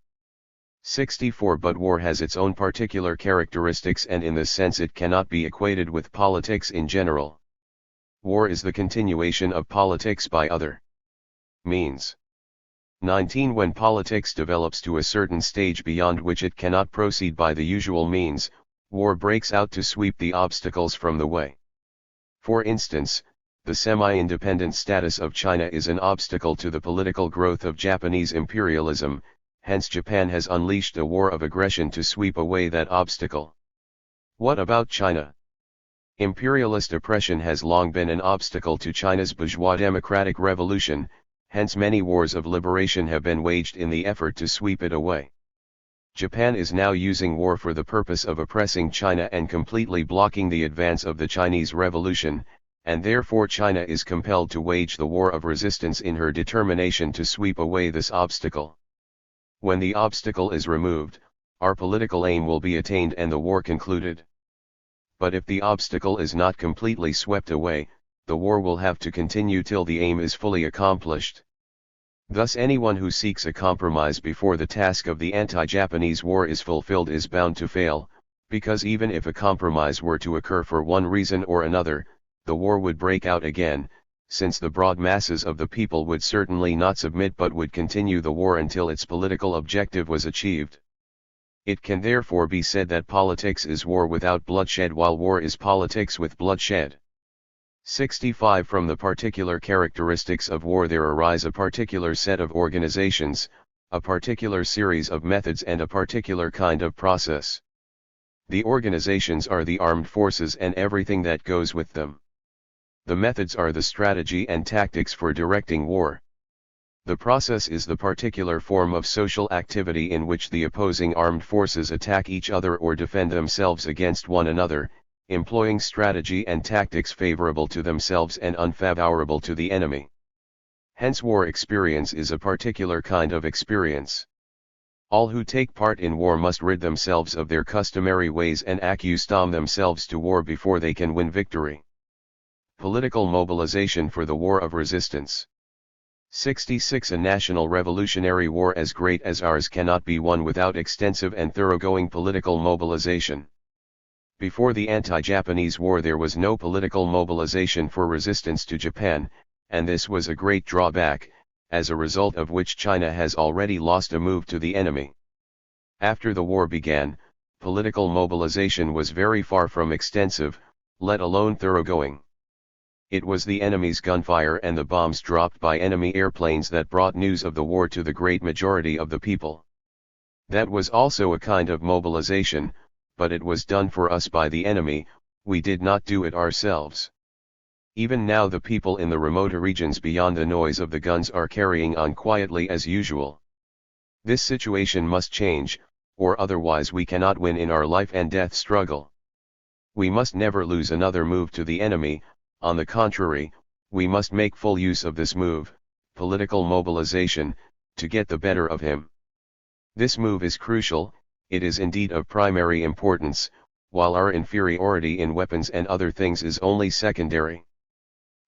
Speaker 1: 64 But war has its own particular characteristics, and in this sense it cannot be equated with politics in general. War is the continuation of politics by other means. 19 When politics develops to a certain stage beyond which it cannot proceed by the usual means, war breaks out to sweep the obstacles from the way. For instance, the semi-independent status of China is an obstacle to the political growth of Japanese imperialism, hence Japan has unleashed a war of aggression to sweep away that obstacle. What about China? Imperialist oppression has long been an obstacle to China's bourgeois democratic revolution, hence many wars of liberation have been waged in the effort to sweep it away. Japan is now using war for the purpose of oppressing China and completely blocking the advance of the Chinese Revolution, and therefore China is compelled to wage the war of resistance in her determination to sweep away this obstacle. When the obstacle is removed, our political aim will be attained and the war concluded. But if the obstacle is not completely swept away, the war will have to continue till the aim is fully accomplished. Thus anyone who seeks a compromise before the task of the anti-Japanese war is fulfilled is bound to fail, because even if a compromise were to occur for one reason or another, the war would break out again, since the broad masses of the people would certainly not submit but would continue the war until its political objective was achieved. It can therefore be said that politics is war without bloodshed, while war is politics with bloodshed. 65 From the particular characteristics of war there arise a particular set of organizations, a particular series of methods and a particular kind of process. The organizations are the armed forces and everything that goes with them. The methods are the strategy and tactics for directing war. The process is the particular form of social activity in which the opposing armed forces attack each other or defend themselves against one another, employing strategy and tactics favorable to themselves and unfavorable to the enemy. Hence war experience is a particular kind of experience. All who take part in war must rid themselves of their customary ways and accustom themselves to war before they can win victory. Political mobilization for the war of resistance. 66 A national revolutionary war as great as ours cannot be won without extensive and thoroughgoing political mobilization. Before the anti-Japanese war there was no political mobilization for resistance to Japan, and this was a great drawback, as a result of which China has already lost a move to the enemy. After the war began, political mobilization was very far from extensive, let alone thoroughgoing. It was the enemy's gunfire and the bombs dropped by enemy airplanes that brought news of the war to the great majority of the people. That was also a kind of mobilization, but it was done for us by the enemy, we did not do it ourselves. Even now the people in the remote regions beyond the noise of the guns are carrying on quietly as usual. This situation must change, or otherwise we cannot win in our life and death struggle. We must never lose another move to the enemy. On the contrary, we must make full use of this move, political mobilization, to get the better of him. This move is crucial, it is indeed of primary importance, while our inferiority in weapons and other things is only secondary.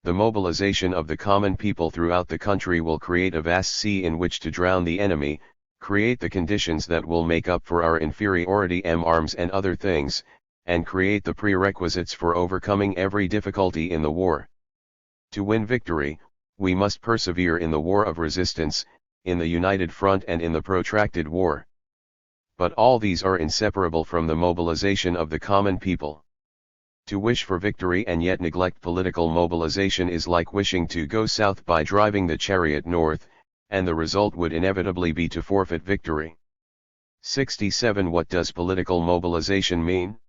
Speaker 1: The mobilization of the common people throughout the country will create a vast sea in which to drown the enemy, create the conditions that will make up for our inferiority in arms and other things, and create the prerequisites for overcoming every difficulty in the war. To win victory, we must persevere in the war of resistance, in the united front and in the protracted war. But all these are inseparable from the mobilization of the common people. To wish for victory and yet neglect political mobilization is like wishing to go south by driving the chariot north, and the result would inevitably be to forfeit victory. 67 What does political mobilization mean?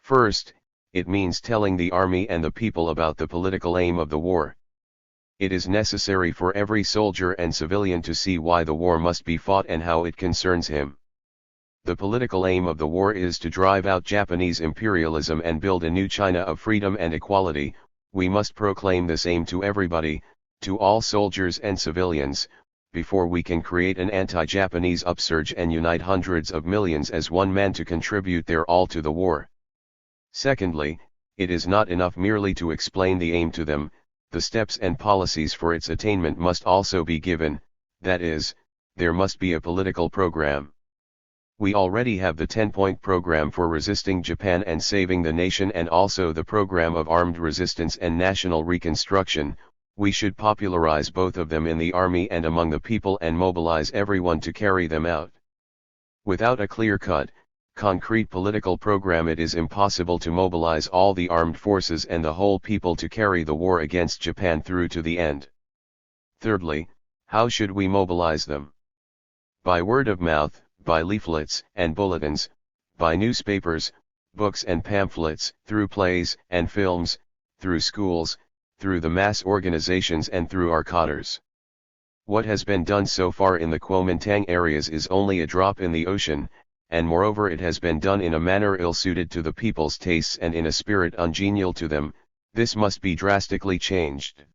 Speaker 1: First, it means telling the army and the people about the political aim of the war. It is necessary for every soldier and civilian to see why the war must be fought and how it concerns him. The political aim of the war is to drive out Japanese imperialism and build a new China of freedom and equality. We must proclaim this aim to everybody, to all soldiers and civilians, before we can create an anti-Japanese upsurge and unite hundreds of millions as one man to contribute their all to the war. Secondly, it is not enough merely to explain the aim to them, the steps and policies for its attainment must also be given, that is, there must be a political program. We already have the 10-point program for resisting Japan and saving the nation, and also the program of armed resistance and national reconstruction. We should popularize both of them in the army and among the people and mobilize everyone to carry them out. Without a clear-cut, concrete political program, it is impossible to mobilize all the armed forces and the whole people to carry the war against Japan through to the end. Thirdly, how should we mobilize them? By word of mouth, by leaflets and bulletins, by newspapers, books and pamphlets, through plays and films, through schools, through the mass organizations and through our cadres. What has been done so far in the Kuomintang areas is only a drop in the ocean, and moreover it has been done in a manner ill-suited to the people's tastes and in a spirit ungenial to them. This must be drastically changed.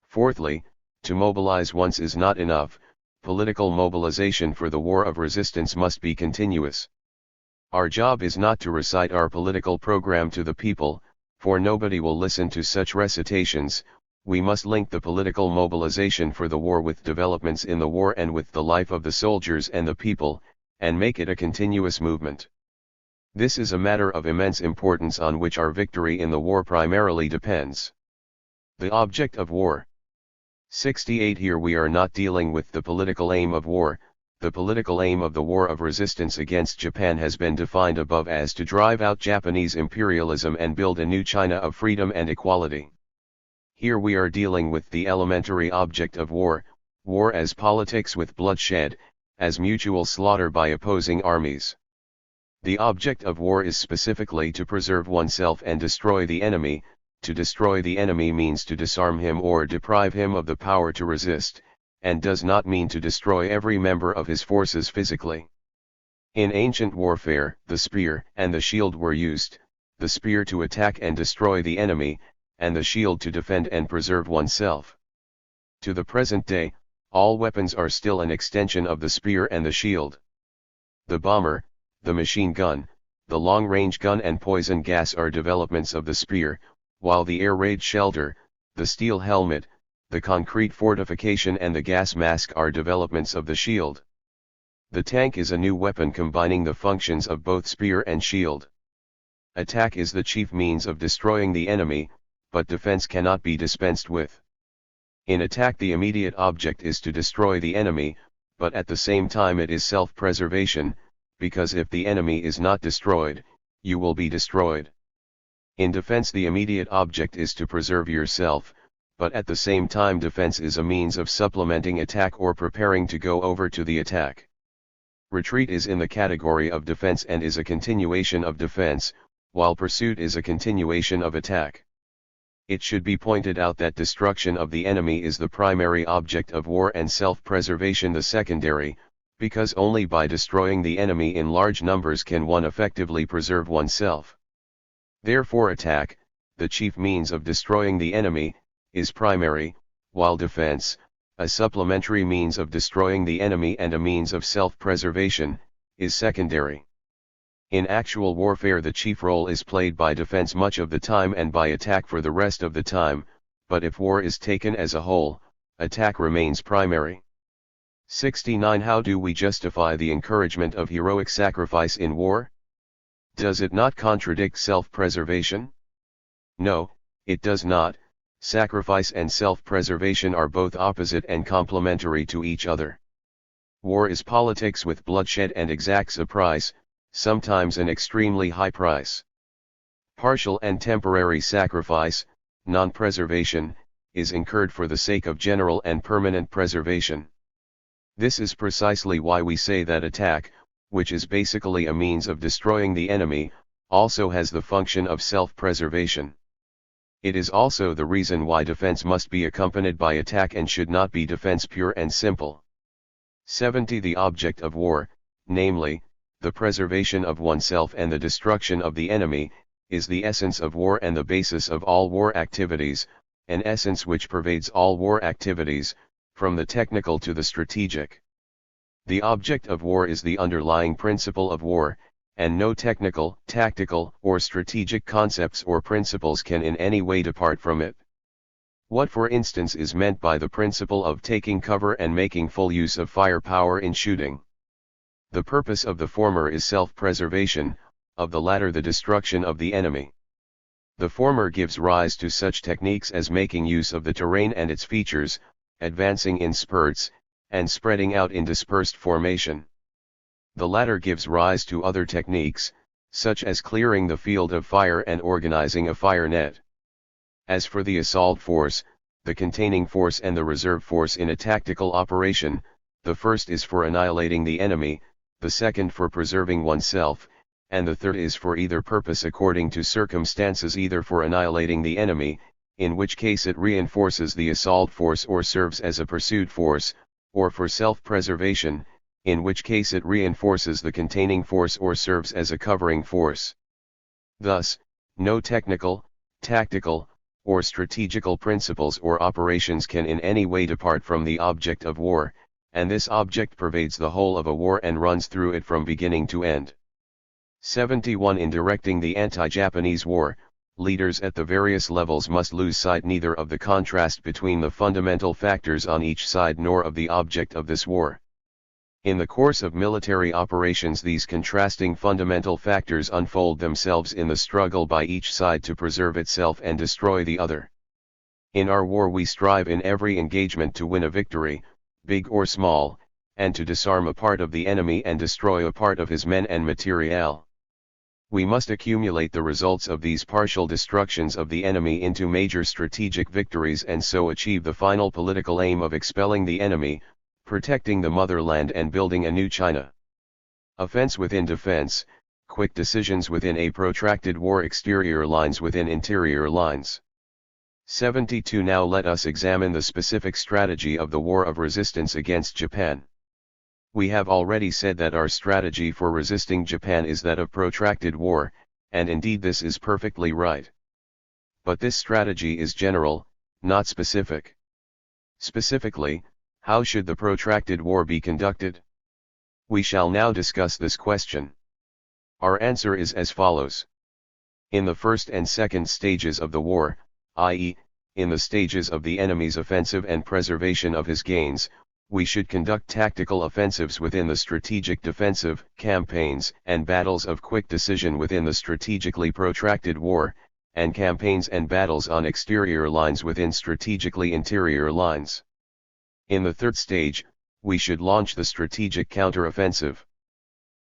Speaker 1: Fourthly, to mobilize once is not enough. Political mobilization for the war of resistance must be continuous. Our job is not to recite our political program to the people, for nobody will listen to such recitations. We must link the political mobilization for the war with developments in the war and with the life of the soldiers and the people, and make it a continuous movement. This is a matter of immense importance on which our victory in the war primarily depends. The object of war. 68. Here we are not dealing with the political aim of war. The political aim of the war of resistance against Japan has been defined above as to drive out Japanese imperialism and build a new China of freedom and equality. Here we are dealing with the elementary object of war, war as politics with bloodshed, as mutual slaughter by opposing armies. The object of war is specifically to preserve oneself and destroy the enemy. To destroy the enemy means to disarm him or deprive him of the power to resist, and does not mean to destroy every member of his forces physically. In ancient warfare, the spear and the shield were used, the spear to attack and destroy the enemy, and the shield to defend and preserve oneself. To the present day, all weapons are still an extension of the spear and the shield. The bomber, the machine gun, the long-range gun and poison gas are developments of the spear, while the air raid shelter, the steel helmet, the concrete fortification and the gas mask are developments of the shield. The tank is a new weapon combining the functions of both spear and shield. Attack is the chief means of destroying the enemy, but defense cannot be dispensed with. In attack the immediate object is to destroy the enemy, but at the same time it is self-preservation, because if the enemy is not destroyed, you will be destroyed. In defense the immediate object is to preserve yourself, but at the same time defense is a means of supplementing attack or preparing to go over to the attack. Retreat is in the category of defense and is a continuation of defense, while pursuit is a continuation of attack. It should be pointed out that destruction of the enemy is the primary object of war and self-preservation the secondary, because only by destroying the enemy in large numbers can one effectively preserve oneself. Therefore attack, the chief means of destroying the enemy, is primary, while defense, a supplementary means of destroying the enemy and a means of self-preservation, is secondary. In actual warfare the chief role is played by defense much of the time and by attack for the rest of the time, but if war is taken as a whole, attack remains primary. 69. How do we justify the encouragement of heroic sacrifice in war? Does it not contradict self-preservation? No, it does not. Sacrifice and self-preservation are both opposite and complementary to each other. War is politics with bloodshed and exacts a price, sometimes an extremely high price. Partial and temporary sacrifice, non-preservation, is incurred for the sake of general and permanent preservation. This is precisely why we say that attack, which is basically a means of destroying the enemy, also has the function of self-preservation. It is also the reason why defense must be accompanied by attack and should not be defense pure and simple. 70. The object of war, namely, the preservation of oneself and the destruction of the enemy, is the essence of war and the basis of all war activities, an essence which pervades all war activities, from the technical to the strategic. The object of war is the underlying principle of war, and no technical, tactical, or strategic concepts or principles can in any way depart from it. What, for instance, is meant by the principle of taking cover and making full use of firepower in shooting? The purpose of the former is self-preservation, of the latter the destruction of the enemy. The former gives rise to such techniques as making use of the terrain and its features, advancing in spurts, and spreading out in dispersed formation. The latter gives rise to other techniques, such as clearing the field of fire and organizing a fire net. As for the assault force, the containing force and the reserve force in a tactical operation, the first is for annihilating the enemy, the second for preserving oneself, and the third is for either purpose according to circumstances, either for annihilating the enemy, in which case it reinforces the assault force or serves as a pursued force, or for self-preservation, in which case it reinforces the containing force or serves as a covering force. Thus, no technical, tactical, or strategical principles or operations can in any way depart from the object of war, and this object pervades the whole of a war and runs through it from beginning to end. 71. In directing the anti-Japanese war, leaders at the various levels must lose sight neither of the contrast between the fundamental factors on each side nor of the object of this war. In the course of military operations, these contrasting fundamental factors unfold themselves in the struggle by each side to preserve itself and destroy the other. In our war we strive in every engagement to win a victory, big or small, and to disarm a part of the enemy and destroy a part of his men and materiel. We must accumulate the results of these partial destructions of the enemy into major strategic victories and so achieve the final political aim of expelling the enemy, protecting the motherland and building a new China. Offense within defense, quick decisions within a protracted war, exterior lines within interior lines. 72. Now let us examine the specific strategy of the war of resistance against Japan. We have already said that our strategy for resisting Japan is that of protracted war, and indeed this is perfectly right. But this strategy is general, not specific. Specifically, how should the protracted war be conducted? We shall now discuss this question. Our answer is as follows. In the first and second stages of the war, i.e., in the stages of the enemy's offensive and preservation of his gains, we should conduct tactical offensives within the strategic defensive campaigns and battles of quick decision within the strategically protracted war, and campaigns and battles on exterior lines within strategically interior lines. In the third stage, we should launch the strategic counteroffensive.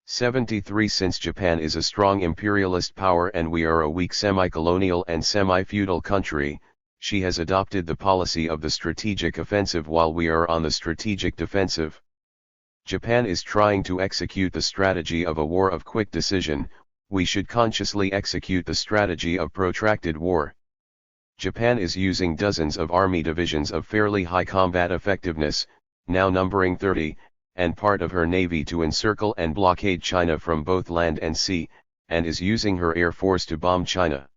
Speaker 1: 73. Since Japan is a strong imperialist power and we are a weak semi-colonial and semi-feudal country, she has adopted the policy of the strategic offensive while we are on the strategic defensive. Japan is trying to execute the strategy of a war of quick decision, we should consciously execute the strategy of protracted war. Japan is using dozens of army divisions of fairly high combat effectiveness, now numbering 30, and part of her navy to encircle and blockade China from both land and sea, and is using her air force to bomb China.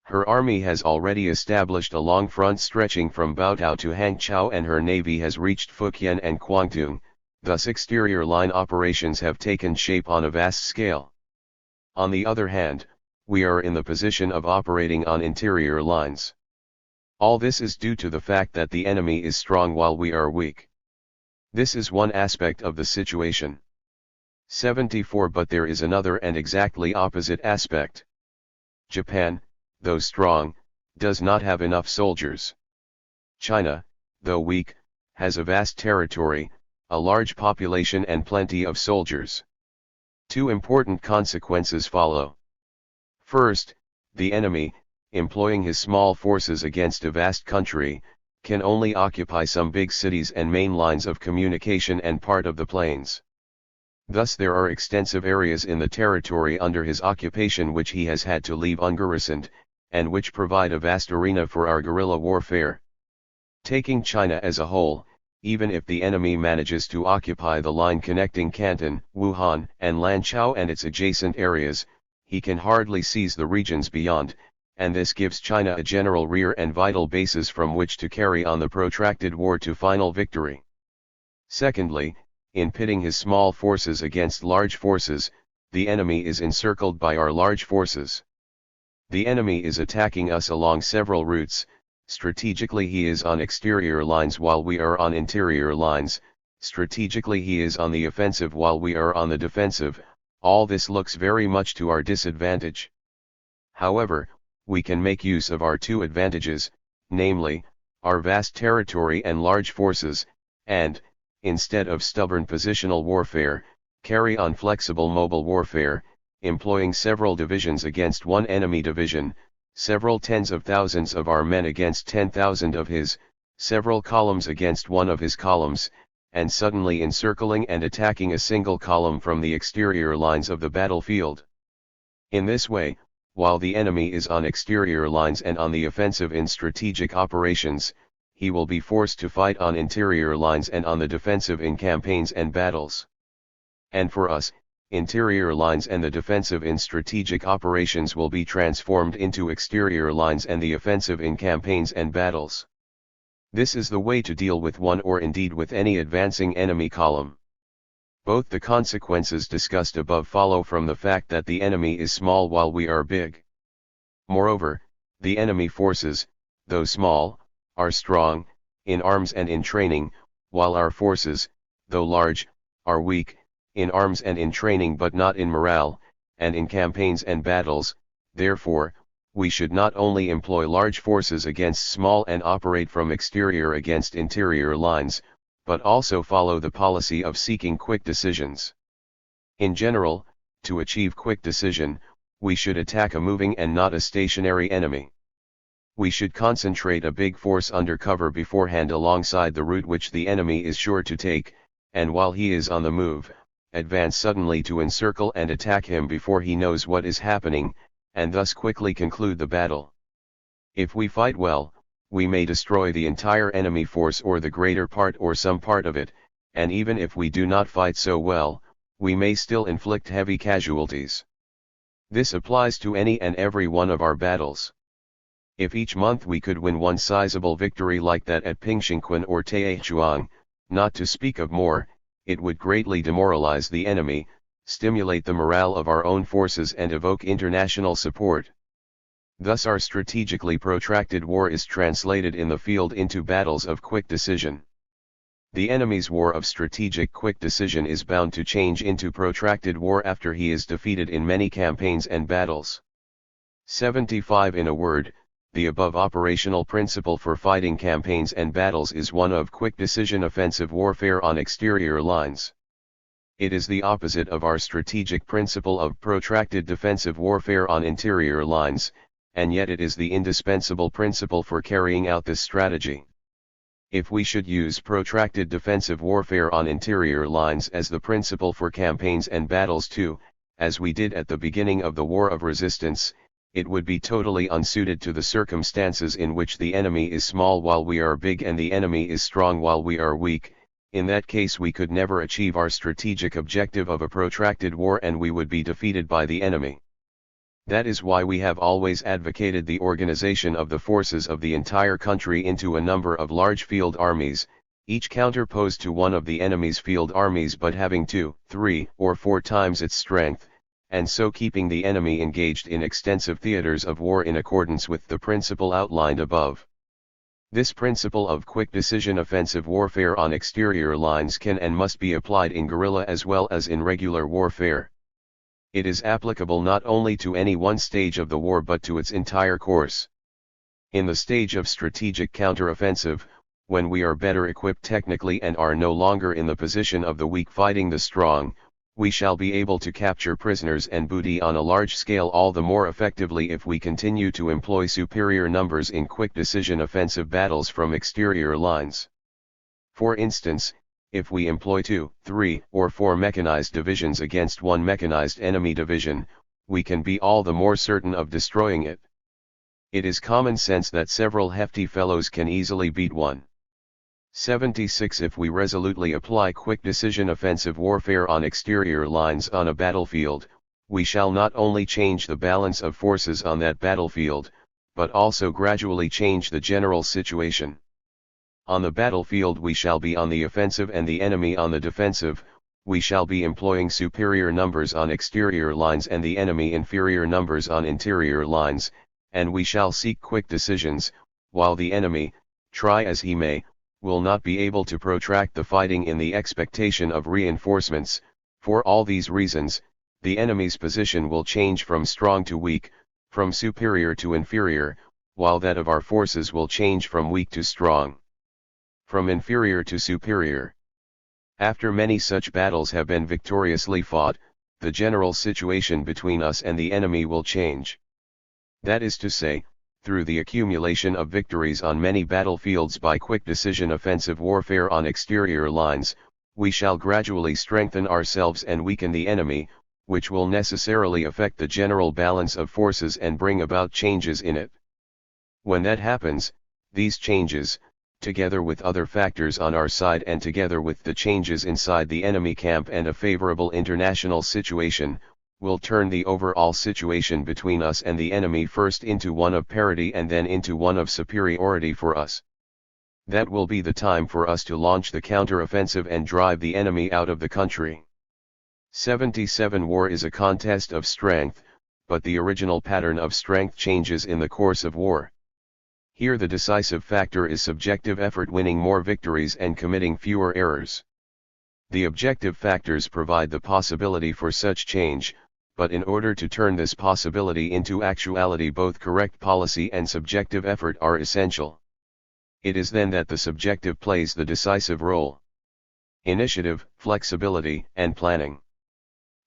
Speaker 1: Her army has already established a long front stretching from Baotou to Hangzhou, and her navy has reached Fujian and Guangdong, thus exterior line operations have taken shape on a vast scale. On the other hand, we are in the position of operating on interior lines. All this is due to the fact that the enemy is strong while we are weak. This is one aspect of the situation. 74. But there is another and exactly opposite aspect. Japan, though strong, does not have enough soldiers. China, though weak, has a vast territory, a large population and plenty of soldiers. Two important consequences follow. First, the enemy, employing his small forces against a vast country, can only occupy some big cities and main lines of communication and part of the plains. Thus there are extensive areas in the territory under his occupation which he has had to leave ungarrisoned, and which provide a vast arena for our guerrilla warfare. Taking China as a whole, even if the enemy manages to occupy the line connecting Canton, Wuhan, and Lanzhou and its adjacent areas, he can hardly seize the regions beyond, and this gives China a general rear and vital basis from which to carry on the protracted war to final victory. Secondly, in pitting his small forces against large forces, the enemy is encircled by our large forces. The enemy is attacking us along several routes. Strategically he is on exterior lines while we are on interior lines, strategically he is on the offensive while we are on the defensive. All this looks very much to our disadvantage. However, we can make use of our two advantages, namely, our vast territory and large forces, and, instead of stubborn positional warfare, carry on flexible mobile warfare, employing several divisions against one enemy division, several tens of thousands of our men against 10,000 of his, several columns against one of his columns, and suddenly encircling and attacking a single column from the exterior lines of the battlefield. In this way, while the enemy is on exterior lines and on the offensive in strategic operations, he will be forced to fight on interior lines and on the defensive in campaigns and battles. And for us, interior lines and the defensive in strategic operations will be transformed into exterior lines and the offensive in campaigns and battles. This is the way to deal with one or indeed with any advancing enemy column. Both the consequences discussed above follow from the fact that the enemy is small while we are big. Moreover, the enemy forces, though small, are strong, in arms and in training, while our forces, though large, are weak, in arms and in training but not in morale, and in campaigns and battles. Therefore, we should not only employ large forces against small and operate from exterior against interior lines, but also follow the policy of seeking quick decisions. In general, to achieve quick decision, we should attack a moving and not a stationary enemy. We should concentrate a big force under cover beforehand alongside the route which the enemy is sure to take, and while he is on the move, advance suddenly to encircle and attack him before he knows what is happening, and thus quickly conclude the battle. If we fight well, we may destroy the entire enemy force or the greater part or some part of it, and even if we do not fight so well, we may still inflict heavy casualties. This applies to any and every one of our battles. If each month we could win one sizable victory like that at Pingshinquan or Taechuang, not to speak of more, it would greatly demoralize the enemy, stimulate the morale of our own forces and evoke international support. Thus our strategically protracted war is translated in the field into battles of quick decision. The enemy's war of strategic quick decision is bound to change into protracted war after he is defeated in many campaigns and battles. 75 In a word, the above operational principle for fighting campaigns and battles is one of quick decision offensive warfare on exterior lines. It is the opposite of our strategic principle of protracted defensive warfare on interior lines, and yet it is the indispensable principle for carrying out this strategy. If we should use protracted defensive warfare on interior lines as the principle for campaigns and battles too, as we did at the beginning of the War of Resistance, it would be totally unsuited to the circumstances in which the enemy is small while we are big and the enemy is strong while we are weak. In that case we could never achieve our strategic objective of a protracted war and we would be defeated by the enemy. That is why we have always advocated the organization of the forces of the entire country into a number of large field armies, each counterposed to one of the enemy's field armies but having 2, 3, or 4 times its strength, and so keeping the enemy engaged in extensive theaters of war in accordance with the principle outlined above. This principle of quick decision offensive warfare on exterior lines can and must be applied in guerrilla as well as in regular warfare. It is applicable not only to any one stage of the war but to its entire course. In the stage of strategic counteroffensive, when we are better equipped technically and are no longer in the position of the weak fighting the strong, we shall be able to capture prisoners and booty on a large scale all the more effectively if we continue to employ superior numbers in quick decision offensive battles from exterior lines. For instance, if we employ 2, 3, or 4 mechanized divisions against one mechanized enemy division, we can be all the more certain of destroying it. It is common sense that several hefty fellows can easily beat one. 76 If we resolutely apply quick decision offensive warfare on exterior lines on a battlefield, we shall not only change the balance of forces on that battlefield, but also gradually change the general situation. On the battlefield we shall be on the offensive and the enemy on the defensive, we shall be employing superior numbers on exterior lines and the enemy inferior numbers on interior lines, and we shall seek quick decisions, while the enemy, try as he may, will not be able to protract the fighting in the expectation of reinforcements. For all these reasons, the enemy's position will change from strong to weak, from superior to inferior, while that of our forces will change from weak to strong, from inferior to superior. After many such battles have been victoriously fought, the general situation between us and the enemy will change. That is to say, through the accumulation of victories on many battlefields by quick decision offensive warfare on exterior lines, we shall gradually strengthen ourselves and weaken the enemy, which will necessarily affect the general balance of forces and bring about changes in it. When that happens, these changes, together with other factors on our side and together with the changes inside the enemy camp and a favorable international situation, will turn the overall situation between us and the enemy first into one of parity and then into one of superiority for us. That will be the time for us to launch the counter-offensive and drive the enemy out of the country. 77 War is a contest of strength, but the original pattern of strength changes in the course of war. Here the decisive factor is subjective effort, winning more victories and committing fewer errors. The objective factors provide the possibility for such change, but in order to turn this possibility into actuality, both correct policy and subjective effort are essential. It is then that the subjective plays the decisive role. Initiative, flexibility, and planning.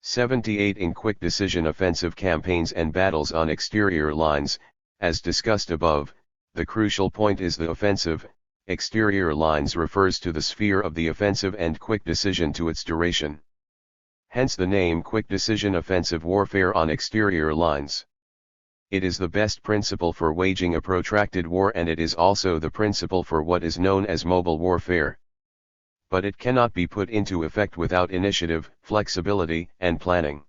Speaker 1: 78 In quick decision offensive campaigns and battles on exterior lines, as discussed above, the crucial point is the offensive. Exterior lines refers to the sphere of the offensive and quick decision to its duration. Hence the name quick decision offensive warfare on exterior lines. It is the best principle for waging a protracted war, and it is also the principle for what is known as mobile warfare. But it cannot be put into effect without initiative, flexibility, and planning.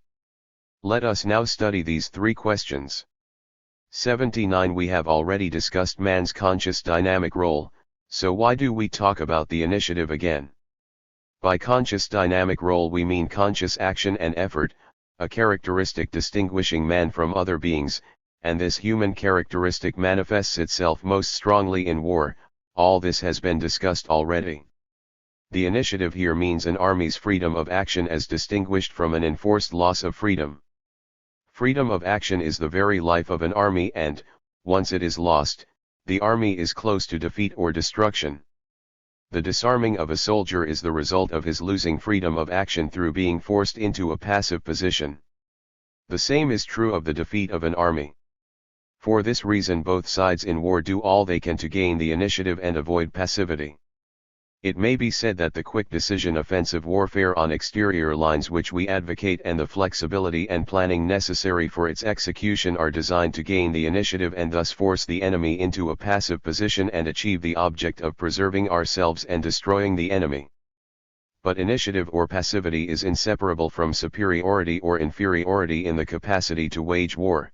Speaker 1: Let us now study these three questions. 79 We have already discussed man's conscious dynamic role, so why do we talk about the initiative again? By conscious dynamic role we mean conscious action and effort, a characteristic distinguishing man from other beings, and this human characteristic manifests itself most strongly in war. All this has been discussed already. The initiative here means an army's freedom of action as distinguished from an enforced loss of freedom. Freedom of action is the very life of an army, and, once it is lost, the army is close to defeat or destruction. The disarming of a soldier is the result of his losing freedom of action through being forced into a passive position. The same is true of the defeat of an army. For this reason both sides in war do all they can to gain the initiative and avoid passivity. It may be said that the quick decision offensive warfare on exterior lines which we advocate and the flexibility and planning necessary for its execution are designed to gain the initiative and thus force the enemy into a passive position and achieve the object of preserving ourselves and destroying the enemy. But initiative or passivity is inseparable from superiority or inferiority in the capacity to wage war.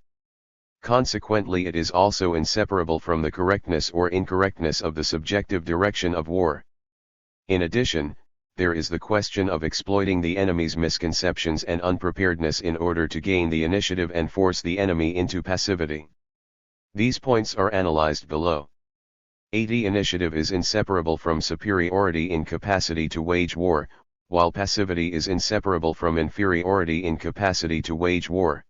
Speaker 1: Consequently, it is also inseparable from the correctness or incorrectness of the subjective direction of war. In addition, there is the question of exploiting the enemy's misconceptions and unpreparedness in order to gain the initiative and force the enemy into passivity. These points are analyzed below. 80 Initiative is inseparable from superiority in capacity to wage war, while passivity is inseparable from inferiority in capacity to wage war.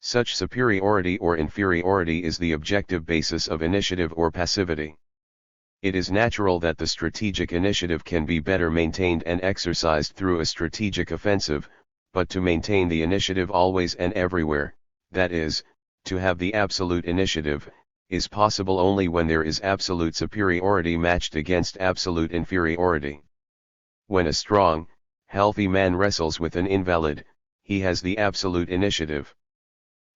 Speaker 1: Such superiority or inferiority is the objective basis of initiative or passivity. It is natural that the strategic initiative can be better maintained and exercised through a strategic offensive, but to maintain the initiative always and everywhere, that is, to have the absolute initiative, is possible only when there is absolute superiority matched against absolute inferiority. When a strong, healthy man wrestles with an invalid, he has the absolute initiative.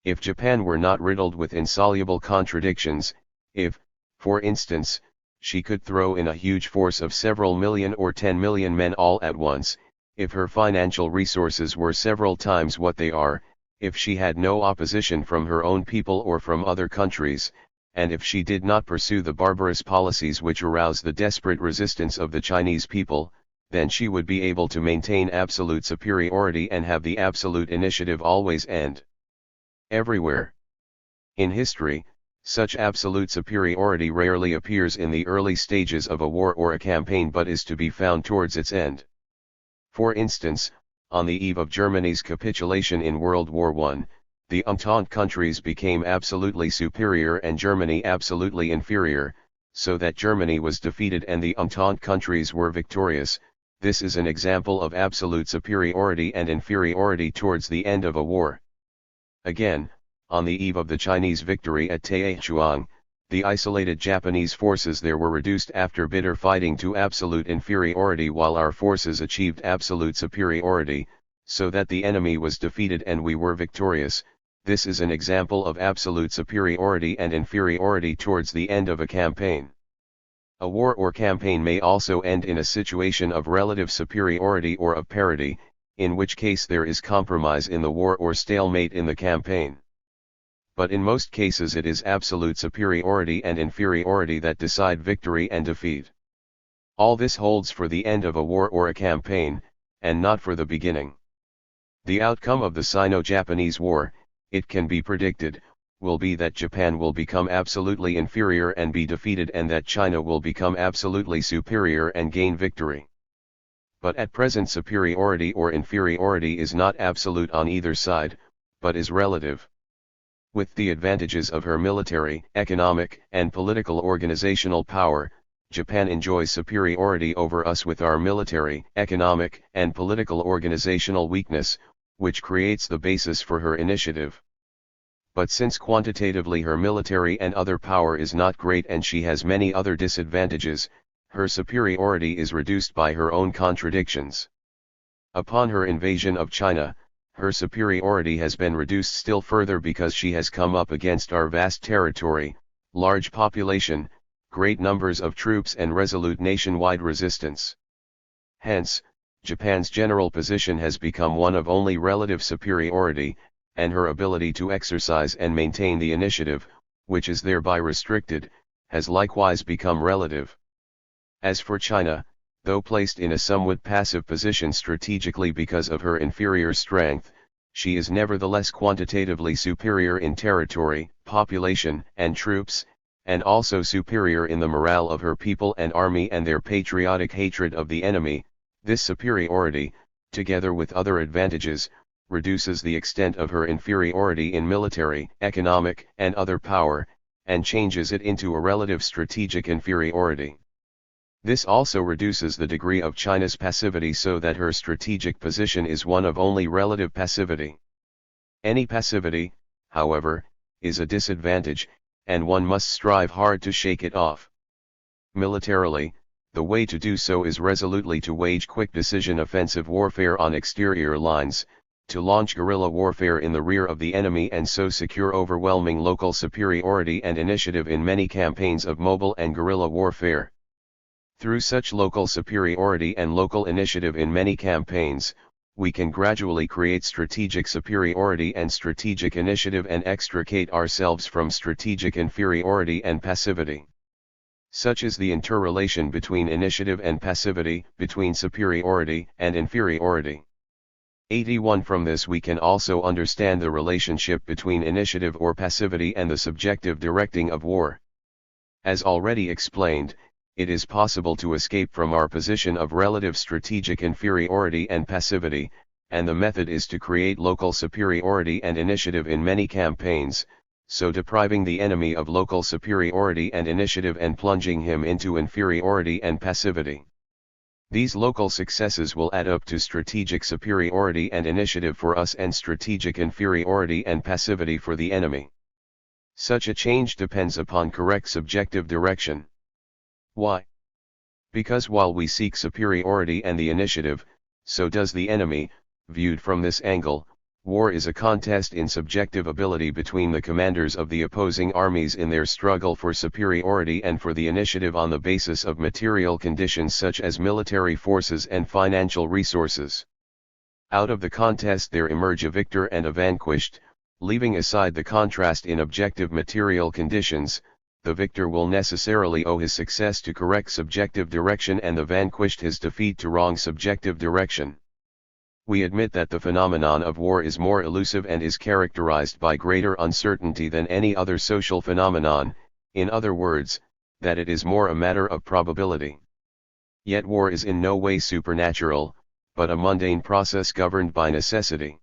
Speaker 1: If Japan were not riddled with insoluble contradictions, if, for instance, she could throw in a huge force of several million or 10 million men all at once, if her financial resources were several times what they are, if she had no opposition from her own people or from other countries, and if she did not pursue the barbarous policies which arouse the desperate resistance of the Chinese people, then she would be able to maintain absolute superiority and have the absolute initiative always and everywhere. In history, Such absolute superiority rarely appears in the early stages of a war or a campaign but is to be found towards its end. For instance, on the eve of Germany's capitulation in World War I, the Entente countries became absolutely superior and Germany absolutely inferior, so that Germany was defeated and the Entente countries were victorious. This is an example of absolute superiority and inferiority towards the end of a war. Again, on the eve of the Chinese victory at Taichuan, the isolated Japanese forces there were reduced after bitter fighting to absolute inferiority while our forces achieved absolute superiority, so that the enemy was defeated and we were victorious. This is an example of absolute superiority and inferiority towards the end of a campaign. A war or campaign may also end in a situation of relative superiority or of parity, in which case there is compromise in the war or stalemate in the campaign. But in most cases it is absolute superiority and inferiority that decide victory and defeat. All this holds for the end of a war or a campaign, and not for the beginning. The outcome of the Sino-Japanese War, it can be predicted, will be that Japan will become absolutely inferior and be defeated and that China will become absolutely superior and gain victory. But at present superiority or inferiority is not absolute on either side, but is relative. With the advantages of her military, economic, and political organizational power, Japan enjoys superiority over us with our military, economic, and political organizational weakness, which creates the basis for her initiative. But since quantitatively her military and other power is not great and she has many other disadvantages, her superiority is reduced by her own contradictions. Upon her invasion of China, her superiority has been reduced still further because she has come up against our vast territory, large population, great numbers of troops and resolute nationwide resistance. Hence, Japan's general position has become one of only relative superiority, and her ability to exercise and maintain the initiative, which is thereby restricted, has likewise become relative. As for China, though placed in a somewhat passive position strategically because of her inferior strength, she is nevertheless quantitatively superior in territory, population, and troops, and also superior in the morale of her people and army and their patriotic hatred of the enemy. This superiority, together with other advantages, reduces the extent of her inferiority in military, economic, and other power, and changes it into a relative strategic inferiority. This also reduces the degree of China's passivity so that her strategic position is one of only relative passivity. Any passivity, however, is a disadvantage, and one must strive hard to shake it off. Militarily, the way to do so is resolutely to wage quick decision offensive warfare on exterior lines, to launch guerrilla warfare in the rear of the enemy and so secure overwhelming local superiority and initiative in many campaigns of mobile and guerrilla warfare. Through such local superiority and local initiative in many campaigns, we can gradually create strategic superiority and strategic initiative and extricate ourselves from strategic inferiority and passivity. Such is the interrelation between initiative and passivity, between superiority and inferiority. 81 From this we can also understand the relationship between initiative or passivity and the subjective directing of war. As already explained, it is possible to escape from our position of relative strategic inferiority and passivity, and the method is to create local superiority and initiative in many campaigns, so depriving the enemy of local superiority and initiative and plunging him into inferiority and passivity. These local successes will add up to strategic superiority and initiative for us and strategic inferiority and passivity for the enemy. Such a change depends upon correct subjective direction. Why? Because while we seek superiority and the initiative, so does the enemy. Viewed from this angle, war is a contest in subjective ability between the commanders of the opposing armies in their struggle for superiority and for the initiative on the basis of material conditions such as military forces and financial resources. Out of the contest there emerge a victor and a vanquished. Leaving aside the contrast in objective material conditions, the victor will necessarily owe his success to correct subjective direction and the vanquished his defeat to wrong subjective direction. We admit that the phenomenon of war is more elusive and is characterized by greater uncertainty than any other social phenomenon, in other words, that it is more a matter of probability. Yet war is in no way supernatural, but a mundane process governed by necessity.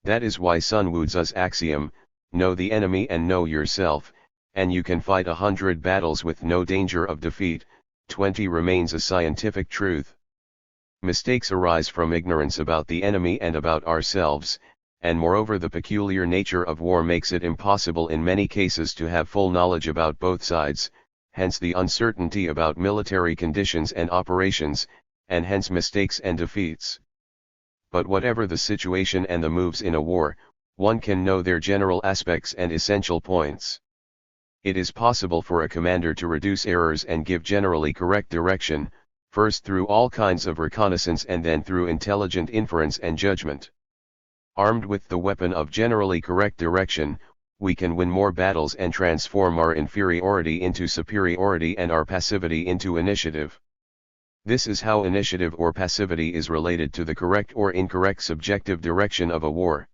Speaker 1: That is why Sun Tzu's axiom, know the enemy and know yourself, and you can fight 100 battles with no danger of defeat, 20 remains a scientific truth. Mistakes arise from ignorance about the enemy and about ourselves, and moreover the peculiar nature of war makes it impossible in many cases to have full knowledge about both sides, hence the uncertainty about military conditions and operations, and hence mistakes and defeats. But whatever the situation and the moves in a war, one can know their general aspects and essential points. It is possible for a commander to reduce errors and give generally correct direction, first through all kinds of reconnaissance and then through intelligent inference and judgment. Armed with the weapon of generally correct direction, we can win more battles and transform our inferiority into superiority and our passivity into initiative. This is how initiative or passivity is related to the correct or incorrect subjective direction of a war.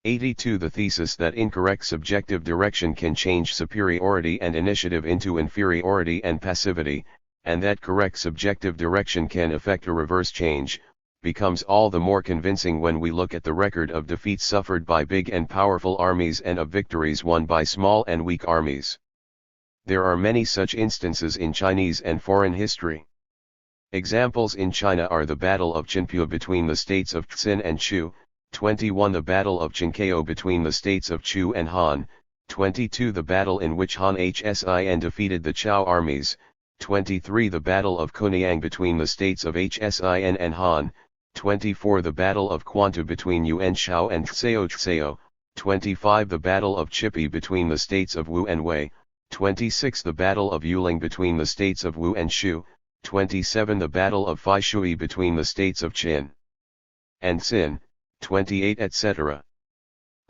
Speaker 1: 82. The thesis that incorrect subjective direction can change superiority and initiative into inferiority and passivity, and that correct subjective direction can effect a reverse change, becomes all the more convincing when we look at the record of defeats suffered by big and powerful armies and of victories won by small and weak armies. There are many such instances in Chinese and foreign history. Examples in China are the Battle of Qinpu between the states of Xin and Chu, 21 the Battle of Qinkao between the states of Chu and Han, 22 the battle in which Han Hsin defeated the Chao armies, 23 the Battle of Kunyang between the states of Hsin and Han, 24 the Battle of Quantu between Yuan Shao and Tsao, 25 the Battle of Chipi between the states of Wu and Wei, 26 the Battle of Yuling between the states of Wu and Shu, 27 the Battle of Faishui between the states of Qin and Xin, 28 etc.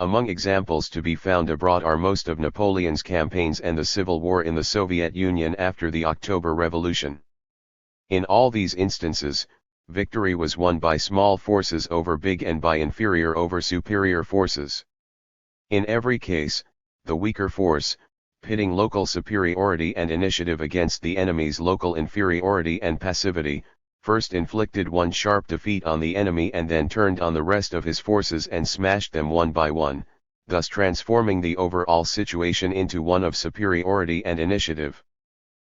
Speaker 1: Among examples to be found abroad are most of Napoleon's campaigns and the civil war in the Soviet Union after the October Revolution. In all these instances, victory was won by small forces over big and by inferior over superior forces. In every case, the weaker force, pitting local superiority and initiative against the enemy's local inferiority and passivity, first inflicted one sharp defeat on the enemy and then turned on the rest of his forces and smashed them one by one, thus transforming the overall situation into one of superiority and initiative.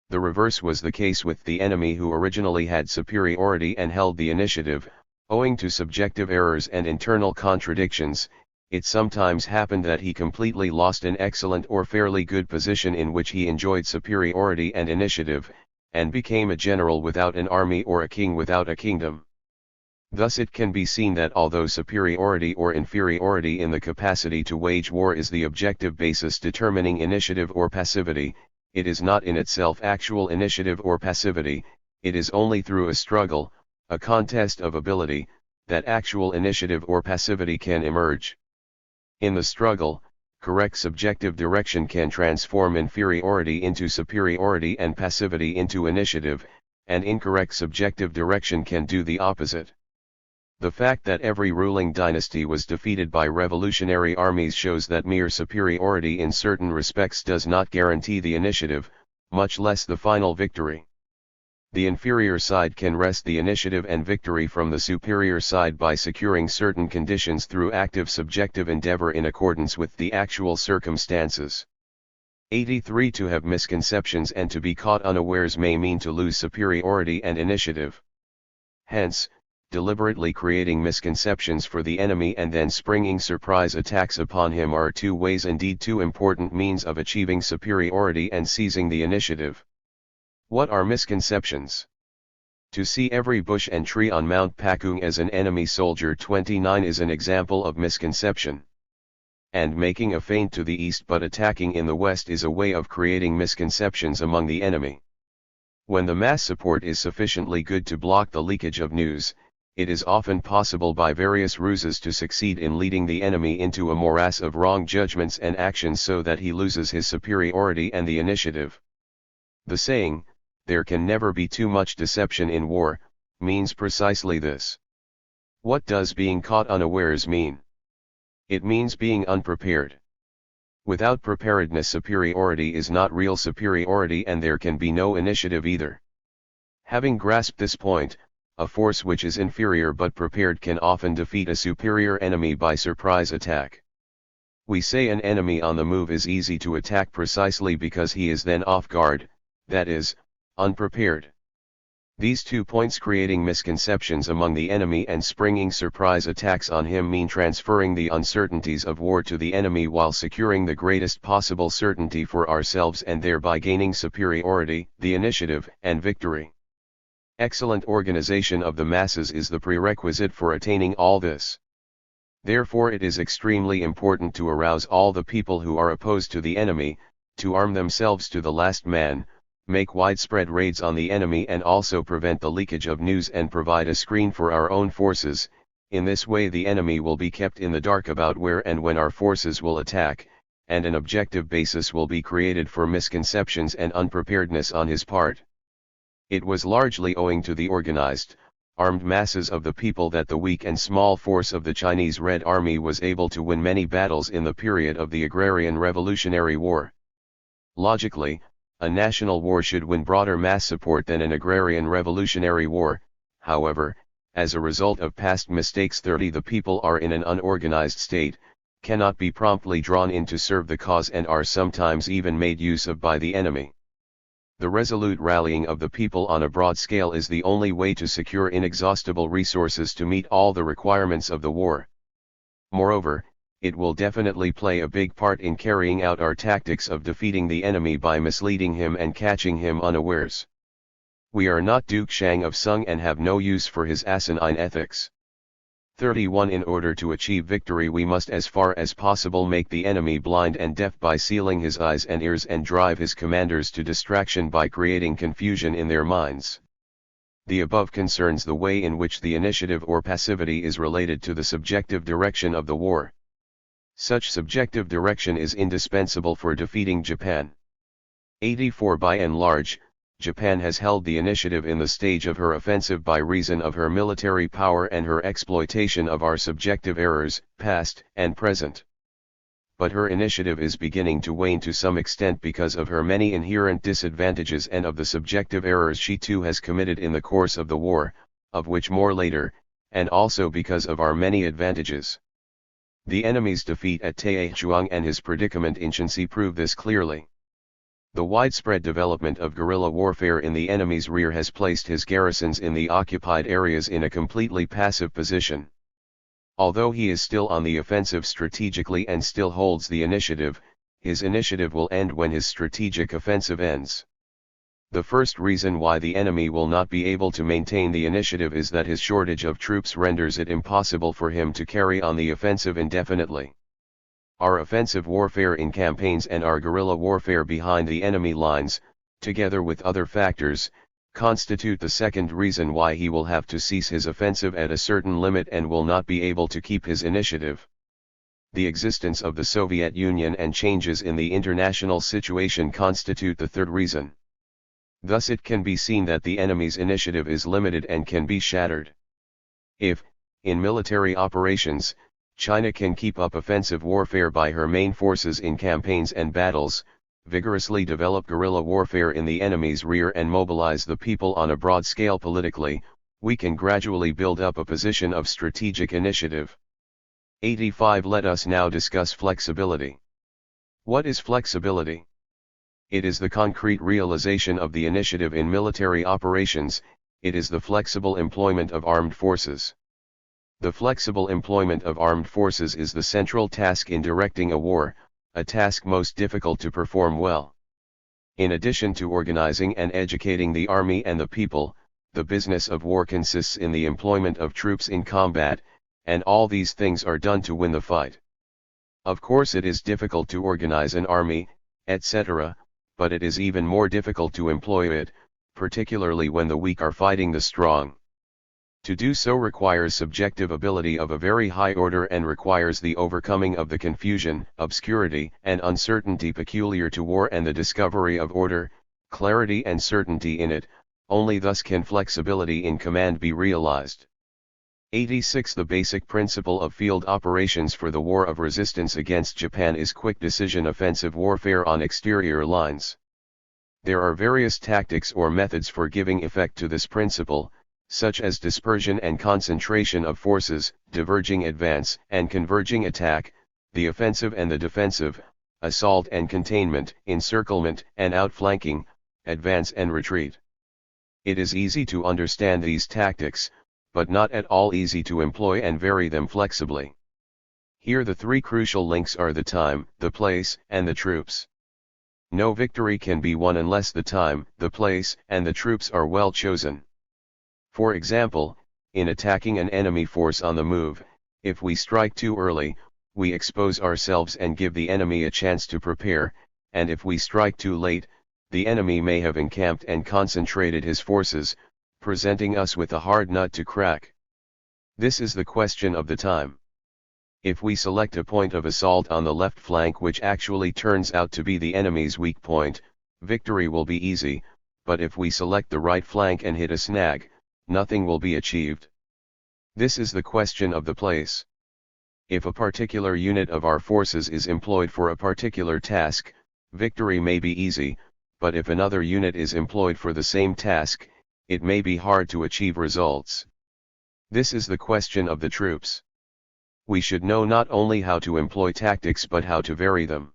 Speaker 1: The reverse was the case with the enemy who originally had superiority and held the initiative. Owing to subjective errors and internal contradictions, it sometimes happened that he completely lost an excellent or fairly good position in which he enjoyed superiority and initiative, and became a general without an army or a king without a kingdom. Thus it can be seen that although superiority or inferiority in the capacity to wage war is the objective basis determining initiative or passivity, it is not in itself actual initiative or passivity, it is only through a struggle, a contest of ability, that actual initiative or passivity can emerge. In the struggle, correct subjective direction can transform inferiority into superiority and passivity into initiative, and incorrect subjective direction can do the opposite. The fact that every ruling dynasty was defeated by revolutionary armies shows that mere superiority in certain respects does not guarantee the initiative, much less the final victory. The inferior side can wrest the initiative and victory from the superior side by securing certain conditions through active subjective endeavor in accordance with the actual circumstances. 83 To have misconceptions and to be caught unawares may mean to lose superiority and initiative. Hence, deliberately creating misconceptions for the enemy and then springing surprise attacks upon him are two ways, indeed two important means of achieving superiority and seizing the initiative. What are misconceptions? To see every bush and tree on Mount Pakung as an enemy soldier 29 is an example of misconception. And making a feint to the east but attacking in the west is a way of creating misconceptions among the enemy. When the mass support is sufficiently good to block the leakage of news, it is often possible by various ruses to succeed in leading the enemy into a morass of wrong judgments and actions so that he loses his superiority and the initiative. The saying, "There can never be too much deception in war," means precisely this. What does being caught unawares mean? It means being unprepared. Without preparedness, superiority is not real superiority, and there can be no initiative either. Having grasped this point, a force which is inferior but prepared can often defeat a superior enemy by surprise attack. We say an enemy on the move is easy to attack precisely because he is then off guard, that is, unprepared. These 2 points, creating misconceptions among the enemy and springing surprise attacks on him, mean transferring the uncertainties of war to the enemy while securing the greatest possible certainty for ourselves and thereby gaining superiority, the initiative, and victory. Excellent organization of the masses is the prerequisite for attaining all this. Therefore it is extremely important to arouse all the people who are opposed to the enemy, to arm themselves to the last man, make widespread raids on the enemy, and also prevent the leakage of news and provide a screen for our own forces. In this way the enemy will be kept in the dark about where and when our forces will attack, and an objective basis will be created for misconceptions and unpreparedness on his part. It was largely owing to the organized, armed masses of the people that the weak and small force of the Chinese Red Army was able to win many battles in the period of the Agrarian Revolutionary War. Logically, a national war should win broader mass support than an agrarian revolutionary war. However, as a result of past mistakes, the people are in an unorganized state, cannot be promptly drawn in to serve the cause, and are sometimes even made use of by the enemy. The resolute rallying of the people on a broad scale is the only way to secure inexhaustible resources to meet all the requirements of the war. Moreover, it will definitely play a big part in carrying out our tactics of defeating the enemy by misleading him and catching him unawares. We are not Duke Shang of Sung and have no use for his asinine ethics. 31. In order to achieve victory, we must as far as possible make the enemy blind and deaf by sealing his eyes and ears, and drive his commanders to distraction by creating confusion in their minds. The above concerns the way in which the initiative or passivity is related to the subjective direction of the war. Such subjective direction is indispensable for defeating Japan. 84. By and large, Japan has held the initiative in the stage of her offensive by reason of her military power and her exploitation of our subjective errors, past and present. But her initiative is beginning to wane to some extent because of her many inherent disadvantages and of the subjective errors she too has committed in the course of the war, of which more later, and also because of our many advantages. The enemy's defeat at Taizhuang and his predicament in Shanxi prove this clearly. The widespread development of guerrilla warfare in the enemy's rear has placed his garrisons in the occupied areas in a completely passive position. Although he is still on the offensive strategically and still holds the initiative, his initiative will end when his strategic offensive ends. The first reason why the enemy will not be able to maintain the initiative is that his shortage of troops renders it impossible for him to carry on the offensive indefinitely. Our offensive warfare in campaigns and our guerrilla warfare behind the enemy lines, together with other factors, constitute the second reason why he will have to cease his offensive at a certain limit and will not be able to keep his initiative. The existence of the Soviet Union and changes in the international situation constitute the third reason. Thus it can be seen that the enemy's initiative is limited and can be shattered. If, in military operations, China can keep up offensive warfare by her main forces in campaigns and battles, vigorously develop guerrilla warfare in the enemy's rear and mobilize the people on a broad scale politically, we can gradually build up a position of strategic initiative. 85. Let us now discuss flexibility. What is flexibility? It is the concrete realization of the initiative in military operations. It is the flexible employment of armed forces. The flexible employment of armed forces is the central task in directing a war, a task most difficult to perform well. In addition to organizing and educating the army and the people, the business of war consists in the employment of troops in combat, and all these things are done to win the fight. Of course it is difficult to organize an army, etc., but it is even more difficult to employ it, particularly when the weak are fighting the strong. To do so requires subjective ability of a very high order and requires the overcoming of the confusion, obscurity, and uncertainty peculiar to war and the discovery of order, clarity and certainty in it. Only thus can flexibility in command be realized. 86. The basic principle of field operations for the war of resistance against Japan is quick decision offensive warfare on exterior lines. There are various tactics or methods for giving effect to this principle, such as dispersion and concentration of forces, diverging advance and converging attack, the offensive and the defensive, assault and containment, encirclement and outflanking, advance and retreat. It is easy to understand these tactics, but not at all easy to employ and vary them flexibly. Here the three crucial links are the time, the place, and the troops. No victory can be won unless the time, the place, and the troops are well chosen. For example, in attacking an enemy force on the move, if we strike too early, we expose ourselves and give the enemy a chance to prepare, and if we strike too late, the enemy may have encamped and concentrated his forces, presenting us with a hard nut to crack. This is the question of the time. If we select a point of assault on the left flank which actually turns out to be the enemy's weak point, victory will be easy, but if we select the right flank and hit a snag, nothing will be achieved. This is the question of the place. If a particular unit of our forces is employed for a particular task, victory may be easy, but if another unit is employed for the same task, it may be hard to achieve results. This is the question of the troops. We should know not only how to employ tactics but how to vary them.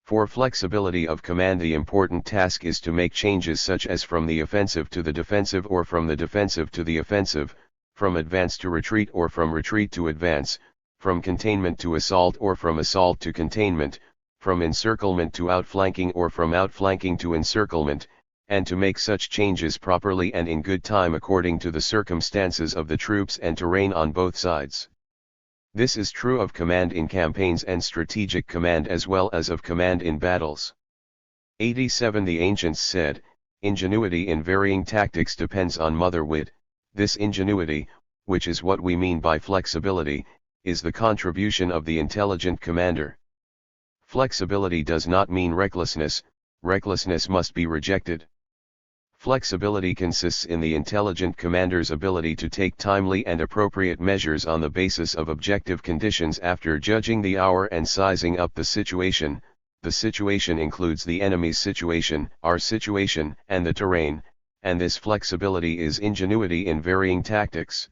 Speaker 1: For flexibility of command, the important task is to make changes such as from the offensive to the defensive or from the defensive to the offensive, from advance to retreat or from retreat to advance, from containment to assault or from assault to containment, from encirclement to outflanking or from outflanking to encirclement, and to make such changes properly and in good time according to the circumstances of the troops and terrain on both sides. This is true of command in campaigns and strategic command as well as of command in battles. 87. The ancients said, ingenuity in varying tactics depends on mother wit. This ingenuity, which is what we mean by flexibility, is the contribution of the intelligent commander. Flexibility does not mean recklessness, recklessness must be rejected. Flexibility consists in the intelligent commander's ability to take timely and appropriate measures on the basis of objective conditions after judging the hour and sizing up the situation. The situation includes the enemy's situation, our situation, and the terrain, and this flexibility is ingenuity in varying tactics.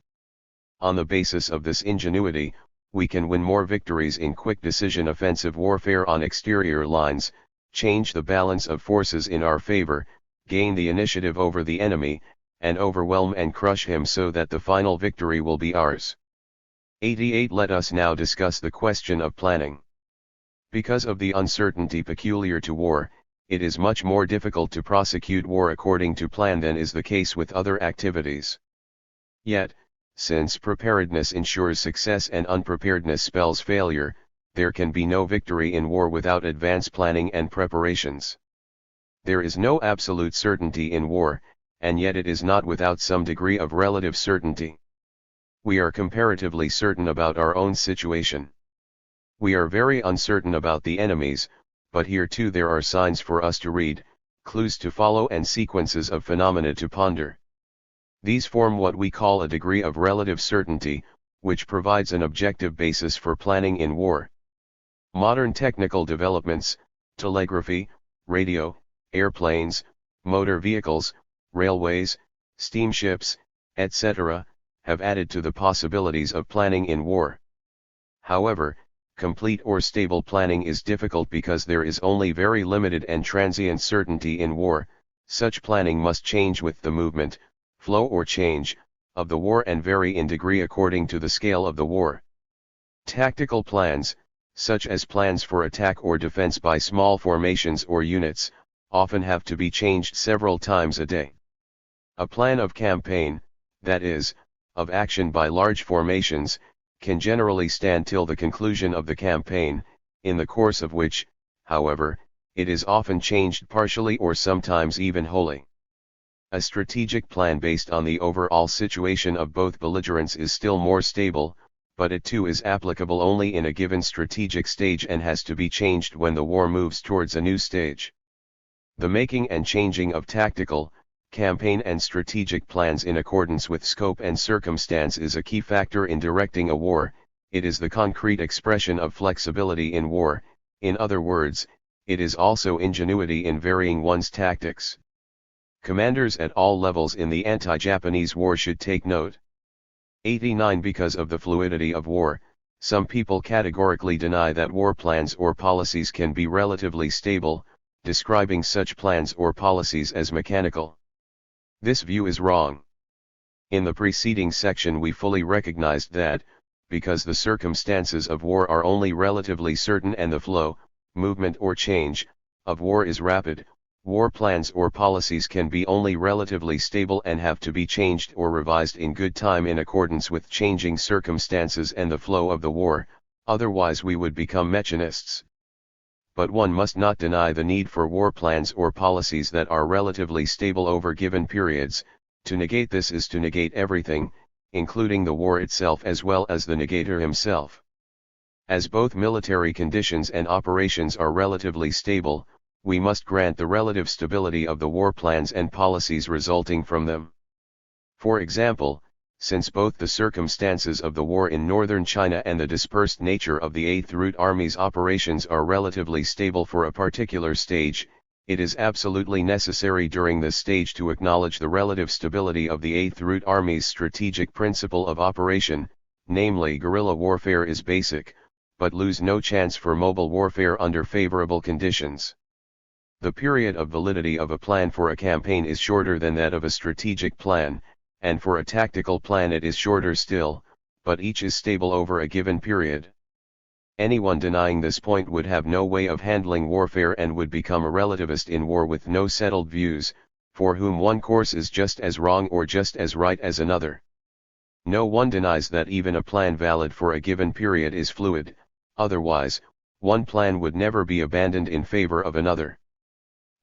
Speaker 1: On the basis of this ingenuity, we can win more victories in quick decision offensive warfare on exterior lines, change the balance of forces in our favor, gain the initiative over the enemy, and overwhelm and crush him so that the final victory will be ours. 88. Let us now discuss the question of planning. Because of the uncertainty peculiar to war, it is much more difficult to prosecute war according to plan than is the case with other activities. Yet, since preparedness ensures success and unpreparedness spells failure, there can be no victory in war without advance planning and preparations. There is no absolute certainty in war, and yet it is not without some degree of relative certainty. We are comparatively certain about our own situation. We are very uncertain about the enemy's, but here too there are signs for us to read, clues to follow and sequences of phenomena to ponder. These form what we call a degree of relative certainty, which provides an objective basis for planning in war. Modern technical developments, telegraphy, radio, airplanes, motor vehicles, railways, steamships, etc., have added to the possibilities of planning in war. However, complete or stable planning is difficult because there is only very limited and transient certainty in war. Such planning must change with the movement, flow or change, of the war and vary in degree according to the scale of the war. Tactical plans, such as plans for attack or defense by small formations or units, often have to be changed several times a day. A plan of campaign, that is, of action by large formations, can generally stand till the conclusion of the campaign, in the course of which, however, it is often changed partially or sometimes even wholly. A strategic plan based on the overall situation of both belligerents is still more stable, but it too is applicable only in a given strategic stage and has to be changed when the war moves towards a new stage. The making and changing of tactical, campaign and strategic plans in accordance with scope and circumstance is a key factor in directing a war. It is the concrete expression of flexibility in war. In other words, it is also ingenuity in varying one's tactics. Commanders at all levels in the anti-Japanese war should take note. 89. Because of the fluidity of war, some people categorically deny that war plans or policies can be relatively stable, describing such plans or policies as mechanical. This view is wrong. In the preceding section we fully recognized that, because the circumstances of war are only relatively certain and the flow, movement or change, of war is rapid, war plans or policies can be only relatively stable and have to be changed or revised in good time in accordance with changing circumstances and the flow of the war, otherwise we would become mechanists. But one must not deny the need for war plans or policies that are relatively stable over given periods. To negate this is to negate everything, including the war itself as well as the negator himself. As both military conditions and operations are relatively stable, we must grant the relative stability of the war plans and policies resulting from them. For example, since both the circumstances of the war in northern China and the dispersed nature of the Eighth Route Army's operations are relatively stable for a particular stage, it is absolutely necessary during this stage to acknowledge the relative stability of the Eighth Route Army's strategic principle of operation, namely guerrilla warfare is basic, but lose no chance for mobile warfare under favorable conditions. The period of validity of a plan for a campaign is shorter than that of a strategic plan, and for a tactical plan it is shorter still, but each is stable over a given period. Anyone denying this point would have no way of handling warfare and would become a relativist in war with no settled views, for whom one course is just as wrong or just as right as another. No one denies that even a plan valid for a given period is fluid, otherwise, one plan would never be abandoned in favor of another.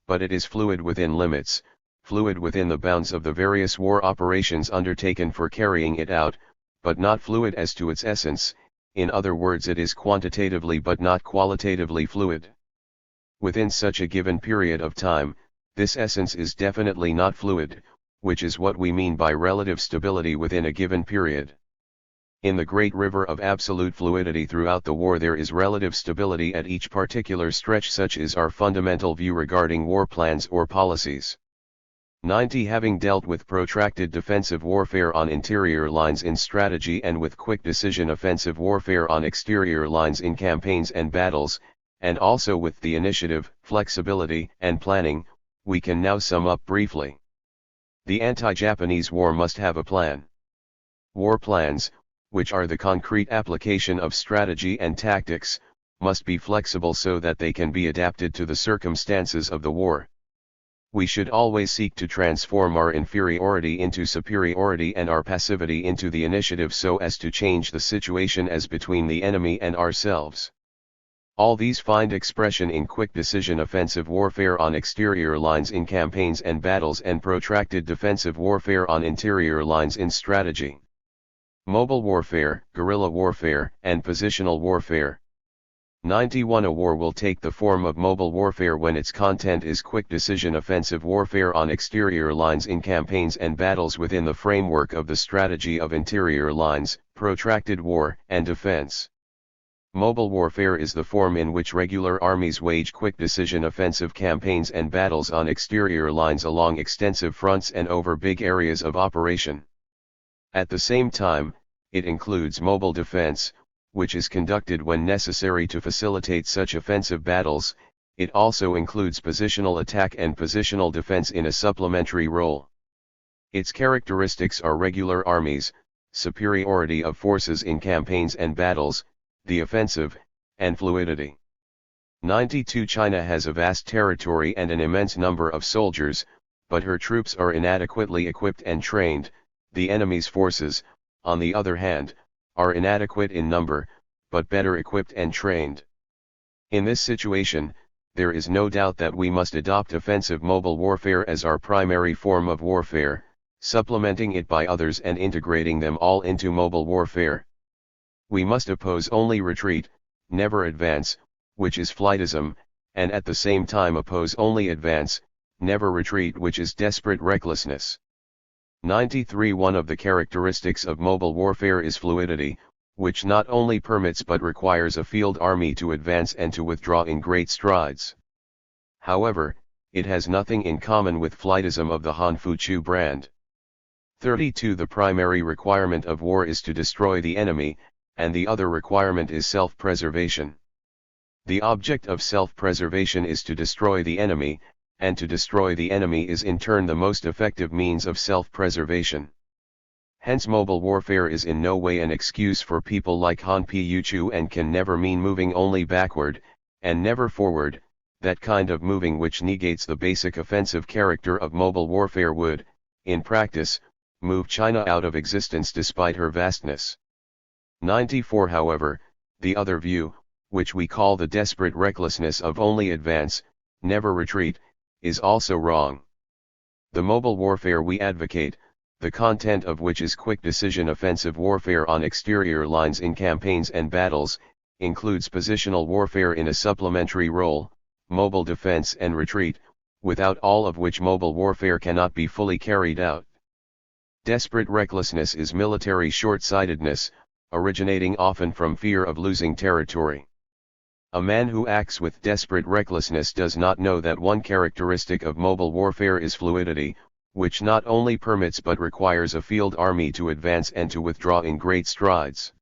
Speaker 1: But it is fluid within limits, fluid within the bounds of the various war operations undertaken for carrying it out, but not fluid as to its essence. In other words, it is quantitatively but not qualitatively fluid. Within such a given period of time, this essence is definitely not fluid, which is what we mean by relative stability within a given period. In the great river of absolute fluidity throughout the war there is relative stability at each particular stretch. Such is our fundamental view regarding war plans or policies. 90. Having dealt with protracted defensive warfare on interior lines in strategy and with quick decision offensive warfare on exterior lines in campaigns and battles, and also with the initiative, flexibility, and planning, we can now sum up briefly. The anti-Japanese war must have a plan. War plans, which are the concrete application of strategy and tactics, must be flexible so that they can be adapted to the circumstances of the war. We should always seek to transform our inferiority into superiority and our passivity into the initiative so as to change the situation as between the enemy and ourselves. All these find expression in quick decision offensive warfare on exterior lines in campaigns and battles and protracted defensive warfare on interior lines in strategy. Mobile warfare, guerrilla warfare, and positional warfare. 91. A war will take the form of mobile warfare when its content is quick decision offensive warfare on exterior lines in campaigns and battles within the framework of the strategy of interior lines, protracted war, and defense. Mobile warfare is the form in which regular armies wage quick decision offensive campaigns and battles on exterior lines along extensive fronts and over big areas of operation. At the same time, it includes mobile defense, which is conducted when necessary to facilitate such offensive battles. It also includes positional attack and positional defense in a supplementary role. Its characteristics are regular armies, superiority of forces in campaigns and battles, the offensive, and fluidity. 92. China has a vast territory and an immense number of soldiers, but her troops are inadequately equipped and trained. The enemy's forces, on the other hand, are inadequate in number, but better equipped and trained. In this situation, there is no doubt that we must adopt offensive mobile warfare as our primary form of warfare, supplementing it by others and integrating them all into mobile warfare. We must oppose only retreat, never advance, which is flightism, and at the same time oppose only advance, never retreat, which is desperate recklessness. 93. One of the characteristics of mobile warfare is fluidity, which not only permits but requires a field army to advance and to withdraw in great strides. However, it has nothing in common with flightism of the Han Fuchu brand. 32. The primary requirement of war is to destroy the enemy, and the other requirement is self-preservation. The object of self-preservation is to destroy the enemy, and to destroy the enemy is in turn the most effective means of self-preservation. Hence mobile warfare is in no way an excuse for people like Han Piuchu and can never mean moving only backward, and never forward. That kind of moving which negates the basic offensive character of mobile warfare would, in practice, move China out of existence despite her vastness. 94. However, the other view, which we call the desperate recklessness of only advance, never retreat, is also wrong. The mobile warfare we advocate, the content of which is quick decision offensive warfare on exterior lines in campaigns and battles, includes positional warfare in a supplementary role, mobile defense and retreat, without all of which mobile warfare cannot be fully carried out. Desperate recklessness is military short-sightedness, originating often from fear of losing territory. A man who acts with desperate recklessness does not know that one characteristic of mobile warfare is fluidity, which not only permits but requires a field army to advance and to withdraw in great strides.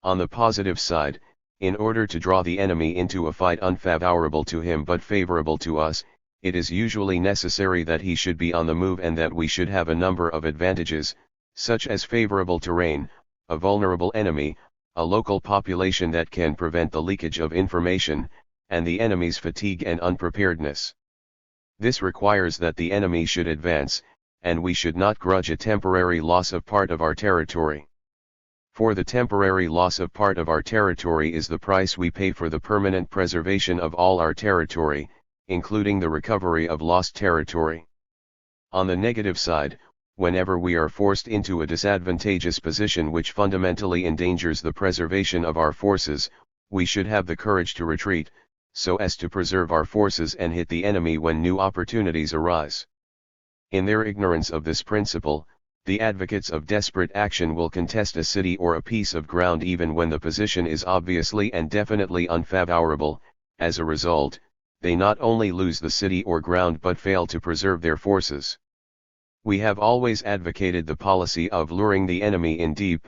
Speaker 1: On the positive side, in order to draw the enemy into a fight unfavorable to him but favorable to us, it is usually necessary that he should be on the move and that we should have a number of advantages, such as favorable terrain, a vulnerable enemy, a local population that can prevent the leakage of information, and the enemy's fatigue and unpreparedness. This requires that the enemy should advance, and we should not grudge a temporary loss of part of our territory. For the temporary loss of part of our territory is the price we pay for the permanent preservation of all our territory, including the recovery of lost territory. On the negative side, whenever we are forced into a disadvantageous position which fundamentally endangers the preservation of our forces, we should have the courage to retreat, so as to preserve our forces and hit the enemy when new opportunities arise. In their ignorance of this principle, the advocates of desperate action will contest a city or a piece of ground even when the position is obviously and definitely unfavorable. As a result, they not only lose the city or ground but fail to preserve their forces. We have always advocated the policy of luring the enemy in deep,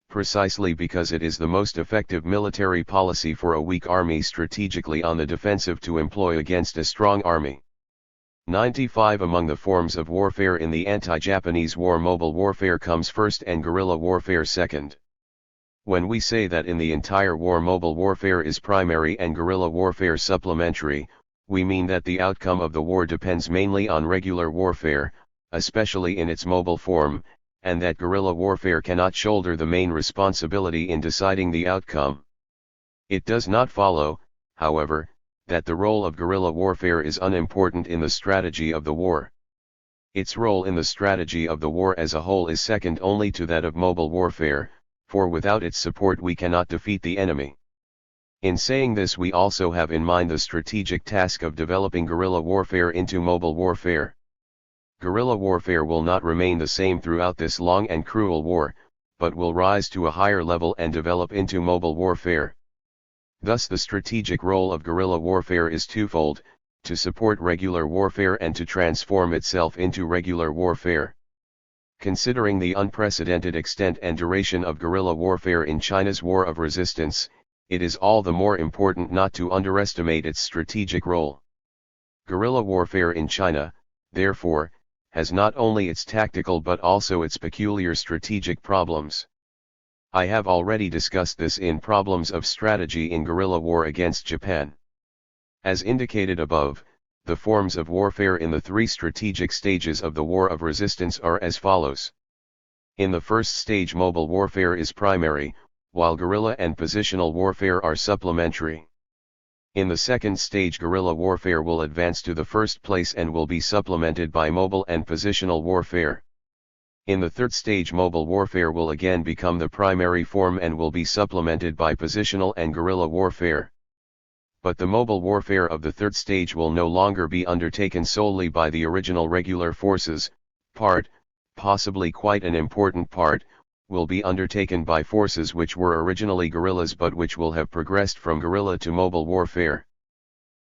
Speaker 1: precisely because it is the most effective military policy for a weak army strategically on the defensive to employ against a strong army. 95. Among the forms of warfare in the anti-Japanese war, mobile warfare comes first and guerrilla warfare second. When we say that in the entire war mobile warfare is primary and guerrilla warfare supplementary, we mean that the outcome of the war depends mainly on regular warfare, especially in its mobile form, and that guerrilla warfare cannot shoulder the main responsibility in deciding the outcome. It does not follow, however, that the role of guerrilla warfare is unimportant in the strategy of the war. Its role in the strategy of the war as a whole is second only to that of mobile warfare, for without its support we cannot defeat the enemy. In saying this, we also have in mind the strategic task of developing guerrilla warfare into mobile warfare. Guerrilla warfare will not remain the same throughout this long and cruel war, but will rise to a higher level and develop into mobile warfare. Thus the strategic role of guerrilla warfare is twofold: to support regular warfare and to transform itself into regular warfare. Considering the unprecedented extent and duration of guerrilla warfare in China's war of resistance, it is all the more important not to underestimate its strategic role. Guerrilla warfare in China, therefore, has not only its tactical but also its peculiar strategic problems. I have already discussed this in Problems of Strategy in Guerrilla War against Japan. As indicated above, the forms of warfare in the three strategic stages of the war of resistance are as follows. In the first stage, mobile warfare is primary, while guerrilla and positional warfare are supplementary. In the second stage, guerrilla warfare will advance to the first place and will be supplemented by mobile and positional warfare. In the third stage, mobile warfare will again become the primary form and will be supplemented by positional and guerrilla warfare. but the mobile warfare of the third stage will no longer be undertaken solely by the original regular forces. Possibly quite an important part, will be undertaken by forces which were originally guerrillas but which will have progressed from guerrilla to mobile warfare.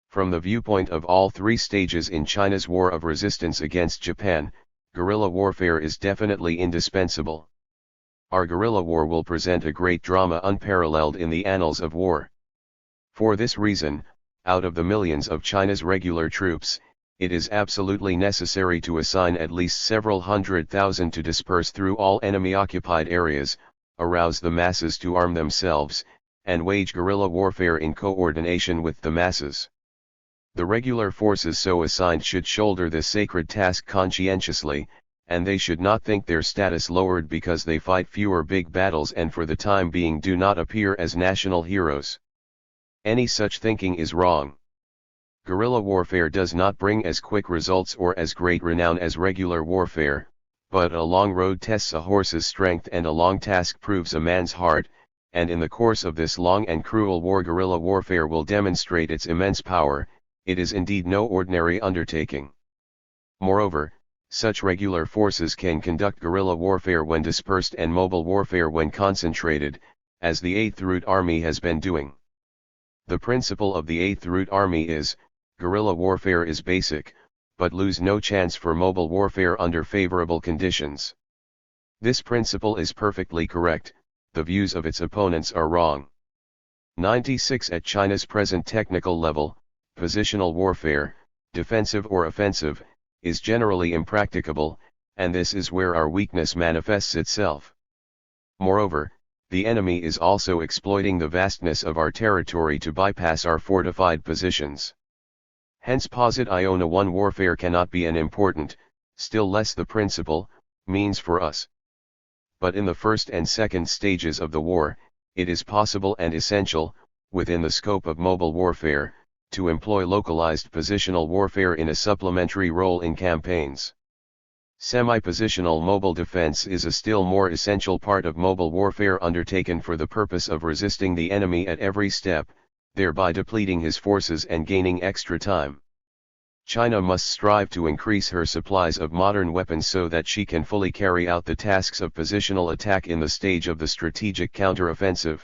Speaker 1: From the viewpoint of all three stages in China's war of resistance against Japan, guerrilla warfare is definitely indispensable. Our guerrilla war will present a great drama unparalleled in the annals of war. For this reason, out of the millions of China's regular troops, it is absolutely necessary to assign at least several 100,000 to disperse through all enemy-occupied areas, arouse the masses to arm themselves, and wage guerrilla warfare in coordination with the masses. The regular forces so assigned should shoulder this sacred task conscientiously, and they should not think their status lowered because they fight fewer big battles and for the time being do not appear as national heroes. Any such thinking is wrong. Guerrilla warfare does not bring as quick results or as great renown as regular warfare, but a long road tests a horse's strength and a long task proves a man's heart, and in the course of this long and cruel war guerrilla warfare will demonstrate its immense power. It is indeed no ordinary undertaking. Moreover, such regular forces can conduct guerrilla warfare when dispersed and mobile warfare when concentrated, as the 8th Route Army has been doing. The principle of the 8th Route Army is, guerrilla warfare is basic, but lose no chance for mobile warfare under favorable conditions. This principle is perfectly correct, the views of its opponents are wrong. 96 At China's present technical level, positional warfare, defensive or offensive, is generally impracticable, and this is where our weakness manifests itself. Moreover, the enemy is also exploiting the vastness of our territory to bypass our fortified positions. Hence posit Iona 1 warfare cannot be an important, still less the principal, means for us. But in the first and second stages of the war, it is possible and essential, within the scope of mobile warfare, to employ localized positional warfare in a supplementary role in campaigns. Semi-positional mobile defense is a still more essential part of mobile warfare undertaken for the purpose of resisting the enemy at every step, thereby depleting his forces and gaining extra time. China must strive to increase her supplies of modern weapons so that she can fully carry out the tasks of positional attack in the stage of the strategic counteroffensive.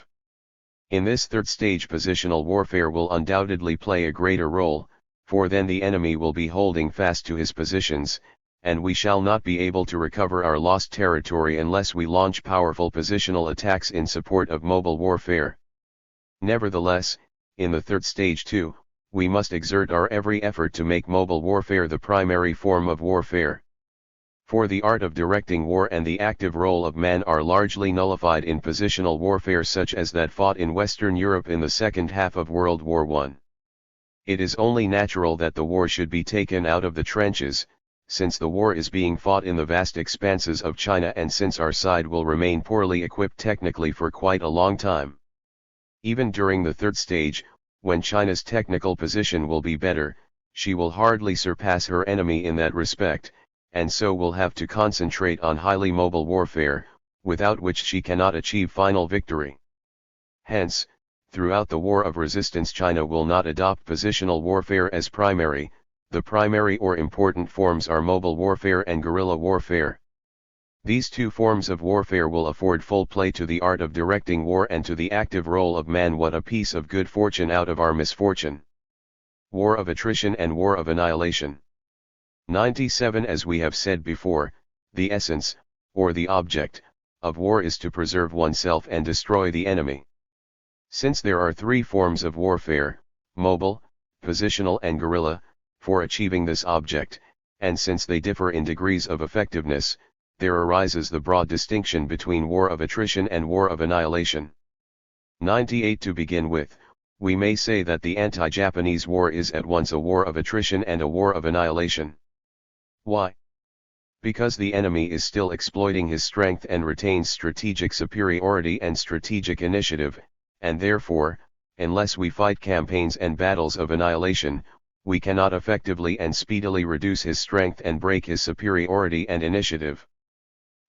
Speaker 1: In this third stage positional warfare will undoubtedly play a greater role, for then the enemy will be holding fast to his positions, and we shall not be able to recover our lost territory unless we launch powerful positional attacks in support of mobile warfare. Nevertheless, in the third stage too, we must exert our every effort to make mobile warfare the primary form of warfare. For the art of directing war and the active role of man are largely nullified in positional warfare such as that fought in Western Europe in the second half of World War I. It is only natural that the war should be taken out of the trenches, since the war is being fought in the vast expanses of China and since our side will remain poorly equipped technically for quite a long time. Even during the third stage, when China's technical position will be better, she will hardly surpass her enemy in that respect, and so will have to concentrate on highly mobile warfare, without which she cannot achieve final victory. Hence, throughout the war of resistance China will not adopt positional warfare as primary. The primary or important forms are mobile warfare and guerrilla warfare. These two forms of warfare will afford full play to the art of directing war and to the active role of man. What a piece of good fortune out of our misfortune! War of attrition and war of annihilation. 97 As we have said before, the essence, or the object, of war is to preserve oneself and destroy the enemy. Since there are three forms of warfare, mobile, positional and guerrilla, for achieving this object, and since they differ in degrees of effectiveness, there arises the broad distinction between war of attrition and war of annihilation. 98 To begin with, we may say that the anti-Japanese war is at once a war of attrition and a war of annihilation. Why? Because the enemy is still exploiting his strength and retains strategic superiority and strategic initiative, and therefore, unless we fight campaigns and battles of annihilation, we cannot effectively and speedily reduce his strength and break his superiority and initiative.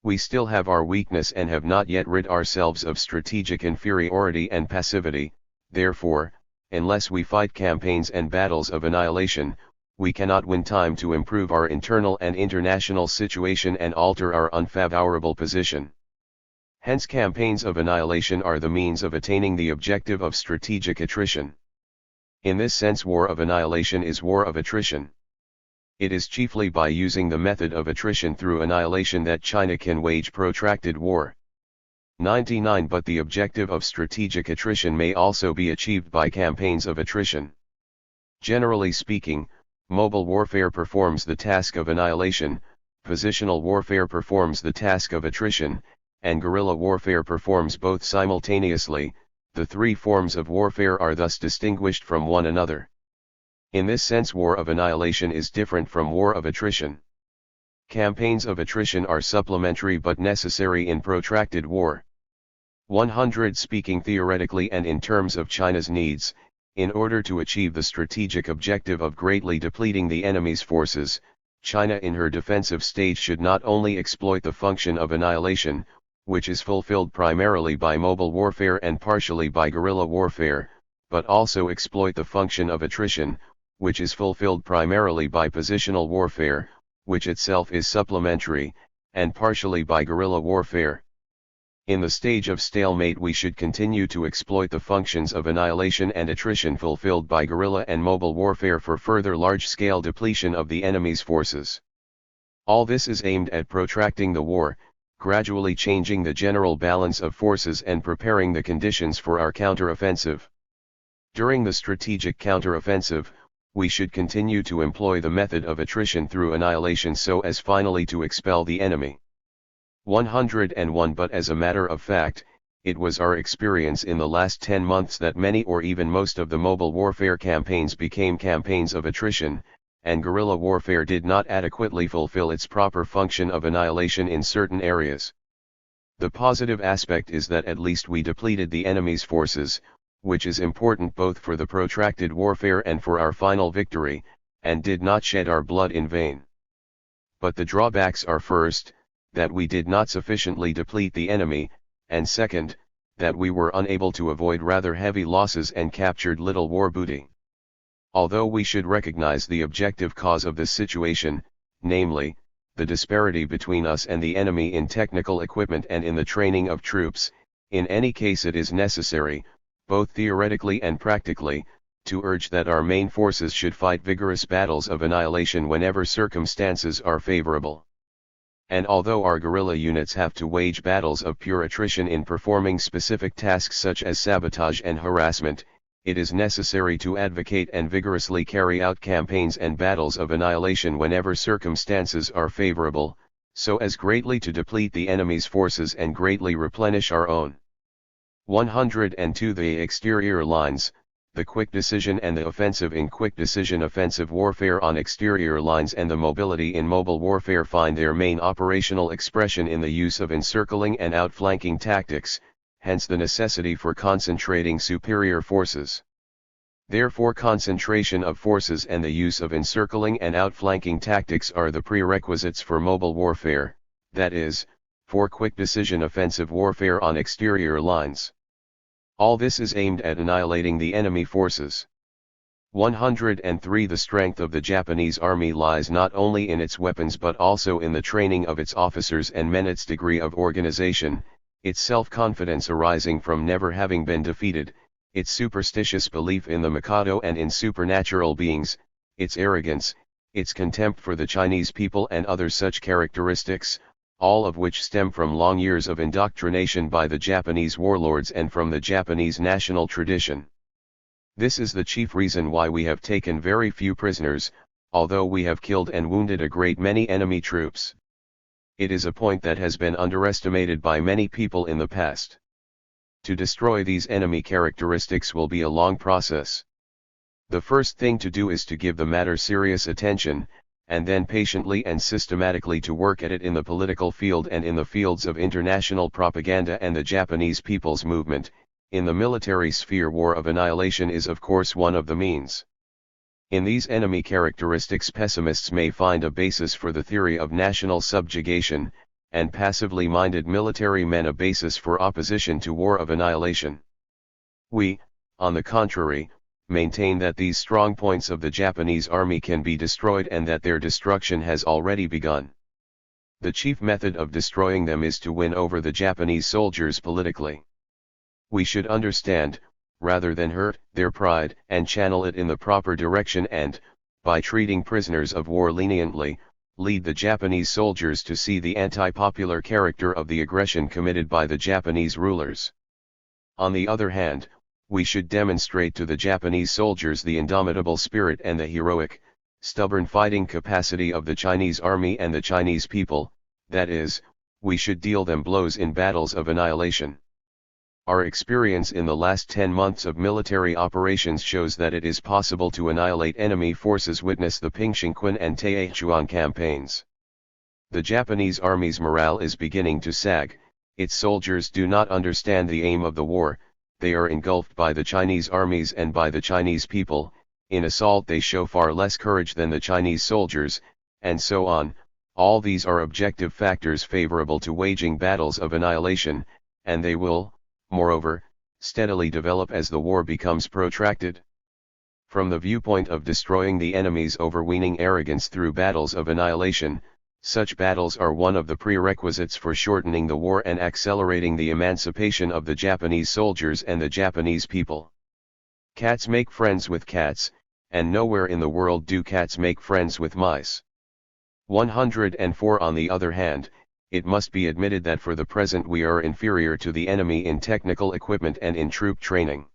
Speaker 1: We still have our weakness and have not yet rid ourselves of strategic inferiority and passivity, therefore, Unless we fight campaigns and battles of annihilation, we cannot win time to improve our internal and international situation and alter our unfavorable position. Hence campaigns of annihilation are the means of attaining the objective of strategic attrition. In this sense, war of annihilation is war of attrition. It is chiefly by using the method of attrition through annihilation that China can wage protracted war. 99 But the objective of strategic attrition may also be achieved by campaigns of attrition. Generally speaking, mobile warfare performs the task of annihilation, positional warfare performs the task of attrition, and guerrilla warfare performs both simultaneously. The three forms of warfare are thus distinguished from one another. In this sense, war of annihilation is different from war of attrition. Campaigns of attrition are supplementary but necessary in protracted war. 100 Speaking theoretically and in terms of China's needs, in order to achieve the strategic objective of greatly depleting the enemy's forces, China in her defensive stage should not only exploit the function of annihilation, which is fulfilled primarily by mobile warfare and partially by guerrilla warfare, but also exploit the function of attrition, which is fulfilled primarily by positional warfare, which itself is supplementary, and partially by guerrilla warfare. In the stage of stalemate, we should continue to exploit the functions of annihilation and attrition fulfilled by guerrilla and mobile warfare for further large-scale depletion of the enemy's forces. All this is aimed at protracting the war, gradually changing the general balance of forces and preparing the conditions for our counteroffensive. During the strategic counteroffensive, we should continue to employ the method of attrition through annihilation so as finally to expel the enemy. 101 But as a matter of fact, it was our experience in the last 10 months that many or even most of the mobile warfare campaigns became campaigns of attrition, and guerrilla warfare did not adequately fulfill its proper function of annihilation in certain areas. The positive aspect is that at least we depleted the enemy's forces, which is important both for the protracted warfare and for our final victory, and did not shed our blood in vain. But the drawbacks are first, that we did not sufficiently deplete the enemy, and second, that we were unable to avoid rather heavy losses and captured little war booty. Although we should recognize the objective cause of this situation, namely, the disparity between us and the enemy in technical equipment and in the training of troops, in any case it is necessary, both theoretically and practically, to urge that our main forces should fight vigorous battles of annihilation whenever circumstances are favorable. And although our guerrilla units have to wage battles of pure attrition in performing specific tasks such as sabotage and harassment, it is necessary to advocate and vigorously carry out campaigns and battles of annihilation whenever circumstances are favorable, so as greatly to deplete the enemy's forces and greatly replenish our own. 102 The exterior lines, the quick decision and the offensive in quick decision offensive warfare on exterior lines and the mobility in mobile warfare find their main operational expression in the use of encircling and outflanking tactics, hence the necessity for concentrating superior forces. Therefore, concentration of forces and the use of encircling and outflanking tactics are the prerequisites for mobile warfare, that is, for quick decision offensive warfare on exterior lines. All this is aimed at annihilating the enemy forces. 103 The strength of the Japanese army lies not only in its weapons but also in the training of its officers and men, its degree of organization, its self-confidence arising from never having been defeated, its superstitious belief in the Mikado and in supernatural beings, its arrogance, its contempt for the Chinese people and other such characteristics, all of which stem from long years of indoctrination by the Japanese warlords and from the Japanese national tradition. This is the chief reason why we have taken very few prisoners, although we have killed and wounded a great many enemy troops. It is a point that has been underestimated by many people in the past. To destroy these enemy characteristics will be a long process. The first thing to do is to give the matter serious attention, and then patiently and systematically to work at it in the political field and in the fields of international propaganda and the Japanese people's movement. In the military sphere, war of annihilation is of course one of the means. In these enemy characteristics, pessimists may find a basis for the theory of national subjugation, and passively minded military men a basis for opposition to war of annihilation. We, on the contrary, maintain that these strong points of the Japanese army can be destroyed and that their destruction has already begun. The chief method of destroying them is to win over the Japanese soldiers politically. We should understand, rather than hurt their pride, and channel it in the proper direction and, by treating prisoners of war leniently, lead the Japanese soldiers to see the anti-popular character of the aggression committed by the Japanese rulers. On the other hand, we should demonstrate to the Japanese soldiers the indomitable spirit and the heroic, stubborn fighting capacity of the Chinese army and the Chinese people, that is, we should deal them blows in battles of annihilation. Our experience in the last 10 months of military operations shows that it is possible to annihilate enemy forces. Witness the Pingxingquan and Taechuan campaigns. The Japanese army's morale is beginning to sag, its soldiers do not understand the aim of the war, they are engulfed by the Chinese armies and by the Chinese people, in assault they show far less courage than the Chinese soldiers, and so on. All these are objective factors favorable to waging battles of annihilation, and they will, moreover, steadily develop as the war becomes protracted. From the viewpoint of destroying the enemy's overweening arrogance through battles of annihilation, such battles are one of the prerequisites for shortening the war and accelerating the emancipation of the Japanese soldiers and the Japanese people. Cats make friends with cats, and nowhere in the world do cats make friends with mice. 104. On the other hand, it must be admitted that for the present we are inferior to the enemy in technical equipment and in troop training.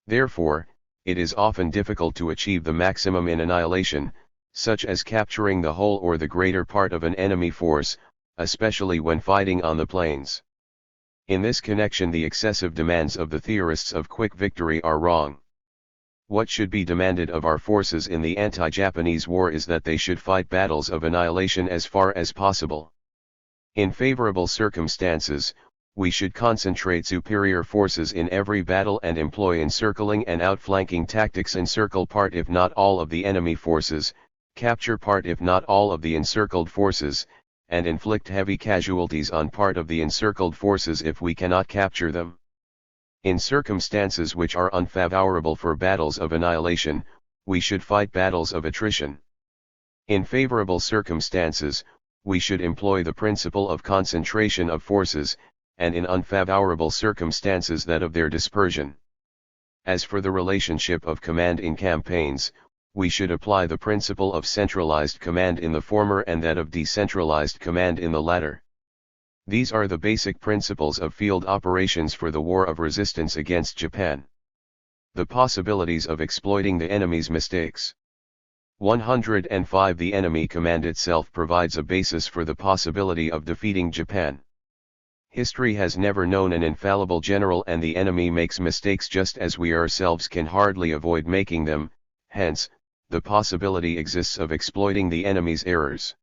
Speaker 1: Therefore, it is often difficult to achieve the maximum in annihilation, such as capturing the whole or the greater part of an enemy force, especially when fighting on the plains. In this connection, the excessive demands of the theorists of quick victory are wrong. What should be demanded of our forces in the anti-Japanese war is that they should fight battles of annihilation as far as possible. In favorable circumstances, we should concentrate superior forces in every battle and employ encircling and outflanking tactics. Encircle part if not all of the enemy forces, capture part if not all of the encircled forces, and inflict heavy casualties on part of the encircled forces if we cannot capture them. In circumstances which are unfavorable for battles of annihilation, we should fight battles of attrition. In favorable circumstances, we should employ the principle of concentration of forces, and in unfavorable circumstances that of their dispersion. As for the relationship of command in campaigns, we should apply the principle of centralized command in the former and that of decentralized command in the latter. These are the basic principles of field operations for the war of resistance against Japan. The possibilities of exploiting the enemy's mistakes. 105. The enemy command itself provides a basis for the possibility of defeating Japan. History has never known an infallible general, and the enemy makes mistakes just as we ourselves can hardly avoid making them, hence, the possibility exists of exploiting the enemy's errors.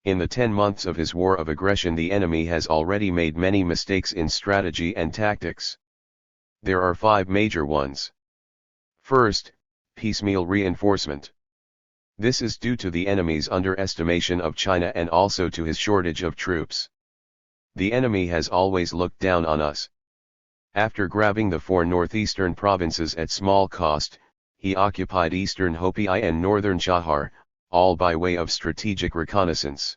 Speaker 1: In the 10 months of his war of aggression, the enemy has already made many mistakes in strategy and tactics. There are 5 major ones. First, piecemeal reinforcement. This is due to the enemy's underestimation of China and also to his shortage of troops. The enemy has always looked down on us. After grabbing the 4 northeastern provinces at small cost, he occupied eastern Hopi and northern Chahar, all by way of strategic reconnaissance.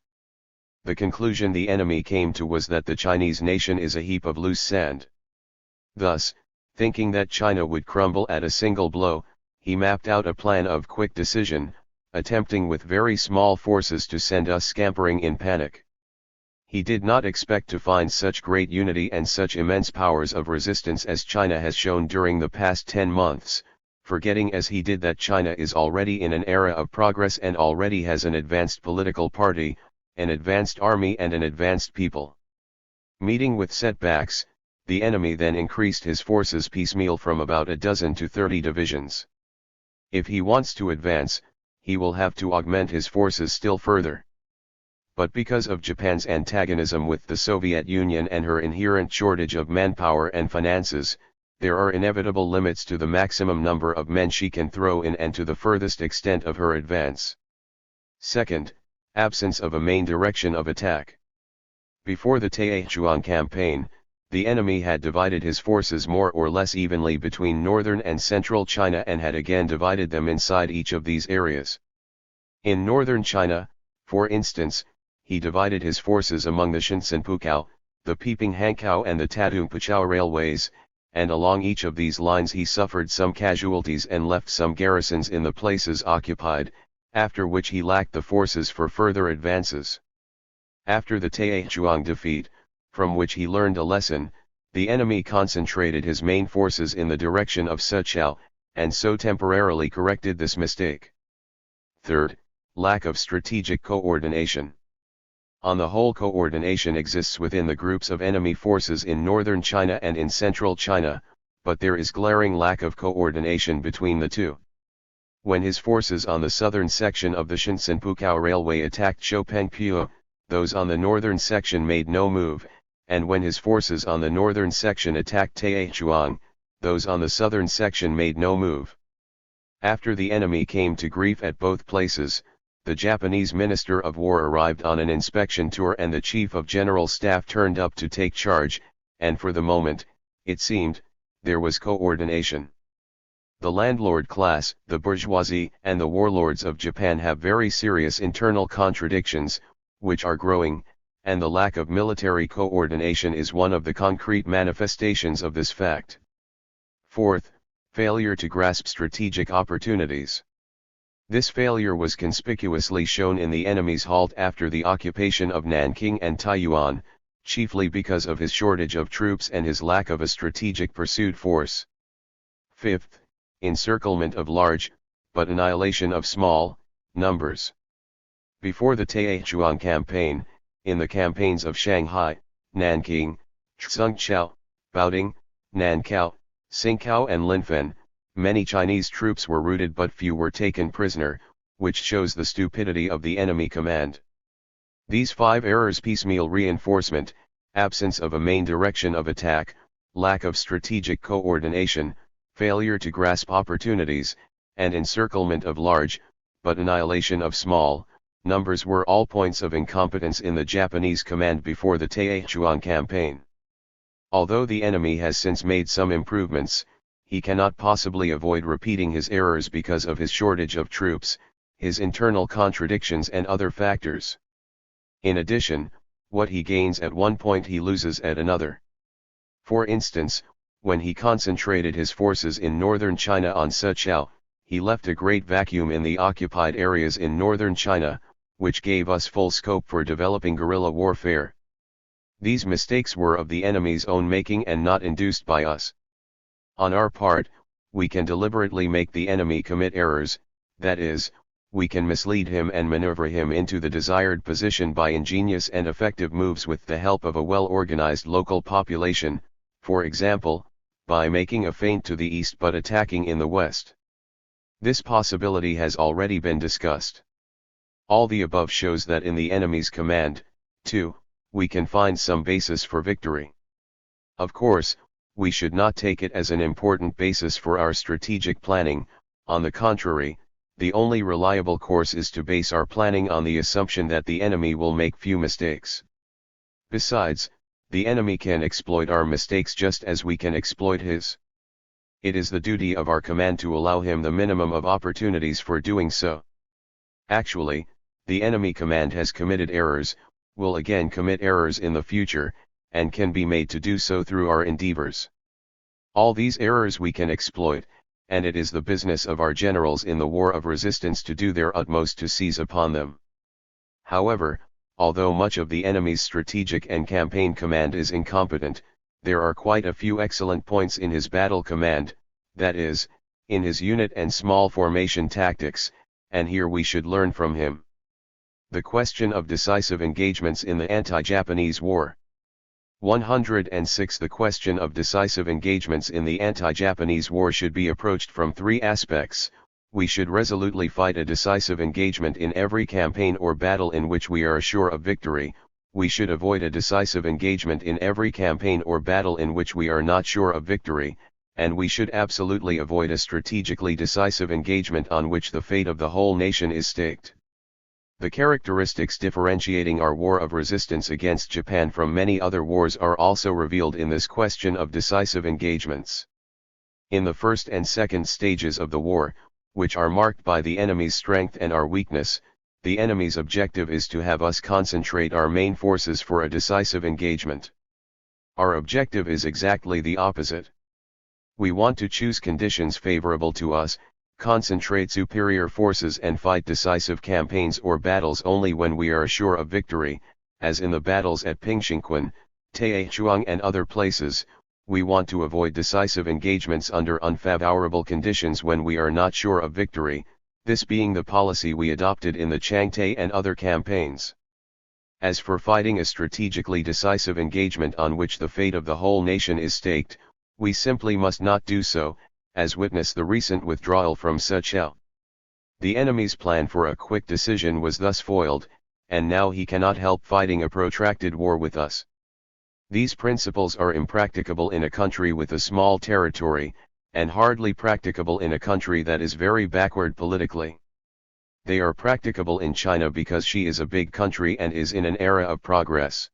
Speaker 1: The conclusion the enemy came to was that the Chinese nation is a heap of loose sand. Thus, thinking that China would crumble at a single blow, he mapped out a plan of quick decision, attempting with very small forces to send us scampering in panic. He did not expect to find such great unity and such immense powers of resistance as China has shown during the past 10 months, forgetting as he did that China is already in an era of progress and already has an advanced political party, an advanced army and an advanced people. Meeting with setbacks, the enemy then increased his forces piecemeal from about a dozen to 30 divisions. If he wants to advance, he will have to augment his forces still further. But because of Japan's antagonism with the Soviet Union and her inherent shortage of manpower and finances, there are inevitable limits to the maximum number of men she can throw in and to the furthest extent of her advance. Second, absence of a main direction of attack. Before the Taechuan campaign, The enemy had divided his forces more or less evenly between northern and central China and had again divided them inside each of these areas. In northern China, for instance, he divided his forces among the Shenzhen-Puqiao, the Peiping-Hankow and the Tadung-Puqiao railways, and along each of these lines he suffered some casualties and left some garrisons in the places occupied, after which he lacked the forces for further advances. After the Taizhuang defeat, from which he learned a lesson, the enemy concentrated his main forces in the direction of Sichuan, and so temporarily corrected this mistake. Third, lack of strategic coordination. On the whole, coordination exists within the groups of enemy forces in northern China and in central China, but there is glaring lack of coordination between the two. When his forces on the southern section of the Shenzhen-Puqiao Railway attacked Chopengpuo, those on the northern section made no move, and when his forces on the northern section attacked Taizhuang, those on the southern section made no move. After the enemy came to grief at both places, the Japanese Minister of War arrived on an inspection tour and the Chief of General Staff turned up to take charge, and for the moment, it seemed, there was coordination. The landlord class, the bourgeoisie, and the warlords of Japan have very serious internal contradictions, which are growing, and the lack of military coordination is one of the concrete manifestations of this fact. Fourth, failure to grasp strategic opportunities. This failure was conspicuously shown in the enemy's halt after the occupation of Nanking and Taiyuan, chiefly because of his shortage of troops and his lack of a strategic pursuit force. Fifth, encirclement of large, but annihilation of small, numbers. Before the Taizhuang campaign, in the campaigns of Shanghai, Nanking, Tsungchao, Baoding, Nankow, Singkao and Linfen, many Chinese troops were routed but few were taken prisoner, which shows the stupidity of the enemy command. These 5 errors: piecemeal reinforcement, absence of a main direction of attack, lack of strategic coordination, failure to grasp opportunities, and encirclement of large, but annihilation of small, numbers were all points of incompetence in the Japanese command before the Taizhuang campaign. Although the enemy has since made some improvements, he cannot possibly avoid repeating his errors because of his shortage of troops, his internal contradictions and other factors. In addition, what he gains at one point he loses at another. For instance, when he concentrated his forces in northern China on Sichuan, he left a great vacuum in the occupied areas in northern China, which gave us full scope for developing guerrilla warfare. These mistakes were of the enemy's own making and not induced by us. On our part, we can deliberately make the enemy commit errors, that is, we can mislead him and maneuver him into the desired position by ingenious and effective moves with the help of a well-organized local population, for example, by making a feint to the east but attacking in the west. This possibility has already been discussed. All the above shows that in the enemy's command, too, we can find some basis for victory. Of course, we should not take it as an important basis for our strategic planning. On the contrary, the only reliable course is to base our planning on the assumption that the enemy will make few mistakes. Besides, the enemy can exploit our mistakes just as we can exploit his. It is the duty of our command to allow him the minimum of opportunities for doing so. Actually, the enemy command has committed errors, will again commit errors in the future, and can be made to do so through our endeavors. All these errors we can exploit, and it is the business of our generals in the war of resistance to do their utmost to seize upon them. However, although much of the enemy's strategic and campaign command is incompetent, there are quite a few excellent points in his battle command, that is, in his unit and small formation tactics, and here we should learn from him. The question of decisive engagements in the anti-Japanese war. 106. The question of decisive engagements in the anti-Japanese war should be approached from 3 aspects. We should resolutely fight a decisive engagement in every campaign or battle in which we are sure of victory. We should avoid a decisive engagement in every campaign or battle in which we are not sure of victory, and we should absolutely avoid a strategically decisive engagement on which the fate of the whole nation is staked. The characteristics differentiating our war of resistance against Japan from many other wars are also revealed in this question of decisive engagements. In the first and second stages of the war, which are marked by the enemy's strength and our weakness, the enemy's objective is to have us concentrate our main forces for a decisive engagement. Our objective is exactly the opposite. We want to choose conditions favorable to us, concentrate superior forces and fight decisive campaigns or battles only when we are sure of victory, as in the battles at Pingxingquan, Taechuang and other places. We want to avoid decisive engagements under unfavorable conditions when we are not sure of victory, this being the policy we adopted in the Changtai and other campaigns. As for fighting a strategically decisive engagement on which the fate of the whole nation is staked, we simply must not do so, as witness the recent withdrawal from Sechel. The enemy's plan for a quick decision was thus foiled, and now he cannot help fighting a protracted war with us. These principles are impracticable in a country with a small territory, and hardly practicable in a country that is very backward politically. They are practicable in China because she is a big country and is in an era of progress.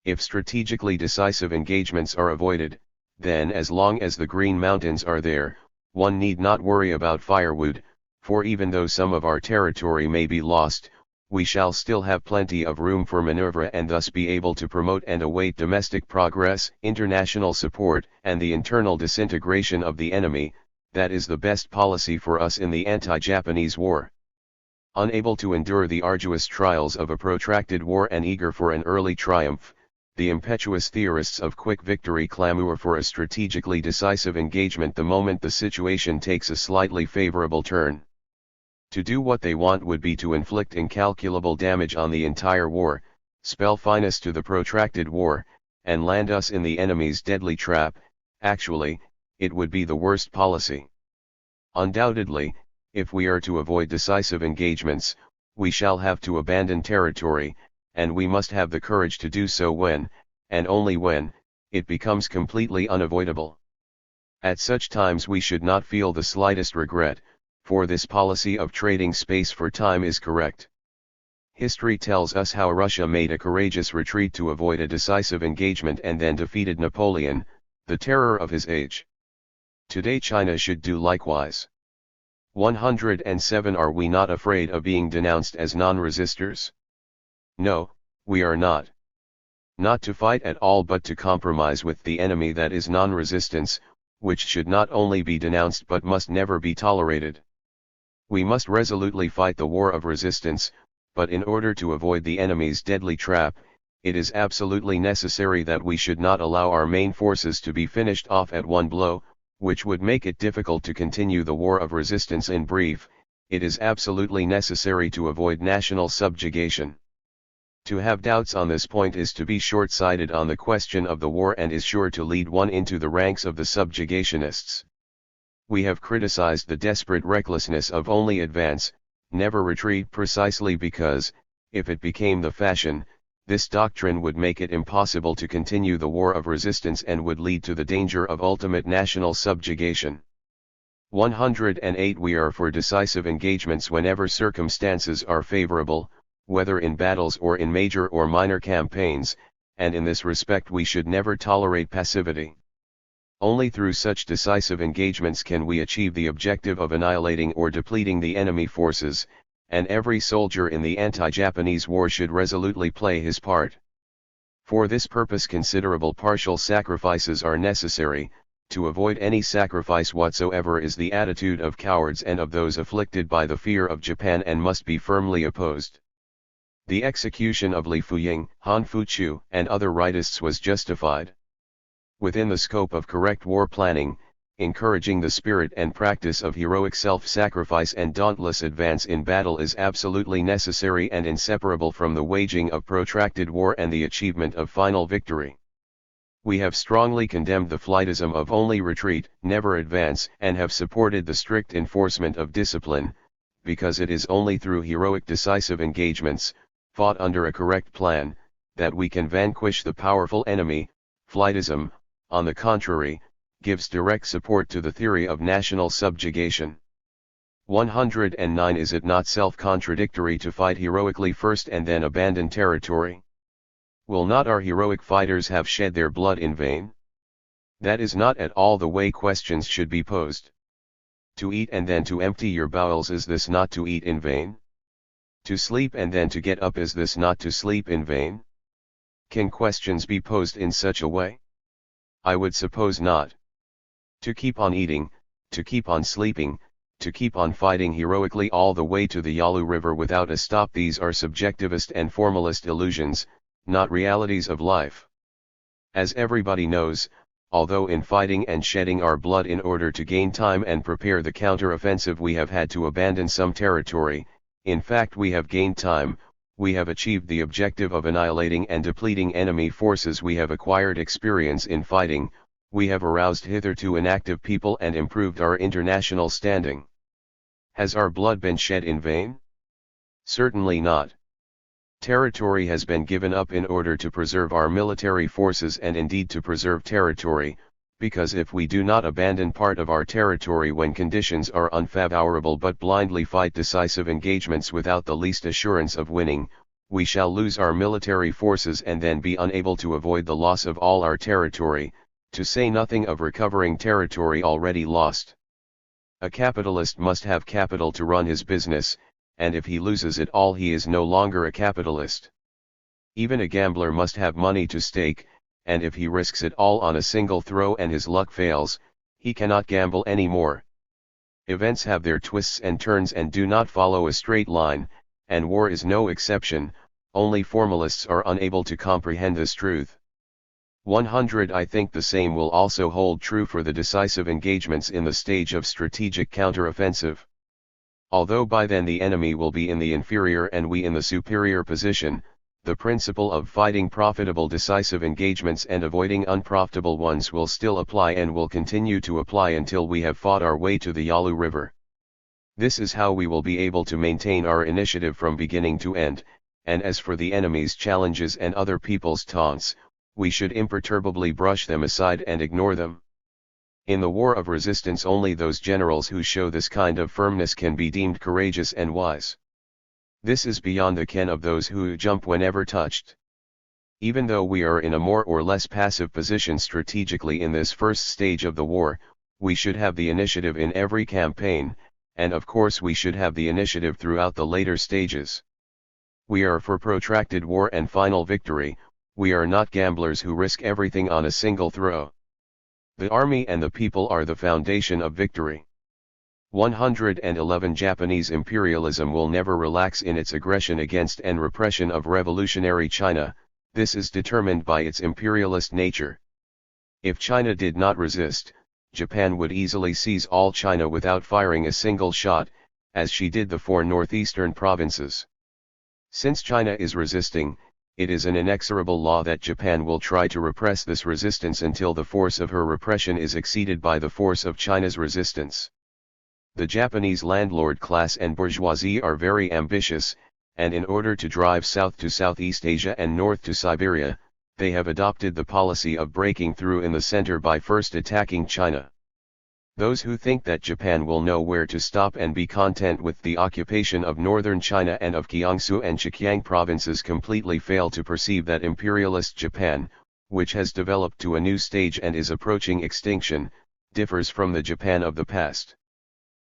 Speaker 1: If strategically decisive engagements are avoided, then as long as the Green Mountains are there, one need not worry about firewood, for even though some of our territory may be lost, we shall still have plenty of room for maneuver and thus be able to promote and await domestic progress, international support, and the internal disintegration of the enemy. That is the best policy for us in the anti-Japanese war. Unable to endure the arduous trials of a protracted war and eager for an early triumph, the impetuous theorists of quick victory clamor for a strategically decisive engagement the moment the situation takes a slightly favorable turn. To do what they want would be to inflict incalculable damage on the entire war, spell finesse to the protracted war, and land us in the enemy's deadly trap. Actually, it would be the worst policy. Undoubtedly, if we are to avoid decisive engagements, we shall have to abandon territory, and we must have the courage to do so when, and only when, it becomes completely unavoidable. At such times we should not feel the slightest regret, for this policy of trading space for time is correct. History tells us how Russia made a courageous retreat to avoid a decisive engagement and then defeated Napoleon, the terror of his age. Today China should do likewise. 107 Are we not afraid of being denounced as non-resistors? No, we are not. Not to fight at all but to compromise with the enemy, that is non-resistance, which should not only be denounced but must never be tolerated. We must resolutely fight the war of resistance, but in order to avoid the enemy's deadly trap, it is absolutely necessary that we should not allow our main forces to be finished off at one blow, which would make it difficult to continue the war of resistance. In brief, it is absolutely necessary to avoid national subjugation. To have doubts on this point is to be short-sighted on the question of the war and is sure to lead one into the ranks of the subjugationists. We have criticized the desperate recklessness of only advance, never retreat, precisely because, if it became the fashion, this doctrine would make it impossible to continue the war of resistance and would lead to the danger of ultimate national subjugation. 108 We are for decisive engagements whenever circumstances are favorable, whether in battles or in major or minor campaigns, and in this respect we should never tolerate passivity. Only through such decisive engagements can we achieve the objective of annihilating or depleting the enemy forces, and every soldier in the anti-Japanese war should resolutely play his part. For this purpose considerable partial sacrifices are necessary. To avoid any sacrifice whatsoever is the attitude of cowards and of those afflicted by the fear of Japan and must be firmly opposed. The execution of Li Fuying, Han Fuchu, and other rightists was justified. Within the scope of correct war planning, encouraging the spirit and practice of heroic self-sacrifice and dauntless advance in battle is absolutely necessary and inseparable from the waging of protracted war and the achievement of final victory. We have strongly condemned the flightism of only retreat, never advance, and have supported the strict enforcement of discipline, because it is only through heroic decisive engagements, fought under a correct plan, that we can vanquish the powerful enemy. Flightism, on the contrary, gives direct support to the theory of national subjugation. 109 Is it not self-contradictory to fight heroically first and then abandon territory? Will not our heroic fighters have shed their blood in vain? That is not at all the way questions should be posed. To eat and then to empty your bowels, is this not to eat in vain? To sleep and then to get up, is this not to sleep in vain? Can questions be posed in such a way? I would suppose not. To keep on eating, to keep on sleeping, to keep on fighting heroically all the way to the Yalu River without a stop, these are subjectivist and formalist illusions, not realities of life. As everybody knows, although in fighting and shedding our blood in order to gain time and prepare the counter-offensive we have had to abandon some territory, in fact we have gained time, we have achieved the objective of annihilating and depleting enemy forces, we have acquired experience in fighting, we have aroused hitherto inactive people and improved our international standing. Has our blood been shed in vain? Certainly not. Territory has been given up in order to preserve our military forces and indeed to preserve territory, because if we do not abandon part of our territory when conditions are unfavorable but blindly fight decisive engagements without the least assurance of winning, we shall lose our military forces and then be unable to avoid the loss of all our territory, to say nothing of recovering territory already lost. A capitalist must have capital to run his business, and if he loses it all he is no longer a capitalist. Even a gambler must have money to stake, and if he risks it all on a single throw and his luck fails, he cannot gamble anymore. Events have their twists and turns and do not follow a straight line, and war is no exception, only formalists are unable to comprehend this truth. 100 I think the same will also hold true for the decisive engagements in the stage of strategic counteroffensive. Although by then the enemy will be in the inferior and we in the superior position, the principle of fighting profitable decisive engagements and avoiding unprofitable ones will still apply and will continue to apply until we have fought our way to the Yalu River. This is how we will be able to maintain our initiative from beginning to end, and as for the enemy's challenges and other people's taunts, we should imperturbably brush them aside and ignore them. In the war of resistance only those generals who show this kind of firmness can be deemed courageous and wise. This is beyond the ken of those who jump whenever touched. Even though we are in a more or less passive position strategically in this first stage of the war, we should have the initiative in every campaign, and of course we should have the initiative throughout the later stages. We are for protracted war and final victory. We are not gamblers who risk everything on a single throw. The army and the people are the foundation of victory. 111 Japanese imperialism will never relax in its aggression against and repression of revolutionary China, this is determined by its imperialist nature. If China did not resist, Japan would easily seize all China without firing a single shot, as she did the four northeastern provinces. Since China is resisting, it is an inexorable law that Japan will try to repress this resistance until the force of her repression is exceeded by the force of China's resistance. The Japanese landlord class and bourgeoisie are very ambitious, and in order to drive south to Southeast Asia and north to Siberia, they have adopted the policy of breaking through in the center by first attacking China. Those who think that Japan will know where to stop and be content with the occupation of northern China and of Jiangsu and Zhejiang provinces completely fail to perceive that imperialist Japan, which has developed to a new stage and is approaching extinction, differs from the Japan of the past.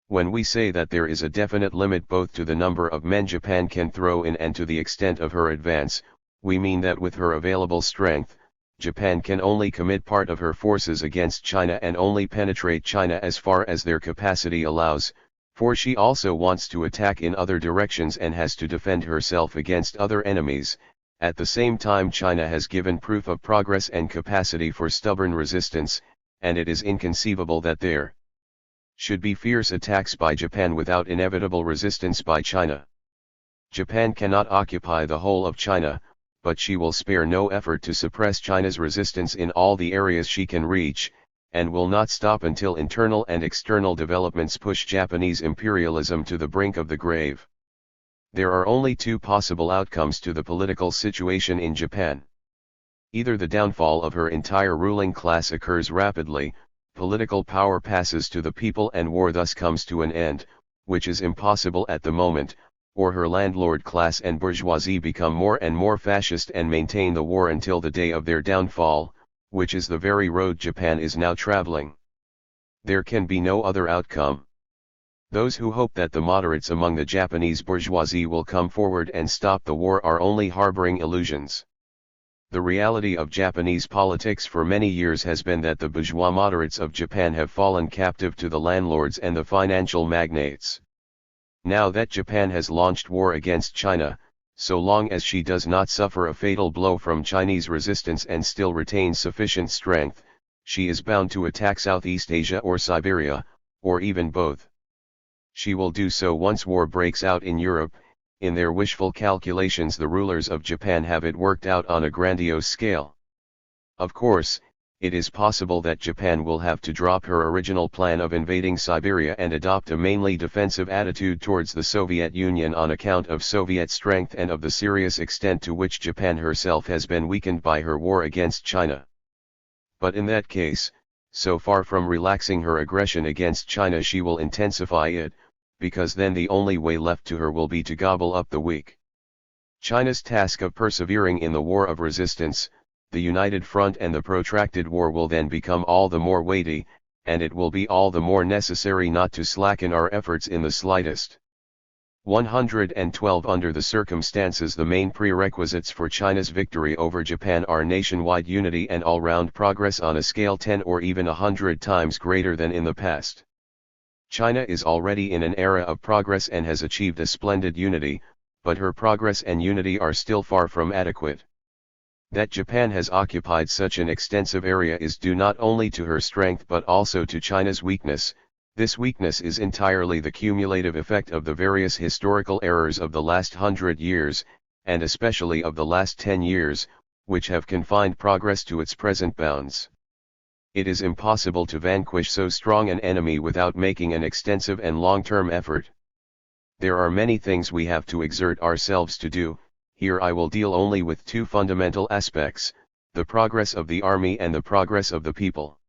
Speaker 1: When we say that there is a definite limit both to the number of men Japan can throw in and to the extent of her advance, we mean that with her available strength, Japan can only commit part of her forces against China and only penetrate China as far as their capacity allows, for she also wants to attack in other directions and has to defend herself against other enemies. At the same time, China has given proof of progress and capacity for stubborn resistance, and it is inconceivable that there should be fierce attacks by Japan without inevitable resistance by China. Japan cannot occupy the whole of China, but she will spare no effort to suppress China's resistance in all the areas she can reach, and will not stop until internal and external developments push Japanese imperialism to the brink of the grave. There are only two possible outcomes to the political situation in Japan. Either the downfall of her entire ruling class occurs rapidly, political power passes to the people and war thus comes to an end, which is impossible at the moment, or her landlord class and bourgeoisie become more and more fascist and maintain the war until the day of their downfall, which is the very road Japan is now traveling. There can be no other outcome. Those who hope that the moderates among the Japanese bourgeoisie will come forward and stop the war are only harboring illusions. The reality of Japanese politics for many years has been that the bourgeois moderates of Japan have fallen captive to the landlords and the financial magnates. Now that Japan has launched war against China, so long as she does not suffer a fatal blow from Chinese resistance and still retains sufficient strength, she is bound to attack Southeast Asia or Siberia, or even both. She will do so once war breaks out in Europe. In their wishful calculations, the rulers of Japan have it worked out on a grandiose scale. Of course, it is possible that Japan will have to drop her original plan of invading Siberia and adopt a mainly defensive attitude towards the Soviet Union on account of Soviet strength and of the serious extent to which Japan herself has been weakened by her war against China. But in that case, so far from relaxing her aggression against China, she will intensify it, because then the only way left to her will be to gobble up the weak. China's task of persevering in the war of resistance, the united front and the protracted war will then become all the more weighty, and it will be all the more necessary not to slacken our efforts in the slightest. 112 Under the circumstances, the main prerequisites for China's victory over Japan are nationwide unity and all-round progress on a scale 10 or even 100 times greater than in the past. China is already in an era of progress and has achieved a splendid unity, but her progress and unity are still far from adequate. That Japan has occupied such an extensive area is due not only to her strength but also to China's weakness. This weakness is entirely the cumulative effect of the various historical errors of the last 100 years, and especially of the last 10 years, which have confined progress to its present bounds. It is impossible to vanquish so strong an enemy without making an extensive and long-term effort. There are many things we have to exert ourselves to do. Here I will deal only with two fundamental aspects, the progress of the army and the progress of the people.